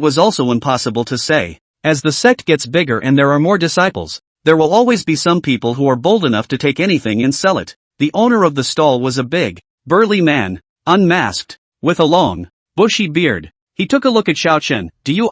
was also impossible to say. As the sect gets bigger and there are more disciples, there will always be some people who are bold enough to take anything and sell it. The owner of the stall was a big, burly man, unmasked, with a long, bushy beard. He took a look at Xiao Chen. Do you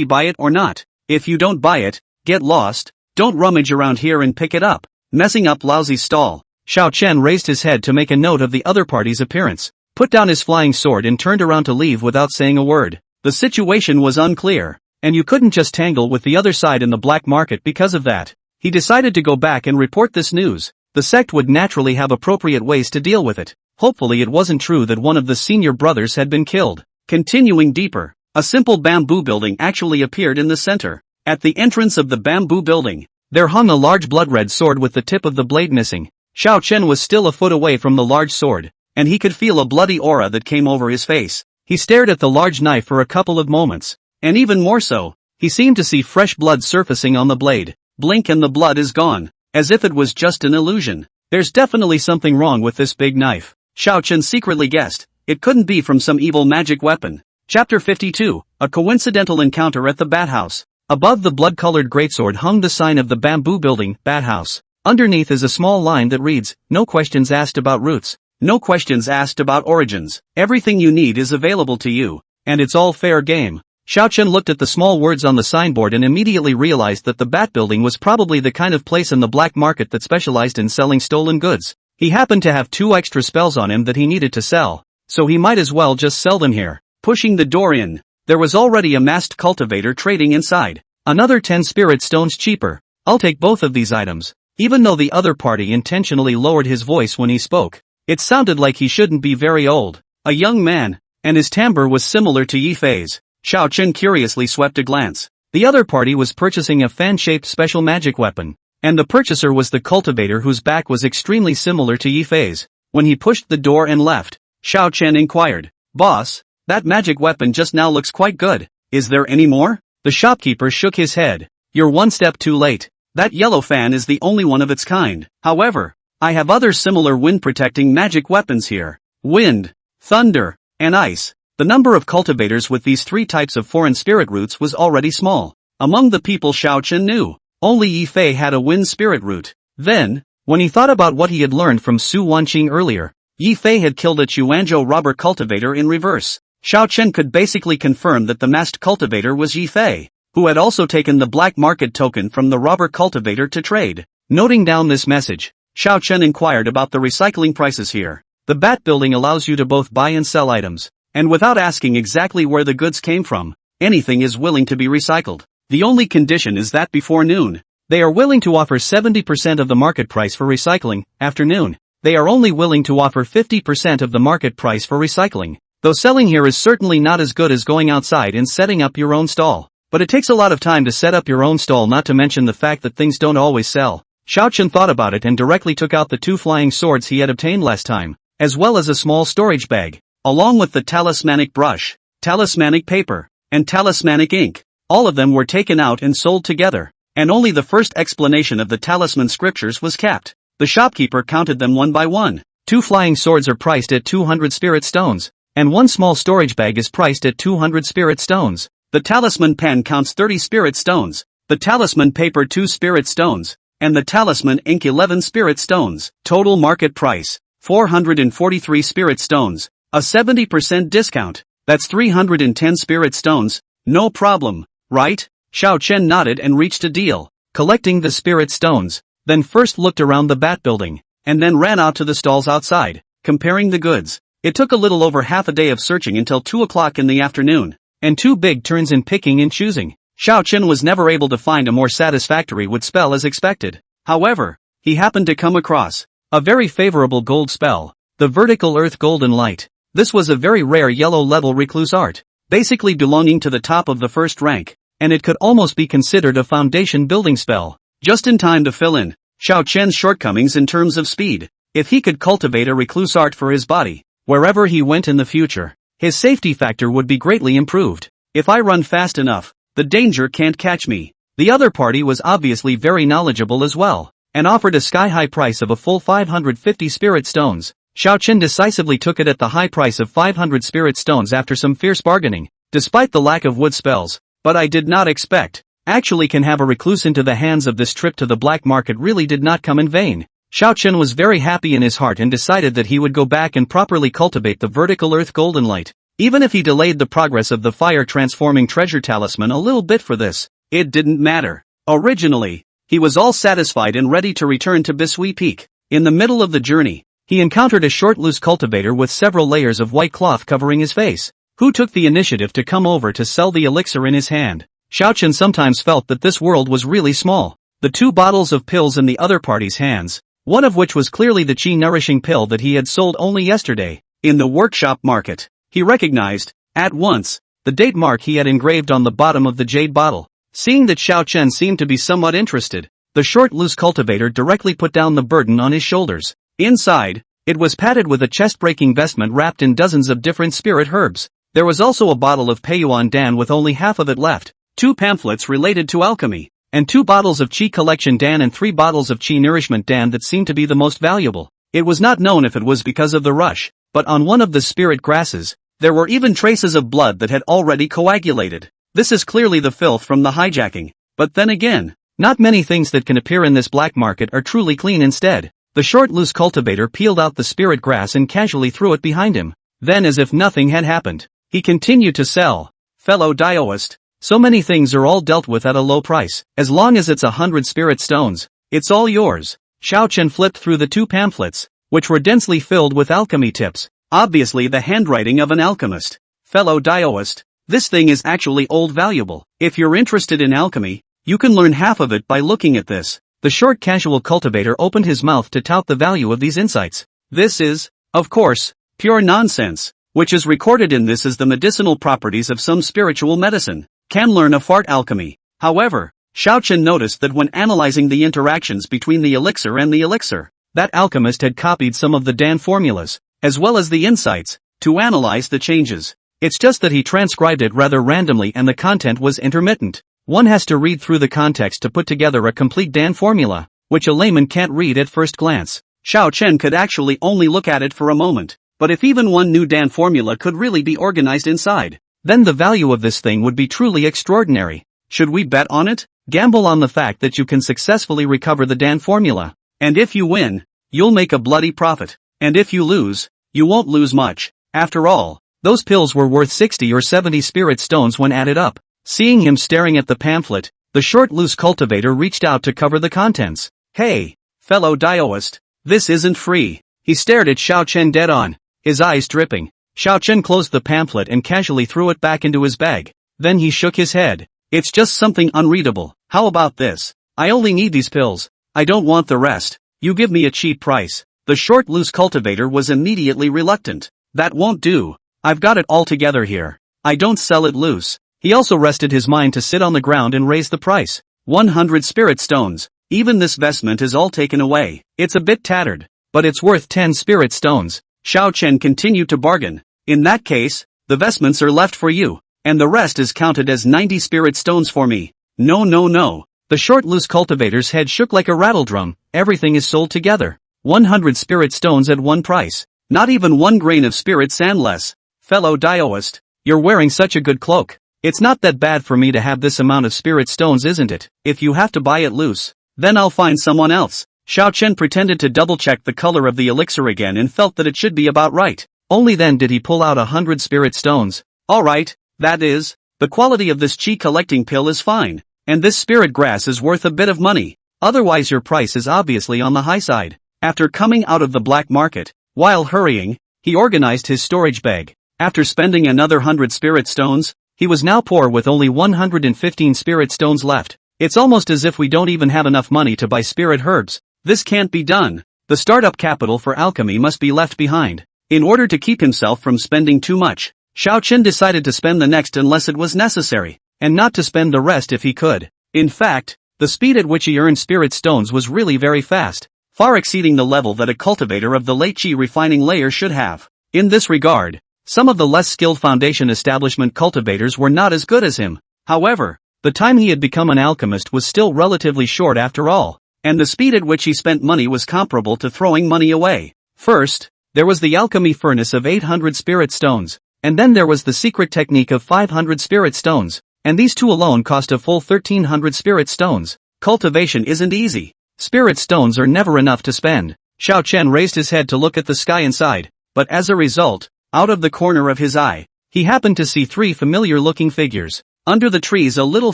buy it or not? If you don't buy it, get lost. Don't rummage around here and pick it up. Messing up lousy stall. Xiao Chen raised his head to make a note of the other party's appearance, put down his flying sword and turned around to leave without saying a word. The situation was unclear, and you couldn't just tangle with the other side in the black market because of that. He decided to go back and report this news. The sect would naturally have appropriate ways to deal with it. Hopefully it wasn't true that one of the senior brothers had been killed. Continuing deeper, a simple bamboo building actually appeared in the center. At the entrance of the bamboo building, there hung a large blood-red sword with the tip of the blade missing. Xiao Chen was still a foot away from the large sword, and he could feel a bloody aura that came over his face. He stared at the large knife for a couple of moments, and even more so, he seemed to see fresh blood surfacing on the blade. Blink and the blood is gone, as if it was just an illusion. There's definitely something wrong with this big knife. Xiao Chen secretly guessed. It couldn't be from some evil magic weapon. Chapter 52, A Coincidental Encounter at the Bat House. Above the blood-colored greatsword hung the sign of the bamboo building, Bat House. Underneath is a small line that reads, no questions asked about roots, no questions asked about origins. Everything you need is available to you, and it's all fair game. Xiao Chen looked at the small words on the signboard and immediately realized that the Bat Building was probably the kind of place in the black market that specialized in selling stolen goods. He happened to have 2 extra spells on him that he needed to sell, so he might as well just sell them here. Pushing the door in, there was already a masked cultivator trading inside. Another 10 spirit stones cheaper. I'll take both of these items. Even though the other party intentionally lowered his voice when he spoke, it sounded like he shouldn't be very old. A young man, and his timbre was similar to Yi Fei's. Xiao Chen curiously swept a glance. The other party was purchasing a fan-shaped special magic weapon, and the purchaser was the cultivator whose back was extremely similar to Yi Fei's. When he pushed the door and left, Xiao Chen inquired, "Boss, that magic weapon just now looks quite good. Is there any more?" The shopkeeper shook his head. "You're one step too late. That yellow fan is the only one of its kind. However, I have other similar wind-protecting magic weapons here. Wind, thunder, and ice." The number of cultivators with these 3 types of foreign spirit roots was already small. Among the people Xiao Chen knew, only Yi Fei had a wind spirit root. Then, when he thought about what he had learned from Su Wanqing earlier, Yi Fei had killed a Chuanzhou robber cultivator in reverse. Xiao Chen could basically confirm that the masked cultivator was Yi Fei, who had also taken the black market token from the robber cultivator to trade. Noting down this message, Xiao Chen inquired about the recycling prices here. The Bat Building allows you to both buy and sell items. and without asking exactly where the goods came from, anything is willing to be recycled. The only condition is that before noon, they are willing to offer 70% of the market price for recycling. After noon, they are only willing to offer 50% of the market price for recycling. Though selling here is certainly not as good as going outside and setting up your own stall. But it takes a lot of time to set up your own stall, not to mention the fact that things don't always sell. Xiao Chen thought about it and directly took out the 2 flying swords he had obtained last time, as well as a small storage bag, along with the talismanic brush, talismanic paper, and talismanic ink. All of them were taken out and sold together, and only the first explanation of the talisman scriptures was kept. The shopkeeper counted them one by one. 2 flying swords are priced at 200 spirit stones, and 1 small storage bag is priced at 200 spirit stones. The talisman pen counts 30 spirit stones, the talisman paper 2 spirit stones, and the talisman ink 11 spirit stones. Total market price, 443 spirit stones, a 70% discount. That's 310 spirit stones. No problem, right? Xiao Chen nodded and reached a deal, collecting the spirit stones, then first looked around the bat building, and then ran out to the stalls outside, comparing the goods. It took a little over half a day of searching until 2 o'clock in the afternoon, and 2 big turns in picking and choosing. Xiao Chen was never able to find a more satisfactory wood spell as expected. However, he happened to come across a very favorable gold spell, the Vertical Earth Golden Light. This was a very rare yellow-level recluse art, basically belonging to the top of the first rank, and it could almost be considered a foundation building spell, just in time to fill in Xiao Chen's shortcomings in terms of speed. If he could cultivate a recluse art for his body, wherever he went in the future, his safety factor would be greatly improved. If I run fast enough, the danger can't catch me. The other party was obviously very knowledgeable as well, and offered a sky-high price of a full 550 spirit stones. Xiao Chen decisively took it at the high price of 500 spirit stones after some fierce bargaining, despite the lack of wood spells. But I did not expect, actually can have a recluse into the hands of this trip to the black market really did not come in vain. Xiao Chen was very happy in his heart and decided that he would go back and properly cultivate the Vertical Earth Golden Light. Even if he delayed the progress of the fire-transforming treasure talisman a little bit for this, it didn't matter. Originally, he was all satisfied and ready to return to Bisui Peak. In the middle of the journey, he encountered a short loose cultivator with several layers of white cloth covering his face, who took the initiative to come over to sell the elixir in his hand. Xiao Chen sometimes felt that this world was really small. The 2 bottles of pills in the other party's hands, one of which was clearly the chi-nourishing pill that he had sold only yesterday, in the workshop market. He recognized, at once, the date mark he had engraved on the bottom of the jade bottle. Seeing that Xiao Chen seemed to be somewhat interested, the short loose cultivator directly put down the burden on his shoulders. Inside, it was padded with a chest-breaking vestment wrapped in dozens of different spirit herbs. There was also a bottle of Peiyuan Dan with only half of it left, 2 pamphlets related to alchemy, and 2 bottles of Qi Collection Dan and 3 bottles of Qi Nourishment Dan that seemed to be the most valuable. It was not known if it was because of the rush, but on one of the spirit grasses, there were even traces of blood that had already coagulated. This is clearly the filth from the hijacking. But then again, not many things that can appear in this black market are truly clean. Instead, the short loose cultivator peeled out the spirit grass and casually threw it behind him. Then, as if nothing had happened, he continued to sell. Fellow Daoist, so many things are all dealt with at a low price. As long as it's 100 spirit stones, it's all yours. Xiao Chen flipped through the 2 pamphlets, which were densely filled with alchemy tips. Obviously the handwriting of an alchemist. Fellow Daoist, this thing is actually old valuable. If you're interested in alchemy, you can learn half of it by looking at this. The short casual cultivator opened his mouth to tout the value of these insights. This is, of course, pure nonsense, which is recorded in this as the medicinal properties of some spiritual medicine. Can learn a fart alchemy. However, Xiao Chen noticed that when analyzing the interactions between the elixir and the elixir, that alchemist had copied some of the Dan formulas, as well as the insights, to analyze the changes. It's just that he transcribed it rather randomly and the content was intermittent. One has to read through the context to put together a complete Dan formula, which a layman can't read at first glance. Xiao Chen could actually only look at it for a moment, but if even one new Dan formula could really be organized inside, then the value of this thing would be truly extraordinary. Should we bet on it? Gamble on the fact that you can successfully recover the Dan formula. And if you win, you'll make a bloody profit. And if you lose, you won't lose much. After all, those pills were worth 60 or 70 spirit stones when added up. Seeing him staring at the pamphlet, the short loose cultivator reached out to cover the contents. Hey, fellow Daoist, this isn't free. He stared at Xiao Chen dead on, his eyes dripping. Xiao Chen closed the pamphlet and casually threw it back into his bag. Then he shook his head. It's just something unreadable. How about this? I only need these pills. I don't want the rest. You give me a cheap price. The short loose cultivator was immediately reluctant. That won't do. I've got it all together here. I don't sell it loose. He also rested his mind to sit on the ground and raise the price. 100 spirit stones. Even this vestment is all taken away. It's a bit tattered, but it's worth 10 spirit stones. Xiao Chen continued to bargain. In that case, the vestments are left for you, and the rest is counted as 90 spirit stones for me. No, no, no. The short loose cultivator's head shook like a rattledrum. Everything is sold together. 100 spirit stones at one price. Not even 1 grain of spirit sand less. Fellow Daoist, you're wearing such a good cloak. It's not that bad for me to have this amount of spirit stones, isn't it? If you have to buy it loose, then I'll find someone else. Xiao Chen pretended to double-check the color of the elixir again and felt that it should be about right. Only then did he pull out 100 spirit stones. Alright, that is, the quality of this chi collecting pill is fine, and this spirit grass is worth a bit of money. Otherwise your price is obviously on the high side. After coming out of the black market, while hurrying, he organized his storage bag. After spending another 100 spirit stones, he was now poor with only 115 spirit stones left. It's almost as if we don't even have enough money to buy spirit herbs. This can't be done. The startup capital for alchemy must be left behind. In order to keep himself from spending too much, Xiao Chen decided to spend the next unless it was necessary, and not to spend the rest if he could. In fact, the speed at which he earned spirit stones was really very fast, far exceeding the level that a cultivator of the late chi refining layer should have. In this regard, some of the less skilled foundation establishment cultivators were not as good as him. However, the time he had become an alchemist was still relatively short after all, and the speed at which he spent money was comparable to throwing money away. First, there was the alchemy furnace of 800 spirit stones, and then there was the secret technique of 500 spirit stones, and these two alone cost a full 1300 spirit stones. Cultivation isn't easy. Spirit stones are never enough to spend. Xiao Chen raised his head to look at the sky inside, but as a result, out of the corner of his eye, he happened to see 3 familiar-looking figures. Under the trees a little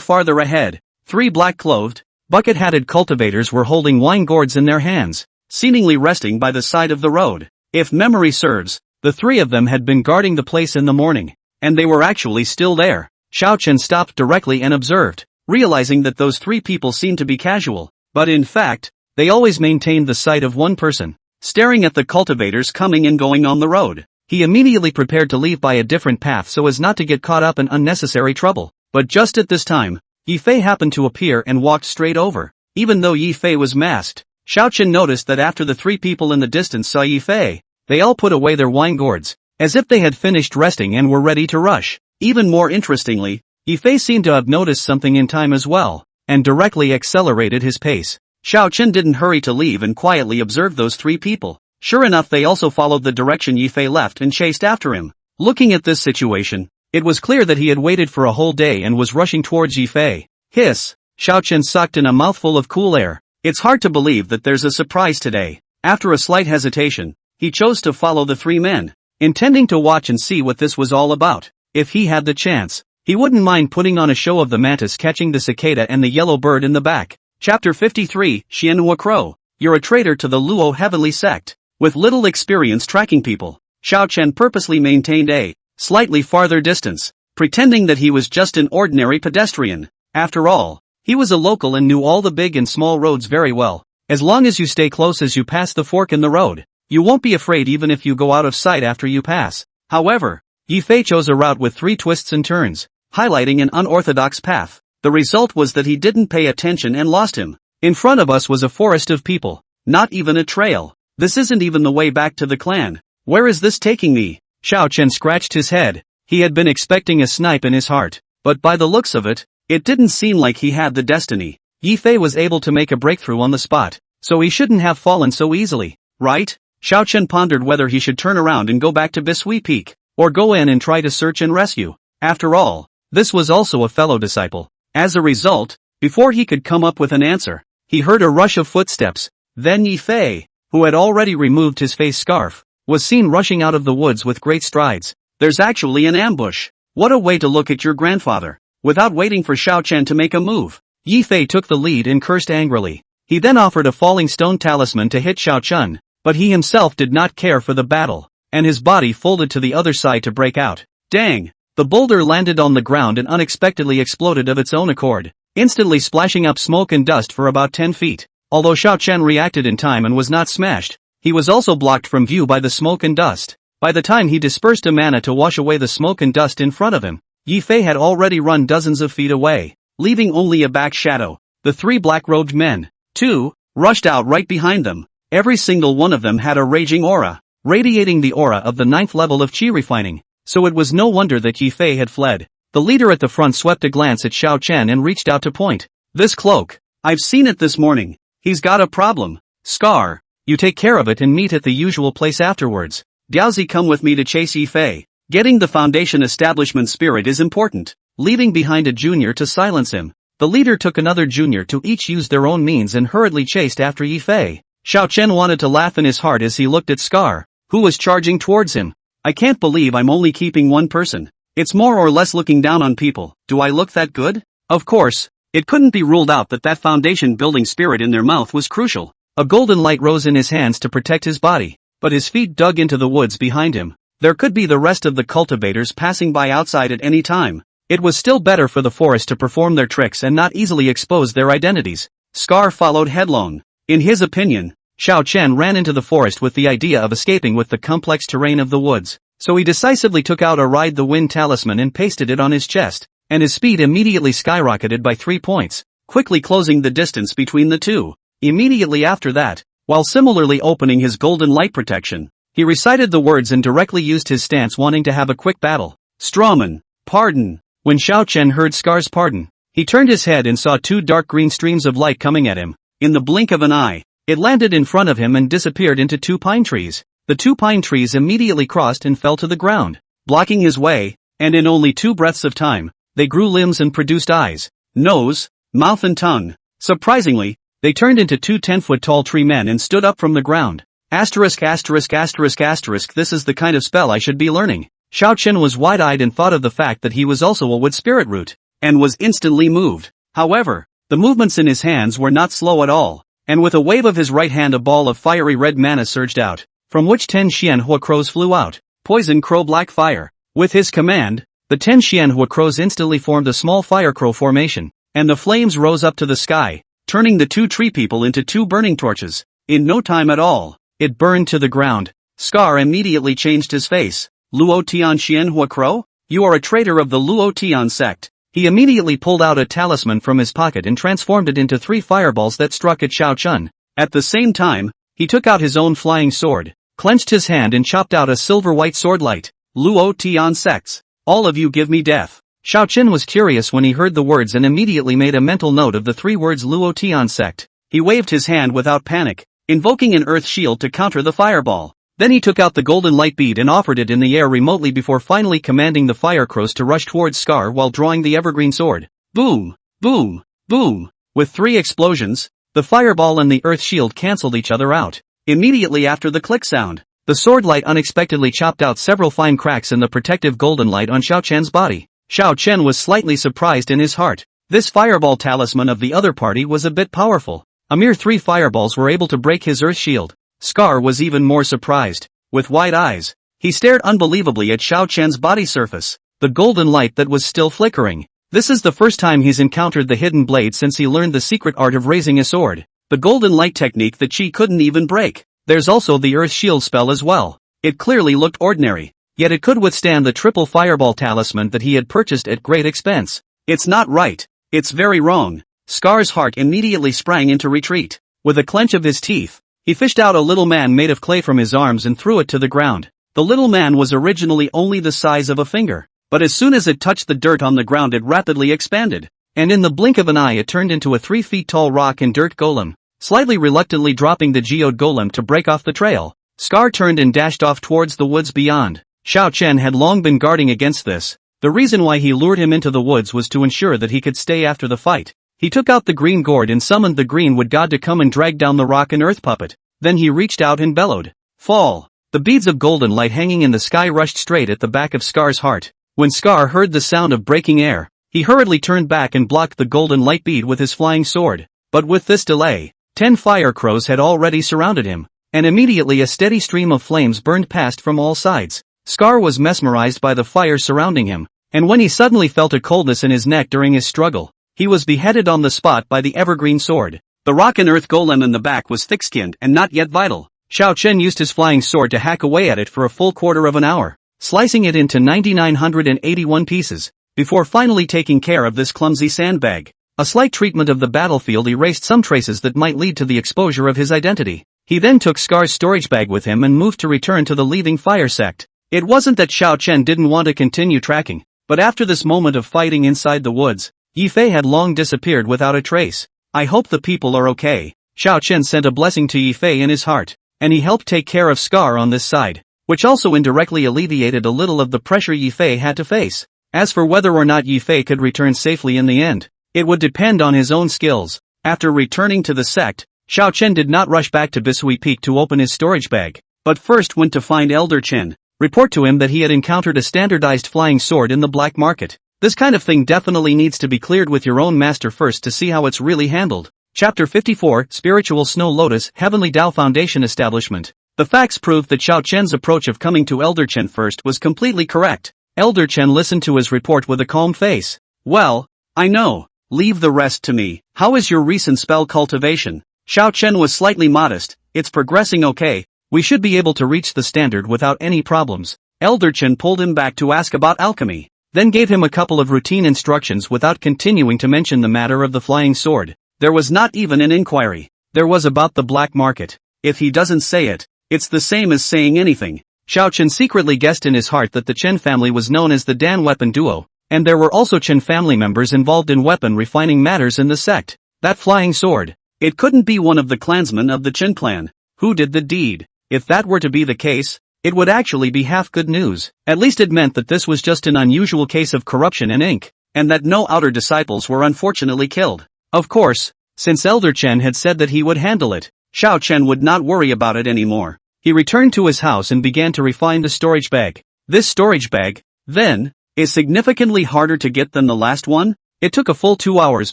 farther ahead, 3 black-clothed, bucket-hatted cultivators were holding wine gourds in their hands, seemingly resting by the side of the road. If memory serves, the 3 of them had been guarding the place in the morning, and they were actually still there. Xiao Chen stopped directly and observed, realizing that those 3 people seemed to be casual, but in fact, they always maintained the sight of one person, staring at the cultivators coming and going on the road. He immediately prepared to leave by a different path so as not to get caught up in unnecessary trouble. But just at this time, Yi Fei happened to appear and walked straight over. Even though Yi Fei was masked, Xiao Chen noticed that after the 3 people in the distance saw Yi Fei, they all put away their wine gourds, as if they had finished resting and were ready to rush. Even more interestingly, Yi Fei seemed to have noticed something in time as well, and directly accelerated his pace. Xiao Chen didn't hurry to leave and quietly observed those 3 people. Sure enough, they also followed the direction Yi Fei left and chased after him. Looking at this situation, it was clear that he had waited for a whole day and was rushing towards Yi Fei. Hiss! Xiao Chen sucked in a mouthful of cool air. It's hard to believe that there's a surprise today. After a slight hesitation, he chose to follow the 3 men, intending to watch and see what this was all about. If he had the chance, he wouldn't mind putting on a show of the mantis catching the cicada and the yellow bird in the back. Chapter 53, Xianhua Crow. You're a traitor to the Luo Heavenly Sect. With little experience tracking people, Xiao Chen purposely maintained a slightly farther distance, pretending that he was just an ordinary pedestrian. After all, he was a local and knew all the big and small roads very well. As long as you stay close as you pass the fork in the road, you won't be afraid even if you go out of sight after you pass. However, Yi Fei chose a route with 3 twists and turns, highlighting an unorthodox path. The result was that he didn't pay attention and lost him. In front of us was a forest of people, not even a trail. This isn't even the way back to the clan. Where is this taking me? Xiao Chen scratched his head. He had been expecting a snipe in his heart, but by the looks of it, it didn't seem like he had the destiny. Yi Fei was able to make a breakthrough on the spot, so he shouldn't have fallen so easily, right? Xiao Chen pondered whether he should turn around and go back to Bisui Peak, or go in and try to search and rescue. After all, this was also a fellow disciple. As a result, before he could come up with an answer, he heard a rush of footsteps. Then Yi Fei, who had already removed his face scarf, was seen rushing out of the woods with great strides. There's actually an ambush. What a way to look at your grandfather. Without waiting for Xiao Chen to make a move, Yi Fei took the lead and cursed angrily. He then offered a falling stone talisman to hit Xiao Chen, but he himself did not care for the battle. and his body folded to the other side to break out. Dang! The boulder landed on the ground and unexpectedly exploded of its own accord, instantly splashing up smoke and dust for about 10 feet. Although Xiao Chen reacted in time and was not smashed, he was also blocked from view by the smoke and dust. By the time he dispersed a mana to wash away the smoke and dust in front of him, Yi Fei had already run dozens of feet away, leaving only a back shadow. The three black-robed men, too, rushed out right behind them. Every single one of them had a raging aura, radiating the aura of the 9th level of Qi refining, so it was no wonder that Yi Fei had fled. The leader at the front swept a glance at Xiao Chen and reached out to point. This cloak, I've seen it this morning. He's got a problem. Scar, you take care of it and meet at the usual place afterwards. Diaozi, come with me to chase Yi Fei. Getting the Foundation establishment spirit is important. Leaving behind a junior to silence him, the leader took another junior to each use their own means and hurriedly chased after Yi Fei. Xiao Chen wanted to laugh in his heart as he looked at Scar, who was charging towards him. I can't believe I'm only keeping one person. It's more or less looking down on people. Do I look that good? Of course, it couldn't be ruled out that that foundation building spirit in their mouth was crucial. A golden light rose in his hands to protect his body, but his feet dug into the woods behind him. There could be the rest of the cultivators passing by outside at any time. It was still better for the forest to perform their tricks and not easily expose their identities. Scar followed headlong. In his opinion, Xiao Chen ran into the forest with the idea of escaping with the complex terrain of the woods, so he decisively took out a Ride the Wind talisman and pasted it on his chest, and his speed immediately skyrocketed by 3 points, quickly closing the distance between the two. Immediately after that, while similarly opening his golden light protection, he recited the words and directly used his stance, wanting to have a quick battle. Strawman, pardon. When Xiao Chen heard Scar's pardon, he turned his head and saw 2 dark green streams of light coming at him. In the blink of an eye, it landed in front of him and disappeared into 2 pine trees. The 2 pine trees immediately crossed and fell to the ground, blocking his way, and in only 2 breaths of time, they grew limbs and produced eyes, nose, mouth and tongue. Surprisingly, they turned into 2 10-foot tall tree men and stood up from the ground. This is the kind of spell I should be learning. Xiao Chen was wide-eyed and thought of the fact that he was also a wood spirit root, and was instantly moved. However, the movements in his hands were not slow at all, and with a wave of his right hand a ball of fiery red mana surged out, from which 10 Xianhua crows flew out. Poison crow black fire. With his command, the 10 Xianhua crows instantly formed a small fire crow formation, and the flames rose up to the sky, turning the 2 tree people into 2 burning torches. In no time at all, it burned to the ground. Scar immediately changed his face. Luo Tian Xianhua Crow? You are a traitor of the Luo Tian sect. He immediately pulled out a talisman from his pocket and transformed it into 3 fireballs that struck at Xiao Chen. At the same time, he took out his own flying sword, clenched his hand and chopped out a silver-white sword light. Luo Tian sects. All of you give me death. Xiao Chen was curious when he heard the words and immediately made a mental note of the 3 words Luo Tian sect. He waved his hand without panic, invoking an earth shield to counter the fireball. Then he took out the golden light bead and offered it in the air remotely before finally commanding the fire crows to rush towards Scar while drawing the evergreen sword. Boom! Boom! Boom! With 3 explosions, the fireball and the earth shield cancelled each other out. Immediately after the click sound, the sword light unexpectedly chopped out several fine cracks in the protective golden light on Xiao Chen's body. Xiao Chen was slightly surprised in his heart. This fireball talisman of the other party was a bit powerful. A mere 3 fireballs were able to break his earth shield. Scar was even more surprised. With wide eyes, he stared unbelievably at Xiao Chen's body surface, the golden light that was still flickering. This is the first time he's encountered the hidden blade since he learned the secret art of raising a sword. The golden light technique that Qi couldn't even break. There's also the earth shield spell as well. It clearly looked ordinary, yet it could withstand the triple fireball talisman that he had purchased at great expense. It's not right. It's very wrong. Scar's heart immediately sprang into retreat. With a clench of his teeth, he fished out a little man made of clay from his arms and threw it to the ground. The little man was originally only the size of a finger, but as soon as it touched the dirt on the ground it rapidly expanded, and in the blink of an eye it turned into a 3 feet tall rock and dirt golem, slightly reluctantly dropping the geode golem to break off the trail. Scar turned and dashed off towards the woods beyond. Xiao Chen had long been guarding against this. The reason why he lured him into the woods was to ensure that he could stay after the fight. He took out the green gourd and summoned the green wood god to come and drag down the rock and earth puppet. Then he reached out and bellowed. Fall! The beads of golden light hanging in the sky rushed straight at the back of Scar's heart. When Scar heard the sound of breaking air, he hurriedly turned back and blocked the golden light bead with his flying sword. But with this delay, 10 fire crows had already surrounded him. and immediately a steady stream of flames burned past from all sides. Scar was mesmerized by the fire surrounding him, and when he suddenly felt a coldness in his neck during his struggle, he was beheaded on the spot by the evergreen sword. The rock and earth golem in the back was thick-skinned and not yet vital. Xiao Chen used his flying sword to hack away at it for a full quarter of an hour, slicing it into 9,981 pieces, before finally taking care of this clumsy sandbag. A slight treatment of the battlefield erased some traces that might lead to the exposure of his identity. He then took Scar's storage bag with him and moved to return to the leaving fire sect. It wasn't that Xiao Chen didn't want to continue tracking, but after this moment of fighting inside the woods, Yifei had long disappeared without a trace. I hope the people are okay. Xiao Chen sent a blessing to Yifei in his heart, and he helped take care of Scar on this side, which also indirectly alleviated a little of the pressure Yifei had to face. As for whether or not Yifei could return safely in the end, it would depend on his own skills. After returning to the sect, Xiao Chen did not rush back to Bisui Peak to open his storage bag, but first went to find Elder Chen, report to him that he had encountered a standardized flying sword in the black market. This kind of thing definitely needs to be cleared with your own master first to see how it's really handled. Chapter 54, Spiritual Snow Lotus Heavenly Tao Foundation Establishment. The facts proved that Xiao Chen's approach of coming to Elder Chen first was completely correct. Elder Chen listened to his report with a calm face. Well, I know. Leave the rest to me. How is your recent spell cultivation? Xiao Chen was slightly modest. It's progressing okay. We should be able to reach the standard without any problems. Elder Chen pulled him back to ask about alchemy, then gave him a couple of routine instructions without continuing to mention the matter of the flying sword. There was not even an inquiry. There was about the black market. If he doesn't say it, it's the same as saying anything. Xiao Chen secretly guessed in his heart that the Chen family was known as the Dan Weapon Duo, and there were also Chen family members involved in weapon refining matters in the sect. That flying sword. It couldn't be one of the clansmen of the Chen clan. Who did the deed? If that were to be the case, it would actually be half good news. At least it meant that this was just an unusual case of corruption and ink, and that no outer disciples were unfortunately killed. Of course, since Elder Chen had said that he would handle it, Xiao Chen would not worry about it anymore. He returned to his house and began to refine the storage bag. This storage bag, then, is significantly harder to get than the last one? It took a full 2 hours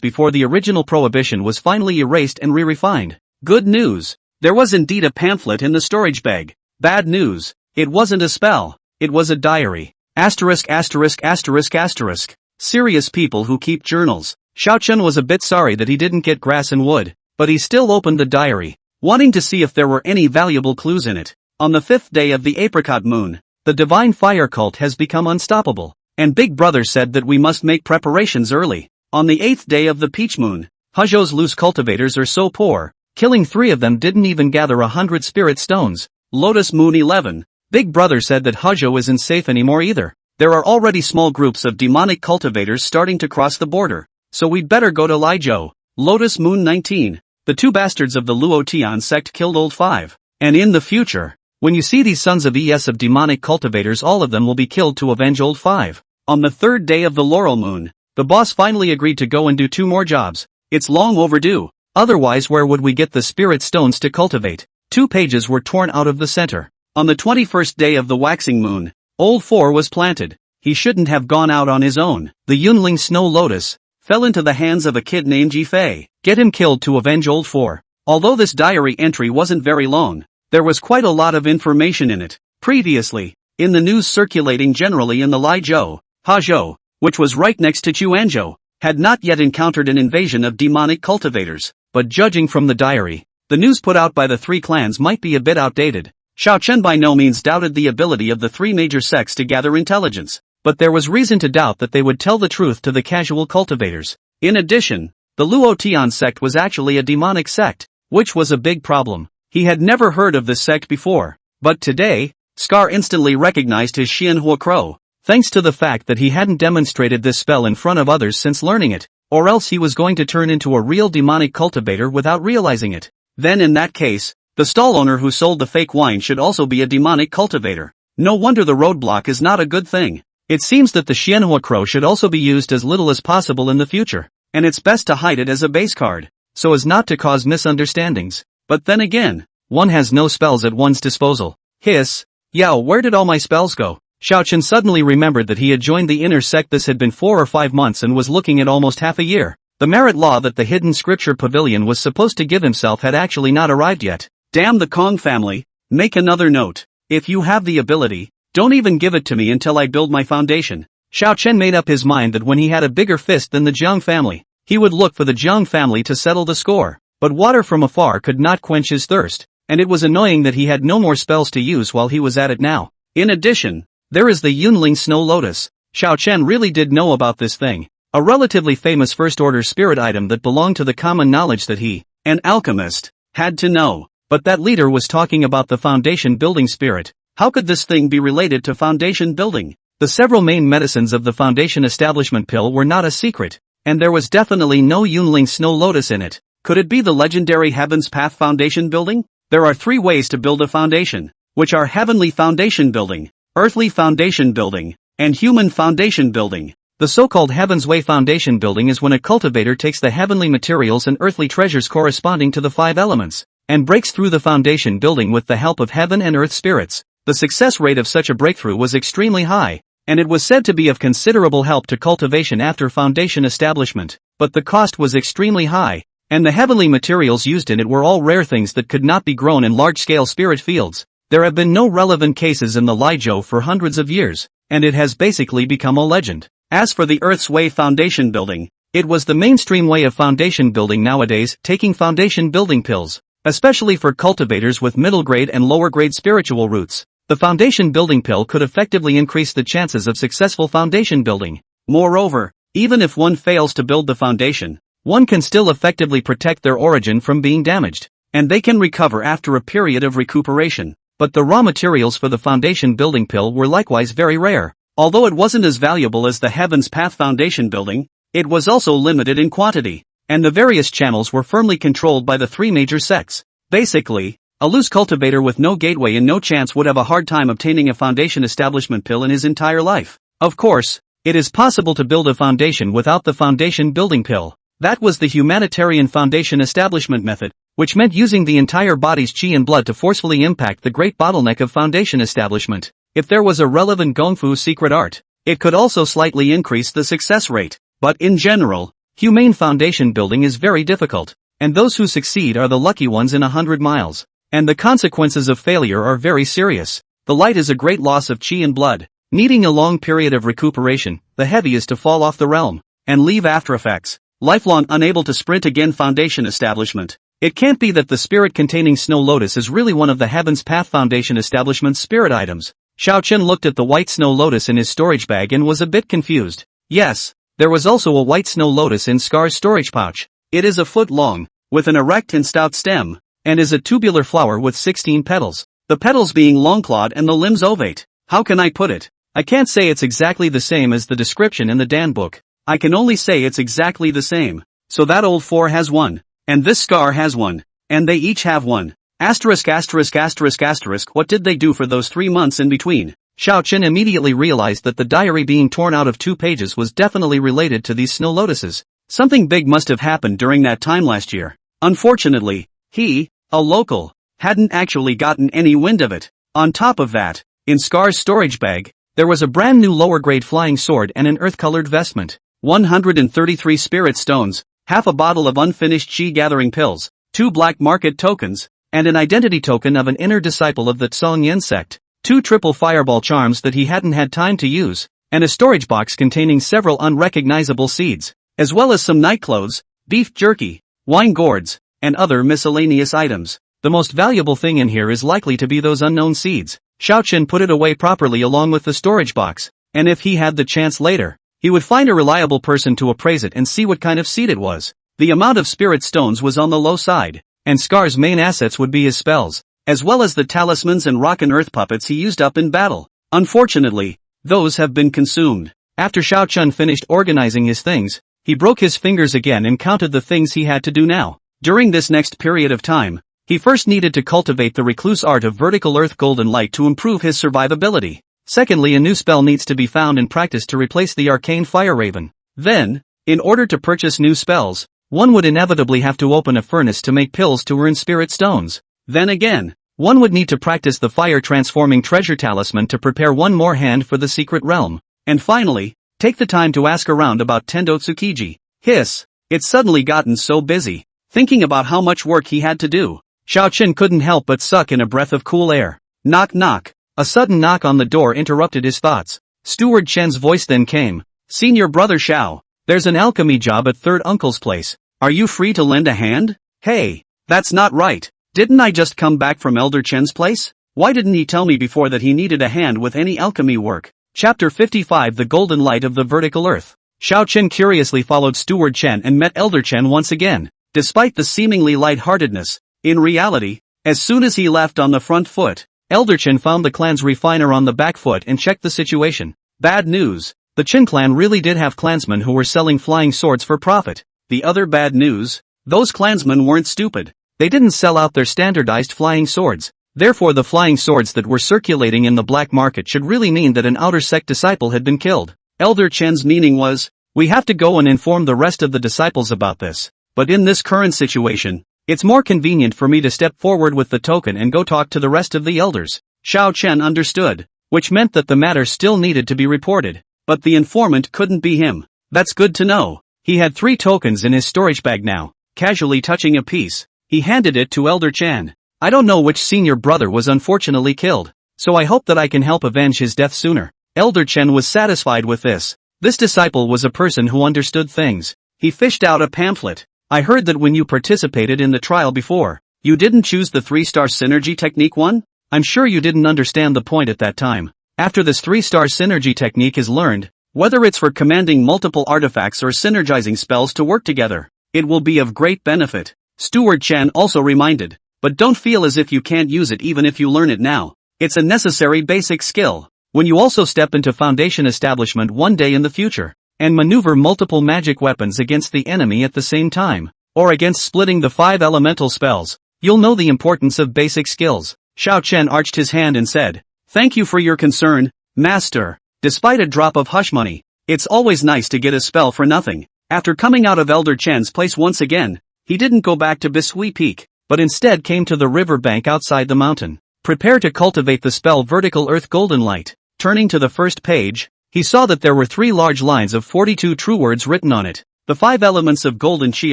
before the original prohibition was finally erased and re-refined. Good news. There was indeed a pamphlet in the storage bag. Bad news. It wasn't a spell. It was a diary. Asterisk asterisk asterisk asterisk. Serious people who keep journals. Xiao Chen was a bit sorry that he didn't get grass and wood, but he still opened the diary, wanting to see if there were any valuable clues in it. On the 5th day of the apricot moon, the divine fire cult has become unstoppable, and Big Brother said that we must make preparations early. On the 8th day of the peach moon, Huzhou's loose cultivators are so poor, killing 3 of them didn't even gather 100 spirit stones. Lotus moon 11, Big Brother said that Huzhou isn't safe anymore either. There are already small groups of demonic cultivators starting to cross the border, so we'd better go to Liizhou. Lotus moon 19, the 2 bastards of the Luo Tian sect killed Old 5. And in the future, when you see these sons of ES of demonic cultivators, all of them will be killed to avenge Old 5. On the 3rd day of the Laurel moon, the boss finally agreed to go and do 2 more jobs. It's long overdue. Otherwise, where would we get the spirit stones to cultivate? 2 pages were torn out of the center. On the 21st day of the waxing moon, Old 4 was planted. He shouldn't have gone out on his own. The Yunling Snow Lotus fell into the hands of a kid named Yifei. Get him killed to avenge Old 4. Although this diary entry wasn't very long, there was quite a lot of information in it. Previously, in the news circulating generally in the Liizhou, Huzhou, which was right next to Chuanzhou, had not yet encountered an invasion of demonic cultivators, but judging from the diary, the news put out by the 3 clans might be a bit outdated. Xiao Chen by no means doubted the ability of the 3 major sects to gather intelligence, but there was reason to doubt that they would tell the truth to the casual cultivators. In addition, the Luo Tian sect was actually a demonic sect, which was a big problem. He had never heard of this sect before, but today, Scar instantly recognized his Xianhua Crow, thanks to the fact that he hadn't demonstrated this spell in front of others since learning it, or else he was going to turn into a real demonic cultivator without realizing it. Then in that case, the stall owner who sold the fake wine should also be a demonic cultivator. No wonder the roadblock is not a good thing. It seems that the Xianhua Crow should also be used as little as possible in the future, and it's best to hide it as a base card, so as not to cause misunderstandings. But then again, one has no spells at one's disposal. Hiss. Yao, where did all my spells go? Xiao Chen suddenly remembered that he had joined the inner sect. This had been 4 or 5 months and was looking at almost half a year. The merit law that the hidden scripture pavilion was supposed to give himself had actually not arrived yet. Damn the Kong family. Make another note. If you have the ability, don't even give it to me until I build my foundation. Xiao Chen made up his mind that when he had a bigger fist than the Jiang family, he would look for the Jiang family to settle the score. But water from afar could not quench his thirst, and it was annoying that he had no more spells to use while he was at it now. In addition, there is the Yunling Snow Lotus. Xiao Chen really did know about this thing, a relatively famous first-order spirit item that belonged to the common knowledge that he, an alchemist, had to know. But that leader was talking about the foundation building spirit. How could this thing be related to foundation building? The several main medicines of the foundation establishment pill were not a secret, and there was definitely no Yunling Snow Lotus in it. Could it be the legendary Heaven's Path foundation building? There are 3 ways to build a foundation, which are heavenly foundation building, earthly foundation building, and human foundation building. The so-called Heaven's Way foundation building is when a cultivator takes the heavenly materials and earthly treasures corresponding to the 5 elements, and breaks through the foundation building with the help of heaven and earth spirits. The success rate of such a breakthrough was extremely high, and it was said to be of considerable help to cultivation after foundation establishment, but the cost was extremely high, and the heavenly materials used in it were all rare things that could not be grown in large-scale spirit fields. There have been no relevant cases in the Lijiao for hundreds of years, and it has basically become a legend. As for the Earth's Way foundation building, it was the mainstream way of foundation building nowadays, taking foundation building pills, especially for cultivators with middle-grade and lower-grade spiritual roots. The foundation building pill could effectively increase the chances of successful foundation building. Moreover, even if one fails to build the foundation, one can still effectively protect their origin from being damaged, and they can recover after a period of recuperation. But the raw materials for the foundation building pill were likewise very rare. Although it wasn't as valuable as the Heaven's Path foundation building, it was also limited in quantity, and the various channels were firmly controlled by the 3 major sects. Basically, a loose cultivator with no gateway and no chance would have a hard time obtaining a foundation establishment pill in his entire life. Of course, it is possible to build a foundation without the foundation building pill. That was the humanitarian foundation establishment method, which meant using the entire body's chi and blood to forcefully impact the great bottleneck of foundation establishment. If there was a relevant Gongfu secret art, it could also slightly increase the success rate. But in general, humane foundation building is very difficult, and those who succeed are the lucky ones in 100 miles. And the consequences of failure are very serious. The light is a great loss of chi and blood, needing a long period of recuperation. The heavy is to fall off the realm, and leave after effects. Lifelong unable to sprint again foundation establishment. It can't be that the spirit containing Snow Lotus is really one of the Heaven's Path foundation establishment's spirit items. Xiao Chen looked at the white Snow Lotus in his storage bag and was a bit confused. Yes, there was also a white Snow Lotus in Scar's storage pouch. It is a foot long, with an erect and stout stem, and is a tubular flower with 16 petals. The petals being long-clawed and the limbs ovate. How can I put it? I can't say it's exactly the same as the description in the Dan book. I can only say it's exactly the same. So that old 4 has one, and this Scar has one, and they each have one. Asterisk asterisk asterisk asterisk. What did they do for those 3 months in between? Xiao Chen immediately realized that the diary being torn out of 2 pages was definitely related to these snow lotuses. Something big must have happened during that time last year. Unfortunately, he, a local, hadn't actually gotten any wind of it. On top of that, in Scar's storage bag, there was a brand new lower-grade flying sword and an earth-colored vestment. 133 spirit stones, half a bottle of unfinished chi-gathering pills, 2 black market tokens, and an identity token of an inner disciple of the Tsong Yen sect, 2 triple fireball charms that he hadn't had time to use, and a storage box containing several unrecognizable seeds, as well as some nightclothes, beef jerky, wine gourds, and other miscellaneous items. The most valuable thing in here is likely to be those unknown seeds. Xiao Chen put it away properly along with the storage box, and if he had the chance later, he would find a reliable person to appraise it and see what kind of seed it was. The amount of spirit stones was on the low side, and Scar's main assets would be his spells, as well as the talismans and rock and earth puppets he used up in battle. Unfortunately, those have been consumed. After Xiao Chen finished organizing his things, he broke his fingers again and counted the things he had to do now. During this next period of time, he first needed to cultivate the recluse art of vertical earth golden light to improve his survivability. Secondly, a new spell needs to be found and practiced to replace the arcane fire raven. Then, in order to purchase new spells, one would inevitably have to open a furnace to make pills to earn spirit stones. Then again, one would need to practice the fire transforming treasure talisman to prepare one more hand for the secret realm. And finally, take the time to ask around about Tendo Tsukiji. It's suddenly gotten so busy, thinking about how much work he had to do. Xiao Chen couldn't help but suck in a breath of cool air. Knock knock. A sudden knock on the door interrupted his thoughts. Steward Chen's voice then came. Senior brother Xiao, there's an alchemy job at third uncle's place. Are you free to lend a hand? Hey, that's not right. Didn't I just come back from Elder Chen's place? Why didn't he tell me before that he needed a hand with any alchemy work? Chapter 55 The Golden Light of the Vertical Earth. Xiao Chen curiously followed Steward Chen and met Elder Chen once again. Despite the seemingly lightheartedness, in reality, as soon as he left on the front foot, Elder Chen found the clan's refiner on the back foot and checked the situation. Bad news. The Chen clan really did have clansmen who were selling flying swords for profit. The other bad news? Those clansmen weren't stupid. They didn't sell out their standardized flying swords. Therefore the flying swords that were circulating in the black market should really mean that an outer sect disciple had been killed. Elder Chen's meaning was, we have to go and inform the rest of the disciples about this. But in this current situation, it's more convenient for me to step forward with the token and go talk to the rest of the elders. Xiao Chen understood, which meant that the matter still needed to be reported. But the informant couldn't be him. That's good to know. He had 3 tokens in his storage bag now. Casually touching a piece, he handed it to Elder Chen. I don't know which senior brother was unfortunately killed, so I hope that I can help avenge his death sooner. Elder Chen was satisfied with this. This disciple was a person who understood things. He fished out a pamphlet. I heard that when you participated in the trial before, you didn't choose the 3-star synergy technique one? I'm sure you didn't understand the point at that time. After this 3-star synergy technique is learned, whether it's for commanding multiple artifacts or synergizing spells to work together, it will be of great benefit. Steward Chen also reminded. But don't feel as if you can't use it even if you learn it now. It's a necessary basic skill. When you also step into Foundation establishment one day in the future, and maneuver multiple magic weapons against the enemy at the same time, or against splitting the 5 elemental spells, you'll know the importance of basic skills. Xiao Chen arched his hand and said, Thank you for your concern, Master. Despite a drop of hush money, it's always nice to get a spell for nothing. After coming out of Elder Chen's place once again, he didn't go back to Bisui Peak, but instead came to the river bank outside the mountain. Prepare to cultivate the spell Vertical Earth Golden Light. Turning to the first page, he saw that there were 3 large lines of 42 true words written on it. The 5 elements of golden chi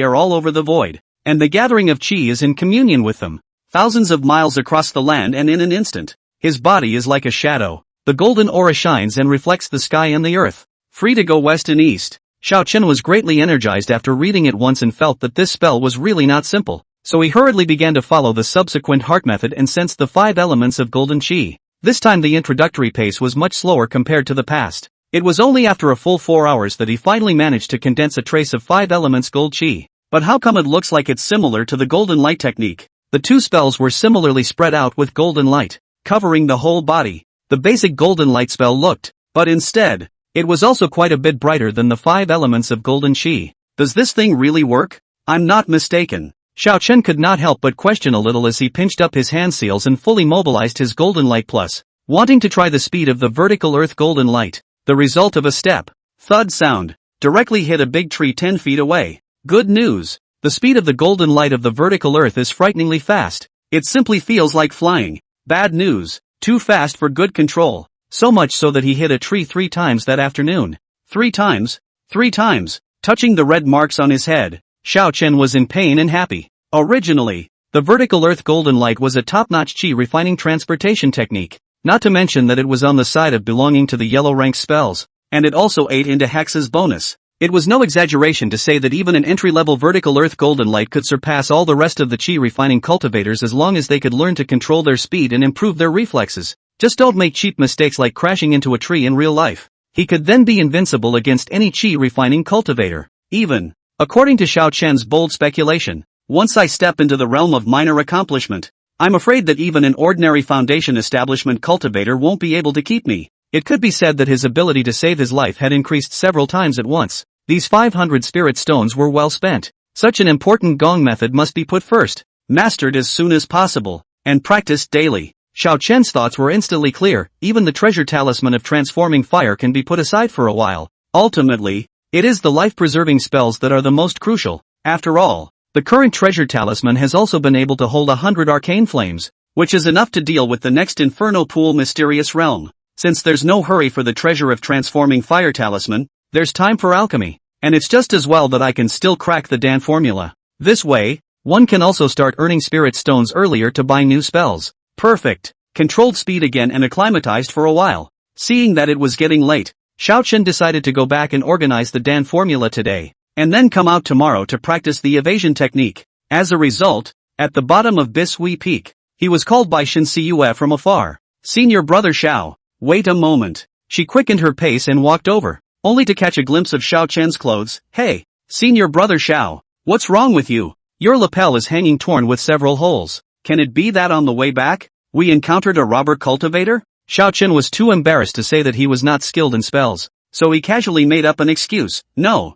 are all over the void, and the gathering of chi is in communion with them. Thousands of miles across the land and in an instant. His body is like a shadow. The golden aura shines and reflects the sky and the earth. Free to go west and east. Xiao Chen was greatly energized after reading it once and felt that this spell was really not simple. So he hurriedly began to follow the subsequent heart method and sensed the 5 elements of golden chi. This time the introductory pace was much slower compared to the past. It was only after a full 4 hours that he finally managed to condense a trace of 5 elements gold chi. But how come it looks like it's similar to the golden light technique? The 2 spells were similarly spread out with golden light, covering the whole body. The basic golden light spell looked, but instead, it was also quite a bit brighter than the 5 elements of golden chi. Does this thing really work? I'm not mistaken. Xiao Chen could not help but question a little as he pinched up his hand seals and fully mobilized his golden light plus, wanting to try the speed of the vertical earth golden light. The result of a step, thud sound, directly hit a big tree 10 feet away. Good news. The speed of the golden light of the vertical earth is frighteningly fast. It simply feels like flying. Bad news. Too fast for good control. So much so that he hit a tree 3 times that afternoon. 3 times? 3 times. Touching the red marks on his head, Xiao Chen was in pain and happy. Originally, the vertical earth golden light was a top-notch chi refining transportation technique. Not to mention that it was on the side of belonging to the yellow rank spells, and it also ate into Hex's bonus. It was no exaggeration to say that even an entry-level vertical earth golden light could surpass all the rest of the chi refining cultivators as long as they could learn to control their speed and improve their reflexes. Just don't make cheap mistakes like crashing into a tree in real life. He could then be invincible against any chi refining cultivator. Even, according to Xiao Chen's bold speculation, once I step into the realm of minor accomplishment, I'm afraid that even an ordinary foundation establishment cultivator won't be able to keep me. It could be said that his ability to save his life had increased several times at once. These 500 spirit stones were well spent. Such an important gong method must be put first, mastered as soon as possible, and practiced daily. Xiao Chen's thoughts were instantly clear. Even the treasure talisman of transforming fire can be put aside for a while. Ultimately, it is the life-preserving spells that are the most crucial. After all, the current treasure talisman has also been able to hold 100 arcane flames, which is enough to deal with the next Inferno Pool mysterious realm. Since there's no hurry for the treasure of transforming fire talisman, there's time for alchemy, and it's just as well that I can still crack the Dan formula. This way, One can also start earning spirit stones earlier to buy new spells. Perfect. Controlled speed again and acclimatized for a while. Seeing that it was getting late, Xiao Chen decided to go back and organize the Dan formula today, and then come out tomorrow to practice the evasion technique. As a result, at the bottom of Bisui Peak, he was called by Shin Siyue from afar. Senior brother Xiao, wait a moment. She quickened her pace and walked over, only to catch a glimpse of Xiao Chen's clothes. Hey, senior brother Xiao, what's wrong with you? Your lapel is hanging torn with several holes. Can it be that on the way back, we encountered a robber cultivator? Xiao Chen was too embarrassed to say that he was not skilled in spells, so he casually made up an excuse. No,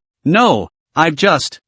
I've just,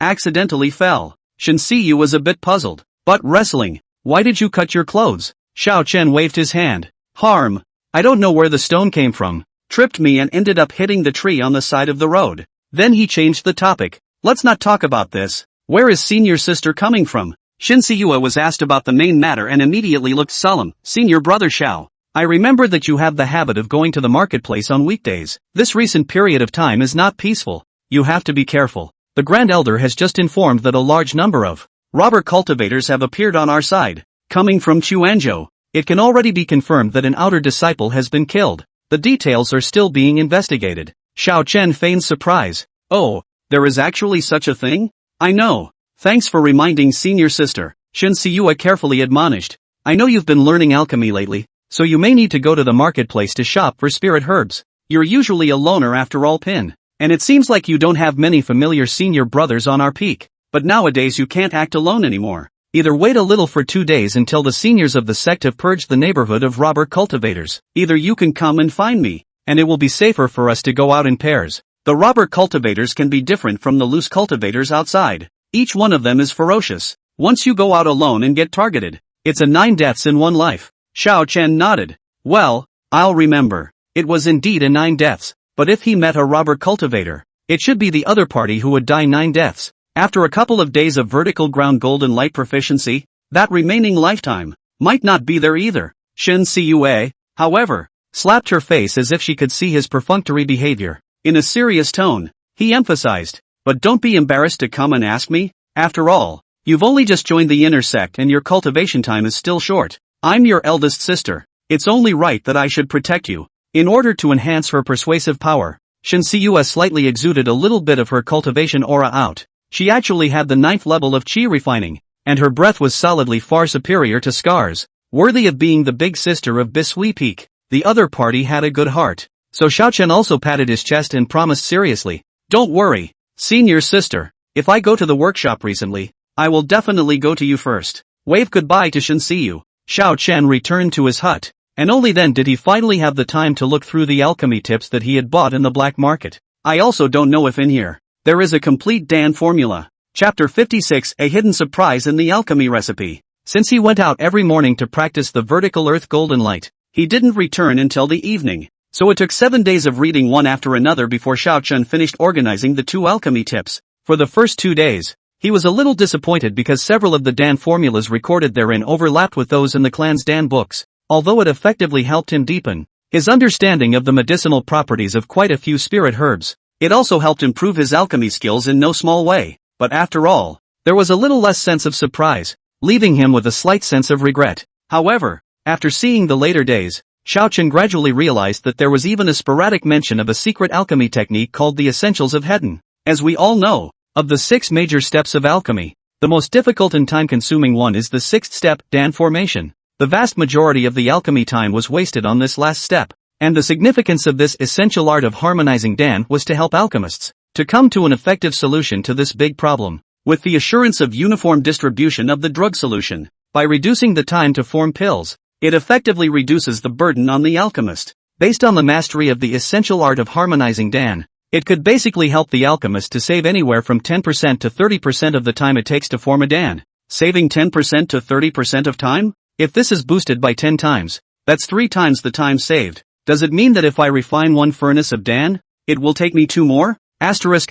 accidentally fell. Shin Siyu was a bit puzzled. But wrestling, why did you cut your clothes? Xiao Chen waved his hand. Harm. I don't know where the stone came from. Tripped me and ended up hitting the tree on the side of the road. Then he changed the topic. Let's not talk about this. Where is senior sister coming from? Shin Siyue was asked about the main matter and immediately looked solemn. Senior brother Xiao, I remember that you have the habit of going to the marketplace on weekdays. This recent period of time is not peaceful. You have to be careful. The Grand Elder has just informed that a large number of robber cultivators have appeared on our side, coming from Chuanzhou. It can already be confirmed that an outer disciple has been killed. The details are still being investigated. Xiao Chen feigned surprise. Oh, there is actually such a thing? I know. Thanks for reminding senior sister, Shin Siyue carefully admonished. I know you've been learning alchemy lately, so you may need to go to the marketplace to shop for spirit herbs. You're usually a loner after all, Pin. And it seems like you don't have many familiar senior brothers on our peak. But nowadays you can't act alone anymore. Either wait a little for 2 days until the seniors of the sect have purged the neighborhood of robber cultivators. Either you can come and find me, and it will be safer for us to go out in pairs. The robber cultivators can be different from the loose cultivators outside. Each one of them is ferocious. Once you go out alone and get targeted, it's a 9 deaths in 1 life. Xiao Chen nodded. Well, I'll remember. It was indeed a 9 deaths, but if he met a robber cultivator, it should be the other party who would die 9 deaths. After a couple of days of vertical ground golden light proficiency, that remaining lifetime might not be there either. Shin Siyue, however, slapped her face as if she could see his perfunctory behavior. In a serious tone, he emphasized, but don't be embarrassed to come and ask me. After all, you've only just joined the inner sect and your cultivation time is still short. I'm your eldest sister. It's only right that I should protect you. In order to enhance her persuasive power, Shin Siyue slightly exuded a little bit of her cultivation aura out. She actually had the 9th level of Qi refining, and her breath was solidly far superior to Scar's, worthy of being the big sister of Bisui Peak. The other party had a good heart, so Xiao Chen also patted his chest and promised seriously, don't worry, senior sister, if I go to the workshop recently, I will definitely go to you first. Wave goodbye to Shin Siyu. Xiao Chen returned to his hut, and only then did he finally have the time to look through the alchemy tips that he had bought in the black market. I also don't know if in here there is a complete Dan formula. Chapter 56, a hidden surprise in the alchemy recipe. Since he went out every morning to practice the vertical earth golden light, he didn't return until the evening. So it took 7 days of reading one after another before Xiao Chen finished organizing the 2 alchemy tips. For the first 2 days, he was a little disappointed because several of the Dan formulas recorded therein overlapped with those in the clan's Dan books. Although it effectively helped him deepen his understanding of the medicinal properties of quite a few spirit herbs, it also helped improve his alchemy skills in no small way. But after all, there was a little less sense of surprise, leaving him with a slight sense of regret. However, after seeing the later days, Xiao Chen gradually realized that there was even a sporadic mention of a secret alchemy technique called the Essentials of Hedon. As we all know, of the 6 major steps of alchemy, the most difficult and time-consuming one is the 6th step, Dan formation. The vast majority of the alchemy time was wasted on this last step, and the significance of this essential art of harmonizing Dan was to help alchemists to come to an effective solution to this big problem, with the assurance of uniform distribution of the drug solution. By reducing the time to form pills, it effectively reduces the burden on the alchemist. Based on the mastery of the essential art of harmonizing Dan, it could basically help the alchemist to save anywhere from 10% to 30% of the time it takes to form a Dan. Saving 10% to 30% of time? If this is boosted by 10 times, that's 3 times the time saved. Does it mean that if I refine 1 furnace of Dan, it will take me 2 more? Asterisk.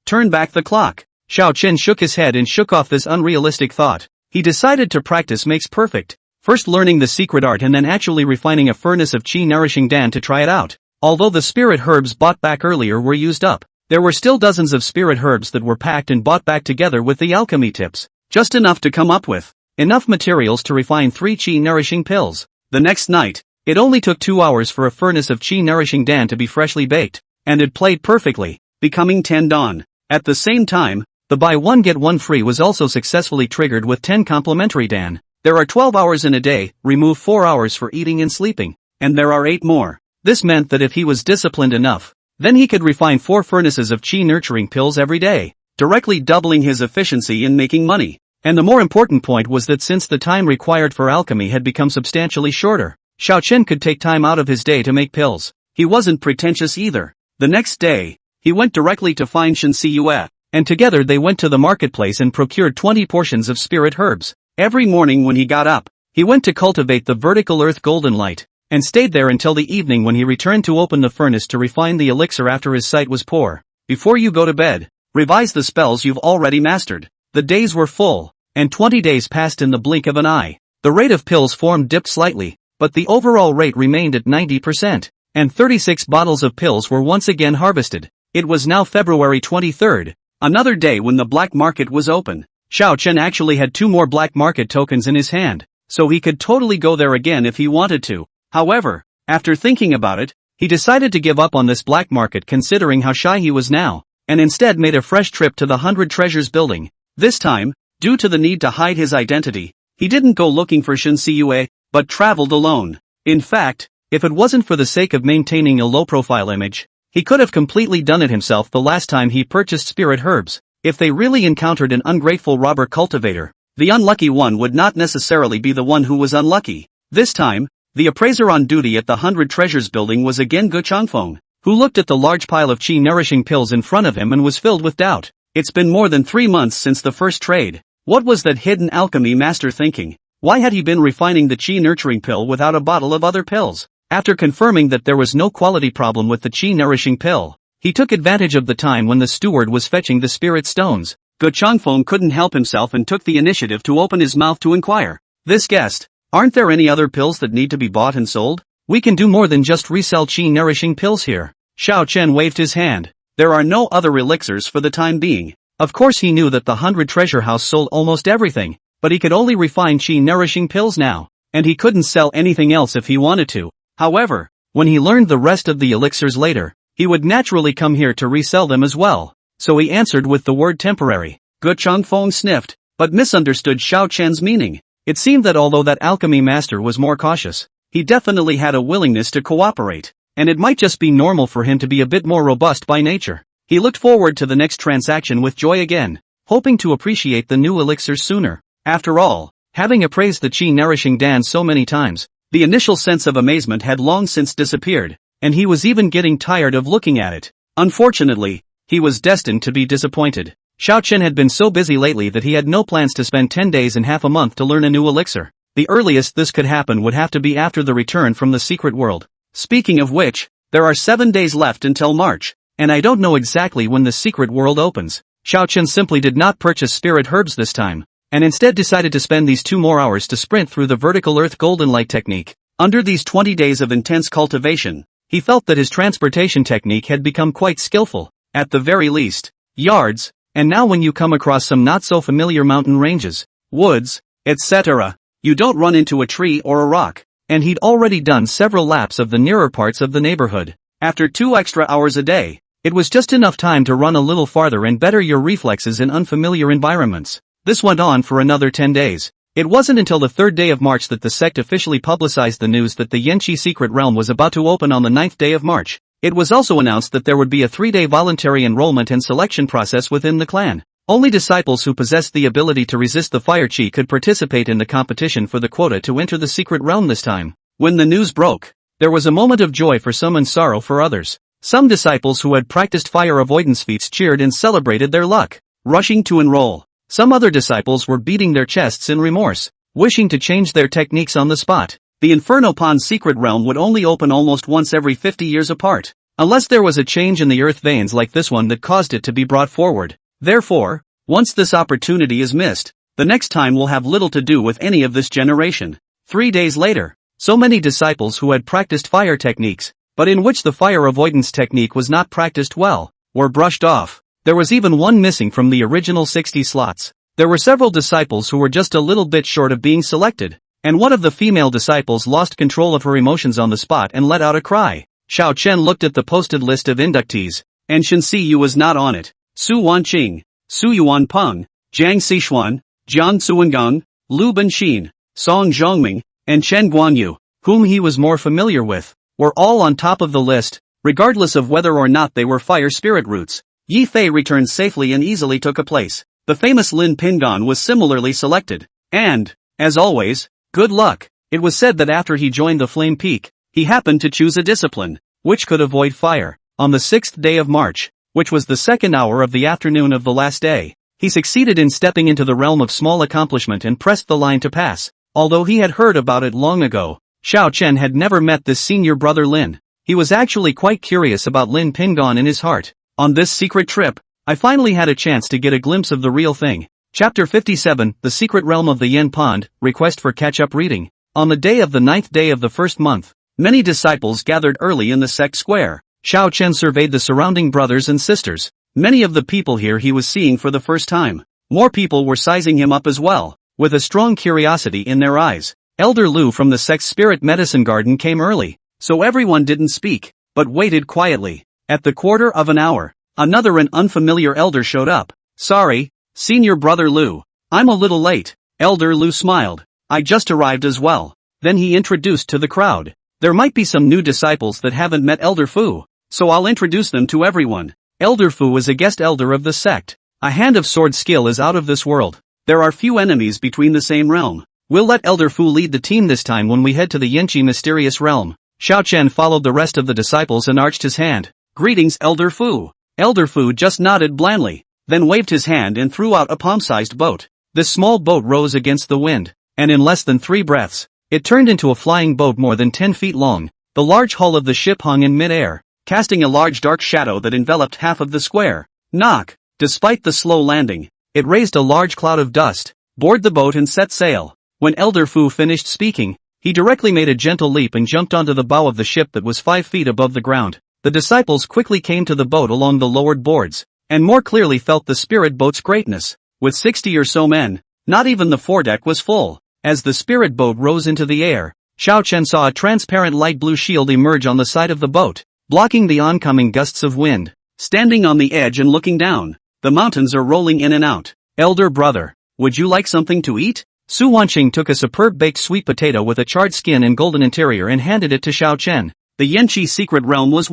Turn back the clock. Xiao Chen shook his head and shook off this unrealistic thought. He decided to practice makes perfect. First learning the secret art and then actually refining a furnace of qi nourishing Dan to try it out. Although the spirit herbs bought back earlier were used up, There were still dozens of spirit herbs that were packed and bought back together with the alchemy tips. Just enough to come up with enough materials to refine 3 chi-nourishing pills. The next night, it only took 2 hours for a furnace of chi-nourishing dan to be freshly baked, and it played perfectly, becoming 10 dan. At the same time, the buy one get one free was also successfully triggered with 10 complimentary dan. There are 12 hours in a day, remove 4 hours for eating and sleeping, and there are 8 more. This meant that if he was disciplined enough, then he could refine 4 furnaces of chi-nurturing pills every day, directly doubling his efficiency in making money. And the more important point was that since the time required for alchemy had become substantially shorter, Xiao Chen could take time out of his day to make pills. He wasn't pretentious either. The next day, he went directly to find Shen Siyue, and together they went to the marketplace and procured 20 portions of spirit herbs. Every morning when he got up, he went to cultivate the vertical earth golden light, and stayed there until the evening when he returned to open the furnace to refine the elixir after his sight was poor. Before you go to bed, revise the spells you've already mastered. The days were full, and 20 days passed in the blink of an eye. The rate of pills formed dipped slightly, but the overall rate remained at 90%, and 36 bottles of pills were once again harvested. It was now February 23rd, another day when the black market was open. Xiao Chen actually had 2 more black market tokens in his hand, so he could totally go there again if he wanted to. However, after thinking about it, he decided to give up on this black market considering how shy he was now, and instead made a fresh trip to the 100 Treasures building. This time, due to the need to hide his identity, he didn't go looking for Shen Siyue, but traveled alone. In fact, if it wasn't for the sake of maintaining a low-profile image, he could have completely done it himself the last time he purchased spirit herbs. If they really encountered an ungrateful robber cultivator, the unlucky one would not necessarily be the one who was unlucky. This time, the appraiser on duty at the 100 Treasures building was again Ge Changfeng, who looked at the large pile of chi-nourishing pills in front of him and was filled with doubt. It's been more than 3 months since the first trade. What was that hidden alchemy master thinking? Why had he been refining the chi-nurturing pill without a bottle of other pills? After confirming that there was no quality problem with the chi-nourishing pill, he took advantage of the time when the steward was fetching the spirit stones. Ge Changfeng couldn't help himself and took the initiative to open his mouth to inquire. This guest, aren't there any other pills that need to be bought and sold? We can do more than just resell chi-nourishing pills here. Xiao Chen waved his hand. There are no other elixirs for the time being. Of course he knew that the 100 Treasure House sold almost everything, but he could only refine chi-nourishing pills now, and he couldn't sell anything else if he wanted to. However, when he learned the rest of the elixirs later, he would naturally come here to resell them as well, so he answered with the word temporary. Ge Changfeng sniffed, but misunderstood Xiao Chen's meaning. It seemed that although that alchemy master was more cautious, he definitely had a willingness to cooperate, and it might just be normal for him to be a bit more robust by nature. He looked forward to the next transaction with joy again, hoping to appreciate the new elixirs sooner. After all, having appraised the chi-nourishing dan so many times, the initial sense of amazement had long since disappeared, and he was even getting tired of looking at it. Unfortunately, he was destined to be disappointed. Xiao Chen had been so busy lately that he had no plans to spend 10 days and half a month to learn a new elixir. The earliest this could happen would have to be after the return from the secret world. Speaking of which, there are 7 days left until March, and I don't know exactly when the secret world opens. Xiao Chen simply did not purchase spirit herbs this time, and instead decided to spend these 2 more hours to sprint through the vertical earth golden light technique. Under these 20 days of intense cultivation, he felt that his transportation technique had become quite skillful, at the very least. Yards, and now when you come across some not so familiar mountain ranges, woods, etc., you don't run into a tree or a rock, and he'd already done several laps of the nearer parts of the neighborhood. After 2 extra hours a day, it was just enough time to run a little farther and better your reflexes in unfamiliar environments. This went on for another 10 days. It wasn't until the 3rd day of March that the sect officially publicized the news that the Yanqi secret realm was about to open on the 9th day of March. It was also announced that there would be a 3-day voluntary enrollment and selection process within the clan. Only disciples who possessed the ability to resist the fire chi could participate in the competition for the quota to enter the secret realm this time. When the news broke, there was a moment of joy for some and sorrow for others. Some disciples who had practiced fire avoidance feats cheered and celebrated their luck, rushing to enroll. Some other disciples were beating their chests in remorse, wishing to change their techniques on the spot. The Inferno Pond secret realm would only open almost once every 50 years apart, unless there was a change in the earth veins like this one that caused it to be brought forward. Therefore, once this opportunity is missed, the next time will have little to do with any of this generation. 3 days later, so many disciples who had practiced fire techniques, but in which the fire avoidance technique was not practiced well, were brushed off. There was even one missing from the original 60 slots. There were several disciples who were just a little bit short of being selected, and one of the female disciples lost control of her emotions on the spot and let out a cry. Xiao Chen looked at the posted list of inductees, and Shen Siyu was not on it. Su Wanqing, Su Yuanpeng, Jiang Xishuan, Jian Suwengang, Lu Benxin, Song Zhongming, and Chen Guanyu, whom he was more familiar with, were all on top of the list, regardless of whether or not they were fire spirit roots. Yi Fei returned safely and easily took a place. The famous Lin Pingon was similarly selected. And, as always, good luck. It was said that after he joined the Flame Peak, he happened to choose a discipline, which could avoid fire. On the 6th day of March, which was the second hour of the afternoon of the last day, he succeeded in stepping into the realm of small accomplishment and pressed the line to pass. Although he had heard about it long ago, Xiao Chen had never met this senior brother Lin. He was actually quite curious about Lin Pingon in his heart. On this secret trip, I finally had a chance to get a glimpse of the real thing. Chapter 57, The Secret Realm of the Yen Pond, Request for Catch-Up Reading. On the day of the 9th day of the first month, many disciples gathered early in the sect square. Xiao Chen surveyed the surrounding brothers and sisters. Many of the people here he was seeing for the first time. More people were sizing him up as well, with a strong curiosity in their eyes. Elder Lu from the sect's spirit medicine garden came early, so everyone didn't speak, but waited quietly. At the quarter of an hour, another and unfamiliar elder showed up. Sorry, Senior Brother Lu, I'm a little late. Elder Lu smiled. I just arrived as well. Then he introduced to the crowd. There might be some new disciples that haven't met Elder Fu, so I'll introduce them to everyone. Elder Fu is a guest elder of the sect. A hand of sword skill is out of this world. There are few enemies between the same realm. We'll let Elder Fu lead the team this time when we head to the Yanqi mysterious realm. Xiao Chen followed the rest of the disciples and arched his hand. Greetings, Elder Fu. Elder Fu just nodded blandly, then waved his hand and threw out a palm-sized boat. This small boat rose against the wind, and in less than 3 breaths, it turned into a flying boat more than 10 feet long. The large hull of the ship hung in mid-air, casting a large dark shadow that enveloped half of the square. Knock! Despite the slow landing, it raised a large cloud of dust. Board the boat and set sail. When Elder Fu finished speaking, he directly made a gentle leap and jumped onto the bow of the ship that was 5 feet above the ground. The disciples quickly came to the boat along the lowered boards, and more clearly felt the spirit boat's greatness. With 60 or so men, not even the foredeck was full. As the spirit boat rose into the air, Xiao Chen saw a transparent light blue shield emerge on the side of the boat, blocking the oncoming gusts of wind. Standing on the edge and looking down, the mountains are rolling in and out. Elder brother, would you like something to eat? Su Wanqing took a superb baked sweet potato with a charred skin and golden interior and handed it to Xiao Chen. The Yanqi secret realm was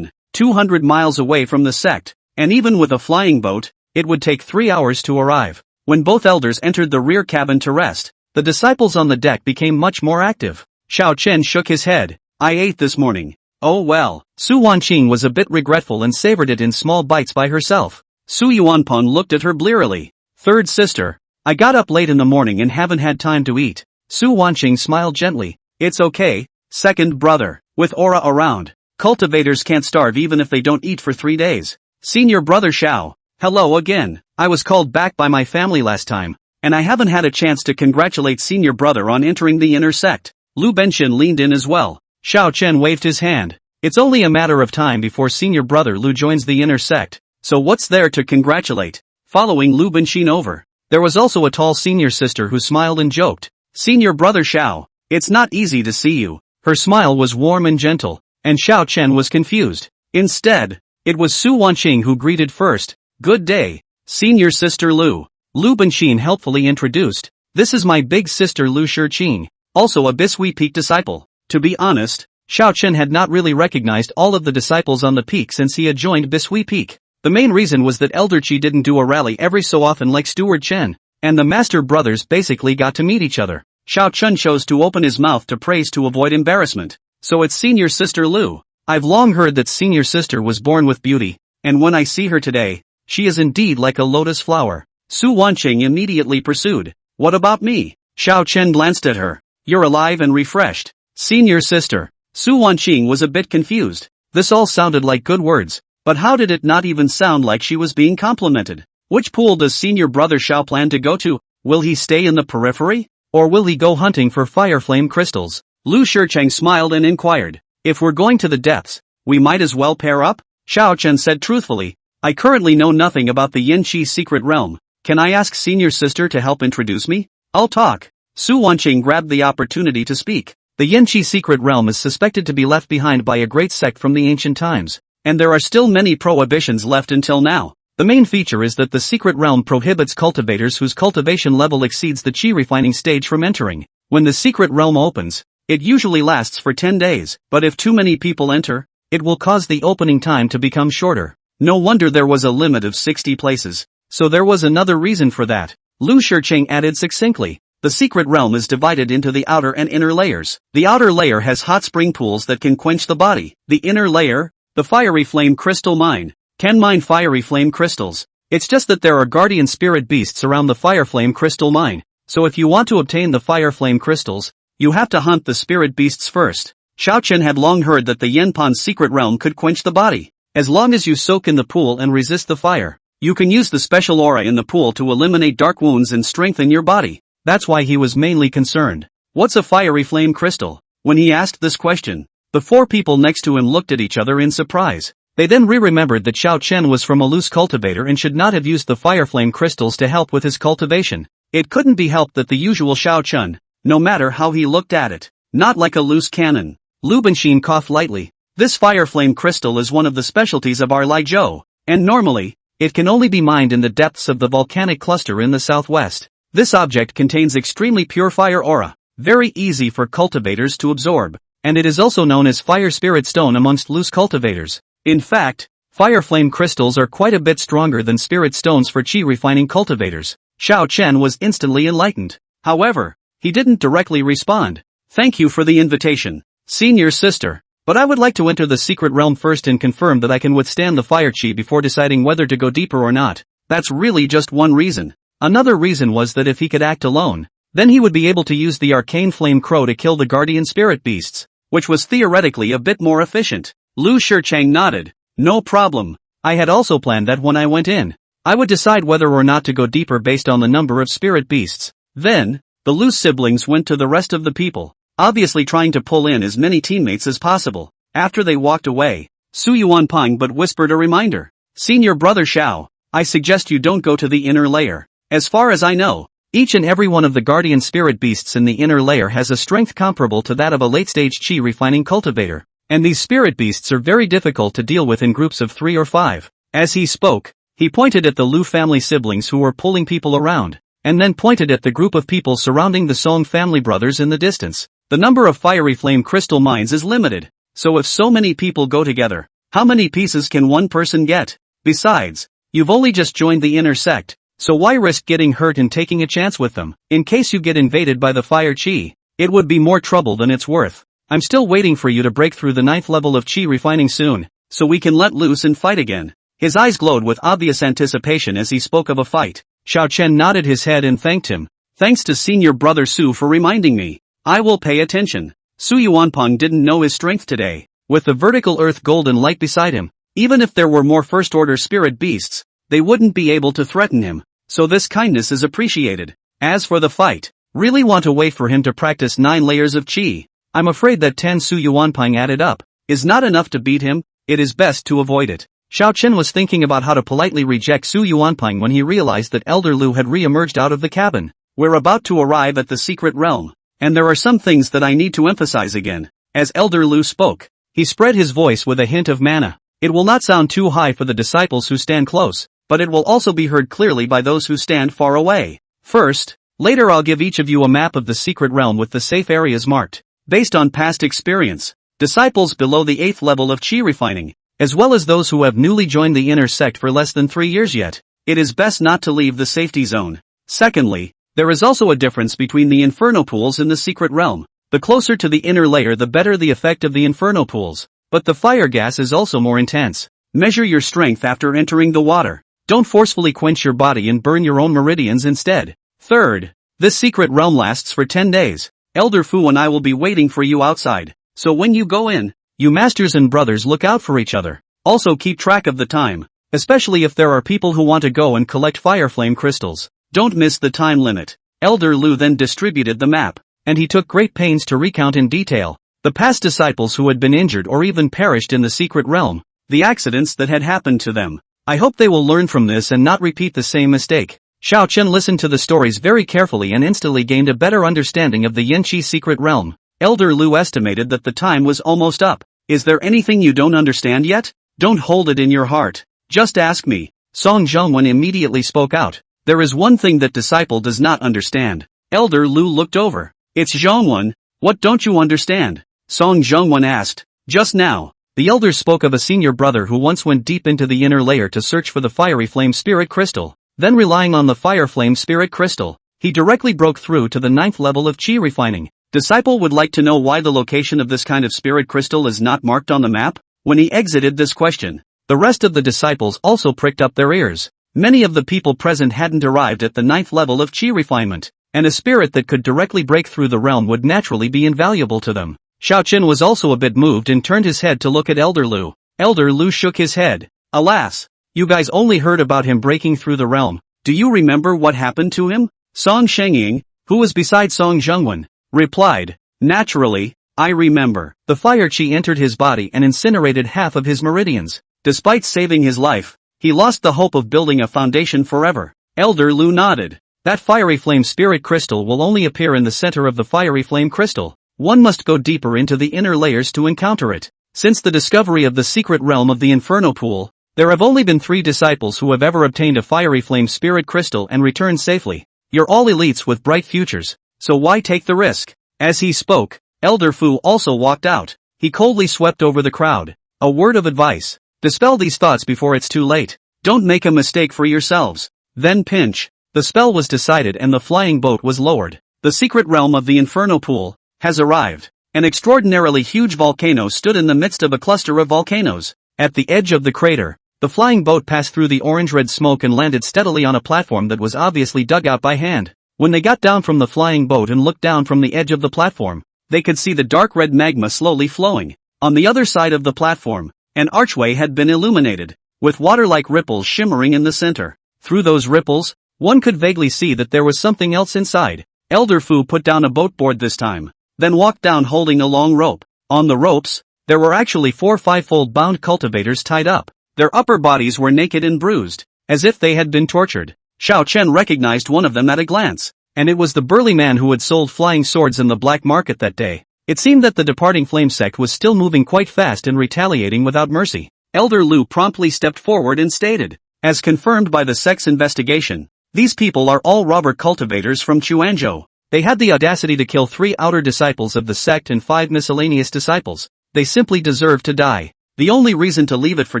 200 miles away from the sect, and even with a flying boat, it would take 3 hours to arrive. When both elders entered the rear cabin to rest, the disciples on the deck became much more active. Xiao Chen shook his head. I ate this morning. Oh well. Su Wanqing was a bit regretful and savored it in small bites by herself. Su Yuanpeng looked at her blearily. Third sister, I got up late in the morning and haven't had time to eat. Su Wanqing smiled gently. It's okay. Second brother, with aura around, cultivators can't starve even if they don't eat for 3 days. Senior brother Xiao, hello again. I was called back by my family last time, and I haven't had a chance to congratulate senior brother on entering the inner sect. Lu Benxin leaned in as well. Xiao Chen waved his hand. It's only a matter of time before senior brother Lu joins the inner sect, so what's there to congratulate? Following Lu Benxin over, there was also a tall senior sister who smiled and joked. Senior brother Xiao, it's not easy to see you. Her smile was warm and gentle, and Xiao Chen was confused. Instead, it was Su Wanqing who greeted first. Good day, senior sister Lu. Lu Benxin helpfully introduced. This is my big sister Lu Shiqing, also a Bishui Peak disciple. To be honest, Xiao Chen had not really recognized all of the disciples on the peak since he had joined Bishui Peak. The main reason was that Elder Qi didn't do a rally every so often like Steward Chen, and the master brothers basically got to meet each other. Xiao Chen chose to open his mouth to praise to avoid embarrassment. So it's senior sister Lu. I've long heard that senior sister was born with beauty, and when I see her today, she is indeed like a lotus flower. Su Wanqing immediately pursued. What about me? Xiao Chen glanced at her. You're alive and refreshed. Senior sister. Su Wanqing was a bit confused. This all sounded like good words, but how did it not even sound like she was being complimented? Which pool does senior brother Xiao plan to go to? Will he stay in the periphery? Or will he go hunting for fire flame crystals? Lu Shicheng smiled and inquired. If we're going to the depths, we might as well pair up? Xiao Chen said truthfully. I currently know nothing about the Yin-Chi secret realm. Can I ask senior sister to help introduce me? I'll talk. Su Wanqing grabbed the opportunity to speak. The Yin-Chi secret realm is suspected to be left behind by a great sect from the ancient times, and there are still many prohibitions left until now. The main feature is that the secret realm prohibits cultivators whose cultivation level exceeds the Qi refining stage from entering. When the secret realm opens, it usually lasts for 10 days, but if too many people enter, it will cause the opening time to become shorter. No wonder there was a limit of 60 places. So there was another reason for that. Lu Shicheng added succinctly. The secret realm is divided into the outer and inner layers. The outer layer has hot spring pools that can quench the body. The inner layer, the fiery flame crystal mine, can mine fiery flame crystals. It's just that there are guardian spirit beasts around the fire flame crystal mine. So if you want to obtain the fire flame crystals, you have to hunt the spirit beasts first. Xiao Chen had long heard that the Yanpan secret realm could quench the body. As long as you soak in the pool and resist the fire, you can use the special aura in the pool to eliminate dark wounds and strengthen your body. That's why he was mainly concerned. What's a fiery flame crystal? When he asked this question, the four people next to him looked at each other in surprise. They then remembered that Xiao Chen was from a loose cultivator and should not have used the fire flame crystals to help with his cultivation. It couldn't be helped that the usual Xiao Chen, no matter how he looked at it, not like a loose cannon. Lu Benxin coughed lightly. This fire flame crystal is one of the specialties of our Lijiao, and normally, it can only be mined in the depths of the volcanic cluster in the southwest. This object contains extremely pure fire aura, very easy for cultivators to absorb, and it is also known as fire spirit stone amongst loose cultivators. In fact, fire flame crystals are quite a bit stronger than spirit stones for Qi refining cultivators. Xiao Chen was instantly enlightened. However, he didn't directly respond. Thank you for the invitation, senior sister, but I would like to enter the secret realm first and confirm that I can withstand the fire Qi before deciding whether to go deeper or not. That's really just one reason. Another reason was that if he could act alone, then he would be able to use the arcane flame crow to kill the guardian spirit beasts, which was theoretically a bit more efficient. Lu Shicheng nodded. No problem. I had also planned that when I went in, I would decide whether or not to go deeper based on the number of spirit beasts. Then, the Lu siblings went to the rest of the people, obviously trying to pull in as many teammates as possible. After they walked away, Su Yuanping but whispered a reminder. Senior brother Xiao, I suggest you don't go to the inner layer. As far as I know, each and every one of the guardian spirit beasts in the inner layer has a strength comparable to that of a late-stage Qi refining cultivator, and these spirit beasts are very difficult to deal with in groups of 3 or 5. As he spoke, he pointed at the Lu family siblings who were pulling people around, and then pointed at the group of people surrounding the Song family brothers in the distance. The number of fiery flame crystal mines is limited, so if so many people go together, how many pieces can one person get? Besides, you've only just joined the inner sect. So why risk getting hurt and taking a chance with them? In case you get invaded by the fire Qi, it would be more trouble than it's worth. I'm still waiting for you to break through the 9th level of Qi refining soon, so we can let loose and fight again. His eyes glowed with obvious anticipation as he spoke of a fight. Xiao Chen nodded his head and thanked him. Thanks to senior brother Su for reminding me. I will pay attention. Su Yuanping didn't know his strength today. With the vertical earth golden light beside him, even if there were more first-order spirit beasts, they wouldn't be able to threaten him. So this kindness is appreciated. As for the fight, really want to wait for him to practice 9 layers of Qi. I'm afraid that 10 Su Yuanping added up is not enough to beat him. It is best to avoid it. Xiao Chen was thinking about how to politely reject Su Yuanping when he realized that Elder Lu had re-emerged out of the cabin. We're about to arrive at the secret realm, and there are some things that I need to emphasize again. As Elder Lu spoke, he spread his voice with a hint of mana. It will not sound too high for the disciples who stand close, but it will also be heard clearly by those who stand far away. First, later I'll give each of you a map of the secret realm with the safe areas marked, based on past experience. Disciples below the 8th level of Qi refining, as well as those who have newly joined the inner sect for less than 3 years yet, it is best not to leave the safety zone. Secondly, there is also a difference between the inferno pools in the secret realm. The closer to the inner layer the better the effect of the inferno pools, but the fire gas is also more intense. Measure your strength after entering the water. Don't forcefully quench your body and burn your own meridians instead. Third, this secret realm lasts for 10 days. Elder Fu and I will be waiting for you outside, so when you go in, you masters and brothers look out for each other. Also keep track of the time, especially if there are people who want to go and collect fire flame crystals. Don't miss the time limit. Elder Lu then distributed the map, and he took great pains to recount in detail the past disciples who had been injured or even perished in the secret realm, the accidents that had happened to them. I hope they will learn from this and not repeat the same mistake. Xiao Chen listened to the stories very carefully and instantly gained a better understanding of the Yanqi secret realm. Elder Lu estimated that the time was almost up. Is there anything you don't understand yet? Don't hold it in your heart. Just ask me. Song Zhongwen immediately spoke out. There is one thing that disciple does not understand. Elder Lu looked over. It's Zhongwen. What don't you understand? Song Zhongwen asked. Just now, the elder spoke of a senior brother who once went deep into the inner layer to search for the fiery flame spirit crystal. Then relying on the fire flame spirit crystal, he directly broke through to the 9th level of chi refining. Disciple would like to know why the location of this kind of spirit crystal is not marked on the map? When he exited this question, the rest of the disciples also pricked up their ears. Many of the people present hadn't arrived at the 9th level of chi refinement, and a spirit that could directly break through the realm would naturally be invaluable to them. Xiao Chen was also a bit moved and turned his head to look at Elder Lu. Elder Lu shook his head. Alas! You guys only heard about him breaking through the realm. Do you remember what happened to him? Song Shengying, who was beside Song Zhongwen, replied. Naturally, I remember. The fire chi entered his body and incinerated half of his meridians. Despite saving his life, he lost the hope of building a foundation forever. Elder Lu nodded. That fiery flame spirit crystal will only appear in the center of the fiery flame crystal. One must go deeper into the inner layers to encounter it. Since the discovery of the secret realm of the Inferno Pool, there have only been 3 disciples who have ever obtained a fiery flame spirit crystal and returned safely. You're all elites with bright futures, so why take the risk? As he spoke, Elder Fu also walked out. He coldly swept over the crowd. A word of advice. Dispel these thoughts before it's too late. Don't make a mistake for yourselves. Then pinch. The spell was decided and the flying boat was lowered. The secret realm of the Inferno Pool has arrived. An extraordinarily huge volcano stood in the midst of a cluster of volcanoes. At the edge of the crater, the flying boat passed through the orange-red smoke and landed steadily on a platform that was obviously dug out by hand. When they got down from the flying boat and looked down from the edge of the platform, they could see the dark red magma slowly flowing. On the other side of the platform, an archway had been illuminated, with water-like ripples shimmering in the center. Through those ripples, one could vaguely see that there was something else inside. Elder Fu put down a boat board this time, then walked down holding a long rope. On the ropes, there were actually 4 5-fold bound cultivators tied up. Their upper bodies were naked and bruised, as if they had been tortured. Xiao Chen recognized one of them at a glance, and it was the burly man who had sold flying swords in the black market that day. It seemed that the departing flame sect was still moving quite fast and retaliating without mercy. Elder Lu promptly stepped forward and stated, as confirmed by the sect's investigation, these people are all robber cultivators from Chuanzhou. They had the audacity to kill 3 outer disciples of the sect and 5 miscellaneous disciples. They simply deserve to die. The only reason to leave it for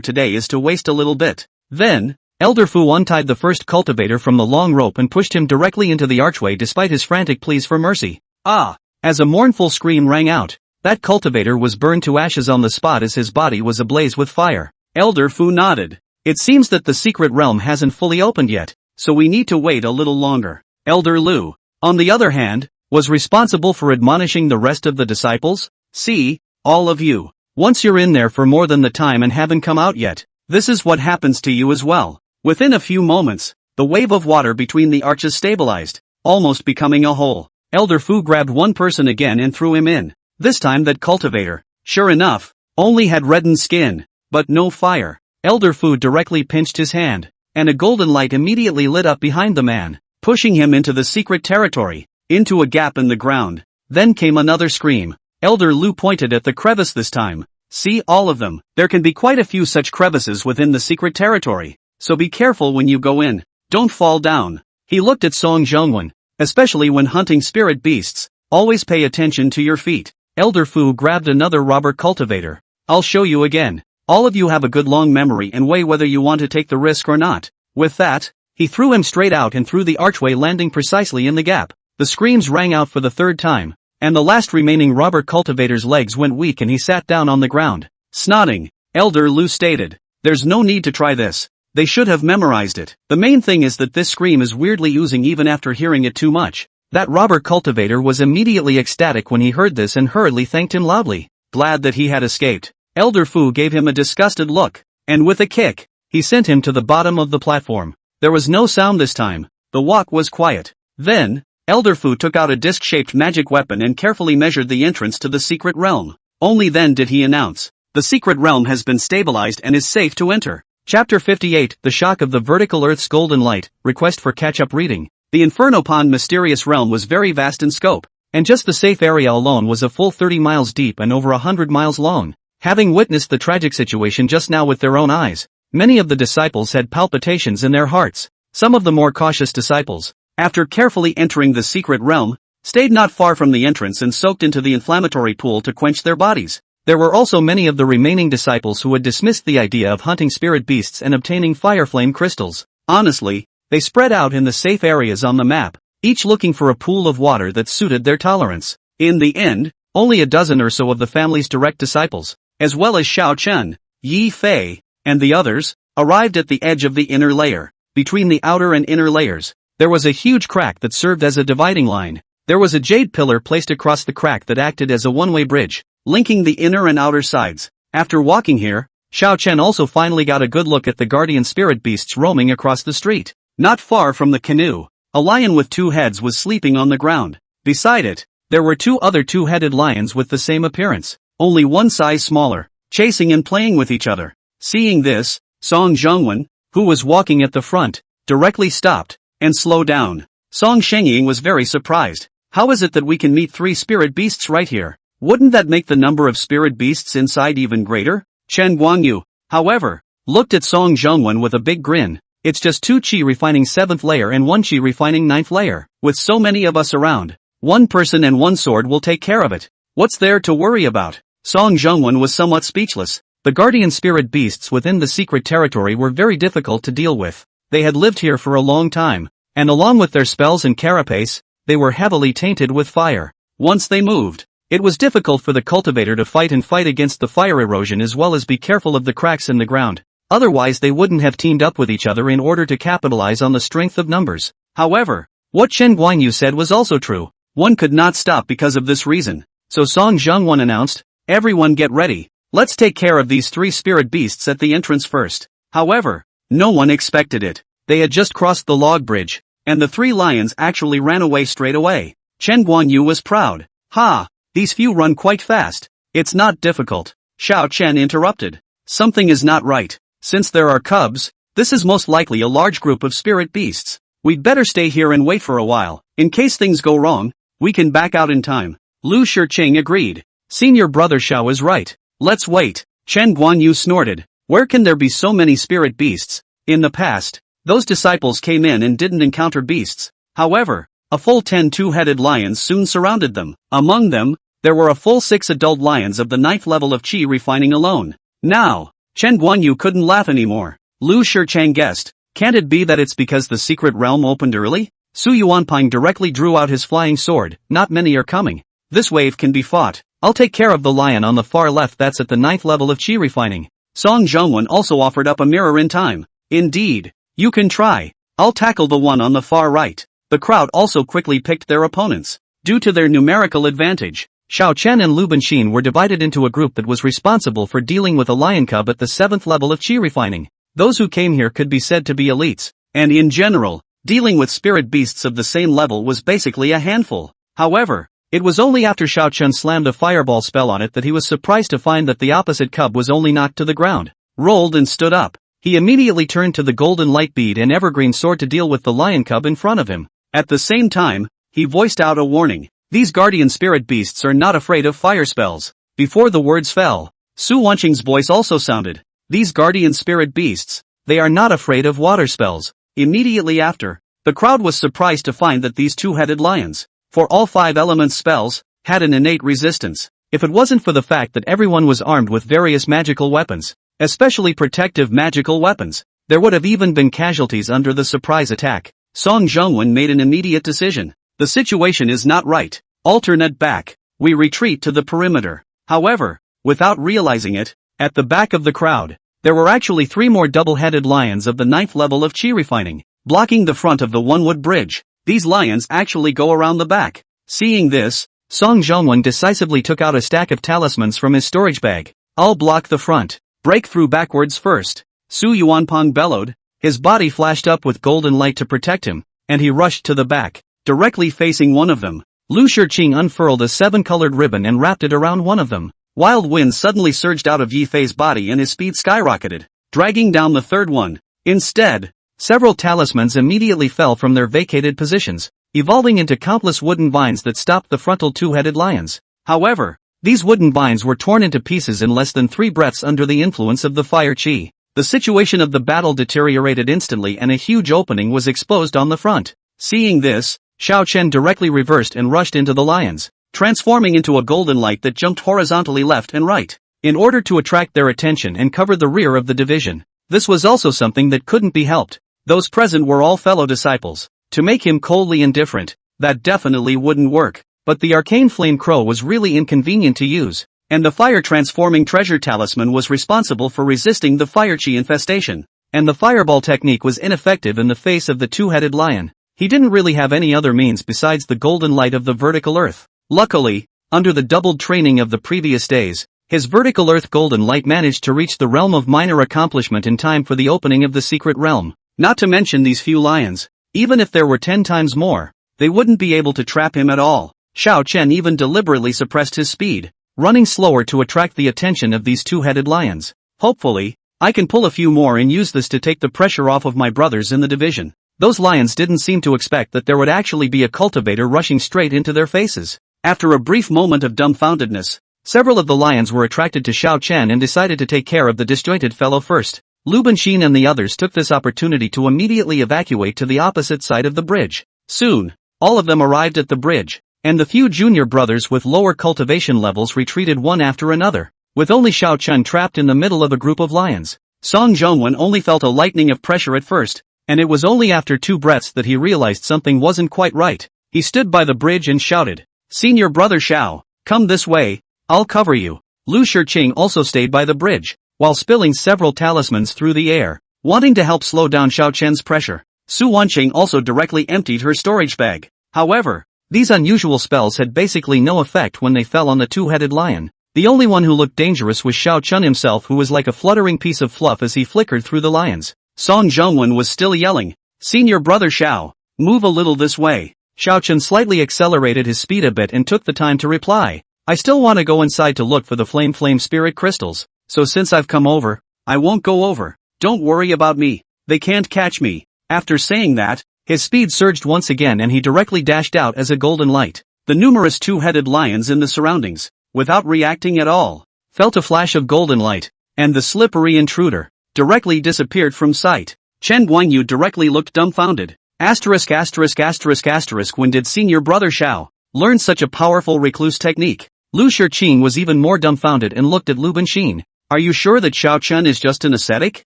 today is to waste a little bit. Then, Elder Fu untied the first cultivator from the long rope and pushed him directly into the archway despite his frantic pleas for mercy. Ah! As a mournful scream rang out, that cultivator was burned to ashes on the spot as his body was ablaze with fire. Elder Fu nodded. It seems that the secret realm hasn't fully opened yet, so we need to wait a little longer. Elder Lu, on the other hand, was responsible for admonishing the rest of the disciples. See, all of you. Once you're in there for more than the time and haven't come out yet, this is what happens to you as well. Within a few moments, the wave of water between the arches stabilized, almost becoming a hole. Elder Fu grabbed one person again and threw him in. This time that cultivator, sure enough, only had reddened skin, but no fire. Elder Fu directly pinched his hand, and a golden light immediately lit up behind the man, pushing him into the secret territory, into a gap in the ground. Then came another scream. Elder Lu pointed at the crevice this time. See all of them. There can be quite a few such crevices within the secret territory, so be careful when you go in. Don't fall down. He looked at Song Zhongwen. Especially when hunting spirit beasts, always pay attention to your feet. Elder Fu grabbed another robber cultivator. I'll show you again. All of you have a good long memory and weigh whether you want to take the risk or not. With that, he threw him straight out and through the archway, landing precisely in the gap. The screams rang out for the 3rd time, and the last remaining robber cultivator's legs went weak and he sat down on the ground. Snotting, Elder Lu stated, there's no need to try this. They should have memorized it. The main thing is that this scream is weirdly oozing even after hearing it too much. That robber cultivator was immediately ecstatic when he heard this and hurriedly thanked him loudly. Glad that he had escaped. Elder Fu gave him a disgusted look, and with a kick, he sent him to the bottom of the platform. There was no sound this time. The walk was quiet. Then, Elder Fu took out a disc-shaped magic weapon and carefully measured the entrance to the secret realm. Only then did he announce, the secret realm has been stabilized and is safe to enter. Chapter 58, The Shock of the Vertical Earth's Golden Light, Request for Catch-Up Reading. The Inferno Pond mysterious realm was very vast in scope, and just the safe area alone was a full 30 miles deep and over 100 miles long. Having witnessed the tragic situation just now with their own eyes, many of the disciples had palpitations in their hearts. Some of the more cautious disciples, after carefully entering the secret realm, stayed not far from the entrance and soaked into the inflammatory pool to quench their bodies. There were also many of the remaining disciples who had dismissed the idea of hunting spirit beasts and obtaining fire flame crystals. Honestly, they spread out in the safe areas on the map, each looking for a pool of water that suited their tolerance. In the end, only a dozen or so of the family's direct disciples, as well as Xiao Chen, Yi Fei, and the others, arrived at the edge of the inner layer. Between the outer and inner layers, there was a huge crack that served as a dividing line. There was a jade pillar placed across the crack that acted as a one-way bridge, linking the inner and outer sides. After walking here, Xiao Chen also finally got a good look at the guardian spirit beasts roaming across the street. Not far from the canoe, a lion with two heads was sleeping on the ground. Beside it, there were two other two-headed lions with the same appearance, only one size smaller, chasing and playing with each other. Seeing this, Song Zhongwen, who was walking at the front, directly stopped and slowed down. Song Shengying was very surprised. How is it that we can meet three spirit beasts right here? Wouldn't that make the number of spirit beasts inside even greater? Chen Guangyu, however, looked at Song Zhongwen with a big grin. It's just 2 qi refining 7th layer and 1 qi refining 9th layer. With so many of us around, 1 person and 1 sword will take care of it. What's there to worry about? Song Zhongwen was somewhat speechless. The guardian spirit beasts within the secret territory were very difficult to deal with. They had lived here for a long time, and along with their spells and carapace, they were heavily tainted with fire. Once they moved, it was difficult for the cultivator to fight against the fire erosion as well as be careful of the cracks in the ground. Otherwise they wouldn't have teamed up with each other in order to capitalize on the strength of numbers. However, what Chen Guanyu said was also true. One could not stop because of this reason. So Song Zhongwen announced, "Everyone get ready. Let's take care of these 3 spirit beasts at the entrance first." However, no one expected it. They had just crossed the log bridge, and the 3 lions actually ran away straight away. Chen Guanyu was proud. "Ha! These few run quite fast." "It's not difficult," Xiao Chen interrupted. "Something is not right. Since there are cubs, this is most likely a large group of spirit beasts. We'd better stay here and wait for a while. In case things go wrong, we can back out in time." Lu Shiqing agreed. "Senior brother Xiao is right. Let's wait." Chen Guanyu snorted. "Where can there be so many spirit beasts? In the past, those disciples came in and didn't encounter beasts. However, a full 10 two-headed lions soon surrounded them. Among them, there were a full 6 adult lions of the 9th level of qi refining alone. Now, Chen Guanyu couldn't laugh anymore. Lu Shiqing guessed. Can't it be that it's because the secret realm opened early? Su Yuanping directly drew out his flying sword. "Not many are coming. This wave can be fought. I'll take care of the lion on the far left that's at the 9th level of qi refining." Song Zhongwen also offered up a mirror in time. "Indeed. You can try. I'll tackle the one on the far right." The crowd also quickly picked their opponents. Due to their numerical advantage, Xiao Chen and Lu Benxin were divided into a group that was responsible for dealing with a lion cub at the 7th level of qi refining. Those who came here could be said to be elites, and in general, dealing with spirit beasts of the same level was basically a handful. However, it was only after Xiao Chen slammed a fireball spell on it that he was surprised to find that the opposite cub was only knocked to the ground, rolled and stood up. He immediately turned to the golden light bead and evergreen sword to deal with the lion cub in front of him. At the same time, he voiced out a warning. These guardian spirit beasts are not afraid of fire spells. Before the words fell, Su Wanqing's voice also sounded. These guardian spirit beasts, they are not afraid of water spells. Immediately after, the crowd was surprised to find that these two-headed lions, for all 5 elements spells, had an innate resistance. If it wasn't for the fact that everyone was armed with various magical weapons, especially protective magical weapons, there would have even been casualties under the surprise attack. Song Zhongwen made an immediate decision. The situation is not right. Alternate back. We retreat to the perimeter. However, without realizing it, at the back of the crowd, there were actually 3 more double-headed lions of the 9th level of qi refining, blocking the front of the one-wood bridge. These lions actually go around the back. Seeing this, Song Zhongwen decisively took out a stack of talismans from his storage bag. "I'll block the front. Break through backwards first." Su Yuanping bellowed. His body flashed up with golden light to protect him, and he rushed to the back, directly facing one of them. Lu Shiqing unfurled a 7-colored ribbon and wrapped it around one of them. Wild wind suddenly surged out of Yi Fei's body and his speed skyrocketed. dragging down the third one. Instead, several talismans immediately fell from their vacated positions, evolving into countless wooden vines that stopped the frontal two-headed lions. However, these wooden vines were torn into pieces in less than 3 breaths under the influence of the fire chi. The situation of the battle deteriorated instantly and a huge opening was exposed on the front. Seeing this, Xiao Chen directly reversed and rushed into the lions, transforming into a golden light that jumped horizontally left and right, in order to attract their attention and cover the rear of the division. This was also something that couldn't be helped. Those present were all fellow disciples. To make him coldly indifferent, that definitely wouldn't work. But the arcane flame crow was really inconvenient to use, and the fire-transforming treasure talisman was responsible for resisting the fire chi infestation, and the fireball technique was ineffective in the face of the two-headed lion. He didn't really have any other means besides the golden light of the vertical earth. Luckily, under the doubled training of the previous days, his vertical earth golden light managed to reach the realm of minor accomplishment in time for the opening of the secret realm. Not to mention these few lions, even if there were 10 times more, they wouldn't be able to trap him at all. Xiao Chen even deliberately suppressed his speed, running slower to attract the attention of these two-headed lions. Hopefully, I can pull a few more and use this to take the pressure off of my brothers in the division. Those lions didn't seem to expect that there would actually be a cultivator rushing straight into their faces. After a brief moment of dumbfoundedness, several of the lions were attracted to Xiao Chen and decided to take care of the disjointed fellow first. Lu Benxin and the others took this opportunity to immediately evacuate to the opposite side of the bridge. Soon, all of them arrived at the bridge, and the few junior brothers with lower cultivation levels retreated one after another, with only Xiao Chen trapped in the middle of a group of lions. Song Zhongwen only felt a lightning of pressure at first, and it was only after 2 breaths that he realized something wasn't quite right. He stood by the bridge and shouted, "Senior brother Xiao, come this way, I'll cover you." Lu Shiqing also stayed by the bridge, while spilling several talismans through the air, wanting to help slow down Xiao Chen's pressure. Su Wanqing also directly emptied her storage bag. However, these unusual spells had basically no effect when they fell on the two-headed lion. The only one who looked dangerous was Xiao Chen himself, who was like a fluttering piece of fluff as he flickered through the lions. Song Zhongwen was still yelling, "Senior brother Xiao, move a little this way." Xiao Chen slightly accelerated his speed a bit and took the time to reply, "I still want to go inside to look for the flame spirit crystals, so since I've come over, I won't go over. Don't worry about me, they can't catch me." After saying that, his speed surged once again and he directly dashed out as a golden light. The numerous two-headed lions in the surroundings, without reacting at all, felt a flash of golden light, and the slippery intruder directly disappeared from sight. Chen Guanyu directly looked dumbfounded. When did senior brother Xiao learn such a powerful recluse technique? Lu Shiqing was even more dumbfounded and looked at Lu Benxin. "Are you sure that Xiao Chen is just an ascetic?"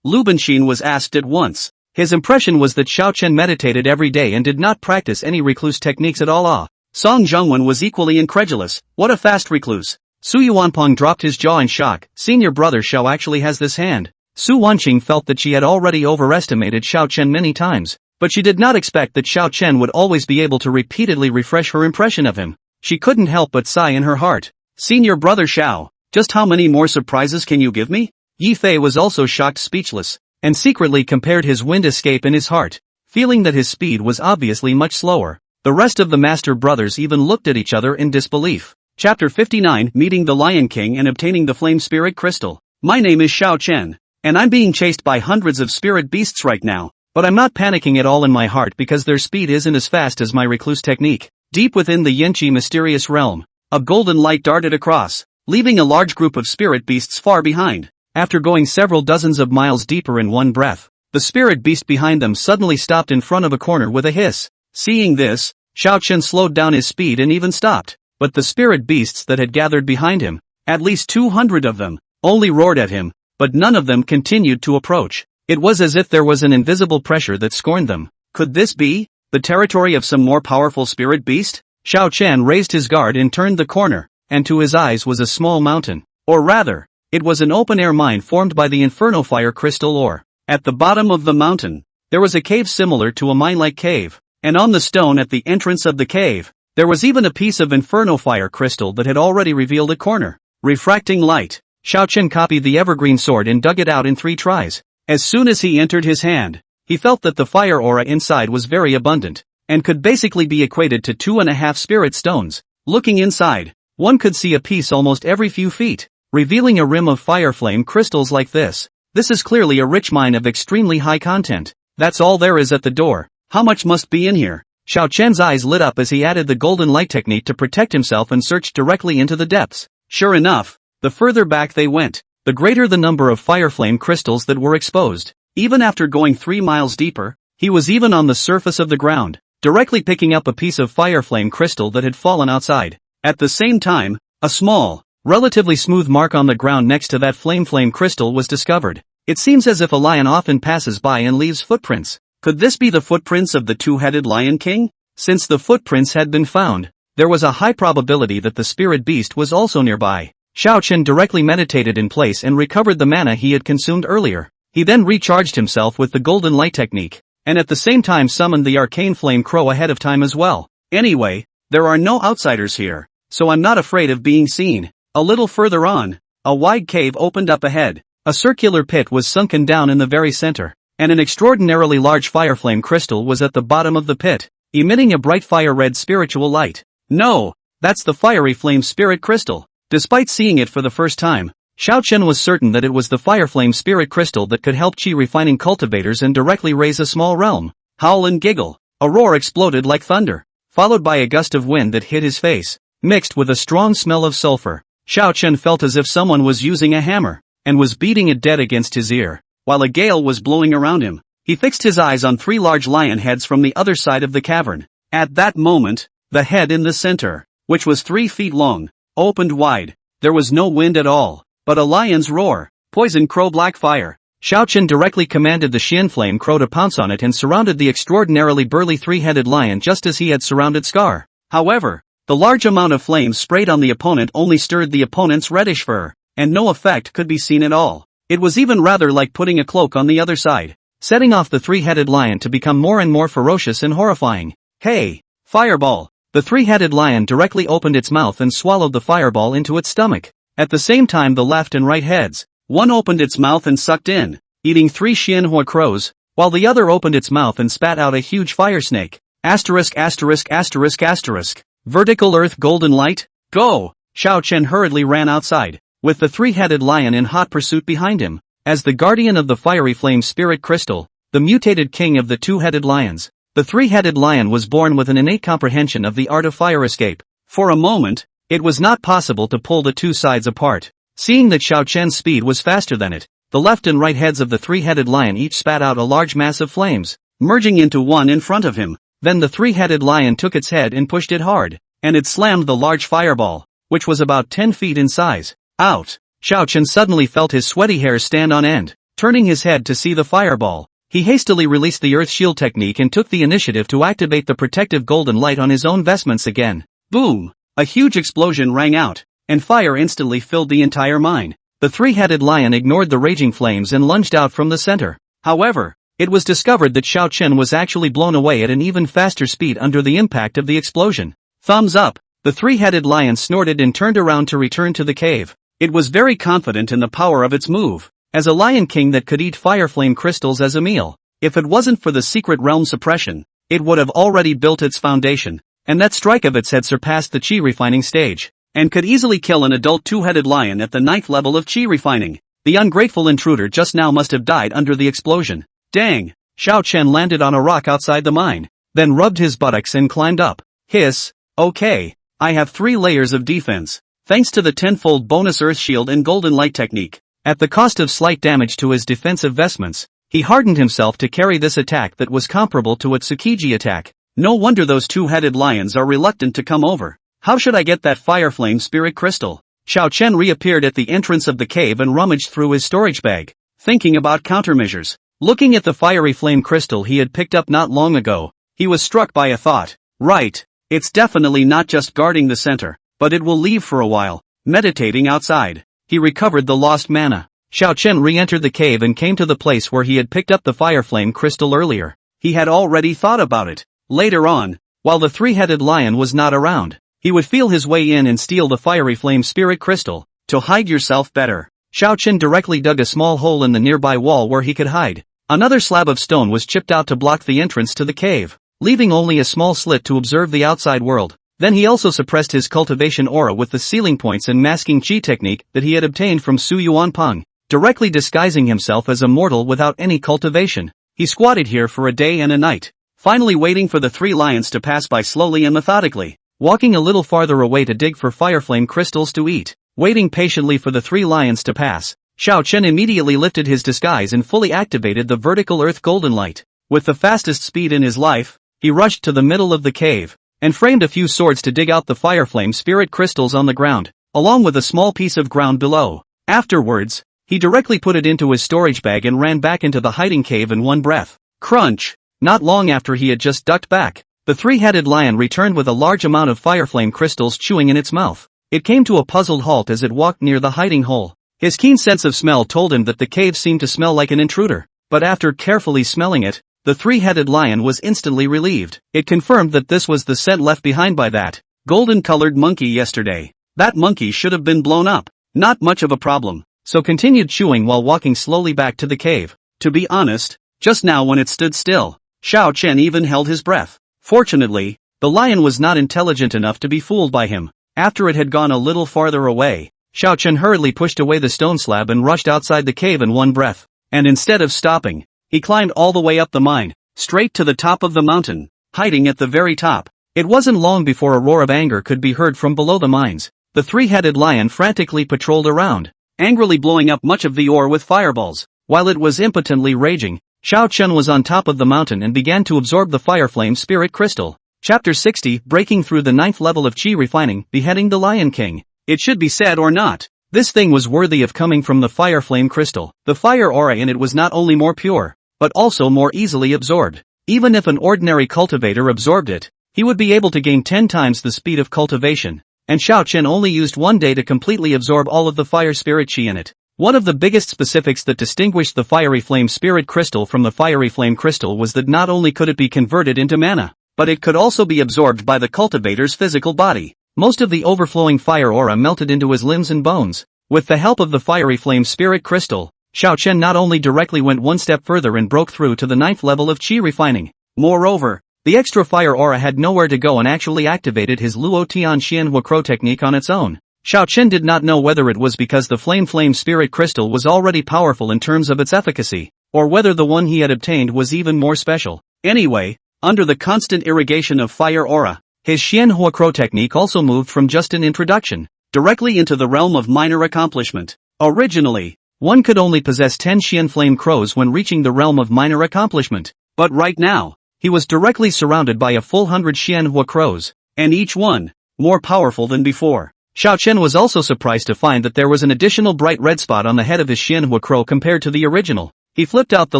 Lu Benxin was asked at once. His impression was that Xiao Chen meditated every day and did not practice any recluse techniques at all. Song Zhongwen was equally incredulous. "What a fast recluse." Su Yuanpeng dropped his jaw in shock. "Senior brother Xiao actually has this hand." Su Wanqing felt that she had already overestimated Xiao Chen many times, but she did not expect that Xiao Chen would always be able to repeatedly refresh her impression of him. She couldn't help but sigh in her heart. "Senior brother Xiao, just how many more surprises can you give me?" Yi Fei was also shocked speechless, and secretly compared his wind escape in his heart, feeling that his speed was obviously much slower. The rest of the master brothers even looked at each other in disbelief. Chapter 59, Meeting the Lion King and Obtaining the Flame Spirit Crystal. My name is Xiao Chen, and I'm being chased by hundreds of spirit beasts right now, but I'm not panicking at all in my heart because their speed isn't as fast as my recluse technique. Deep within the Yanqi mysterious realm, a golden light darted across, leaving a large group of spirit beasts far behind. After going several dozens of miles deeper in one breath, the spirit beast behind them suddenly stopped in front of a corner with a hiss. Seeing this, Xiao Chen slowed down his speed and even stopped, but the spirit beasts that had gathered behind him, at least 200 of them, only roared at him, but none of them continued to approach. It was as if there was an invisible pressure that scorned them. Could this be the territory of some more powerful spirit beast? Xiao Chen raised his guard and turned the corner, and to his eyes was a small mountain. Or rather, it was an open-air mine formed by the inferno fire crystal ore. At the bottom of the mountain, there was a cave similar to a mine-like cave, and on the stone at the entrance of the cave, there was even a piece of inferno fire crystal that had already revealed a corner. Refracting light. Xiao Chen copied the evergreen sword and dug it out in 3 tries. As soon as he entered his hand, he felt that the fire aura inside was very abundant, and could basically be equated to 2.5 spirit stones. Looking inside, one could see a piece almost every few feet, revealing a rim of fire flame crystals like this. This is clearly a rich mine of extremely high content. That's all there is at the door. How much must be in here? Xiao Chen's eyes lit up as he added the golden light technique to protect himself and searched directly into the depths. Sure enough, the further back they went, the greater the number of fire flame crystals that were exposed. Even after going 3 miles deeper, he was even on the surface of the ground, directly picking up a piece of fire flame crystal that had fallen outside. At the same time, a small, relatively smooth mark on the ground next to that flame crystal was discovered. It seems as if a lion often passes by and leaves footprints. Could this be the footprints of the two-headed Lion King? Since the footprints had been found, there was a high probability that the spirit beast was also nearby. Xiao Chen directly meditated in place and recovered the mana he had consumed earlier. He then recharged himself with the golden light technique, and at the same time summoned the arcane flame crow ahead of time as well. Anyway, there are no outsiders here, so I'm not afraid of being seen. A little further on, a wide cave opened up ahead. A circular pit was sunken down in the very center, and an extraordinarily large fire flame crystal was at the bottom of the pit, emitting a bright fire-red spiritual light. No, that's the fiery flame spirit crystal. Despite seeing it for the first time, Xiao Chen was certain that it was the fire flame spirit crystal that could help chi refining cultivators and directly raise a small realm. Howl and giggle. A roar exploded like thunder, followed by a gust of wind that hit his face, mixed with a strong smell of sulfur. Xiao Chen felt as if someone was using a hammer and was beating it dead against his ear, while a gale was blowing around him. He fixed his eyes on 3 large lion heads from the other side of the cavern. At that moment, the head in the center, which was 3 feet long, opened wide. There was no wind at all, but a lion's roar. Poison crow black fire. Xiao Chen directly commanded the Xian flame crow to pounce on it and surrounded the extraordinarily burly 3-headed lion just as he had surrounded Scar. However, the large amount of flames sprayed on the opponent only stirred the opponent's reddish fur, and no effect could be seen at all. It was even rather like putting a cloak on the other side, setting off the 3-headed lion to become more and more ferocious and horrifying. Hey! Fireball! The 3-headed lion directly opened its mouth and swallowed the fireball into its stomach. At the same time the left and right heads, one opened its mouth and sucked in, eating 3 Xianhua crows, while the other opened its mouth and spat out a huge fire snake. Asterisk asterisk asterisk asterisk. Vertical earth golden light? Go! Xiao Chen hurriedly ran outside, with the 3-headed lion in hot pursuit behind him. As the guardian of the fiery flame spirit crystal, the mutated king of the 2-headed lions, the 3-headed lion was born with an innate comprehension of the art of fire escape. For a moment, it was not possible to pull the 2 sides apart. Seeing that Xiao Chen's speed was faster than it, the left and right heads of the 3-headed lion each spat out a large mass of flames, merging into one in front of him. Then the 3-headed lion took its head and pushed it hard, and it slammed the large fireball, which was about 10 feet in size, out. Xiao Chen suddenly felt his sweaty hairs stand on end. Turning his head to see the fireball, he hastily released the earth shield technique and took the initiative to activate the protective golden light on his own vestments again. Boom! A huge explosion rang out, and fire instantly filled the entire mine. The 3-headed lion ignored the raging flames and lunged out from the center. However, it was discovered that Xiao Chen was actually blown away at an even faster speed under the impact of the explosion. Thumbs up! The 3-headed lion snorted and turned around to return to the cave. It was very confident in the power of its move, as a lion king that could eat fire flame crystals as a meal. If it wasn't for the secret realm suppression, it would have already built its foundation, and that strike of its had surpassed the chi refining stage, and could easily kill an adult 2-headed lion at the 9th level of chi refining. The ungrateful intruder just now must have died under the explosion. Dang! Xiao Chen landed on a rock outside the mine, then rubbed his buttocks and climbed up. Hiss! Okay, I have 3 layers of defense, thanks to the 10-fold bonus earth shield and golden light technique. At the cost of slight damage to his defensive vestments, he hardened himself to carry this attack that was comparable to a Tsukiji attack. No wonder those 2-headed lions are reluctant to come over. How should I get that fire flame spirit crystal? Xiao Chen reappeared at the entrance of the cave and rummaged through his storage bag, thinking about countermeasures. Looking at the fiery flame crystal he had picked up not long ago, he was struck by a thought. Right, it's definitely not just guarding the center, but it will leave for a while, meditating outside. He recovered the lost mana. Xiao Chen re-entered the cave and came to the place where he had picked up the fire flame crystal earlier. He had already thought about it. Later on, while the 3-headed lion was not around, he would feel his way in and steal the fiery flame spirit crystal. To hide yourself better, Xiao Chen directly dug a small hole in the nearby wall where he could hide. Another slab of stone was chipped out to block the entrance to the cave, leaving only a small slit to observe the outside world. Then he also suppressed his cultivation aura with the sealing points and masking chi technique that he had obtained from Su Yuanpeng. directly disguising himself as a mortal without any cultivation. He squatted here for a day and a night, finally waiting for the 3 lions to pass by slowly and methodically, walking a little farther away to dig for fireflame crystals to eat. Waiting patiently for the 3 lions to pass, Xiao Chen immediately lifted his disguise and fully activated the vertical earth golden light. With the fastest speed in his life, he rushed to the middle of the cave, and framed a few swords to dig out the fireflame spirit crystals on the ground, along with a small piece of ground below. Afterwards, he directly put it into his storage bag and ran back into the hiding cave in one breath. Crunch! Not long after he had just ducked back, the 3-headed lion returned with a large amount of fireflame crystals chewing in its mouth. It came to a puzzled halt as it walked near the hiding hole. His keen sense of smell told him that the cave seemed to smell like an intruder, but after carefully smelling it, the 3-headed lion was instantly relieved. It confirmed that this was the scent left behind by that golden-colored monkey yesterday. That monkey should have been blown up. Not much of a problem, so continued chewing while walking slowly back to the cave. To be honest, just now when it stood still, Xiao Chen even held his breath. Fortunately, the lion was not intelligent enough to be fooled by him. After it had gone a little farther away, Xiao Chen hurriedly pushed away the stone slab and rushed outside the cave in one breath. And instead of stopping, he climbed all the way up the mine, straight to the top of the mountain, hiding at the very top. It wasn't long before a roar of anger could be heard from below the mines. The 3-headed lion frantically patrolled around, angrily blowing up much of the ore with fireballs. While it was impotently raging, Xiao Chen was on top of the mountain and began to absorb the fireflame spirit crystal. Chapter 60, Breaking Through the 9th Level of Chi Refining, Beheading the Lion King. It should be said or not, this thing was worthy of coming from the fireflame crystal. The fire aura in it was not only more pure, but also more easily absorbed. Even if an ordinary cultivator absorbed it, he would be able to gain 10 times the speed of cultivation, and Xiao Chen only used 1 day to completely absorb all of the fire spirit chi in it. One of the biggest specifics that distinguished the fiery flame spirit crystal from the fiery flame crystal was that not only could it be converted into mana, but it could also be absorbed by the cultivator's physical body. Most of the overflowing fire aura melted into his limbs and bones. With the help of the fiery flame spirit crystal, Xiao Chen not only directly went 1 step further and broke through to the 9th level of Chi Refining. Moreover, the extra fire aura had nowhere to go and actually activated his Luo Tian Xian Hua Crow technique on its own. Xiao Chen did not know whether it was because the flame spirit crystal was already powerful in terms of its efficacy, or whether the one he had obtained was even more special. Anyway, under the constant irrigation of fire aura, his Xian Hua Crow technique also moved from just an introduction, directly into the realm of minor accomplishment. Originally, one could only possess 10 Xian Flame Crows when reaching the realm of minor accomplishment, but right now, he was directly surrounded by a full 100 Xian Hua Crows, and each one, more powerful than before. Xiao Chen was also surprised to find that there was an additional bright red spot on the head of his Xian Hua Crow compared to the original. He flipped out the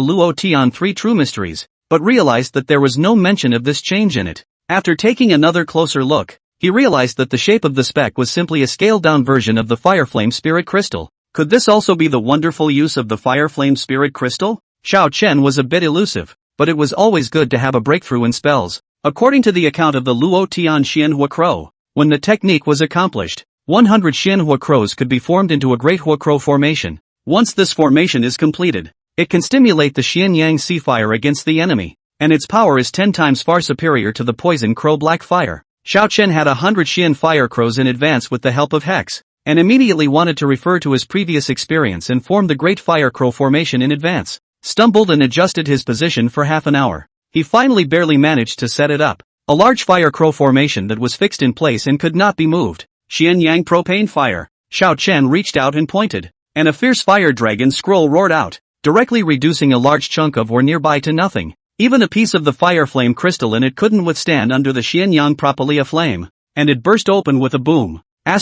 Luo Tian 3 True Mysteries, but realized that there was no mention of this change in it. After taking another closer look, he realized that the shape of the speck was simply a scaled-down version of the Fireflame Spirit Crystal. Could this also be the wonderful use of the Fireflame Spirit Crystal? Xiao Chen was a bit elusive, but it was always good to have a breakthrough in spells. According to the account of the Luo Tian Xian Hua Crow, when the technique was accomplished, 100 Xian Hua Crows could be formed into a Great Hua Crow formation. Once this formation is completed, it can stimulate the Xian Yang Sea Fire against the enemy, and its power is 10 times far superior to the Poison Crow Black Fire. Xiao Chen had 100 Xian Fire Crows in advance with the help of Hex, and immediately wanted to refer to his previous experience and form the Great Fire Crow formation in advance. Stumbled and adjusted his position for half an hour. He finally barely managed to set it up. A large Fire Crow formation that was fixed in place and could not be moved. Xian Yang Propane Fire. Xiao Chen reached out and pointed, and a fierce fire dragon scroll roared out, directly reducing a large chunk of ore nearby to nothing. Even a piece of the fire flame crystal in it couldn't withstand under the Xian Yang Propalia flame, and it burst open with a boom. ********.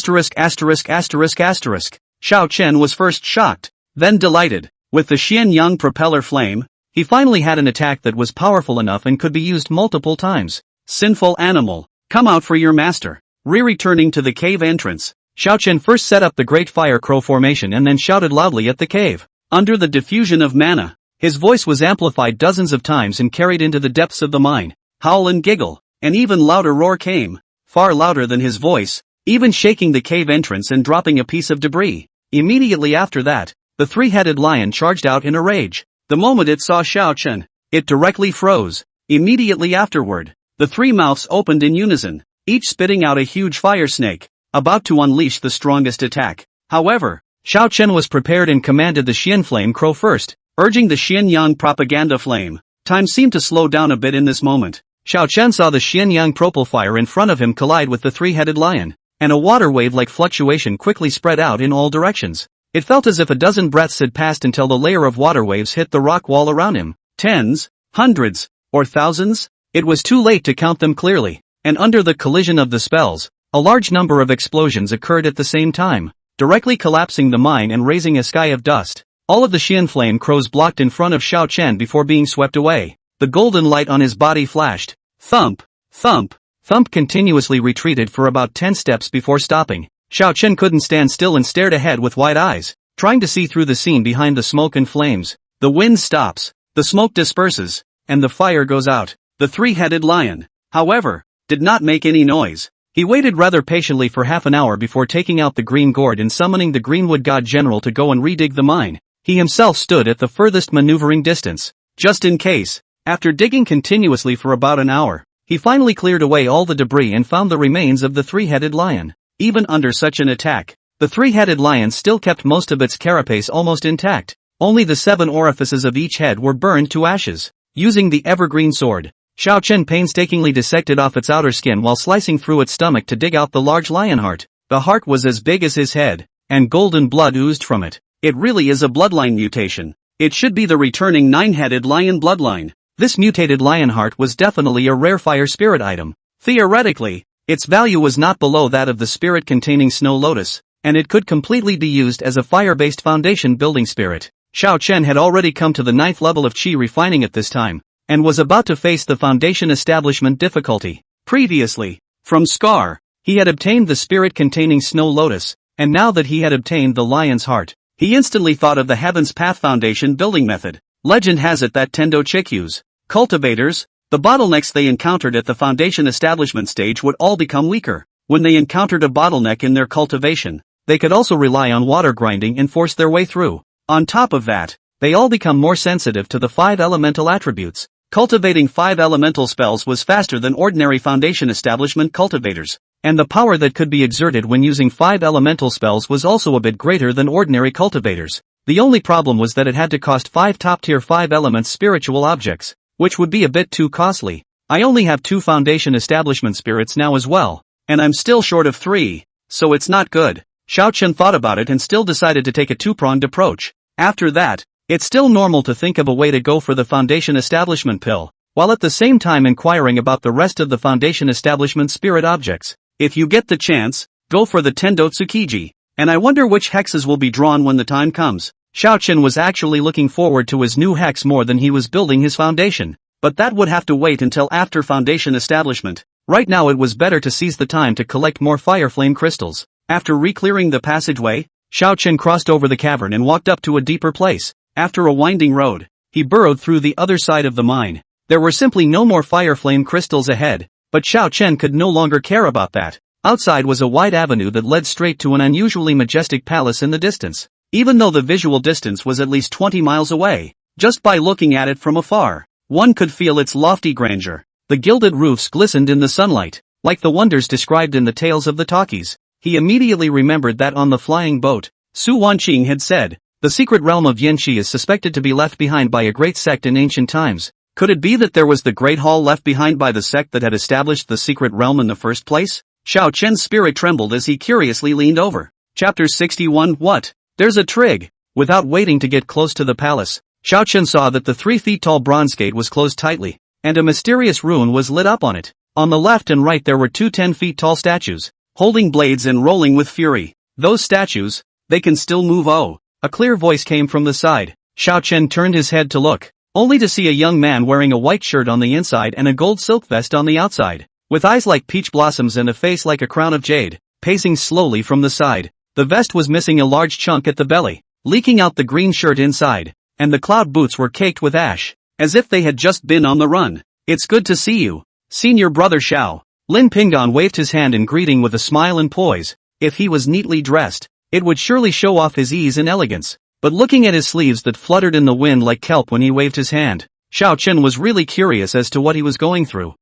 Xiao Chen was first shocked, then delighted. With the Xian Yang propeller flame, he finally had an attack that was powerful enough and could be used multiple times. Sinful animal, come out for your master. Returning to the cave entrance, Xiao Chen first set up the Great Fire Crow formation and then shouted loudly at the cave. Under the diffusion of mana, his voice was amplified dozens of times and carried into the depths of the mine. Howl and giggle, an even louder roar came, far louder than his voice, even shaking the cave entrance and dropping a piece of debris. Immediately after that, the 3-headed lion charged out in a rage. The moment it saw Xiao Chen, it directly froze. Immediately afterward, the 3 mouths opened in unison, each spitting out a huge fire snake, about to unleash the strongest attack. However, Xiao Chen was prepared and commanded the Xian flame crow first, urging the Xian Yang propaganda flame. Time seemed to slow down a bit in this moment. Xiao Chen saw the Xian Yang propel fire in front of him collide with the three-headed lion, and a water wave-like fluctuation quickly spread out in all directions. It felt as if a dozen breaths had passed until the layer of water waves hit the rock wall around him. Tens, hundreds, or thousands? It was too late to count them clearly, and under the collision of the spells, a large number of explosions occurred at the same time, directly collapsing the mine and raising a sky of dust. All of the Xian flame crows blocked in front of Xiao Chen before being swept away. The golden light on his body flashed. Thump, thump, thump continuously retreated for about 10 steps before stopping. Xiao Chen couldn't stand still and stared ahead with wide eyes, trying to see through the scene behind the smoke and flames. The wind stops, the smoke disperses, and the fire goes out. The three-headed lion, however, did not make any noise. He waited rather patiently for half an hour before taking out the green gourd and summoning the Greenwood God General to go and redig the mine. He himself stood at the furthest maneuvering distance, just in case. After digging continuously for about an hour, he finally cleared away all the debris and found the remains of the three-headed lion. Even under such an attack, the three-headed lion still kept most of its carapace almost intact. Only the 7 orifices of each head were burned to ashes. Using the evergreen sword, Xiao Chen painstakingly dissected off its outer skin while slicing through its stomach to dig out the large lion heart. The heart was as big as his head, and golden blood oozed from it. It really is a bloodline mutation. It should be the returning 9-headed lion bloodline. This mutated lion heart was definitely a rare fire spirit item. Theoretically, its value was not below that of the spirit containing Snow Lotus, and it could completely be used as a fire-based foundation building spirit. Xiao Chen had already come to the 9th level of Qi refining at this time, and was about to face the foundation establishment difficulty. Previously, from Scar, he had obtained the spirit containing Snow Lotus, and now that he had obtained the lion's heart, he instantly thought of the Heaven's Path Foundation building method. Legend has it that Tendo Chikyu's cultivators, the bottlenecks they encountered at the foundation establishment stage would all become weaker. When they encountered a bottleneck in their cultivation, they could also rely on water grinding and force their way through. On top of that, they all become more sensitive to the 5 elemental attributes. Cultivating 5 elemental spells was faster than ordinary foundation establishment cultivators, and the power that could be exerted when using 5 elemental spells was also a bit greater than ordinary cultivators. The only problem was that it had to cost 5 top-tier 5 elements spiritual objects, which would be a bit too costly. I only have 2 foundation establishment spirits now as well, and I'm still short of 3, so it's not good. Xiao Chen thought about it and still decided to take a 2-pronged approach. After that, it's still normal to think of a way to go for the foundation establishment pill, while at the same time inquiring about the rest of the foundation establishment spirit objects. If you get the chance, go for the Tendo Tsukiji, and I wonder which hexes will be drawn when the time comes. Xiao Chen was actually looking forward to his new hex more than he was building his foundation, but that would have to wait until after foundation establishment. Right now it was better to seize the time to collect more fire flame crystals. After re-clearing the passageway, Xiao Chen crossed over the cavern and walked up to a deeper place. After a winding road, he burrowed through the other side of the mine. There were simply no more fire flame crystals ahead, but Xiao Chen could no longer care about that. Outside was a wide avenue that led straight to an unusually majestic palace in the distance. Even though the visual distance was at least 20 miles away, just by looking at it from afar, one could feel its lofty grandeur. The gilded roofs glistened in the sunlight, like the wonders described in the tales of the talkies. He immediately remembered that on the flying boat, Su Wanqing had said, the secret realm of Yanxi is suspected to be left behind by a great sect in ancient times. Could it be that there was the great hall left behind by the sect that had established the secret realm in the first place? Xiao Chen's spirit trembled as he curiously leaned over. Chapter 61 What? There's a trig. Without waiting to get close to the palace, Xiao Chen saw that the 3-feet-tall bronze gate was closed tightly, and a mysterious rune was lit up on it. On the left and right there were 2 10-feet-tall statues, holding blades and rolling with fury. Those statues, they can still move. Oh. A clear voice came from the side. Xiao Chen turned his head to look, only to see a young man wearing a white shirt on the inside and a gold silk vest on the outside, with eyes like peach blossoms and a face like a crown of jade, pacing slowly from the side. The vest was missing a large chunk at the belly, leaking out the green shirt inside, and the cloud boots were caked with ash, as if they had just been on the run. It's good to see you, senior brother Xiao. Lin Pinggan waved his hand in greeting with a smile and poise. If he was neatly dressed, it would surely show off his ease and elegance, but looking at his sleeves that fluttered in the wind like kelp when he waved his hand, Xiao Chen was really curious as to what he was going through.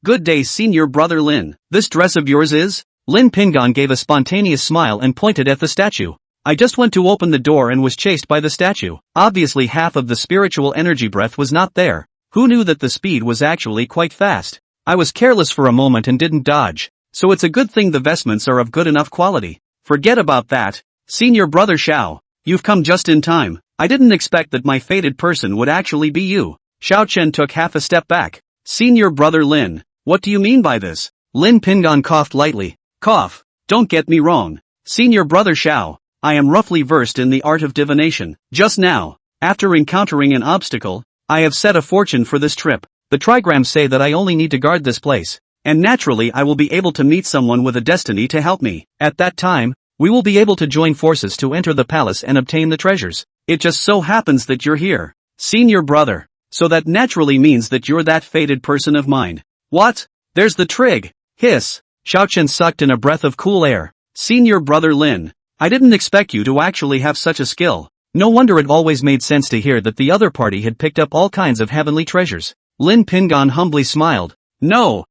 Good day senior brother Lin. This dress of yours is? Lin Pinggan gave a spontaneous smile and pointed at the statue. I just went to open the door and was chased by the statue. Obviously half of the spiritual energy breath was not there. Who knew that the speed was actually quite fast? I was careless for a moment and didn't dodge. So it's a good thing the vestments are of good enough quality. Forget about that. Senior brother Xiao, you've come just in time. I didn't expect that my fated person would actually be you. Xiao Chen took half a step back. Senior brother Lin, what do you mean by this? Lin Pingon coughed lightly. Cough. Don't get me wrong. Senior brother Xiao, I am roughly versed in the art of divination. Just now, after encountering an obstacle, I have set a fortune for this trip. The trigrams say that I only need to guard this place. And naturally I will be able to meet someone with a destiny to help me. At that time, we will be able to join forces to enter the palace and obtain the treasures. It just so happens that you're here. Senior brother. So that naturally means that you're that fated person of mine. What? There's the trig. Hiss. Xiao Chen sucked in a breath of cool air. Senior brother Lin. I didn't expect you to actually have such a skill. No wonder it always made sense to hear that the other party had picked up all kinds of heavenly treasures. Lin Pingon humbly smiled. No.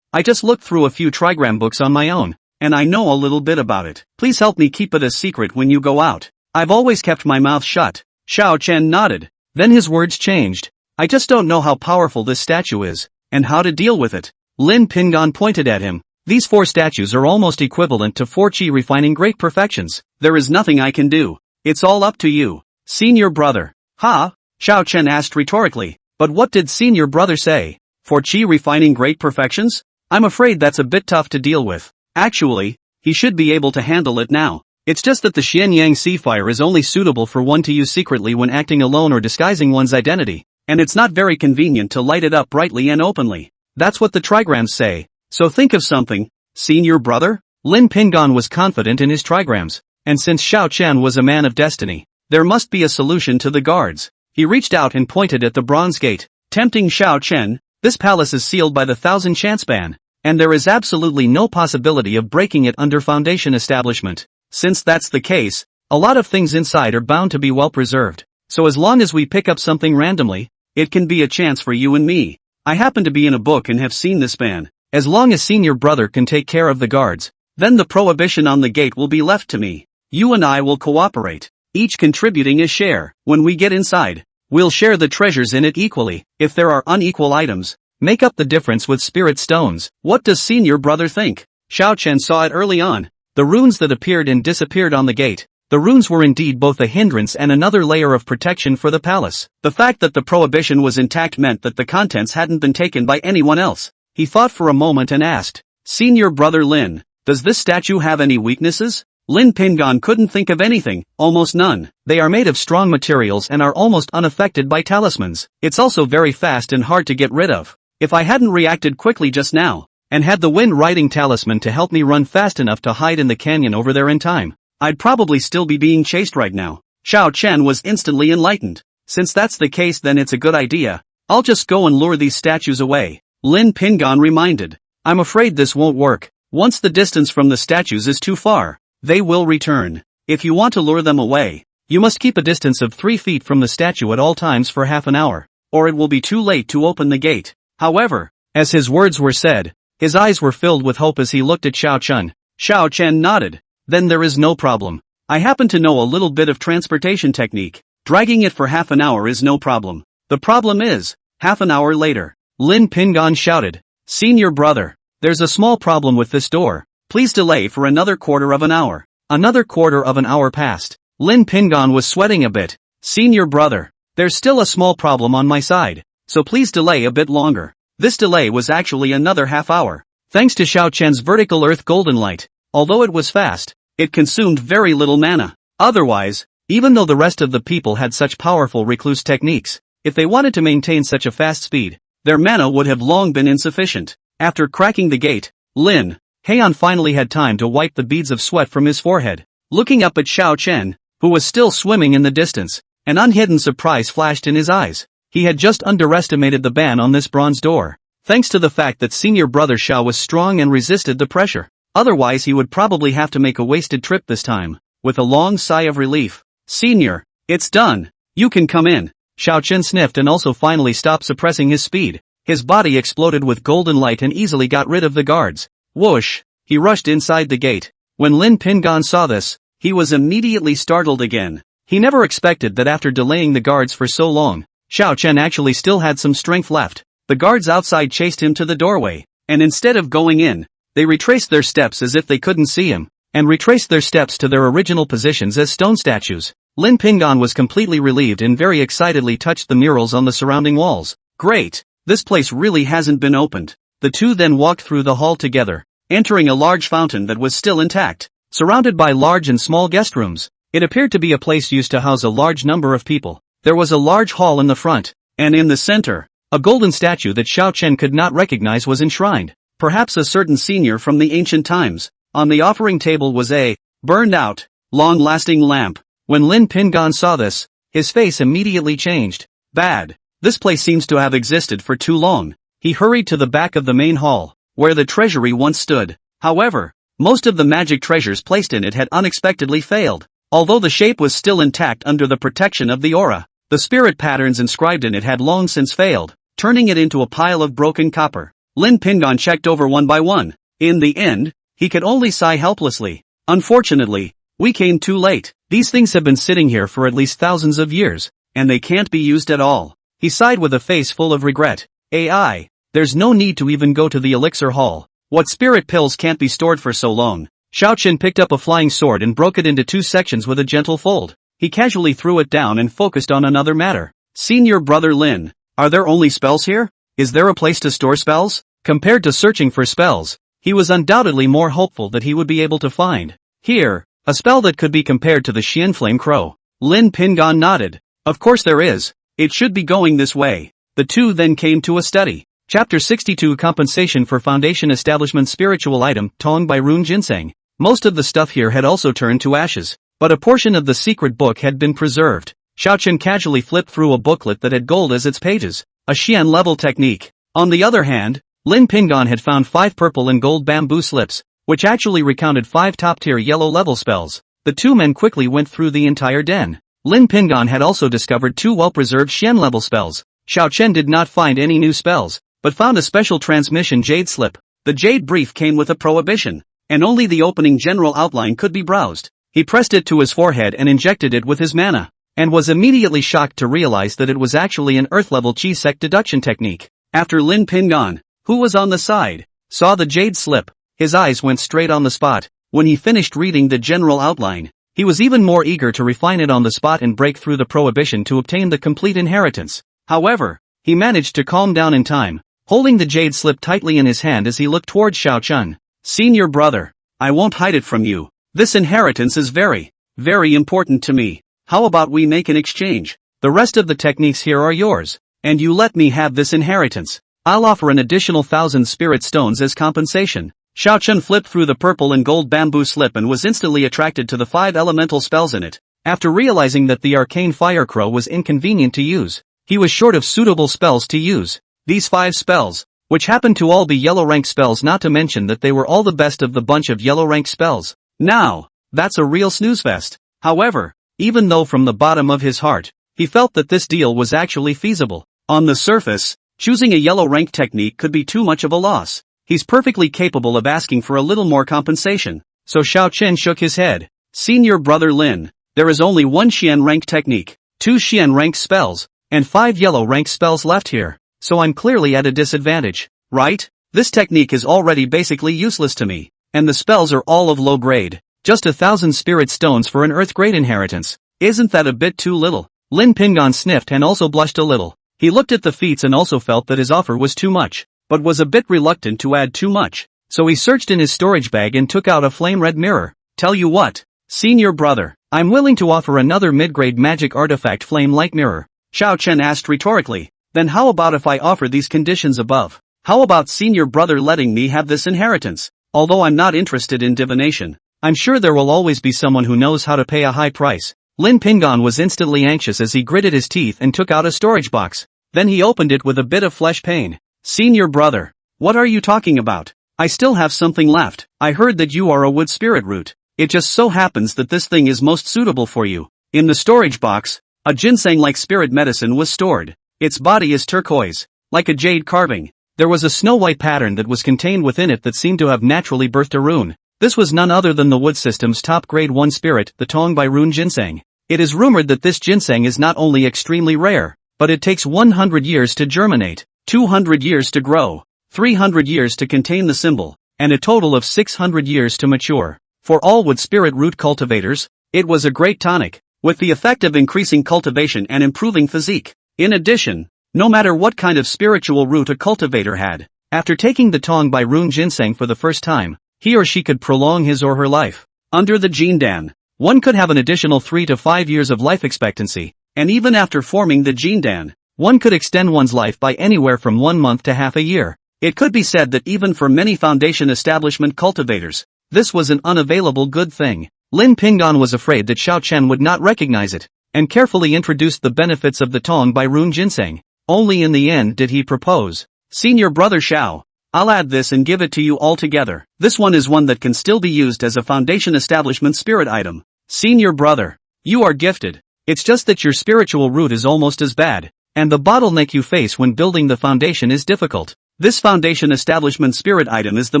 I just looked through a few trigram books on my own, and I know a little bit about it. Please help me keep it a secret when you go out. I've always kept my mouth shut. Xiao Chen nodded. Then his words changed. I just don't know how powerful this statue is, and how to deal with it. Lin Pingon pointed at him. These 4 statues are almost equivalent to 4 chi refining great perfections. There is nothing I can do. It's all up to you. Senior brother. Ha? Xiao Chen asked rhetorically. But what did senior brother say? 4 chi refining great perfections? I'm afraid that's a bit tough to deal with. Actually, he should be able to handle it now. It's just that the Xianyang Sea Fire is only suitable for one to use secretly when acting alone or disguising one's identity, and it's not very convenient to light it up brightly and openly. That's what the trigrams say. So think of something, senior brother? Lin Pingon was confident in his trigrams, and since Xiao Chen was a man of destiny, there must be a solution to the guards. He reached out and pointed at the bronze gate, tempting Xiao Chen. This palace is sealed by the 1,000 chance ban, and there is absolutely no possibility of breaking it under Foundation establishment. Since that's the case, a lot of things inside are bound to be well preserved. So as long as we pick up something randomly, it can be a chance for you and me. I happen to be in a book and have seen this ban. As long as senior brother can take care of the guards, then the prohibition on the gate will be left to me. You and I will cooperate, each contributing a share. When we get inside, we'll share the treasures in it equally. If there are unequal items, make up the difference with spirit stones. What does senior brother think? Xiao Chen saw it early on. The runes that appeared and disappeared on the gate. The runes were indeed both a hindrance and another layer of protection for the palace. The fact that the prohibition was intact meant that the contents hadn't been taken by anyone else. He thought for a moment and asked, Senior brother Lin, does this statue have any weaknesses? Lin Pingon couldn't think of anything, almost none. They are made of strong materials and are almost unaffected by talismans. It's also very fast and hard to get rid of. If I hadn't reacted quickly just now, and had the wind riding talisman to help me run fast enough to hide in the canyon over there in time, I'd probably still be being chased right now. Xiao Chen was instantly enlightened. Since that's the case, then it's a good idea. I'll just go and lure these statues away. Lin Pingon reminded. I'm afraid this won't work. Once the distance from the statues is too far, they will return. If you want to lure them away, you must keep a distance of 3 feet from the statue at all times for half an hour, or it will be too late to open the gate. However, as his words were said, his eyes were filled with hope as he looked at Xiao Chen. Xiao Chen nodded. Then there is no problem. I happen to know a little bit of transportation technique. Dragging it for half an hour is no problem. The problem is, half an hour later, Lin Pingon shouted, Senior brother, there's a small problem with this door. Please delay for another quarter of an hour. Another quarter of an hour passed. Lin Pingon was sweating a bit. Senior brother, there's still a small problem on my side, so please delay a bit longer. This delay was actually another half hour. Thanks to Xiao Chen's vertical earth golden light, although it was fast, it consumed very little mana. Otherwise, even though the rest of the people had such powerful recluse techniques, if they wanted to maintain such a fast speed, their mana would have long been insufficient. After cracking the gate, Lin Heian finally had time to wipe the beads of sweat from his forehead. Looking up at Xiao Chen, who was still swimming in the distance, an unhidden surprise flashed in his eyes. He had just underestimated the ban on this bronze door, thanks to the fact that senior brother Xiao was strong and resisted the pressure. Otherwise he would probably have to make a wasted trip this time. With a long sigh of relief, Senior, it's done. You can come in. Xiao Chen sniffed and also finally stopped suppressing his speed. His body exploded with golden light and easily got rid of the guards. Whoosh! He rushed inside the gate. When Lin Pingon saw this, He was immediately startled again. He never expected that after delaying the guards for so long, Xiao Chen actually still had some strength left. The guards outside chased him to the doorway, and instead of going in, they retraced their steps as if they couldn't see him, and retraced their steps to their original positions as stone statues. Lin Pingan was completely relieved and very excitedly touched the murals on the surrounding walls. Great! This place really hasn't been opened. The two then walked through the hall together, entering a large fountain that was still intact, surrounded by large and small guest rooms. It appeared to be a place used to house a large number of people. There was a large hall in the front, and in the center, a golden statue that Xiao Chen could not recognize was enshrined. Perhaps a certain senior from the ancient times. On the offering table was a burned-out, long-lasting lamp. When Lin Pingan saw this, his face immediately changed. Bad. This place seems to have existed for too long. He hurried to the back of the main hall, where the treasury once stood. However, most of the magic treasures placed in it had unexpectedly failed. Although the shape was still intact under the protection of the aura, the spirit patterns inscribed in it had long since failed, turning it into a pile of broken copper. Lin Pingan checked over one by one. In the end, he could only sigh helplessly. Unfortunately, we came too late. These things have been sitting here for at least thousands of years, and they can't be used at all. He sighed with a face full of regret. AI, there's no need to even go to the elixir hall. What spirit pills can't be stored for so long? Xiao Chen picked up a flying sword and broke it into two sections with a gentle fold. He casually threw it down and focused on another matter. Senior brother Lin, are there only spells here? Is there a place to store spells? Compared to searching for spells, he was undoubtedly more hopeful that he would be able to find, here, a spell that could be compared to the Xian Flame Crow. Lin Pingan nodded. Of course there is. It should be going this way. The two then came to a study. Chapter 62 Compensation for Foundation Establishment Spiritual Item Tong by Rune Ginseng. Most of the stuff here had also turned to ashes, but a portion of the secret book had been preserved. Xiao Chen casually flipped through a booklet that had gold as its pages. A Xian level technique. On the other hand, Lin Pingan had found 5 purple and gold bamboo slips, which actually recounted 5 top-tier yellow level spells. The two men quickly went through the entire den. Lin Pingan had also discovered 2 well-preserved Xian level spells. Xiao Chen did not find any new spells, but found a special transmission jade slip. The jade brief came with a prohibition, and only the opening general outline could be browsed. He pressed it to his forehead and injected it with his mana, and was immediately shocked to realize that it was actually an earth-level chi-sec deduction technique. After Lin Pingan, who was on the side, saw the jade slip, his eyes went straight on the spot. When he finished reading the general outline, he was even more eager to refine it on the spot and break through the prohibition to obtain the complete inheritance. However, he managed to calm down in time, holding the jade slip tightly in his hand as he looked toward Xiao Chen. Senior brother, I won't hide it from you. This inheritance is very, very important to me. How about we make an exchange? The rest of the techniques here are yours, and you let me have this inheritance. I'll offer an additional 1,000 spirit stones as compensation. Xiao Chen flipped through the purple and gold bamboo slip and was instantly attracted to the 5 elemental spells in it. After realizing that the arcane fire crow was inconvenient to use, he was short of suitable spells to use. These 5 spells, which happened to all be yellow rank spells, not to mention that they were all the best of the bunch of yellow rank spells. Now, that's a real snoozefest. However, even though from the bottom of his heart, he felt that this deal was actually feasible. On the surface, choosing a yellow rank technique could be too much of a loss. He's perfectly capable of asking for a little more compensation. So Xiao Chen shook his head. Senior brother Lin, there is only 1 Xian rank technique, 2 Xian rank spells, and 5 yellow rank spells left here. So I'm clearly at a disadvantage, right? This technique is already basically useless to me, and the spells are all of low grade. Just 1,000 spirit stones for an earth grade inheritance. Isn't that a bit too little? Lin Pingan sniffed and also blushed a little. He looked at the feats and also felt that his offer was too much, but was a bit reluctant to add too much. So he searched in his storage bag and took out a flame red mirror. Tell you what, senior brother, I'm willing to offer another mid-grade magic artifact flame light mirror. Xiao Chen asked rhetorically. Then how about if I offer these conditions above? How about senior brother letting me have this inheritance? Although I'm not interested in divination, I'm sure there will always be someone who knows how to pay a high price. Lin Pingan was instantly anxious as he gritted his teeth and took out a storage box. Then he opened it with a bit of flesh pain. Senior brother, what are you talking about? I still have something left. I heard that you are a wood spirit root. It just so happens that this thing is most suitable for you. In the storage box, a ginseng-like spirit medicine was stored. Its body is turquoise, like a jade carving. There was a snow-white pattern that was contained within it that seemed to have naturally birthed a rune. This was none other than the wood system's top grade 1 spirit, the Tong by Rune Ginseng. It is rumored that this ginseng is not only extremely rare, but it takes 100 years to germinate, 200 years to grow, 300 years to contain the symbol, and a total of 600 years to mature. For all wood spirit root cultivators, it was a great tonic, with the effect of increasing cultivation and improving physique. In addition, no matter what kind of spiritual root a cultivator had, after taking the Tong by Rune Ginseng for the first time, he or she could prolong his or her life. Under the Jindan, one could have an additional 3 to 5 years of life expectancy, and even after forming the Jindan, one could extend one's life by anywhere from 1 month to half a year. It could be said that even for many foundation establishment cultivators, this was an unavailable good thing. Lin Pingan was afraid that Xiao Chen would not recognize it, and carefully introduced the benefits of the Tong by Rune Ginseng. Only in the end did he propose, "Senior brother Xiao, I'll add this and give it to you all together. This one is one that can still be used as a foundation establishment spirit item. Senior brother, you are gifted. It's just that your spiritual root is almost as bad, and the bottleneck you face when building the foundation is difficult. This foundation establishment spirit item is the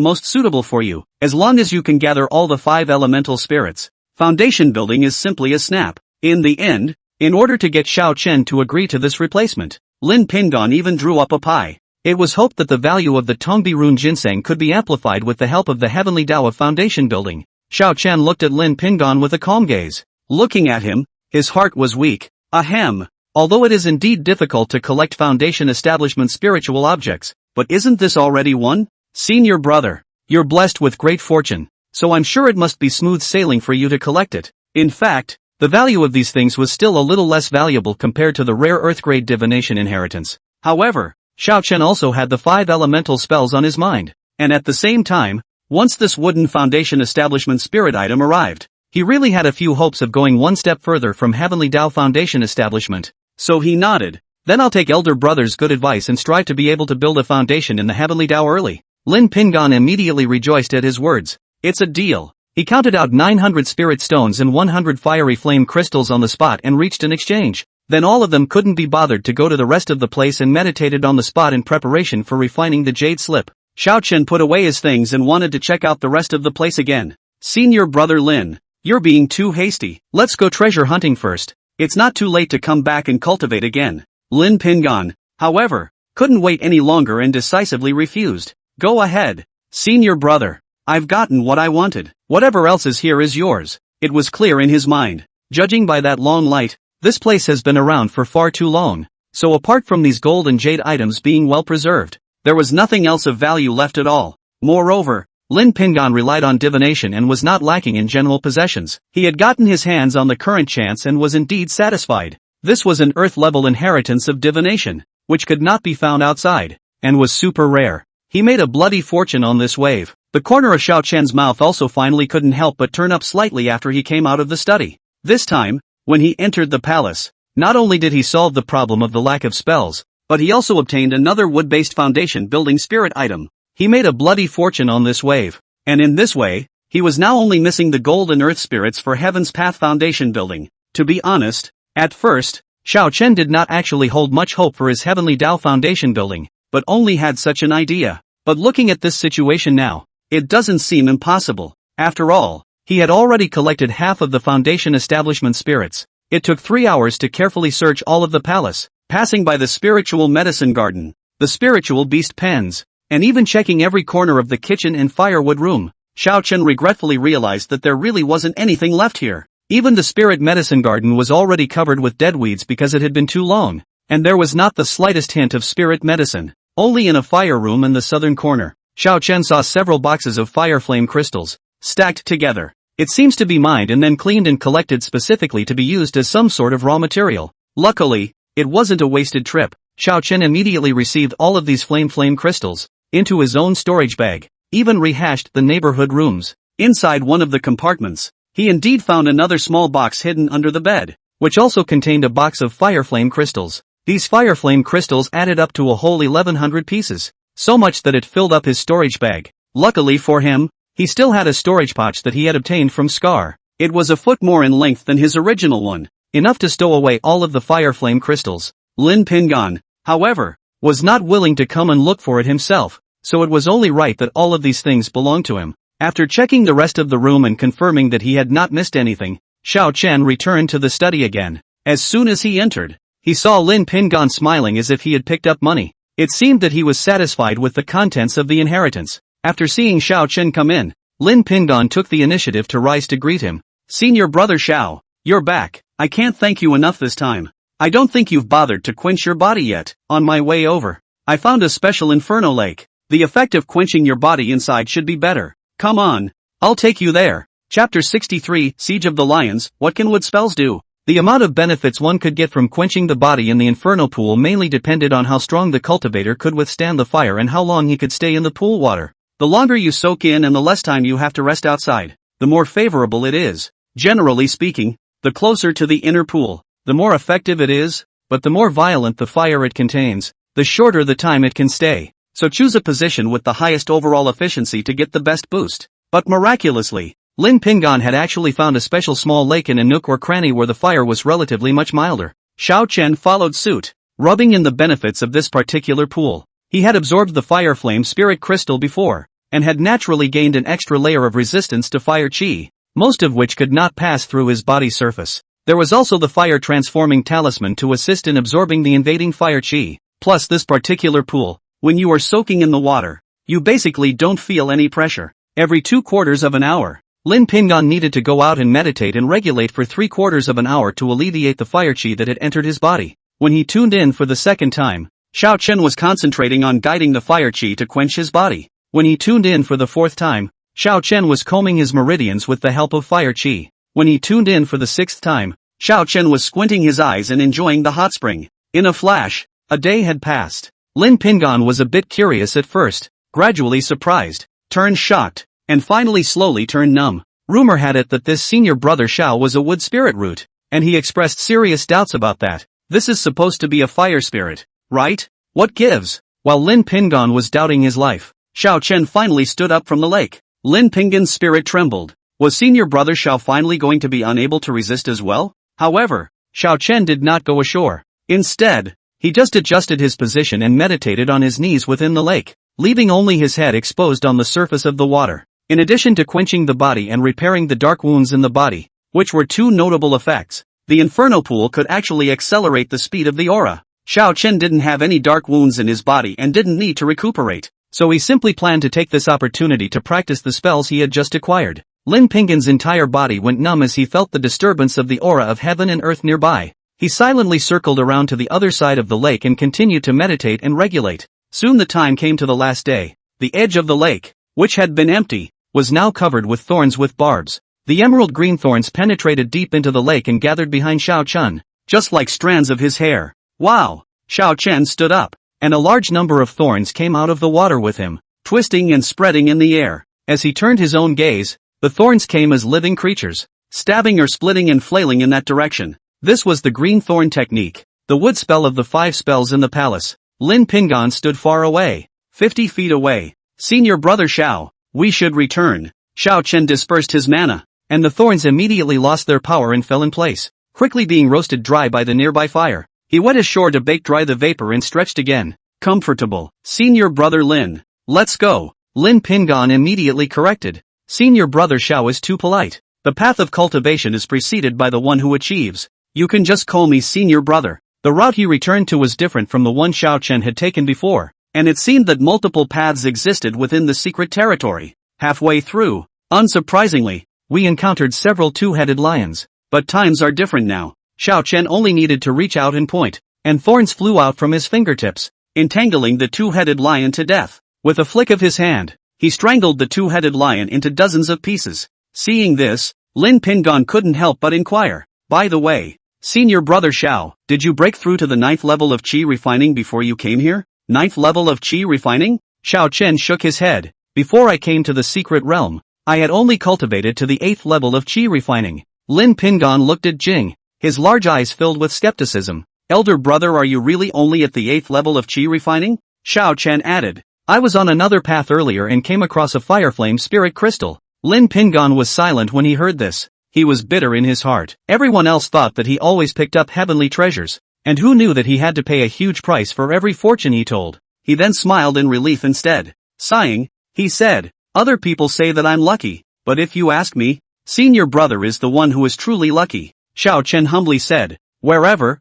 most suitable for you, as long as you can gather all the 5 elemental spirits. Foundation building is simply a snap." In the end, in order to get Xiao Chen to agree to this replacement, Lin Pingan even drew up a pie. It was hoped that the value of the Tongbi Rune Ginseng could be amplified with the help of the heavenly Tao of foundation building. Xiao Chen looked at Lin Pingan with a calm gaze. Looking at him, his heart was weak. Ahem. Although it is indeed difficult to collect foundation establishment spiritual objects, but isn't this already one? Senior brother, you're blessed with great fortune, so I'm sure it must be smooth sailing for you to collect it. In fact, the value of these things was still a little less valuable compared to the rare earth-grade divination inheritance. However, Xiao Chen also had the 5 elemental spells on his mind, and at the same time, once this wooden foundation establishment spirit item arrived, he really had a few hopes of going one step further from Heavenly Tao foundation establishment. So he nodded. "Then I'll take elder brother's good advice and strive to be able to build a foundation in the Heavenly Tao early." Lin Pingan immediately rejoiced at his words. "It's a deal." He counted out 900 spirit stones and 100 fiery flame crystals on the spot and reached an exchange. Then all of them couldn't be bothered to go to the rest of the place and meditated on the spot in preparation for refining the jade slip. Xiao Chen put away his things and wanted to check out the rest of the place again. "Senior brother Lin, you're being too hasty. Let's go treasure hunting first. It's not too late to come back and cultivate again." Lin Pingan, however, couldn't wait any longer and decisively refused. "Go ahead, senior brother. I've gotten what I wanted. Whatever else is here is yours." It was clear in his mind. Judging by that long light, this place has been around for far too long. So apart from these gold and jade items being well preserved, there was nothing else of value left at all. Moreover, Lin Pingan relied on divination and was not lacking in general possessions. He had gotten his hands on the current chance and was indeed satisfied. This was an earth-level inheritance of divination, which could not be found outside, and was super rare. He made a bloody fortune on this wave. The corner of Xiao Chen's mouth also finally couldn't help but turn up slightly after he came out of the study. This time, when he entered the palace, not only did he solve the problem of the lack of spells, but he also obtained another wood-based foundation building spirit item. He made a bloody fortune on this wave, and in this way, he was now only missing the gold and earth spirits for Heaven's Path foundation building. To be honest, at first, Xiao Chen did not actually hold much hope for his Heavenly Tao foundation building, but only had such an idea. But looking at this situation now, it doesn't seem impossible. After all, he had already collected half of the foundation establishment spirits. It took 3 hours to carefully search all of the palace, passing by the spiritual medicine garden, the spiritual beast pens, and even checking every corner of the kitchen and firewood room. Xiao Chen regretfully realized that there really wasn't anything left here. Even the spirit medicine garden was already covered with dead weeds because it had been too long, and there was not the slightest hint of spirit medicine. Only in a fire room in the southern corner, Xiao Chen saw several boxes of fire flame crystals, stacked together. It seems to be mined and then cleaned and collected specifically to be used as some sort of raw material. Luckily, it wasn't a wasted trip. Xiao Chen immediately received all of these flame crystals into his own storage bag, even rehashed the neighborhood rooms. Inside one of the compartments, he indeed found another small box hidden under the bed, which also contained a box of fire flame crystals. These fire flame crystals added up to a whole 1100 pieces, so much that it filled up his storage bag. Luckily for him, he still had a storage pouch that he had obtained from Scar. It was a foot more in length than his original one, enough to stow away all of the fire flame crystals. Lin Pingan, however, was not willing to come and look for it himself, so it was only right that all of these things belonged to him. After checking the rest of the room and confirming that he had not missed anything, Xiao Chen returned to the study again. As soon as he entered, he saw Lin Pingon smiling as if he had picked up money. It seemed that he was satisfied with the contents of the inheritance. After seeing Xiao Chen come in, Lin Pingon took the initiative to rise to greet him. Senior brother Xiao, you're back. I can't thank you enough this time. I don't think you've bothered to quench your body yet. On my way over, I found a special inferno lake. The effect of quenching your body inside should be better. Come on, I'll take you there. Chapter 63, Siege of the Lions. What can wood spells do? The amount of benefits one could get from quenching the body in the inferno pool mainly depended on how strong the cultivator could withstand the fire and how long he could stay in the pool water. The longer you soak in and the less time you have to rest outside, the more favorable it is. Generally speaking, the closer to the inner pool, the more effective it is, but the more violent the fire it contains, the shorter the time it can stay. So choose a position with the highest overall efficiency to get the best boost. But miraculously, Lin Pingon had actually found a special small lake in a nook or cranny where the fire was relatively much milder. Xiao Chen followed suit, rubbing in the benefits of this particular pool. He had absorbed the fire flame spirit crystal before, and had naturally gained an extra layer of resistance to fire chi, most of which could not pass through his body surface. There was also the fire transforming talisman to assist in absorbing the invading fire chi. Plus this particular pool, when you are soaking in the water, you basically don't feel any pressure. Every 2/4 of an hour, Lin Pingon needed to go out and meditate and regulate for 3/4 of an hour to alleviate the fire chi that had entered his body. When he tuned in for the second time, Xiao Chen was concentrating on guiding the fire chi to quench his body. When he tuned in for the fourth time, Xiao Chen was combing his meridians with the help of fire chi. When he tuned in for the sixth time, Xiao Chen was squinting his eyes and enjoying the hot spring. In a flash, a day had passed. Lin Pingon was a bit curious at first, gradually surprised, turned shocked, and finally slowly turned numb. Rumor had it that this senior brother Xiao was a wood spirit root, and he expressed serious doubts about that. This is supposed to be a fire spirit, right? What gives? While Lin Pingon was doubting his life, Xiao Chen finally stood up from the lake. Lin Pingon's spirit trembled. Was senior brother Xiao finally going to be unable to resist as well? However, Xiao Chen did not go ashore. Instead, he just adjusted his position and meditated on his knees within the lake, leaving only his head exposed on the surface of the water. In addition to quenching the body and repairing the dark wounds in the body, which were two notable effects, the inferno pool could actually accelerate the speed of the aura. Xiao Chen didn't have any dark wounds in his body and didn't need to recuperate, so he simply planned to take this opportunity to practice the spells he had just acquired. Lin Pingon's entire body went numb as he felt the disturbance of the aura of heaven and earth nearby. He silently circled around to the other side of the lake and continued to meditate and regulate. Soon the time came to the last day. The edge of the lake, which had been empty, was now covered with thorns with barbs. The emerald green thorns penetrated deep into the lake and gathered behind Xiao Chen, just like strands of his hair. Wow! Xiao Chen stood up, and a large number of thorns came out of the water with him, twisting and spreading in the air. As he turned his own gaze, the thorns came as living creatures, stabbing or splitting and flailing in that direction. This was the green thorn technique, the wood spell of the 5 spells in the palace. Lin Pingon stood far away, 50 feet away. Senior brother Xiao, we should return. Xiao Chen dispersed his mana, and the thorns immediately lost their power and fell in place, quickly being roasted dry by the nearby fire. He went ashore to bake dry the vapor and stretched again. Comfortable. Senior brother Lin, let's go. Lin Pingon immediately corrected. Senior brother Xiao is too polite. The path of cultivation is preceded by the one who achieves. You can just call me senior brother. The route he returned to was different from the one Xiao Chen had taken before, and it seemed that multiple paths existed within the secret territory. Halfway through, unsurprisingly, we encountered several two-headed lions. But times are different now. Xiao Chen only needed to reach out and point, and thorns flew out from his fingertips, entangling the two-headed lion to death. With a flick of his hand, he strangled the two-headed lion into dozens of pieces. Seeing this, Lin Pingon couldn't help but inquire, by the way, senior brother Xiao, did you break through to the 9th level of Qi refining before you came here? 9th level of Qi refining? Xiao Chen shook his head. Before I came to the secret realm, I had only cultivated to the 8th level of Qi refining. Lin Pingon looked at Jing, his large eyes filled with skepticism. Elder brother, are you really only at the 8th level of Qi refining? Xiao Chen added. I was on another path earlier and came across a fireflame spirit crystal. Lin Pingon was silent when he heard this. He was bitter in his heart. Everyone else thought that he always picked up heavenly treasures, and who knew that he had to pay a huge price for every fortune he told. He then smiled in relief instead. Sighing, he said, Other people say that I'm lucky, but if you ask me, senior brother is the one who is truly lucky, Xiao Chen humbly said. Wherever,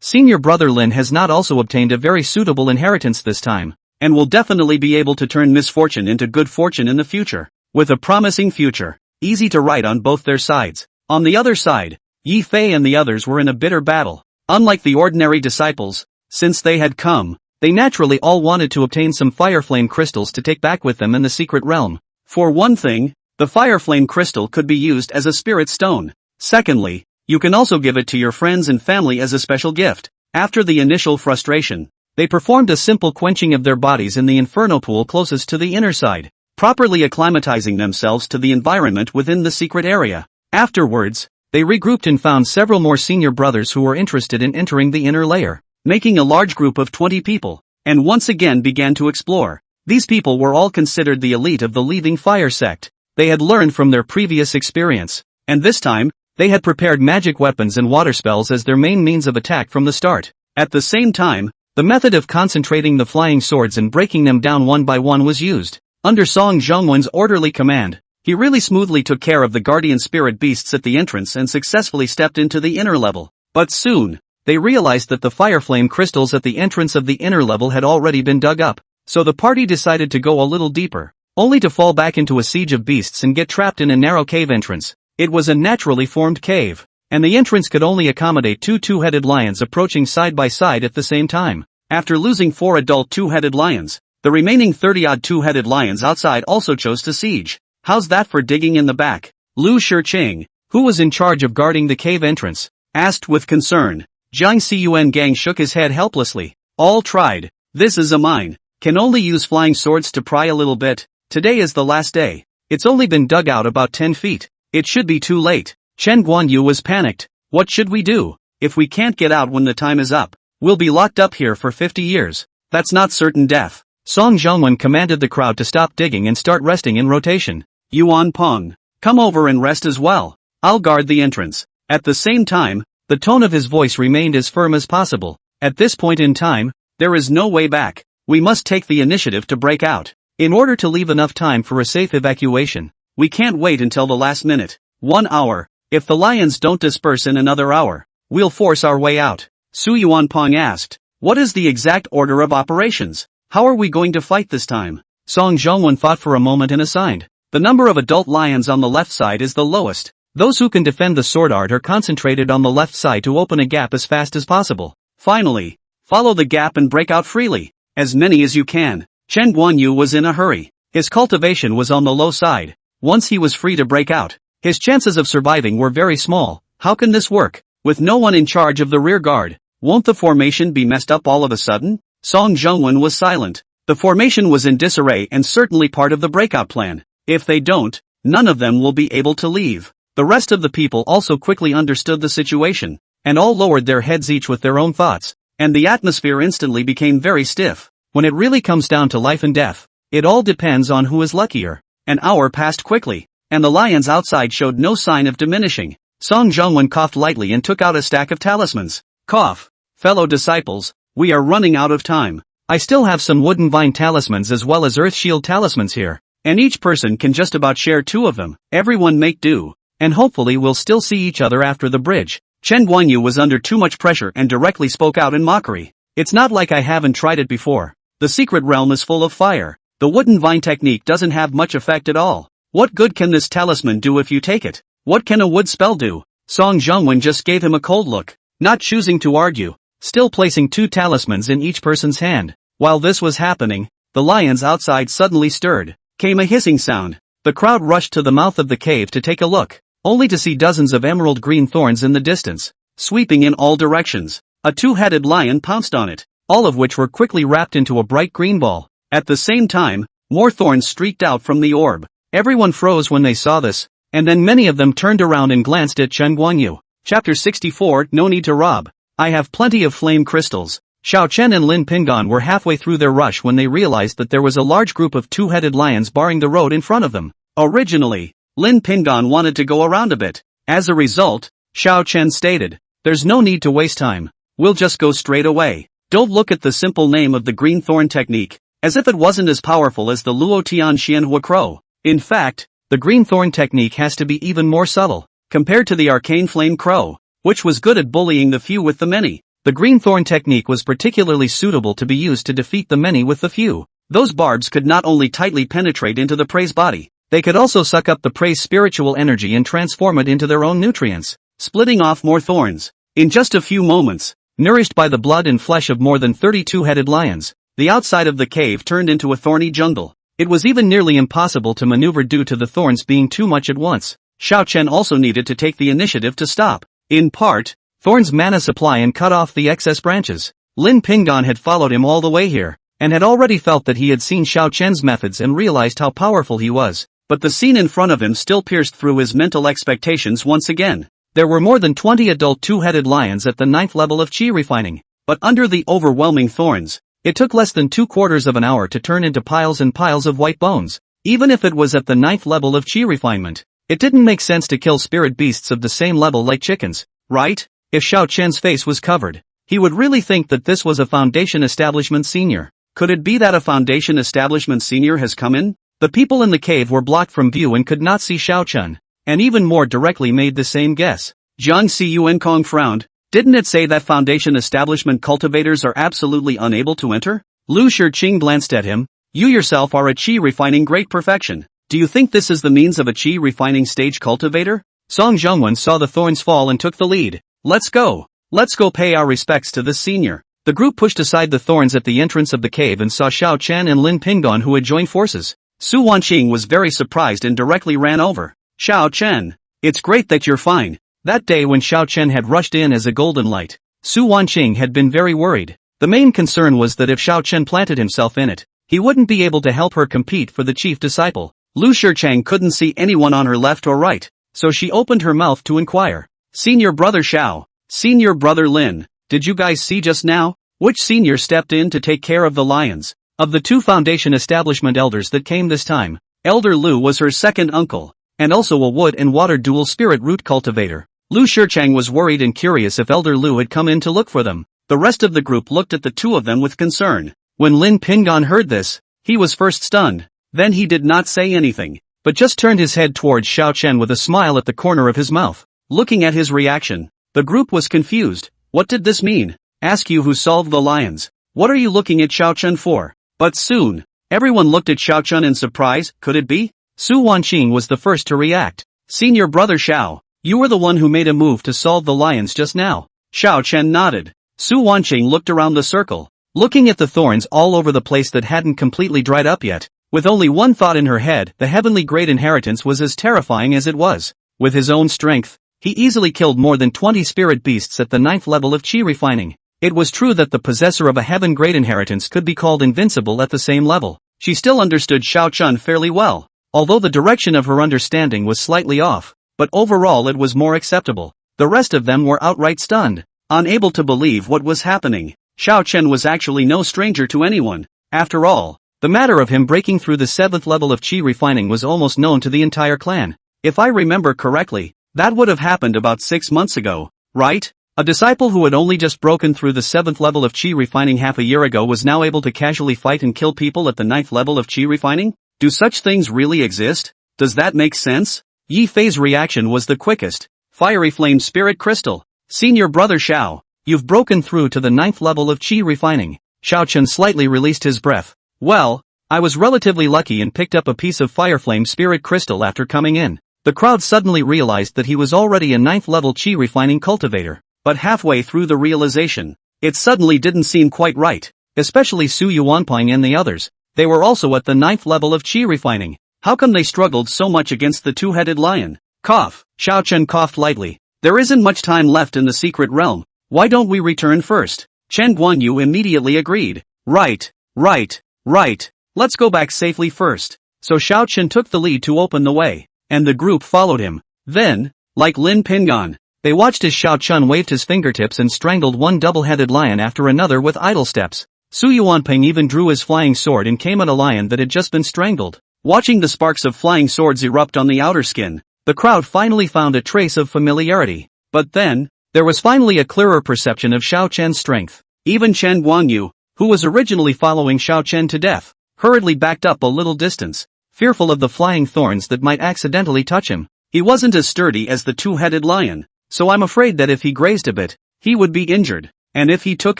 senior brother Lin has not also obtained a very suitable inheritance this time, and will definitely be able to turn misfortune into good fortune in the future. With a promising future, easy to write on both their sides. On the other side, Yi Fei and the others were in a bitter battle. Unlike the ordinary disciples, since they had come, they naturally all wanted to obtain some fire flame crystals to take back with them in the secret realm. For one thing, the fire flame crystal could be used as a spirit stone. Secondly, you can also give it to your friends and family as a special gift. After the initial frustration, they performed a simple quenching of their bodies in the inferno pool closest to the inner side, properly acclimatizing themselves to the environment within the secret area. Afterwards, they regrouped and found several more senior brothers who were interested in entering the inner layer, making a large group of 20 people, and once again began to explore. These people were all considered the elite of the leaving fire sect. They had learned from their previous experience, and this time, they had prepared magic weapons and water spells as their main means of attack from the start. At the same time, the method of concentrating the flying swords and breaking them down one by one was used. Under Song Zhongwen's orderly command, he really smoothly took care of the guardian spirit beasts at the entrance and successfully stepped into the inner level. But soon, they realized that the fire flame crystals at the entrance of the inner level had already been dug up, so the party decided to go a little deeper, only to fall back into a siege of beasts and get trapped in a narrow cave entrance. It was a naturally formed cave, and the entrance could only accommodate two two-headed lions approaching side by side at the same time. After losing 4 adult two-headed lions, the remaining 30-odd two-headed lions outside also chose to siege. How's that for digging in the back? Lu Shiqing, who was in charge of guarding the cave entrance, asked with concern. Jiang Ciyuan Gang shook his head helplessly. All tried. This is a mine. Can only use flying swords to pry a little bit. Today is the last day. It's only been dug out about 10 feet. It should be too late. Chen Guanyu was panicked. What should we do? If we can't get out when the time is up, we'll be locked up here for 50 years. That's not certain death. Song Zhongwen commanded the crowd to stop digging and start resting in rotation. Yuan Peng, come over and rest as well. I'll guard the entrance. At the same time, the tone of his voice remained as firm as possible. At this point in time, there is no way back. We must take the initiative to break out. In order to leave enough time for a safe evacuation, we can't wait until the last minute. 1 hour. If the lions don't disperse in another hour, we'll force our way out. Su Yuanpeng asked. What is the exact order of operations? How are we going to fight this time? Song Zhongwen thought for a moment and assigned. The number of adult lions on the left side is the lowest. Those who can defend the sword art are concentrated on the left side to open a gap as fast as possible. Finally, follow the gap and break out freely. As many as you can. Chen Guanyu was in a hurry. His cultivation was on the low side. Once he was free to break out, his chances of surviving were very small. How can this work? With no one in charge of the rear guard, won't the formation be messed up all of a sudden? Song Zhongwen was silent. The formation was in disarray and certainly part of the breakout plan. If they don't, none of them will be able to leave. The rest of the people also quickly understood the situation, and all lowered their heads each with their own thoughts, and the atmosphere instantly became very stiff. When it really comes down to life and death, it all depends on who is luckier. An hour passed quickly, and the lions outside showed no sign of diminishing. Song Zhongwen coughed lightly and took out a stack of talismans. Cough. Fellow disciples, we are running out of time. I still have some wooden vine talismans as well as earth shield talismans here, and each person can just about share 2 of them. Everyone make do, and hopefully we'll still see each other after the bridge. Chen Guanyu was under too much pressure and directly spoke out in mockery. It's not like I haven't tried it before. The secret realm is full of fire. The wooden vine technique doesn't have much effect at all. What good can this talisman do if you take it? What can a wood spell do? Song Zhongwen just gave him a cold look, not choosing to argue, still placing 2 talismans in each person's hand. While this was happening, the lions outside suddenly stirred. Came a hissing sound. The crowd rushed to the mouth of the cave to take a look, only to see dozens of emerald green thorns in the distance, sweeping in all directions. A 2-headed lion pounced on it, all of which were quickly wrapped into a bright green ball. At the same time, more thorns streaked out from the orb. Everyone froze when they saw this, and then many of them turned around and glanced at Chen Guanyu. Chapter 64, No Need to Rob. I have plenty of flame crystals. Xiao Chen and Lin Pingan were halfway through their rush when they realized that there was a large group of 2-headed lions barring the road in front of them. Originally, Lin Pingan wanted to go around a bit. As a result, Xiao Chen stated, there's no need to waste time. We'll just go straight away. Don't look at the simple name of the green thorn technique. as if it wasn't as powerful as the Luo Tian Xianhua Crow. In fact, the green thorn technique has to be even more subtle, compared to the arcane flame crow, which was good at bullying the few with the many. The green thorn technique was particularly suitable to be used to defeat the many with the few. Those barbs could not only tightly penetrate into the prey's body, they could also suck up the prey's spiritual energy and transform it into their own nutrients, splitting off more thorns. In just a few moments, nourished by the blood and flesh of more than 30 two-headed lions, the outside of the cave turned into a thorny jungle. It was even nearly impossible to maneuver due to the thorns being too much at once. Xiao Chen also needed to take the initiative to stop. In part, Thorn's mana supply and cut off the excess branches. Lin Pingon had followed him all the way here, and had already felt that he had seen Xiao Chen's methods and realized how powerful he was. But the scene in front of him still pierced through his mental expectations once again. There were more than 20 adult two-headed lions at the 9th level of Qi refining, but under the overwhelming thorns, it took less than 2/4 of an hour to turn into piles and piles of white bones. Even if it was at the 9th level of Qi refinement, it didn't make sense to kill spirit beasts of the same level like chickens, right? If Xiao Chen's face was covered, he would really think that this was a Foundation Establishment senior. Could it be that a Foundation Establishment senior has come in? The people in the cave were blocked from view and could not see Xiao Chen, and even more directly made the same guess. Jiang Xiyuankong frowned. Didn't it say that Foundation Establishment cultivators are absolutely unable to enter? Lu Shiqing glanced at him. You yourself are a Qi refining great perfection. Do you think this is the means of a Qi refining stage cultivator? Song Zhongwen saw the thorns fall and took the lead. Let's go. Let's go pay our respects to this senior. The group pushed aside the thorns at the entrance of the cave and saw Xiao Chen and Lin Pingon who had joined forces. Su Wanqing was very surprised and directly ran over. Xiao Chen. It's great that you're fine. That day when Xiao Chen had rushed in as a golden light, Su Wanqing had been very worried. The main concern was that if Xiao Chen planted himself in it, he wouldn't be able to help her compete for the chief disciple. Lu Shichang couldn't see anyone on her left or right, so she opened her mouth to inquire. Senior brother Xiao, senior brother Lin, did you guys see just now? Which senior stepped in to take care of the lions? Of the 2 Foundation Establishment elders that came this time, Elder Lu was her second uncle, and also a wood and water dual spirit root cultivator. Lu Shichang was worried and curious if Elder Lu had come in to look for them. The rest of the group looked at the 2 of them with concern. When Lin Pingon heard this, he was first stunned, then he did not say anything, but just turned his head towards Xiao Chen with a smile at the corner of his mouth. Looking at his reaction, the group was confused. What did this mean? Ask you who solved the lions. What are you looking at Xiao Chen for? But soon, everyone looked at Xiao Chen in surprise. Could it be? Su Wanqing was the first to react. Senior brother Xiao, you were the one who made a move to solve the lions just now. Xiao Chen nodded. Su Wanqing looked around the circle, looking at the thorns all over the place that hadn't completely dried up yet. With only one thought in her head, the heavenly great inheritance was as terrifying as it was. With his own strength, he easily killed more than 20 spirit beasts at the 9th level of Qi refining. It was true that the possessor of a heaven great inheritance could be called invincible at the same level. She still understood Xiao Chen fairly well, although the direction of her understanding was slightly off, but overall it was more acceptable. The rest of them were outright stunned, unable to believe what was happening. Xiao Chen was actually no stranger to anyone. After all, the matter of him breaking through the 7th level of Qi refining was almost known to the entire clan. If I remember correctly, that would have happened about 6 months ago, right? A disciple who had only just broken through the 7th level of Qi refining half a year ago was now able to casually fight and kill people at the 9th level of Qi refining? Do such things really exist? Does that make sense? Yi Fei's reaction was the quickest. Fiery flame spirit crystal. Senior brother Xiao, you've broken through to the 9th level of Qi refining. Xiao Chen slightly released his breath. Well, I was relatively lucky and picked up a piece of fire flame spirit crystal after coming in. The crowd suddenly realized that he was already a 9th level Qi refining cultivator. But halfway through the realization, it suddenly didn't seem quite right, especially Su Yuanping and the others. They were also at the 9th level of Qi refining. How come they struggled so much against the 2-headed lion? Cough. Xiao Chen coughed lightly. There isn't much time left in the secret realm. Why don't we return first? Chen Guanyu immediately agreed. Right. Let's go back safely first. So Xiao Chen took the lead to open the way, and the group followed him. Then, like Lin Pingon, they watched as Xiao Chen waved his fingertips and strangled one double-headed lion after another with idle steps. Su Yuanping even drew his flying sword and came at a lion that had just been strangled. Watching the sparks of flying swords erupt on the outer skin, the crowd finally found a trace of familiarity. But then, there was finally a clearer perception of Xiao Chen's strength. Even Chen Guangyu, who was originally following Xiao Chen to death, hurriedly backed up a little distance, fearful of the flying thorns that might accidentally touch him. He wasn't as sturdy as the two-headed lion, so I'm afraid that if he grazed a bit, he would be injured, and if he took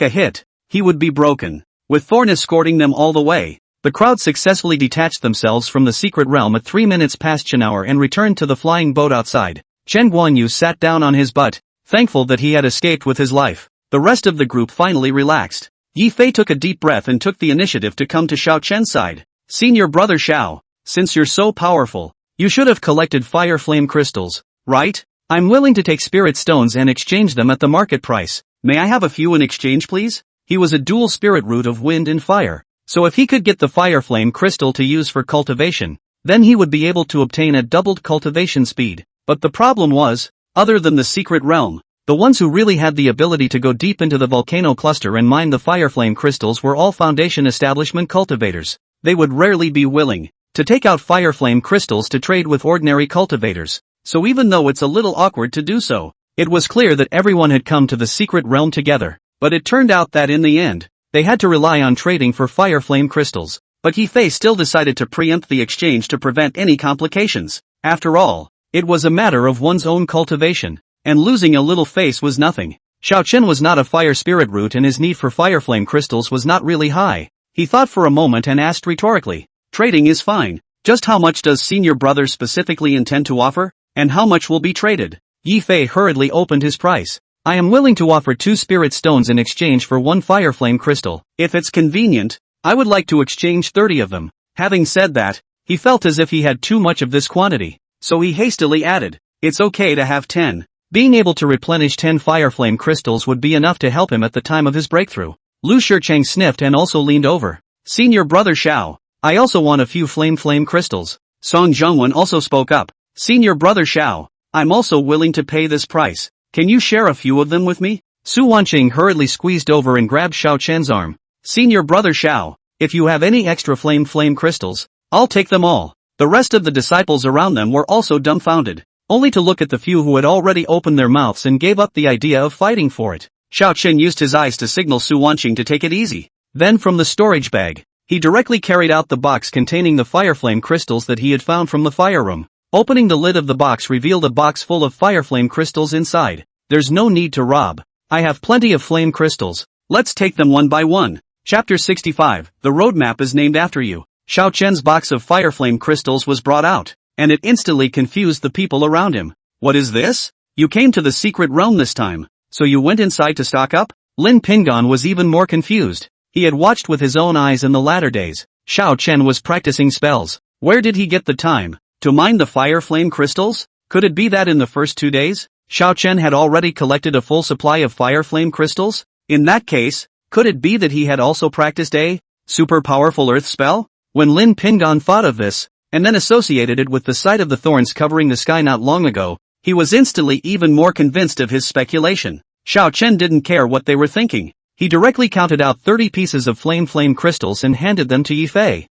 a hit, he would be broken. With Thorn escorting them all the way, the crowd successfully detached themselves from the secret realm at 3 minutes past an hour and returned to the flying boat outside. Chen Guanyu sat down on his butt, thankful that he had escaped with his life. The rest of the group finally relaxed. Yi Fei took a deep breath and took the initiative to come to Xiao Chen's side. Senior brother Xiao, since you're so powerful, you should have collected fire flame crystals, right? I'm willing to take spirit stones and exchange them at the market price. May I have a few in exchange please? He was a dual spirit root of wind and fire, so if he could get the fire flame crystal to use for cultivation, then he would be able to obtain a doubled cultivation speed. But the problem was, other than the secret realm, the ones who really had the ability to go deep into the volcano cluster and mine the fire flame crystals were all Foundation establishment cultivators. They would rarely be willing to take out fire flame crystals to trade with ordinary cultivators. So even though it's a little awkward to do so, it was clear that everyone had come to the secret realm together. But it turned out that in the end, they had to rely on trading for fire flame crystals. But Yi Fei still decided to preempt the exchange to prevent any complications. After all, it was a matter of one's own cultivation, and losing a little face was nothing. Xiao Chen was not a fire spirit root and his need for fire flame crystals was not really high. He thought for a moment and asked rhetorically, trading is fine. Just how much does senior brother specifically intend to offer? And how much will be traded? Yi Fei hurriedly opened his price. I am willing to offer 2 spirit stones in exchange for 1 fire flame crystal. If it's convenient, I would like to exchange 30 of them. Having said that, he felt as if he had too much of this quantity, so he hastily added, it's okay to have 10. Being able to replenish 10 fire flame crystals would be enough to help him at the time of his breakthrough. Lu Shicheng sniffed and also leaned over. Senior brother Xiao, I also want a few flame crystals. Song Zhongwen also spoke up. Senior brother Xiao, I'm also willing to pay this price. Can you share a few of them with me? Su Wanqing hurriedly squeezed over and grabbed Xiao Chen's arm. Senior brother Xiao, if you have any extra flame crystals, I'll take them all. The rest of the disciples around them were also dumbfounded, only to look at the few who had already opened their mouths and gave up the idea of fighting for it. Xiao Chen used his eyes to signal Su Wanqing to take it easy. Then from the storage bag, he directly carried out the box containing the fire flame crystals that he had found from the fire room. Opening the lid of the box revealed a box full of fire flame crystals inside. There's no need to rob. I have plenty of flame crystals. Let's take them one by one. Chapter 65, the roadmap is named after you. Xiao Chen's box of fire flame crystals was brought out, and it instantly confused the people around him. What is this? You came to the secret realm this time, so you went inside to stock up? Lin Pingon was even more confused. He had watched with his own eyes in the latter days. Xiao Chen was practicing spells. Where did he get the time to mine the fire flame crystals? Could it be that in the first 2 days, Xiao Chen had already collected a full supply of fire flame crystals? In that case, could it be that he had also practiced a super powerful earth spell? When Lin Pingon thought of this, and then associated it with the sight of the thorns covering the sky not long ago, he was instantly even more convinced of his speculation. Xiao Chen didn't care what they were thinking. He directly counted out 30 pieces of flame crystals and handed them to Yi Fei.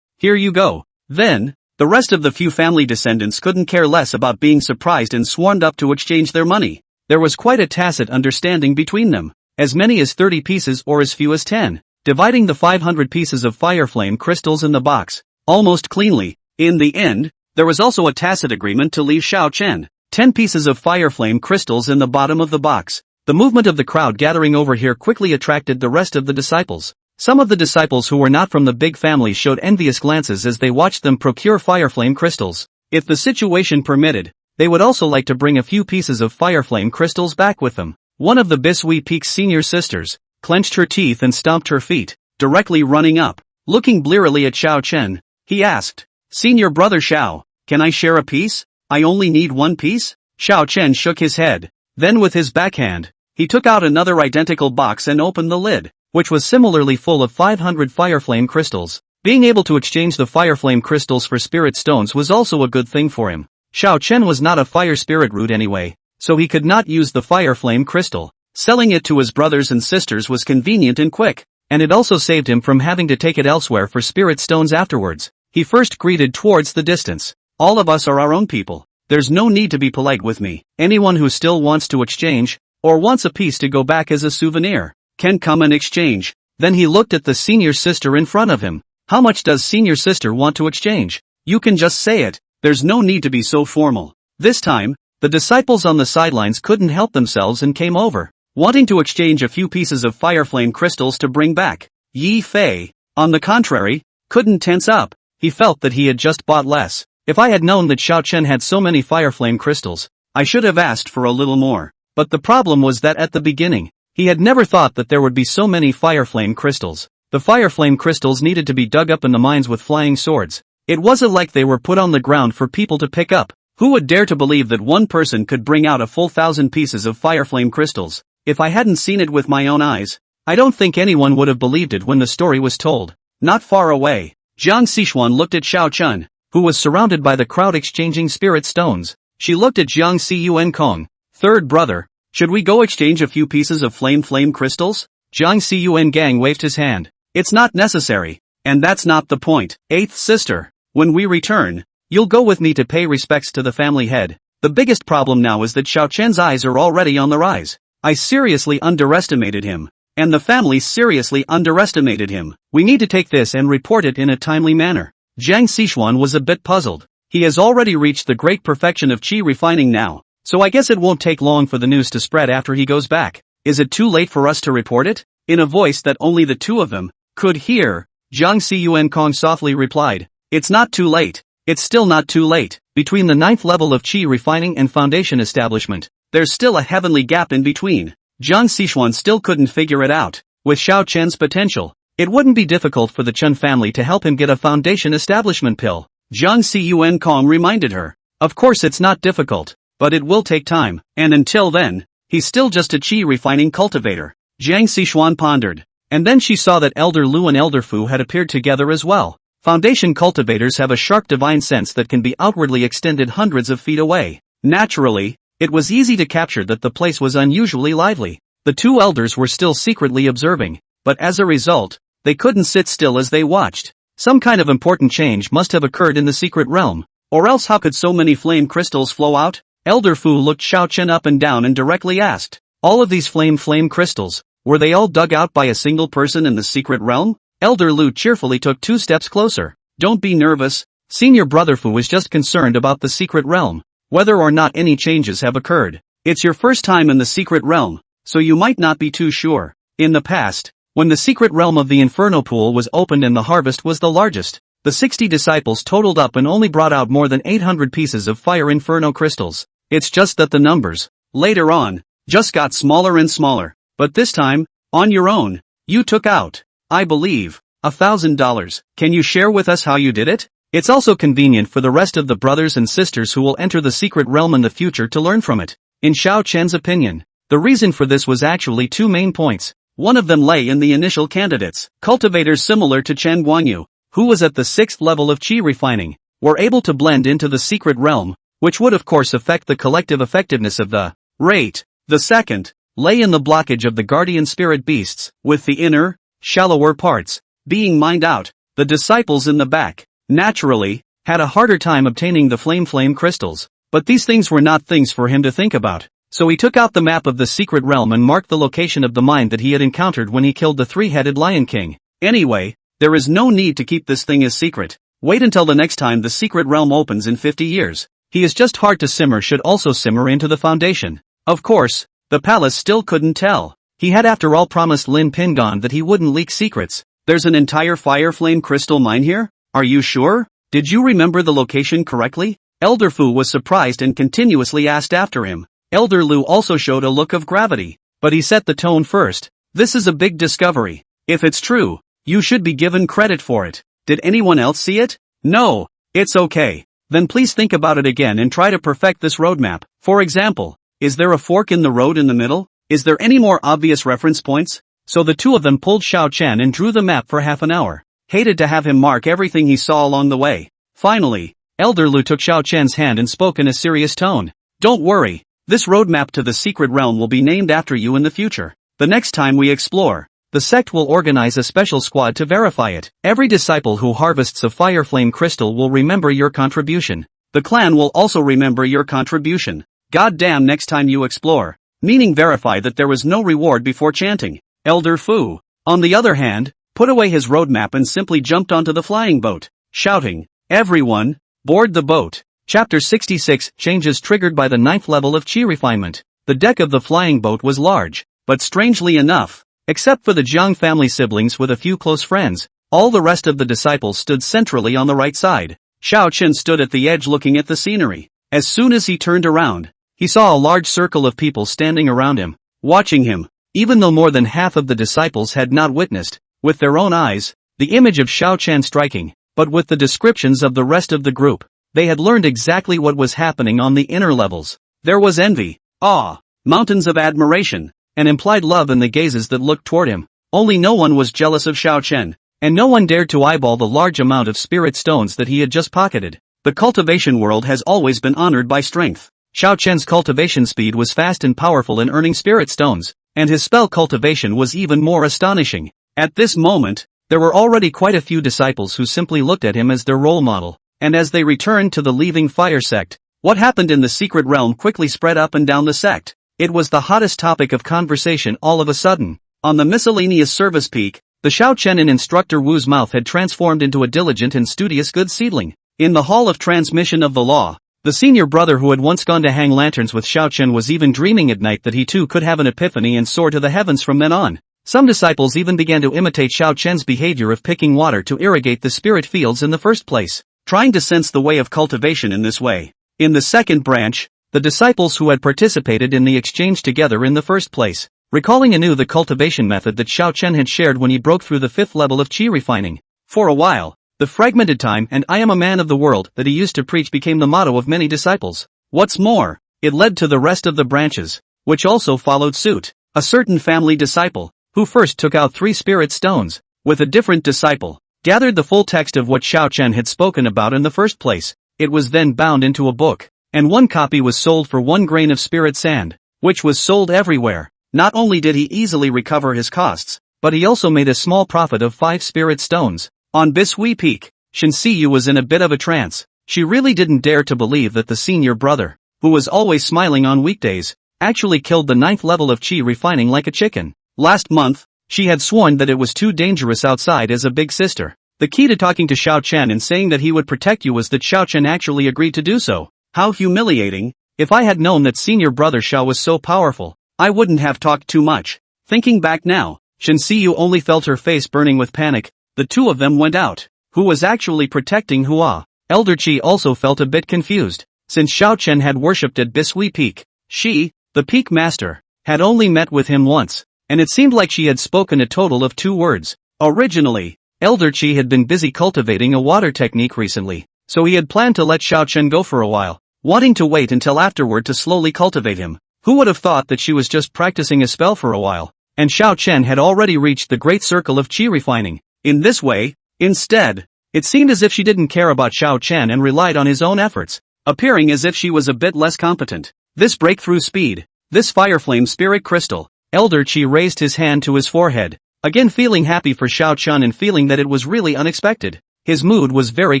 Here you go. Then, the rest of the few family descendants couldn't care less about being surprised and swarmed up to exchange their money. There was quite a tacit understanding between them. As many as 30 pieces or as few as 10. Dividing the 500 pieces of fire flame crystals in the box, almost cleanly. In the end, there was also a tacit agreement to leave Xiao Chen 10 pieces of fire flame crystals in the bottom of the box. The movement of the crowd gathering over here quickly attracted the rest of the disciples. Some of the disciples who were not from the big family showed envious glances as they watched them procure fire flame crystals. If the situation permitted, they would also like to bring a few pieces of fire flame crystals back with them. One of the Bisui Peak's senior sisters clenched her teeth and stomped her feet, directly running up. Looking blearily at Xiao Chen, he asked, Senior brother Xiao, can I share a piece? I only need 1 piece? Xiao Chen shook his head. Then with his backhand, he took out another identical box and opened the lid, which was similarly full of 500 fire flame crystals. Being able to exchange the fire flame crystals for spirit stones was also a good thing for him. Xiao Chen was not a fire spirit root anyway, so he could not use the fire flame crystal. Selling it to his brothers and sisters was convenient and quick, and it also saved him from having to take it elsewhere for spirit stones afterwards. He first greeted towards the distance. All of us are our own people. There's no need to be polite with me. Anyone who still wants to exchange, or wants a piece to go back as a souvenir, can come and exchange. Then he looked at the senior sister in front of him. How much does senior sister want to exchange? You can just say it. There's no need to be so formal. This time, the disciples on the sidelines couldn't help themselves and came over, wanting to exchange a few pieces of fireflame crystals to bring back. Yi Fei, on the contrary, couldn't tense up. He felt that he had just bought less. If I had known that Xiao Chen had so many fireflame crystals, I should have asked for a little more. But the problem was that at the beginning, he had never thought that there would be so many fireflame crystals. The fireflame crystals needed to be dug up in the mines with flying swords. It wasn't like they were put on the ground for people to pick up. Who would dare to believe that one person could bring out a full 1,000 pieces of fireflame crystals? If I hadn't seen it with my own eyes, I don't think anyone would have believed it when the story was told. Not far away, Jiang Xishuan looked at Xiao Chen, who was surrounded by the crowd exchanging spirit stones. She looked at Jiang Xiyuan Kong. Third brother, should we go exchange a few pieces of flame crystals? Jiang Xiyuan Gang waved his hand. It's not necessary, and that's not the point. Eighth sister, when we return, you'll go with me to pay respects to the family head. The biggest problem now is that Xiao Chen's eyes are already on the rise. I seriously underestimated him, and the family seriously underestimated him. We need to take this and report it in a timely manner. Jiang Xishuan was a bit puzzled. He has already reached the great perfection of qi refining now, so I guess it won't take long for the news to spread after he goes back. Is it too late for us to report it? In a voice that only the two of them could hear, Jiang Xiyuan Kong softly replied, it's not too late. It's still not too late. Between the 9th level of qi refining and foundation establishment, there's still a heavenly gap in between. Jiang Xishuan still couldn't figure it out. With Xiao Chen's potential, it wouldn't be difficult for the Chen family to help him get a foundation establishment pill. Jiang Xiyuan Kong reminded her. Of course it's not difficult, but it will take time, and until then, he's still just a qi refining cultivator. Jiang Xishuan pondered, and then she saw that Elder Lu and Elder Fu had appeared together as well. Foundation cultivators have a sharp divine sense that can be outwardly extended hundreds of feet away. Naturally, it was easy to capture that the place was unusually lively. The two elders were still secretly observing, but as a result, they couldn't sit still as they watched. Some kind of important change must have occurred in the secret realm, or else how could so many flame crystals flow out? Elder Fu looked Xiao Chen up and down and directly asked, all of these flame crystals, were they all dug out by a single person in the secret realm? Elder Lu cheerfully took 2 steps closer. Don't be nervous, senior brother Fu was just concerned about the secret realm, whether or not any changes have occurred. It's your first time in the secret realm, so you might not be too sure. In the past, when the secret realm of the Inferno Pool was opened and the harvest was the largest, the 60 disciples totaled up and only brought out more than 800 pieces of fire Inferno crystals. It's just that the numbers, later on, just got smaller and smaller. But this time, on your own, you took out, I believe, $1,000. Can you share with us how you did it? It's also convenient for the rest of the brothers and sisters who will enter the secret realm in the future to learn from it. In Xiao Chen's opinion, the reason for this was actually 2 main points. One of them lay in the initial candidates. Cultivators similar to Chen Guanyu, who was at the 6th level of qi refining, were able to blend into the secret realm, which would of course affect the collective effectiveness of the rate. The second lay in the blockage of the guardian spirit beasts, with the inner, shallower parts being mined out. The disciples in the back, naturally, had a harder time obtaining the flame crystals, but these things were not things for him to think about. So he took out the map of the secret realm and marked the location of the mine that he had encountered when he killed the 3-headed Lion King. Anyway, there is no need to keep this thing as secret. Wait until the next time the secret realm opens in 50 years. He is just hard to simmer should also simmer into the foundation. Of course, the palace still couldn't tell. He had after all promised Lin Pingon that he wouldn't leak secrets. There's an entire fire flame crystal mine here? Are you sure? Did you remember the location correctly? Elder Fu was surprised and continuously asked after him. Elder Lu also showed a look of gravity, but he set the tone first. This is a big discovery. If it's true, you should be given credit for it. Did anyone else see it? No, it's okay. Then please think about it again and try to perfect this roadmap. For example, is there a fork in the road in the middle? Is there any more obvious reference points? So the two of them pulled Xiao Chen and drew the map for half an hour. Hated to have him mark everything he saw along the way. Finally, Elder Lu took Xiao Chen's hand and spoke in a serious tone. Don't worry, this roadmap to the secret realm will be named after you in the future. The next time we explore, the sect will organize a special squad to verify it. Every disciple who harvests a fire flame crystal will remember your contribution. The clan will also remember your contribution. Goddamn, next time you explore, meaning verify that there was no reward before chanting. Elder Fu, on the other hand, put away his roadmap and simply jumped onto the flying boat, shouting, "Everyone, board the boat." Chapter 66, Changes triggered by the 9th level of Chi refinement. The deck of the flying boat was large, but strangely enough, except for the Jiang family siblings with a few close friends, all the rest of the disciples stood centrally on the right side. Xiao Chen stood at the edge looking at the scenery. As soon as he turned around, he saw a large circle of people standing around him, watching him, even though more than half of the disciples had not witnessed, with their own eyes, the image of Xiao Chen striking, but with the descriptions of the rest of the group, they had learned exactly what was happening on the inner levels. There was envy, awe, mountains of admiration, and implied love in the gazes that looked toward him. Only no one was jealous of Xiao Chen, and no one dared to eyeball the large amount of spirit stones that he had just pocketed. The cultivation world has always been honored by strength. Xiao Chen's cultivation speed was fast and powerful in earning spirit stones, and his spell cultivation was even more astonishing. At this moment, there were already quite a few disciples who simply looked at him as their role model, and as they returned to the leaving fire sect, what happened in the secret realm quickly spread up and down the sect. It was the hottest topic of conversation all of a sudden. On the miscellaneous service peak, the Xiao Chen in Instructor Wu's mouth had transformed into a diligent and studious good seedling. In the hall of transmission of the law, the senior brother who had once gone to hang lanterns with Xiao Chen was even dreaming at night that he too could have an epiphany and soar to the heavens from then on. Some disciples even began to imitate Xiao Chen's behavior of picking water to irrigate the spirit fields in the first place, trying to sense the way of cultivation in this way. In the second branch, the disciples who had participated in the exchange together in the first place, recalling anew the cultivation method that Xiao Chen had shared when he broke through the 5th level of Qi refining. For a while, the fragmented time and "I am a man of the world" that he used to preach became the motto of many disciples. What's more, it led to the rest of the branches, which also followed suit. A certain family disciple, who first took out 3 spirit stones, with a different disciple, gathered the full text of what Xiao Chen had spoken about in the first place. It was then bound into a book, and one copy was sold for 1 grain of spirit sand, which was sold everywhere. Not only did he easily recover his costs, but he also made a small profit of 5 spirit stones. On Bishui Peak, Shen Siyu was in a bit of a trance. She really didn't dare to believe that the senior brother, who was always smiling on weekdays, actually killed the 9th level of Qi refining like a chicken. Last month, she had sworn that it was too dangerous outside as a big sister. The key to talking to Xiao Chen and saying that he would protect you was that Xiao Chen actually agreed to do so. How humiliating. If I had known that senior brother Xiao was so powerful, I wouldn't have talked too much. Thinking back now, Shen Siyu only felt her face burning with panic. The two of them went out. Who was actually protecting Hua? Elder Qi also felt a bit confused. Since Xiao Chen had worshipped at Bishui Peak, she, the Peak Master, had only met with him once, and it seemed like she had spoken a total of 2 words. Originally, Elder Qi had been busy cultivating a water technique recently, so he had planned to let Xiao Chen go for a while, wanting to wait until afterward to slowly cultivate him. Who would have thought that she was just practicing a spell for a while, and Xiao Chen had already reached the great circle of Qi refining. In this way, instead, it seemed as if she didn't care about Xiao Chen and relied on his own efforts, appearing as if she was a bit less competent. This breakthrough speed, this fireflame spirit crystal. Elder Qi raised his hand to his forehead, again feeling happy for Xiao Chen and feeling that it was really unexpected. His mood was very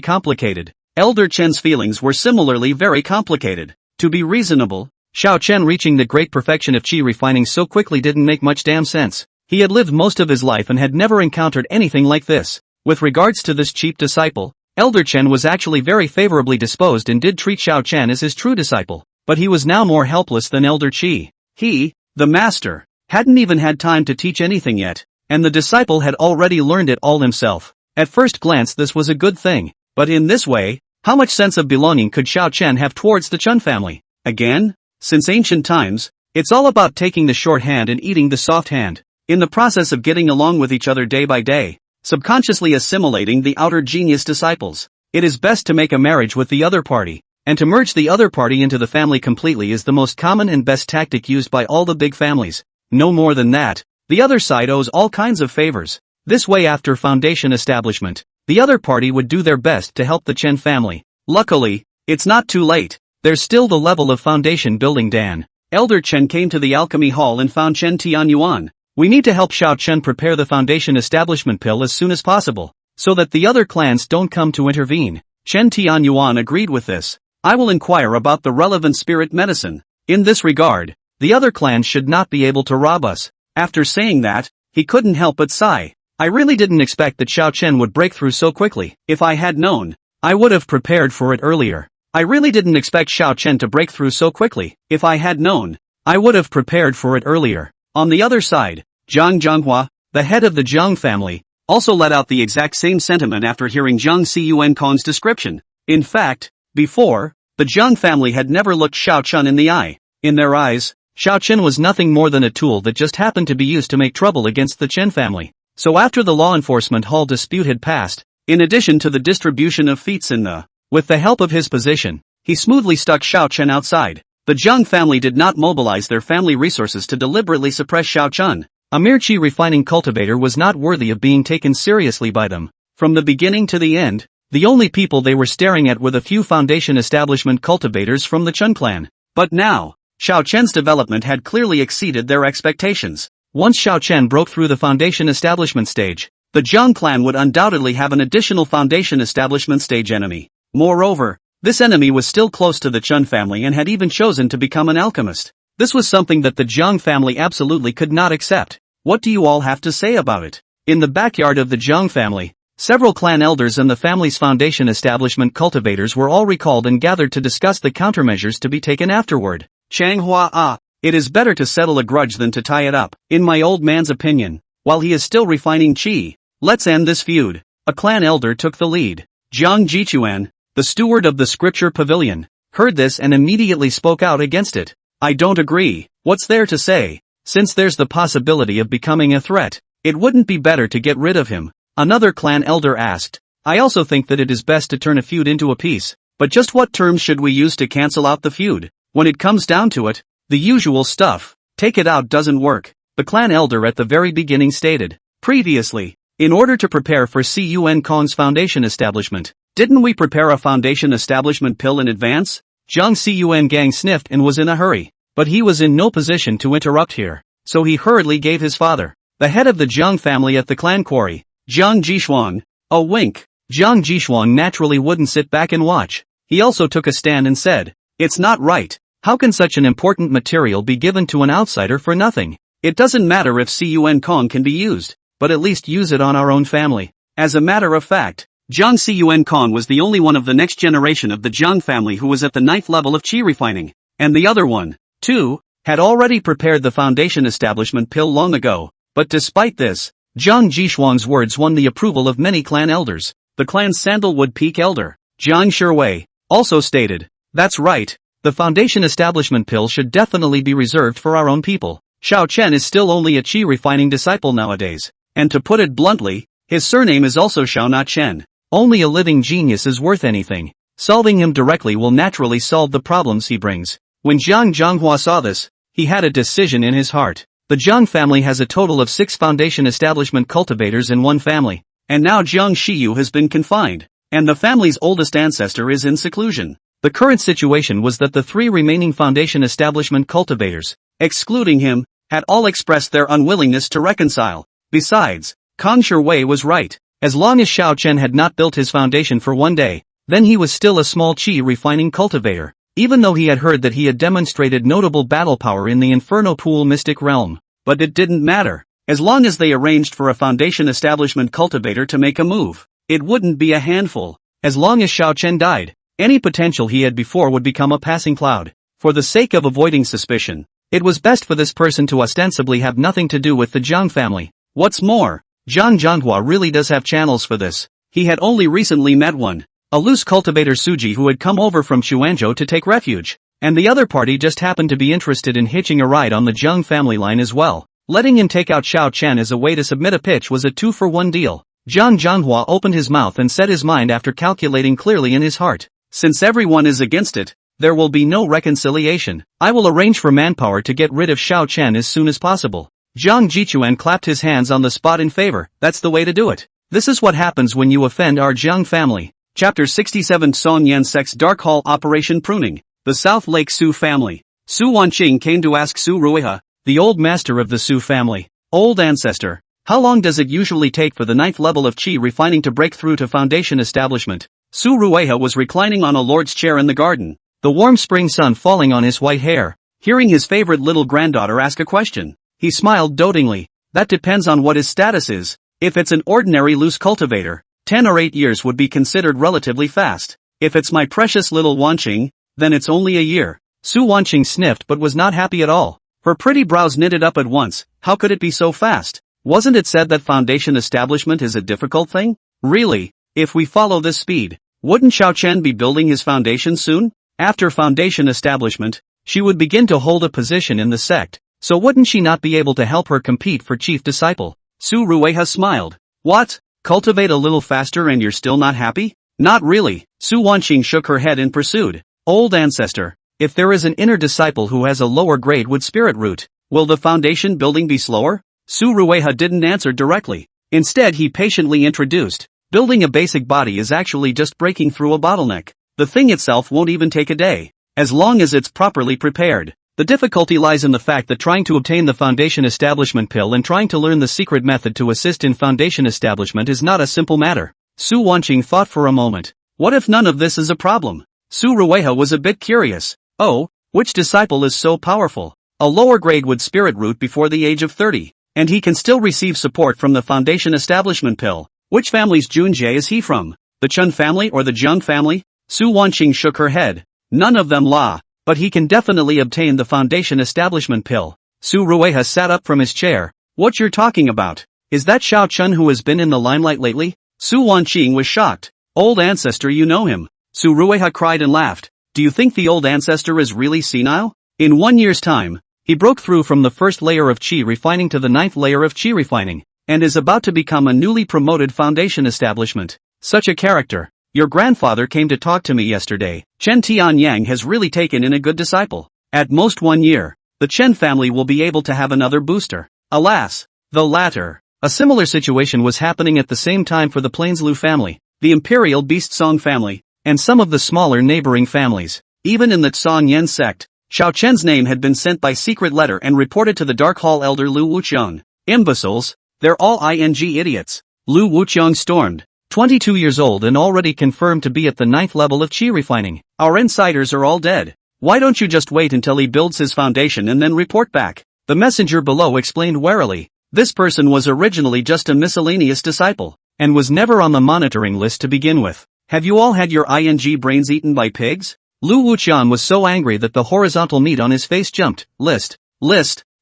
complicated. Elder Chen's feelings were similarly very complicated. To be reasonable, Xiao Chen reaching the great perfection of Qi refining so quickly didn't make much damn sense. He had lived most of his life and had never encountered anything like this. With regards to this cheap disciple, Elder Chen was actually very favorably disposed and did treat Xiao Chen as his true disciple, but he was now more helpless than Elder Qi. He, the master, hadn't even had time to teach anything yet, and the disciple had already learned it all himself. At first glance this was a good thing, but in this way, how much sense of belonging could Xiao Chen have towards the Chun family? Again, since ancient times, it's all about taking the short hand and eating the soft hand. In the process of getting along with each other day by day, subconsciously assimilating the outer genius disciples, it is best to make a marriage with the other party, and to merge the other party into the family completely is the most common and best tactic used by all the big families. No more than that, the other side owes all kinds of favors. This way after foundation establishment, the other party would do their best to help the Chen family. Luckily, it's not too late. There's still the level of foundation building. Dan. Elder Chen came to the alchemy hall and found Chen Tianyuan. We need to help Xiao Chen prepare the foundation establishment pill as soon as possible, so that the other clans don't come to intervene. Chen Tianyuan agreed with this. I will inquire about the relevant spirit medicine. In this regard, the other clans should not be able to rob us. After saying that, he couldn't help but sigh. I really didn't expect that Xiao Chen would break through so quickly. If I had known, I would have prepared for it earlier. I really didn't expect Xiao Chen to break through so quickly. If I had known, I would have prepared for it earlier. On the other side, Zhang Zhonghua, the head of the Zhang family, also let out the exact same sentiment after hearing Zhang Xiuankong's description. In fact, before, the Zhang family had never looked Xiao Chen in the eye. In their eyes, Xiao Chen was nothing more than a tool that just happened to be used to make trouble against the Chen family. So after the law enforcement hall dispute had passed, in addition to the distribution of feats with the help of his position, he smoothly stuck Xiao Chen outside. The Zhang family did not mobilize their family resources to deliberately suppress Xiao Chen. A mere chi refining cultivator was not worthy of being taken seriously by them. From the beginning to the end, the only people they were staring at were the few foundation establishment cultivators from the Chen clan. But now, Xiao Chen's development had clearly exceeded their expectations. Once Xiao Chen broke through the foundation establishment stage, the Zhang clan would undoubtedly have an additional foundation establishment stage enemy. Moreover, this enemy was still close to the Chen family and had even chosen to become an alchemist. This was something that the Zhang family absolutely could not accept. What do you all have to say about it? In the backyard of the Zhang family, several clan elders and the family's foundation establishment cultivators were all recalled and gathered to discuss the countermeasures to be taken afterward. Changhua, it is better to settle a grudge than to tie it up. In my old man's opinion, while he is still refining qi, let's end this feud. A clan elder took the lead. Zhang Jichuan, the steward of the scripture pavilion, heard this and immediately spoke out against it. I don't agree. What's there to say? Since there's the possibility of becoming a threat, it wouldn't be better to get rid of him? Another clan elder asked. I also think that it is best to turn a feud into a peace. But just what terms should we use to cancel out the feud? When it comes down to it, the usual stuff, take it out, doesn't work, the clan elder at the very beginning stated. Previously, in order to prepare for Cun Kong's foundation establishment, didn't we prepare a foundation establishment pill in advance? Zhang Cun Gang sniffed and was in a hurry, but he was in no position to interrupt here, so he hurriedly gave his father, the head of the Zhang family at the clan quarry, Zhang Jishuang, a wink. Zhang Jishuang naturally wouldn't sit back and watch. He also took a stand and said, it's not right. How can such an important material be given to an outsider for nothing? It doesn't matter if Cun Kong can be used, but at least use it on our own family. As a matter of fact, Zhang Cun Kong was the only one of the next generation of the Zhang family who was at the 9th level of qi refining, and the other one, too, had already prepared the foundation establishment pill long ago. But despite this, Zhang Jishuang's words won the approval of many clan elders. The clan's Sandalwood Peak elder, Jiang Shiwei, also stated, that's right. The foundation establishment pill should definitely be reserved for our own people. Xiao Chen is still only a qi refining disciple nowadays, and to put it bluntly, his surname is also Xiao, not Chen. Only a living genius is worth anything. Solving him directly will naturally solve the problems he brings. When Zhang Zhonghua saw this, he had a decision in his heart. The Zhang family has a total of 6 foundation establishment cultivators in one family, and now Zhang Shiyu has been confined, and the family's oldest ancestor is in seclusion. The current situation was that the 3 remaining foundation establishment cultivators, excluding him, had all expressed their unwillingness to reconcile. Besides, Kang Shiwei was right. As long as Xiao Chen had not built his foundation for one day, then he was still a small qi refining cultivator, even though he had heard that he had demonstrated notable battle power in the Inferno Pool mystic realm. But it didn't matter. As long as they arranged for a foundation establishment cultivator to make a move, it wouldn't be a handful. As long as Xiao Chen died, any potential he had before would become a passing cloud. For the sake of avoiding suspicion, it was best for this person to ostensibly have nothing to do with the Zhang family. What's more, Zhang Zhonghua really does have channels for this. He had only recently met one, a loose cultivator Suji who had come over from Xuanzhou to take refuge, and the other party just happened to be interested in hitching a ride on the Zhang family line as well. Letting him take out Xiao Chen as a way to submit a pitch was a 2-for-1 deal. Zhang Zhonghua opened his mouth and said his mind after calculating clearly in his heart. Since everyone is against it, there will be no reconciliation. I will arrange for manpower to get rid of Xiao Chen as soon as possible. Zhang Jichuan clapped his hands on the spot in favor. That's the way to do it. This is what happens when you offend our Zhang family. Chapter 67 Song Yan Sec's Dark Hall Operation Pruning. The South Lake Su family. Su Wanqing came to ask Su Ruiha, the old master of the Su family, old ancestor, how long does it usually take for the 9th level of qi refining to break through to foundation establishment? Su Ruiha was reclining on a lord's chair in the garden, the warm spring sun falling on his white hair. Hearing his favorite little granddaughter ask a question, he smiled dotingly. That depends on what his status is. If it's an ordinary loose cultivator, 10 or 8 years would be considered relatively fast. If it's my precious little Wanqing, then it's only a year. Su Wanqing sniffed but was not happy at all. Her pretty brows knitted up at once. How could it be so fast? Wasn't it said that foundation establishment is a difficult thing? Really, if we follow this speed, wouldn't Xiao Chen be building his foundation soon? After foundation establishment, she would begin to hold a position in the sect, so wouldn't she not be able to help her compete for chief disciple? Su Ruiha smiled. What? Cultivate a little faster and you're still not happy? Not really. Su Wanqing shook her head and pursued. Old ancestor, if there is an inner disciple who has a lower grade wood spirit root, will the foundation building be slower? Su Ruiha didn't answer directly. Instead he patiently introduced, building a basic body is actually just breaking through a bottleneck. The thing itself won't even take a day, as long as it's properly prepared. The difficulty lies in the fact that trying to obtain the foundation establishment pill and trying to learn the secret method to assist in foundation establishment is not a simple matter. Su Wanqing thought for a moment. What if none of this is a problem? Su Ruiha was a bit curious. Oh, which disciple is so powerful? A lower grade would spirit root before the age of 30, and he can still receive support from the foundation establishment pill. Which family's Junjie is he from? The Chun family or the Jiang family? Su Wanqing shook her head. None of them la, but he can definitely obtain the foundation establishment pill. Su Ruiha sat up from his chair. What you're talking about? Is that Xiao Chun who has been in the limelight lately? Su Wanqing was shocked. Old ancestor, you know him. Su Ruiha cried and laughed. Do you think the old ancestor is really senile? In 1 year's time, he broke through from the first layer of qi refining to the 9th layer of qi refining, and is about to become a newly promoted foundation establishment. Such a character. Your grandfather came to talk to me yesterday. Chen Tianyang has really taken in a good disciple. At most 1 year, the Chen family will be able to have another booster. Alas, the latter. A similar situation was happening at the same time for the Plainslu family, the Imperial Beast Song family, and some of the smaller neighboring families. Even in the Tsang Yen sect, Xiao Chen's name had been sent by secret letter and reported to the Dark Hall elder Lu Wuqiang. Imbeciles, they're all idiots. Lu Wuqiang stormed. 22 years old and already confirmed to be at the 9th level of qi refining. Our insiders are all dead. Why don't you just wait until he builds his foundation and then report back? The messenger below explained warily. This person was originally just a miscellaneous disciple, and was never on the monitoring list to begin with. Have you all had your ing brains eaten by pigs? Lu Wuqian was so angry that the horizontal meat on his face jumped. List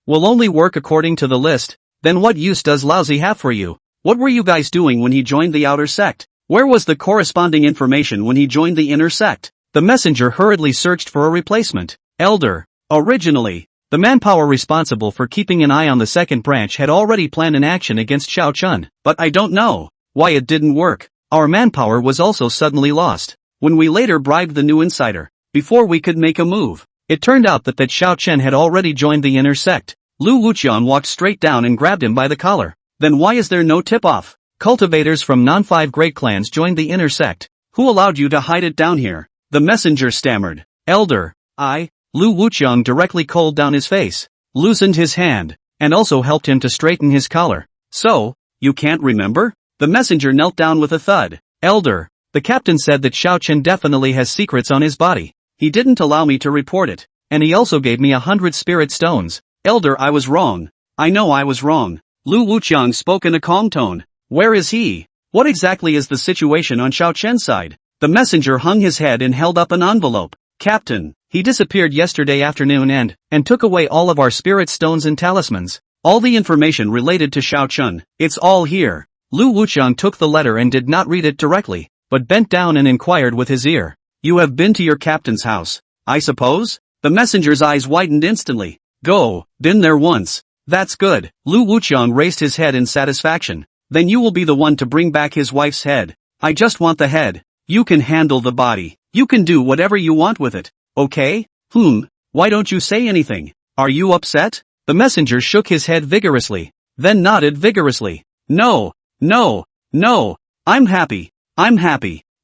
will only work according to the list. Then what use does Laozi have for you? What were you guys doing when he joined the outer sect? Where was the corresponding information when he joined the inner sect? The messenger hurriedly searched for a replacement. Elder. Originally, the manpower responsible for keeping an eye on the second branch had already planned an action against Xiao Chun, but I don't know why it didn't work. Our manpower was also suddenly lost when we later bribed the new insider, before we could make a move. It turned out that Xiao Chen had already joined the inner sect. Lu Wuqian walked straight down and grabbed him by the collar. Then why is there no tip-off? Cultivators from non-5 great clans joined the inner sect. Who allowed you to hide it down here? The messenger stammered. Elder, Lu Wuqian directly cooled down his face, loosened his hand, and also helped him to straighten his collar. So, you can't remember? The messenger knelt down with a thud. Elder, the captain said that Xiao Chen definitely has secrets on his body. He didn't allow me to report it, and he also gave me 100 spirit stones. Elder, I was wrong. I know I was wrong. Lu Wuqiang spoke in a calm tone. Where is he? What exactly is the situation on Xiao Chen's side? The messenger hung his head and held up an envelope. Captain, he disappeared yesterday afternoon and took away all of our spirit stones and talismans. All the information related to Xiao Chun, it's all here. Lu Wuqiang took the letter and did not read it directly, but bent down and inquired with his ear. You have been to your captain's house, I suppose? The messenger's eyes widened instantly. Go, been there once. That's good. Lu Wuqiang raised his head in satisfaction. Then you will be the one to bring back his wife's head. I just want the head. You can handle the body. You can do whatever you want with it. Okay? Why don't you say anything? Are you upset? The messenger shook his head vigorously, then nodded vigorously. No. I'm happy.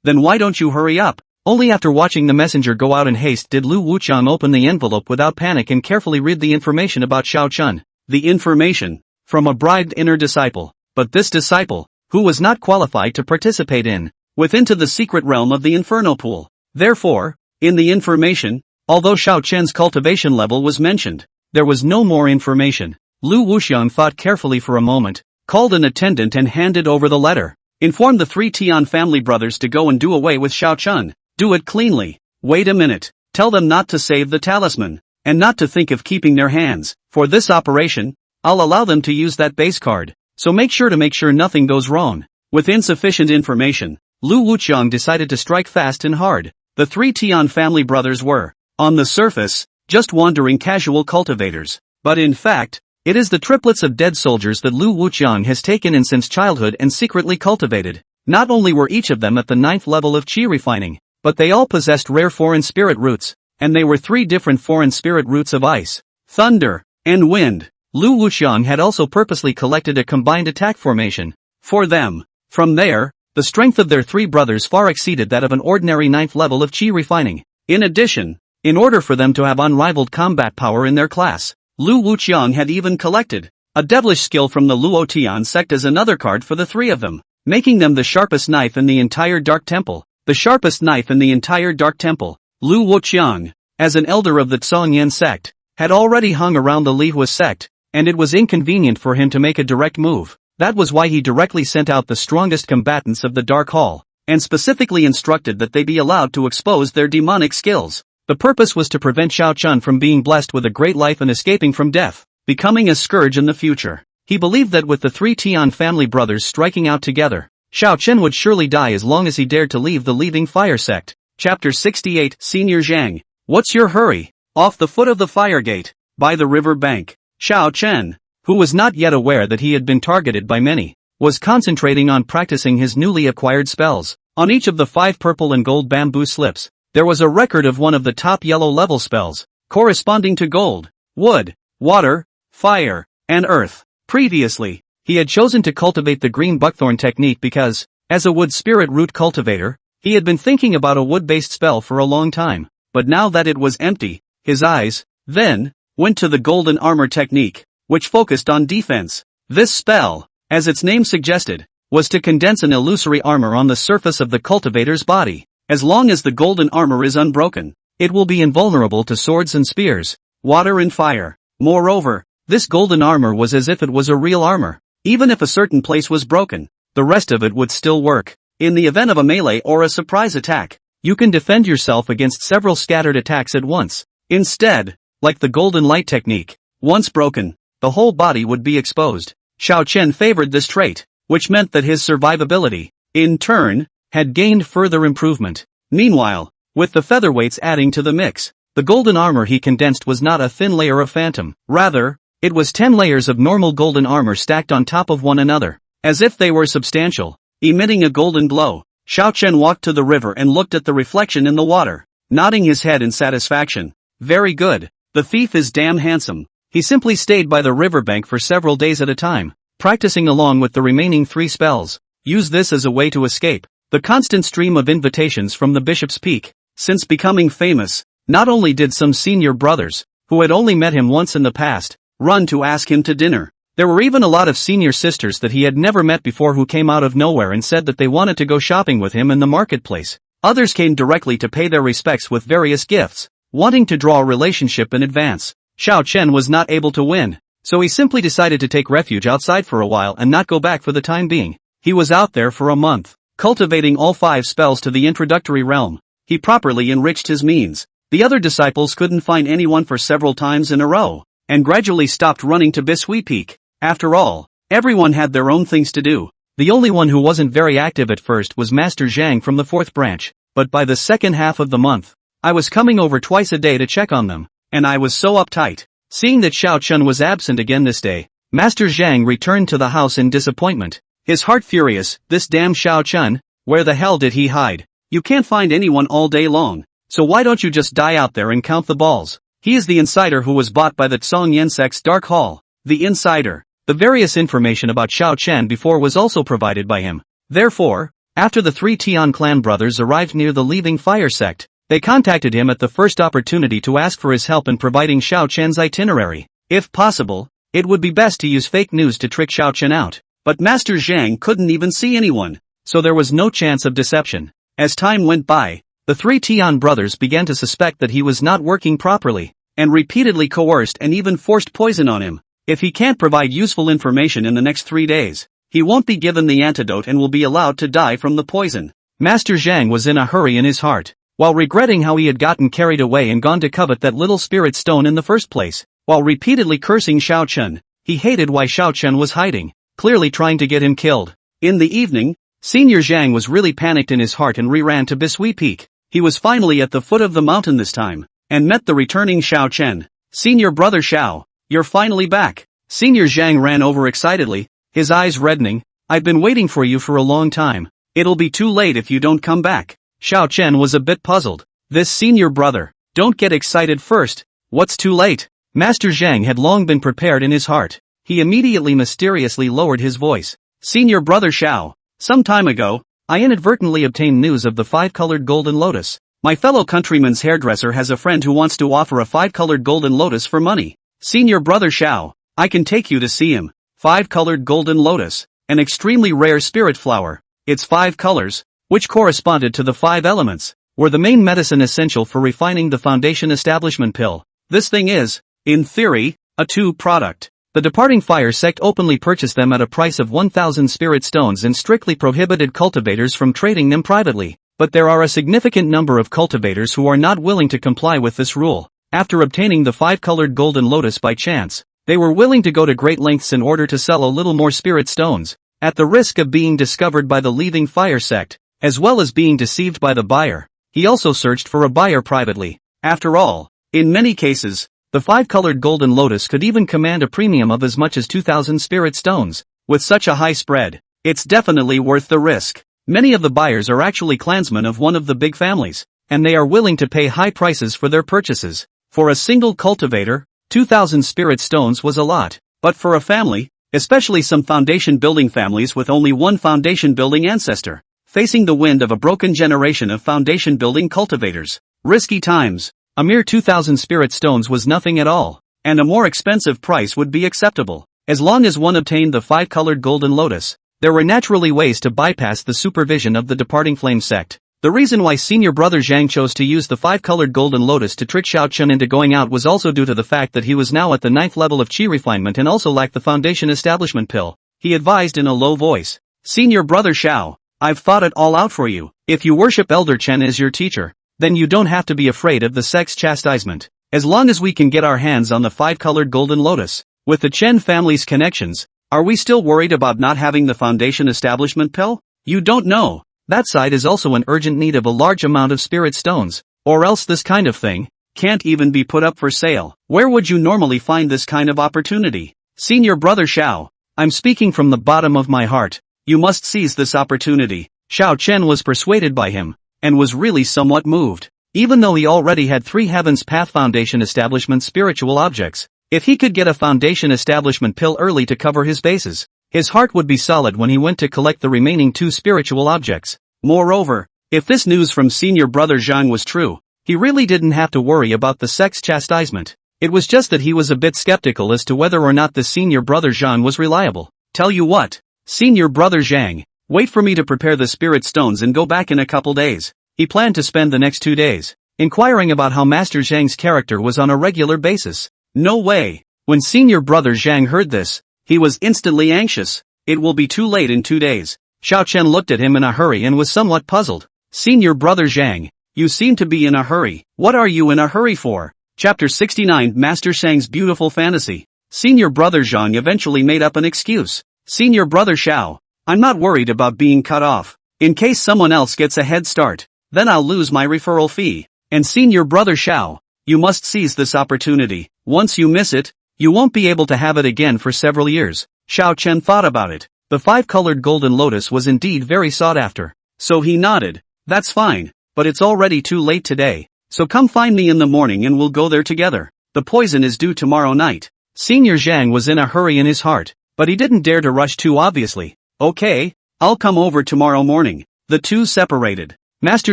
Then why don't you hurry up? Only after watching the messenger go out in haste did Lu Wuqiang open the envelope without panic and carefully read the information about Xiao Chun. The information from a bribed inner disciple, but this disciple, who was not qualified to participate into the secret realm of the Inferno Pool. Therefore, in the information, although Xiao Chen's cultivation level was mentioned, there was no more information. Lu Wuxiang thought carefully for a moment, called an attendant and handed over the letter. Inform the 3 Tian family brothers to go and do away with Xiao Chun. Do it cleanly. Wait a minute. Tell them not to save the talisman, and not to think of keeping their hands. For this operation, I'll allow them to use that base card, so make sure nothing goes wrong. With insufficient information, Lu Wuxiang decided to strike fast and hard. The 3 Tian family brothers were, on the surface, just wandering casual cultivators. But in fact, it is the triplets of dead soldiers that Lu Wuxiang has taken in since childhood and secretly cultivated. Not only were each of them at the 9th level of qi refining, but they all possessed rare foreign spirit roots, and they were 3 different foreign spirit roots of ice, thunder, and wind. Lu Wuxiang had also purposely collected a combined attack formation for them. From there, the strength of their 3 brothers far exceeded that of an ordinary 9th level of qi refining. In addition, in order for them to have unrivaled combat power in their class, Lu Wuxiang had even collected a devilish skill from the Luotian sect as another card for the 3 of them, making them the sharpest knife in the entire Dark Temple. The sharpest knife in the entire Dark Temple. Lu Wuxiang, as an elder of the Zhongyan sect, had already hung around the Lihua sect, and it was inconvenient for him to make a direct move. That was why he directly sent out the strongest combatants of the Dark Hall, and specifically instructed that they be allowed to expose their demonic skills. The purpose was to prevent Xiao Chun from being blessed with a great life and escaping from death, becoming a scourge in the future. He believed that with the 3 Tian family brothers striking out together, Xiao Chun would surely die as long as he dared to leave the Leaving Fire sect. Chapter 68 Senior Zhang. What's your hurry? Off the foot of the fire gate, by the river bank, Xiao Chun, who was not yet aware that he had been targeted by many, was concentrating on practicing his newly acquired spells. On each of the 5 purple and gold bamboo slips, there was a record of one of the top yellow level spells, corresponding to gold, wood, water, fire, and earth. Previously, he had chosen to cultivate the green buckthorn technique because, as a wood spirit root cultivator, he had been thinking about a wood-based spell for a long time. But now that it was empty, his eyes, then, went to the golden armor technique, which focused on defense. This spell, as its name suggested, was to condense an illusory armor on the surface of the cultivator's body. As long as the golden armor is unbroken, it will be invulnerable to swords and spears, water and fire. Moreover, this golden armor was as if it was a real armor. Even if a certain place was broken, the rest of it would still work. In the event of a melee or a surprise attack, you can defend yourself against several scattered attacks at once. Instead, like the golden light technique, once broken, the whole body would be exposed. Xiao Chen favored this trait, which meant that his survivability, in turn, had gained further improvement. Meanwhile, with the featherweights adding to the mix, the golden armor he condensed was not a thin layer of phantom. Rather, it was 10 layers of normal golden armor stacked on top of one another, as if they were substantial, emitting a golden glow. Xiao Chen walked to the river and looked at the reflection in the water, nodding his head in satisfaction. Very good. The thief is damn handsome. He simply stayed by the riverbank for several days at a time, practicing along with the remaining 3 spells. Use this as a way to escape the constant stream of invitations from the Bishop's Peak. Since becoming famous, not only did some senior brothers, who had only met him once in the past, run to ask him to dinner, there were even a lot of senior sisters that he had never met before who came out of nowhere and said that they wanted to go shopping with him in the marketplace. Others came directly to pay their respects with various gifts, wanting to draw a relationship in advance. Xiao Chen was not able to win, so he simply decided to take refuge outside for a while and not go back for the time being. He was out there for a month, cultivating all 5 spells to the introductory realm. He properly enriched his means. The other disciples couldn't find anyone for several times in a row, and gradually stopped running to Bishui Peak. After all, everyone had their own things to do. The only one who wasn't very active at first was Master Zhang from the 4th branch, but by the second half of the month, I was coming over twice a day to check on them, and I was so uptight. Seeing that Xiao Chun was absent again this day, Master Zhang returned to the house in disappointment, his heart furious. This damn Xiao Chun, where the hell did he hide? You can't find anyone all day long, so why don't you just die out there and count the balls? He is the insider who was bought by the Zhongyan sect's Dark Hall. The insider. The various information about Xiao Chen before was also provided by him. Therefore, after the 3 Tian clan brothers arrived near the Leaving Fire sect, they contacted him at the first opportunity to ask for his help in providing Xiao Chen's itinerary. If possible, it would be best to use fake news to trick Xiao Chen out. But Master Zhang couldn't even see anyone, so there was no chance of deception. As time went by, the 3 Tian brothers began to suspect that he was not working properly, and repeatedly coerced and even forced poison on him. If he can't provide useful information in the next 3 days, he won't be given the antidote and will be allowed to die from the poison. Master Zhang was in a hurry in his heart, while regretting how he had gotten carried away and gone to covet that little spirit stone in the first place, while repeatedly cursing Xiao Chen. He hated why Xiao Chen was hiding, clearly trying to get him killed. In the evening, Senior Zhang was really panicked in his heart and ran to Bisui Peak. He was finally at the foot of the mountain this time, and met the returning Xiao Chen. Senior brother Xiao, you're finally back. Senior Zhang ran over excitedly, his eyes reddening. I've been waiting for you for a long time. It'll be too late if you don't come back. Xiao Chen was a bit puzzled. This senior brother, don't get excited first. What's too late? Master Zhang had long been prepared in his heart. He immediately mysteriously lowered his voice. Senior brother Xiao, some time ago, I inadvertently obtained news of the 5-colored golden lotus. My fellow countryman's hairdresser has a friend who wants to offer a 5-colored golden lotus for money. Senior brother Xiao, I can take you to see him. 5-colored golden lotus, an extremely rare spirit flower. Its 5 colors, which corresponded to the 5 elements, were the main medicine essential for refining the foundation establishment pill. This thing is, in theory, a 2 product. The departing fire sect openly purchased them at a price of 1,000 spirit stones and strictly prohibited cultivators from trading them privately. But there are a significant number of cultivators who are not willing to comply with this rule. After obtaining the 5-colored golden lotus by chance, they were willing to go to great lengths in order to sell a little more spirit stones, at the risk of being discovered by the leaving fire sect, as well as being deceived by the buyer. He also searched for a buyer privately. After all, in many cases, the 5-colored golden lotus could even command a premium of as much as 2,000 spirit stones. With such a high spread, it's definitely worth the risk. Many of the buyers are actually clansmen of one of the big families, and they are willing to pay high prices for their purchases. For a single cultivator, 2,000 spirit stones was a lot, but for a family, especially some foundation building families with only one foundation building ancestor, facing the wind of a broken generation of foundation building cultivators, risky times, a mere 2,000 spirit stones was nothing at all, and a more expensive price would be acceptable. As long as one obtained the 5-colored golden lotus, there were naturally ways to bypass the supervision of the departing flame sect. The reason why senior brother Zhang chose to use the 5-colored golden lotus to trick Xiao Chen into going out was also due to the fact that he was now at the 9th level of chi refinement and also lacked the foundation establishment pill. He advised in a low voice, Senior brother Xiao, I've thought it all out for you. If you worship Elder Chen as your teacher, then you don't have to be afraid of the sect's chastisement. As long as we can get our hands on the 5-colored golden lotus. With the Chen family's connections, are we still worried about not having the foundation establishment pill? You don't know. That side is also in urgent need of a large amount of spirit stones, or else this kind of thing can't even be put up for sale. Where would you normally find this kind of opportunity? Senior brother Xiao, I'm speaking from the bottom of my heart. You must seize this opportunity. Xiao Chen was persuaded by him, and was really somewhat moved. Even though he already had 3 Heavens Path Foundation Establishment spiritual objects, if he could get a foundation establishment pill early to cover his bases, his heart would be solid when he went to collect the remaining 2 spiritual objects. Moreover, if this news from senior brother Zhang was true, he really didn't have to worry about the sect's chastisement. It was just that he was a bit skeptical as to whether or not the senior brother Zhang was reliable. Tell you what, senior brother Zhang, wait for me to prepare the spirit stones and go back in a couple days. He planned to spend the next 2 days inquiring about how Master Zhang's character was on a regular basis. No way. When senior brother Zhang heard this, he was instantly anxious. It will be too late in 2 days. Xiao Chen looked at him in a hurry and was somewhat puzzled. Senior brother Zhang, you seem to be in a hurry. What are you in a hurry for? Chapter 69 Master Zhang's Beautiful Fantasy. Senior brother Zhang eventually made up an excuse. Senior brother Xiao, I'm not worried about being cut off. In case someone else gets a head start, then I'll lose my referral fee. And senior brother Xiao, you must seize this opportunity. Once you miss it, you won't be able to have it again for several years. Xiao Chen thought about it. The 5-colored golden lotus was indeed very sought after. So he nodded. That's fine, but it's already too late today. So come find me in the morning and we'll go there together. The poison is due tomorrow night. Senior Zhang was in a hurry in his heart, but he didn't dare to rush too obviously. Okay, I'll come over tomorrow morning. The two separated. Master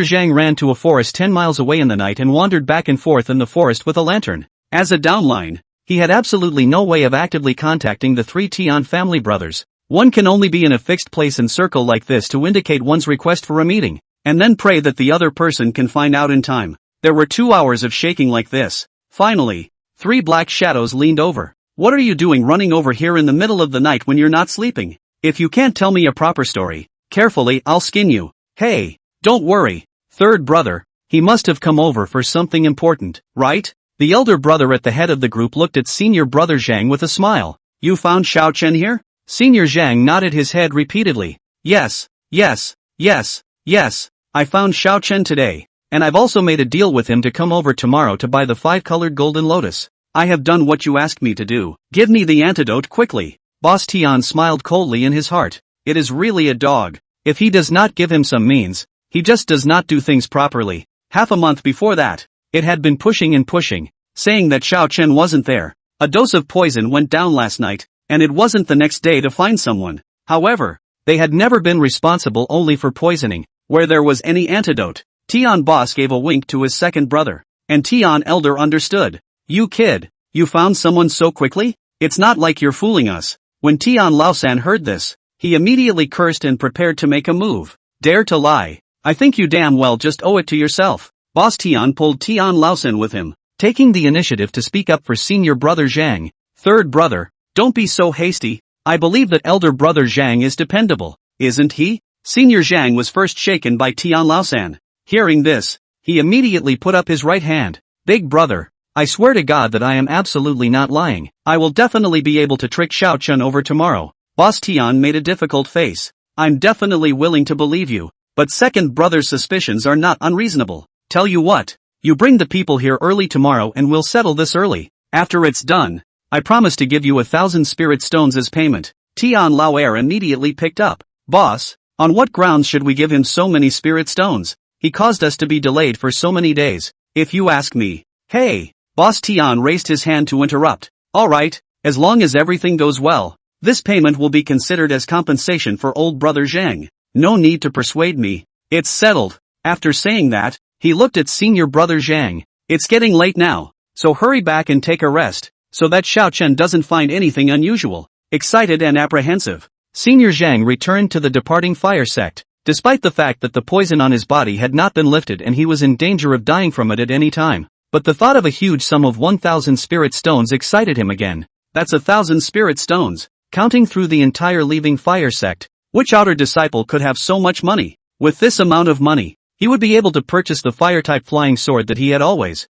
Zhang ran to a forest 10 miles away in the night and wandered back and forth in the forest with a lantern. As a downline, he had absolutely no way of actively contacting the 3 Tian family brothers. One can only be in a fixed place and circle like this to indicate one's request for a meeting, and then pray that the other person can find out in time. There were 2 hours of shaking like this. Finally, 3 black shadows leaned over. What are you doing running over here in the middle of the night when you're not sleeping? If you can't tell me a proper story, carefully, I'll skin you. Hey, don't worry, third brother, he must have come over for something important, right? The elder brother at the head of the group looked at senior brother Zhang with a smile. You found Xiao Chen here? Senior Zhang nodded his head repeatedly. Yes, yes, yes, yes, I found Xiao Chen today, and I've also made a deal with him to come over tomorrow to buy the 5-colored golden lotus. I have done what you asked me to do. Give me the antidote quickly. Boss Tian smiled coldly in his heart. It is really a dog. If he does not give him some means, he just does not do things properly. Half a month before that, it had been pushing and pushing, saying that Xiao Chen wasn't there. A dose of poison went down last night, and it wasn't the next day to find someone. However, they had never been responsible only for poisoning, where there was any antidote. Tian boss gave a wink to his second brother, and Tian elder understood. You kid, you found someone so quickly? It's not like you're fooling us. When Tian Laosan heard this, he immediately cursed and prepared to make a move. Dare to lie. I think you damn well just owe it to yourself. Boss Tian pulled Tian Laosan with him, taking the initiative to speak up for senior brother Zhang. Third brother, don't be so hasty. I believe that elder brother Zhang is dependable, isn't he? Senior Zhang was first shaken by Tian Laosan. Hearing this, he immediately put up his right hand. Big brother, I swear to God that I am absolutely not lying. I will definitely be able to trick Xiao Chen over tomorrow. Boss Tian made a difficult face. I'm definitely willing to believe you, but second brother's suspicions are not unreasonable. Tell you what, you bring the people here early tomorrow and we'll settle this early. After it's done, I promise to give you 1,000 spirit stones as payment. Tian Laoer immediately picked up. Boss, on what grounds should we give him so many spirit stones? He caused us to be delayed for so many days. If you ask me. Hey, Boss Tian raised his hand to interrupt. Alright, as long as everything goes well, this payment will be considered as compensation for old brother Zhang. No need to persuade me. It's settled. After saying that, he looked at senior brother Zhang. It's getting late now, so hurry back and take a rest, so that Xiao Chen doesn't find anything unusual. Excited and apprehensive, senior Zhang returned to the departing fire sect. Despite the fact that the poison on his body had not been lifted and he was in danger of dying from it at any time. But the thought of a huge sum of 1,000 spirit stones excited him again. That's 1,000 spirit stones, counting through the entire leaving fire sect. Which outer disciple could have so much money? With this amount of money, he would be able to purchase the fire-type flying sword that he had always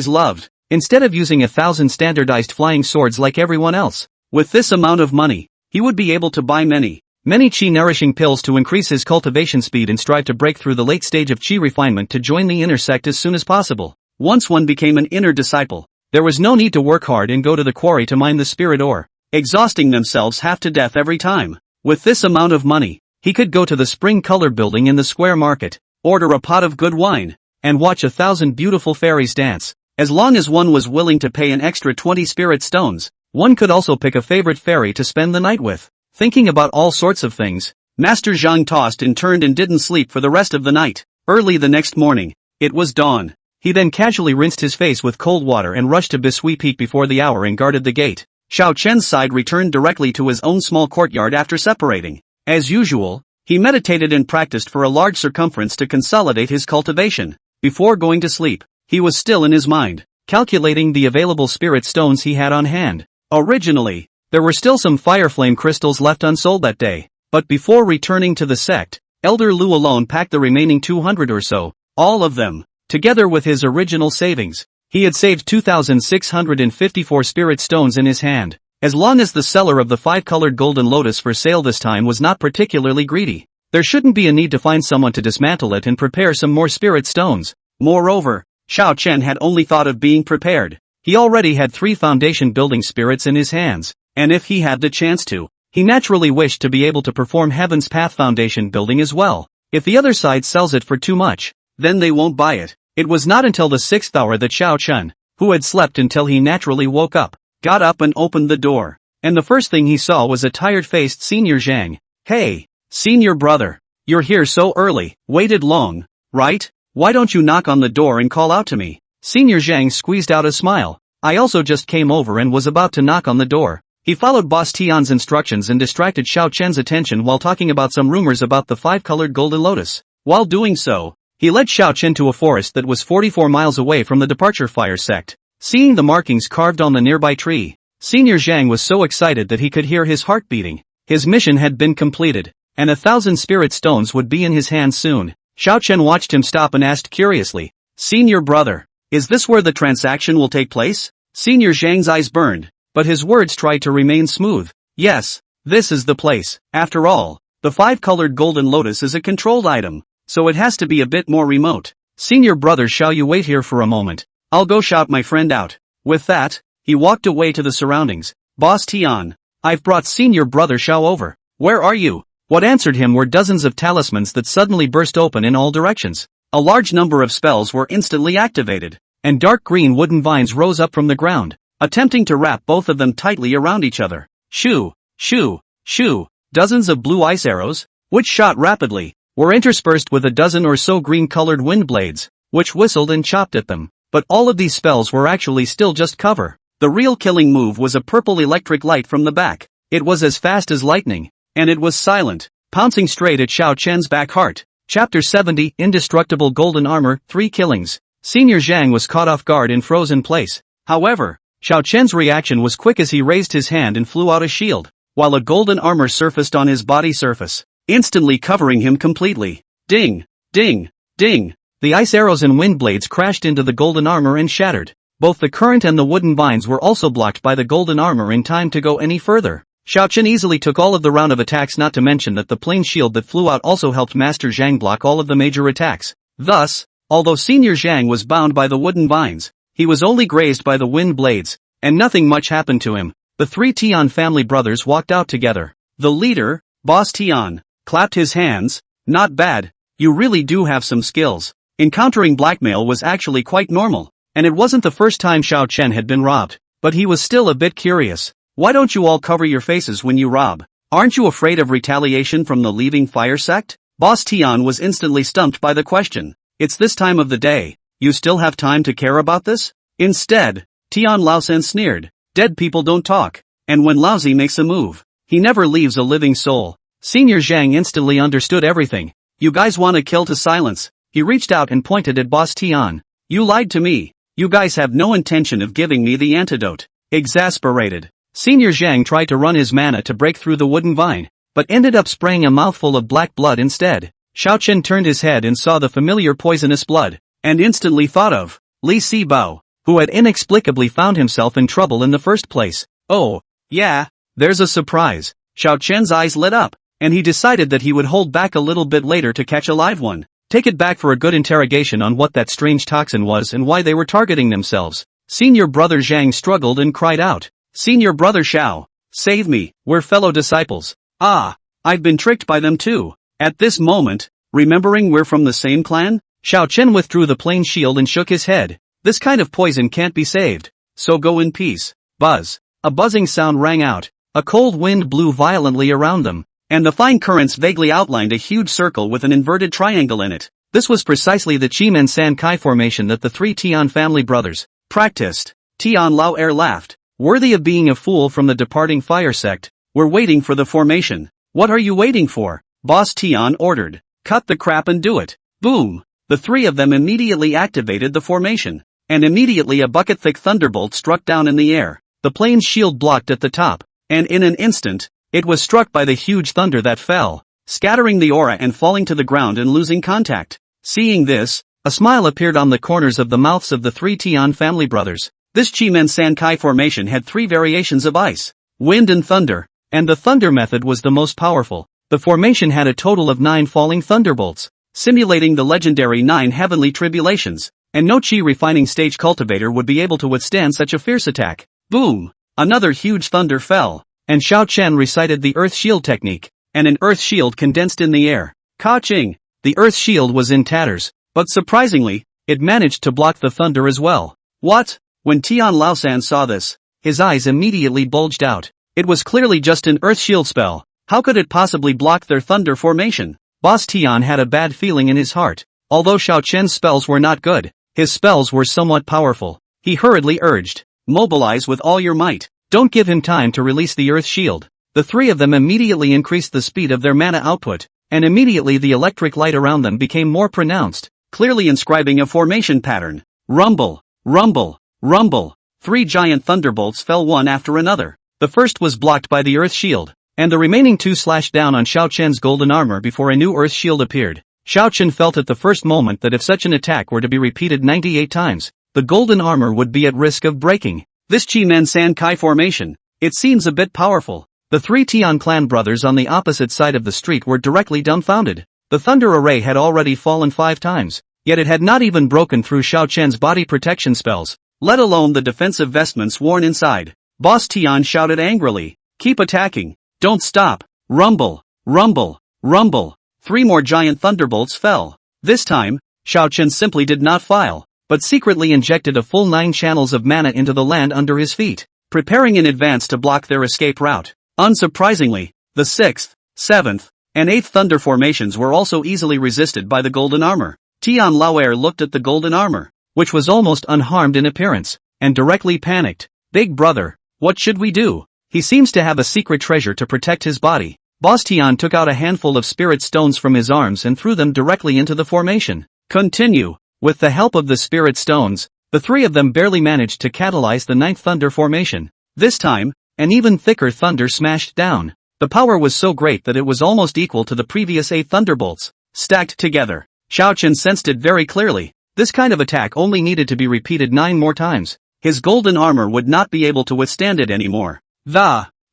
loved, instead of using 1,000 standardized flying swords like everyone else. With this amount of money, he would be able to buy many chi-nourishing pills to increase his cultivation speed and strive to break through the late stage of chi refinement to join the inner sect as soon as possible. Once one became an inner disciple, there was no need to work hard and go to the quarry to mine the spirit ore, exhausting themselves half to death every time. With this amount of money, he could go to the spring color building in the square market, order a pot of good wine, and watch 1,000 beautiful fairies dance. As long as one was willing to pay an extra 20 spirit stones, one could also pick a favorite fairy to spend the night with. Thinking about all sorts of things, Master Zhang tossed and turned and didn't sleep for the rest of the night. Early the next morning, it was dawn. He then casually rinsed his face with cold water and rushed to Bisui Peak before the hour and guarded the gate. Xiao Chen's side returned directly to his own small courtyard after separating. As usual, he meditated and practiced for a large circumference to consolidate his cultivation. Before going to sleep, he was still in his mind, calculating the available spirit stones he had on hand. Originally, there were still some fire flame crystals left unsold that day, but before returning to the sect, Elder Lu alone packed the remaining 200 or so, all of them, together with his original savings. He had saved 2,654 spirit stones in his hand. As long as the seller of the 5-colored golden lotus for sale this time was not particularly greedy, there shouldn't be a need to find someone to dismantle it and prepare some more spirit stones. Moreover, Xiao Chen had only thought of being prepared. He already had 3 foundation building spirits in his hands, and if he had the chance to, he naturally wished to be able to perform Heaven's Path foundation building as well. If the other side sells it for too much, then they won't buy it. It was not until the 6th hour that Xiao Chen, who had slept until he naturally woke up, got up and opened the door, and the first thing he saw was a tired-faced Senior Zhang. Hey, senior brother, you're here so early, waited long, right? Why don't you knock on the door and call out to me? Senior Zhang squeezed out a smile. I also just came over and was about to knock on the door. He followed Boss Tian's instructions and distracted Xiao Chen's attention while talking about some rumors about the 5-colored golden lotus. While doing so, he led Xiao Chen to a forest that was 44 miles away from the departure fire sect. Seeing the markings carved on the nearby tree, Senior Zhang was so excited that he could hear his heart beating. His mission had been completed, and 1,000 spirit stones would be in his hands soon. Xiao Chen watched him stop and asked curiously, "Senior brother, is this where the transaction will take place?" Senior Zhang's eyes burned, but his words tried to remain smooth. "Yes, this is the place. After all, the 5-colored golden lotus is a controlled item, so it has to be a bit more remote. Senior brother, shall you wait here for a moment? I'll go shout my friend out." With that, he walked away to the surroundings. "Boss Tian, I've brought senior brother Xiao over. Where are you?" What answered him were dozens of talismans that suddenly burst open in all directions. A large number of spells were instantly activated, and dark green wooden vines rose up from the ground, attempting to wrap both of them tightly around each other. Shoo, shoo, shoo. Dozens of blue ice arrows, which shot rapidly, were interspersed with a dozen or so green-colored wind blades, which whistled and chopped at them. But all of these spells were actually still just cover. The real killing move was a purple electric light from the back. It was as fast as lightning, and it was silent, pouncing straight at Xiao Chen's back heart. Chapter 70, Indestructible Golden Armor, 3 Killings. Senior Zhang was caught off guard and froze in place. However, Xiao Chen's reaction was quick as he raised his hand and flew out a shield, while a golden armor surfaced on his body surface, instantly covering him completely. Ding, ding, ding. The ice arrows and wind blades crashed into the golden armor and shattered. Both the current and the wooden vines were also blocked by the golden armor in time to go any further. Xiao Chen easily took all of the round of attacks, not to mention that the plain shield that flew out also helped Master Zhang block all of the major attacks. Thus, although Senior Zhang was bound by the wooden vines, he was only grazed by the wind blades, and nothing much happened to him. The 3 Tian family brothers walked out together. The leader, Boss Tian, clapped his hands. "Not bad, you really do have some skills." Encountering blackmail was actually quite normal, and it wasn't the first time Xiao Chen had been robbed, but he was still a bit curious. "Why don't you all cover your faces when you rob? Aren't you afraid of retaliation from the leaving fire sect?" Boss Tian was instantly stumped by the question. "It's this time of the day, you still have time to care about this?" Instead, Tian Laosan sneered, "Dead people don't talk, and when Laozi makes a move, he never leaves a living soul." Senior Zhang instantly understood everything. "You guys want to kill to silence?" He reached out and pointed at Boss Tian. "You lied to me. You guys have no intention of giving me the antidote." Exasperated, Senior Zhang tried to run his mana to break through the wooden vine, but ended up spraying a mouthful of black blood instead. Xiao Chen turned his head and saw the familiar poisonous blood, and instantly thought of Li Sibao, who had inexplicably found himself in trouble in the first place. "Oh, yeah, there's a surprise." Xiao Chen's eyes lit up, and he decided that he would hold back a little bit later to catch a live one. Take it back for a good interrogation on what that strange toxin was and why they were targeting themselves. Senior brother Zhang struggled and cried out, "Senior brother Xiao, save me, we're fellow disciples." "Ah, I've been tricked by them too." At this moment, remembering we're from the same clan, Xiao Chen withdrew the plain shield and shook his head. "This kind of poison can't be saved, so go in peace." Buzz. A buzzing sound rang out. A cold wind blew violently around them, and the fine currents vaguely outlined a huge circle with an inverted triangle in it. This was precisely the Chimen San Kai formation that the 3 Tian family brothers practiced. Tian Lao Er laughed. "Worthy of being a fool from the departing fire sect, we're waiting for the formation." "What are you waiting for?" Boss Tian ordered. "Cut the crap and do it." Boom! The 3 of them immediately activated the formation, and immediately a bucket-thick thunderbolt struck down in the air. The plane's shield blocked at the top, and in an instant, it was struck by the huge thunder that fell, scattering the aura and falling to the ground and losing contact. Seeing this, a smile appeared on the corners of the mouths of the 3 Tian family brothers. This Chimen San Kai formation had 3 variations of ice, wind and thunder, and the thunder method was the most powerful. The formation had a total of 9 falling thunderbolts, simulating the legendary 9 heavenly tribulations, and no chi refining stage cultivator would be able to withstand such a fierce attack. Boom! Another huge thunder fell, and Xiao Chen recited the earth shield technique, and an earth shield condensed in the air. Ka-ching! The earth shield was in tatters, but surprisingly, it managed to block the thunder as well. What? When Tian Laosan saw this, his eyes immediately bulged out. It was clearly just an earth shield spell. How could it possibly block their thunder formation? Boss Tian had a bad feeling in his heart. Although Xiao Chen's spells were not good, his spells were somewhat powerful. He hurriedly urged, "Mobilize with all your might." Don't give him time to release the earth shield. The 3 of them immediately increased the speed of their mana output, and immediately the electric light around them became more pronounced, clearly inscribing a formation pattern. Rumble, rumble, rumble. 3 giant thunderbolts fell one after another. The first was blocked by the earth shield, and the remaining 2 slashed down on Xiao Chen's golden armor before a new earth shield appeared. Xiao Chen felt at the first moment that if such an attack were to be repeated 98 times, the golden armor would be at risk of breaking. This Chi-Men San Kai formation, it seems a bit powerful. The 3 Tian clan brothers on the opposite side of the street were directly dumbfounded. The thunder array had already fallen 5 times, yet it had not even broken through Xiao Chen's body protection spells, let alone the defensive vestments worn inside. Boss Tian shouted angrily, "Keep attacking! Don't stop! Rumble! Rumble! Rumble!" 3 more giant thunderbolts fell. This time, Xiao Chen simply did not file, but secretly injected a full 9 channels of mana into the land under his feet, preparing in advance to block their escape route. Unsurprisingly, the 6th, 7th, and 8th thunder formations were also easily resisted by the golden armor. Tian Laoer looked at the golden armor, which was almost unharmed in appearance, and directly panicked. "Big brother, what should we do? He seems to have a secret treasure to protect his body." Boss Tian took out a handful of spirit stones from his arms and threw them directly into the formation. Continue. With the help of the spirit stones, the 3 of them barely managed to catalyze the 9th thunder formation. This time, an even thicker thunder smashed down. The power was so great that it was almost equal to the previous 8 thunderbolts, stacked together. Xiao Chen sensed it very clearly. This kind of attack only needed to be repeated 9 more times. His golden armor would not be able to withstand it anymore.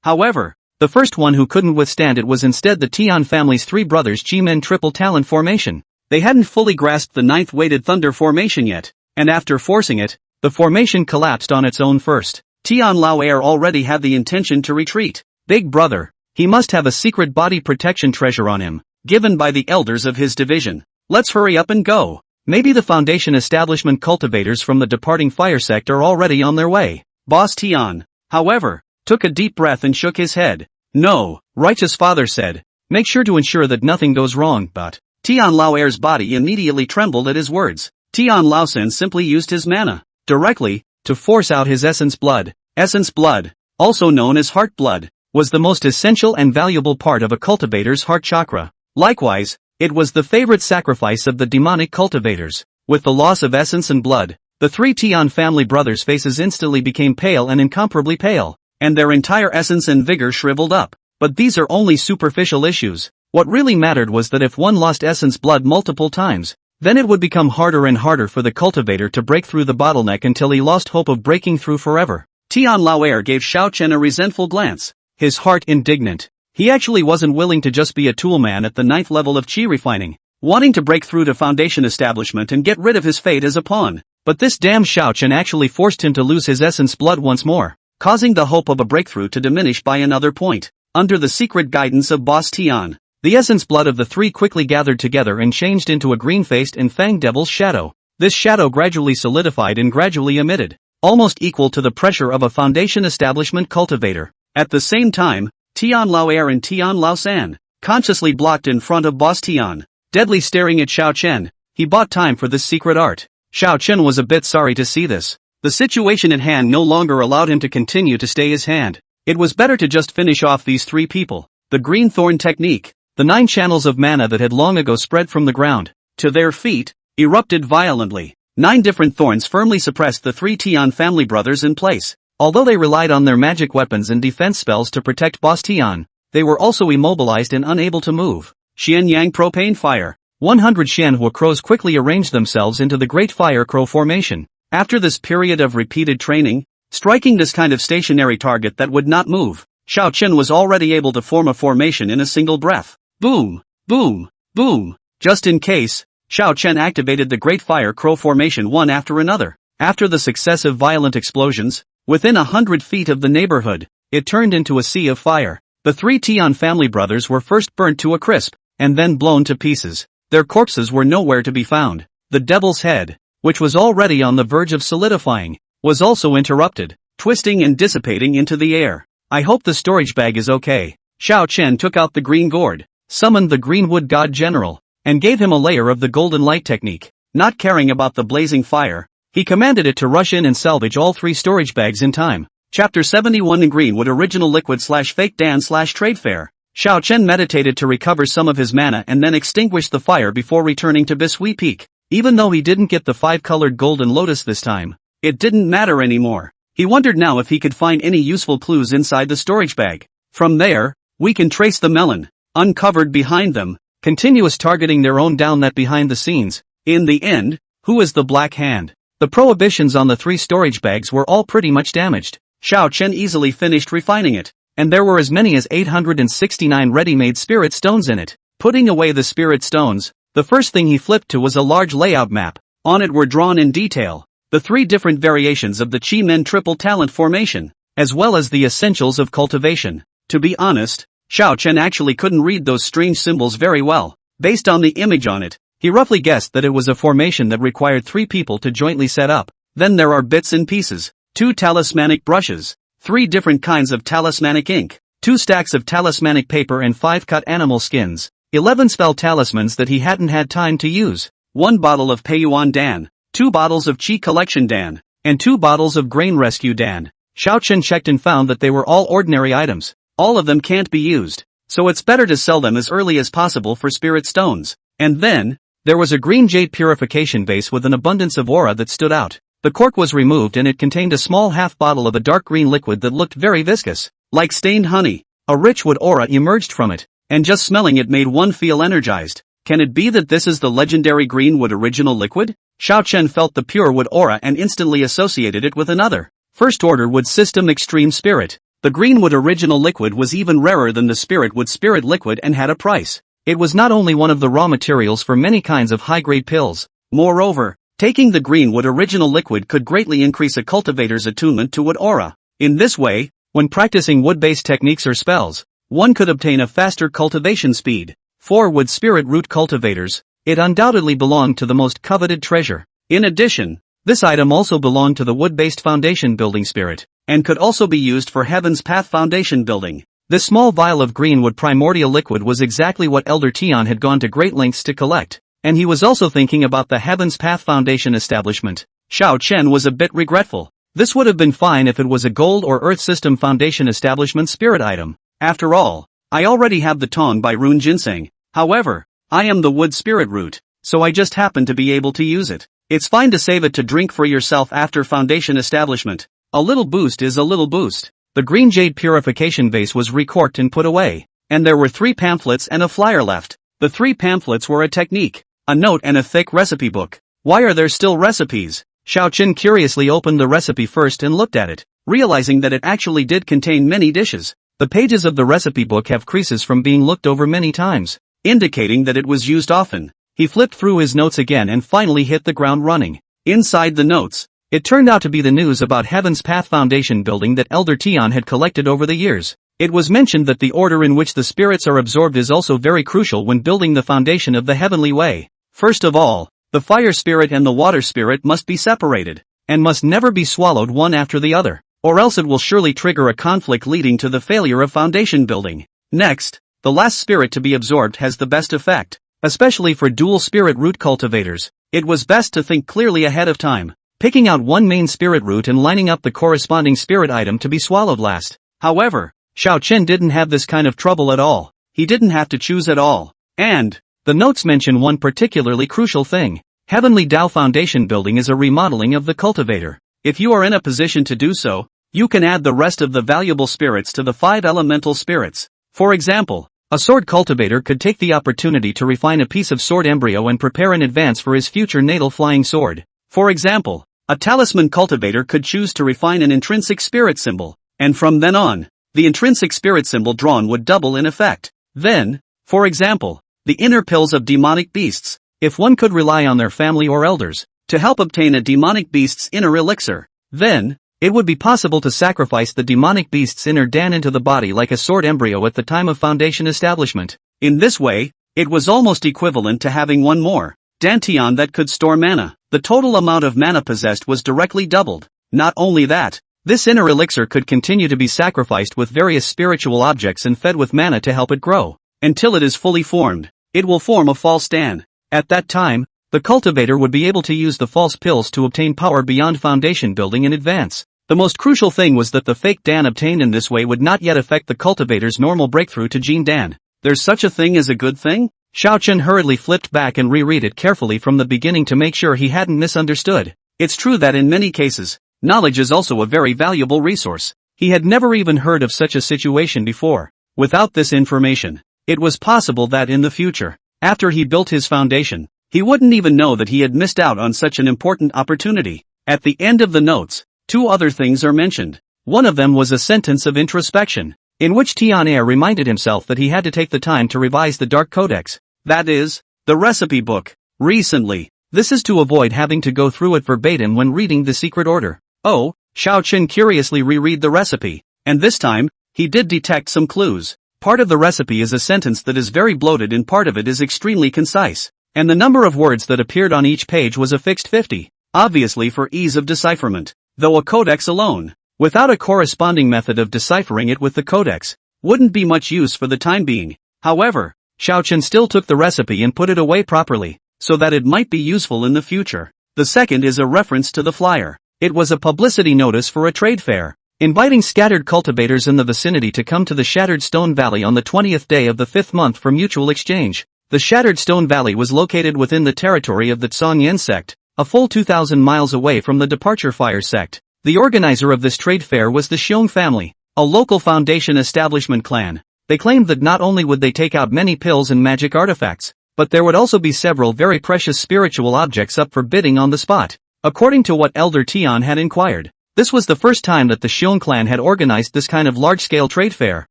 However, the first one who couldn't withstand it was instead the Tian family's 3 brothers Chi-Men triple talent formation. They hadn't fully grasped the 9th weighted thunder formation yet, and after forcing it, the formation collapsed on its own first. Tian Laoer already had the intention to retreat. Big brother, he must have a secret body protection treasure on him, given by the elders of his division. Let's hurry up and go. Maybe the Foundation establishment cultivators from the departing fire sect are already on their way. Boss Tian, however, took a deep breath and shook his head. No, righteous father said, make sure to ensure that nothing goes wrong, but Tian Laoer's body immediately trembled at his words. Tian Laosen simply used his mana, directly, to force out his essence blood. Essence blood, also known as heart blood, was the most essential and valuable part of a cultivator's heart chakra. Likewise, it was the favorite sacrifice of the demonic cultivators. With the loss of essence and blood, the 3 Tian family brothers' faces instantly became pale and incomparably pale, and their entire essence and vigor shriveled up. But these are only superficial issues. What really mattered was that if one lost essence blood multiple times, then it would become harder and harder for the cultivator to break through the bottleneck until he lost hope of breaking through forever. Tian Laoer gave Xiao Chen a resentful glance, his heart indignant. He actually wasn't willing to just be a toolman at the 9th level of chi refining, wanting to break through to Foundation establishment and get rid of his fate as a pawn. But this damn Xiao Chen actually forced him to lose his essence blood once more, causing the hope of a breakthrough to diminish by another point. Under the secret guidance of Boss Tian, the essence blood of the 3 quickly gathered together and changed into a green-faced and fanged devil's shadow. This shadow gradually solidified and gradually emitted, almost equal to the pressure of a Foundation establishment cultivator. At the same time, Tian Laoer and Tian Laosan, consciously blocked in front of Boss Tian, deadly staring at Xiao Chen. He bought time for this secret art. Xiao Chen was a bit sorry to see this. The situation at hand no longer allowed him to continue to stay his hand. It was better to just finish off these 3 people. The green thorn technique, the 9 channels of mana that had long ago spread from the ground to their feet, erupted violently. 9 different thorns firmly suppressed the 3 Tian family brothers in place. Although they relied on their magic weapons and defense spells to protect Boss Tian, they were also immobilized and unable to move. Xian Yang Propane Fire. 100 Xianhua crows quickly arranged themselves into the Great Fire Crow formation. After this period of repeated training, striking this kind of stationary target that would not move, Xiao Chen was already able to form a formation in a single breath. Boom! Boom! Boom! Just in case, Xiao Chen activated the Great Fire Crow formation one after another. After the successive violent explosions, within 100 feet of the neighborhood, it turned into a sea of fire. The 3 Tian family brothers were first burnt to a crisp, and then blown to pieces. Their corpses were nowhere to be found. The devil's head, which was already on the verge of solidifying, was also interrupted, twisting and dissipating into the air. I hope the storage bag is okay. Xiao Chen took out the green gourd, summoned the Greenwood God General, and gave him a layer of the golden light technique. Not caring about the blazing fire, he commanded it to rush in and salvage all 3 storage bags in time. Chapter 71 in Greenwood Original Liquid/Fake Dan/Trade Fair. Xiao Chen meditated to recover some of his mana and then extinguished the fire before returning to Bishui Peak. Even though he didn't get the 5-colored golden lotus this time, it didn't matter anymore. He wondered now if he could find any useful clues inside the storage bag. From there, we can trace the melon, uncovered behind them, continuous targeting their own downnet behind the scenes. In the end, who is the Black Hand? The prohibitions on the 3 storage bags were all pretty much damaged. Xiao Chen easily finished refining it, and there were as many as 869 ready-made spirit stones in it. Putting away the spirit stones, the first thing he flipped to was a large layout map. On it were drawn in detail the 3 different variations of the Chi Men triple talent formation, as well as the essentials of cultivation. To be honest, Xiao Chen actually couldn't read those strange symbols very well. Based on the image on it, he roughly guessed that it was a formation that required 3 people to jointly set up. Then there are bits and pieces, 2 talismanic brushes, 3 different kinds of talismanic ink, 2 stacks of talismanic paper and 5 cut animal skins, 11 spell talismans that he hadn't had time to use, 1 bottle of Peiyuan Dan, 2 bottles of Qi Collection Dan, and 2 bottles of Grain Rescue Dan. Xiao Chen checked and found that they were all ordinary items. All of them can't be used, so it's better to sell them as early as possible for spirit stones. And then, there was a green jade purification base with an abundance of aura that stood out. The cork was removed and it contained a small half bottle of a dark green liquid that looked very viscous, like stained honey. A rich wood aura emerged from it, and just smelling it made one feel energized. Can it be that this is the legendary green wood original liquid? Xiao Chen felt the pure wood aura and instantly associated it with another First Order Wood System Extreme Spirit. The greenwood original liquid was even rarer than the spirit wood spirit liquid and had a price. It was not only one of the raw materials for many kinds of high-grade pills. Moreover, taking the greenwood original liquid could greatly increase a cultivator's attunement to wood aura. In this way, when practicing wood-based techniques or spells, one could obtain a faster cultivation speed. For wood spirit root cultivators, it undoubtedly belonged to the most coveted treasure. In addition, this item also belonged to the wood-based foundation building spirit, and could also be used for Heaven's Path foundation building. This small vial of greenwood primordial liquid was exactly what Elder Tian had gone to great lengths to collect, and he was also thinking about the Heaven's Path foundation establishment. Xiao Chen was a bit regretful. This would have been fine if it was a gold or earth system foundation establishment spirit item. After all, I already have the Tong by Rune Ginseng. However, I am the wood spirit root, so I just happen to be able to use it. It's fine to save it to drink for yourself after foundation establishment. A little boost is a little boost. The green jade purification vase was recorked and put away, and there were 3 pamphlets and a flyer left. The 3 pamphlets were a technique, a note and a thick recipe book. Why are there still recipes? Xiao Chen curiously opened the recipe first and looked at it, realizing that it actually did contain many dishes. The pages of the recipe book have creases from being looked over many times, indicating that it was used often. He flipped through his notes again and finally hit the ground running. Inside the notes, it turned out to be the news about Heaven's Path Foundation building that Elder Tian had collected over the years. It was mentioned that the order in which the spirits are absorbed is also very crucial when building the foundation of the heavenly way. First of all, the fire spirit and the water spirit must be separated, and must never be swallowed one after the other, or else it will surely trigger a conflict leading to the failure of foundation building. Next, the last spirit to be absorbed has the best effect, especially for dual spirit root cultivators. It was best to think clearly ahead of time, picking out one main spirit root and lining up the corresponding spirit item to be swallowed last. However, Xiao Chen didn't have this kind of trouble at all. He didn't have to choose at all. And the notes mention one particularly crucial thing. Heavenly Tao Foundation building is a remodeling of the cultivator. If you are in a position to do so, you can add the rest of the valuable spirits to the 5 elemental spirits. For example, a sword cultivator could take the opportunity to refine a piece of sword embryo and prepare in advance for his future natal flying sword. For example, a talisman cultivator could choose to refine an intrinsic spirit symbol, and from then on, the intrinsic spirit symbol drawn would double in effect. Then, for example, the inner pills of demonic beasts, if one could rely on their family or elders to help obtain a demonic beast's inner elixir, then it would be possible to sacrifice the demonic beast's inner Dan into the body like a sword embryo at the time of foundation establishment. In this way, it was almost equivalent to having one more Dantian that could store mana. The total amount of mana possessed was directly doubled. Not only that, this inner elixir could continue to be sacrificed with various spiritual objects and fed with mana to help it grow. Until it is fully formed, it will form a false Dan. At that time, the cultivator would be able to use the false pills to obtain power beyond foundation building in advance. The most crucial thing was that the fake Dan obtained in this way would not yet affect the cultivator's normal breakthrough to Gene Dan. There's such a thing as a good thing? Xiao Chen hurriedly flipped back and reread it carefully from the beginning to make sure he hadn't misunderstood. It's true that in many cases, knowledge is also a very valuable resource. He had never even heard of such a situation before. Without this information, it was possible that in the future, after he built his foundation, he wouldn't even know that he had missed out on such an important opportunity. At the end of the notes, two other things are mentioned. One of them was a sentence of introspection, in which Tian Er reminded himself that he had to take the time to revise the Dark Codex, that is, the recipe book, recently. This is to avoid having to go through it verbatim when reading the secret order. Oh, Xiao Chen curiously reread the recipe, and this time, he did detect some clues. Part of the recipe is a sentence that is very bloated and part of it is extremely concise, and the number of words that appeared on each page was a fixed 50, obviously for ease of decipherment, though a codex alone, without a corresponding method of deciphering it with the codex, wouldn't be much use for the time being. However, Xiao Chen still took the recipe and put it away properly, so that it might be useful in the future. The second is a reference to the flyer. It was a publicity notice for a trade fair, inviting scattered cultivators in the vicinity to come to the Shattered Stone Valley on the 20th day of the 5th month for mutual exchange. The Shattered Stone Valley was located within the territory of the Tsongyen sect, a full 2,000 miles away from the Departure Fire sect. The organizer of this trade fair was the Xiong family, a local Foundation establishment clan. They claimed that not only would they take out many pills and magic artifacts, but there would also be several very precious spiritual objects up for bidding on the spot. According to what Elder Tian had inquired, this was the first time that the Xiong clan had organized this kind of large-scale trade fair.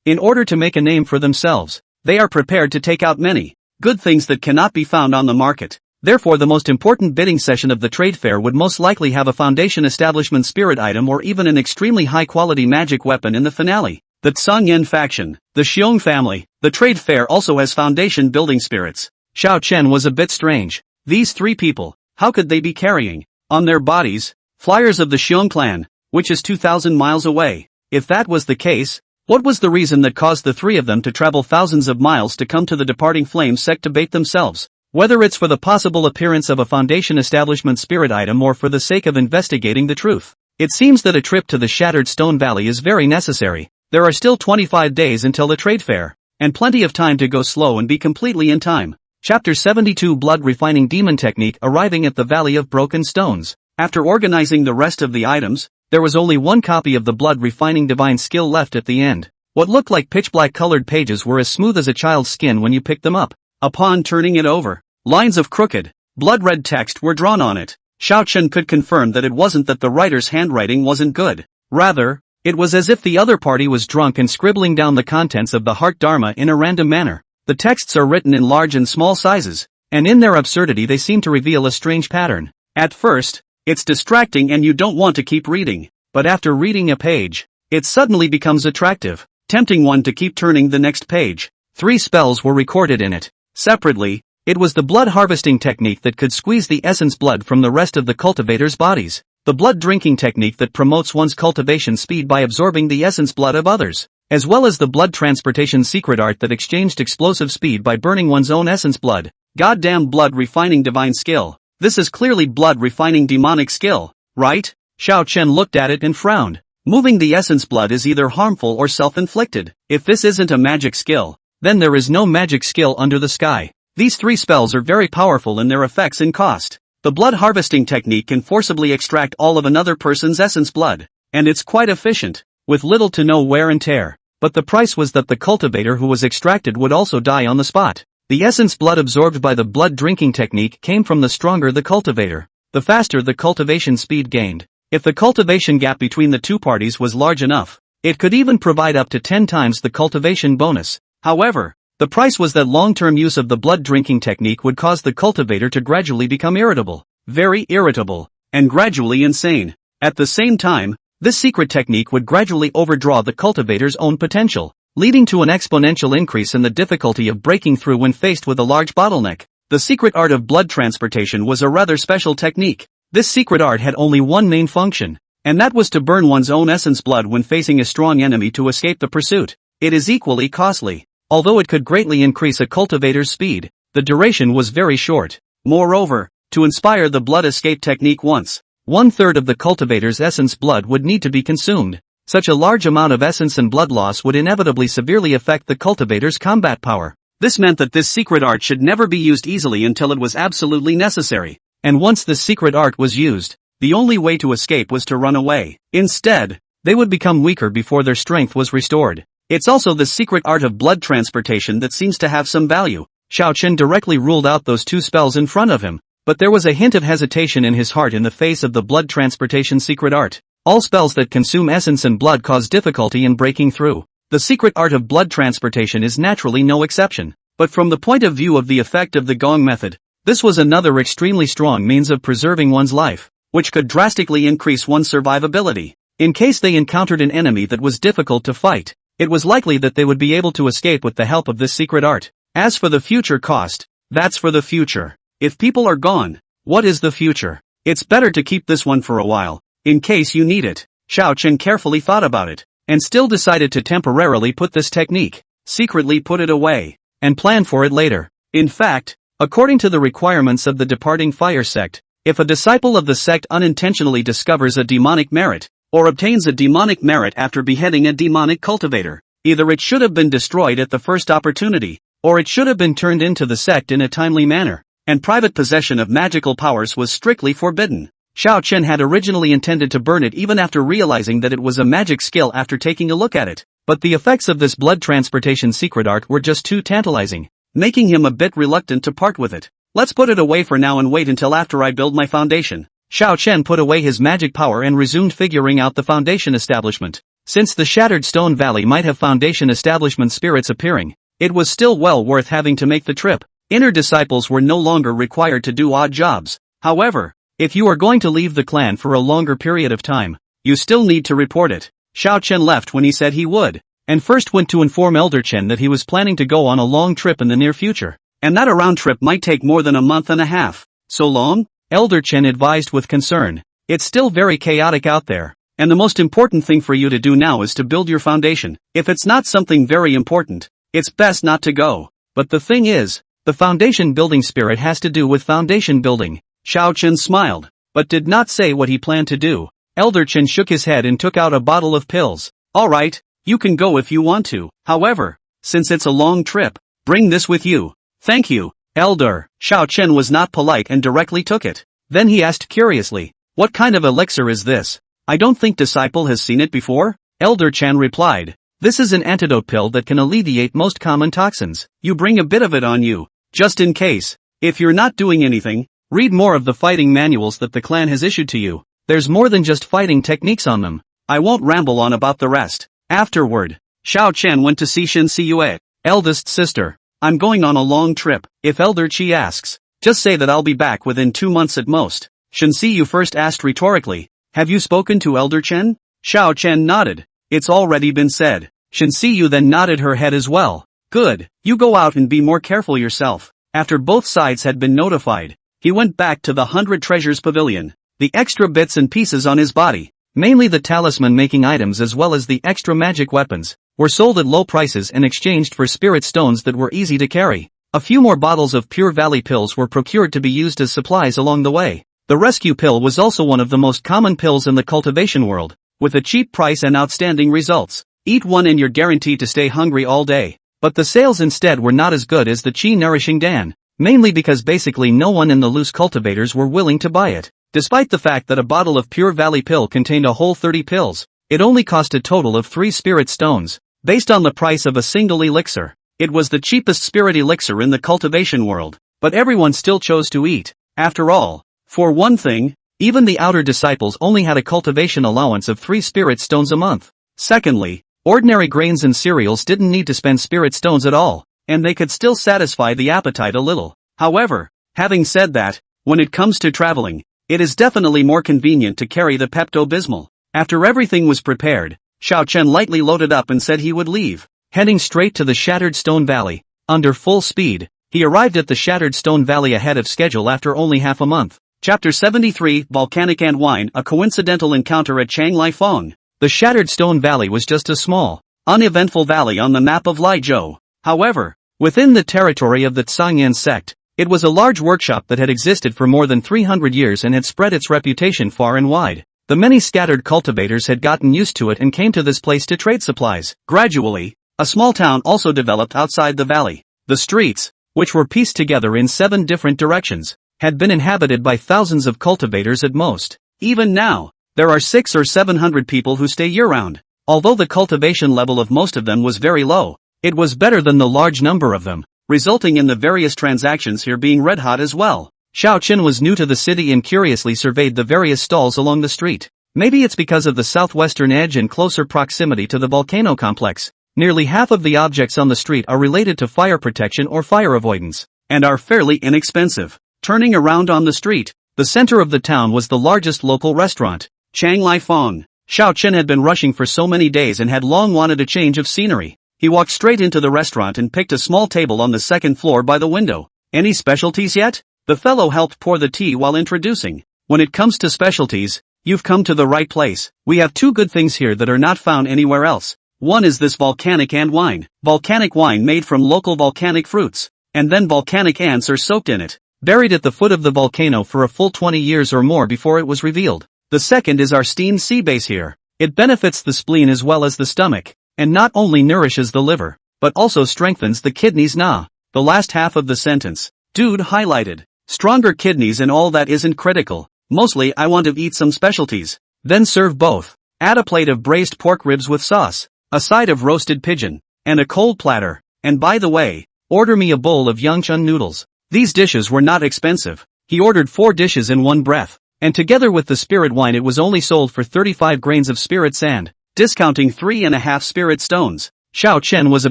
In order to make a name for themselves, they are prepared to take out many good things that cannot be found on the market. Therefore, the most important bidding session of the trade fair would most likely have a Foundation establishment spirit item or even an extremely high-quality magic weapon in the finale. The Tsongyen faction, the Xiong family, the trade fair also has Foundation building spirits. Xiao Chen was a bit strange. These three people, how could they be carrying on their bodies flyers of the Xiong clan, which is 2,000 miles away? If that was the case, what was the reason that caused the three of them to travel thousands of miles to come to the Departing Flame sect to bait themselves? Whether it's for the possible appearance of a Foundation establishment spirit item or for the sake of investigating the truth, it seems that a trip to the Shattered Stone Valley is very necessary. There are still 25 days until the trade fair, and plenty of time to go slow and be completely in time. Chapter 72 Blood Refining Demon Technique. Arriving at the Valley of Broken Stones. After organizing the rest of the items, there was only one copy of the Blood Refining Divine Skill left at the end. What looked like pitch-black colored pages were as smooth as a child's skin when you picked them up. Upon turning it over, lines of crooked, blood-red text were drawn on it. Xiao Chen could confirm that it wasn't that the writer's handwriting wasn't good. Rather, it was as if the other party was drunk and scribbling down the contents of the Heart Dharma in a random manner. The texts are written in large and small sizes, and in their absurdity they seem to reveal a strange pattern. At first, it's distracting and you don't want to keep reading, but after reading a page, it suddenly becomes attractive, tempting one to keep turning the next page. 3 spells were recorded in it. Separately, it was the blood harvesting technique that could squeeze the essence blood from the rest of the cultivators' bodies, the blood drinking technique that promotes one's cultivation speed by absorbing the essence blood of others, as well as the blood transportation secret art that exchanged explosive speed by burning one's own essence blood. Goddamn blood refining divine skill. This is clearly blood refining demonic skill, right? Xiao Chen looked at it and frowned. Moving the essence blood is either harmful or self-inflicted. If this isn't a magic skill, then there is no magic skill under the sky. These 3 spells are very powerful in their effects and cost. The blood harvesting technique can forcibly extract all of another person's essence blood, and it's quite efficient, with little to no wear and tear. But the price was that the cultivator who was extracted would also die on the spot. The essence blood absorbed by the blood drinking technique came from the stronger the cultivator, the faster the cultivation speed gained. If the cultivation gap between the two parties was large enough, it could even provide up to 10 times the cultivation bonus. However, the price was that long-term use of the blood drinking technique would cause the cultivator to gradually become irritable, very irritable, and gradually insane. At the same time, this secret technique would gradually overdraw the cultivator's own potential, leading to an exponential increase in the difficulty of breaking through when faced with a large bottleneck. The secret art of blood transportation was a rather special technique. This secret art had only one main function, and that was to burn one's own essence blood when facing a strong enemy to escape the pursuit. It is equally costly. Although it could greatly increase a cultivator's speed, the duration was very short. Moreover, to inspire the blood escape technique once, 1/3 of the cultivator's essence blood would need to be consumed. Such a large amount of essence and blood loss would inevitably severely affect the cultivator's combat power. This meant that this secret art should never be used easily until it was absolutely necessary. And once this secret art was used, the only way to escape was to run away. Instead, they would become weaker before their strength was restored. It's also the secret art of blood transportation that seems to have some value. Xiao Chen directly ruled out those two spells in front of him, but there was a hint of hesitation in his heart in the face of the blood transportation secret art. All spells that consume essence and blood cause difficulty in breaking through. The secret art of blood transportation is naturally no exception. But from the point of view of the effect of the Gong method, this was another extremely strong means of preserving one's life, which could drastically increase one's survivability. In case they encountered an enemy that was difficult to fight, it was likely that they would be able to escape with the help of this secret art. As for the future cost, that's for the future. If people are gone, what is the future? It's better to keep this one for a while, in case you need it. Xiao Chen carefully thought about it, and still decided to temporarily put this technique, secretly put it away, and plan for it later. In fact, according to the requirements of the departing fire sect, if a disciple of the sect unintentionally discovers a demonic merit, or obtains a demonic merit after beheading a demonic cultivator, either it should have been destroyed at the first opportunity, or it should have been turned into the sect in a timely manner, and private possession of magical powers was strictly forbidden. Xiao Chen had originally intended to burn it even after realizing that it was a magic skill after taking a look at it, but the effects of this blood transportation secret art were just too tantalizing, making him a bit reluctant to part with it. Let's put it away for now and wait until after I build my foundation. Xiao Chen put away his magic power and resumed figuring out the foundation establishment. Since the Shattered Stone Valley might have foundation establishment spirits appearing, it was still well worth having to make the trip. Inner disciples were no longer required to do odd jobs. However, if you are going to leave the clan for a longer period of time, you still need to report it. Xiao Chen left when he said he would, and first went to inform Elder Chen that he was planning to go on a long trip in the near future, and that a round trip might take more than a month and a half. So long? Elder Chen advised with concern. It's still very chaotic out there, and the most important thing for you to do now is to build your foundation. If it's not something very important, it's best not to go. But the thing is, the foundation building spirit has to do with foundation building. Xiao Chen smiled, but did not say what he planned to do. Elder Chen shook his head and took out a bottle of pills. Alright, you can go if you want to. However, since it's a long trip, bring this with you. Thank you, Elder. Xiao Chen was not polite and directly took it. Then he asked curiously, what kind of elixir is this? I don't think Disciple has seen it before. Elder Chen replied, this is an antidote pill that can alleviate most common toxins. You bring a bit of it on you, just in case. If you're not doing anything, read more of the fighting manuals that the clan has issued to you. There's more than just fighting techniques on them. I won't ramble on about the rest. Afterward, Xiao Chen went to see Shen Siyue, eldest sister. I'm going on a long trip. If Elder Qi asks, just say that I'll be back within 2 months at most. Shen Siyu first asked rhetorically, have you spoken to Elder Chen? Xiao Chen nodded. It's already been said. Shen Siyu then nodded her head as well. Good, you go out and be more careful yourself. After both sides had been notified, he went back to the 100 Treasures Pavilion. The extra bits and pieces on his body, mainly the talisman-making items as well as the extra magic weapons, were sold at low prices and exchanged for spirit stones that were easy to carry. A few more bottles of Pure Valley pills were procured to be used as supplies along the way. The rescue pill was also one of the most common pills in the cultivation world, with a cheap price and outstanding results. Eat one and you're guaranteed to stay hungry all day. But the sales instead were not as good as the Qi Nourishing Dan, mainly because basically no one in the loose cultivators were willing to buy it. Despite the fact that a bottle of Pure Valley pill contained a whole 30 pills, it only cost a total of 3 spirit stones, based on the price of a single elixir. It was the cheapest spirit elixir in the cultivation world, but everyone still chose to eat. After all, for one thing, even the outer disciples only had a cultivation allowance of 3 spirit stones a month. Secondly, ordinary grains and cereals didn't need to spend spirit stones at all, and they could still satisfy the appetite a little. However, having said that, when it comes to traveling, it is definitely more convenient to carry the Pepto-Bismol. After everything was prepared, Xiao Chen lightly loaded up and said he would leave. Heading straight to the Shattered Stone Valley, under full speed, he arrived at the Shattered Stone Valley ahead of schedule after only half a month. Chapter 73, Volcanic Ant Wine, a coincidental encounter at Changlai Fong. The Shattered Stone Valley was just a small, uneventful valley on the map of Laizhou. However, within the territory of the Tsangyan sect, it was a large workshop that had existed for more than 300 years and had spread its reputation far and wide. The many scattered cultivators had gotten used to it and came to this place to trade supplies. Gradually, a small town also developed outside the valley. The streets, which were pieced together in 7 different directions, had been inhabited by thousands of cultivators at most. Even now, there are 600 or 700 people who stay year-round. Although the cultivation level of most of them was very low, it was better than the large number of them, resulting in the various transactions here being red-hot as well. Xiao Qin was new to the city and curiously surveyed the various stalls along the street. Maybe it's because of the southwestern edge and closer proximity to the volcano complex. Nearly half of the objects on the street are related to fire protection or fire avoidance, and are fairly inexpensive. Turning around on the street, the center of the town was the largest local restaurant, Chang Lai Fong. Xiao Qin had been rushing for so many days and had long wanted a change of scenery. He walked straight into the restaurant and picked a small table on the second floor by the window. Any specialties yet? The fellow helped pour the tea while introducing. When it comes to specialties, you've come to the right place. We have two good things here that are not found anywhere else. One is this volcanic ant wine. Volcanic wine made from local volcanic fruits. And then volcanic ants are soaked in it, buried at the foot of the volcano for a full 20 years or more before it was revealed. The second is our steamed sea base here. It benefits the spleen as well as the stomach, and not only nourishes the liver, but also strengthens the kidneys. The last half of the sentence, dude highlighted. Stronger kidneys and all that isn't critical. Mostly I want to eat some specialties. Then serve both. Add a plate of braised pork ribs with sauce, a side of roasted pigeon, and a cold platter. And by the way, order me a bowl of Yangchun noodles. These dishes were not expensive. He ordered 4 dishes in one breath. And together with the spirit wine it was only sold for 35 grains of spirit sand, discounting 3.5 spirit stones. Xiao Chen was a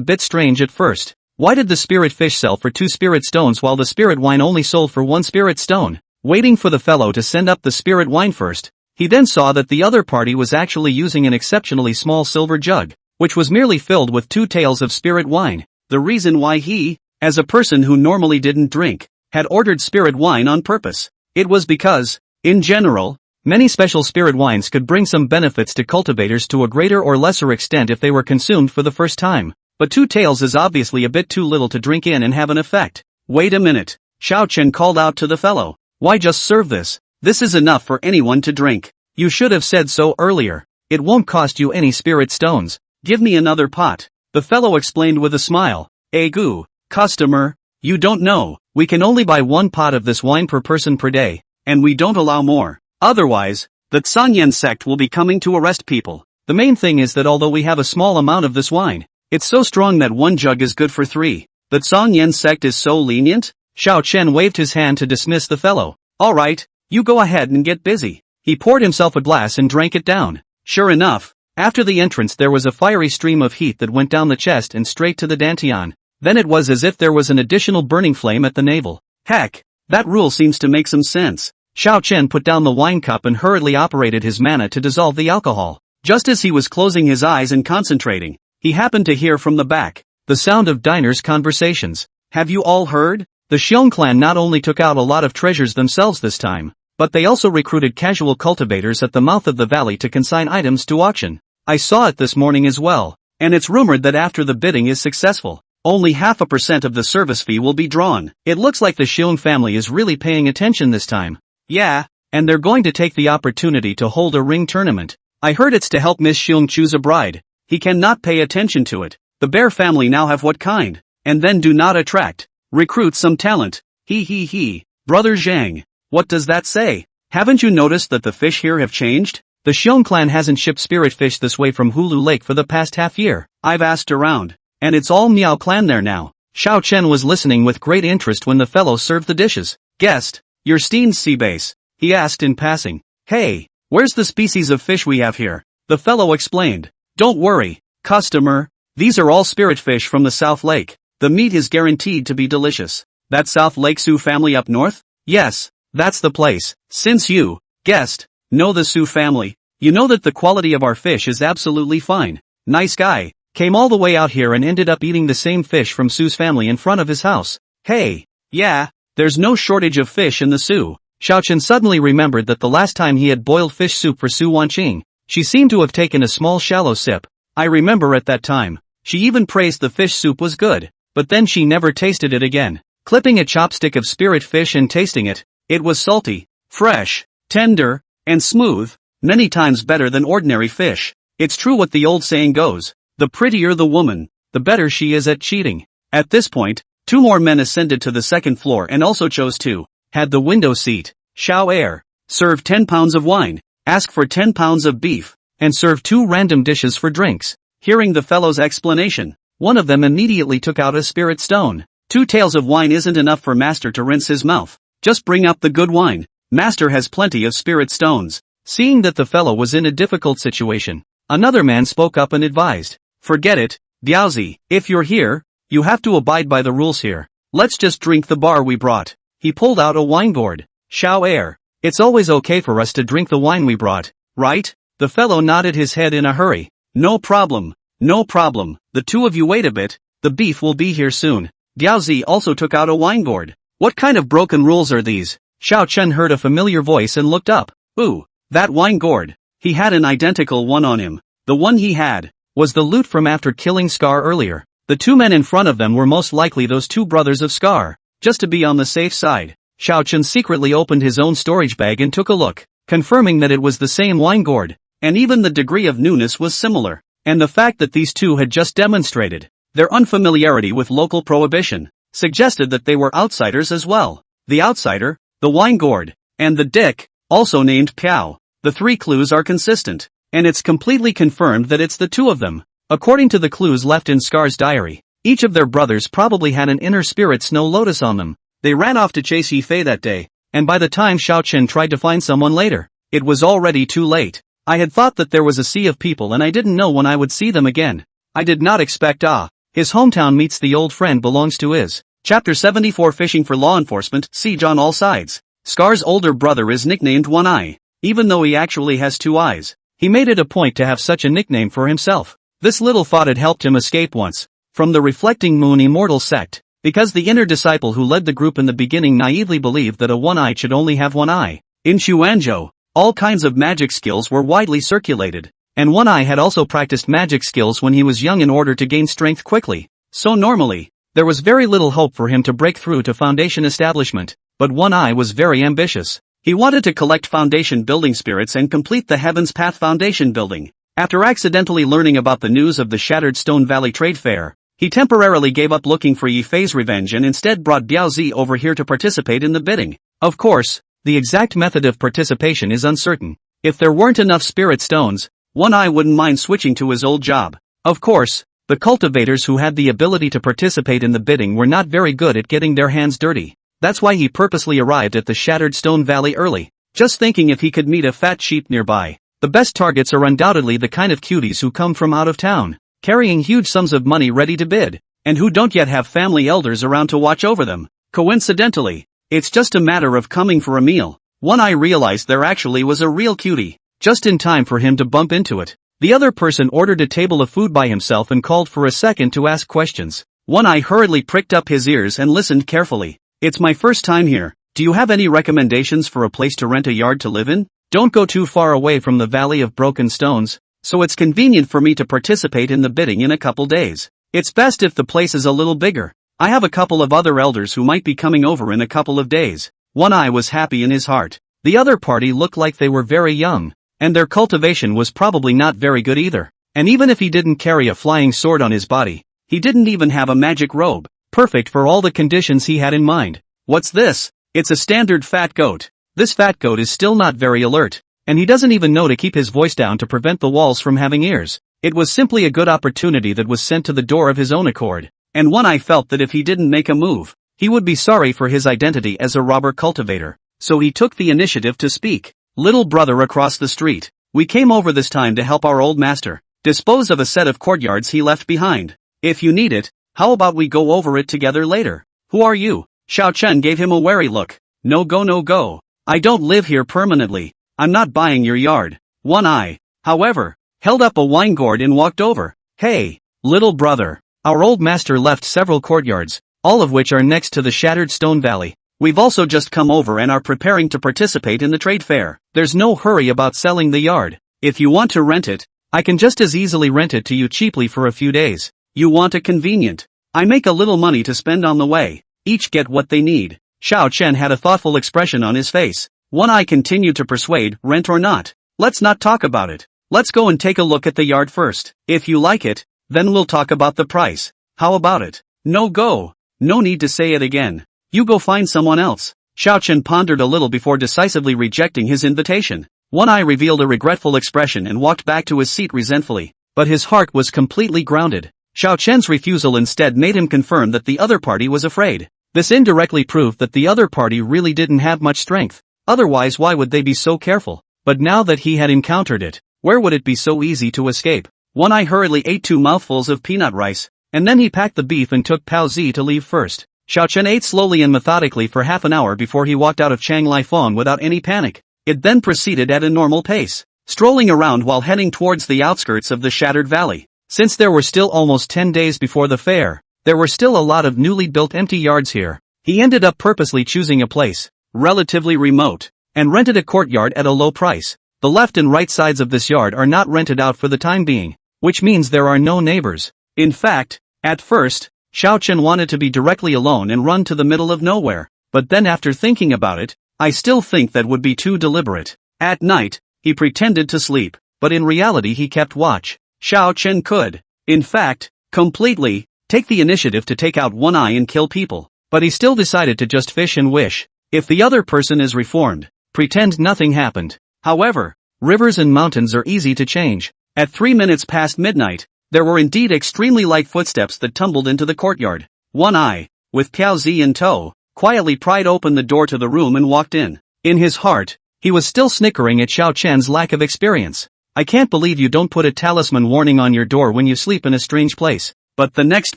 bit strange at first. Why did the spirit fish sell for 2 spirit stones while the spirit wine only sold for 1 spirit stone? Waiting for the fellow to send up the spirit wine first, he then saw that the other party was actually using an exceptionally small silver jug, which was merely filled with 2 taels of spirit wine. The reason why he, as a person who normally didn't drink, had ordered spirit wine on purpose. It was because, in general, many special spirit wines could bring some benefits to cultivators to a greater or lesser extent if they were consumed for the first time. But 2 taels is obviously a bit too little to drink in and have an effect. Wait a minute. Xiao Chen called out to the fellow. Why just serve this? This is enough for anyone to drink. You should have said so earlier. It won't cost you any spirit stones. Give me another pot. The fellow explained with a smile. Egu, customer, you don't know. We can only buy 1 pot of this wine per person per day. And we don't allow more. Otherwise, the Zhangyan sect will be coming to arrest people. The main thing is that although we have a small amount of this wine, it's so strong that 1 jug is good for 3. The Zhangyan sect is so lenient? Xiao Chen waved his hand to dismiss the fellow. Alright, you go ahead and get busy. He poured himself a glass and drank it down. Sure enough, after the entrance there was a fiery stream of heat that went down the chest and straight to the dantian. Then it was as if there was an additional burning flame at the navel. Heck, that rule seems to make some sense. Xiao Chen put down the wine cup and hurriedly operated his mana to dissolve the alcohol. Just as he was closing his eyes and concentrating, he happened to hear from the back the sound of diners' conversations. Have you all heard? The Xiong clan not only took out a lot of treasures themselves this time, but they also recruited casual cultivators at the mouth of the valley to consign items to auction. I saw it this morning as well, and it's rumored that after the bidding is successful, only 0.5% of the service fee will be drawn. It looks like the Xiong family is really paying attention this time. Yeah, and they're going to take the opportunity to hold a ring tournament. I heard it's to help Miss Xiong choose a bride. He cannot pay attention to it. The Bear family now have what kind? And then do not attract. Recruit some talent. He. Brother Zhang. What does that say? Haven't you noticed that the fish here have changed? The Xiong clan hasn't shipped spirit fish this way from Hulu Lake for the past half year. I've asked around, and it's all Miao clan there now. Xiao Chen was listening with great interest when the fellow served the dishes. Guest, your steamed sea base, he asked in passing. Hey, where's the species of fish we have here? The fellow explained. Don't worry, customer. These are all spirit fish from the South Lake. The meat is guaranteed to be delicious. That South Lake Sioux family up north? Yes, that's the place. Since you, guest, know the Sioux family, you know that the quality of our fish is absolutely fine. Nice guy. Came all the way out here and ended up eating the same fish from Sue's family in front of his house. Hey, yeah, there's no shortage of fish in the Sioux. Xiao Chen suddenly remembered that the last time he had boiled fish soup for Su Wanqing, she seemed to have taken a small shallow sip. I remember at that time, she even praised the fish soup was good, but then she never tasted it again. Clipping a chopstick of spirit fish and tasting it, it was salty, fresh, tender, and smooth, many times better than ordinary fish. It's true what the old saying goes. The prettier the woman, the better she is at cheating. At this point, 2 more men ascended to the second floor and also chose to had the window seat. Xiao Air, serve 10 pounds of wine, ask for 10 pounds of beef, and serve 2 random dishes for drinks. Hearing the fellow's explanation, one of them immediately took out a spirit stone. 2 taels of wine isn't enough for master to rinse his mouth. Just bring up the good wine. Master has plenty of spirit stones. Seeing that the fellow was in a difficult situation, another man spoke up and advised, forget it, Diaozi, if you're here, you have to abide by the rules here. Let's just drink the bar we brought. He pulled out a wine gourd. Xiao Air. It's always okay for us to drink the wine we brought, right? The fellow nodded his head in a hurry. No problem. No problem, the 2 of you wait a bit, the beef will be here soon. Diaozi also took out a wine gourd. What kind of broken rules are these? Xiao Chen heard a familiar voice and looked up. Ooh, that wine gourd. He had an identical one on him. The one he had was the loot from after killing Scar earlier. The 2 men in front of them were most likely those 2 brothers of Scar. Just to be on the safe side, Xiao Chen secretly opened his own storage bag and took a look, confirming that it was the same wine gourd, and even the degree of newness was similar. And the fact that these 2 had just demonstrated their unfamiliarity with local prohibition suggested that they were outsiders as well. The outsider, the wine gourd, and the dick, also named Piao. The 3 clues are consistent, and it's completely confirmed that it's the 2 of them. According to the clues left in Scar's diary, each of their brothers probably had an inner spirit snow lotus on them. They ran off to chase Yifei that day, and by the time Xiao Chen tried to find someone later, it was already too late. I had thought that there was a sea of people and I didn't know when I would see them again. I did not expect his hometown meets the old friend belongs to his. Chapter 74 Fishing for Law Enforcement, Siege on All Sides. Scar's older brother is nicknamed One Eye, even though he actually has 2 eyes. He made it a point to have such a nickname for himself. This little thought had helped him escape once from the Reflecting Moon Immortal sect, because the inner disciple who led the group in the beginning naively believed that a one-eyed should only have one eye. In Xuanzhou, all kinds of magic skills were widely circulated, and One Eye had also practiced magic skills when he was young in order to gain strength quickly. So normally, there was very little hope for him to break through to Foundation establishment, but One Eye was very ambitious. He wanted to collect Foundation building spirits and complete the Heaven's Path Foundation building. After accidentally learning about the news of the Shattered Stone Valley Trade Fair, he temporarily gave up looking for Yifei's revenge and instead brought Biaozi over here to participate in the bidding. Of course, the exact method of participation is uncertain. If there weren't enough spirit stones, One Eye wouldn't mind switching to his old job. Of course, the cultivators who had the ability to participate in the bidding were not very good at getting their hands dirty. That's why he purposely arrived at the Shattered Stone Valley early, just thinking if he could meet a fat sheep nearby. The best targets are undoubtedly the kind of cuties who come from out of town, carrying huge sums of money ready to bid, and who don't yet have family elders around to watch over them. Coincidentally, it's just a matter of coming for a meal. One Eye realized there actually was a real cutie, just in time for him to bump into it. The other person ordered a table of food by himself and called for a second to ask questions. One Eye hurriedly pricked up his ears and listened carefully. It's my first time here. Do you have any recommendations for a place to rent a yard to live in? Don't go too far away from the Valley of Broken Stones, so it's convenient for me to participate in the bidding in a couple days. It's best if the place is a little bigger. I have a couple of other elders who might be coming over in a couple of days. One Eye was happy in his heart. The other party looked like they were very young, and their cultivation was probably not very good either. And even if he didn't carry a flying sword on his body, he didn't even have a magic robe, perfect for all the conditions he had in mind. What's this? It's a standard fat goat. This fat goat is still not very alert, and he doesn't even know to keep his voice down to prevent the walls from having ears. It was simply a good opportunity that was sent to the door of his own accord, and One Eye felt that if he didn't make a move, he would be sorry for his identity as a robber cultivator. So he took the initiative to speak. Little brother across the street, we came over this time to help our old master dispose of a set of courtyards he left behind. If you need it, how about we go over it together later? Who are you? Xiao Chen gave him a wary look. No go no go. I don't live here permanently. I'm not buying your yard. One Eye, however, held up a wine gourd and walked over. Hey, little brother. Our old master left several courtyards, all of which are next to the Shattered Stone Valley. We've also just come over and are preparing to participate in the trade fair. There's no hurry about selling the yard. If you want to rent it, I can just as easily rent it to you cheaply for a few days. You want a convenient. I make a little money to spend on the way. Each get what they need. Xiao Chen had a thoughtful expression on his face. One Eye continued to persuade, rent or not. Let's not talk about it. Let's go and take a look at the yard first. If you like it, then we'll talk about the price. How about it? No go. No need to say it again. You go find someone else. Xiao Chen pondered a little before decisively rejecting his invitation. One Eye revealed a regretful expression and walked back to his seat resentfully, but his heart was completely grounded. Xiao Chen's refusal instead made him confirm that the other party was afraid. This indirectly proved that the other party really didn't have much strength, otherwise why would they be so careful? But now that he had encountered it, where would it be so easy to escape? One Eye hurriedly ate 2 mouthfuls of peanut rice, and then he packed the beef and took Pao Zi to leave first. Xiao Chen ate slowly and methodically for half an hour before he walked out of Chang Lai Fong without any panic. It then proceeded at a normal pace, strolling around while heading towards the outskirts of the shattered valley. Since there were still almost 10 days before the fair, there were still a lot of newly built empty yards here. He ended up purposely choosing a place, relatively remote, and rented a courtyard at a low price. The left and right sides of this yard are not rented out for the time being, which means there are no neighbors. In fact, at first, Xiao Chen wanted to be directly alone and run to the middle of nowhere, but then after thinking about it, I still think that would be too deliberate. At night, he pretended to sleep, but in reality he kept watch. Xiao Chen could, in fact, completely, take the initiative to take out One Eye and kill people, but he still decided to just fish and wish. If the other person is reformed, pretend nothing happened. However, rivers and mountains are easy to change. At 3 minutes past midnight, there were indeed extremely light footsteps that tumbled into the courtyard. One Eye, with Pao Zi in tow, quietly pried open the door to the room and walked in. In his heart, he was still snickering at Xiao Chen's lack of experience. I can't believe you don't put a talisman warning on your door when you sleep in a strange place. But the next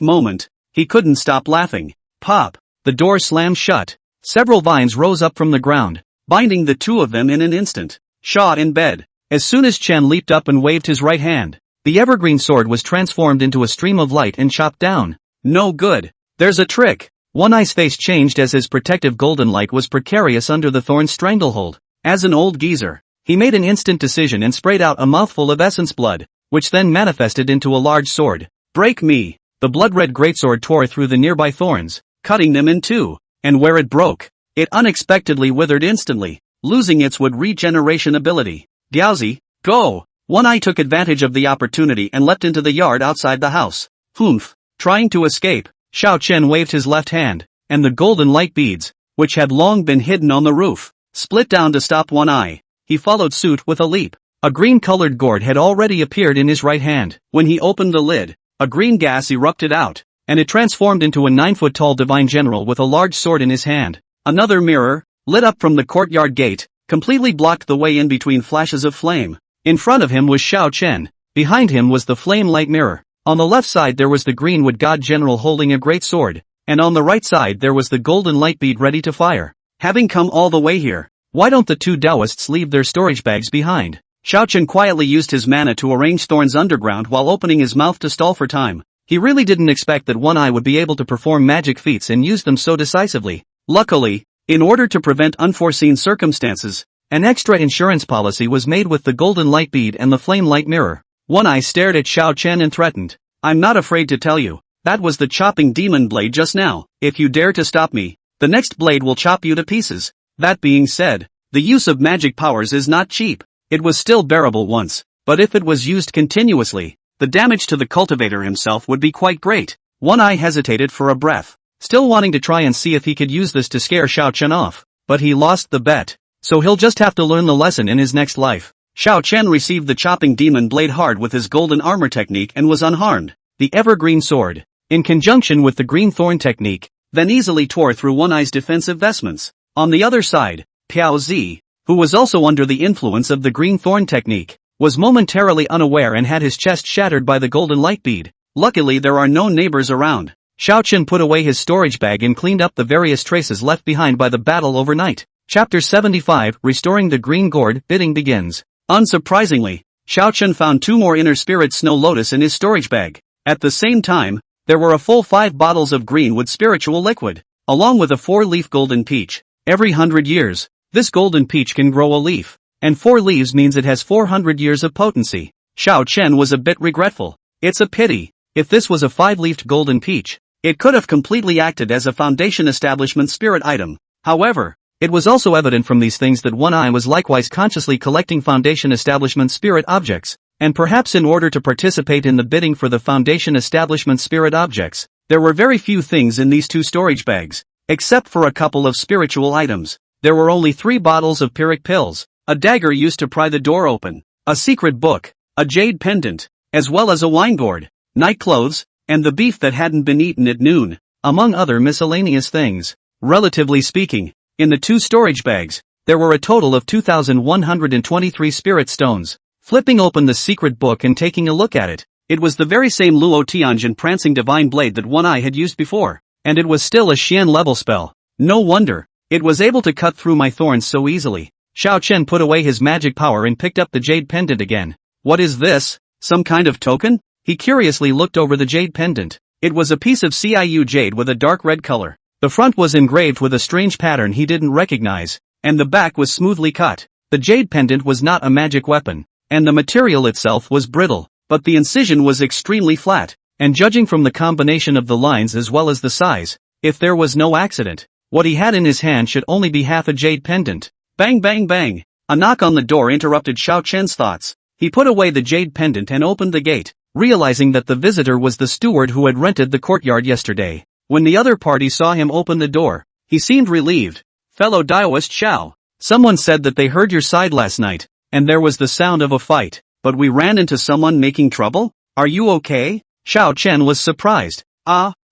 moment, he couldn't stop laughing. Pop! The door slammed shut. Several vines rose up from the ground, binding the two of them in an instant. Shot in bed. As soon as Chen leaped up and waved his right hand, the evergreen sword was transformed into a stream of light and chopped down. No good. There's a trick. One Eye's face changed as his protective golden light was precarious under the thorn's stranglehold. As an old geezer, he made an instant decision and sprayed out a mouthful of essence blood, which then manifested into a large sword. Break me! The blood-red greatsword tore through the nearby thorns, cutting them in two, and where it broke, it unexpectedly withered instantly, losing its wood regeneration ability. Diaozi, go! One Eye took advantage of the opportunity and leapt into the yard outside the house. Humph! Trying to escape, Xiao Chen waved his left hand, and the golden light beads, which had long been hidden on the roof, split down to stop One Eye. He followed suit with a leap. A green-colored gourd had already appeared in his right hand. When he opened the lid, a green gas erupted out, and it transformed into a 9-foot-tall divine general with a large sword in his hand. Another mirror, lit up from the courtyard gate, completely blocked the way in between flashes of flame. In front of him was Xiao Chen. Behind him was the flame light mirror. On the left side there was the greenwood god general holding a great sword, and on the right side there was the golden light bead ready to fire. Having come all the way here, why don't the two Taoists leave their storage bags behind? Xiao Chen quietly used his mana to arrange thorns underground while opening his mouth to stall for time. He really didn't expect that One Eye would be able to perform magic feats and use them so decisively. Luckily, in order to prevent unforeseen circumstances, an extra insurance policy was made with the golden light bead and the flame light mirror. One Eye stared at Xiao Chen and threatened. I'm not afraid to tell you, that was the chopping demon blade just now. If you dare to stop me, the next blade will chop you to pieces. That being said, the use of magic powers is not cheap. It was still bearable once, but if it was used continuously, the damage to the cultivator himself would be quite great. One Eye hesitated for a breath, still wanting to try and see if he could use this to scare Xiao Chen off, but he lost the bet, so he'll just have to learn the lesson in his next life. Xiao Chen received the chopping demon blade hard with his golden armor technique and was unharmed. The evergreen sword, in conjunction with the green thorn technique, then easily tore through One Eye's defensive vestments. On the other side, Pao Zi, who was also under the influence of the green thorn technique, was momentarily unaware and had his chest shattered by the golden light bead. Luckily there are no neighbors around. Xiao Chen put away his storage bag and cleaned up the various traces left behind by the battle overnight. Chapter 75, Restoring the Green Gourd. Bidding begins. Unsurprisingly, Xiao Chen found 2 more inner spirit snow lotus in his storage bag. At the same time, there were a full 5 bottles of greenwood spiritual liquid, along with a 4-leaf golden peach. Every 100 years, this golden peach can grow a leaf, and 4 leaves means it has 400 years of potency. Xiao Chen was a bit regretful. It's a pity. If this was a 5-leafed golden peach, it could have completely acted as a foundation establishment spirit item. However, it was also evident from these things that One Eye was likewise consciously collecting foundation establishment spirit objects, and perhaps in order to participate in the bidding for the foundation establishment spirit objects, there were very few things in these 2 storage bags. Except for a couple of spiritual items. There were only 3 bottles of Pyrrhic pills, a dagger used to pry the door open, a secret book, a jade pendant, as well as a wine gourd, night clothes, and the beef that hadn't been eaten at noon, among other miscellaneous things. Relatively speaking, in the 2 storage bags, there were a total of 2,123 spirit stones. Flipping open the secret book and taking a look at it, it was the very same Luo Tianjin prancing divine blade that One Eye had used before, and it was still a Xian level spell. No wonder, it was able to cut through my thorns so easily. Xiao Chen put away his magic power and picked up the jade pendant again. What is this? Some kind of token? He curiously looked over the jade pendant. It was a piece of CIU jade with a dark red color. The front was engraved with a strange pattern he didn't recognize, and the back was smoothly cut. The jade pendant was not a magic weapon, and the material itself was brittle, but the incision was extremely flat, and judging from the combination of the lines as well as the size, if there was no accident, what he had in his hand should only be half a jade pendant. Bang bang bang! A knock on the door interrupted Xiao Chen's thoughts. He put away the jade pendant and opened the gate, realizing that the visitor was the steward who had rented the courtyard yesterday. When the other party saw him open the door, he seemed relieved. Fellow Daoist Xiao, someone said that they heard your side last night, and there was the sound of a fight, but we ran into someone making trouble? Are you okay? Xiao Chen was surprised.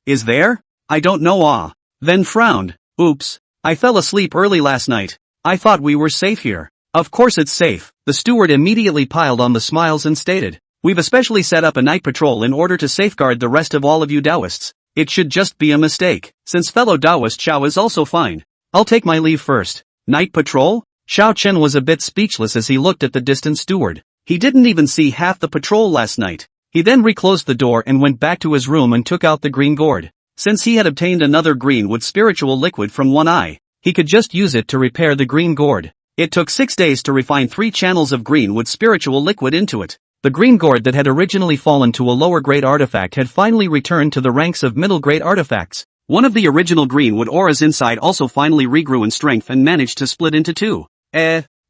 Is there? I don't know. Then frowned. Oops, I fell asleep early last night. I thought we were safe here. Of course it's safe. The steward immediately piled on the smiles and stated, we've especially set up a night patrol in order to safeguard the rest of all of you Daoists. It should just be a mistake, since fellow Daoist Xiao is also fine. I'll take my leave first. Night patrol? Xiao Chen was a bit speechless as he looked at the distant steward. He didn't even see half the patrol last night. He then reclosed the door and went back to his room and took out the green gourd. Since he had obtained another greenwood spiritual liquid from One Eye, he could just use it to repair the green gourd. It took 6 days to refine 3 channels of greenwood spiritual liquid into it. The green gourd that had originally fallen to a lower grade artifact had finally returned to the ranks of middle grade artifacts. One of the original greenwood auras inside also finally regrew in strength and managed to split into 2.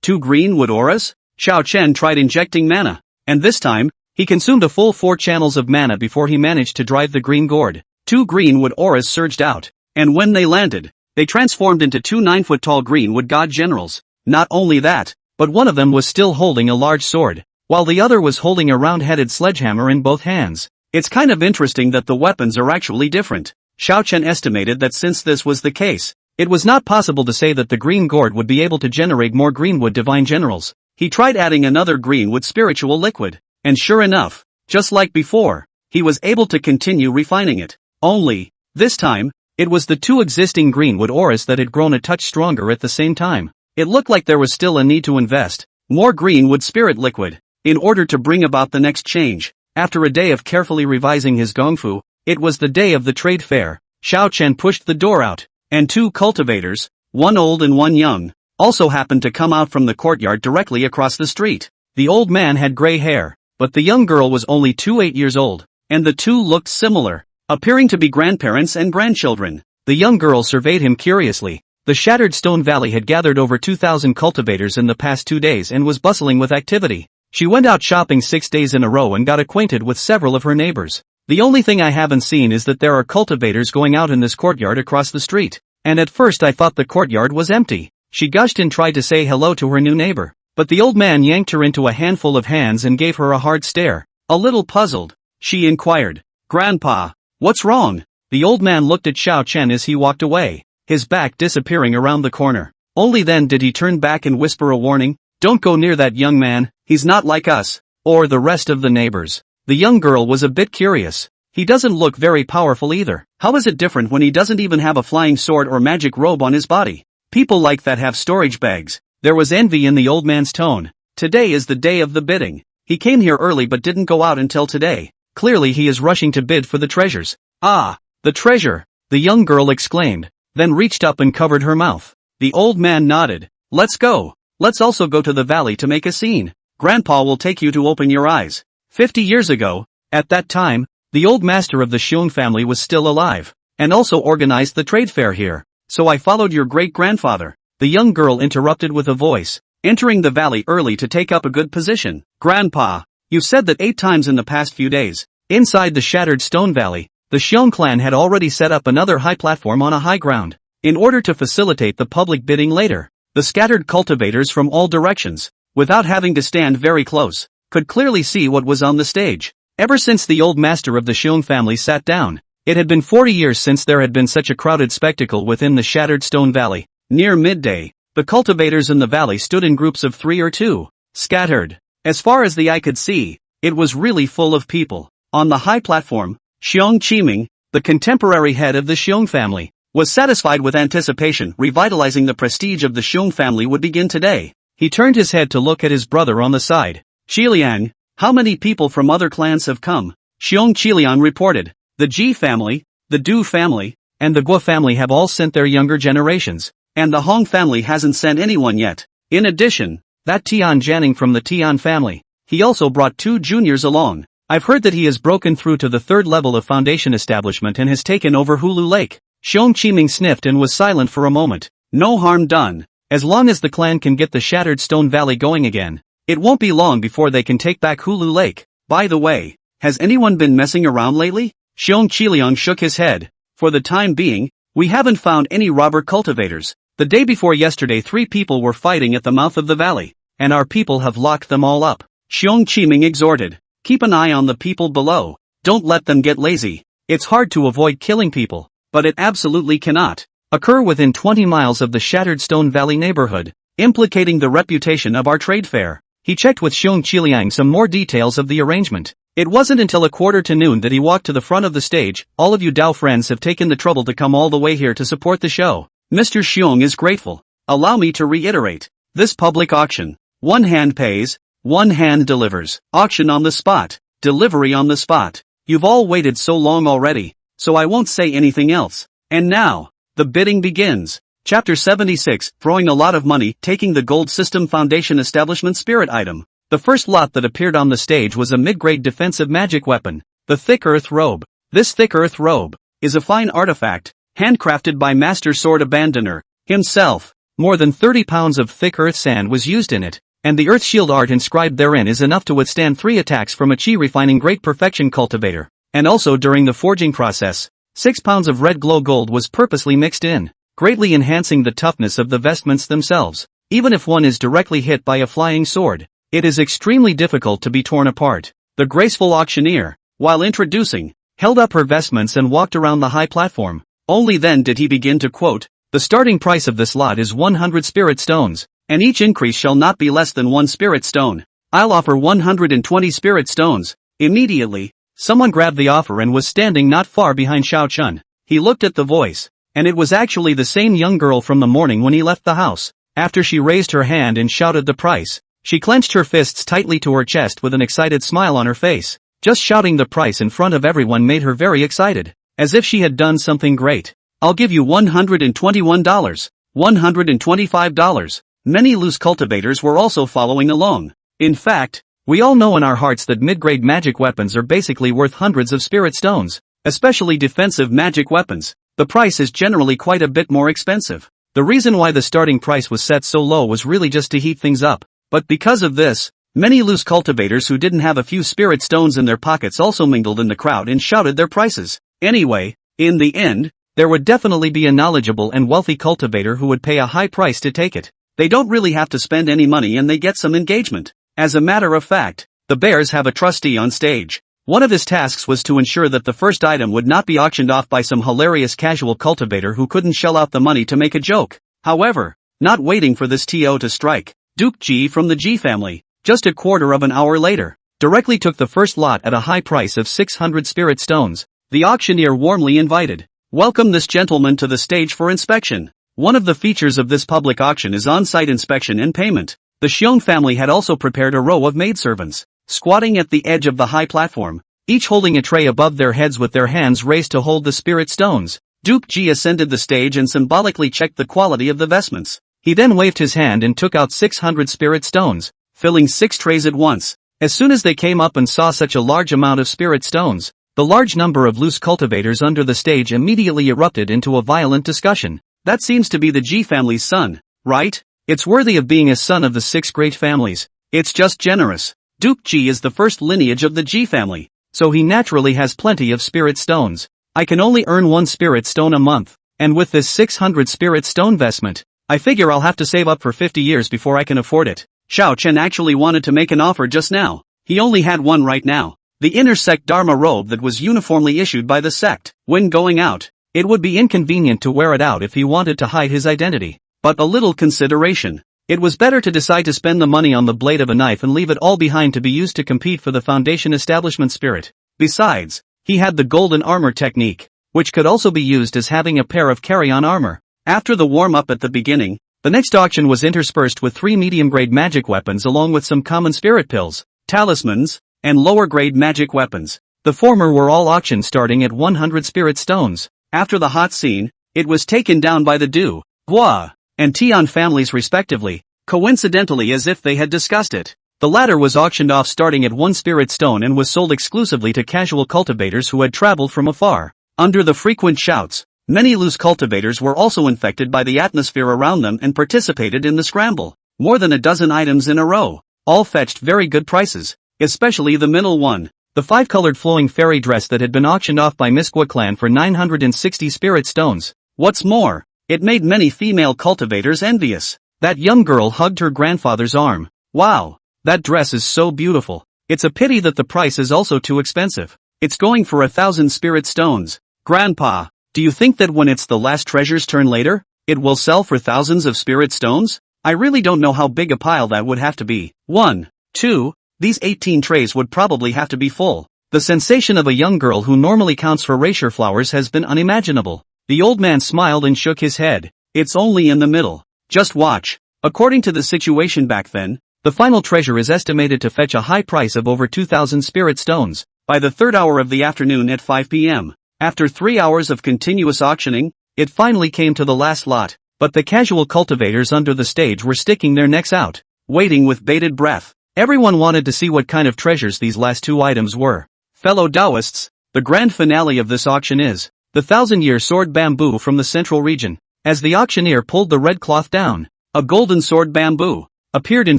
2 greenwood auras? Xiao Chen tried injecting mana, and this time, he consumed a full 4 channels of mana before he managed to drive the green gourd. 2 greenwood auras surged out, and when they landed, they transformed into 2 9-foot-tall greenwood god generals. Not only that, but one of them was still holding a large sword, while the other was holding a round-headed sledgehammer in both hands. It's kind of interesting that the weapons are actually different. Xiao Chen estimated that since this was the case, it was not possible to say that the green gourd would be able to generate more greenwood divine generals. He tried adding another greenwood spiritual liquid, and sure enough, just like before, he was able to continue refining it. Only, this time, it was the 2 existing greenwood auras that had grown a touch stronger at the same time. It looked like there was still a need to invest more greenwood spirit liquid in order to bring about the next change. After a day of carefully revising his gongfu, it was the day of the trade fair. Xiao Chen pushed the door out, and 2 cultivators, one old and one young, also happened to come out from the courtyard directly across the street. The old man had gray hair, but the young girl was only 8 years old, and the 2 looked similar, appearing to be grandparents and grandchildren. The young girl surveyed him curiously. The Shattered Stone Valley had gathered over 2,000 cultivators in the past 2 days and was bustling with activity. She went out shopping 6 days in a row and got acquainted with several of her neighbors. The only thing I haven't seen is that there are cultivators going out in this courtyard across the street, and at first I thought the courtyard was empty. She gushed and tried to say hello to her new neighbor, but the old man yanked her into a handful of hands and gave her a hard stare. A little puzzled, she inquired, "Grandpa, what's wrong?" The old man looked at Xiao Chen as he walked away, his back disappearing around the corner. Only then did he turn back and whisper a warning, "Don't go near that young man, he's not like us, or the rest of the neighbors." The young girl was a bit curious. He doesn't look very powerful either. How is it different when he doesn't even have a flying sword or magic robe on his body? People like that have storage bags. There was envy in the old man's tone. Today is the day of the bidding. He came here early but didn't go out until today. Clearly he is rushing to bid for the treasures. "Ah, the treasure!" the young girl exclaimed, then reached up and covered her mouth. The old man nodded. "Let's go. Let's also go to the valley to make a scene. Grandpa will take you to open your eyes." 50 years ago, at that time, the old master of the Xiong family was still alive, and also organized the trade fair here. "So I followed your great-grandfather," the young girl interrupted with a voice, entering the valley early to take up a good position. "Grandpa, you've said that 8 times in the past few days." Inside the Shattered Stone Valley, the Xiong clan had already set up another high platform on a high ground. in order to facilitate the public bidding later. The scattered cultivators from all directions, without having to stand very close, could clearly see what was on the stage. Ever since the old master of the Xiong family sat down, it had been 40 years since there had been such a crowded spectacle within the shattered stone valley. Near midday, the cultivators in the valley stood in groups of 3 or 2, scattered. As far as the eye could see, it was really full of people. On the high platform, Xiong Qiming, the contemporary head of the Xiong family, was satisfied with anticipation. Revitalizing the prestige of the Xiong family would begin today. He turned his head to look at his brother on the side. Qiliang, how many people from other clans have come? Xiong Qiliang reported. The Ji family, the Du family, and the Guo family have all sent their younger generations, and the Hong family hasn't sent anyone yet. In addition, that Tian Janning from the Tian family, he also brought 2 juniors along. I've heard that he has broken through to the 3rd level of foundation establishment and has taken over Hulu Lake. Xiong Qiming sniffed and was silent for a moment. No harm done. As long as the clan can get the shattered stone valley going again, it won't be long before they can take back Hulu Lake. By the way, has anyone been messing around lately? Xiong Qiliang shook his head. For the time being, we haven't found any robber cultivators. The day before yesterday 3 people were fighting at the mouth of the valley, and our people have locked them all up. Xiong Qiming exhorted. Keep an eye on the people below. Don't let them get lazy. It's hard to avoid killing people, but it absolutely cannot occur within 20 miles of the shattered stone valley neighborhood, implicating the reputation of our trade fair. He checked with Xiong Qiliang some more details of the arrangement. It wasn't until a quarter to noon that he walked to the front of the stage. All of you Dao friends have taken the trouble to come all the way here to support the show. Mr. Xiong is grateful. Allow me to reiterate. This public auction. 1 hand pays, 1 hand delivers. Auction on the spot. Delivery on the spot. You've all waited so long already, so I won't say anything else. And now, the bidding begins. Chapter 76, Throwing a lot of money, taking the gold system foundation establishment spirit item. The first lot that appeared on the stage was a mid-grade defensive magic weapon, the Thick Earth Robe. This Thick Earth Robe is a fine artifact, handcrafted by Master Sword Abandoner himself. More than 30 pounds of thick earth sand was used in it, and the earth shield art inscribed therein is enough to withstand 3 attacks from a chi refining great perfection cultivator. And also during the forging process, 6 pounds of red glow gold was purposely mixed in, greatly enhancing the toughness of the vestments themselves. Even if one is directly hit by a flying sword, it is extremely difficult to be torn apart. The graceful auctioneer, while introducing, held up her vestments and walked around the high platform. Only then did he begin to quote, "The starting price of this lot is 100 spirit stones, and each increase shall not be less than 1 spirit stone. I'll offer 120 spirit stones." Immediately, someone grabbed the offer and was standing not far behind Xiao Chun. He looked at the voice, and it was actually the same young girl from the morning when he left the house. After she raised her hand and shouted the price, she clenched her fists tightly to her chest with an excited smile on her face. Just shouting the price in front of everyone made her very excited, as if she had done something great. "I'll give you $121, $125. Many loose cultivators were also following along. In fact, we all know in our hearts that mid-grade magic weapons are basically worth hundreds of spirit stones, especially defensive magic weapons. The price is generally quite a bit more expensive. The reason why the starting price was set so low was really just to heat things up. But because of this, many loose cultivators who didn't have a few spirit stones in their pockets also mingled in the crowd and shouted their prices. Anyway, in the end, there would definitely be a knowledgeable and wealthy cultivator who would pay a high price to take it. They don't really have to spend any money and they get some engagement. As a matter of fact, the Bears have a trustee on stage. One of his tasks was to ensure that the first item would not be auctioned off by some hilarious casual cultivator who couldn't shell out the money to make a joke. However, not waiting for this TO to strike, Duke Ji from the Ji family, just a quarter of an hour later, directly took the first lot at a high price of 600 spirit stones. The auctioneer warmly invited, "Welcome this gentleman to the stage for inspection." One of the features of this public auction is on-site inspection and payment. The Xiong family had also prepared a row of maidservants, squatting at the edge of the high platform, each holding a tray above their heads with their hands raised to hold the spirit stones. Duke Ji ascended the stage and symbolically checked the quality of the vestments. He then waved his hand and took out 600 spirit stones, filling 6 trays at once. As soon as they came up and saw such a large amount of spirit stones, the large number of loose cultivators under the stage immediately erupted into a violent discussion. "That seems to be the Ji family's son, right? It's worthy of being a son of the 6 great families. It's just generous. Duke Ji is the first lineage of the Ji family, so he naturally has plenty of spirit stones. I can only earn 1 spirit stone a month, And with this 600 spirit stone investment, I figure I'll have to save up for 50 years before I can afford it. Xiao Chen actually wanted to make an offer just now. He only had one right now. The inner sect Dharma robe that was uniformly issued by the sect. When going out, it would be inconvenient to wear it out if he wanted to hide his identity. But a little consideration. It was better to decide to spend the money on the blade of a knife and leave it all behind to be used to compete for the Foundation Establishment spirit. Besides, he had the golden armor technique, which could also be used as having a pair of carry-on armor. After the warm-up at the beginning, the next auction was interspersed with 3 medium-grade magic weapons along with some common spirit pills, talismans, and lower-grade magic weapons. The former were all auctioned starting at 100 spirit stones. After the hot scene, it was taken down by the Du, Hua, and Tian families respectively, coincidentally as if they had discussed it. The latter was auctioned off starting at 1 spirit stone and was sold exclusively to casual cultivators who had traveled from afar. Under the frequent shouts, many loose cultivators were also infected by the atmosphere around them and participated in the scramble. More than a dozen items in a row, all fetched very good prices. Especially the middle one, the 5-colored flowing fairy dress that had been auctioned off by Misqua clan for 960 spirit stones. What's more, it made many female cultivators envious. That young girl hugged her grandfather's arm. Wow, that dress is so beautiful. It's a pity that the price is also too expensive. It's going for 1,000 spirit stones. Grandpa, do you think that when it's the last treasure's turn later, it will sell for thousands of spirit stones? I really don't know how big a pile that would have to be. 1, 2, these 18 trays would probably have to be full. The sensation of a young girl who normally counts for erasure flowers has been unimaginable. The old man smiled and shook his head. It's only in the middle. Just watch. According to the situation back then, the final treasure is estimated to fetch a high price of over 2,000 spirit stones. By the 3rd hour of the afternoon at 5 p.m., after 3 hours of continuous auctioning, it finally came to the last lot. But the casual cultivators under the stage were sticking their necks out, waiting with bated breath. Everyone wanted to see what kind of treasures these last 2 items were. Fellow Taoists, the grand finale of this auction is the 1,000-year sword bamboo from the central region. As the auctioneer pulled the red cloth down, a golden sword bamboo appeared in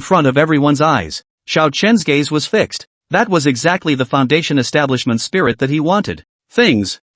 front of everyone's eyes. Xiao Chen's gaze was fixed. That was exactly the Foundation Establishment spirit that he wanted.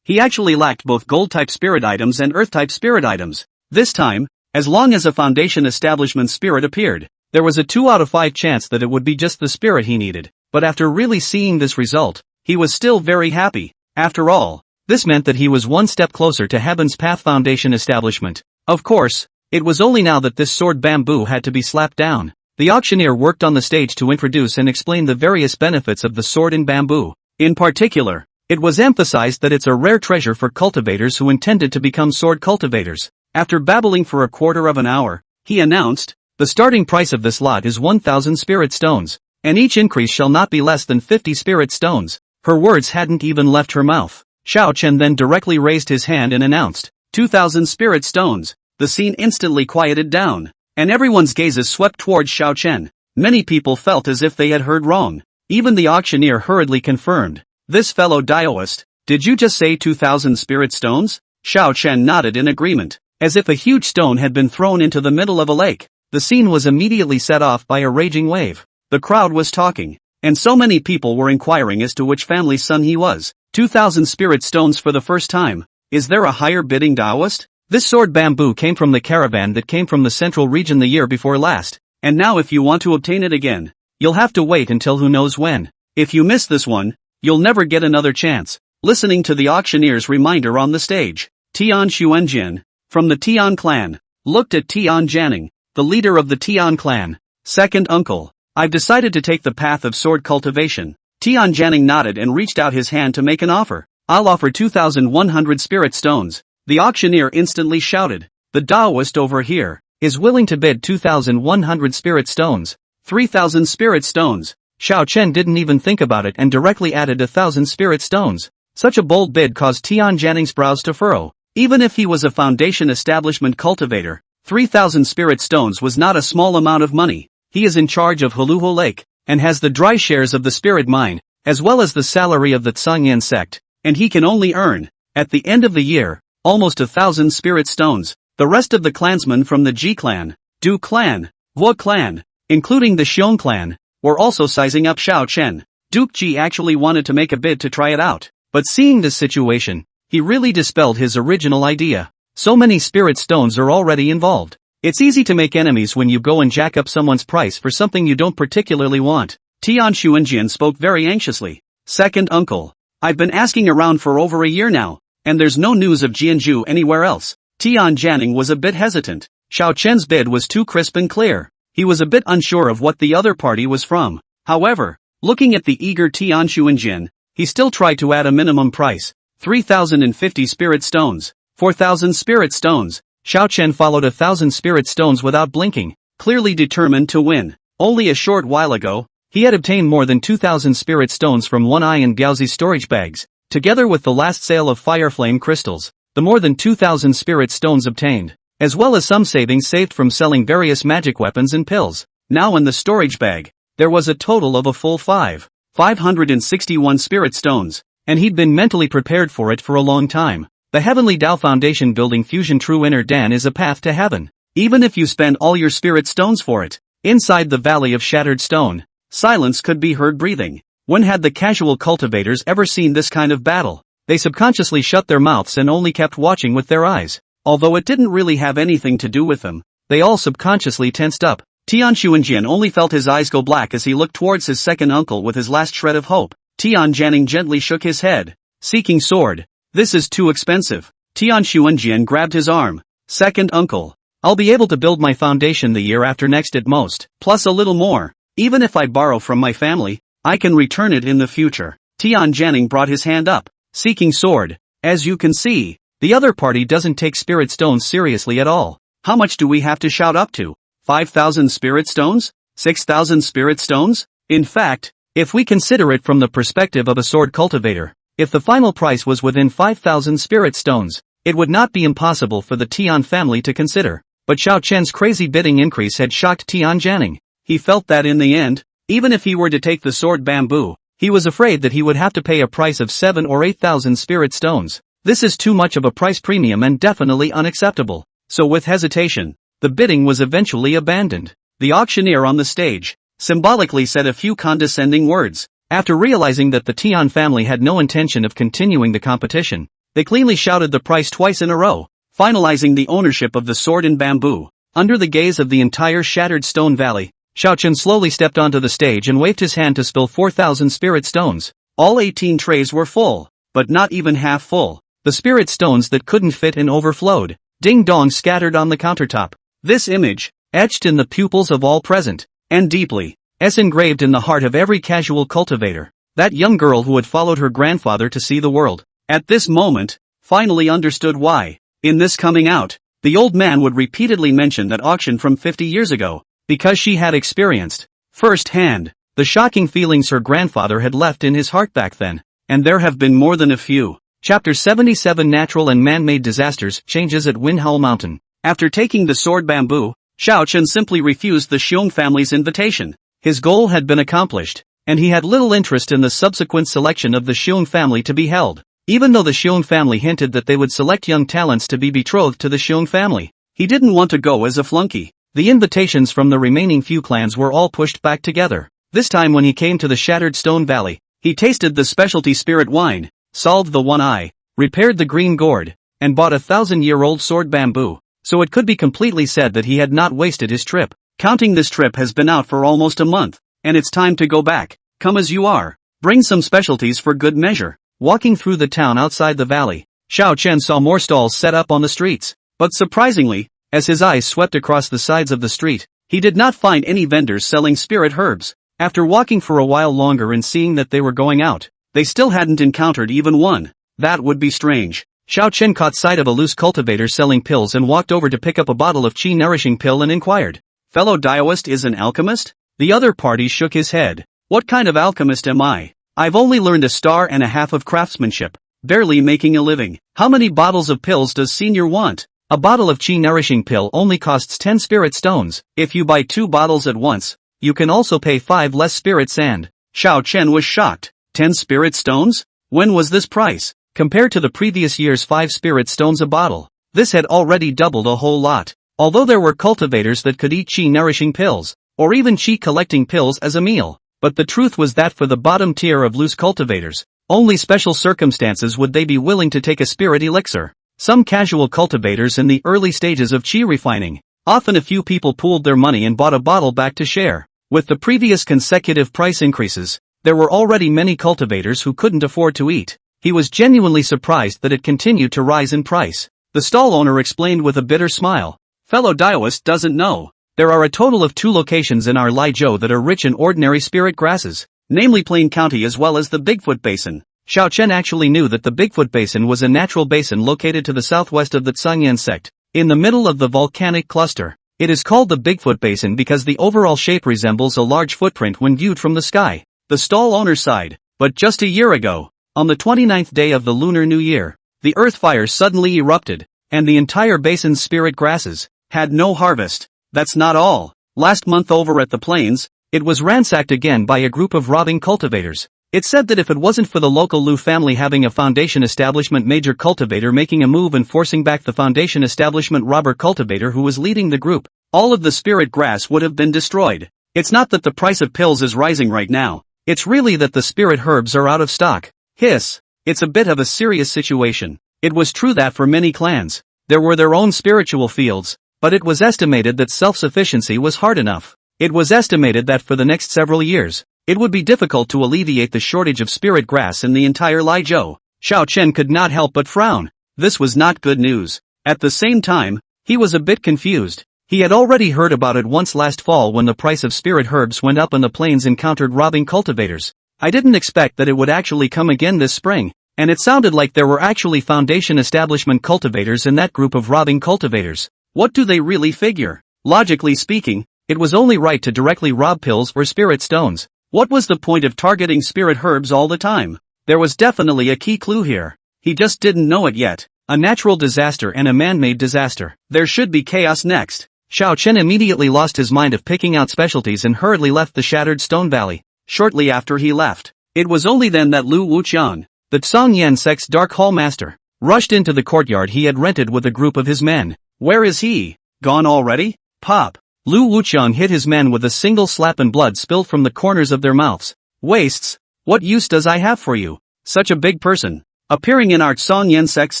He actually lacked both gold-type spirit items and earth-type spirit items. This time, as long as a Foundation Establishment spirit appeared, there was a 2 out of 5 chance that it would be just the spirit he needed. But after really seeing this result, he was still very happy. After all, this meant that he was 1 step closer to Heaven's Path Foundation establishment. Of course, it was only now that this sword bamboo had to be slapped down. The auctioneer worked on the stage to introduce and explain the various benefits of the sword in bamboo. In particular, it was emphasized that it's a rare treasure for cultivators who intended to become sword cultivators. After babbling for a quarter of an hour, he announced, the starting price of this lot is 1,000 spirit stones, and each increase shall not be less than 50 spirit stones. Her words hadn't even left her mouth. Xiao Chen then directly raised his hand and announced, 2,000 spirit stones. The scene instantly quieted down, and everyone's gazes swept towards Xiao Chen. Many people felt as if they had heard wrong. Even the auctioneer hurriedly confirmed, this fellow Daoist, did you just say 2,000 spirit stones? Xiao Chen nodded in agreement, as if a huge stone had been thrown into the middle of a lake. The scene was immediately set off by a raging wave. The crowd was talking, and so many people were inquiring as to which family's son he was. 2,000 spirit stones for the first time. Is there a higher bidding Daoist? This sword bamboo came from the caravan that came from the central region the year before last, and now if you want to obtain it again, you'll have to wait until who knows when. If you miss this one, you'll never get another chance. Listening to the auctioneer's reminder on the stage, Tian Xuanjin, from the Tian clan, looked at Tian Janning, the leader of the Tian clan. Second uncle, I've decided to take the path of sword cultivation. Tian Janning nodded and reached out his hand to make an offer. I'll offer 2,100 spirit stones. The auctioneer instantly shouted, the Daoist over here is willing to bid 2,100 spirit stones. 3,000 spirit stones. Xiao Chen didn't even think about it and directly added 1,000 spirit stones. Such a bold bid caused Tian Janning's brows to furrow. Even if he was a Foundation Establishment cultivator, 3,000 spirit stones was not a small amount of money. He is in charge of Huluho Lake, and has the dry shares of the spirit mine, as well as the salary of the Tsangyan sect, and he can only earn, at the end of the year, almost 1,000 spirit stones. The rest of the clansmen from the Ji clan, Du clan, Hua clan, including the Xiong clan, were also sizing up Xiao Chen. Duke Ji actually wanted to make a bid to try it out, but seeing this situation, he really dispelled his original idea. So many spirit stones are already involved. It's easy to make enemies when you go and jack up someone's price for something you don't particularly want. Tian Xuanjian spoke very anxiously. Second uncle. I've been asking around for over a year now, and there's no news of Jianzhu anywhere else. Tian Janning was a bit hesitant. Xiao Chen's bid was too crisp and clear. He was a bit unsure of what the other party was from. However, looking at the eager Tian Xuanjian, he still tried to add a minimum price. 3,050 spirit stones. 4,000 spirit stones. Xiao Chen followed 1,000 spirit stones without blinking, clearly determined to win. Only a short while ago, he had obtained more than 2,000 spirit stones from One Eye and Gaozi's storage bags. Together with the last sale of Fireflame crystals, the more than 2,000 spirit stones obtained, as well as some savings saved from selling various magic weapons and pills. Now in the storage bag, there was a total of a full 561 spirit stones, and he'd been mentally prepared for it for a long time. The Heavenly Tao Foundation building Fusion True Inner Dan is a path to heaven, even if you spend all your spirit stones for it. Inside the Valley of Shattered Stone, silence could be heard breathing. When had the casual cultivators ever seen this kind of battle? They subconsciously shut their mouths and only kept watching with their eyes. Although it didn't really have anything to do with them, they all subconsciously tensed up. Tian Xuanjian only felt his eyes go black as he looked towards his second uncle with his last shred of hope. Tian Janning gently shook his head. Seeking sword. This is too expensive. Tian Xuanjian grabbed his arm. Second uncle. I'll be able to build my foundation the year after next at most, plus a little more. Even if I borrow from my family, I can return it in the future. Tian Janning brought his hand up. Seeking sword. As you can see, the other party doesn't take spirit stones seriously at all. How much do we have to shout up to? 5,000 spirit stones? 6,000 spirit stones? In fact, if we consider it from the perspective of a sword cultivator, if the final price was within 5,000 spirit stones, it would not be impossible for the Tian family to consider. But Xiao Chen's crazy bidding increase had shocked Tian Janning. He felt that in the end, even if he were to take the sword bamboo, he was afraid that he would have to pay a price of 7 or 8,000 spirit stones. This is too much of a price premium and definitely unacceptable. So with hesitation, the bidding was eventually abandoned. The auctioneer on the stage symbolically said a few condescending words. After realizing that the Tian family had no intention of continuing the competition, they cleanly shouted the price twice in a row, finalizing the ownership of the sword in bamboo. Under the gaze of the entire Shattered Stone Valley, Xiao Chen slowly stepped onto the stage and waved his hand to spill 4,000 spirit stones. All 18 trays were full, but not even half full. The spirit stones that couldn't fit in overflowed. Ding dong scattered on the countertop. This image, etched in the pupils of all present, and deeply, engraved in the heart of every casual cultivator. That young girl who had followed her grandfather to see the world, at this moment, finally understood why. In this coming out, the old man would repeatedly mention that auction from 50 years ago, because she had experienced, firsthand, the shocking feelings her grandfather had left in his heart back then. And there have been more than a few. Chapter 77 Natural and Man-Made Disasters, Changes at Windhowl Mountain. After taking the sword bamboo, Xiao Chen simply refused the Xiong family's invitation. His goal had been accomplished, and he had little interest in the subsequent selection of the Xiong family to be held. Even though the Xiong family hinted that they would select young talents to be betrothed to the Xiong family, he didn't want to go as a flunky. The invitations from the remaining few clans were all pushed back together. This time when he came to the Shattered Stone Valley, he tasted the specialty spirit wine, solved the one eye, repaired the green gourd, and bought 1,000-year-old sword bamboo, so it could be completely said that he had not wasted his trip. Counting this trip has been out for almost a month, and it's time to go back. Come as you are. Bring some specialties for good measure. Walking through the town outside the valley, Xiao Chen saw more stalls set up on the streets, but surprisingly, as his eyes swept across the sides of the street, he did not find any vendors selling spirit herbs. After walking for a while longer and seeing that they were going out, they still hadn't encountered even one. That would be strange. Xiao Chen caught sight of a loose cultivator selling pills and walked over to pick up a bottle of qi nourishing pill and inquired, "Fellow Daoist is an alchemist?" The other party shook his head. "What kind of alchemist am I? I've only learned 1.5 stars of craftsmanship, barely making a living. How many bottles of pills does senior want?" "A bottle of qi nourishing pill only costs 10 spirit stones. If you buy 2 bottles at once, you can also pay 5 less spirit sand." Xiao Chen was shocked. 10 spirit stones? When was this price? Compared to the previous year's 5 spirit stones a bottle, this had already doubled a whole lot. Although there were cultivators that could eat qi nourishing pills, or even qi collecting pills as a meal, but the truth was that for the bottom tier of loose cultivators, only special circumstances would they be willing to take a spirit elixir. Some casual cultivators in the early stages of chi refining. Often a few people pooled their money and bought a bottle back to share. With the previous consecutive price increases, there were already many cultivators who couldn't afford to eat. He was genuinely surprised that it continued to rise in price. The stall owner explained with a bitter smile. Fellow Daoist doesn't know. There are a total of 2 locations in our Lijiao that are rich in ordinary spirit grasses, namely Plain County as well as the Bigfoot Basin. Xiao Chen actually knew that the Bigfoot Basin was a natural basin located to the southwest of the Tsangyan sect, in the middle of the volcanic cluster. It is called the Bigfoot Basin because the overall shape resembles a large footprint when viewed from the sky. The stall owner sighed. But just a year ago, on the 29th day of the Lunar New Year, the earth fire suddenly erupted, and the entire basin's spirit grasses had no harvest. That's not all. Last month over at the plains, it was ransacked again by a group of robbing cultivators. It said that if it wasn't for the local Liu family having a foundation establishment major cultivator making a move and forcing back the foundation establishment robber cultivator who was leading the group, all of the spirit grass would have been destroyed. It's not that the price of pills is rising right now. It's really that the spirit herbs are out of stock. Hiss. It's a bit of a serious situation. It was true that for many clans, there were their own spiritual fields, but it was estimated that self-sufficiency was hard enough. It was estimated that for the next several years, it would be difficult to alleviate the shortage of spirit grass in the entire Lijiao. Xiao Chen could not help but frown. This was not good news. At the same time, he was a bit confused. He had already heard about it once last fall when the price of spirit herbs went up and the plains encountered robbing cultivators. I didn't expect that it would actually come again this spring, and it sounded like there were actually foundation establishment cultivators in that group of robbing cultivators. What do they really figure? Logically speaking, it was only right to directly rob pills or spirit stones. What was the point of targeting spirit herbs all the time? There was definitely a key clue here. He just didn't know it yet. A natural disaster and a man-made disaster. There should be chaos next. Xiao Chen immediately lost his mind of picking out specialties and hurriedly left the Shattered Stone Valley. Shortly after he left, it was only then that Lu Wuqian, the Tsangyan sect's Dark Hall master, rushed into the courtyard he had rented with a group of his men. Where is he? Gone already? Pop. Lu Wuqian hit his men with a single slap and blood spilled from the corners of their mouths. Wastes. What use does I have for you? Such a big person. Appearing in our Tsangyan sect's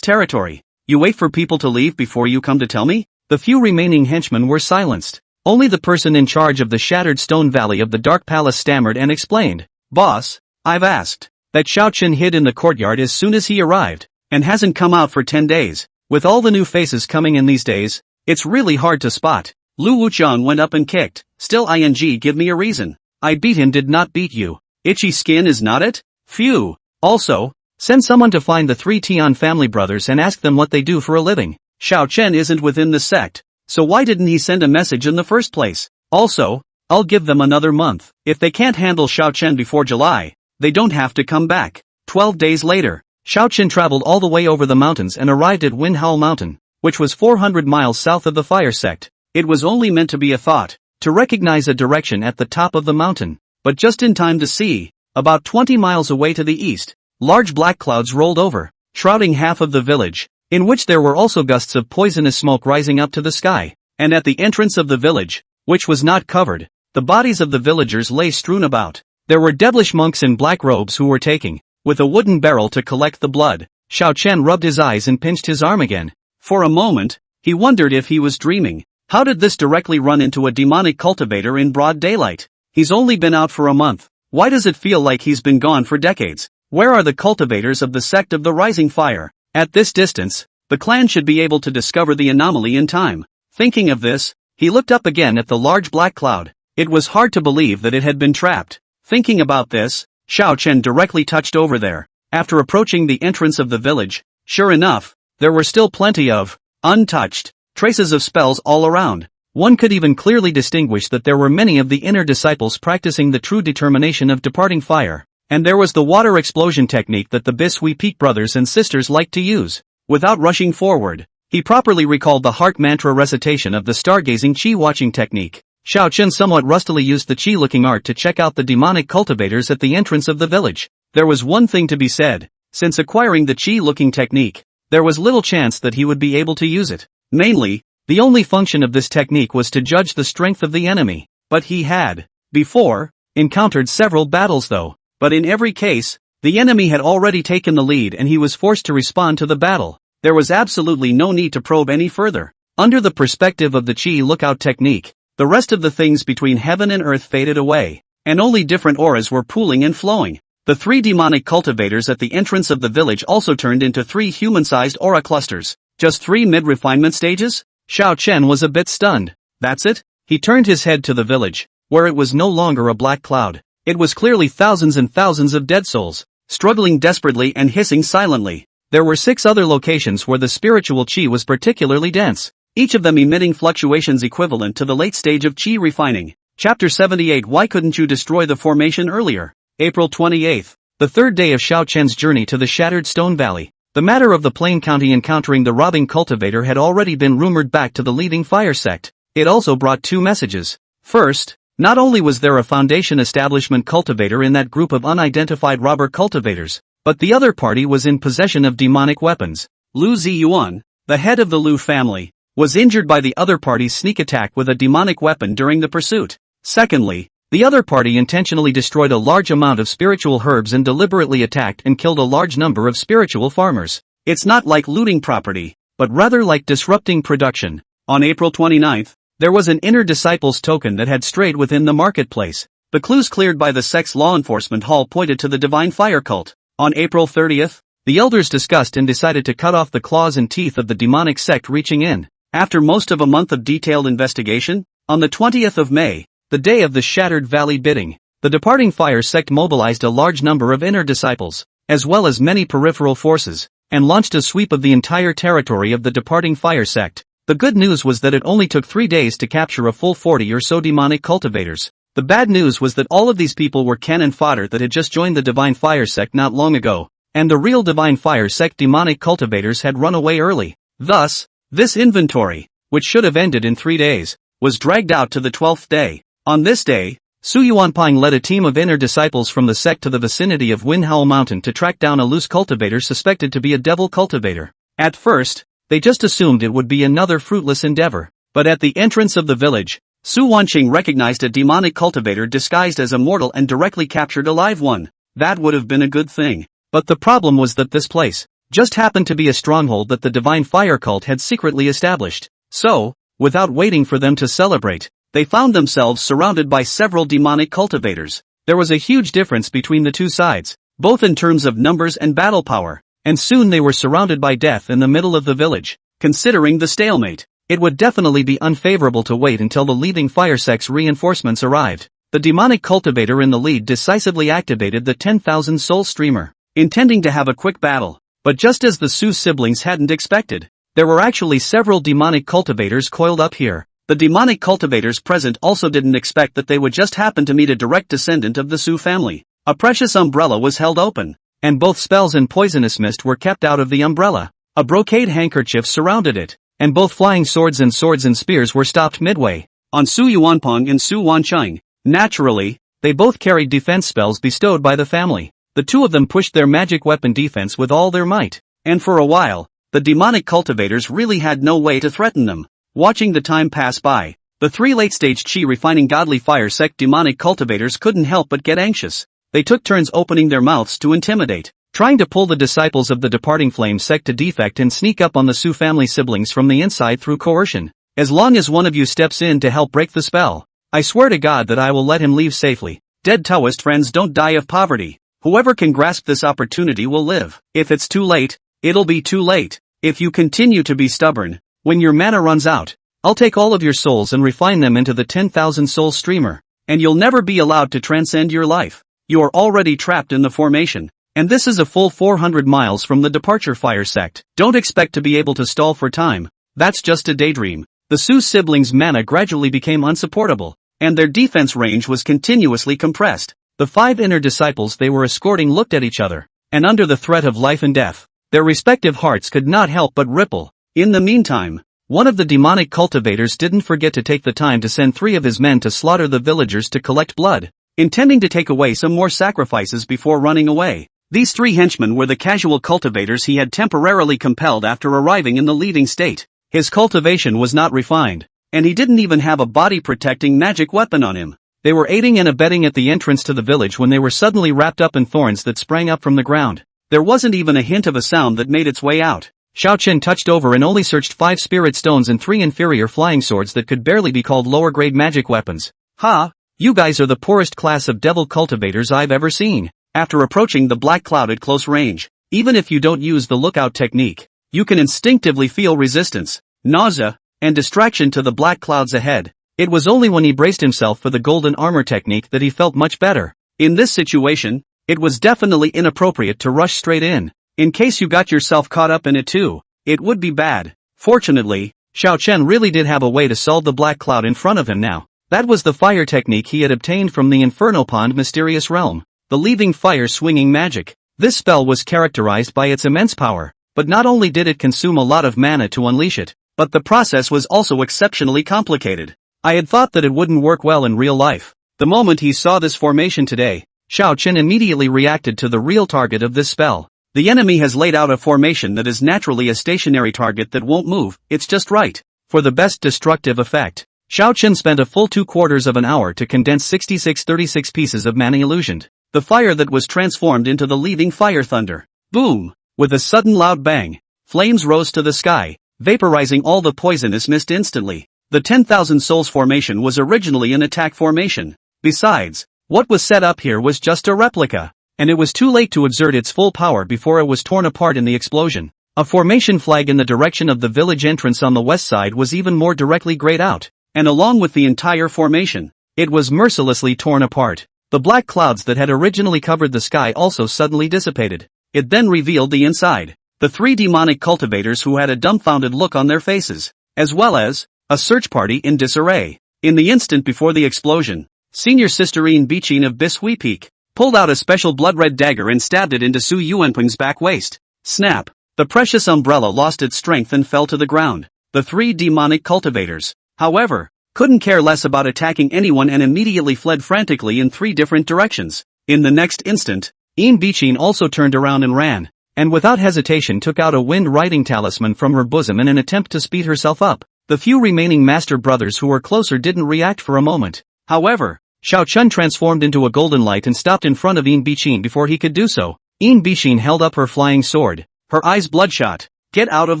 territory. You wait for people to leave before you come to tell me? The few remaining henchmen were silenced. Only the person in charge of the Shattered Stone Valley of the Dark Palace stammered and explained. Boss, I've asked. That Xiao Chen hid in the courtyard as soon as he arrived, and hasn't come out for 10 days. With all the new faces coming in these days, it's really hard to spot. Lu Wuqian went up and kicked. Still ing give me a reason. I beat him did not beat you. Itchy skin is not it? Phew. Also, send someone to find the 3 Tian family brothers and ask them what they do for a living. Xiao Chen isn't within the sect, so why didn't he send a message in the first place? Also, I'll give them another month. If they can't handle Xiao Chen before July, they don't have to come back. 12 days later, Xiao Chen traveled all the way over the mountains and arrived at Windhowl Mountain, which was 400 miles south of the fire sect. It was only meant to be a thought, to recognize a direction at the top of the mountain, but just in time to see, about 20 miles away to the east, large black clouds rolled over, shrouding half of the village, in which there were also gusts of poisonous smoke rising up to the sky, and at the entrance of the village, which was not covered, the bodies of the villagers lay strewn about. There were devilish monks in black robes who were taking, with a wooden barrel to collect the blood. Xiao Chen rubbed his eyes and pinched his arm again. For a moment, he wondered if he was dreaming. How did this directly run into a demonic cultivator in broad daylight? He's only been out for a month. Why does it feel like he's been gone for decades? Where are the cultivators of the sect of the Rising Fire? At this distance, the clan should be able to discover the anomaly in time. Thinking of this, he looked up again at the large black cloud. It was hard to believe that it had been trapped. Thinking about this, Xiao Chen directly touched over there. After approaching the entrance of the village, sure enough, there were still plenty of untouched traces of spells all around. One could even clearly distinguish that there were many of the inner disciples practicing the true determination of departing fire. And there was the water explosion technique that the Bisui Peak brothers and sisters liked to use. Without rushing forward, he properly recalled the heart mantra recitation of the stargazing chi-watching technique. Xiao Chen somewhat rustily used the chi-looking art to check out the demonic cultivators at the entrance of the village. There was one thing to be said. Since acquiring the chi-looking technique, there was little chance that he would be able to use it. Mainly, the only function of this technique was to judge the strength of the enemy. But he had, before, encountered several battles though. But in every case, the enemy had already taken the lead and he was forced to respond to the battle. there was absolutely no need to probe any further. Under the perspective of the chi lookout technique, the rest of the things between heaven and earth faded away, and only different auras were pooling and flowing. The 3 demonic cultivators at the entrance of the village also turned into 3 human-sized aura clusters. Just 3 mid-refinement stages? Xiao Chen was a bit stunned. That's it? He turned his head to the village, where it was no longer a black cloud. It was clearly thousands and thousands of dead souls, struggling desperately and hissing silently. There were 6 other locations where the spiritual chi was particularly dense, each of them emitting fluctuations equivalent to the late stage of chi refining. Chapter 78. Why couldn't you destroy the formation earlier? April 28th, the 3rd day of Xiao Chen's journey to the Shattered Stone Valley. The matter of the Plain County encountering the robbing cultivator had already been rumored back to the leading fire sect. It also brought 2 messages. First, not only was there a Foundation establishment cultivator in that group of unidentified robber cultivators, but the other party was in possession of demonic weapons. Lu Ziyuan, the head of the Lu family, was injured by the other party's sneak attack with a demonic weapon during the pursuit. Secondly, the other party intentionally destroyed a large amount of spiritual herbs and deliberately attacked and killed a large number of spiritual farmers. It's not like looting property, but rather like disrupting production. On April 29th, there was an inner disciples token that had strayed within the marketplace. The clues cleared by the sect's law enforcement hall pointed to the divine fire cult. On April 30th, the elders discussed and decided to cut off the claws and teeth of the demonic sect reaching in. After most of a month of detailed investigation, on the 20th of May, the day of the Shattered Valley bidding, the departing fire sect mobilized a large number of inner disciples, as well as many peripheral forces, and launched a sweep of the entire territory of the departing fire sect. The good news was that it only took 3 days to capture a full 40 or so demonic cultivators. The bad news was that all of these people were cannon fodder that had just joined the Divine Fire sect not long ago, and the real Divine Fire sect demonic cultivators had run away early. Thus, this inventory, which should have ended in 3 days, was dragged out to the 12th day. On this day, Su Yuanping led a team of inner disciples from the sect to the vicinity of Windhowl Mountain to track down a loose cultivator suspected to be a devil cultivator. At first, they just assumed it would be another fruitless endeavor, but at the entrance of the village, Su Wanqing recognized a demonic cultivator disguised as a mortal and directly captured a live one. That would have been a good thing. But the problem was that this place just happened to be a stronghold that the Divine Fire cult had secretly established. So, without waiting for them to celebrate, they found themselves surrounded by several demonic cultivators. There was a huge difference between the 2 sides, both in terms of numbers and battle power, and soon they were surrounded by death in the middle of the village. Considering the stalemate, it would definitely be unfavorable to wait until the leading fire sect's reinforcements arrived. The demonic cultivator in the lead decisively activated the 10,000 soul streamer, intending to have a quick battle. But just as the Su siblings hadn't expected, there were actually several demonic cultivators coiled up here. The demonic cultivators present also didn't expect that they would just happen to meet a direct descendant of the Su family. A precious umbrella was held open, and both spells and poisonous mist were kept out of the umbrella. A brocade handkerchief surrounded it, and both flying swords and spears were stopped midway. On Su Yuanping and Su Wanqing, naturally, they both carried defense spells bestowed by the family. The 2 of them pushed their magic weapon defense with all their might, and for a while, the demonic cultivators really had no way to threaten them. Watching the time pass by, the 3 late-stage chi-refining godly fire sect demonic cultivators couldn't help but get anxious. They took turns opening their mouths to intimidate, trying to pull the disciples of the departing flame sect to defect and sneak up on the Su family siblings from the inside through coercion. As long as one of you steps in to help break the spell, I swear to God that I will let him leave safely. Dead Taoist friends don't die of poverty. Whoever can grasp this opportunity will live. If it's too late, it'll be too late. If you continue to be stubborn, when your mana runs out, I'll take all of your souls and refine them into the 10,000 soul streamer, and you'll never be allowed to transcend your life. You are already trapped in the formation, and this is a full 400 miles from the departure fire sect. Don't expect to be able to stall for time. That's just a daydream. The Su siblings' mana gradually became unsupportable, and their defense range was continuously compressed. The 5 inner disciples they were escorting looked at each other, and under the threat of life and death, their respective hearts could not help but ripple. In the meantime, one of the demonic cultivators didn't forget to take the time to send 3 of his men to slaughter the villagers to collect blood, intending to take away some more sacrifices before running away. These 3 henchmen were the casual cultivators he had temporarily compelled after arriving in the leading state. His cultivation was not refined, and he didn't even have a body-protecting magic weapon on him. They were aiding and abetting at the entrance to the village when they were suddenly wrapped up in thorns that sprang up from the ground. There wasn't even a hint of a sound that made its way out. Xiao Chen touched over and only searched 5 spirit stones and 3 inferior flying swords that could barely be called lower-grade magic weapons. Ha! You guys are the poorest class of devil cultivators I've ever seen. After approaching the black cloud at close range, even if you don't use the lookout technique, you can instinctively feel resistance, nausea, and distraction to the black clouds ahead. It was only when he braced himself for the golden armor technique that he felt much better. In this situation, it was definitely inappropriate to rush straight in. In case you got yourself caught up in it too, it would be bad. Fortunately, Xiao Chen really did have a way to solve the black cloud in front of him now. That was the fire technique he had obtained from the Inferno Pond mysterious realm, the leaving fire swinging magic. This spell was characterized by its immense power, but not only did it consume a lot of mana to unleash it, but the process was also exceptionally complicated. I had thought that it wouldn't work well in real life. The moment he saw this formation today, Xiao Chen immediately reacted to the real target of this spell. The enemy has laid out a formation that is naturally a stationary target that won't move, it's just right. For the best destructive effect, Xiao Chen spent a full 2/4 of an hour to condense 6636 pieces of mana illusioned. The fire that was transformed into the leaving fire thunder. Boom! With a sudden loud bang, flames rose to the sky, vaporizing all the poisonous mist instantly. The 10,000 souls formation was originally an attack formation. Besides, what was set up here was just a replica, and it was too late to exert its full power before it was torn apart in the explosion. A formation flag in the direction of the village entrance on the west side was even more directly grayed out, and along with the entire formation, it was mercilessly torn apart. The black clouds that had originally covered the sky also suddenly dissipated. It then revealed the inside. The 3 demonic cultivators who had a dumbfounded look on their faces, as well as a search party in disarray. In the instant before the explosion, Senior Sister Bichin of Bishui Peak pulled out a special blood-red dagger and stabbed it into Su Yuanping's back waist. Snap! The precious umbrella lost its strength and fell to the ground. The 3 demonic cultivators, however, couldn't care less about attacking anyone and immediately fled frantically in 3 different directions. In the next instant, Bichin also turned around and ran, and without hesitation took out a wind-riding talisman from her bosom in an attempt to speed herself up. The few remaining master brothers who were closer didn't react for a moment. However, Xiao Chen transformed into a golden light and stopped in front of Bichin before he could do so. Bichin held up her flying sword, her eyes bloodshot. Get out of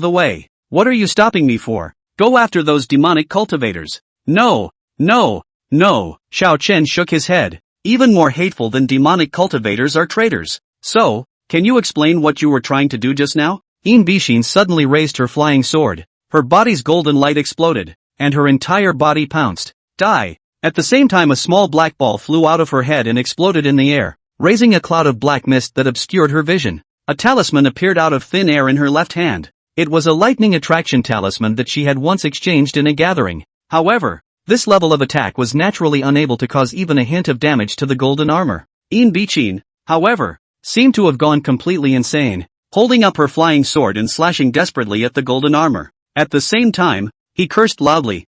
the way. What are you stopping me for? Go after those demonic cultivators. No, no, no. Xiao Chen shook his head. Even more hateful than demonic cultivators are traitors. So, can you explain what you were trying to do just now? Bichin suddenly raised her flying sword. Her body's golden light exploded, and her entire body pounced. Die! At the same time a small black ball flew out of her head and exploded in the air, raising a cloud of black mist that obscured her vision. A talisman appeared out of thin air in her left hand. It was a lightning attraction talisman that she had once exchanged in a gathering. However, this level of attack was naturally unable to cause even a hint of damage to the golden armor. Bichin, however, seemed to have gone completely insane, holding up her flying sword and slashing desperately at the golden armor. At the same time, he cursed loudly.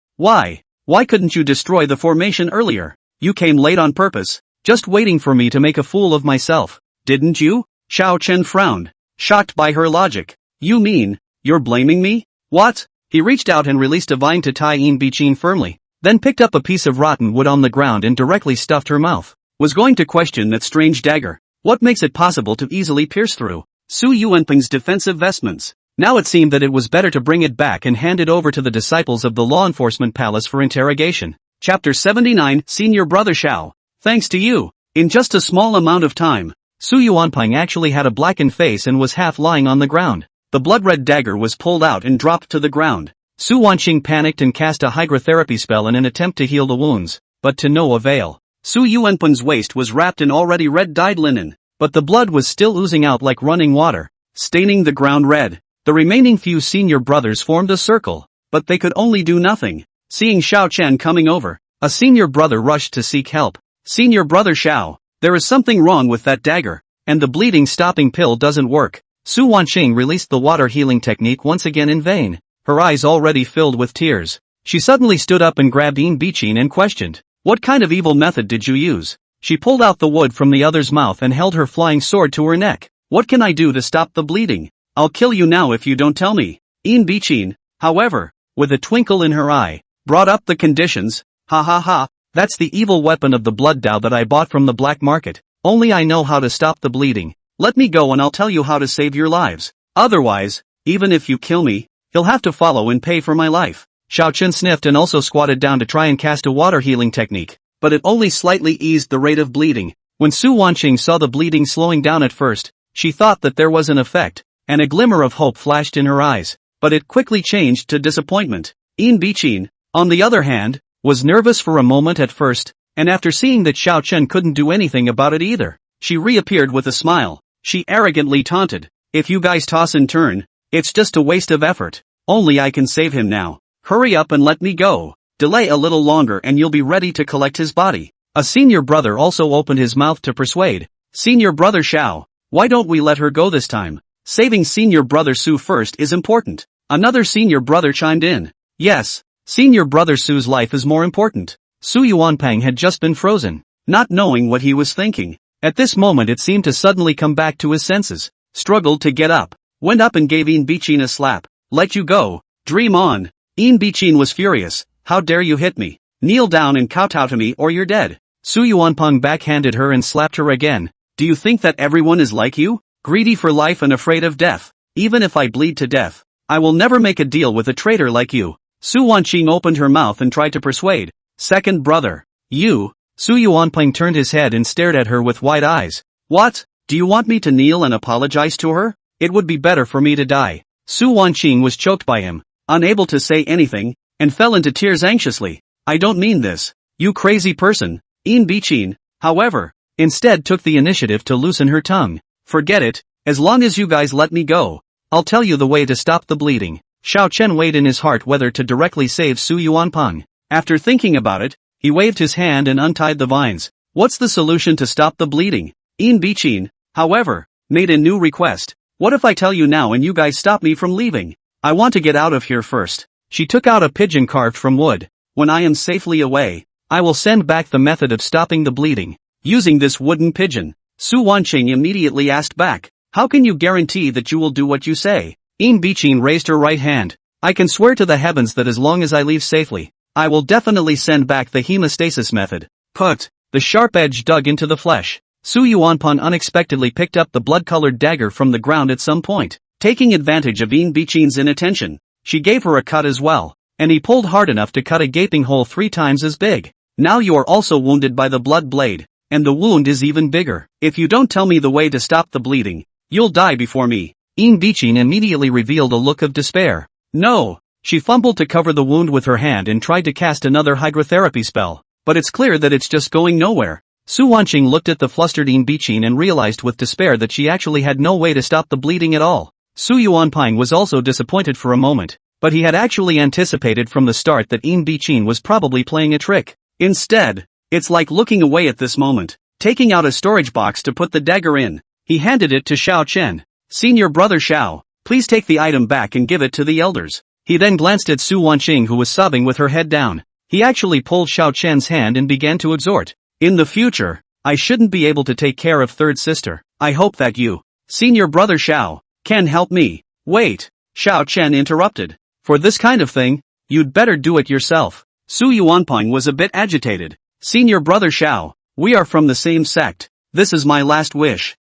Why couldn't you destroy the formation earlier? You came late on purpose, just waiting for me to make a fool of myself, didn't you? Xiao Chen frowned, shocked by her logic. You mean, you're blaming me? What? He reached out and released a vine to tie Bichin firmly, then picked up a piece of rotten wood on the ground and directly stuffed her mouth. Was going to question that strange dagger. What makes it possible to easily pierce through Su Yuanping's defensive vestments? Now it seemed that it was better to bring it back and hand it over to the disciples of the law enforcement palace for interrogation. Chapter 79, Senior Brother Xiao. Thanks to you. In just a small amount of time, Su Yuanping actually had a blackened face and was half lying on the ground. The blood-red dagger was pulled out and dropped to the ground. Su Wanqing panicked and cast a hydrotherapy spell in an attempt to heal the wounds, but to no avail. Su Yuanping's waist was wrapped in already red-dyed linen, but the blood was still oozing out like running water, staining the ground red. The remaining few senior brothers formed a circle, but they could only do nothing. Seeing Xiao Chen coming over, a senior brother rushed to seek help. Senior Brother Xiao, there is something wrong with that dagger, and the bleeding stopping pill doesn't work. Su Wanqing released the water healing technique once again in vain, her eyes already filled with tears. She suddenly stood up and grabbed Bichin and questioned, what kind of evil method did you use? She pulled out the wood from the other's mouth and held her flying sword to her neck. What can I do to stop the bleeding? I'll kill you now if you don't tell me. Bichin, however, with a twinkle in her eye, brought up the conditions. Ha ha ha, that's the evil weapon of the blood Dao that I bought from the black market. Only I know how to stop the bleeding. Let me go and I'll tell you how to save your lives. Otherwise, even if you kill me, you'll have to follow and pay for my life. Xiao Chen sniffed and also squatted down to try and cast a water healing technique, but it only slightly eased the rate of bleeding. When Su Wanqing saw the bleeding slowing down at first, she thought that there was an effect, and a glimmer of hope flashed in her eyes, but it quickly changed to disappointment. Yin Biqin, on the other hand, was nervous for a moment at first, and after seeing that Xiao Chen couldn't do anything about it either, she reappeared with a smile. She arrogantly taunted, "If you guys toss and turn, it's just a waste of effort. Only I can save him now. Hurry up and let me go. Delay a little longer and you'll be ready to collect his body." A senior brother also opened his mouth to persuade. "Senior brother Xiao, why don't we let her go this time? Saving senior brother Su first is important." Another senior brother chimed in. "Yes, senior brother Su's life is more important." Su Yuanping had just been frozen, not knowing what he was thinking. At this moment it seemed to suddenly come back to his senses, struggled to get up, went up and gave Yin Biqin a slap. "Let you go, dream on." Yin Biqin was furious. "How dare you hit me? Kneel down and kowtow to me or you're dead." Su Yuanping backhanded her and slapped her again. "Do you think that everyone is like you? Greedy for life and afraid of death? Even if I bleed to death, I will never make a deal with a traitor like you." Su Wanqing opened her mouth and tried to persuade. "Second brother. You?" Su Yuanping turned his head and stared at her with wide eyes. "What? Do you want me to kneel and apologize to her? It would be better for me to die." Su Wanqing was choked by him, unable to say anything, and fell into tears anxiously. "I don't mean this. You crazy person." Yin Biqin, however, instead took the initiative to loosen her tongue. "Forget it, as long as you guys let me go, I'll tell you the way to stop the bleeding." Xiao Chen weighed in his heart whether to directly save Su Yuanping. After thinking about it, he waved his hand and untied the vines. "What's the solution to stop the bleeding?" Yin Biqin, however, made a new request. "What if I tell you now and you guys stop me from leaving? I want to get out of here first." She took out a pigeon carved from wood. "When I am safely away, I will send back the method of stopping the bleeding, using this wooden pigeon." Su Wanqing immediately asked back, "How can you guarantee that you will do what you say?" Yin Biqin raised her right hand. "I can swear to the heavens that as long as I leave safely, I will definitely send back the hemostasis method." Put. The sharp edge dug into the flesh. Su Yuanping unexpectedly picked up the blood-colored dagger from the ground at some point. Taking advantage of Yin Biqin's inattention, she gave her a cut as well, and he pulled hard enough to cut a gaping hole 3 times as big. "Now you are also wounded by the blood blade, and the wound is even bigger. If you don't tell me the way to stop the bleeding, you'll die before me." Yin Biqin immediately revealed a look of despair. "No." She fumbled to cover the wound with her hand and tried to cast another hydrotherapy spell, but it's clear that it's just going nowhere. Su Wanqing looked at the flustered Yin Biqin and realized with despair that she actually had no way to stop the bleeding at all. Su Yuanping was also disappointed for a moment, but he had actually anticipated from the start that Yin Biqin was probably playing a trick. Instead, it's like looking away at this moment. Taking out a storage box to put the dagger in, he handed it to Xiao Chen. "Senior brother Xiao, please take the item back and give it to the elders." He then glanced at Su Wanqing who was sobbing with her head down. He actually pulled Xiao Chen's hand and began to exhort. "In the future, I shouldn't be able to take care of third sister. I hope that you, senior brother Xiao, can help me." "Wait," Xiao Chen interrupted. "For this kind of thing, you'd better do it yourself." Su Yuanping was a bit agitated. "Senior brother Xiao, we are from the same sect. This is my last wish.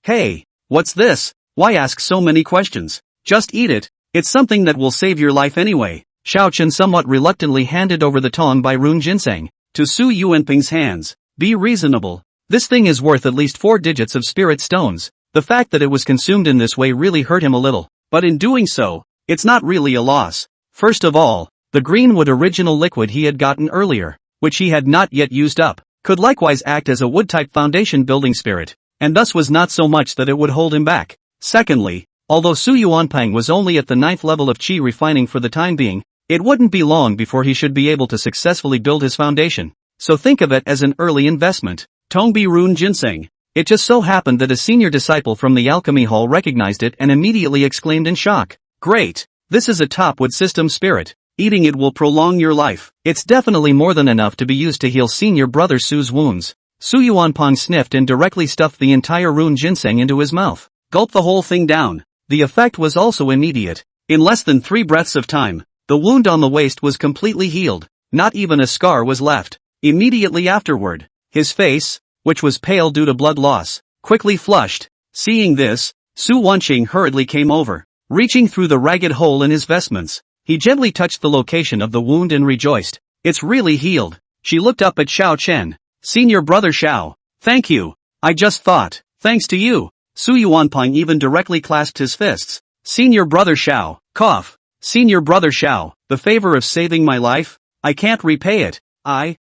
Hey, what's this? Why ask so many questions? Just eat it. It's something that will save your life anyway." Xiao Chen somewhat reluctantly handed over the tong by rune ginseng to Su Yuanping's hands. "Be reasonable. This thing is worth at least 4 digits of spirit stones." The fact that it was consumed in this way really hurt him a little, but in doing so, it's not really a loss. First of all, the green wood original liquid he had gotten earlier, which he had not yet used up, could likewise act as a wood-type foundation building spirit, and thus was not so much that it would hold him back. Secondly, although Su Yuanping was only at the 9th level of qi refining for the time being, it wouldn't be long before he should be able to successfully build his foundation. So think of it as an early investment. Tongbi Rune Ginseng. It just so happened that a senior disciple from the alchemy hall recognized it and immediately exclaimed in shock. "Great! This is a top-wood system spirit. Eating it will prolong your life. It's definitely more than enough to be used to heal senior brother Su's wounds." Su Yuanping sniffed and directly stuffed the entire rune ginseng into his mouth. Gulped the whole thing down. The effect was also immediate. In less than 3 breaths of time, the wound on the waist was completely healed. Not even a scar was left. Immediately afterward, his face, which was pale due to blood loss, quickly flushed. Seeing this, Su Wanqing hurriedly came over. Reaching through the ragged hole in his vestments, he gently touched the location of the wound and rejoiced. It's really healed. She looked up at Xiao Chen. Senior brother Xiao. Thank you. I just thought. Thanks to you. Su Yuanping even directly clasped his fists. Senior brother Xiao. Cough. Senior brother Xiao. The favor of saving my life? I can't repay it.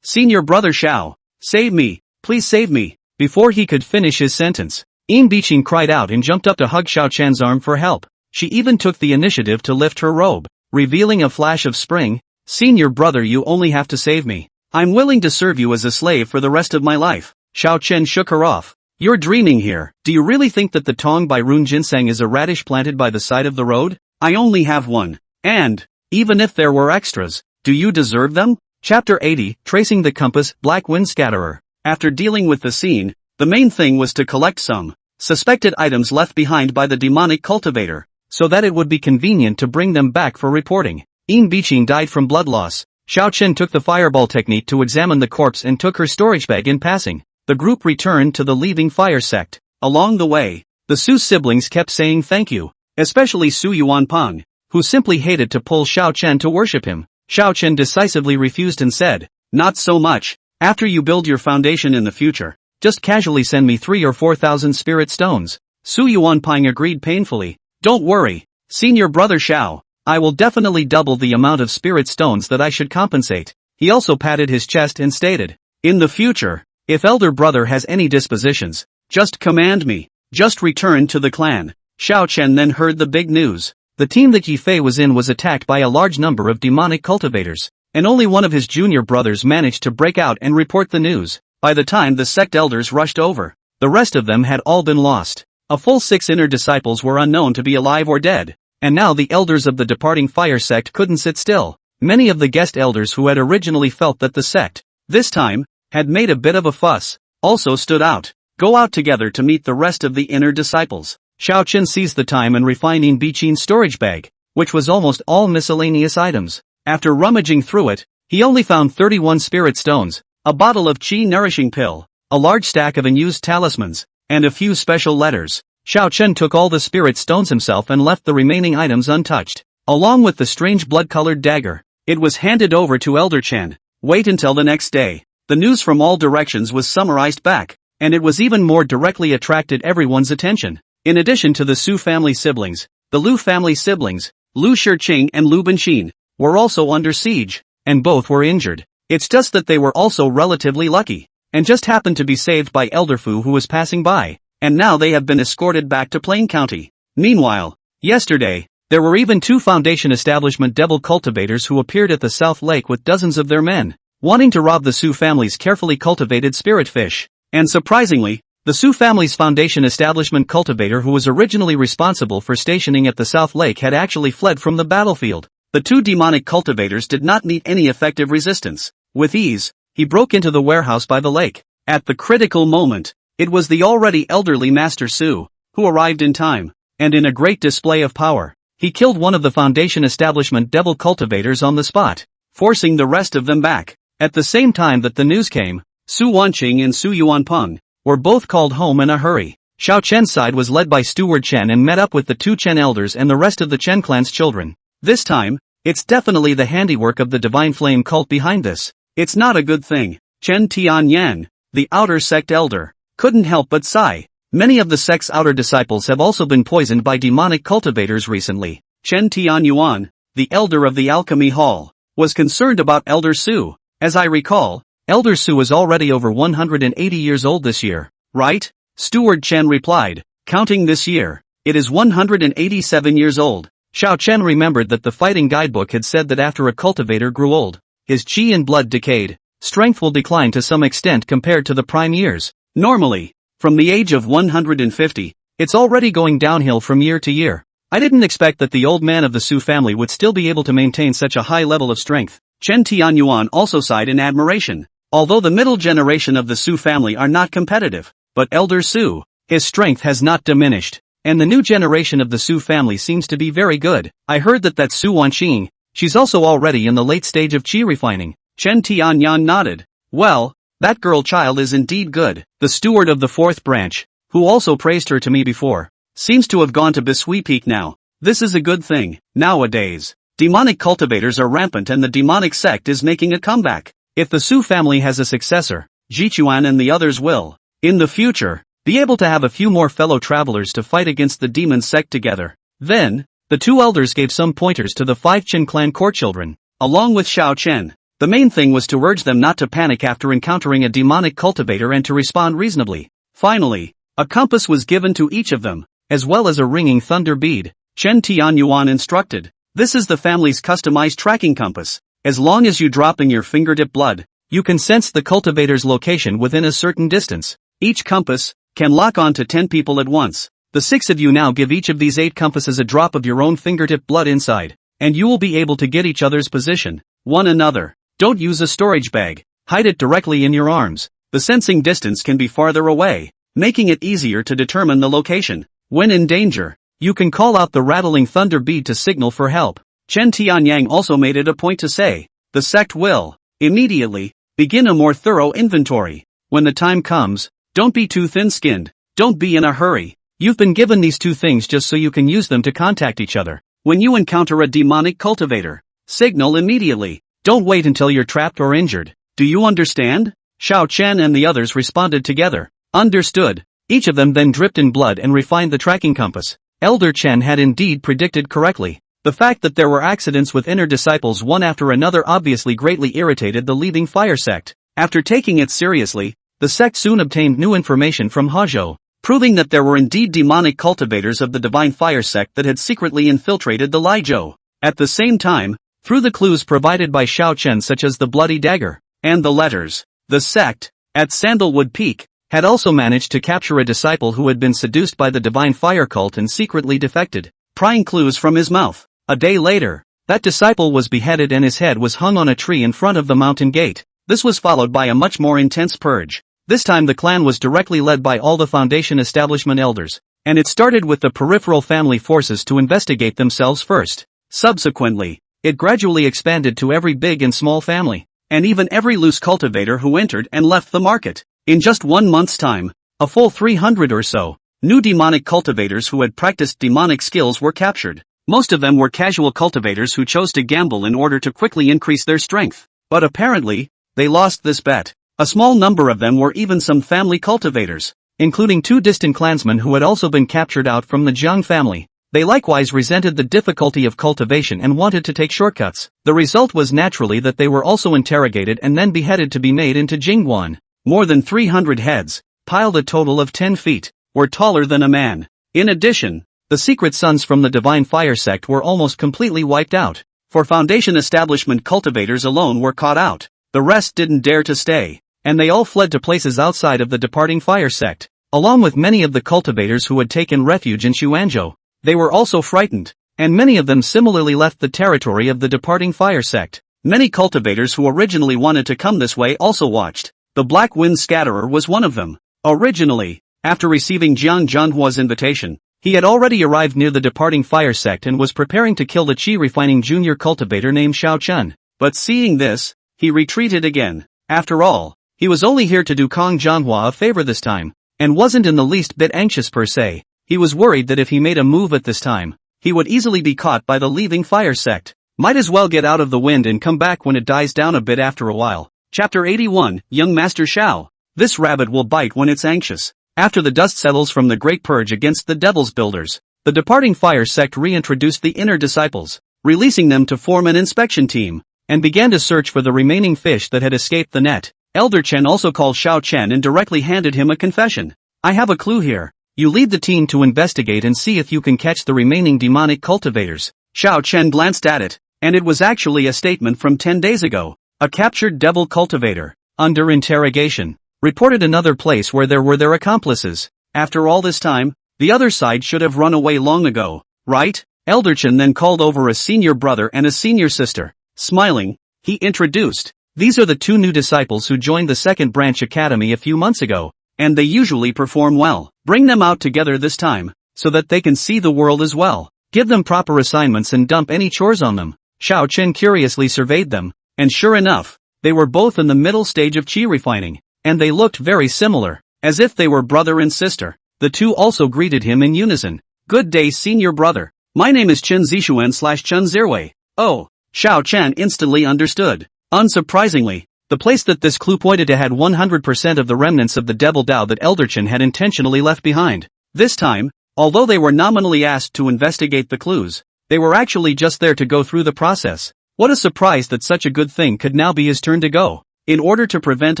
Senior brother Xiao. Save me. Please save me. Before he could finish his sentence, Yin Biqing cried out and jumped up to hug Xiao Chen's arm for help. She even took the initiative to lift her robe, revealing a flash of spring. Senior brother, you only have to save me. I'm willing to serve you as a slave for the rest of my life. Xiao Chen shook her off. You're dreaming here. Do you really think that the tong by rune ginseng is a radish planted by the side of the road? I only have one. And, even if there were extras, do you deserve them? Chapter 80, Tracing the Compass, Black Wind Scatterer. After dealing with the scene, the main thing was to collect some suspected items left behind by the demonic cultivator, so that it would be convenient to bring them back for reporting. Yin Biqing died from blood loss. Xiao Chen took the fireball technique to examine the corpse and took her storage bag in passing. The group returned to the leaving fire sect. Along the way, the Su siblings kept saying thank you, especially Su Yuanping, who simply hated to pull Xiao Chen to worship him. Xiao Chen decisively refused and said, not so much. After you build your foundation in the future, just casually send me 3,000 or 4,000 spirit stones. Su Yuanping agreed painfully. Don't worry, senior brother Xiao, I will definitely double the amount of spirit stones that I should compensate. He also patted his chest and stated, in the future, if elder brother has any dispositions, just command me. Just return to the clan. Xiao Chen then heard the big news. The team that Yifei was in was attacked by a large number of demonic cultivators, and only one of his junior brothers managed to break out and report the news. By the time the sect elders rushed over, the rest of them had all been lost. A full 6 inner disciples were unknown to be alive or dead, and now the elders of the departing fire sect couldn't sit still. Many of the guest elders who had originally felt that the sect, this time, had made a bit of a fuss, also stood out. Go out together to meet the rest of the inner disciples. Xiao Chen seized the time and refined Yin Biqing's storage bag, which was almost all miscellaneous items. After rummaging through it, he only found 31 spirit stones, a bottle of qi nourishing pill, a large stack of unused talismans, and a few special letters. Xiao Chen took all the spirit stones himself and left the remaining items untouched, along with the strange blood-colored dagger. It was handed over to Elder Chen. Wait until the next day. The news from all directions was summarized back, and it was even more directly attracted everyone's attention. In addition to the Su family siblings, the Lu family siblings, Lu Shiqing and Lu Benxin, were also under siege, and both were injured. It's just that they were also relatively lucky, and just happened to be saved by Elder Fu, who was passing by, and now they have been escorted back to Plain County. Meanwhile, yesterday, there were even 2 Foundation Establishment devil cultivators who appeared at the South Lake with dozens of their men, wanting to rob the Su family's carefully cultivated spirit fish. And surprisingly, the Su family's Foundation Establishment cultivator who was originally responsible for stationing at the South Lake had actually fled from the battlefield. The 2 demonic cultivators did not meet any effective resistance. With ease, he broke into the warehouse by the lake. At the critical moment, it was the already elderly Master Su, who arrived in time, and in a great display of power, he killed one of the Foundation Establishment devil cultivators on the spot, forcing the rest of them back. At the same time that the news came, Su Wanqing and Su Yuanping were both called home in a hurry. Xiao Chen's side was led by Steward Chen and met up with the 2 Chen elders and the rest of the Chen clan's children. This time, it's definitely the handiwork of the Divine Flame cult behind this. It's not a good thing. Chen Tianyan, the outer sect elder, couldn't help but sigh. Many of the sect's outer disciples have also been poisoned by demonic cultivators recently. Chen Tianyuan, the elder of the Alchemy Hall, was concerned about Elder Su. As I recall, Elder Su is already over 180 years old this year, right? Steward Chen replied, counting this year, it is 187 years old. Xiao Chen remembered that the fighting guidebook had said that after a cultivator grew old, his qi and blood decayed, strength will decline to some extent compared to the prime years. Normally, from the age of 150, it's already going downhill from year to year. I didn't expect that the old man of the Su family would still be able to maintain such a high level of strength. Chen Tianyuan also sighed in admiration. Although the middle generation of the Su family are not competitive, but Elder Su, his strength has not diminished, and the new generation of the Su family seems to be very good. I heard that Su Wanqing, she's also already in the late stage of qi refining. Chen Tianyan nodded. Well, that girl child is indeed good. The steward of the 4th branch, who also praised her to me before, seems to have gone to Bisui Peak now. This is a good thing. Nowadays, demonic cultivators are rampant and the demonic sect is making a comeback. If the Su family has a successor, Jichuan and the others will, in the future, be able to have a few more fellow travelers to fight against the demon sect together. Then, the two elders gave some pointers to the 5 Qin clan court children, along with Xiao Chen. The main thing was to urge them not to panic after encountering a demonic cultivator and to respond reasonably. Finally, a compass was given to each of them, as well as a ringing thunder bead. Chen Tianyuan instructed, "This is the family's customized tracking compass. As long as you drop in your fingertip blood, you can sense the cultivator's location within a certain distance. Each compass can lock on to 10 people at once. The 6 of you now give each of these 8 compasses a drop of your own fingertip blood inside, and you will be able to get each other's position. One another. Don't use a storage bag. Hide it directly in your arms. The sensing distance can be farther away, making it easier to determine the location. When in danger, you can call out the rattling thunder bead to signal for help." Chen Tianyang also made it a point to say, "The sect will, immediately, begin a more thorough inventory. When the time comes, don't be too thin-skinned, don't be in a hurry. You've been given these 2 things just so you can use them to contact each other. When you encounter a demonic cultivator, signal immediately. Don't wait until you're trapped or injured. Do you understand?" Xiao Chen and the others responded together. Understood. Each of them then dripped in blood and refined the tracking compass. Elder Chen had indeed predicted correctly. The fact that there were accidents with inner disciples one after another obviously greatly irritated the leading fire sect. After taking it seriously, the sect soon obtained new information from Hezhou, proving that there were indeed demonic cultivators of the divine fire sect that had secretly infiltrated the Liezhou. At the same time, through the clues provided by Xiao Chen such as the bloody dagger, and the letters, the sect, at Sandalwood Peak, had also managed to capture a disciple who had been seduced by the divine fire cult and secretly defected, prying clues from his mouth. A day later, that disciple was beheaded and his head was hung on a tree in front of the mountain gate. This was followed by a much more intense purge. This time the clan was directly led by all the Foundation establishment elders, and it started with the peripheral family forces to investigate themselves first. Subsequently, it gradually expanded to every big and small family, and even every loose cultivator who entered and left the market. In just 1 month's time, a full 300 or so new demonic cultivators who had practiced demonic skills were captured. Most of them were casual cultivators who chose to gamble in order to quickly increase their strength. But apparently, they lost this bet. A small number of them were even some family cultivators, including 2 distant clansmen who had also been captured out from the Jiang family. They likewise resented the difficulty of cultivation and wanted to take shortcuts. The result was naturally that they were also interrogated and then beheaded to be made into Jingguan. More than 300 heads, piled a total of 10 feet, were taller than a man. In addition, the secret sons from the Divine Fire sect were almost completely wiped out. For Foundation establishment cultivators alone were caught out. The rest didn't dare to stay, and they all fled to places outside of the departing fire sect, along with many of the cultivators who had taken refuge in Xuanzhou. They were also frightened, and many of them similarly left the territory of the departing fire sect. Many cultivators who originally wanted to come this way also watched. The Black Wind Scatterer was one of them. Originally, after receiving Jiang Zhanhua's invitation, he had already arrived near the departing fire sect and was preparing to kill the qi-refining junior cultivator named Xiao Chen. But seeing this, he retreated again. After all, he was only here to do Kong Zhanhua a favor this time, and wasn't in the least bit anxious per se. He was worried that if he made a move at this time, he would easily be caught by the leaving fire sect. Might as well get out of the wind and come back when it dies down a bit after a while. Chapter 81, Young Master Xiao. This rabbit will bite when it's anxious. After the dust settles from the Great Purge against the Devil's Builders, the departing fire sect reintroduced the inner disciples, releasing them to form an inspection team, and began to search for the remaining fish that had escaped the net. Elder Chen also called Xiao Chen and directly handed him a confession. "I have a clue here. You lead the team to investigate and see if you can catch the remaining demonic cultivators." Xiao Chen glanced at it, and it was actually a statement from 10 days ago. A captured devil cultivator, under interrogation, reported another place where there were their accomplices. After all this time, the other side should have run away long ago, right? Elder Chen then called over a senior brother and a senior sister. Smiling, he introduced, "These are the 2 new disciples who joined the Second Branch Academy a few months ago, and they usually perform well. Bring them out together this time, so that they can see the world as well. Give them proper assignments and dump any chores on them." Xiao Chen curiously surveyed them, and sure enough, they were both in the middle stage of qi refining, and they looked very similar, as if they were brother and sister. The 2 also greeted him in unison. "Good day, senior brother. My name is Chen Zishuan/Chen Zirwei. Oh, Xiao Chen instantly understood. Unsurprisingly, the place that this clue pointed to had 100% of the remnants of the devil Dao that Elder Chen had intentionally left behind. This time, although they were nominally asked to investigate the clues, they were actually just there to go through the process. What a surprise that such a good thing could now be his turn to go. In order to prevent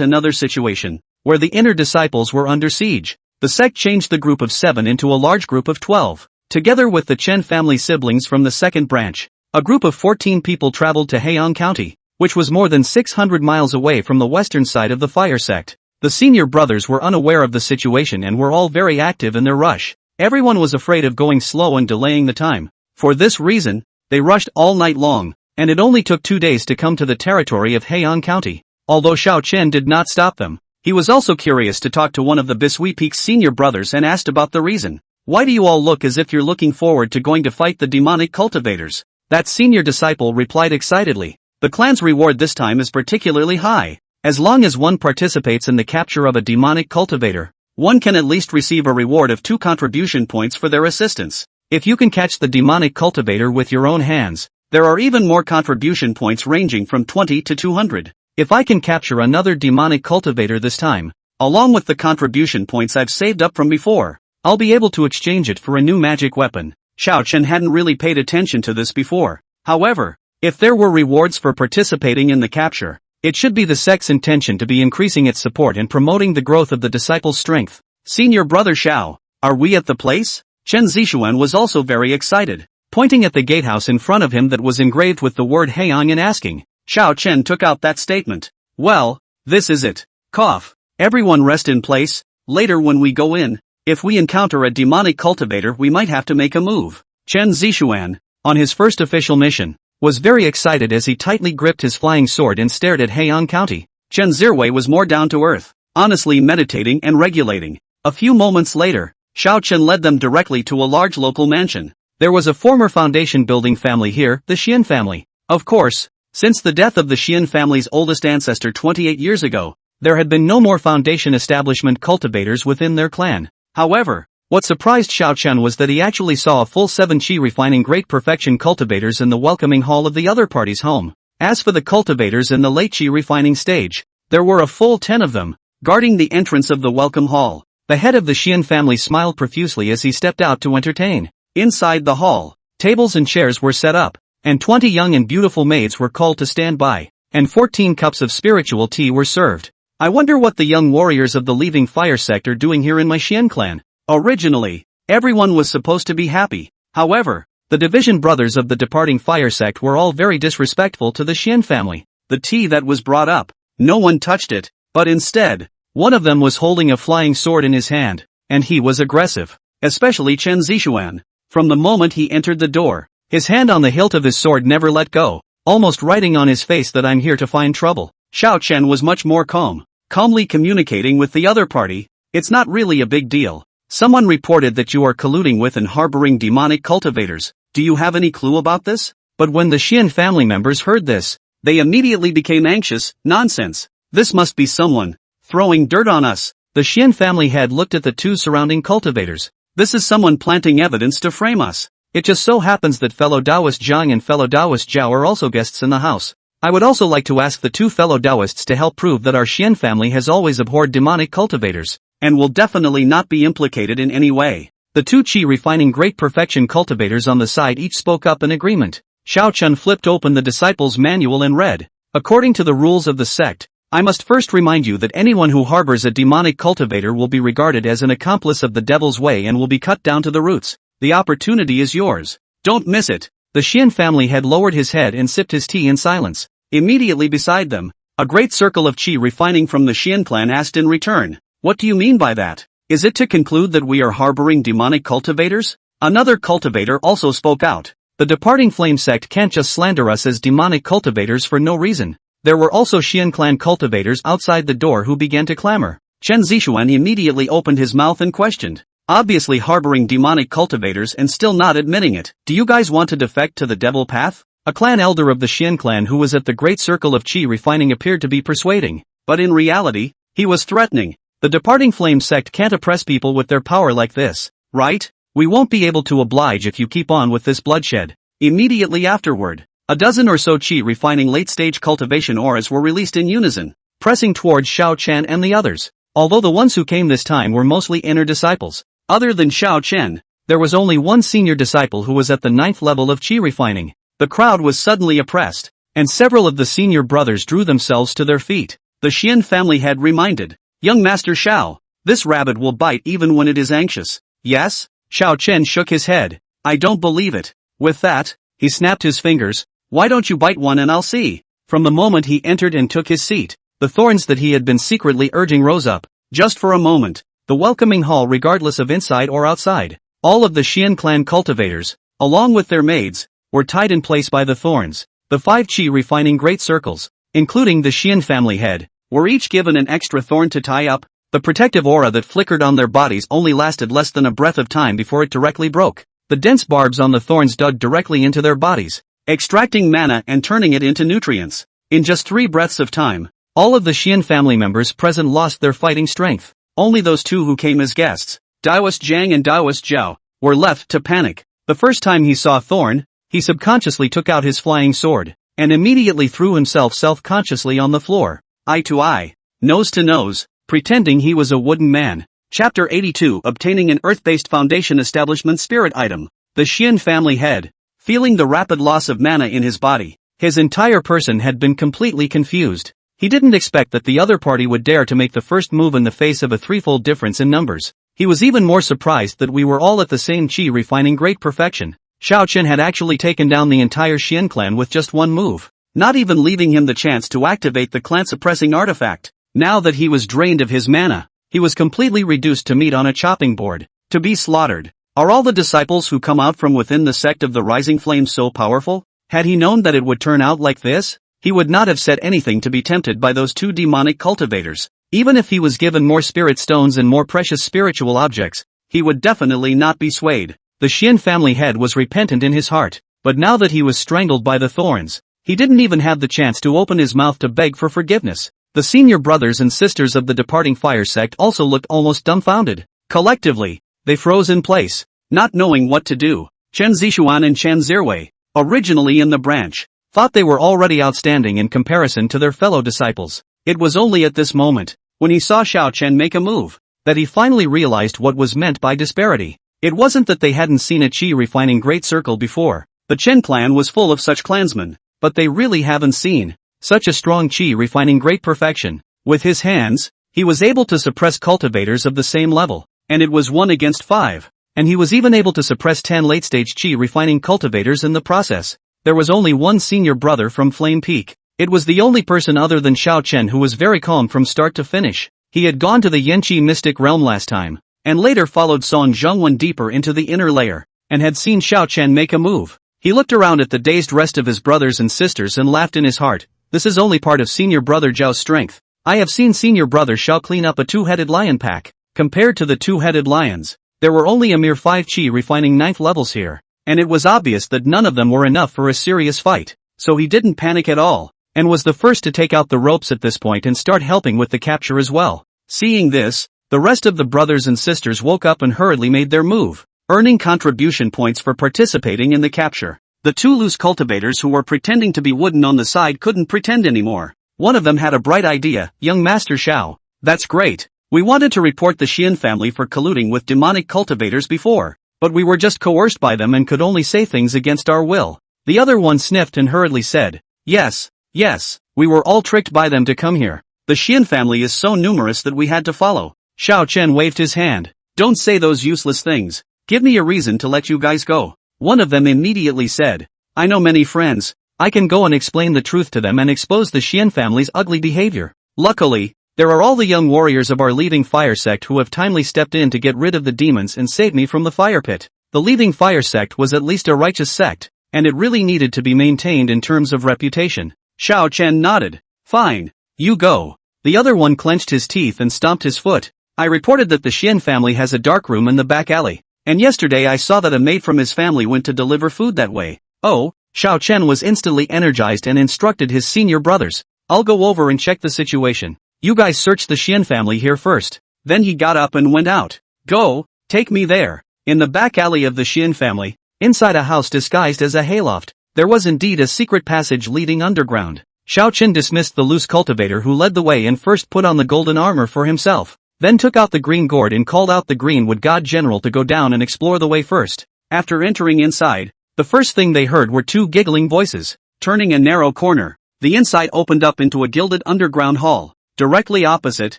another situation, where the inner disciples were under siege, the sect changed the group of 7 into a large group of 12. Together with the Chen family siblings from the second branch, a group of 14 people traveled to Heiyang County, which was more than 600 miles away from the western side of the fire sect. The senior brothers were unaware of the situation and were all very active in their rush. Everyone was afraid of going slow and delaying the time. For this reason, they rushed all night long, and it only took 2 days to come to the territory of Heiyang County. Although Xiao Chen did not stop them, he was also curious to talk to one of the Bisui Peak's senior brothers and asked about the reason. Why do you all look as if you're looking forward to going to fight the demonic cultivators? That senior disciple replied excitedly. The clan's reward this time is particularly high. As long as one participates in the capture of a demonic cultivator, one can at least receive a reward of 2 contribution points for their assistance. If you can catch the demonic cultivator with your own hands, there are even more contribution points ranging from 20 to 200. If I can capture another demonic cultivator this time, along with the contribution points I've saved up from before, I'll be able to exchange it for a new magic weapon. Xiao Chen hadn't really paid attention to this before. However, if there were rewards for participating in the capture, it should be the sect's intention to be increasing its support and promoting the growth of the disciples' strength. Senior brother Xiao, are we at the place? Chen Zishuan was also very excited, pointing at the gatehouse in front of him that was engraved with the word Heiyang and asking. Xiao Chen took out that statement. Well, this is it. Cough. Everyone rest in place. Later when we go in, if we encounter a demonic cultivator we might have to make a move. Chen Zishuan, on his first official mission, was very excited as he tightly gripped his flying sword and stared at Heiyang County. Chen Zirwei was more down to earth, honestly meditating and regulating. A few moments later, Xiao Chen led them directly to a large local mansion. There was a former foundation building family here, the Xian family. Of course, since the death of the Xian family's oldest ancestor 28 years ago, there had been no more foundation establishment cultivators within their clan. However, what surprised Xiao Chen was that he actually saw a full 7 Qi refining great perfection cultivators in the welcoming hall of the other party's home. As for the cultivators in the late Qi refining stage, there were a full 10 of them, guarding the entrance of the welcome hall. The head of the Xian family smiled profusely as he stepped out to entertain. Inside the hall, tables and chairs were set up, and 20 young and beautiful maids were called to stand by, and 14 cups of spiritual tea were served. I wonder what the young warriors of the leaving fire sect are doing here in my Xian clan. Originally, everyone was supposed to be happy. However, the division brothers of the departing fire sect were all very disrespectful to the Xian family. The tea that was brought up, no one touched it, but instead, one of them was holding a flying sword in his hand, and he was aggressive, especially Chen Zishuan. From the moment he entered the door, his hand on the hilt of his sword never let go, almost writing on his face that I'm here to find trouble. Xiao Chen was much more calm, calmly communicating with the other party. It's not really a big deal. Someone reported that you are colluding with and harboring demonic cultivators. Do you have any clue about this? But when the Xian family members heard this, they immediately became anxious. Nonsense. This must be someone throwing dirt on us. The Xian family head looked at the 2 surrounding cultivators. This is someone planting evidence to frame us. It just so happens that fellow Taoist Zhang and fellow Taoist Zhao are also guests in the house. I would also like to ask the 2 fellow Taoists to help prove that our Xian family has always abhorred demonic cultivators, and will definitely not be implicated in any way. The 2 Qi refining great perfection cultivators on the side each spoke up in agreement. Xiao Chen flipped open the disciples' manual and read. According to the rules of the sect, I must first remind you that anyone who harbors a demonic cultivator will be regarded as an accomplice of the devil's way and will be cut down to the roots. The opportunity is yours. Don't miss it. The Xian family had lowered his head and sipped his tea in silence. Immediately beside them, a great circle of Qi refining from the Xian clan asked in return, what do you mean by that? Is it to conclude that we are harboring demonic cultivators? Another cultivator also spoke out. The departing flame sect can't just slander us as demonic cultivators for no reason. There were also Xian clan cultivators outside the door who began to clamor. Chen Zishuan immediately opened his mouth and questioned, obviously harboring demonic cultivators and still not admitting it. Do you guys want to defect to the devil path? A clan elder of the Xian clan who was at the great circle of Qi refining appeared to be persuading, but in reality, he was threatening. The departing flame sect can't oppress people with their power like this, right? We won't be able to oblige if you keep on with this bloodshed. Immediately afterward, a dozen or so chi refining late-stage cultivation auras were released in unison, pressing towards Xiao Chen and the others. Although the ones who came this time were mostly inner disciples. Other than Xiao Chen, there was only one senior disciple who was at the 9th level of chi refining. The crowd was suddenly oppressed, and several of the senior brothers drew themselves to their feet. The Xian family head reminded, "Young Master Xiao, this rabbit will bite even when it is anxious." "Yes?" Xiao Chen shook his head. "I don't believe it." With that, he snapped his fingers. "Why don't you bite one and I'll see?" From the moment he entered and took his seat, the thorns that he had been secretly urging rose up, just for a moment, the welcoming hall regardless of inside or outside. All of the Xian clan cultivators, along with their maids, were tied in place by the thorns. The 5 chi refining great circles, including the Xian family head, were each given an extra thorn to tie up. The protective aura that flickered on their bodies only lasted less than a breath of time before it directly broke. The dense barbs on the thorns dug directly into their bodies, extracting mana and turning it into nutrients. In just 3 breaths of time, all of the Xian family members present lost their fighting strength. Only those 2 who came as guests, Daoist Jiang and Daoist Zhao, were left to panic. The first time he saw Thorn, he subconsciously took out his flying sword, and immediately threw himself self-consciously on the floor, eye to eye, nose to nose, pretending he was a wooden man. Chapter 82 Obtaining an Earth-Based Foundation Establishment Spirit Item. The Xian family head, feeling the rapid loss of mana in his body, his entire person had been completely confused. He didn't expect that the other party would dare to make the first move in the face of a threefold difference in numbers. He was even more surprised that we were all at the same chi refining great perfection. Xiao Chen had actually taken down the entire Xian clan with just one move, not even leaving him the chance to activate the clan-suppressing artifact. Now that he was drained of his mana, he was completely reduced to meat on a chopping board, to be slaughtered. Are all the disciples who come out from within the sect of the Rising Flame so powerful? Had he known that it would turn out like this, he would not have said anything to be tempted by those 2 demonic cultivators. Even if he was given more spirit stones and more precious spiritual objects, he would definitely not be swayed. The Xian family head was repentant in his heart, but now that he was strangled by the thorns, he didn't even have the chance to open his mouth to beg for forgiveness. The senior brothers and sisters of the departing fire sect also looked almost dumbfounded. Collectively, they froze in place, not knowing what to do. Chen Zishuan and Chen Zirwei, originally in the branch, thought they were already outstanding in comparison to their fellow disciples. It was only at this moment, when he saw Xiao Chen make a move, that he finally realized what was meant by disparity. It wasn't that they hadn't seen a chi refining great circle before. The Chen clan was full of such clansmen, but they really haven't seen such a strong chi refining great perfection. With his hands, he was able to suppress cultivators of the same level, and it was 1 against 5. And he was even able to suppress 10 late-stage chi refining cultivators in the process. There was only one senior brother from Flame Peak. It was the only person other than Xiao Chen who was very calm from start to finish. He had gone to the Yanqi mystic realm last time, and later followed Song Zhongwen deeper into the inner layer, and had seen Xiao Chen make a move. He looked around at the dazed rest of his brothers and sisters and laughed in his heart. This is only part of senior brother Zhao's strength. I have seen senior brother Xiao clean up a 2-headed lion pack. Compared to the 2-headed lions, there were only a mere 5 chi refining 9th levels here, and it was obvious that none of them were enough for a serious fight. So he didn't panic at all, and was the first to take out the ropes at this point and start helping with the capture as well. Seeing this, the rest of the brothers and sisters woke up and hurriedly made their move, earning contribution points for participating in the capture. The 2 loose cultivators who were pretending to be wooden on the side couldn't pretend anymore. One of them had a bright idea. Young Master Xiao, that's great. We wanted to report the Xian family for colluding with demonic cultivators before, but we were just coerced by them and could only say things against our will. The other one sniffed and hurriedly said, Yes, we were all tricked by them to come here. The Xian family is so numerous that we had to follow. Xiao Chen waved his hand. Don't say those useless things. Give me a reason to let you guys go. One of them immediately said, I know many friends. I can go and explain the truth to them and expose the Xian family's ugly behavior. Luckily, there are all the young warriors of our leaving fire sect who have timely stepped in to get rid of the demons and save me from the fire pit. The leaving fire sect was at least a righteous sect, and it really needed to be maintained in terms of reputation. Xiao Chen nodded. Fine, you go. The other one clenched his teeth and stomped his foot. I reported that the Xian family has a dark room in the back alley, and yesterday I saw that a maid from his family went to deliver food that way. Oh, Xiao Chen was instantly energized and instructed his senior brothers. I'll go over and check the situation. You guys search the Xian family here first. Then he got up and went out. Go, take me there. In the back alley of the Xian family, inside a house disguised as a hayloft, there was indeed a secret passage leading underground. Xiao Chen dismissed the loose cultivator who led the way and first put on the golden armor for himself, then took out the green gourd and called out the Greenwood God General to go down and explore the way first. After entering inside, the first thing they heard were two giggling voices. Turning a narrow corner, the inside opened up into a gilded underground hall. Directly opposite,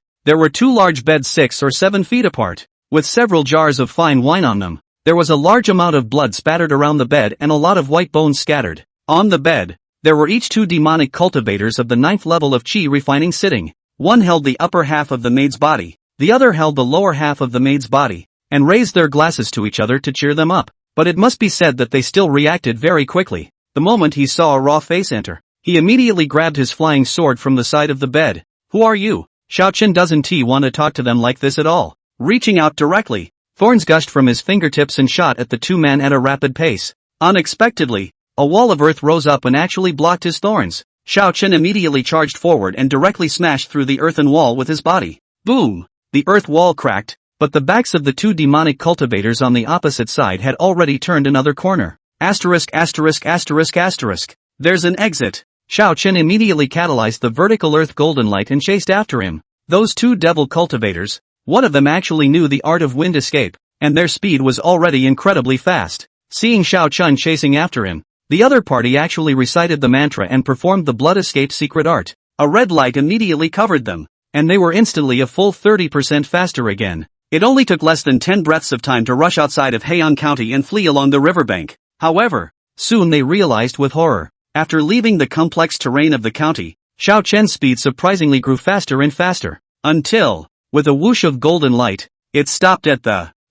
there were two large beds 6 or 7 feet apart, with several jars of fine wine on them. There was a large amount of blood spattered around the bed and a lot of white bones scattered. On the bed, there were each 2 demonic cultivators of the 9th level of Qi refining sitting. One held the upper half of the maid's body, the other held the lower half of the maid's body, and raised their glasses to each other to cheer them up. But it must be said that they still reacted very quickly. The moment he saw a raw face enter, he immediately grabbed his flying sword from the side of the bed. Who are you? Xiao Chen doesn't want to talk to them like this at all. Reaching out directly, thorns gushed from his fingertips and shot at the 2 men at a rapid pace. Unexpectedly, a wall of earth rose up and actually blocked his thorns. Xiao Chen immediately charged forward and directly smashed through the earthen wall with his body. Boom! The earth wall cracked, but the backs of the 2 demonic cultivators on the opposite side had already turned another corner. Asterisk asterisk asterisk asterisk. There's an exit. Xiao Chen immediately catalyzed the vertical earth golden light and chased after him. Those 2 devil cultivators, one of them actually knew the art of wind escape, and their speed was already incredibly fast. Seeing Xiao Chen chasing after him, the other party actually recited the mantra and performed the blood escape secret art. A red light immediately covered them, and they were instantly a full 30% faster again. It only took less than 10 breaths of time to rush outside of Heian County and flee along the riverbank. However, soon they realized with horror. After leaving the complex terrain of the county, Xiao Chen's speed surprisingly grew faster and faster, until, with a whoosh of golden light, it stopped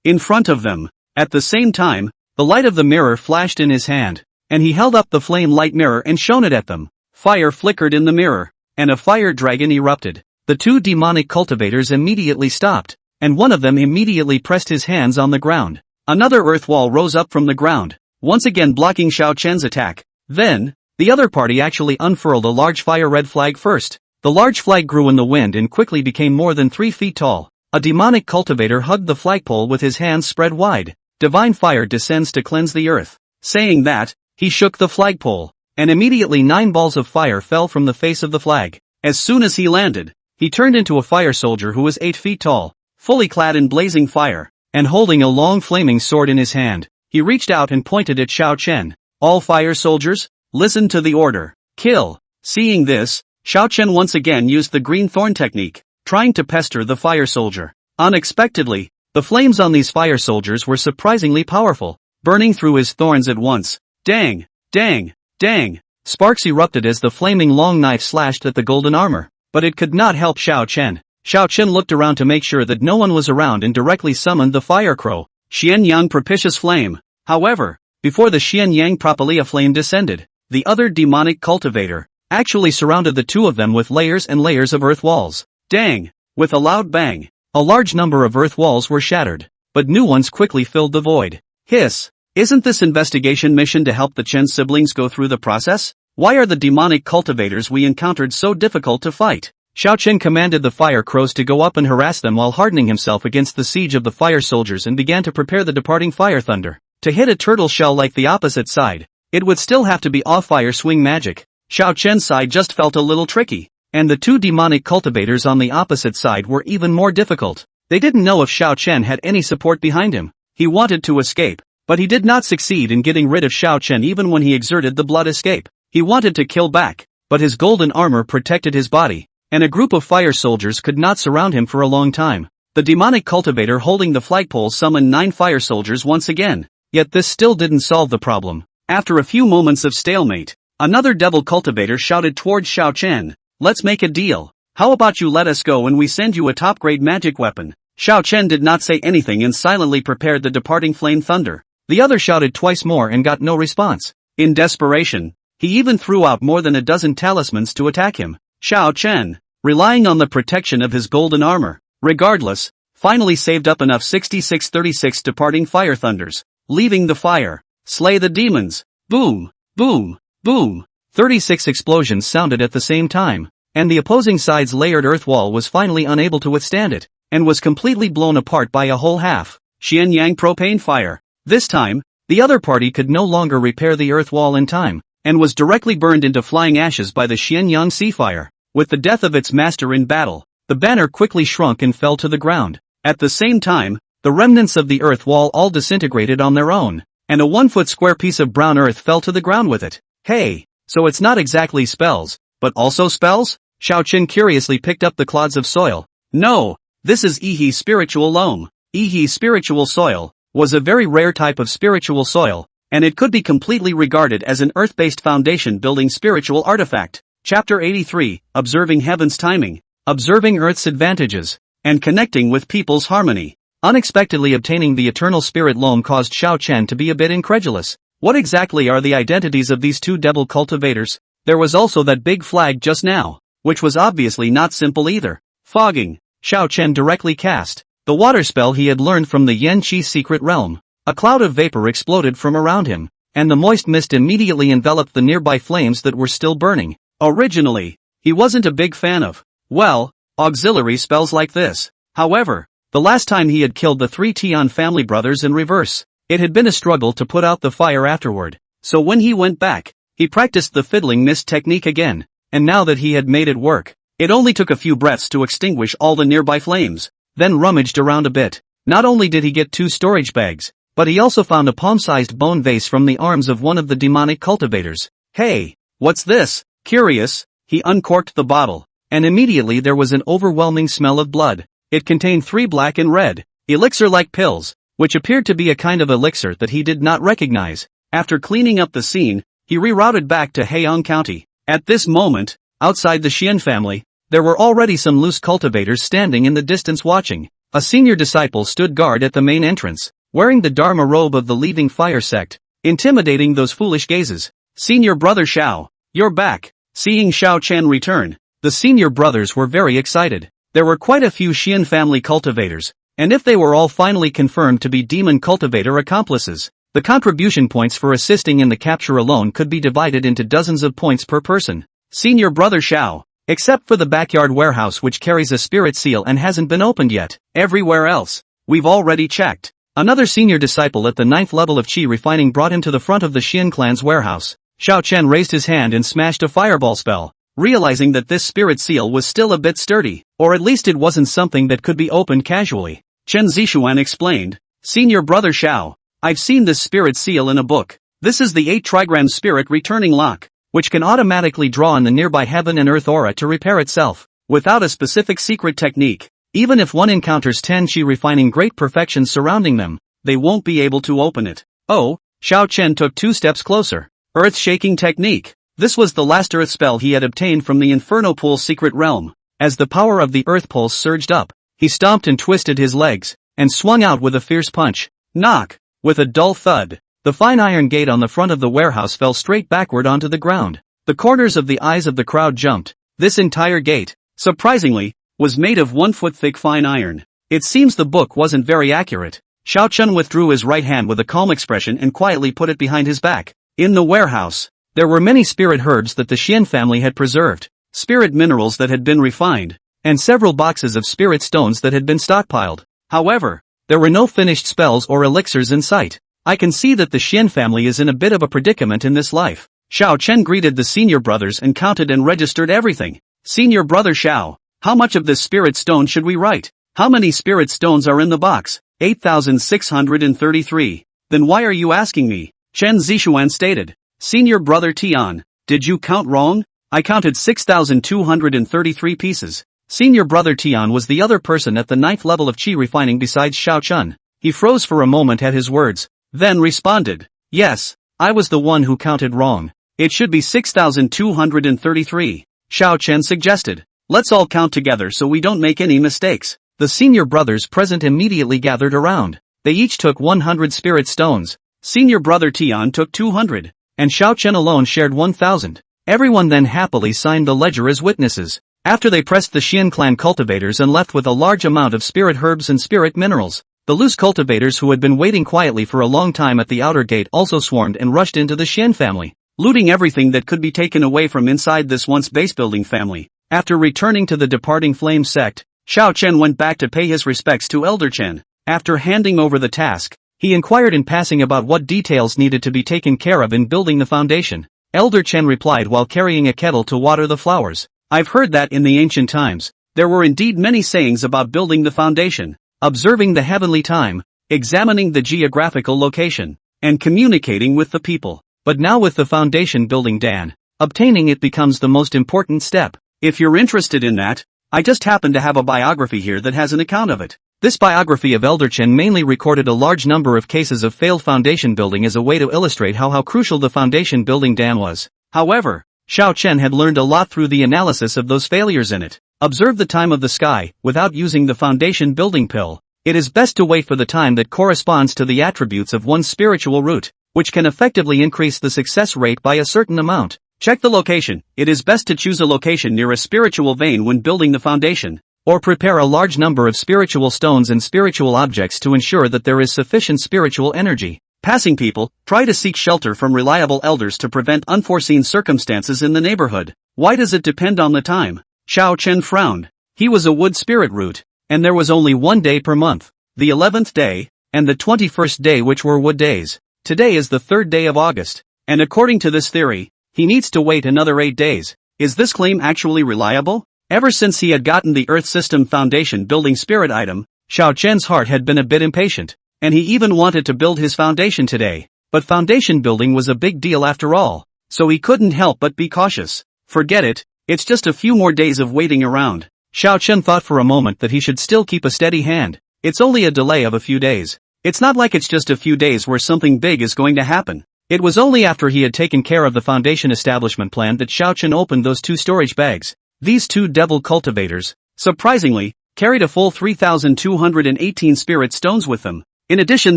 in front of them. At the same time, the light of the mirror flashed in his hand, and he held up the flame light mirror and shone it at them. Fire flickered in the mirror, and a fire dragon erupted. The 2 demonic cultivators immediately stopped, and one of them immediately pressed his hands on the ground. Another earth wall rose up from the ground, once again blocking Xiao Chen's attack. Then, the other party actually unfurled a large fire-red flag first. The large flag grew in the wind and quickly became more than 3 feet tall. A demonic cultivator hugged the flagpole with his hands spread wide. Divine fire descends to cleanse the earth. Saying that, he shook the flagpole, and immediately 9 balls of fire fell from the face of the flag. As soon as he landed, he turned into a fire soldier who was 8 feet tall, fully clad in blazing fire, and holding a long flaming sword in his hand. He reached out and pointed at Xiao Chen. All fire soldiers, listen to the order. Kill. Seeing this, Xiao Chen once again used the green thorn technique, trying to pester the fire soldier. Unexpectedly, the flames on these fire soldiers were surprisingly powerful, burning through his thorns at once. Dang! Dang! Dang! Sparks erupted as the flaming long knife slashed at the golden armor, but it could not help Xiao Chen. Xiao Chen looked around to make sure that no one was around and directly summoned the fire crow. Xian Yang propitious flame. However, before the Xian Yang Propelia flame descended, the other demonic cultivator actually surrounded the 2 of them with layers and layers of earth walls. Dang! With a loud bang, a large number of earth walls were shattered, but new ones quickly filled the void. Hiss! Isn't this investigation mission to help the Chen siblings go through the process? Why are the demonic cultivators we encountered so difficult to fight? Xiao Chen commanded the fire crows to go up and harass them while hardening himself against the siege of the fire soldiers and began to prepare the departing fire thunder. To hit a turtle shell like the opposite side, it would still have to be off-fire swing magic. Xiao Chen's side just felt a little tricky, and the 2 demonic cultivators on the opposite side were even more difficult. They didn't know if Xiao Chen had any support behind him. He wanted to escape, but he did not succeed in getting rid of Xiao Chen even when he exerted the blood escape. He wanted to kill back, but his golden armor protected his body, and a group of fire soldiers could not surround him for a long time. The demonic cultivator holding the flagpole summoned 9 fire soldiers once again, yet this still didn't solve the problem. After a few moments of stalemate, another devil cultivator shouted towards Xiao Chen, "Let's make a deal. How about you let us go and we send you a top-grade magic weapon?" Xiao Chen did not say anything and silently prepared the departing flame thunder. The other shouted twice more and got no response. In desperation, he even threw out more than a dozen talismans to attack him. Xiao Chen, relying on the protection of his golden armor, regardless, finally saved up enough 6636 departing fire thunders, leaving the fire. Slay the demons! Boom! Boom! Boom! 36 explosions sounded at the same time, and the opposing side's layered earth wall was finally unable to withstand it, and was completely blown apart by a whole half. Xian Yang propane fire. This time, the other party could no longer repair the earth wall in time, and was directly burned into flying ashes by the Xian Yang sea fire. With the death of its master in battle, the banner quickly shrunk and fell to the ground. At the same time, the remnants of the earth wall all disintegrated on their own, and a 1-foot square piece of brown earth fell to the ground with it. Hey, so it's not exactly spells, but also spells? Xiao Qin curiously picked up the clods of soil. No, this is Ihi spiritual loam. Ihi spiritual soil was a very rare type of spiritual soil, and it could be completely regarded as an earth-based foundation building spiritual artifact. Chapter 83, Observing Heaven's Timing, Observing Earth's Advantages, and Connecting with People's Harmony. Unexpectedly obtaining the eternal spirit loam caused Xiao Chen to be a bit incredulous. What exactly are the identities of these two devil cultivators? There was also that big flag just now, which was obviously not simple either. Fogging. Xiao Chen directly cast the water spell he had learned from the Yen Qi secret realm. A cloud of vapor exploded from around him, and the moist mist immediately enveloped the nearby flames that were still burning. Originally, he wasn't a big fan of, well, auxiliary spells like this. However, the last time he had killed the 3 Tian family brothers in reverse, it had been a struggle to put out the fire afterward. So when he went back, he practiced the fiddling mist technique again, and now that he had made it work, it only took a few breaths to extinguish all the nearby flames. Then rummaged around a bit. Not only did he get 2 storage bags, but he also found a palm-sized bone vase from the arms of one of the demonic cultivators. Hey, what's this? Curious, he uncorked the bottle, and immediately there was an overwhelming smell of blood. It contained 3 black and red, elixir-like pills, which appeared to be a kind of elixir that he did not recognize. After cleaning up the scene, he rerouted back to Heiyang County. At this moment, outside the Xian family, there were already some loose cultivators standing in the distance watching. A senior disciple stood guard at the main entrance, wearing the Dharma robe of the leading fire sect, intimidating those foolish gazes. Senior brother Xiao, you're back. Seeing Xiao Chen return, the senior brothers were very excited. There were quite a few Xian family cultivators, and if they were all finally confirmed to be demon cultivator accomplices, the contribution points for assisting in the capture alone could be divided into dozens of points per person. Senior brother Xiao, except for the backyard warehouse which carries a spirit seal and hasn't been opened yet. Everywhere else, we've already checked. Another senior disciple at the 9th level of Qi refining brought him to the front of the Xian clan's warehouse. Xiao Chen raised his hand and smashed a fireball spell, realizing that this spirit seal was still a bit sturdy, or at least it wasn't something that could be opened casually. Chen Zishuan explained, Senior brother Xiao, I've seen this spirit seal in a book. This is the 8 trigram spirit returning lock, which can automatically draw on the nearby heaven and earth aura to repair itself, without a specific secret technique. Even if one encounters 10 Qi refining great perfection surrounding them, they won't be able to open it. Oh, Xiao Chen took 2 steps closer. Earth-shaking technique. This was the last earth spell he had obtained from the Inferno Pool secret realm. As the power of the earth pulse surged up, he stomped and twisted his legs, and swung out with a fierce punch. Knock! With a dull thud, the fine iron gate on the front of the warehouse fell straight backward onto the ground. The corners of the eyes of the crowd jumped. This entire gate, surprisingly, was made of 1-foot-thick fine iron. It seems the book wasn't very accurate. Xiao Chen withdrew his right hand with a calm expression and quietly put it behind his back. In the warehouse, there were many spirit herbs that the Xian family had preserved, spirit minerals that had been refined, and several boxes of spirit stones that had been stockpiled. However, there were no finished spells or elixirs in sight. I can see that the Xian family is in a bit of a predicament in this life. Xiao Chen greeted the senior brothers and counted and registered everything. Senior brother Xiao, how much of this spirit stone should we write? How many spirit stones are in the box? 8,633. Then why are you asking me? Chen Zishuan stated. Senior brother Tian, did you count wrong? I counted 6,233 pieces. Senior brother Tian was the other person at the 9th level of Qi refining besides Xiao Chen. He froze for a moment at his words, then responded, yes, I was the one who counted wrong. It should be 6,233. Xiao Chen suggested. Let's all count together so we don't make any mistakes. The senior brothers present immediately gathered around. They each took 100 spirit stones. Senior brother Tian took 200, and Xiao Chen alone shared 1,000. Everyone then happily signed the ledger as witnesses. After they pressed the Xian clan cultivators and left with a large amount of spirit herbs and spirit minerals, the loose cultivators who had been waiting quietly for a long time at the outer gate also swarmed and rushed into the Xian family, looting everything that could be taken away from inside this once base-building family. After returning to the departing flame sect, Xiao Chen went back to pay his respects to Elder Chen. After handing over the task, he inquired in passing about what details needed to be taken care of in building the foundation. Elder Chen replied while carrying a kettle to water the flowers. I've heard that in the ancient times, there were indeed many sayings about building the foundation, observing the heavenly time, examining the geographical location, and communicating with the people. But now with the foundation building done, obtaining it becomes the most important step. If you're interested in that, I just happen to have a biography here that has an account of it. This biography of Elder Chen mainly recorded a large number of cases of failed foundation building as a way to illustrate how crucial the foundation building dam was. However, Xiao Chen had learned a lot through the analysis of those failures in it. Observe the time of the sky, without using the foundation building pill. It is best to wait for the time that corresponds to the attributes of one's spiritual root, which can effectively increase the success rate by a certain amount. Check the location. It is best to choose a location near a spiritual vein when building the foundation, or prepare a large number of spiritual stones and spiritual objects to ensure that there is sufficient spiritual energy. Passing people, try to seek shelter from reliable elders to prevent unforeseen circumstances in the neighborhood. Why does it depend on the time? Xiao Chen frowned. He was a wood spirit root, and there was only one day per month, the 11th day, and the 21st day, which were wood days. Today is the 3rd day of August, and according to this theory, he needs to wait another 8 days. Is this claim actually reliable? Ever since he had gotten the Earth System Foundation building spirit item, Xiao Chen's heart had been a bit impatient, and he even wanted to build his foundation today. But foundation building was a big deal after all, so he couldn't help but be cautious. Forget it, it's just a few more days of waiting around. Xiao Chen thought for a moment that he should still keep a steady hand. It's only a delay of a few days. It's not like it's just a few days where something big is going to happen. It was only after he had taken care of the foundation establishment plan that Xiao Chen opened those 2 storage bags. These 2 devil cultivators, surprisingly, carried a full 3,218 spirit stones with them. In addition,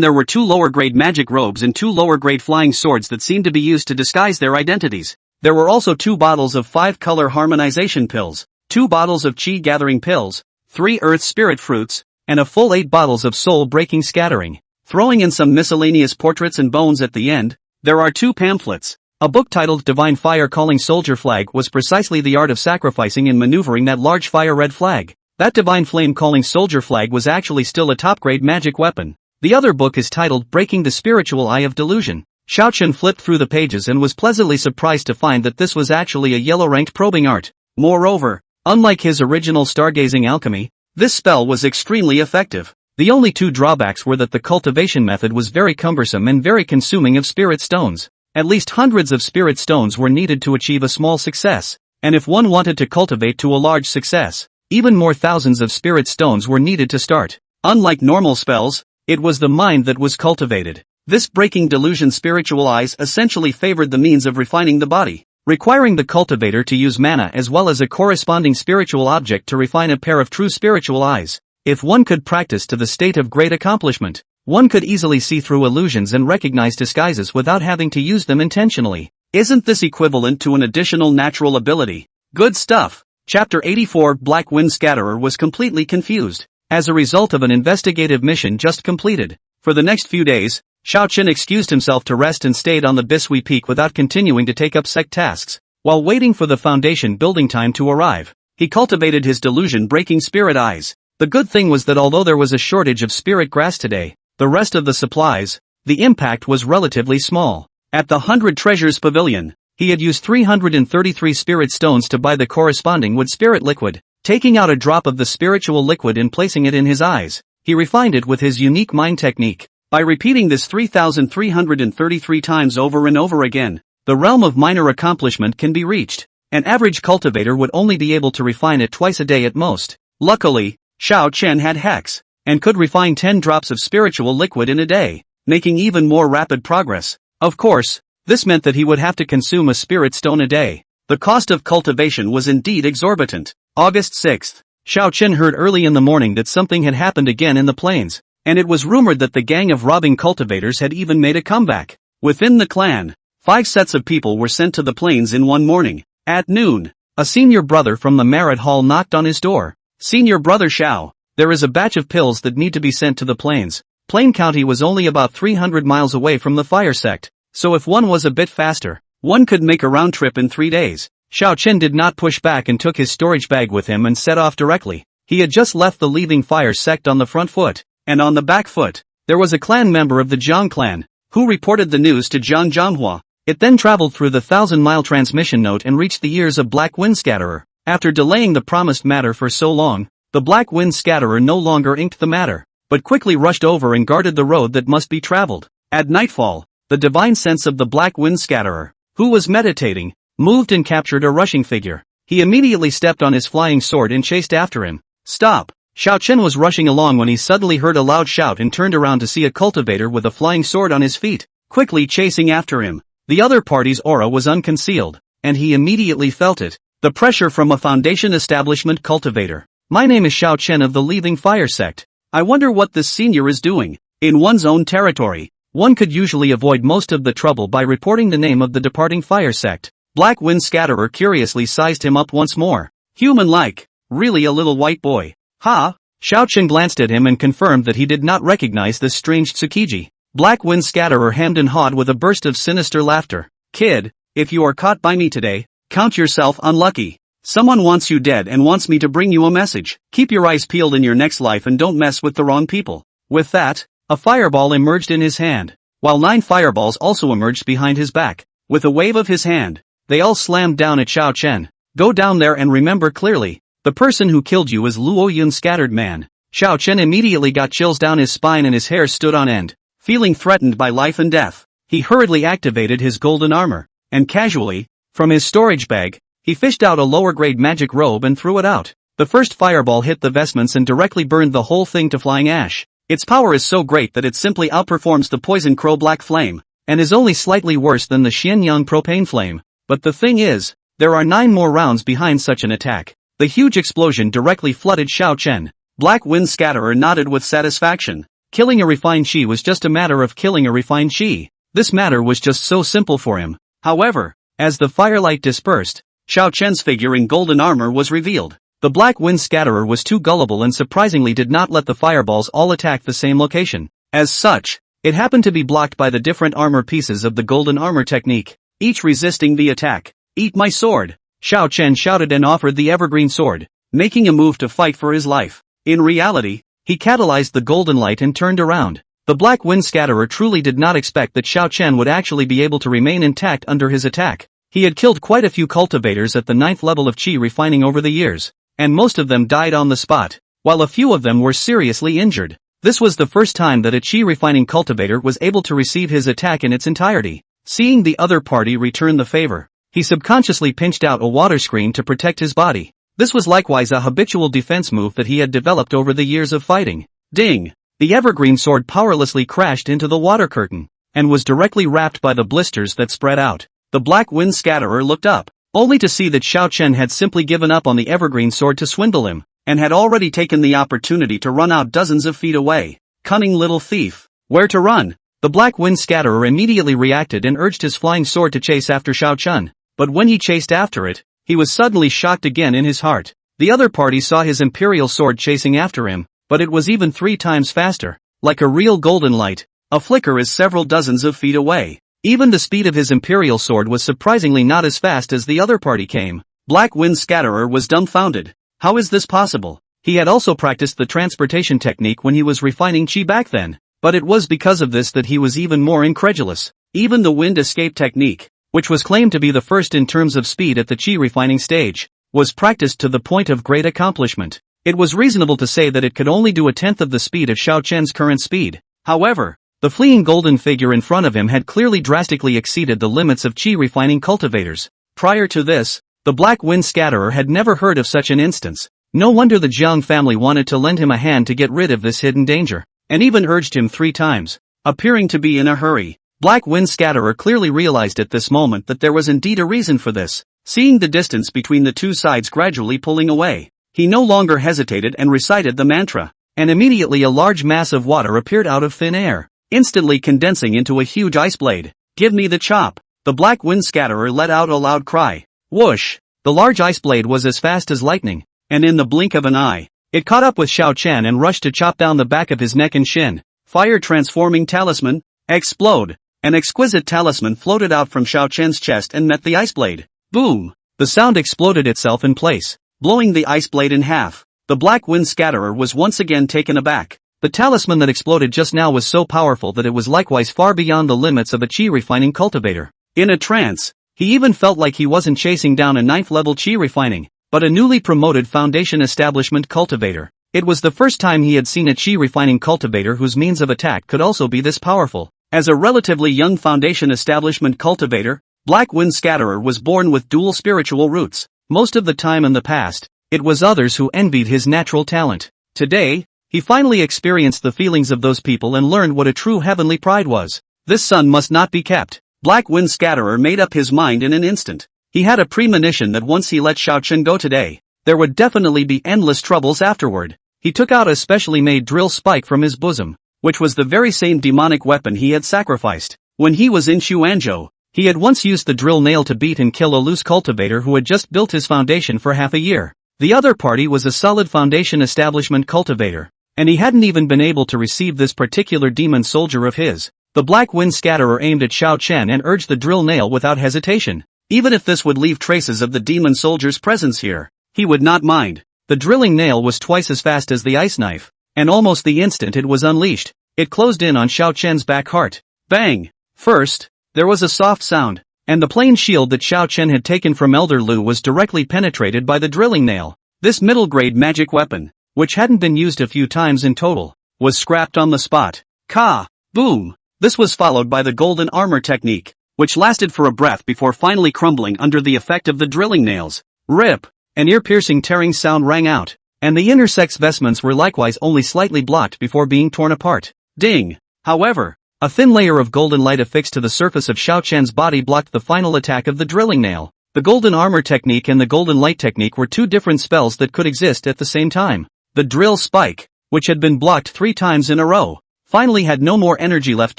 there were 2 lower-grade magic robes and 2 lower-grade flying swords that seemed to be used to disguise their identities. There were also 2 bottles of 5-color harmonization pills, 2 bottles of chi-gathering pills, 3 earth spirit fruits, and a full 8 bottles of soul-breaking scattering. Throwing in some miscellaneous portraits and bones at the end, there are 2 pamphlets. A book titled Divine Fire Calling Soldier Flag was precisely the art of sacrificing and maneuvering that large fire red flag. That Divine Flame Calling Soldier Flag was actually still a top-grade magic weapon. The other book is titled Breaking the Spiritual Eye of Delusion. Xiao Chen flipped through the pages and was pleasantly surprised to find that this was actually a yellow-ranked probing art. Moreover, unlike his original stargazing alchemy, this spell was extremely effective. The only 2 drawbacks were that the cultivation method was very cumbersome and very consuming of spirit stones. At least hundreds of spirit stones were needed to achieve a small success, and if one wanted to cultivate to a large success, even more thousands of spirit stones were needed to start. Unlike normal spells, it was the mind that was cultivated. This breaking delusion spiritual eyes essentially favored the means of refining the body, requiring the cultivator to use mana as well as a corresponding spiritual object to refine a pair of true spiritual eyes. If one could practice to the state of great accomplishment, one could easily see through illusions and recognize disguises without having to use them intentionally. Isn't this equivalent to an additional natural ability? Good stuff. Chapter 84 Black Wind Scatterer was completely confused, as a result of an investigative mission just completed. For the next few days, Xiao Chen excused himself to rest and stayed on the Bisui Peak without continuing to take up sect tasks. While waiting for the foundation building time to arrive, he cultivated his delusion-breaking spirit eyes. The good thing was that although there was a shortage of spirit grass today, the rest of the supplies, the impact was relatively small. At the 100 Treasures Pavilion, he had used 333 spirit stones to buy the corresponding wood spirit liquid. Taking out a drop of the spiritual liquid and placing it in his eyes, he refined it with his unique mind technique. By repeating this 3,333 times over and over again, the realm of minor accomplishment can be reached. An average cultivator would only be able to refine it twice a day at most. Luckily, Xiao Chen had Hex, and could refine 10 drops of spiritual liquid in a day, making even more rapid progress. Of course, this meant that he would have to consume a spirit stone a day. The cost of cultivation was indeed exorbitant. August 6th, Xiao Chen heard early in the morning that something had happened again in the plains, and it was rumored that the gang of robbing cultivators had even made a comeback. Within the clan, 5 sets of people were sent to the plains in one morning. At noon, a senior brother from the Merit Hall knocked on his door. Senior brother Xiao, there is a batch of pills that need to be sent to the plains. Plain County was only about 300 miles away from the fire sect, so if one was a bit faster, one could make a round trip in 3 days. Xiao Chen did not push back and took his storage bag with him and set off directly. He had just left the leaving fire sect on the front foot. and on the back foot. There was a clan member of the Jiang clan, who reported the news to Jiang Zhanghua. It then traveled through the 1,000-mile transmission note and reached the ears of Black Wind Scatterer. After delaying the promised matter for so long, the Black Wind Scatterer no longer inked the matter, but quickly rushed over and guarded the road that must be traveled. At nightfall, the divine sense of the Black Wind Scatterer, who was meditating, moved and captured a rushing figure. He immediately stepped on his flying sword and chased after him. Stop! Xiao Chen was rushing along when he suddenly heard a loud shout and turned around to see a cultivator with a flying sword on his feet, quickly chasing after him. The other party's aura was unconcealed, and he immediately felt it. The pressure from a Foundation establishment cultivator. My name is Xiao Chen of the Leaving Fire sect. I wonder what this senior is doing. In one's own territory, one could usually avoid most of the trouble by reporting the name of the departing fire sect. Black Wind Scatterer curiously sized him up once more. Human-like, really a little white boy. Ha! Xiao Chen glanced at him and confirmed that he did not recognize this strange Tsukiji. Black Wind Scatterer hemmed and hawed with a burst of sinister laughter. Kid, if you are caught by me today, count yourself unlucky. Someone wants you dead and wants me to bring you a message. Keep your eyes peeled in your next life and don't mess with the wrong people. With that, a fireball emerged in his hand, while 9 fireballs also emerged behind his back. With a wave of his hand, they all slammed down at Xiao Chen. Go down there and remember clearly. The person who killed you is Luo Yun Scattered Man. Xiao Chen immediately got chills down his spine and his hair stood on end. Feeling threatened by life and death, he hurriedly activated his golden armor, and casually, from his storage bag, he fished out a lower-grade magic robe and threw it out. The first fireball hit the vestments and directly burned the whole thing to flying ash. Its power is so great that it simply outperforms the Poison Crow Black Flame, and is only slightly worse than the Xianyang Propane Flame. But the thing is, there are 9 more rounds behind such an attack. The huge explosion directly flooded Xiao Chen. Black Wind Scatterer nodded with satisfaction. Killing a refined Qi was just a matter of killing a refined Qi. This matter was just so simple for him. However, as the firelight dispersed, Xiao Chen's figure in golden armor was revealed. The Black Wind Scatterer was too gullible and surprisingly did not let the fireballs all attack the same location. As such, it happened to be blocked by the different armor pieces of the golden armor technique, each resisting the attack. Eat my sword! Xiao Chen shouted and offered the evergreen sword, making a move to fight for his life. In reality, he catalyzed the golden light and turned around. The Black Wind Scatterer truly did not expect that Xiao Chen would actually be able to remain intact under his attack. He had killed quite a few cultivators at the 9th level of Qi refining over the years, and most of them died on the spot, while a few of them were seriously injured. This was the first time that a Qi refining cultivator was able to receive his attack in its entirety. Seeing the other party return the favor, he subconsciously pinched out a water screen to protect his body. This was likewise a habitual defense move that he had developed over the years of fighting. Ding! The evergreen sword powerlessly crashed into the water curtain, and was directly wrapped by the blisters that spread out. The Black Wind Scatterer looked up, only to see that Xiao Chen had simply given up on the evergreen sword to swindle him, and had already taken the opportunity to run out dozens of feet away. Cunning little thief! Where to run? The Black Wind Scatterer immediately reacted and urged his flying sword to chase after Xiao Chen. But when he chased after it, he was suddenly shocked again in his heart. The other party saw his imperial sword chasing after him, but it was even 3 times faster. Like a real golden light, a flicker is several dozens of feet away. Even the speed of his imperial sword was surprisingly not as fast as the other party came. Black Wind Scatterer was dumbfounded. How is this possible? He had also practiced the transportation technique when he was refining Qi back then, but it was because of this that he was even more incredulous. Even the wind escape technique, which was claimed to be the first in terms of speed at the Qi refining stage, was practiced to the point of great accomplishment. It was reasonable to say that it could only do 1/10 of the speed of Xiao Chen's current speed. However, the fleeing golden figure in front of him had clearly drastically exceeded the limits of Qi refining cultivators. Prior to this, the Black Wind Scatterer had never heard of such an instance. No wonder the Jiang family wanted to lend him a hand to get rid of this hidden danger, and even urged him 3 times, appearing to be in a hurry. Black Wind Scatterer clearly realized at this moment that there was indeed a reason for this. Seeing the distance between the 2 sides gradually pulling away, he no longer hesitated and recited the mantra, and immediately a large mass of water appeared out of thin air, instantly condensing into a huge ice blade. Give me the chop! The Black Wind Scatterer let out a loud cry. Whoosh! The large ice blade was as fast as lightning, and in the blink of an eye, it caught up with Xiao Chen and rushed to chop down the back of his neck and shin. Fire transforming talisman, explode! An exquisite talisman floated out from Xiao Chen's chest and met the ice blade. Boom! The sound exploded itself in place, blowing the ice blade in half. The Black Wind Scatterer was once again taken aback. The talisman that exploded just now was so powerful that it was likewise far beyond the limits of a chi refining cultivator. In a trance, he even felt like he wasn't chasing down a 9th level chi refining, but a newly promoted foundation establishment cultivator. It was the first time he had seen a chi refining cultivator whose means of attack could also be this powerful. As a relatively young foundation establishment cultivator, Black Wind Scatterer was born with dual spiritual roots. Most of the time in the past, it was others who envied his natural talent. Today, he finally experienced the feelings of those people and learned what a true heavenly pride was. This sun must not be kept. Black Wind Scatterer made up his mind in an instant. He had a premonition that once he let Xiao Chen go today, there would definitely be endless troubles afterward. He took out a specially made drill spike from his bosom, which was the very same demonic weapon he had sacrificed. When he was in Xuanzhou, he had once used the drill nail to beat and kill a loose cultivator who had just built his foundation for half a year. The other party was a solid foundation establishment cultivator, and he hadn't even been able to receive this particular demon soldier of his. The Black Wind Scatterer aimed at Xiao Chen and urged the drill nail without hesitation. Even if this would leave traces of the demon soldier's presence here, he would not mind. The drilling nail was twice as fast as the ice knife, and almost the instant it was unleashed, it closed in on Xiao Chen's back heart. Bang! First, there was a soft sound, and the plain shield that Xiao Chen had taken from Elder Lu was directly penetrated by the drilling nail. This middle-grade magic weapon, which hadn't been used a few times in total, was scrapped on the spot. Ka! Boom! This was followed by the golden armor technique, which lasted for a breath before finally crumbling under the effect of the drilling nails. Rip! An ear-piercing tearing sound rang out, and the inner sex vestments were likewise only slightly blocked before being torn apart. Ding! However, a thin layer of golden light affixed to the surface of Xiao Chen's body blocked the final attack of the drilling nail. The golden armor technique and the golden light technique were two different spells that could exist at the same time. The drill spike, which had been blocked 3 times in a row, finally had no more energy left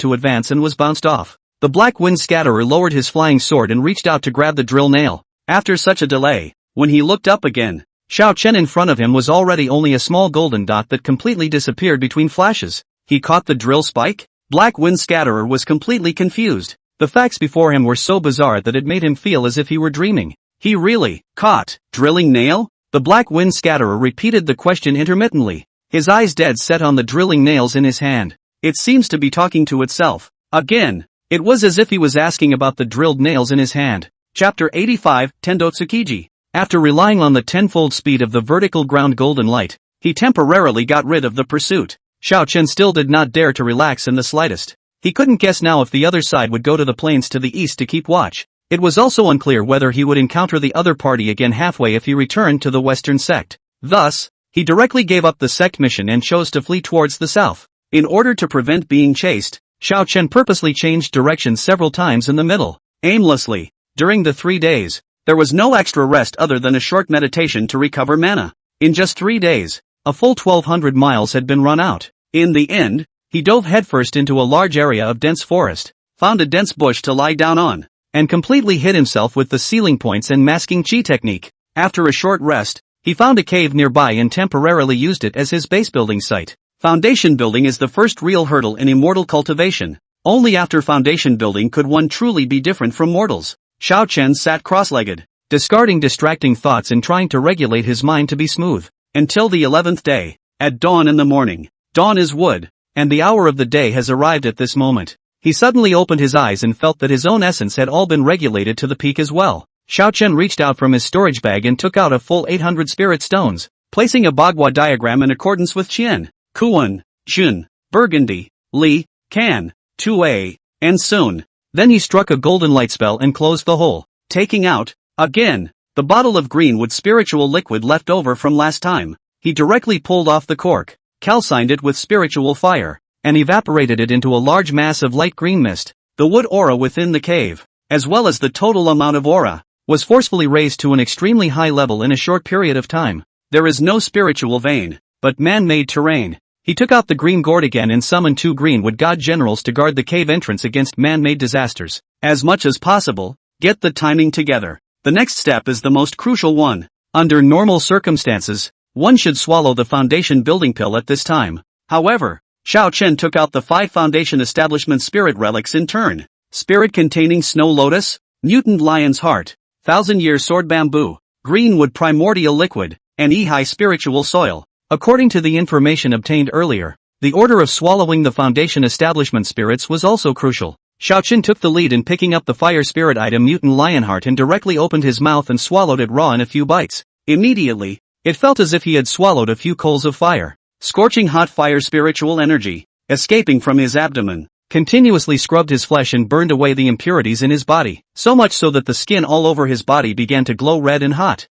to advance and was bounced off. The Black Wind Scatterer lowered his flying sword and reached out to grab the drill nail. After such a delay, when he looked up again, Xiao Chen in front of him was already only a small golden dot that completely disappeared between flashes. He caught the drill spike? Black Wind Scatterer was completely confused. The facts before him were so bizarre that it made him feel as if he were dreaming. He really caught drilling nail? The Black Wind Scatterer repeated the question intermittently, his eyes dead set on the drilling nails in his hand. It seems to be talking to itself. Again, it was as if he was asking about the drilled nails in his hand. Chapter 85, Tendo Tsukiji. After relying on the tenfold speed of the vertical ground golden light, he temporarily got rid of the pursuit. Xiao Chen still did not dare to relax in the slightest. He couldn't guess now if the other side would go to the plains to the east to keep watch. It was also unclear whether he would encounter the other party again halfway if he returned to the western sect. Thus, he directly gave up the sect mission and chose to flee towards the south. In order to prevent being chased, Xiao Chen purposely changed direction several times in the middle, aimlessly. During the 3 days, there was no extra rest other than a short meditation to recover mana. In just 3 days, a full 1,200 miles had been run out. In the end, he dove headfirst into a large area of dense forest, found a dense bush to lie down on, and completely hid himself with the sealing points and masking chi technique. After a short rest, he found a cave nearby and temporarily used it as his base building site. Foundation building is the first real hurdle in immortal cultivation. Only after foundation building could one truly be different from mortals. Xiao Chen sat cross-legged, discarding distracting thoughts and trying to regulate his mind to be smooth, until the 11th day, at dawn in the morning. Dawn is wood, and the hour of the day has arrived at this moment. He suddenly opened his eyes and felt that his own essence had all been regulated to the peak as well. Xiao Chen reached out from his storage bag and took out a full 800 spirit stones, placing a Bagua diagram in accordance with Qian, Kuan, Jun, Burgundy, Li, Can, Tue, and Sun. Then he struck a golden light spell and closed the hole, taking out, again, the bottle of greenwood spiritual liquid left over from last time. He directly pulled off the cork, calcined it with spiritual fire, and evaporated it into a large mass of light green mist. The wood aura within the cave, as well as the total amount of aura, was forcefully raised to an extremely high level in a short period of time. There is no spiritual vein, but man-made terrain. He took out the green gourd again and summoned 2 greenwood god generals to guard the cave entrance against man-made disasters. As much as possible, get the timing together. The next step is the most crucial one. Under normal circumstances, one should swallow the foundation building pill at this time. However, Xiao Chen took out the 5 foundation establishment spirit relics in turn. Spirit containing snow lotus, mutant lion's heart, 1,000-year sword bamboo, greenwood primordial liquid, and Ehai spiritual soil. According to the information obtained earlier, the order of swallowing the Foundation establishment spirits was also crucial. Xiaoqun took the lead in picking up the fire spirit item Mutant Lionheart and directly opened his mouth and swallowed it raw in a few bites. Immediately, it felt as if he had swallowed a few coals of fire. Scorching hot fire spiritual energy, escaping from his abdomen, continuously scrubbed his flesh and burned away the impurities in his body, so much so that the skin all over his body began to glow red and hot.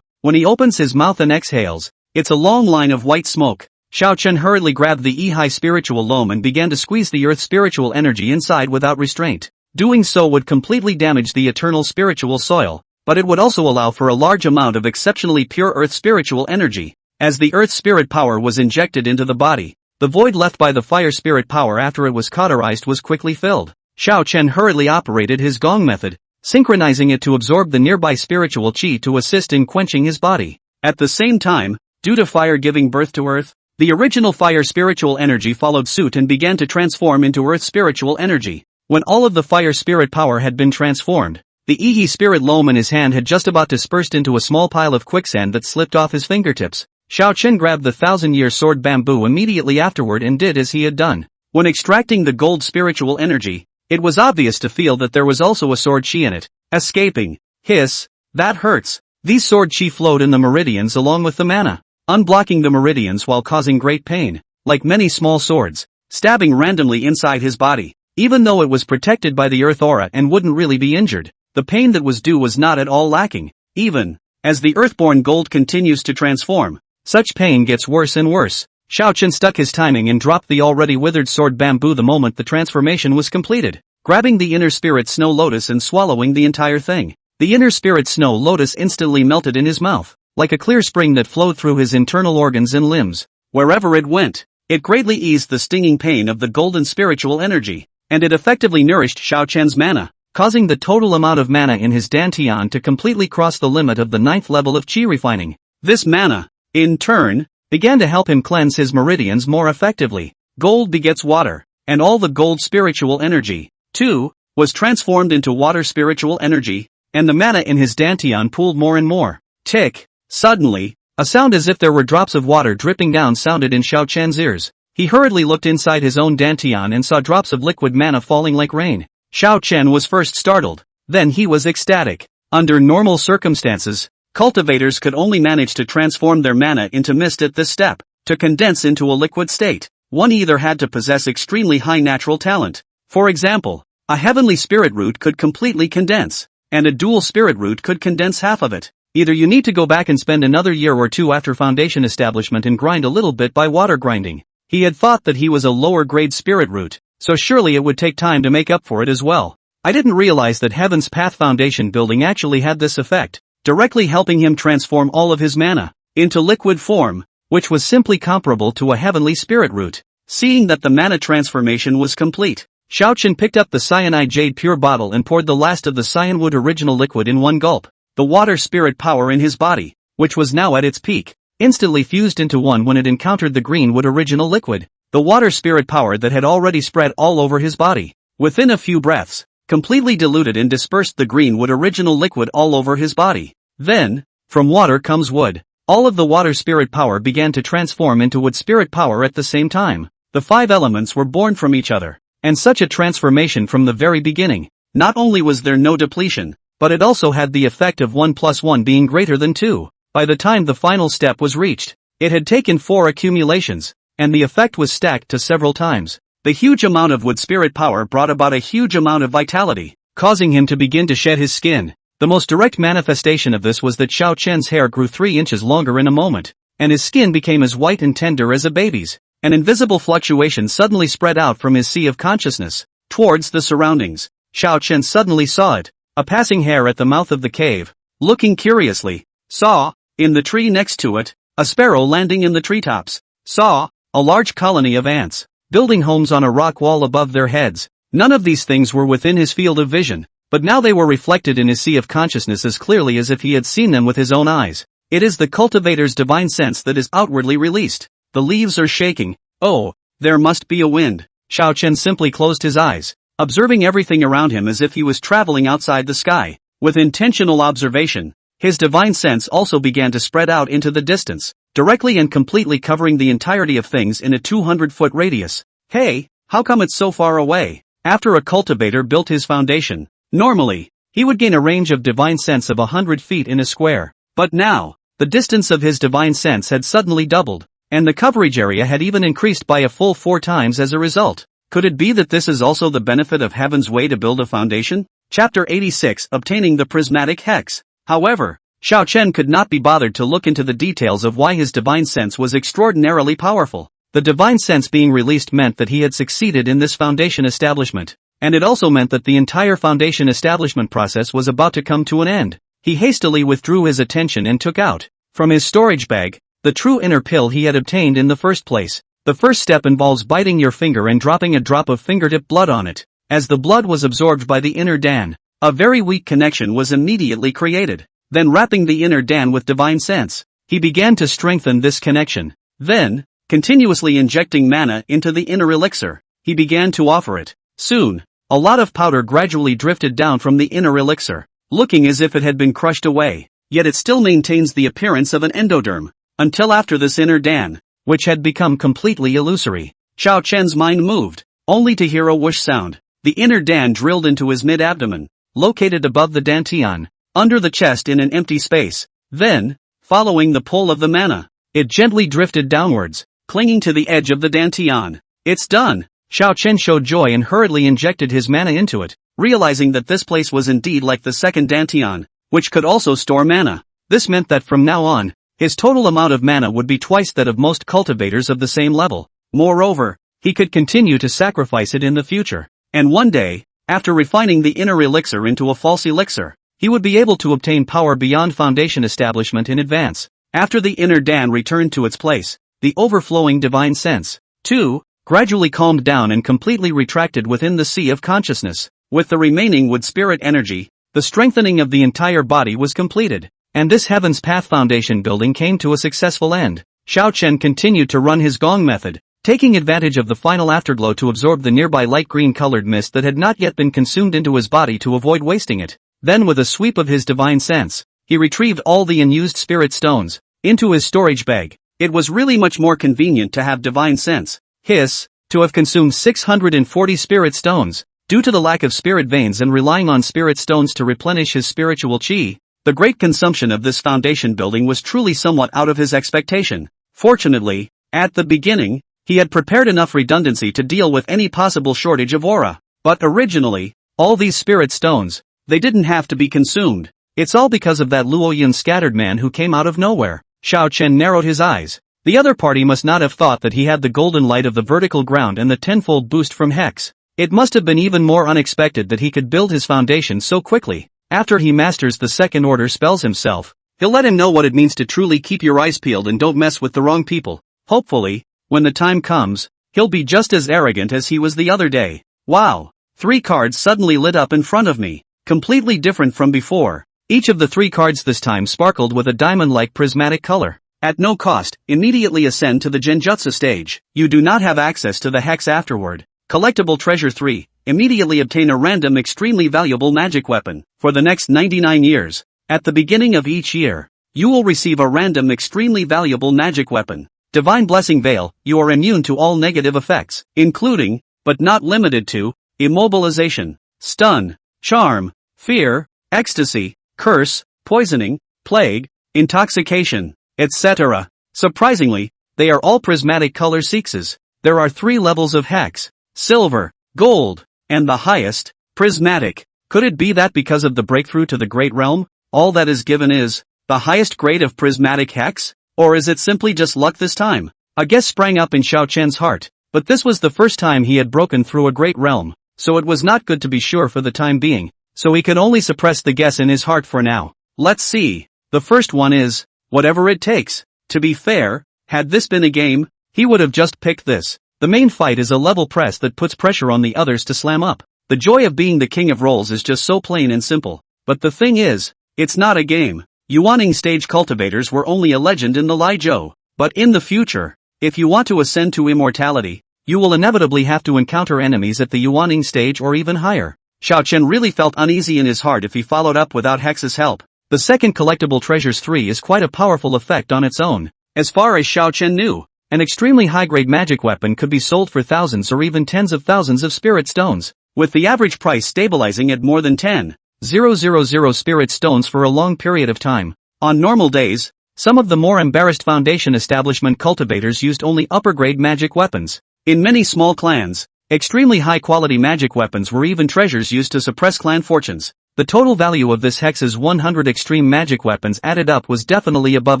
When he opens his mouth and exhales, it's a long line of white smoke. Xiaoqun hurriedly grabbed the Ehai spiritual loam and began to squeeze the earth spiritual energy inside without restraint. Doing so would completely damage the eternal spiritual soil, but it would also allow for a large amount of exceptionally pure earth spiritual energy. As the earth spirit power was injected into the body, the void left by the fire spirit power after it was cauterized was quickly filled. Xiaoqun hurriedly operated his gong method, synchronizing it to absorb the nearby spiritual qi to assist in quenching his body. At the same time, due to fire giving birth to earth, the original fire spiritual energy followed suit and began to transform into earth spiritual energy. When all of the fire spirit power had been transformed, the Ehai spirit loam in his hand had just about dispersed into a small pile of quicksand that slipped off his fingertips. Xiaoqun grabbed the 1,000-year sword bamboo immediately afterward and did as he had done. When extracting the gold spiritual energy, it was obvious to feel that there was also a sword chi in it. Escaping. Hiss. That hurts. These sword chi flowed in the meridians along with the mana, unblocking the meridians while causing great pain, like many small swords, stabbing randomly inside his body. Even though it was protected by the earth aura and wouldn't really be injured, the pain that was due was not at all lacking. Even as the earthborn gold continues to transform, such pain gets worse and worse. Xiaoqun stuck his timing and dropped the already withered sword bamboo the moment the transformation was completed, grabbing the inner spirit snow lotus and swallowing the entire thing. The inner spirit snow lotus instantly melted in his mouth, like a clear spring that flowed through his internal organs and limbs. Wherever it went, it greatly eased the stinging pain of the golden spiritual energy, and it effectively nourished Xiaoqun's mana, causing the total amount of mana in his dantian to completely cross the limit of the 9th level of qi refining. This mana, in turn, began to help him cleanse his meridians more effectively. Gold begets water, and all the gold spiritual energy, too, was transformed into water spiritual energy, and the mana in his dantian pooled more and more. Tick. Suddenly, a sound as if there were drops of water dripping down sounded in Xiaoqun's ears. He hurriedly looked inside his own dantian and saw drops of liquid mana falling like rain. Xiaoqun was first startled, then he was ecstatic. Under normal circumstances, cultivators could only manage to transform their mana into mist at this step. To condense into a liquid state, one either had to possess extremely high natural talent. For example, a heavenly spirit root could completely condense, and a dual spirit root could condense half of it. Either you need to go back and spend another year or two after foundation establishment and grind a little bit by water grinding. He had thought that he was a lower grade spirit root, so surely it would take time to make up for it as well. I didn't realize that Heaven's Path Foundation building actually had this effect, directly helping him transform all of his mana into liquid form, which was simply comparable to a heavenly spirit root. Seeing that the mana transformation was complete, Xiaoqun picked up the cyanide jade pure bottle and poured the last of the cyanwood original liquid in one gulp. The water spirit power in his body, which was now at its peak, instantly fused into one when it encountered the greenwood original liquid. The water spirit power that had already spread all over his body, within a few breaths, completely diluted and dispersed the greenwood original liquid all over his body. Then, from water comes wood. All of the water spirit power began to transform into wood spirit power at the same time. The 5 elements were born from each other, and such a transformation from the very beginning. Not only was there no depletion, but it also had the effect of 1 + 1 being greater than 2. By the time the final step was reached, it had taken 4 accumulations, and the effect was stacked to several times. The huge amount of wood spirit power brought about a huge amount of vitality, causing him to begin to shed his skin. The most direct manifestation of this was that Xiaoqun's hair grew 3 inches longer in a moment, and his skin became as white and tender as a baby's. An invisible fluctuation suddenly spread out from his sea of consciousness, towards the surroundings. Xiaoqun suddenly saw it. A passing hare at the mouth of the cave, looking curiously, saw, in the tree next to it, a sparrow landing in the treetops, saw, a large colony of ants, building homes on a rock wall above their heads. None of these things were within his field of vision, but now they were reflected in his sea of consciousness as clearly as if he had seen them with his own eyes. It is the cultivator's divine sense that is outwardly released. The leaves are shaking. Oh, there must be a wind. Xiaoqun simply closed his eyes, observing everything around him as if he was traveling outside the sky. With intentional observation, his divine sense also began to spread out into the distance. directly and completely covering the entirety of things in a 200-foot radius. Hey, how come it's so far away? After a cultivator built his foundation, normally, he would gain a range of divine sense of 100 feet in a square. But now, the distance of his divine sense had suddenly doubled, and the coverage area had even increased by a full 4 times as a result. Could it be that this is also the benefit of Heaven's way to build a foundation? Chapter 86, Obtaining the Prismatic Hex. However, Xiao Chen could not be bothered to look into the details of why his divine sense was extraordinarily powerful. The divine sense being released meant that he had succeeded in this foundation establishment, and it also meant that the entire foundation establishment process was about to come to an end. He hastily withdrew his attention and took out, from his storage bag, the true inner pill he had obtained in the first place. The first step involves biting your finger and dropping a drop of fingertip blood on it. As the blood was absorbed by the inner Dan, a very weak connection was immediately created. Then wrapping the inner Dan with divine sense, he began to strengthen this connection. Then, continuously injecting mana into the inner elixir, he began to offer it. Soon, a lot of powder gradually drifted down from the inner elixir, looking as if it had been crushed away, yet it still maintains the appearance of an endoderm, until after this inner Dan, which had become completely illusory. Xiao Chen's mind moved, only to hear a whoosh sound. The inner Dan drilled into his mid-abdomen, located above the dantian, under the chest in an empty space. Then, following the pull of the mana, it gently drifted downwards, clinging to the edge of the dantian. It's done! Xiao Chen showed joy and hurriedly injected his mana into it, realizing that this place was indeed like the second dantian, which could also store mana. This meant that from now on, his total amount of mana would be twice that of most cultivators of the same level. Moreover, he could continue to sacrifice it in the future. And one day, after refining the inner elixir into a false elixir, he would be able to obtain power beyond foundation establishment in advance. After the inner Dan returned to its place, the overflowing divine sense, too, gradually calmed down and completely retracted within the sea of consciousness. With the remaining wood spirit energy, the strengthening of the entire body was completed, and this Heaven's Path Foundation building came to a successful end. Xiao Chen continued to run his gong method, taking advantage of the final afterglow to absorb the nearby light green colored mist that had not yet been consumed into his body to avoid wasting it. Then with a sweep of his divine sense, he retrieved all the unused spirit stones into his storage bag. It was really much more convenient to have divine sense, to have consumed 640 spirit stones. Due to the lack of spirit veins and relying on spirit stones to replenish his spiritual chi, the great consumption of this foundation building was truly somewhat out of his expectation. Fortunately, at the beginning, he had prepared enough redundancy to deal with any possible shortage of aura. But originally, all these spirit stones, they didn't have to be consumed. It's all because of that Luoyun scattered man who came out of nowhere. Xiao Chen narrowed his eyes. The other party must not have thought that he had the golden light of the vertical ground and the tenfold boost from Hex. It must have been even more unexpected that he could build his foundation so quickly. After he masters the second order spells himself, he'll let him know what it means to truly keep your eyes peeled and don't mess with the wrong people. Hopefully, when the time comes, he'll be just as arrogant as he was the other day. Wow! 3 cards suddenly lit up in front of me, completely different from before. Each of the 3 cards this time sparkled with a diamond-like prismatic color. At no cost, immediately ascend to the Genjutsu stage. You do not have access to the Hex afterward. Collectible Treasure 3. Immediately obtain a random extremely valuable magic weapon. For the next 99 years, at the beginning of each year, you will receive a random extremely valuable magic weapon. Divine Blessing Veil. You are immune to all negative effects, including, but not limited to, immobilization, stun, charm, fear, ecstasy, curse, poisoning, plague, intoxication, etc. Surprisingly, they are all prismatic color sixes. There are 3 levels of Hex: silver, gold, and the highest, prismatic. Could it be that because of the breakthrough to the Great Realm, all that is given is the highest grade of prismatic Hex? Or is it simply just luck this time? A guess sprang up in Xiao Chen's heart, but this was the first time he had broken through a Great Realm, so it was not good to be sure for the time being, so he could only suppress the guess in his heart for now. Let's see. The first one is, whatever it takes. To be fair, had this been a game, he would have just picked this. The main fight is a level press that puts pressure on the others to slam up. The joy of being the king of rolls is just so plain and simple. But the thing is, it's not a game. Yuaning stage cultivators were only a legend in the Liuzhou. But in the future, if you want to ascend to immortality, you will inevitably have to encounter enemies at the Yuaning stage or even higher. Xiao Chen really felt uneasy in his heart if he followed up without Hex's help. The second collectible treasures 3 is quite a powerful effect on its own. As far as Xiao Chen knew, an extremely high-grade magic weapon could be sold for thousands or even tens of thousands of spirit stones, with the average price stabilizing at more than 10,000 spirit stones for a long period of time. On normal days, some of the more embarrassed Foundation establishment cultivators used only upper-grade magic weapons. In many small clans, extremely high-quality magic weapons were even treasures used to suppress clan fortunes. The total value of this hex's 100 extreme magic weapons added up was definitely above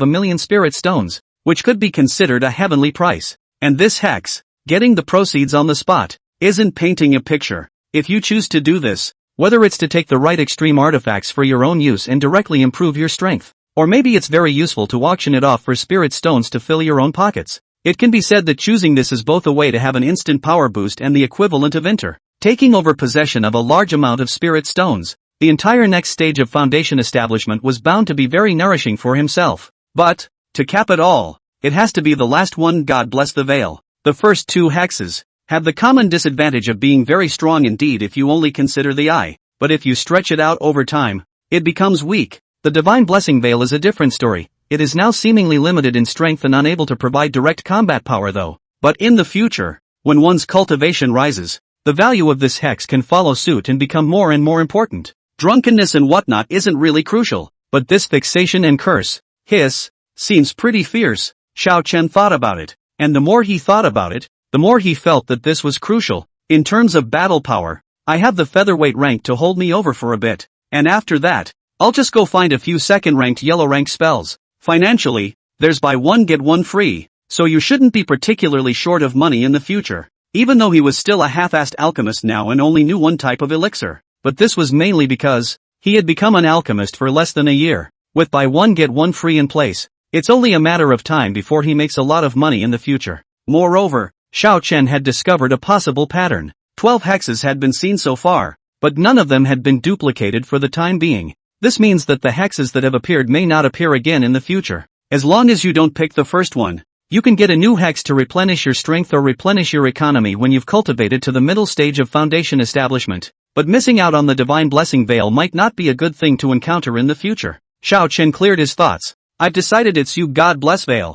1,000,000 spirit stones, which could be considered a heavenly price. And this hex, getting the proceeds on the spot, isn't painting a picture. If you choose to do this, whether it's to take the right extreme artifacts for your own use and directly improve your strength, or maybe it's very useful to auction it off for spirit stones to fill your own pockets, it can be said that choosing this is both a way to have an instant power boost and the equivalent of taking over possession of a large amount of spirit stones. The entire next stage of Foundation establishment was bound to be very nourishing for himself. But, to cap it all, it has to be the last one. God bless the veil. The first two hexes have the common disadvantage of being very strong indeed if you only consider the eye, but if you stretch it out over time, it becomes weak. The Divine Blessing Veil is a different story. It is now seemingly limited in strength and unable to provide direct combat power though. But in the future, when one's cultivation rises, the value of this hex can follow suit and become more and more important. Drunkenness and whatnot isn't really crucial, but this fixation and curse, seems pretty fierce. Xiao Chen thought about it, and the more he thought about it, the more he felt that this was crucial. In terms of battle power, I have the featherweight rank to hold me over for a bit, and after that, I'll just go find a few second-ranked yellow-rank spells. Financially, there's buy one get one free, so you shouldn't be particularly short of money in the future. Even though he was still a half-assed alchemist now and only knew one type of elixir, but this was mainly because he had become an alchemist for less than a year. With buy one get one free in place, it's only a matter of time before he makes a lot of money in the future. Moreover, Xiao Chen had discovered a possible pattern. 12 hexes had been seen so far, but none of them had been duplicated for the time being. This means that the hexes that have appeared may not appear again in the future. As long as you don't pick the first one, you can get a new hex to replenish your strength or replenish your economy when you've cultivated to the middle stage of Foundation establishment. But missing out on the Divine Blessing Veil might not be a good thing to encounter in the future. Xiao Chen cleared his thoughts. I've decided it's you. God bless Veil.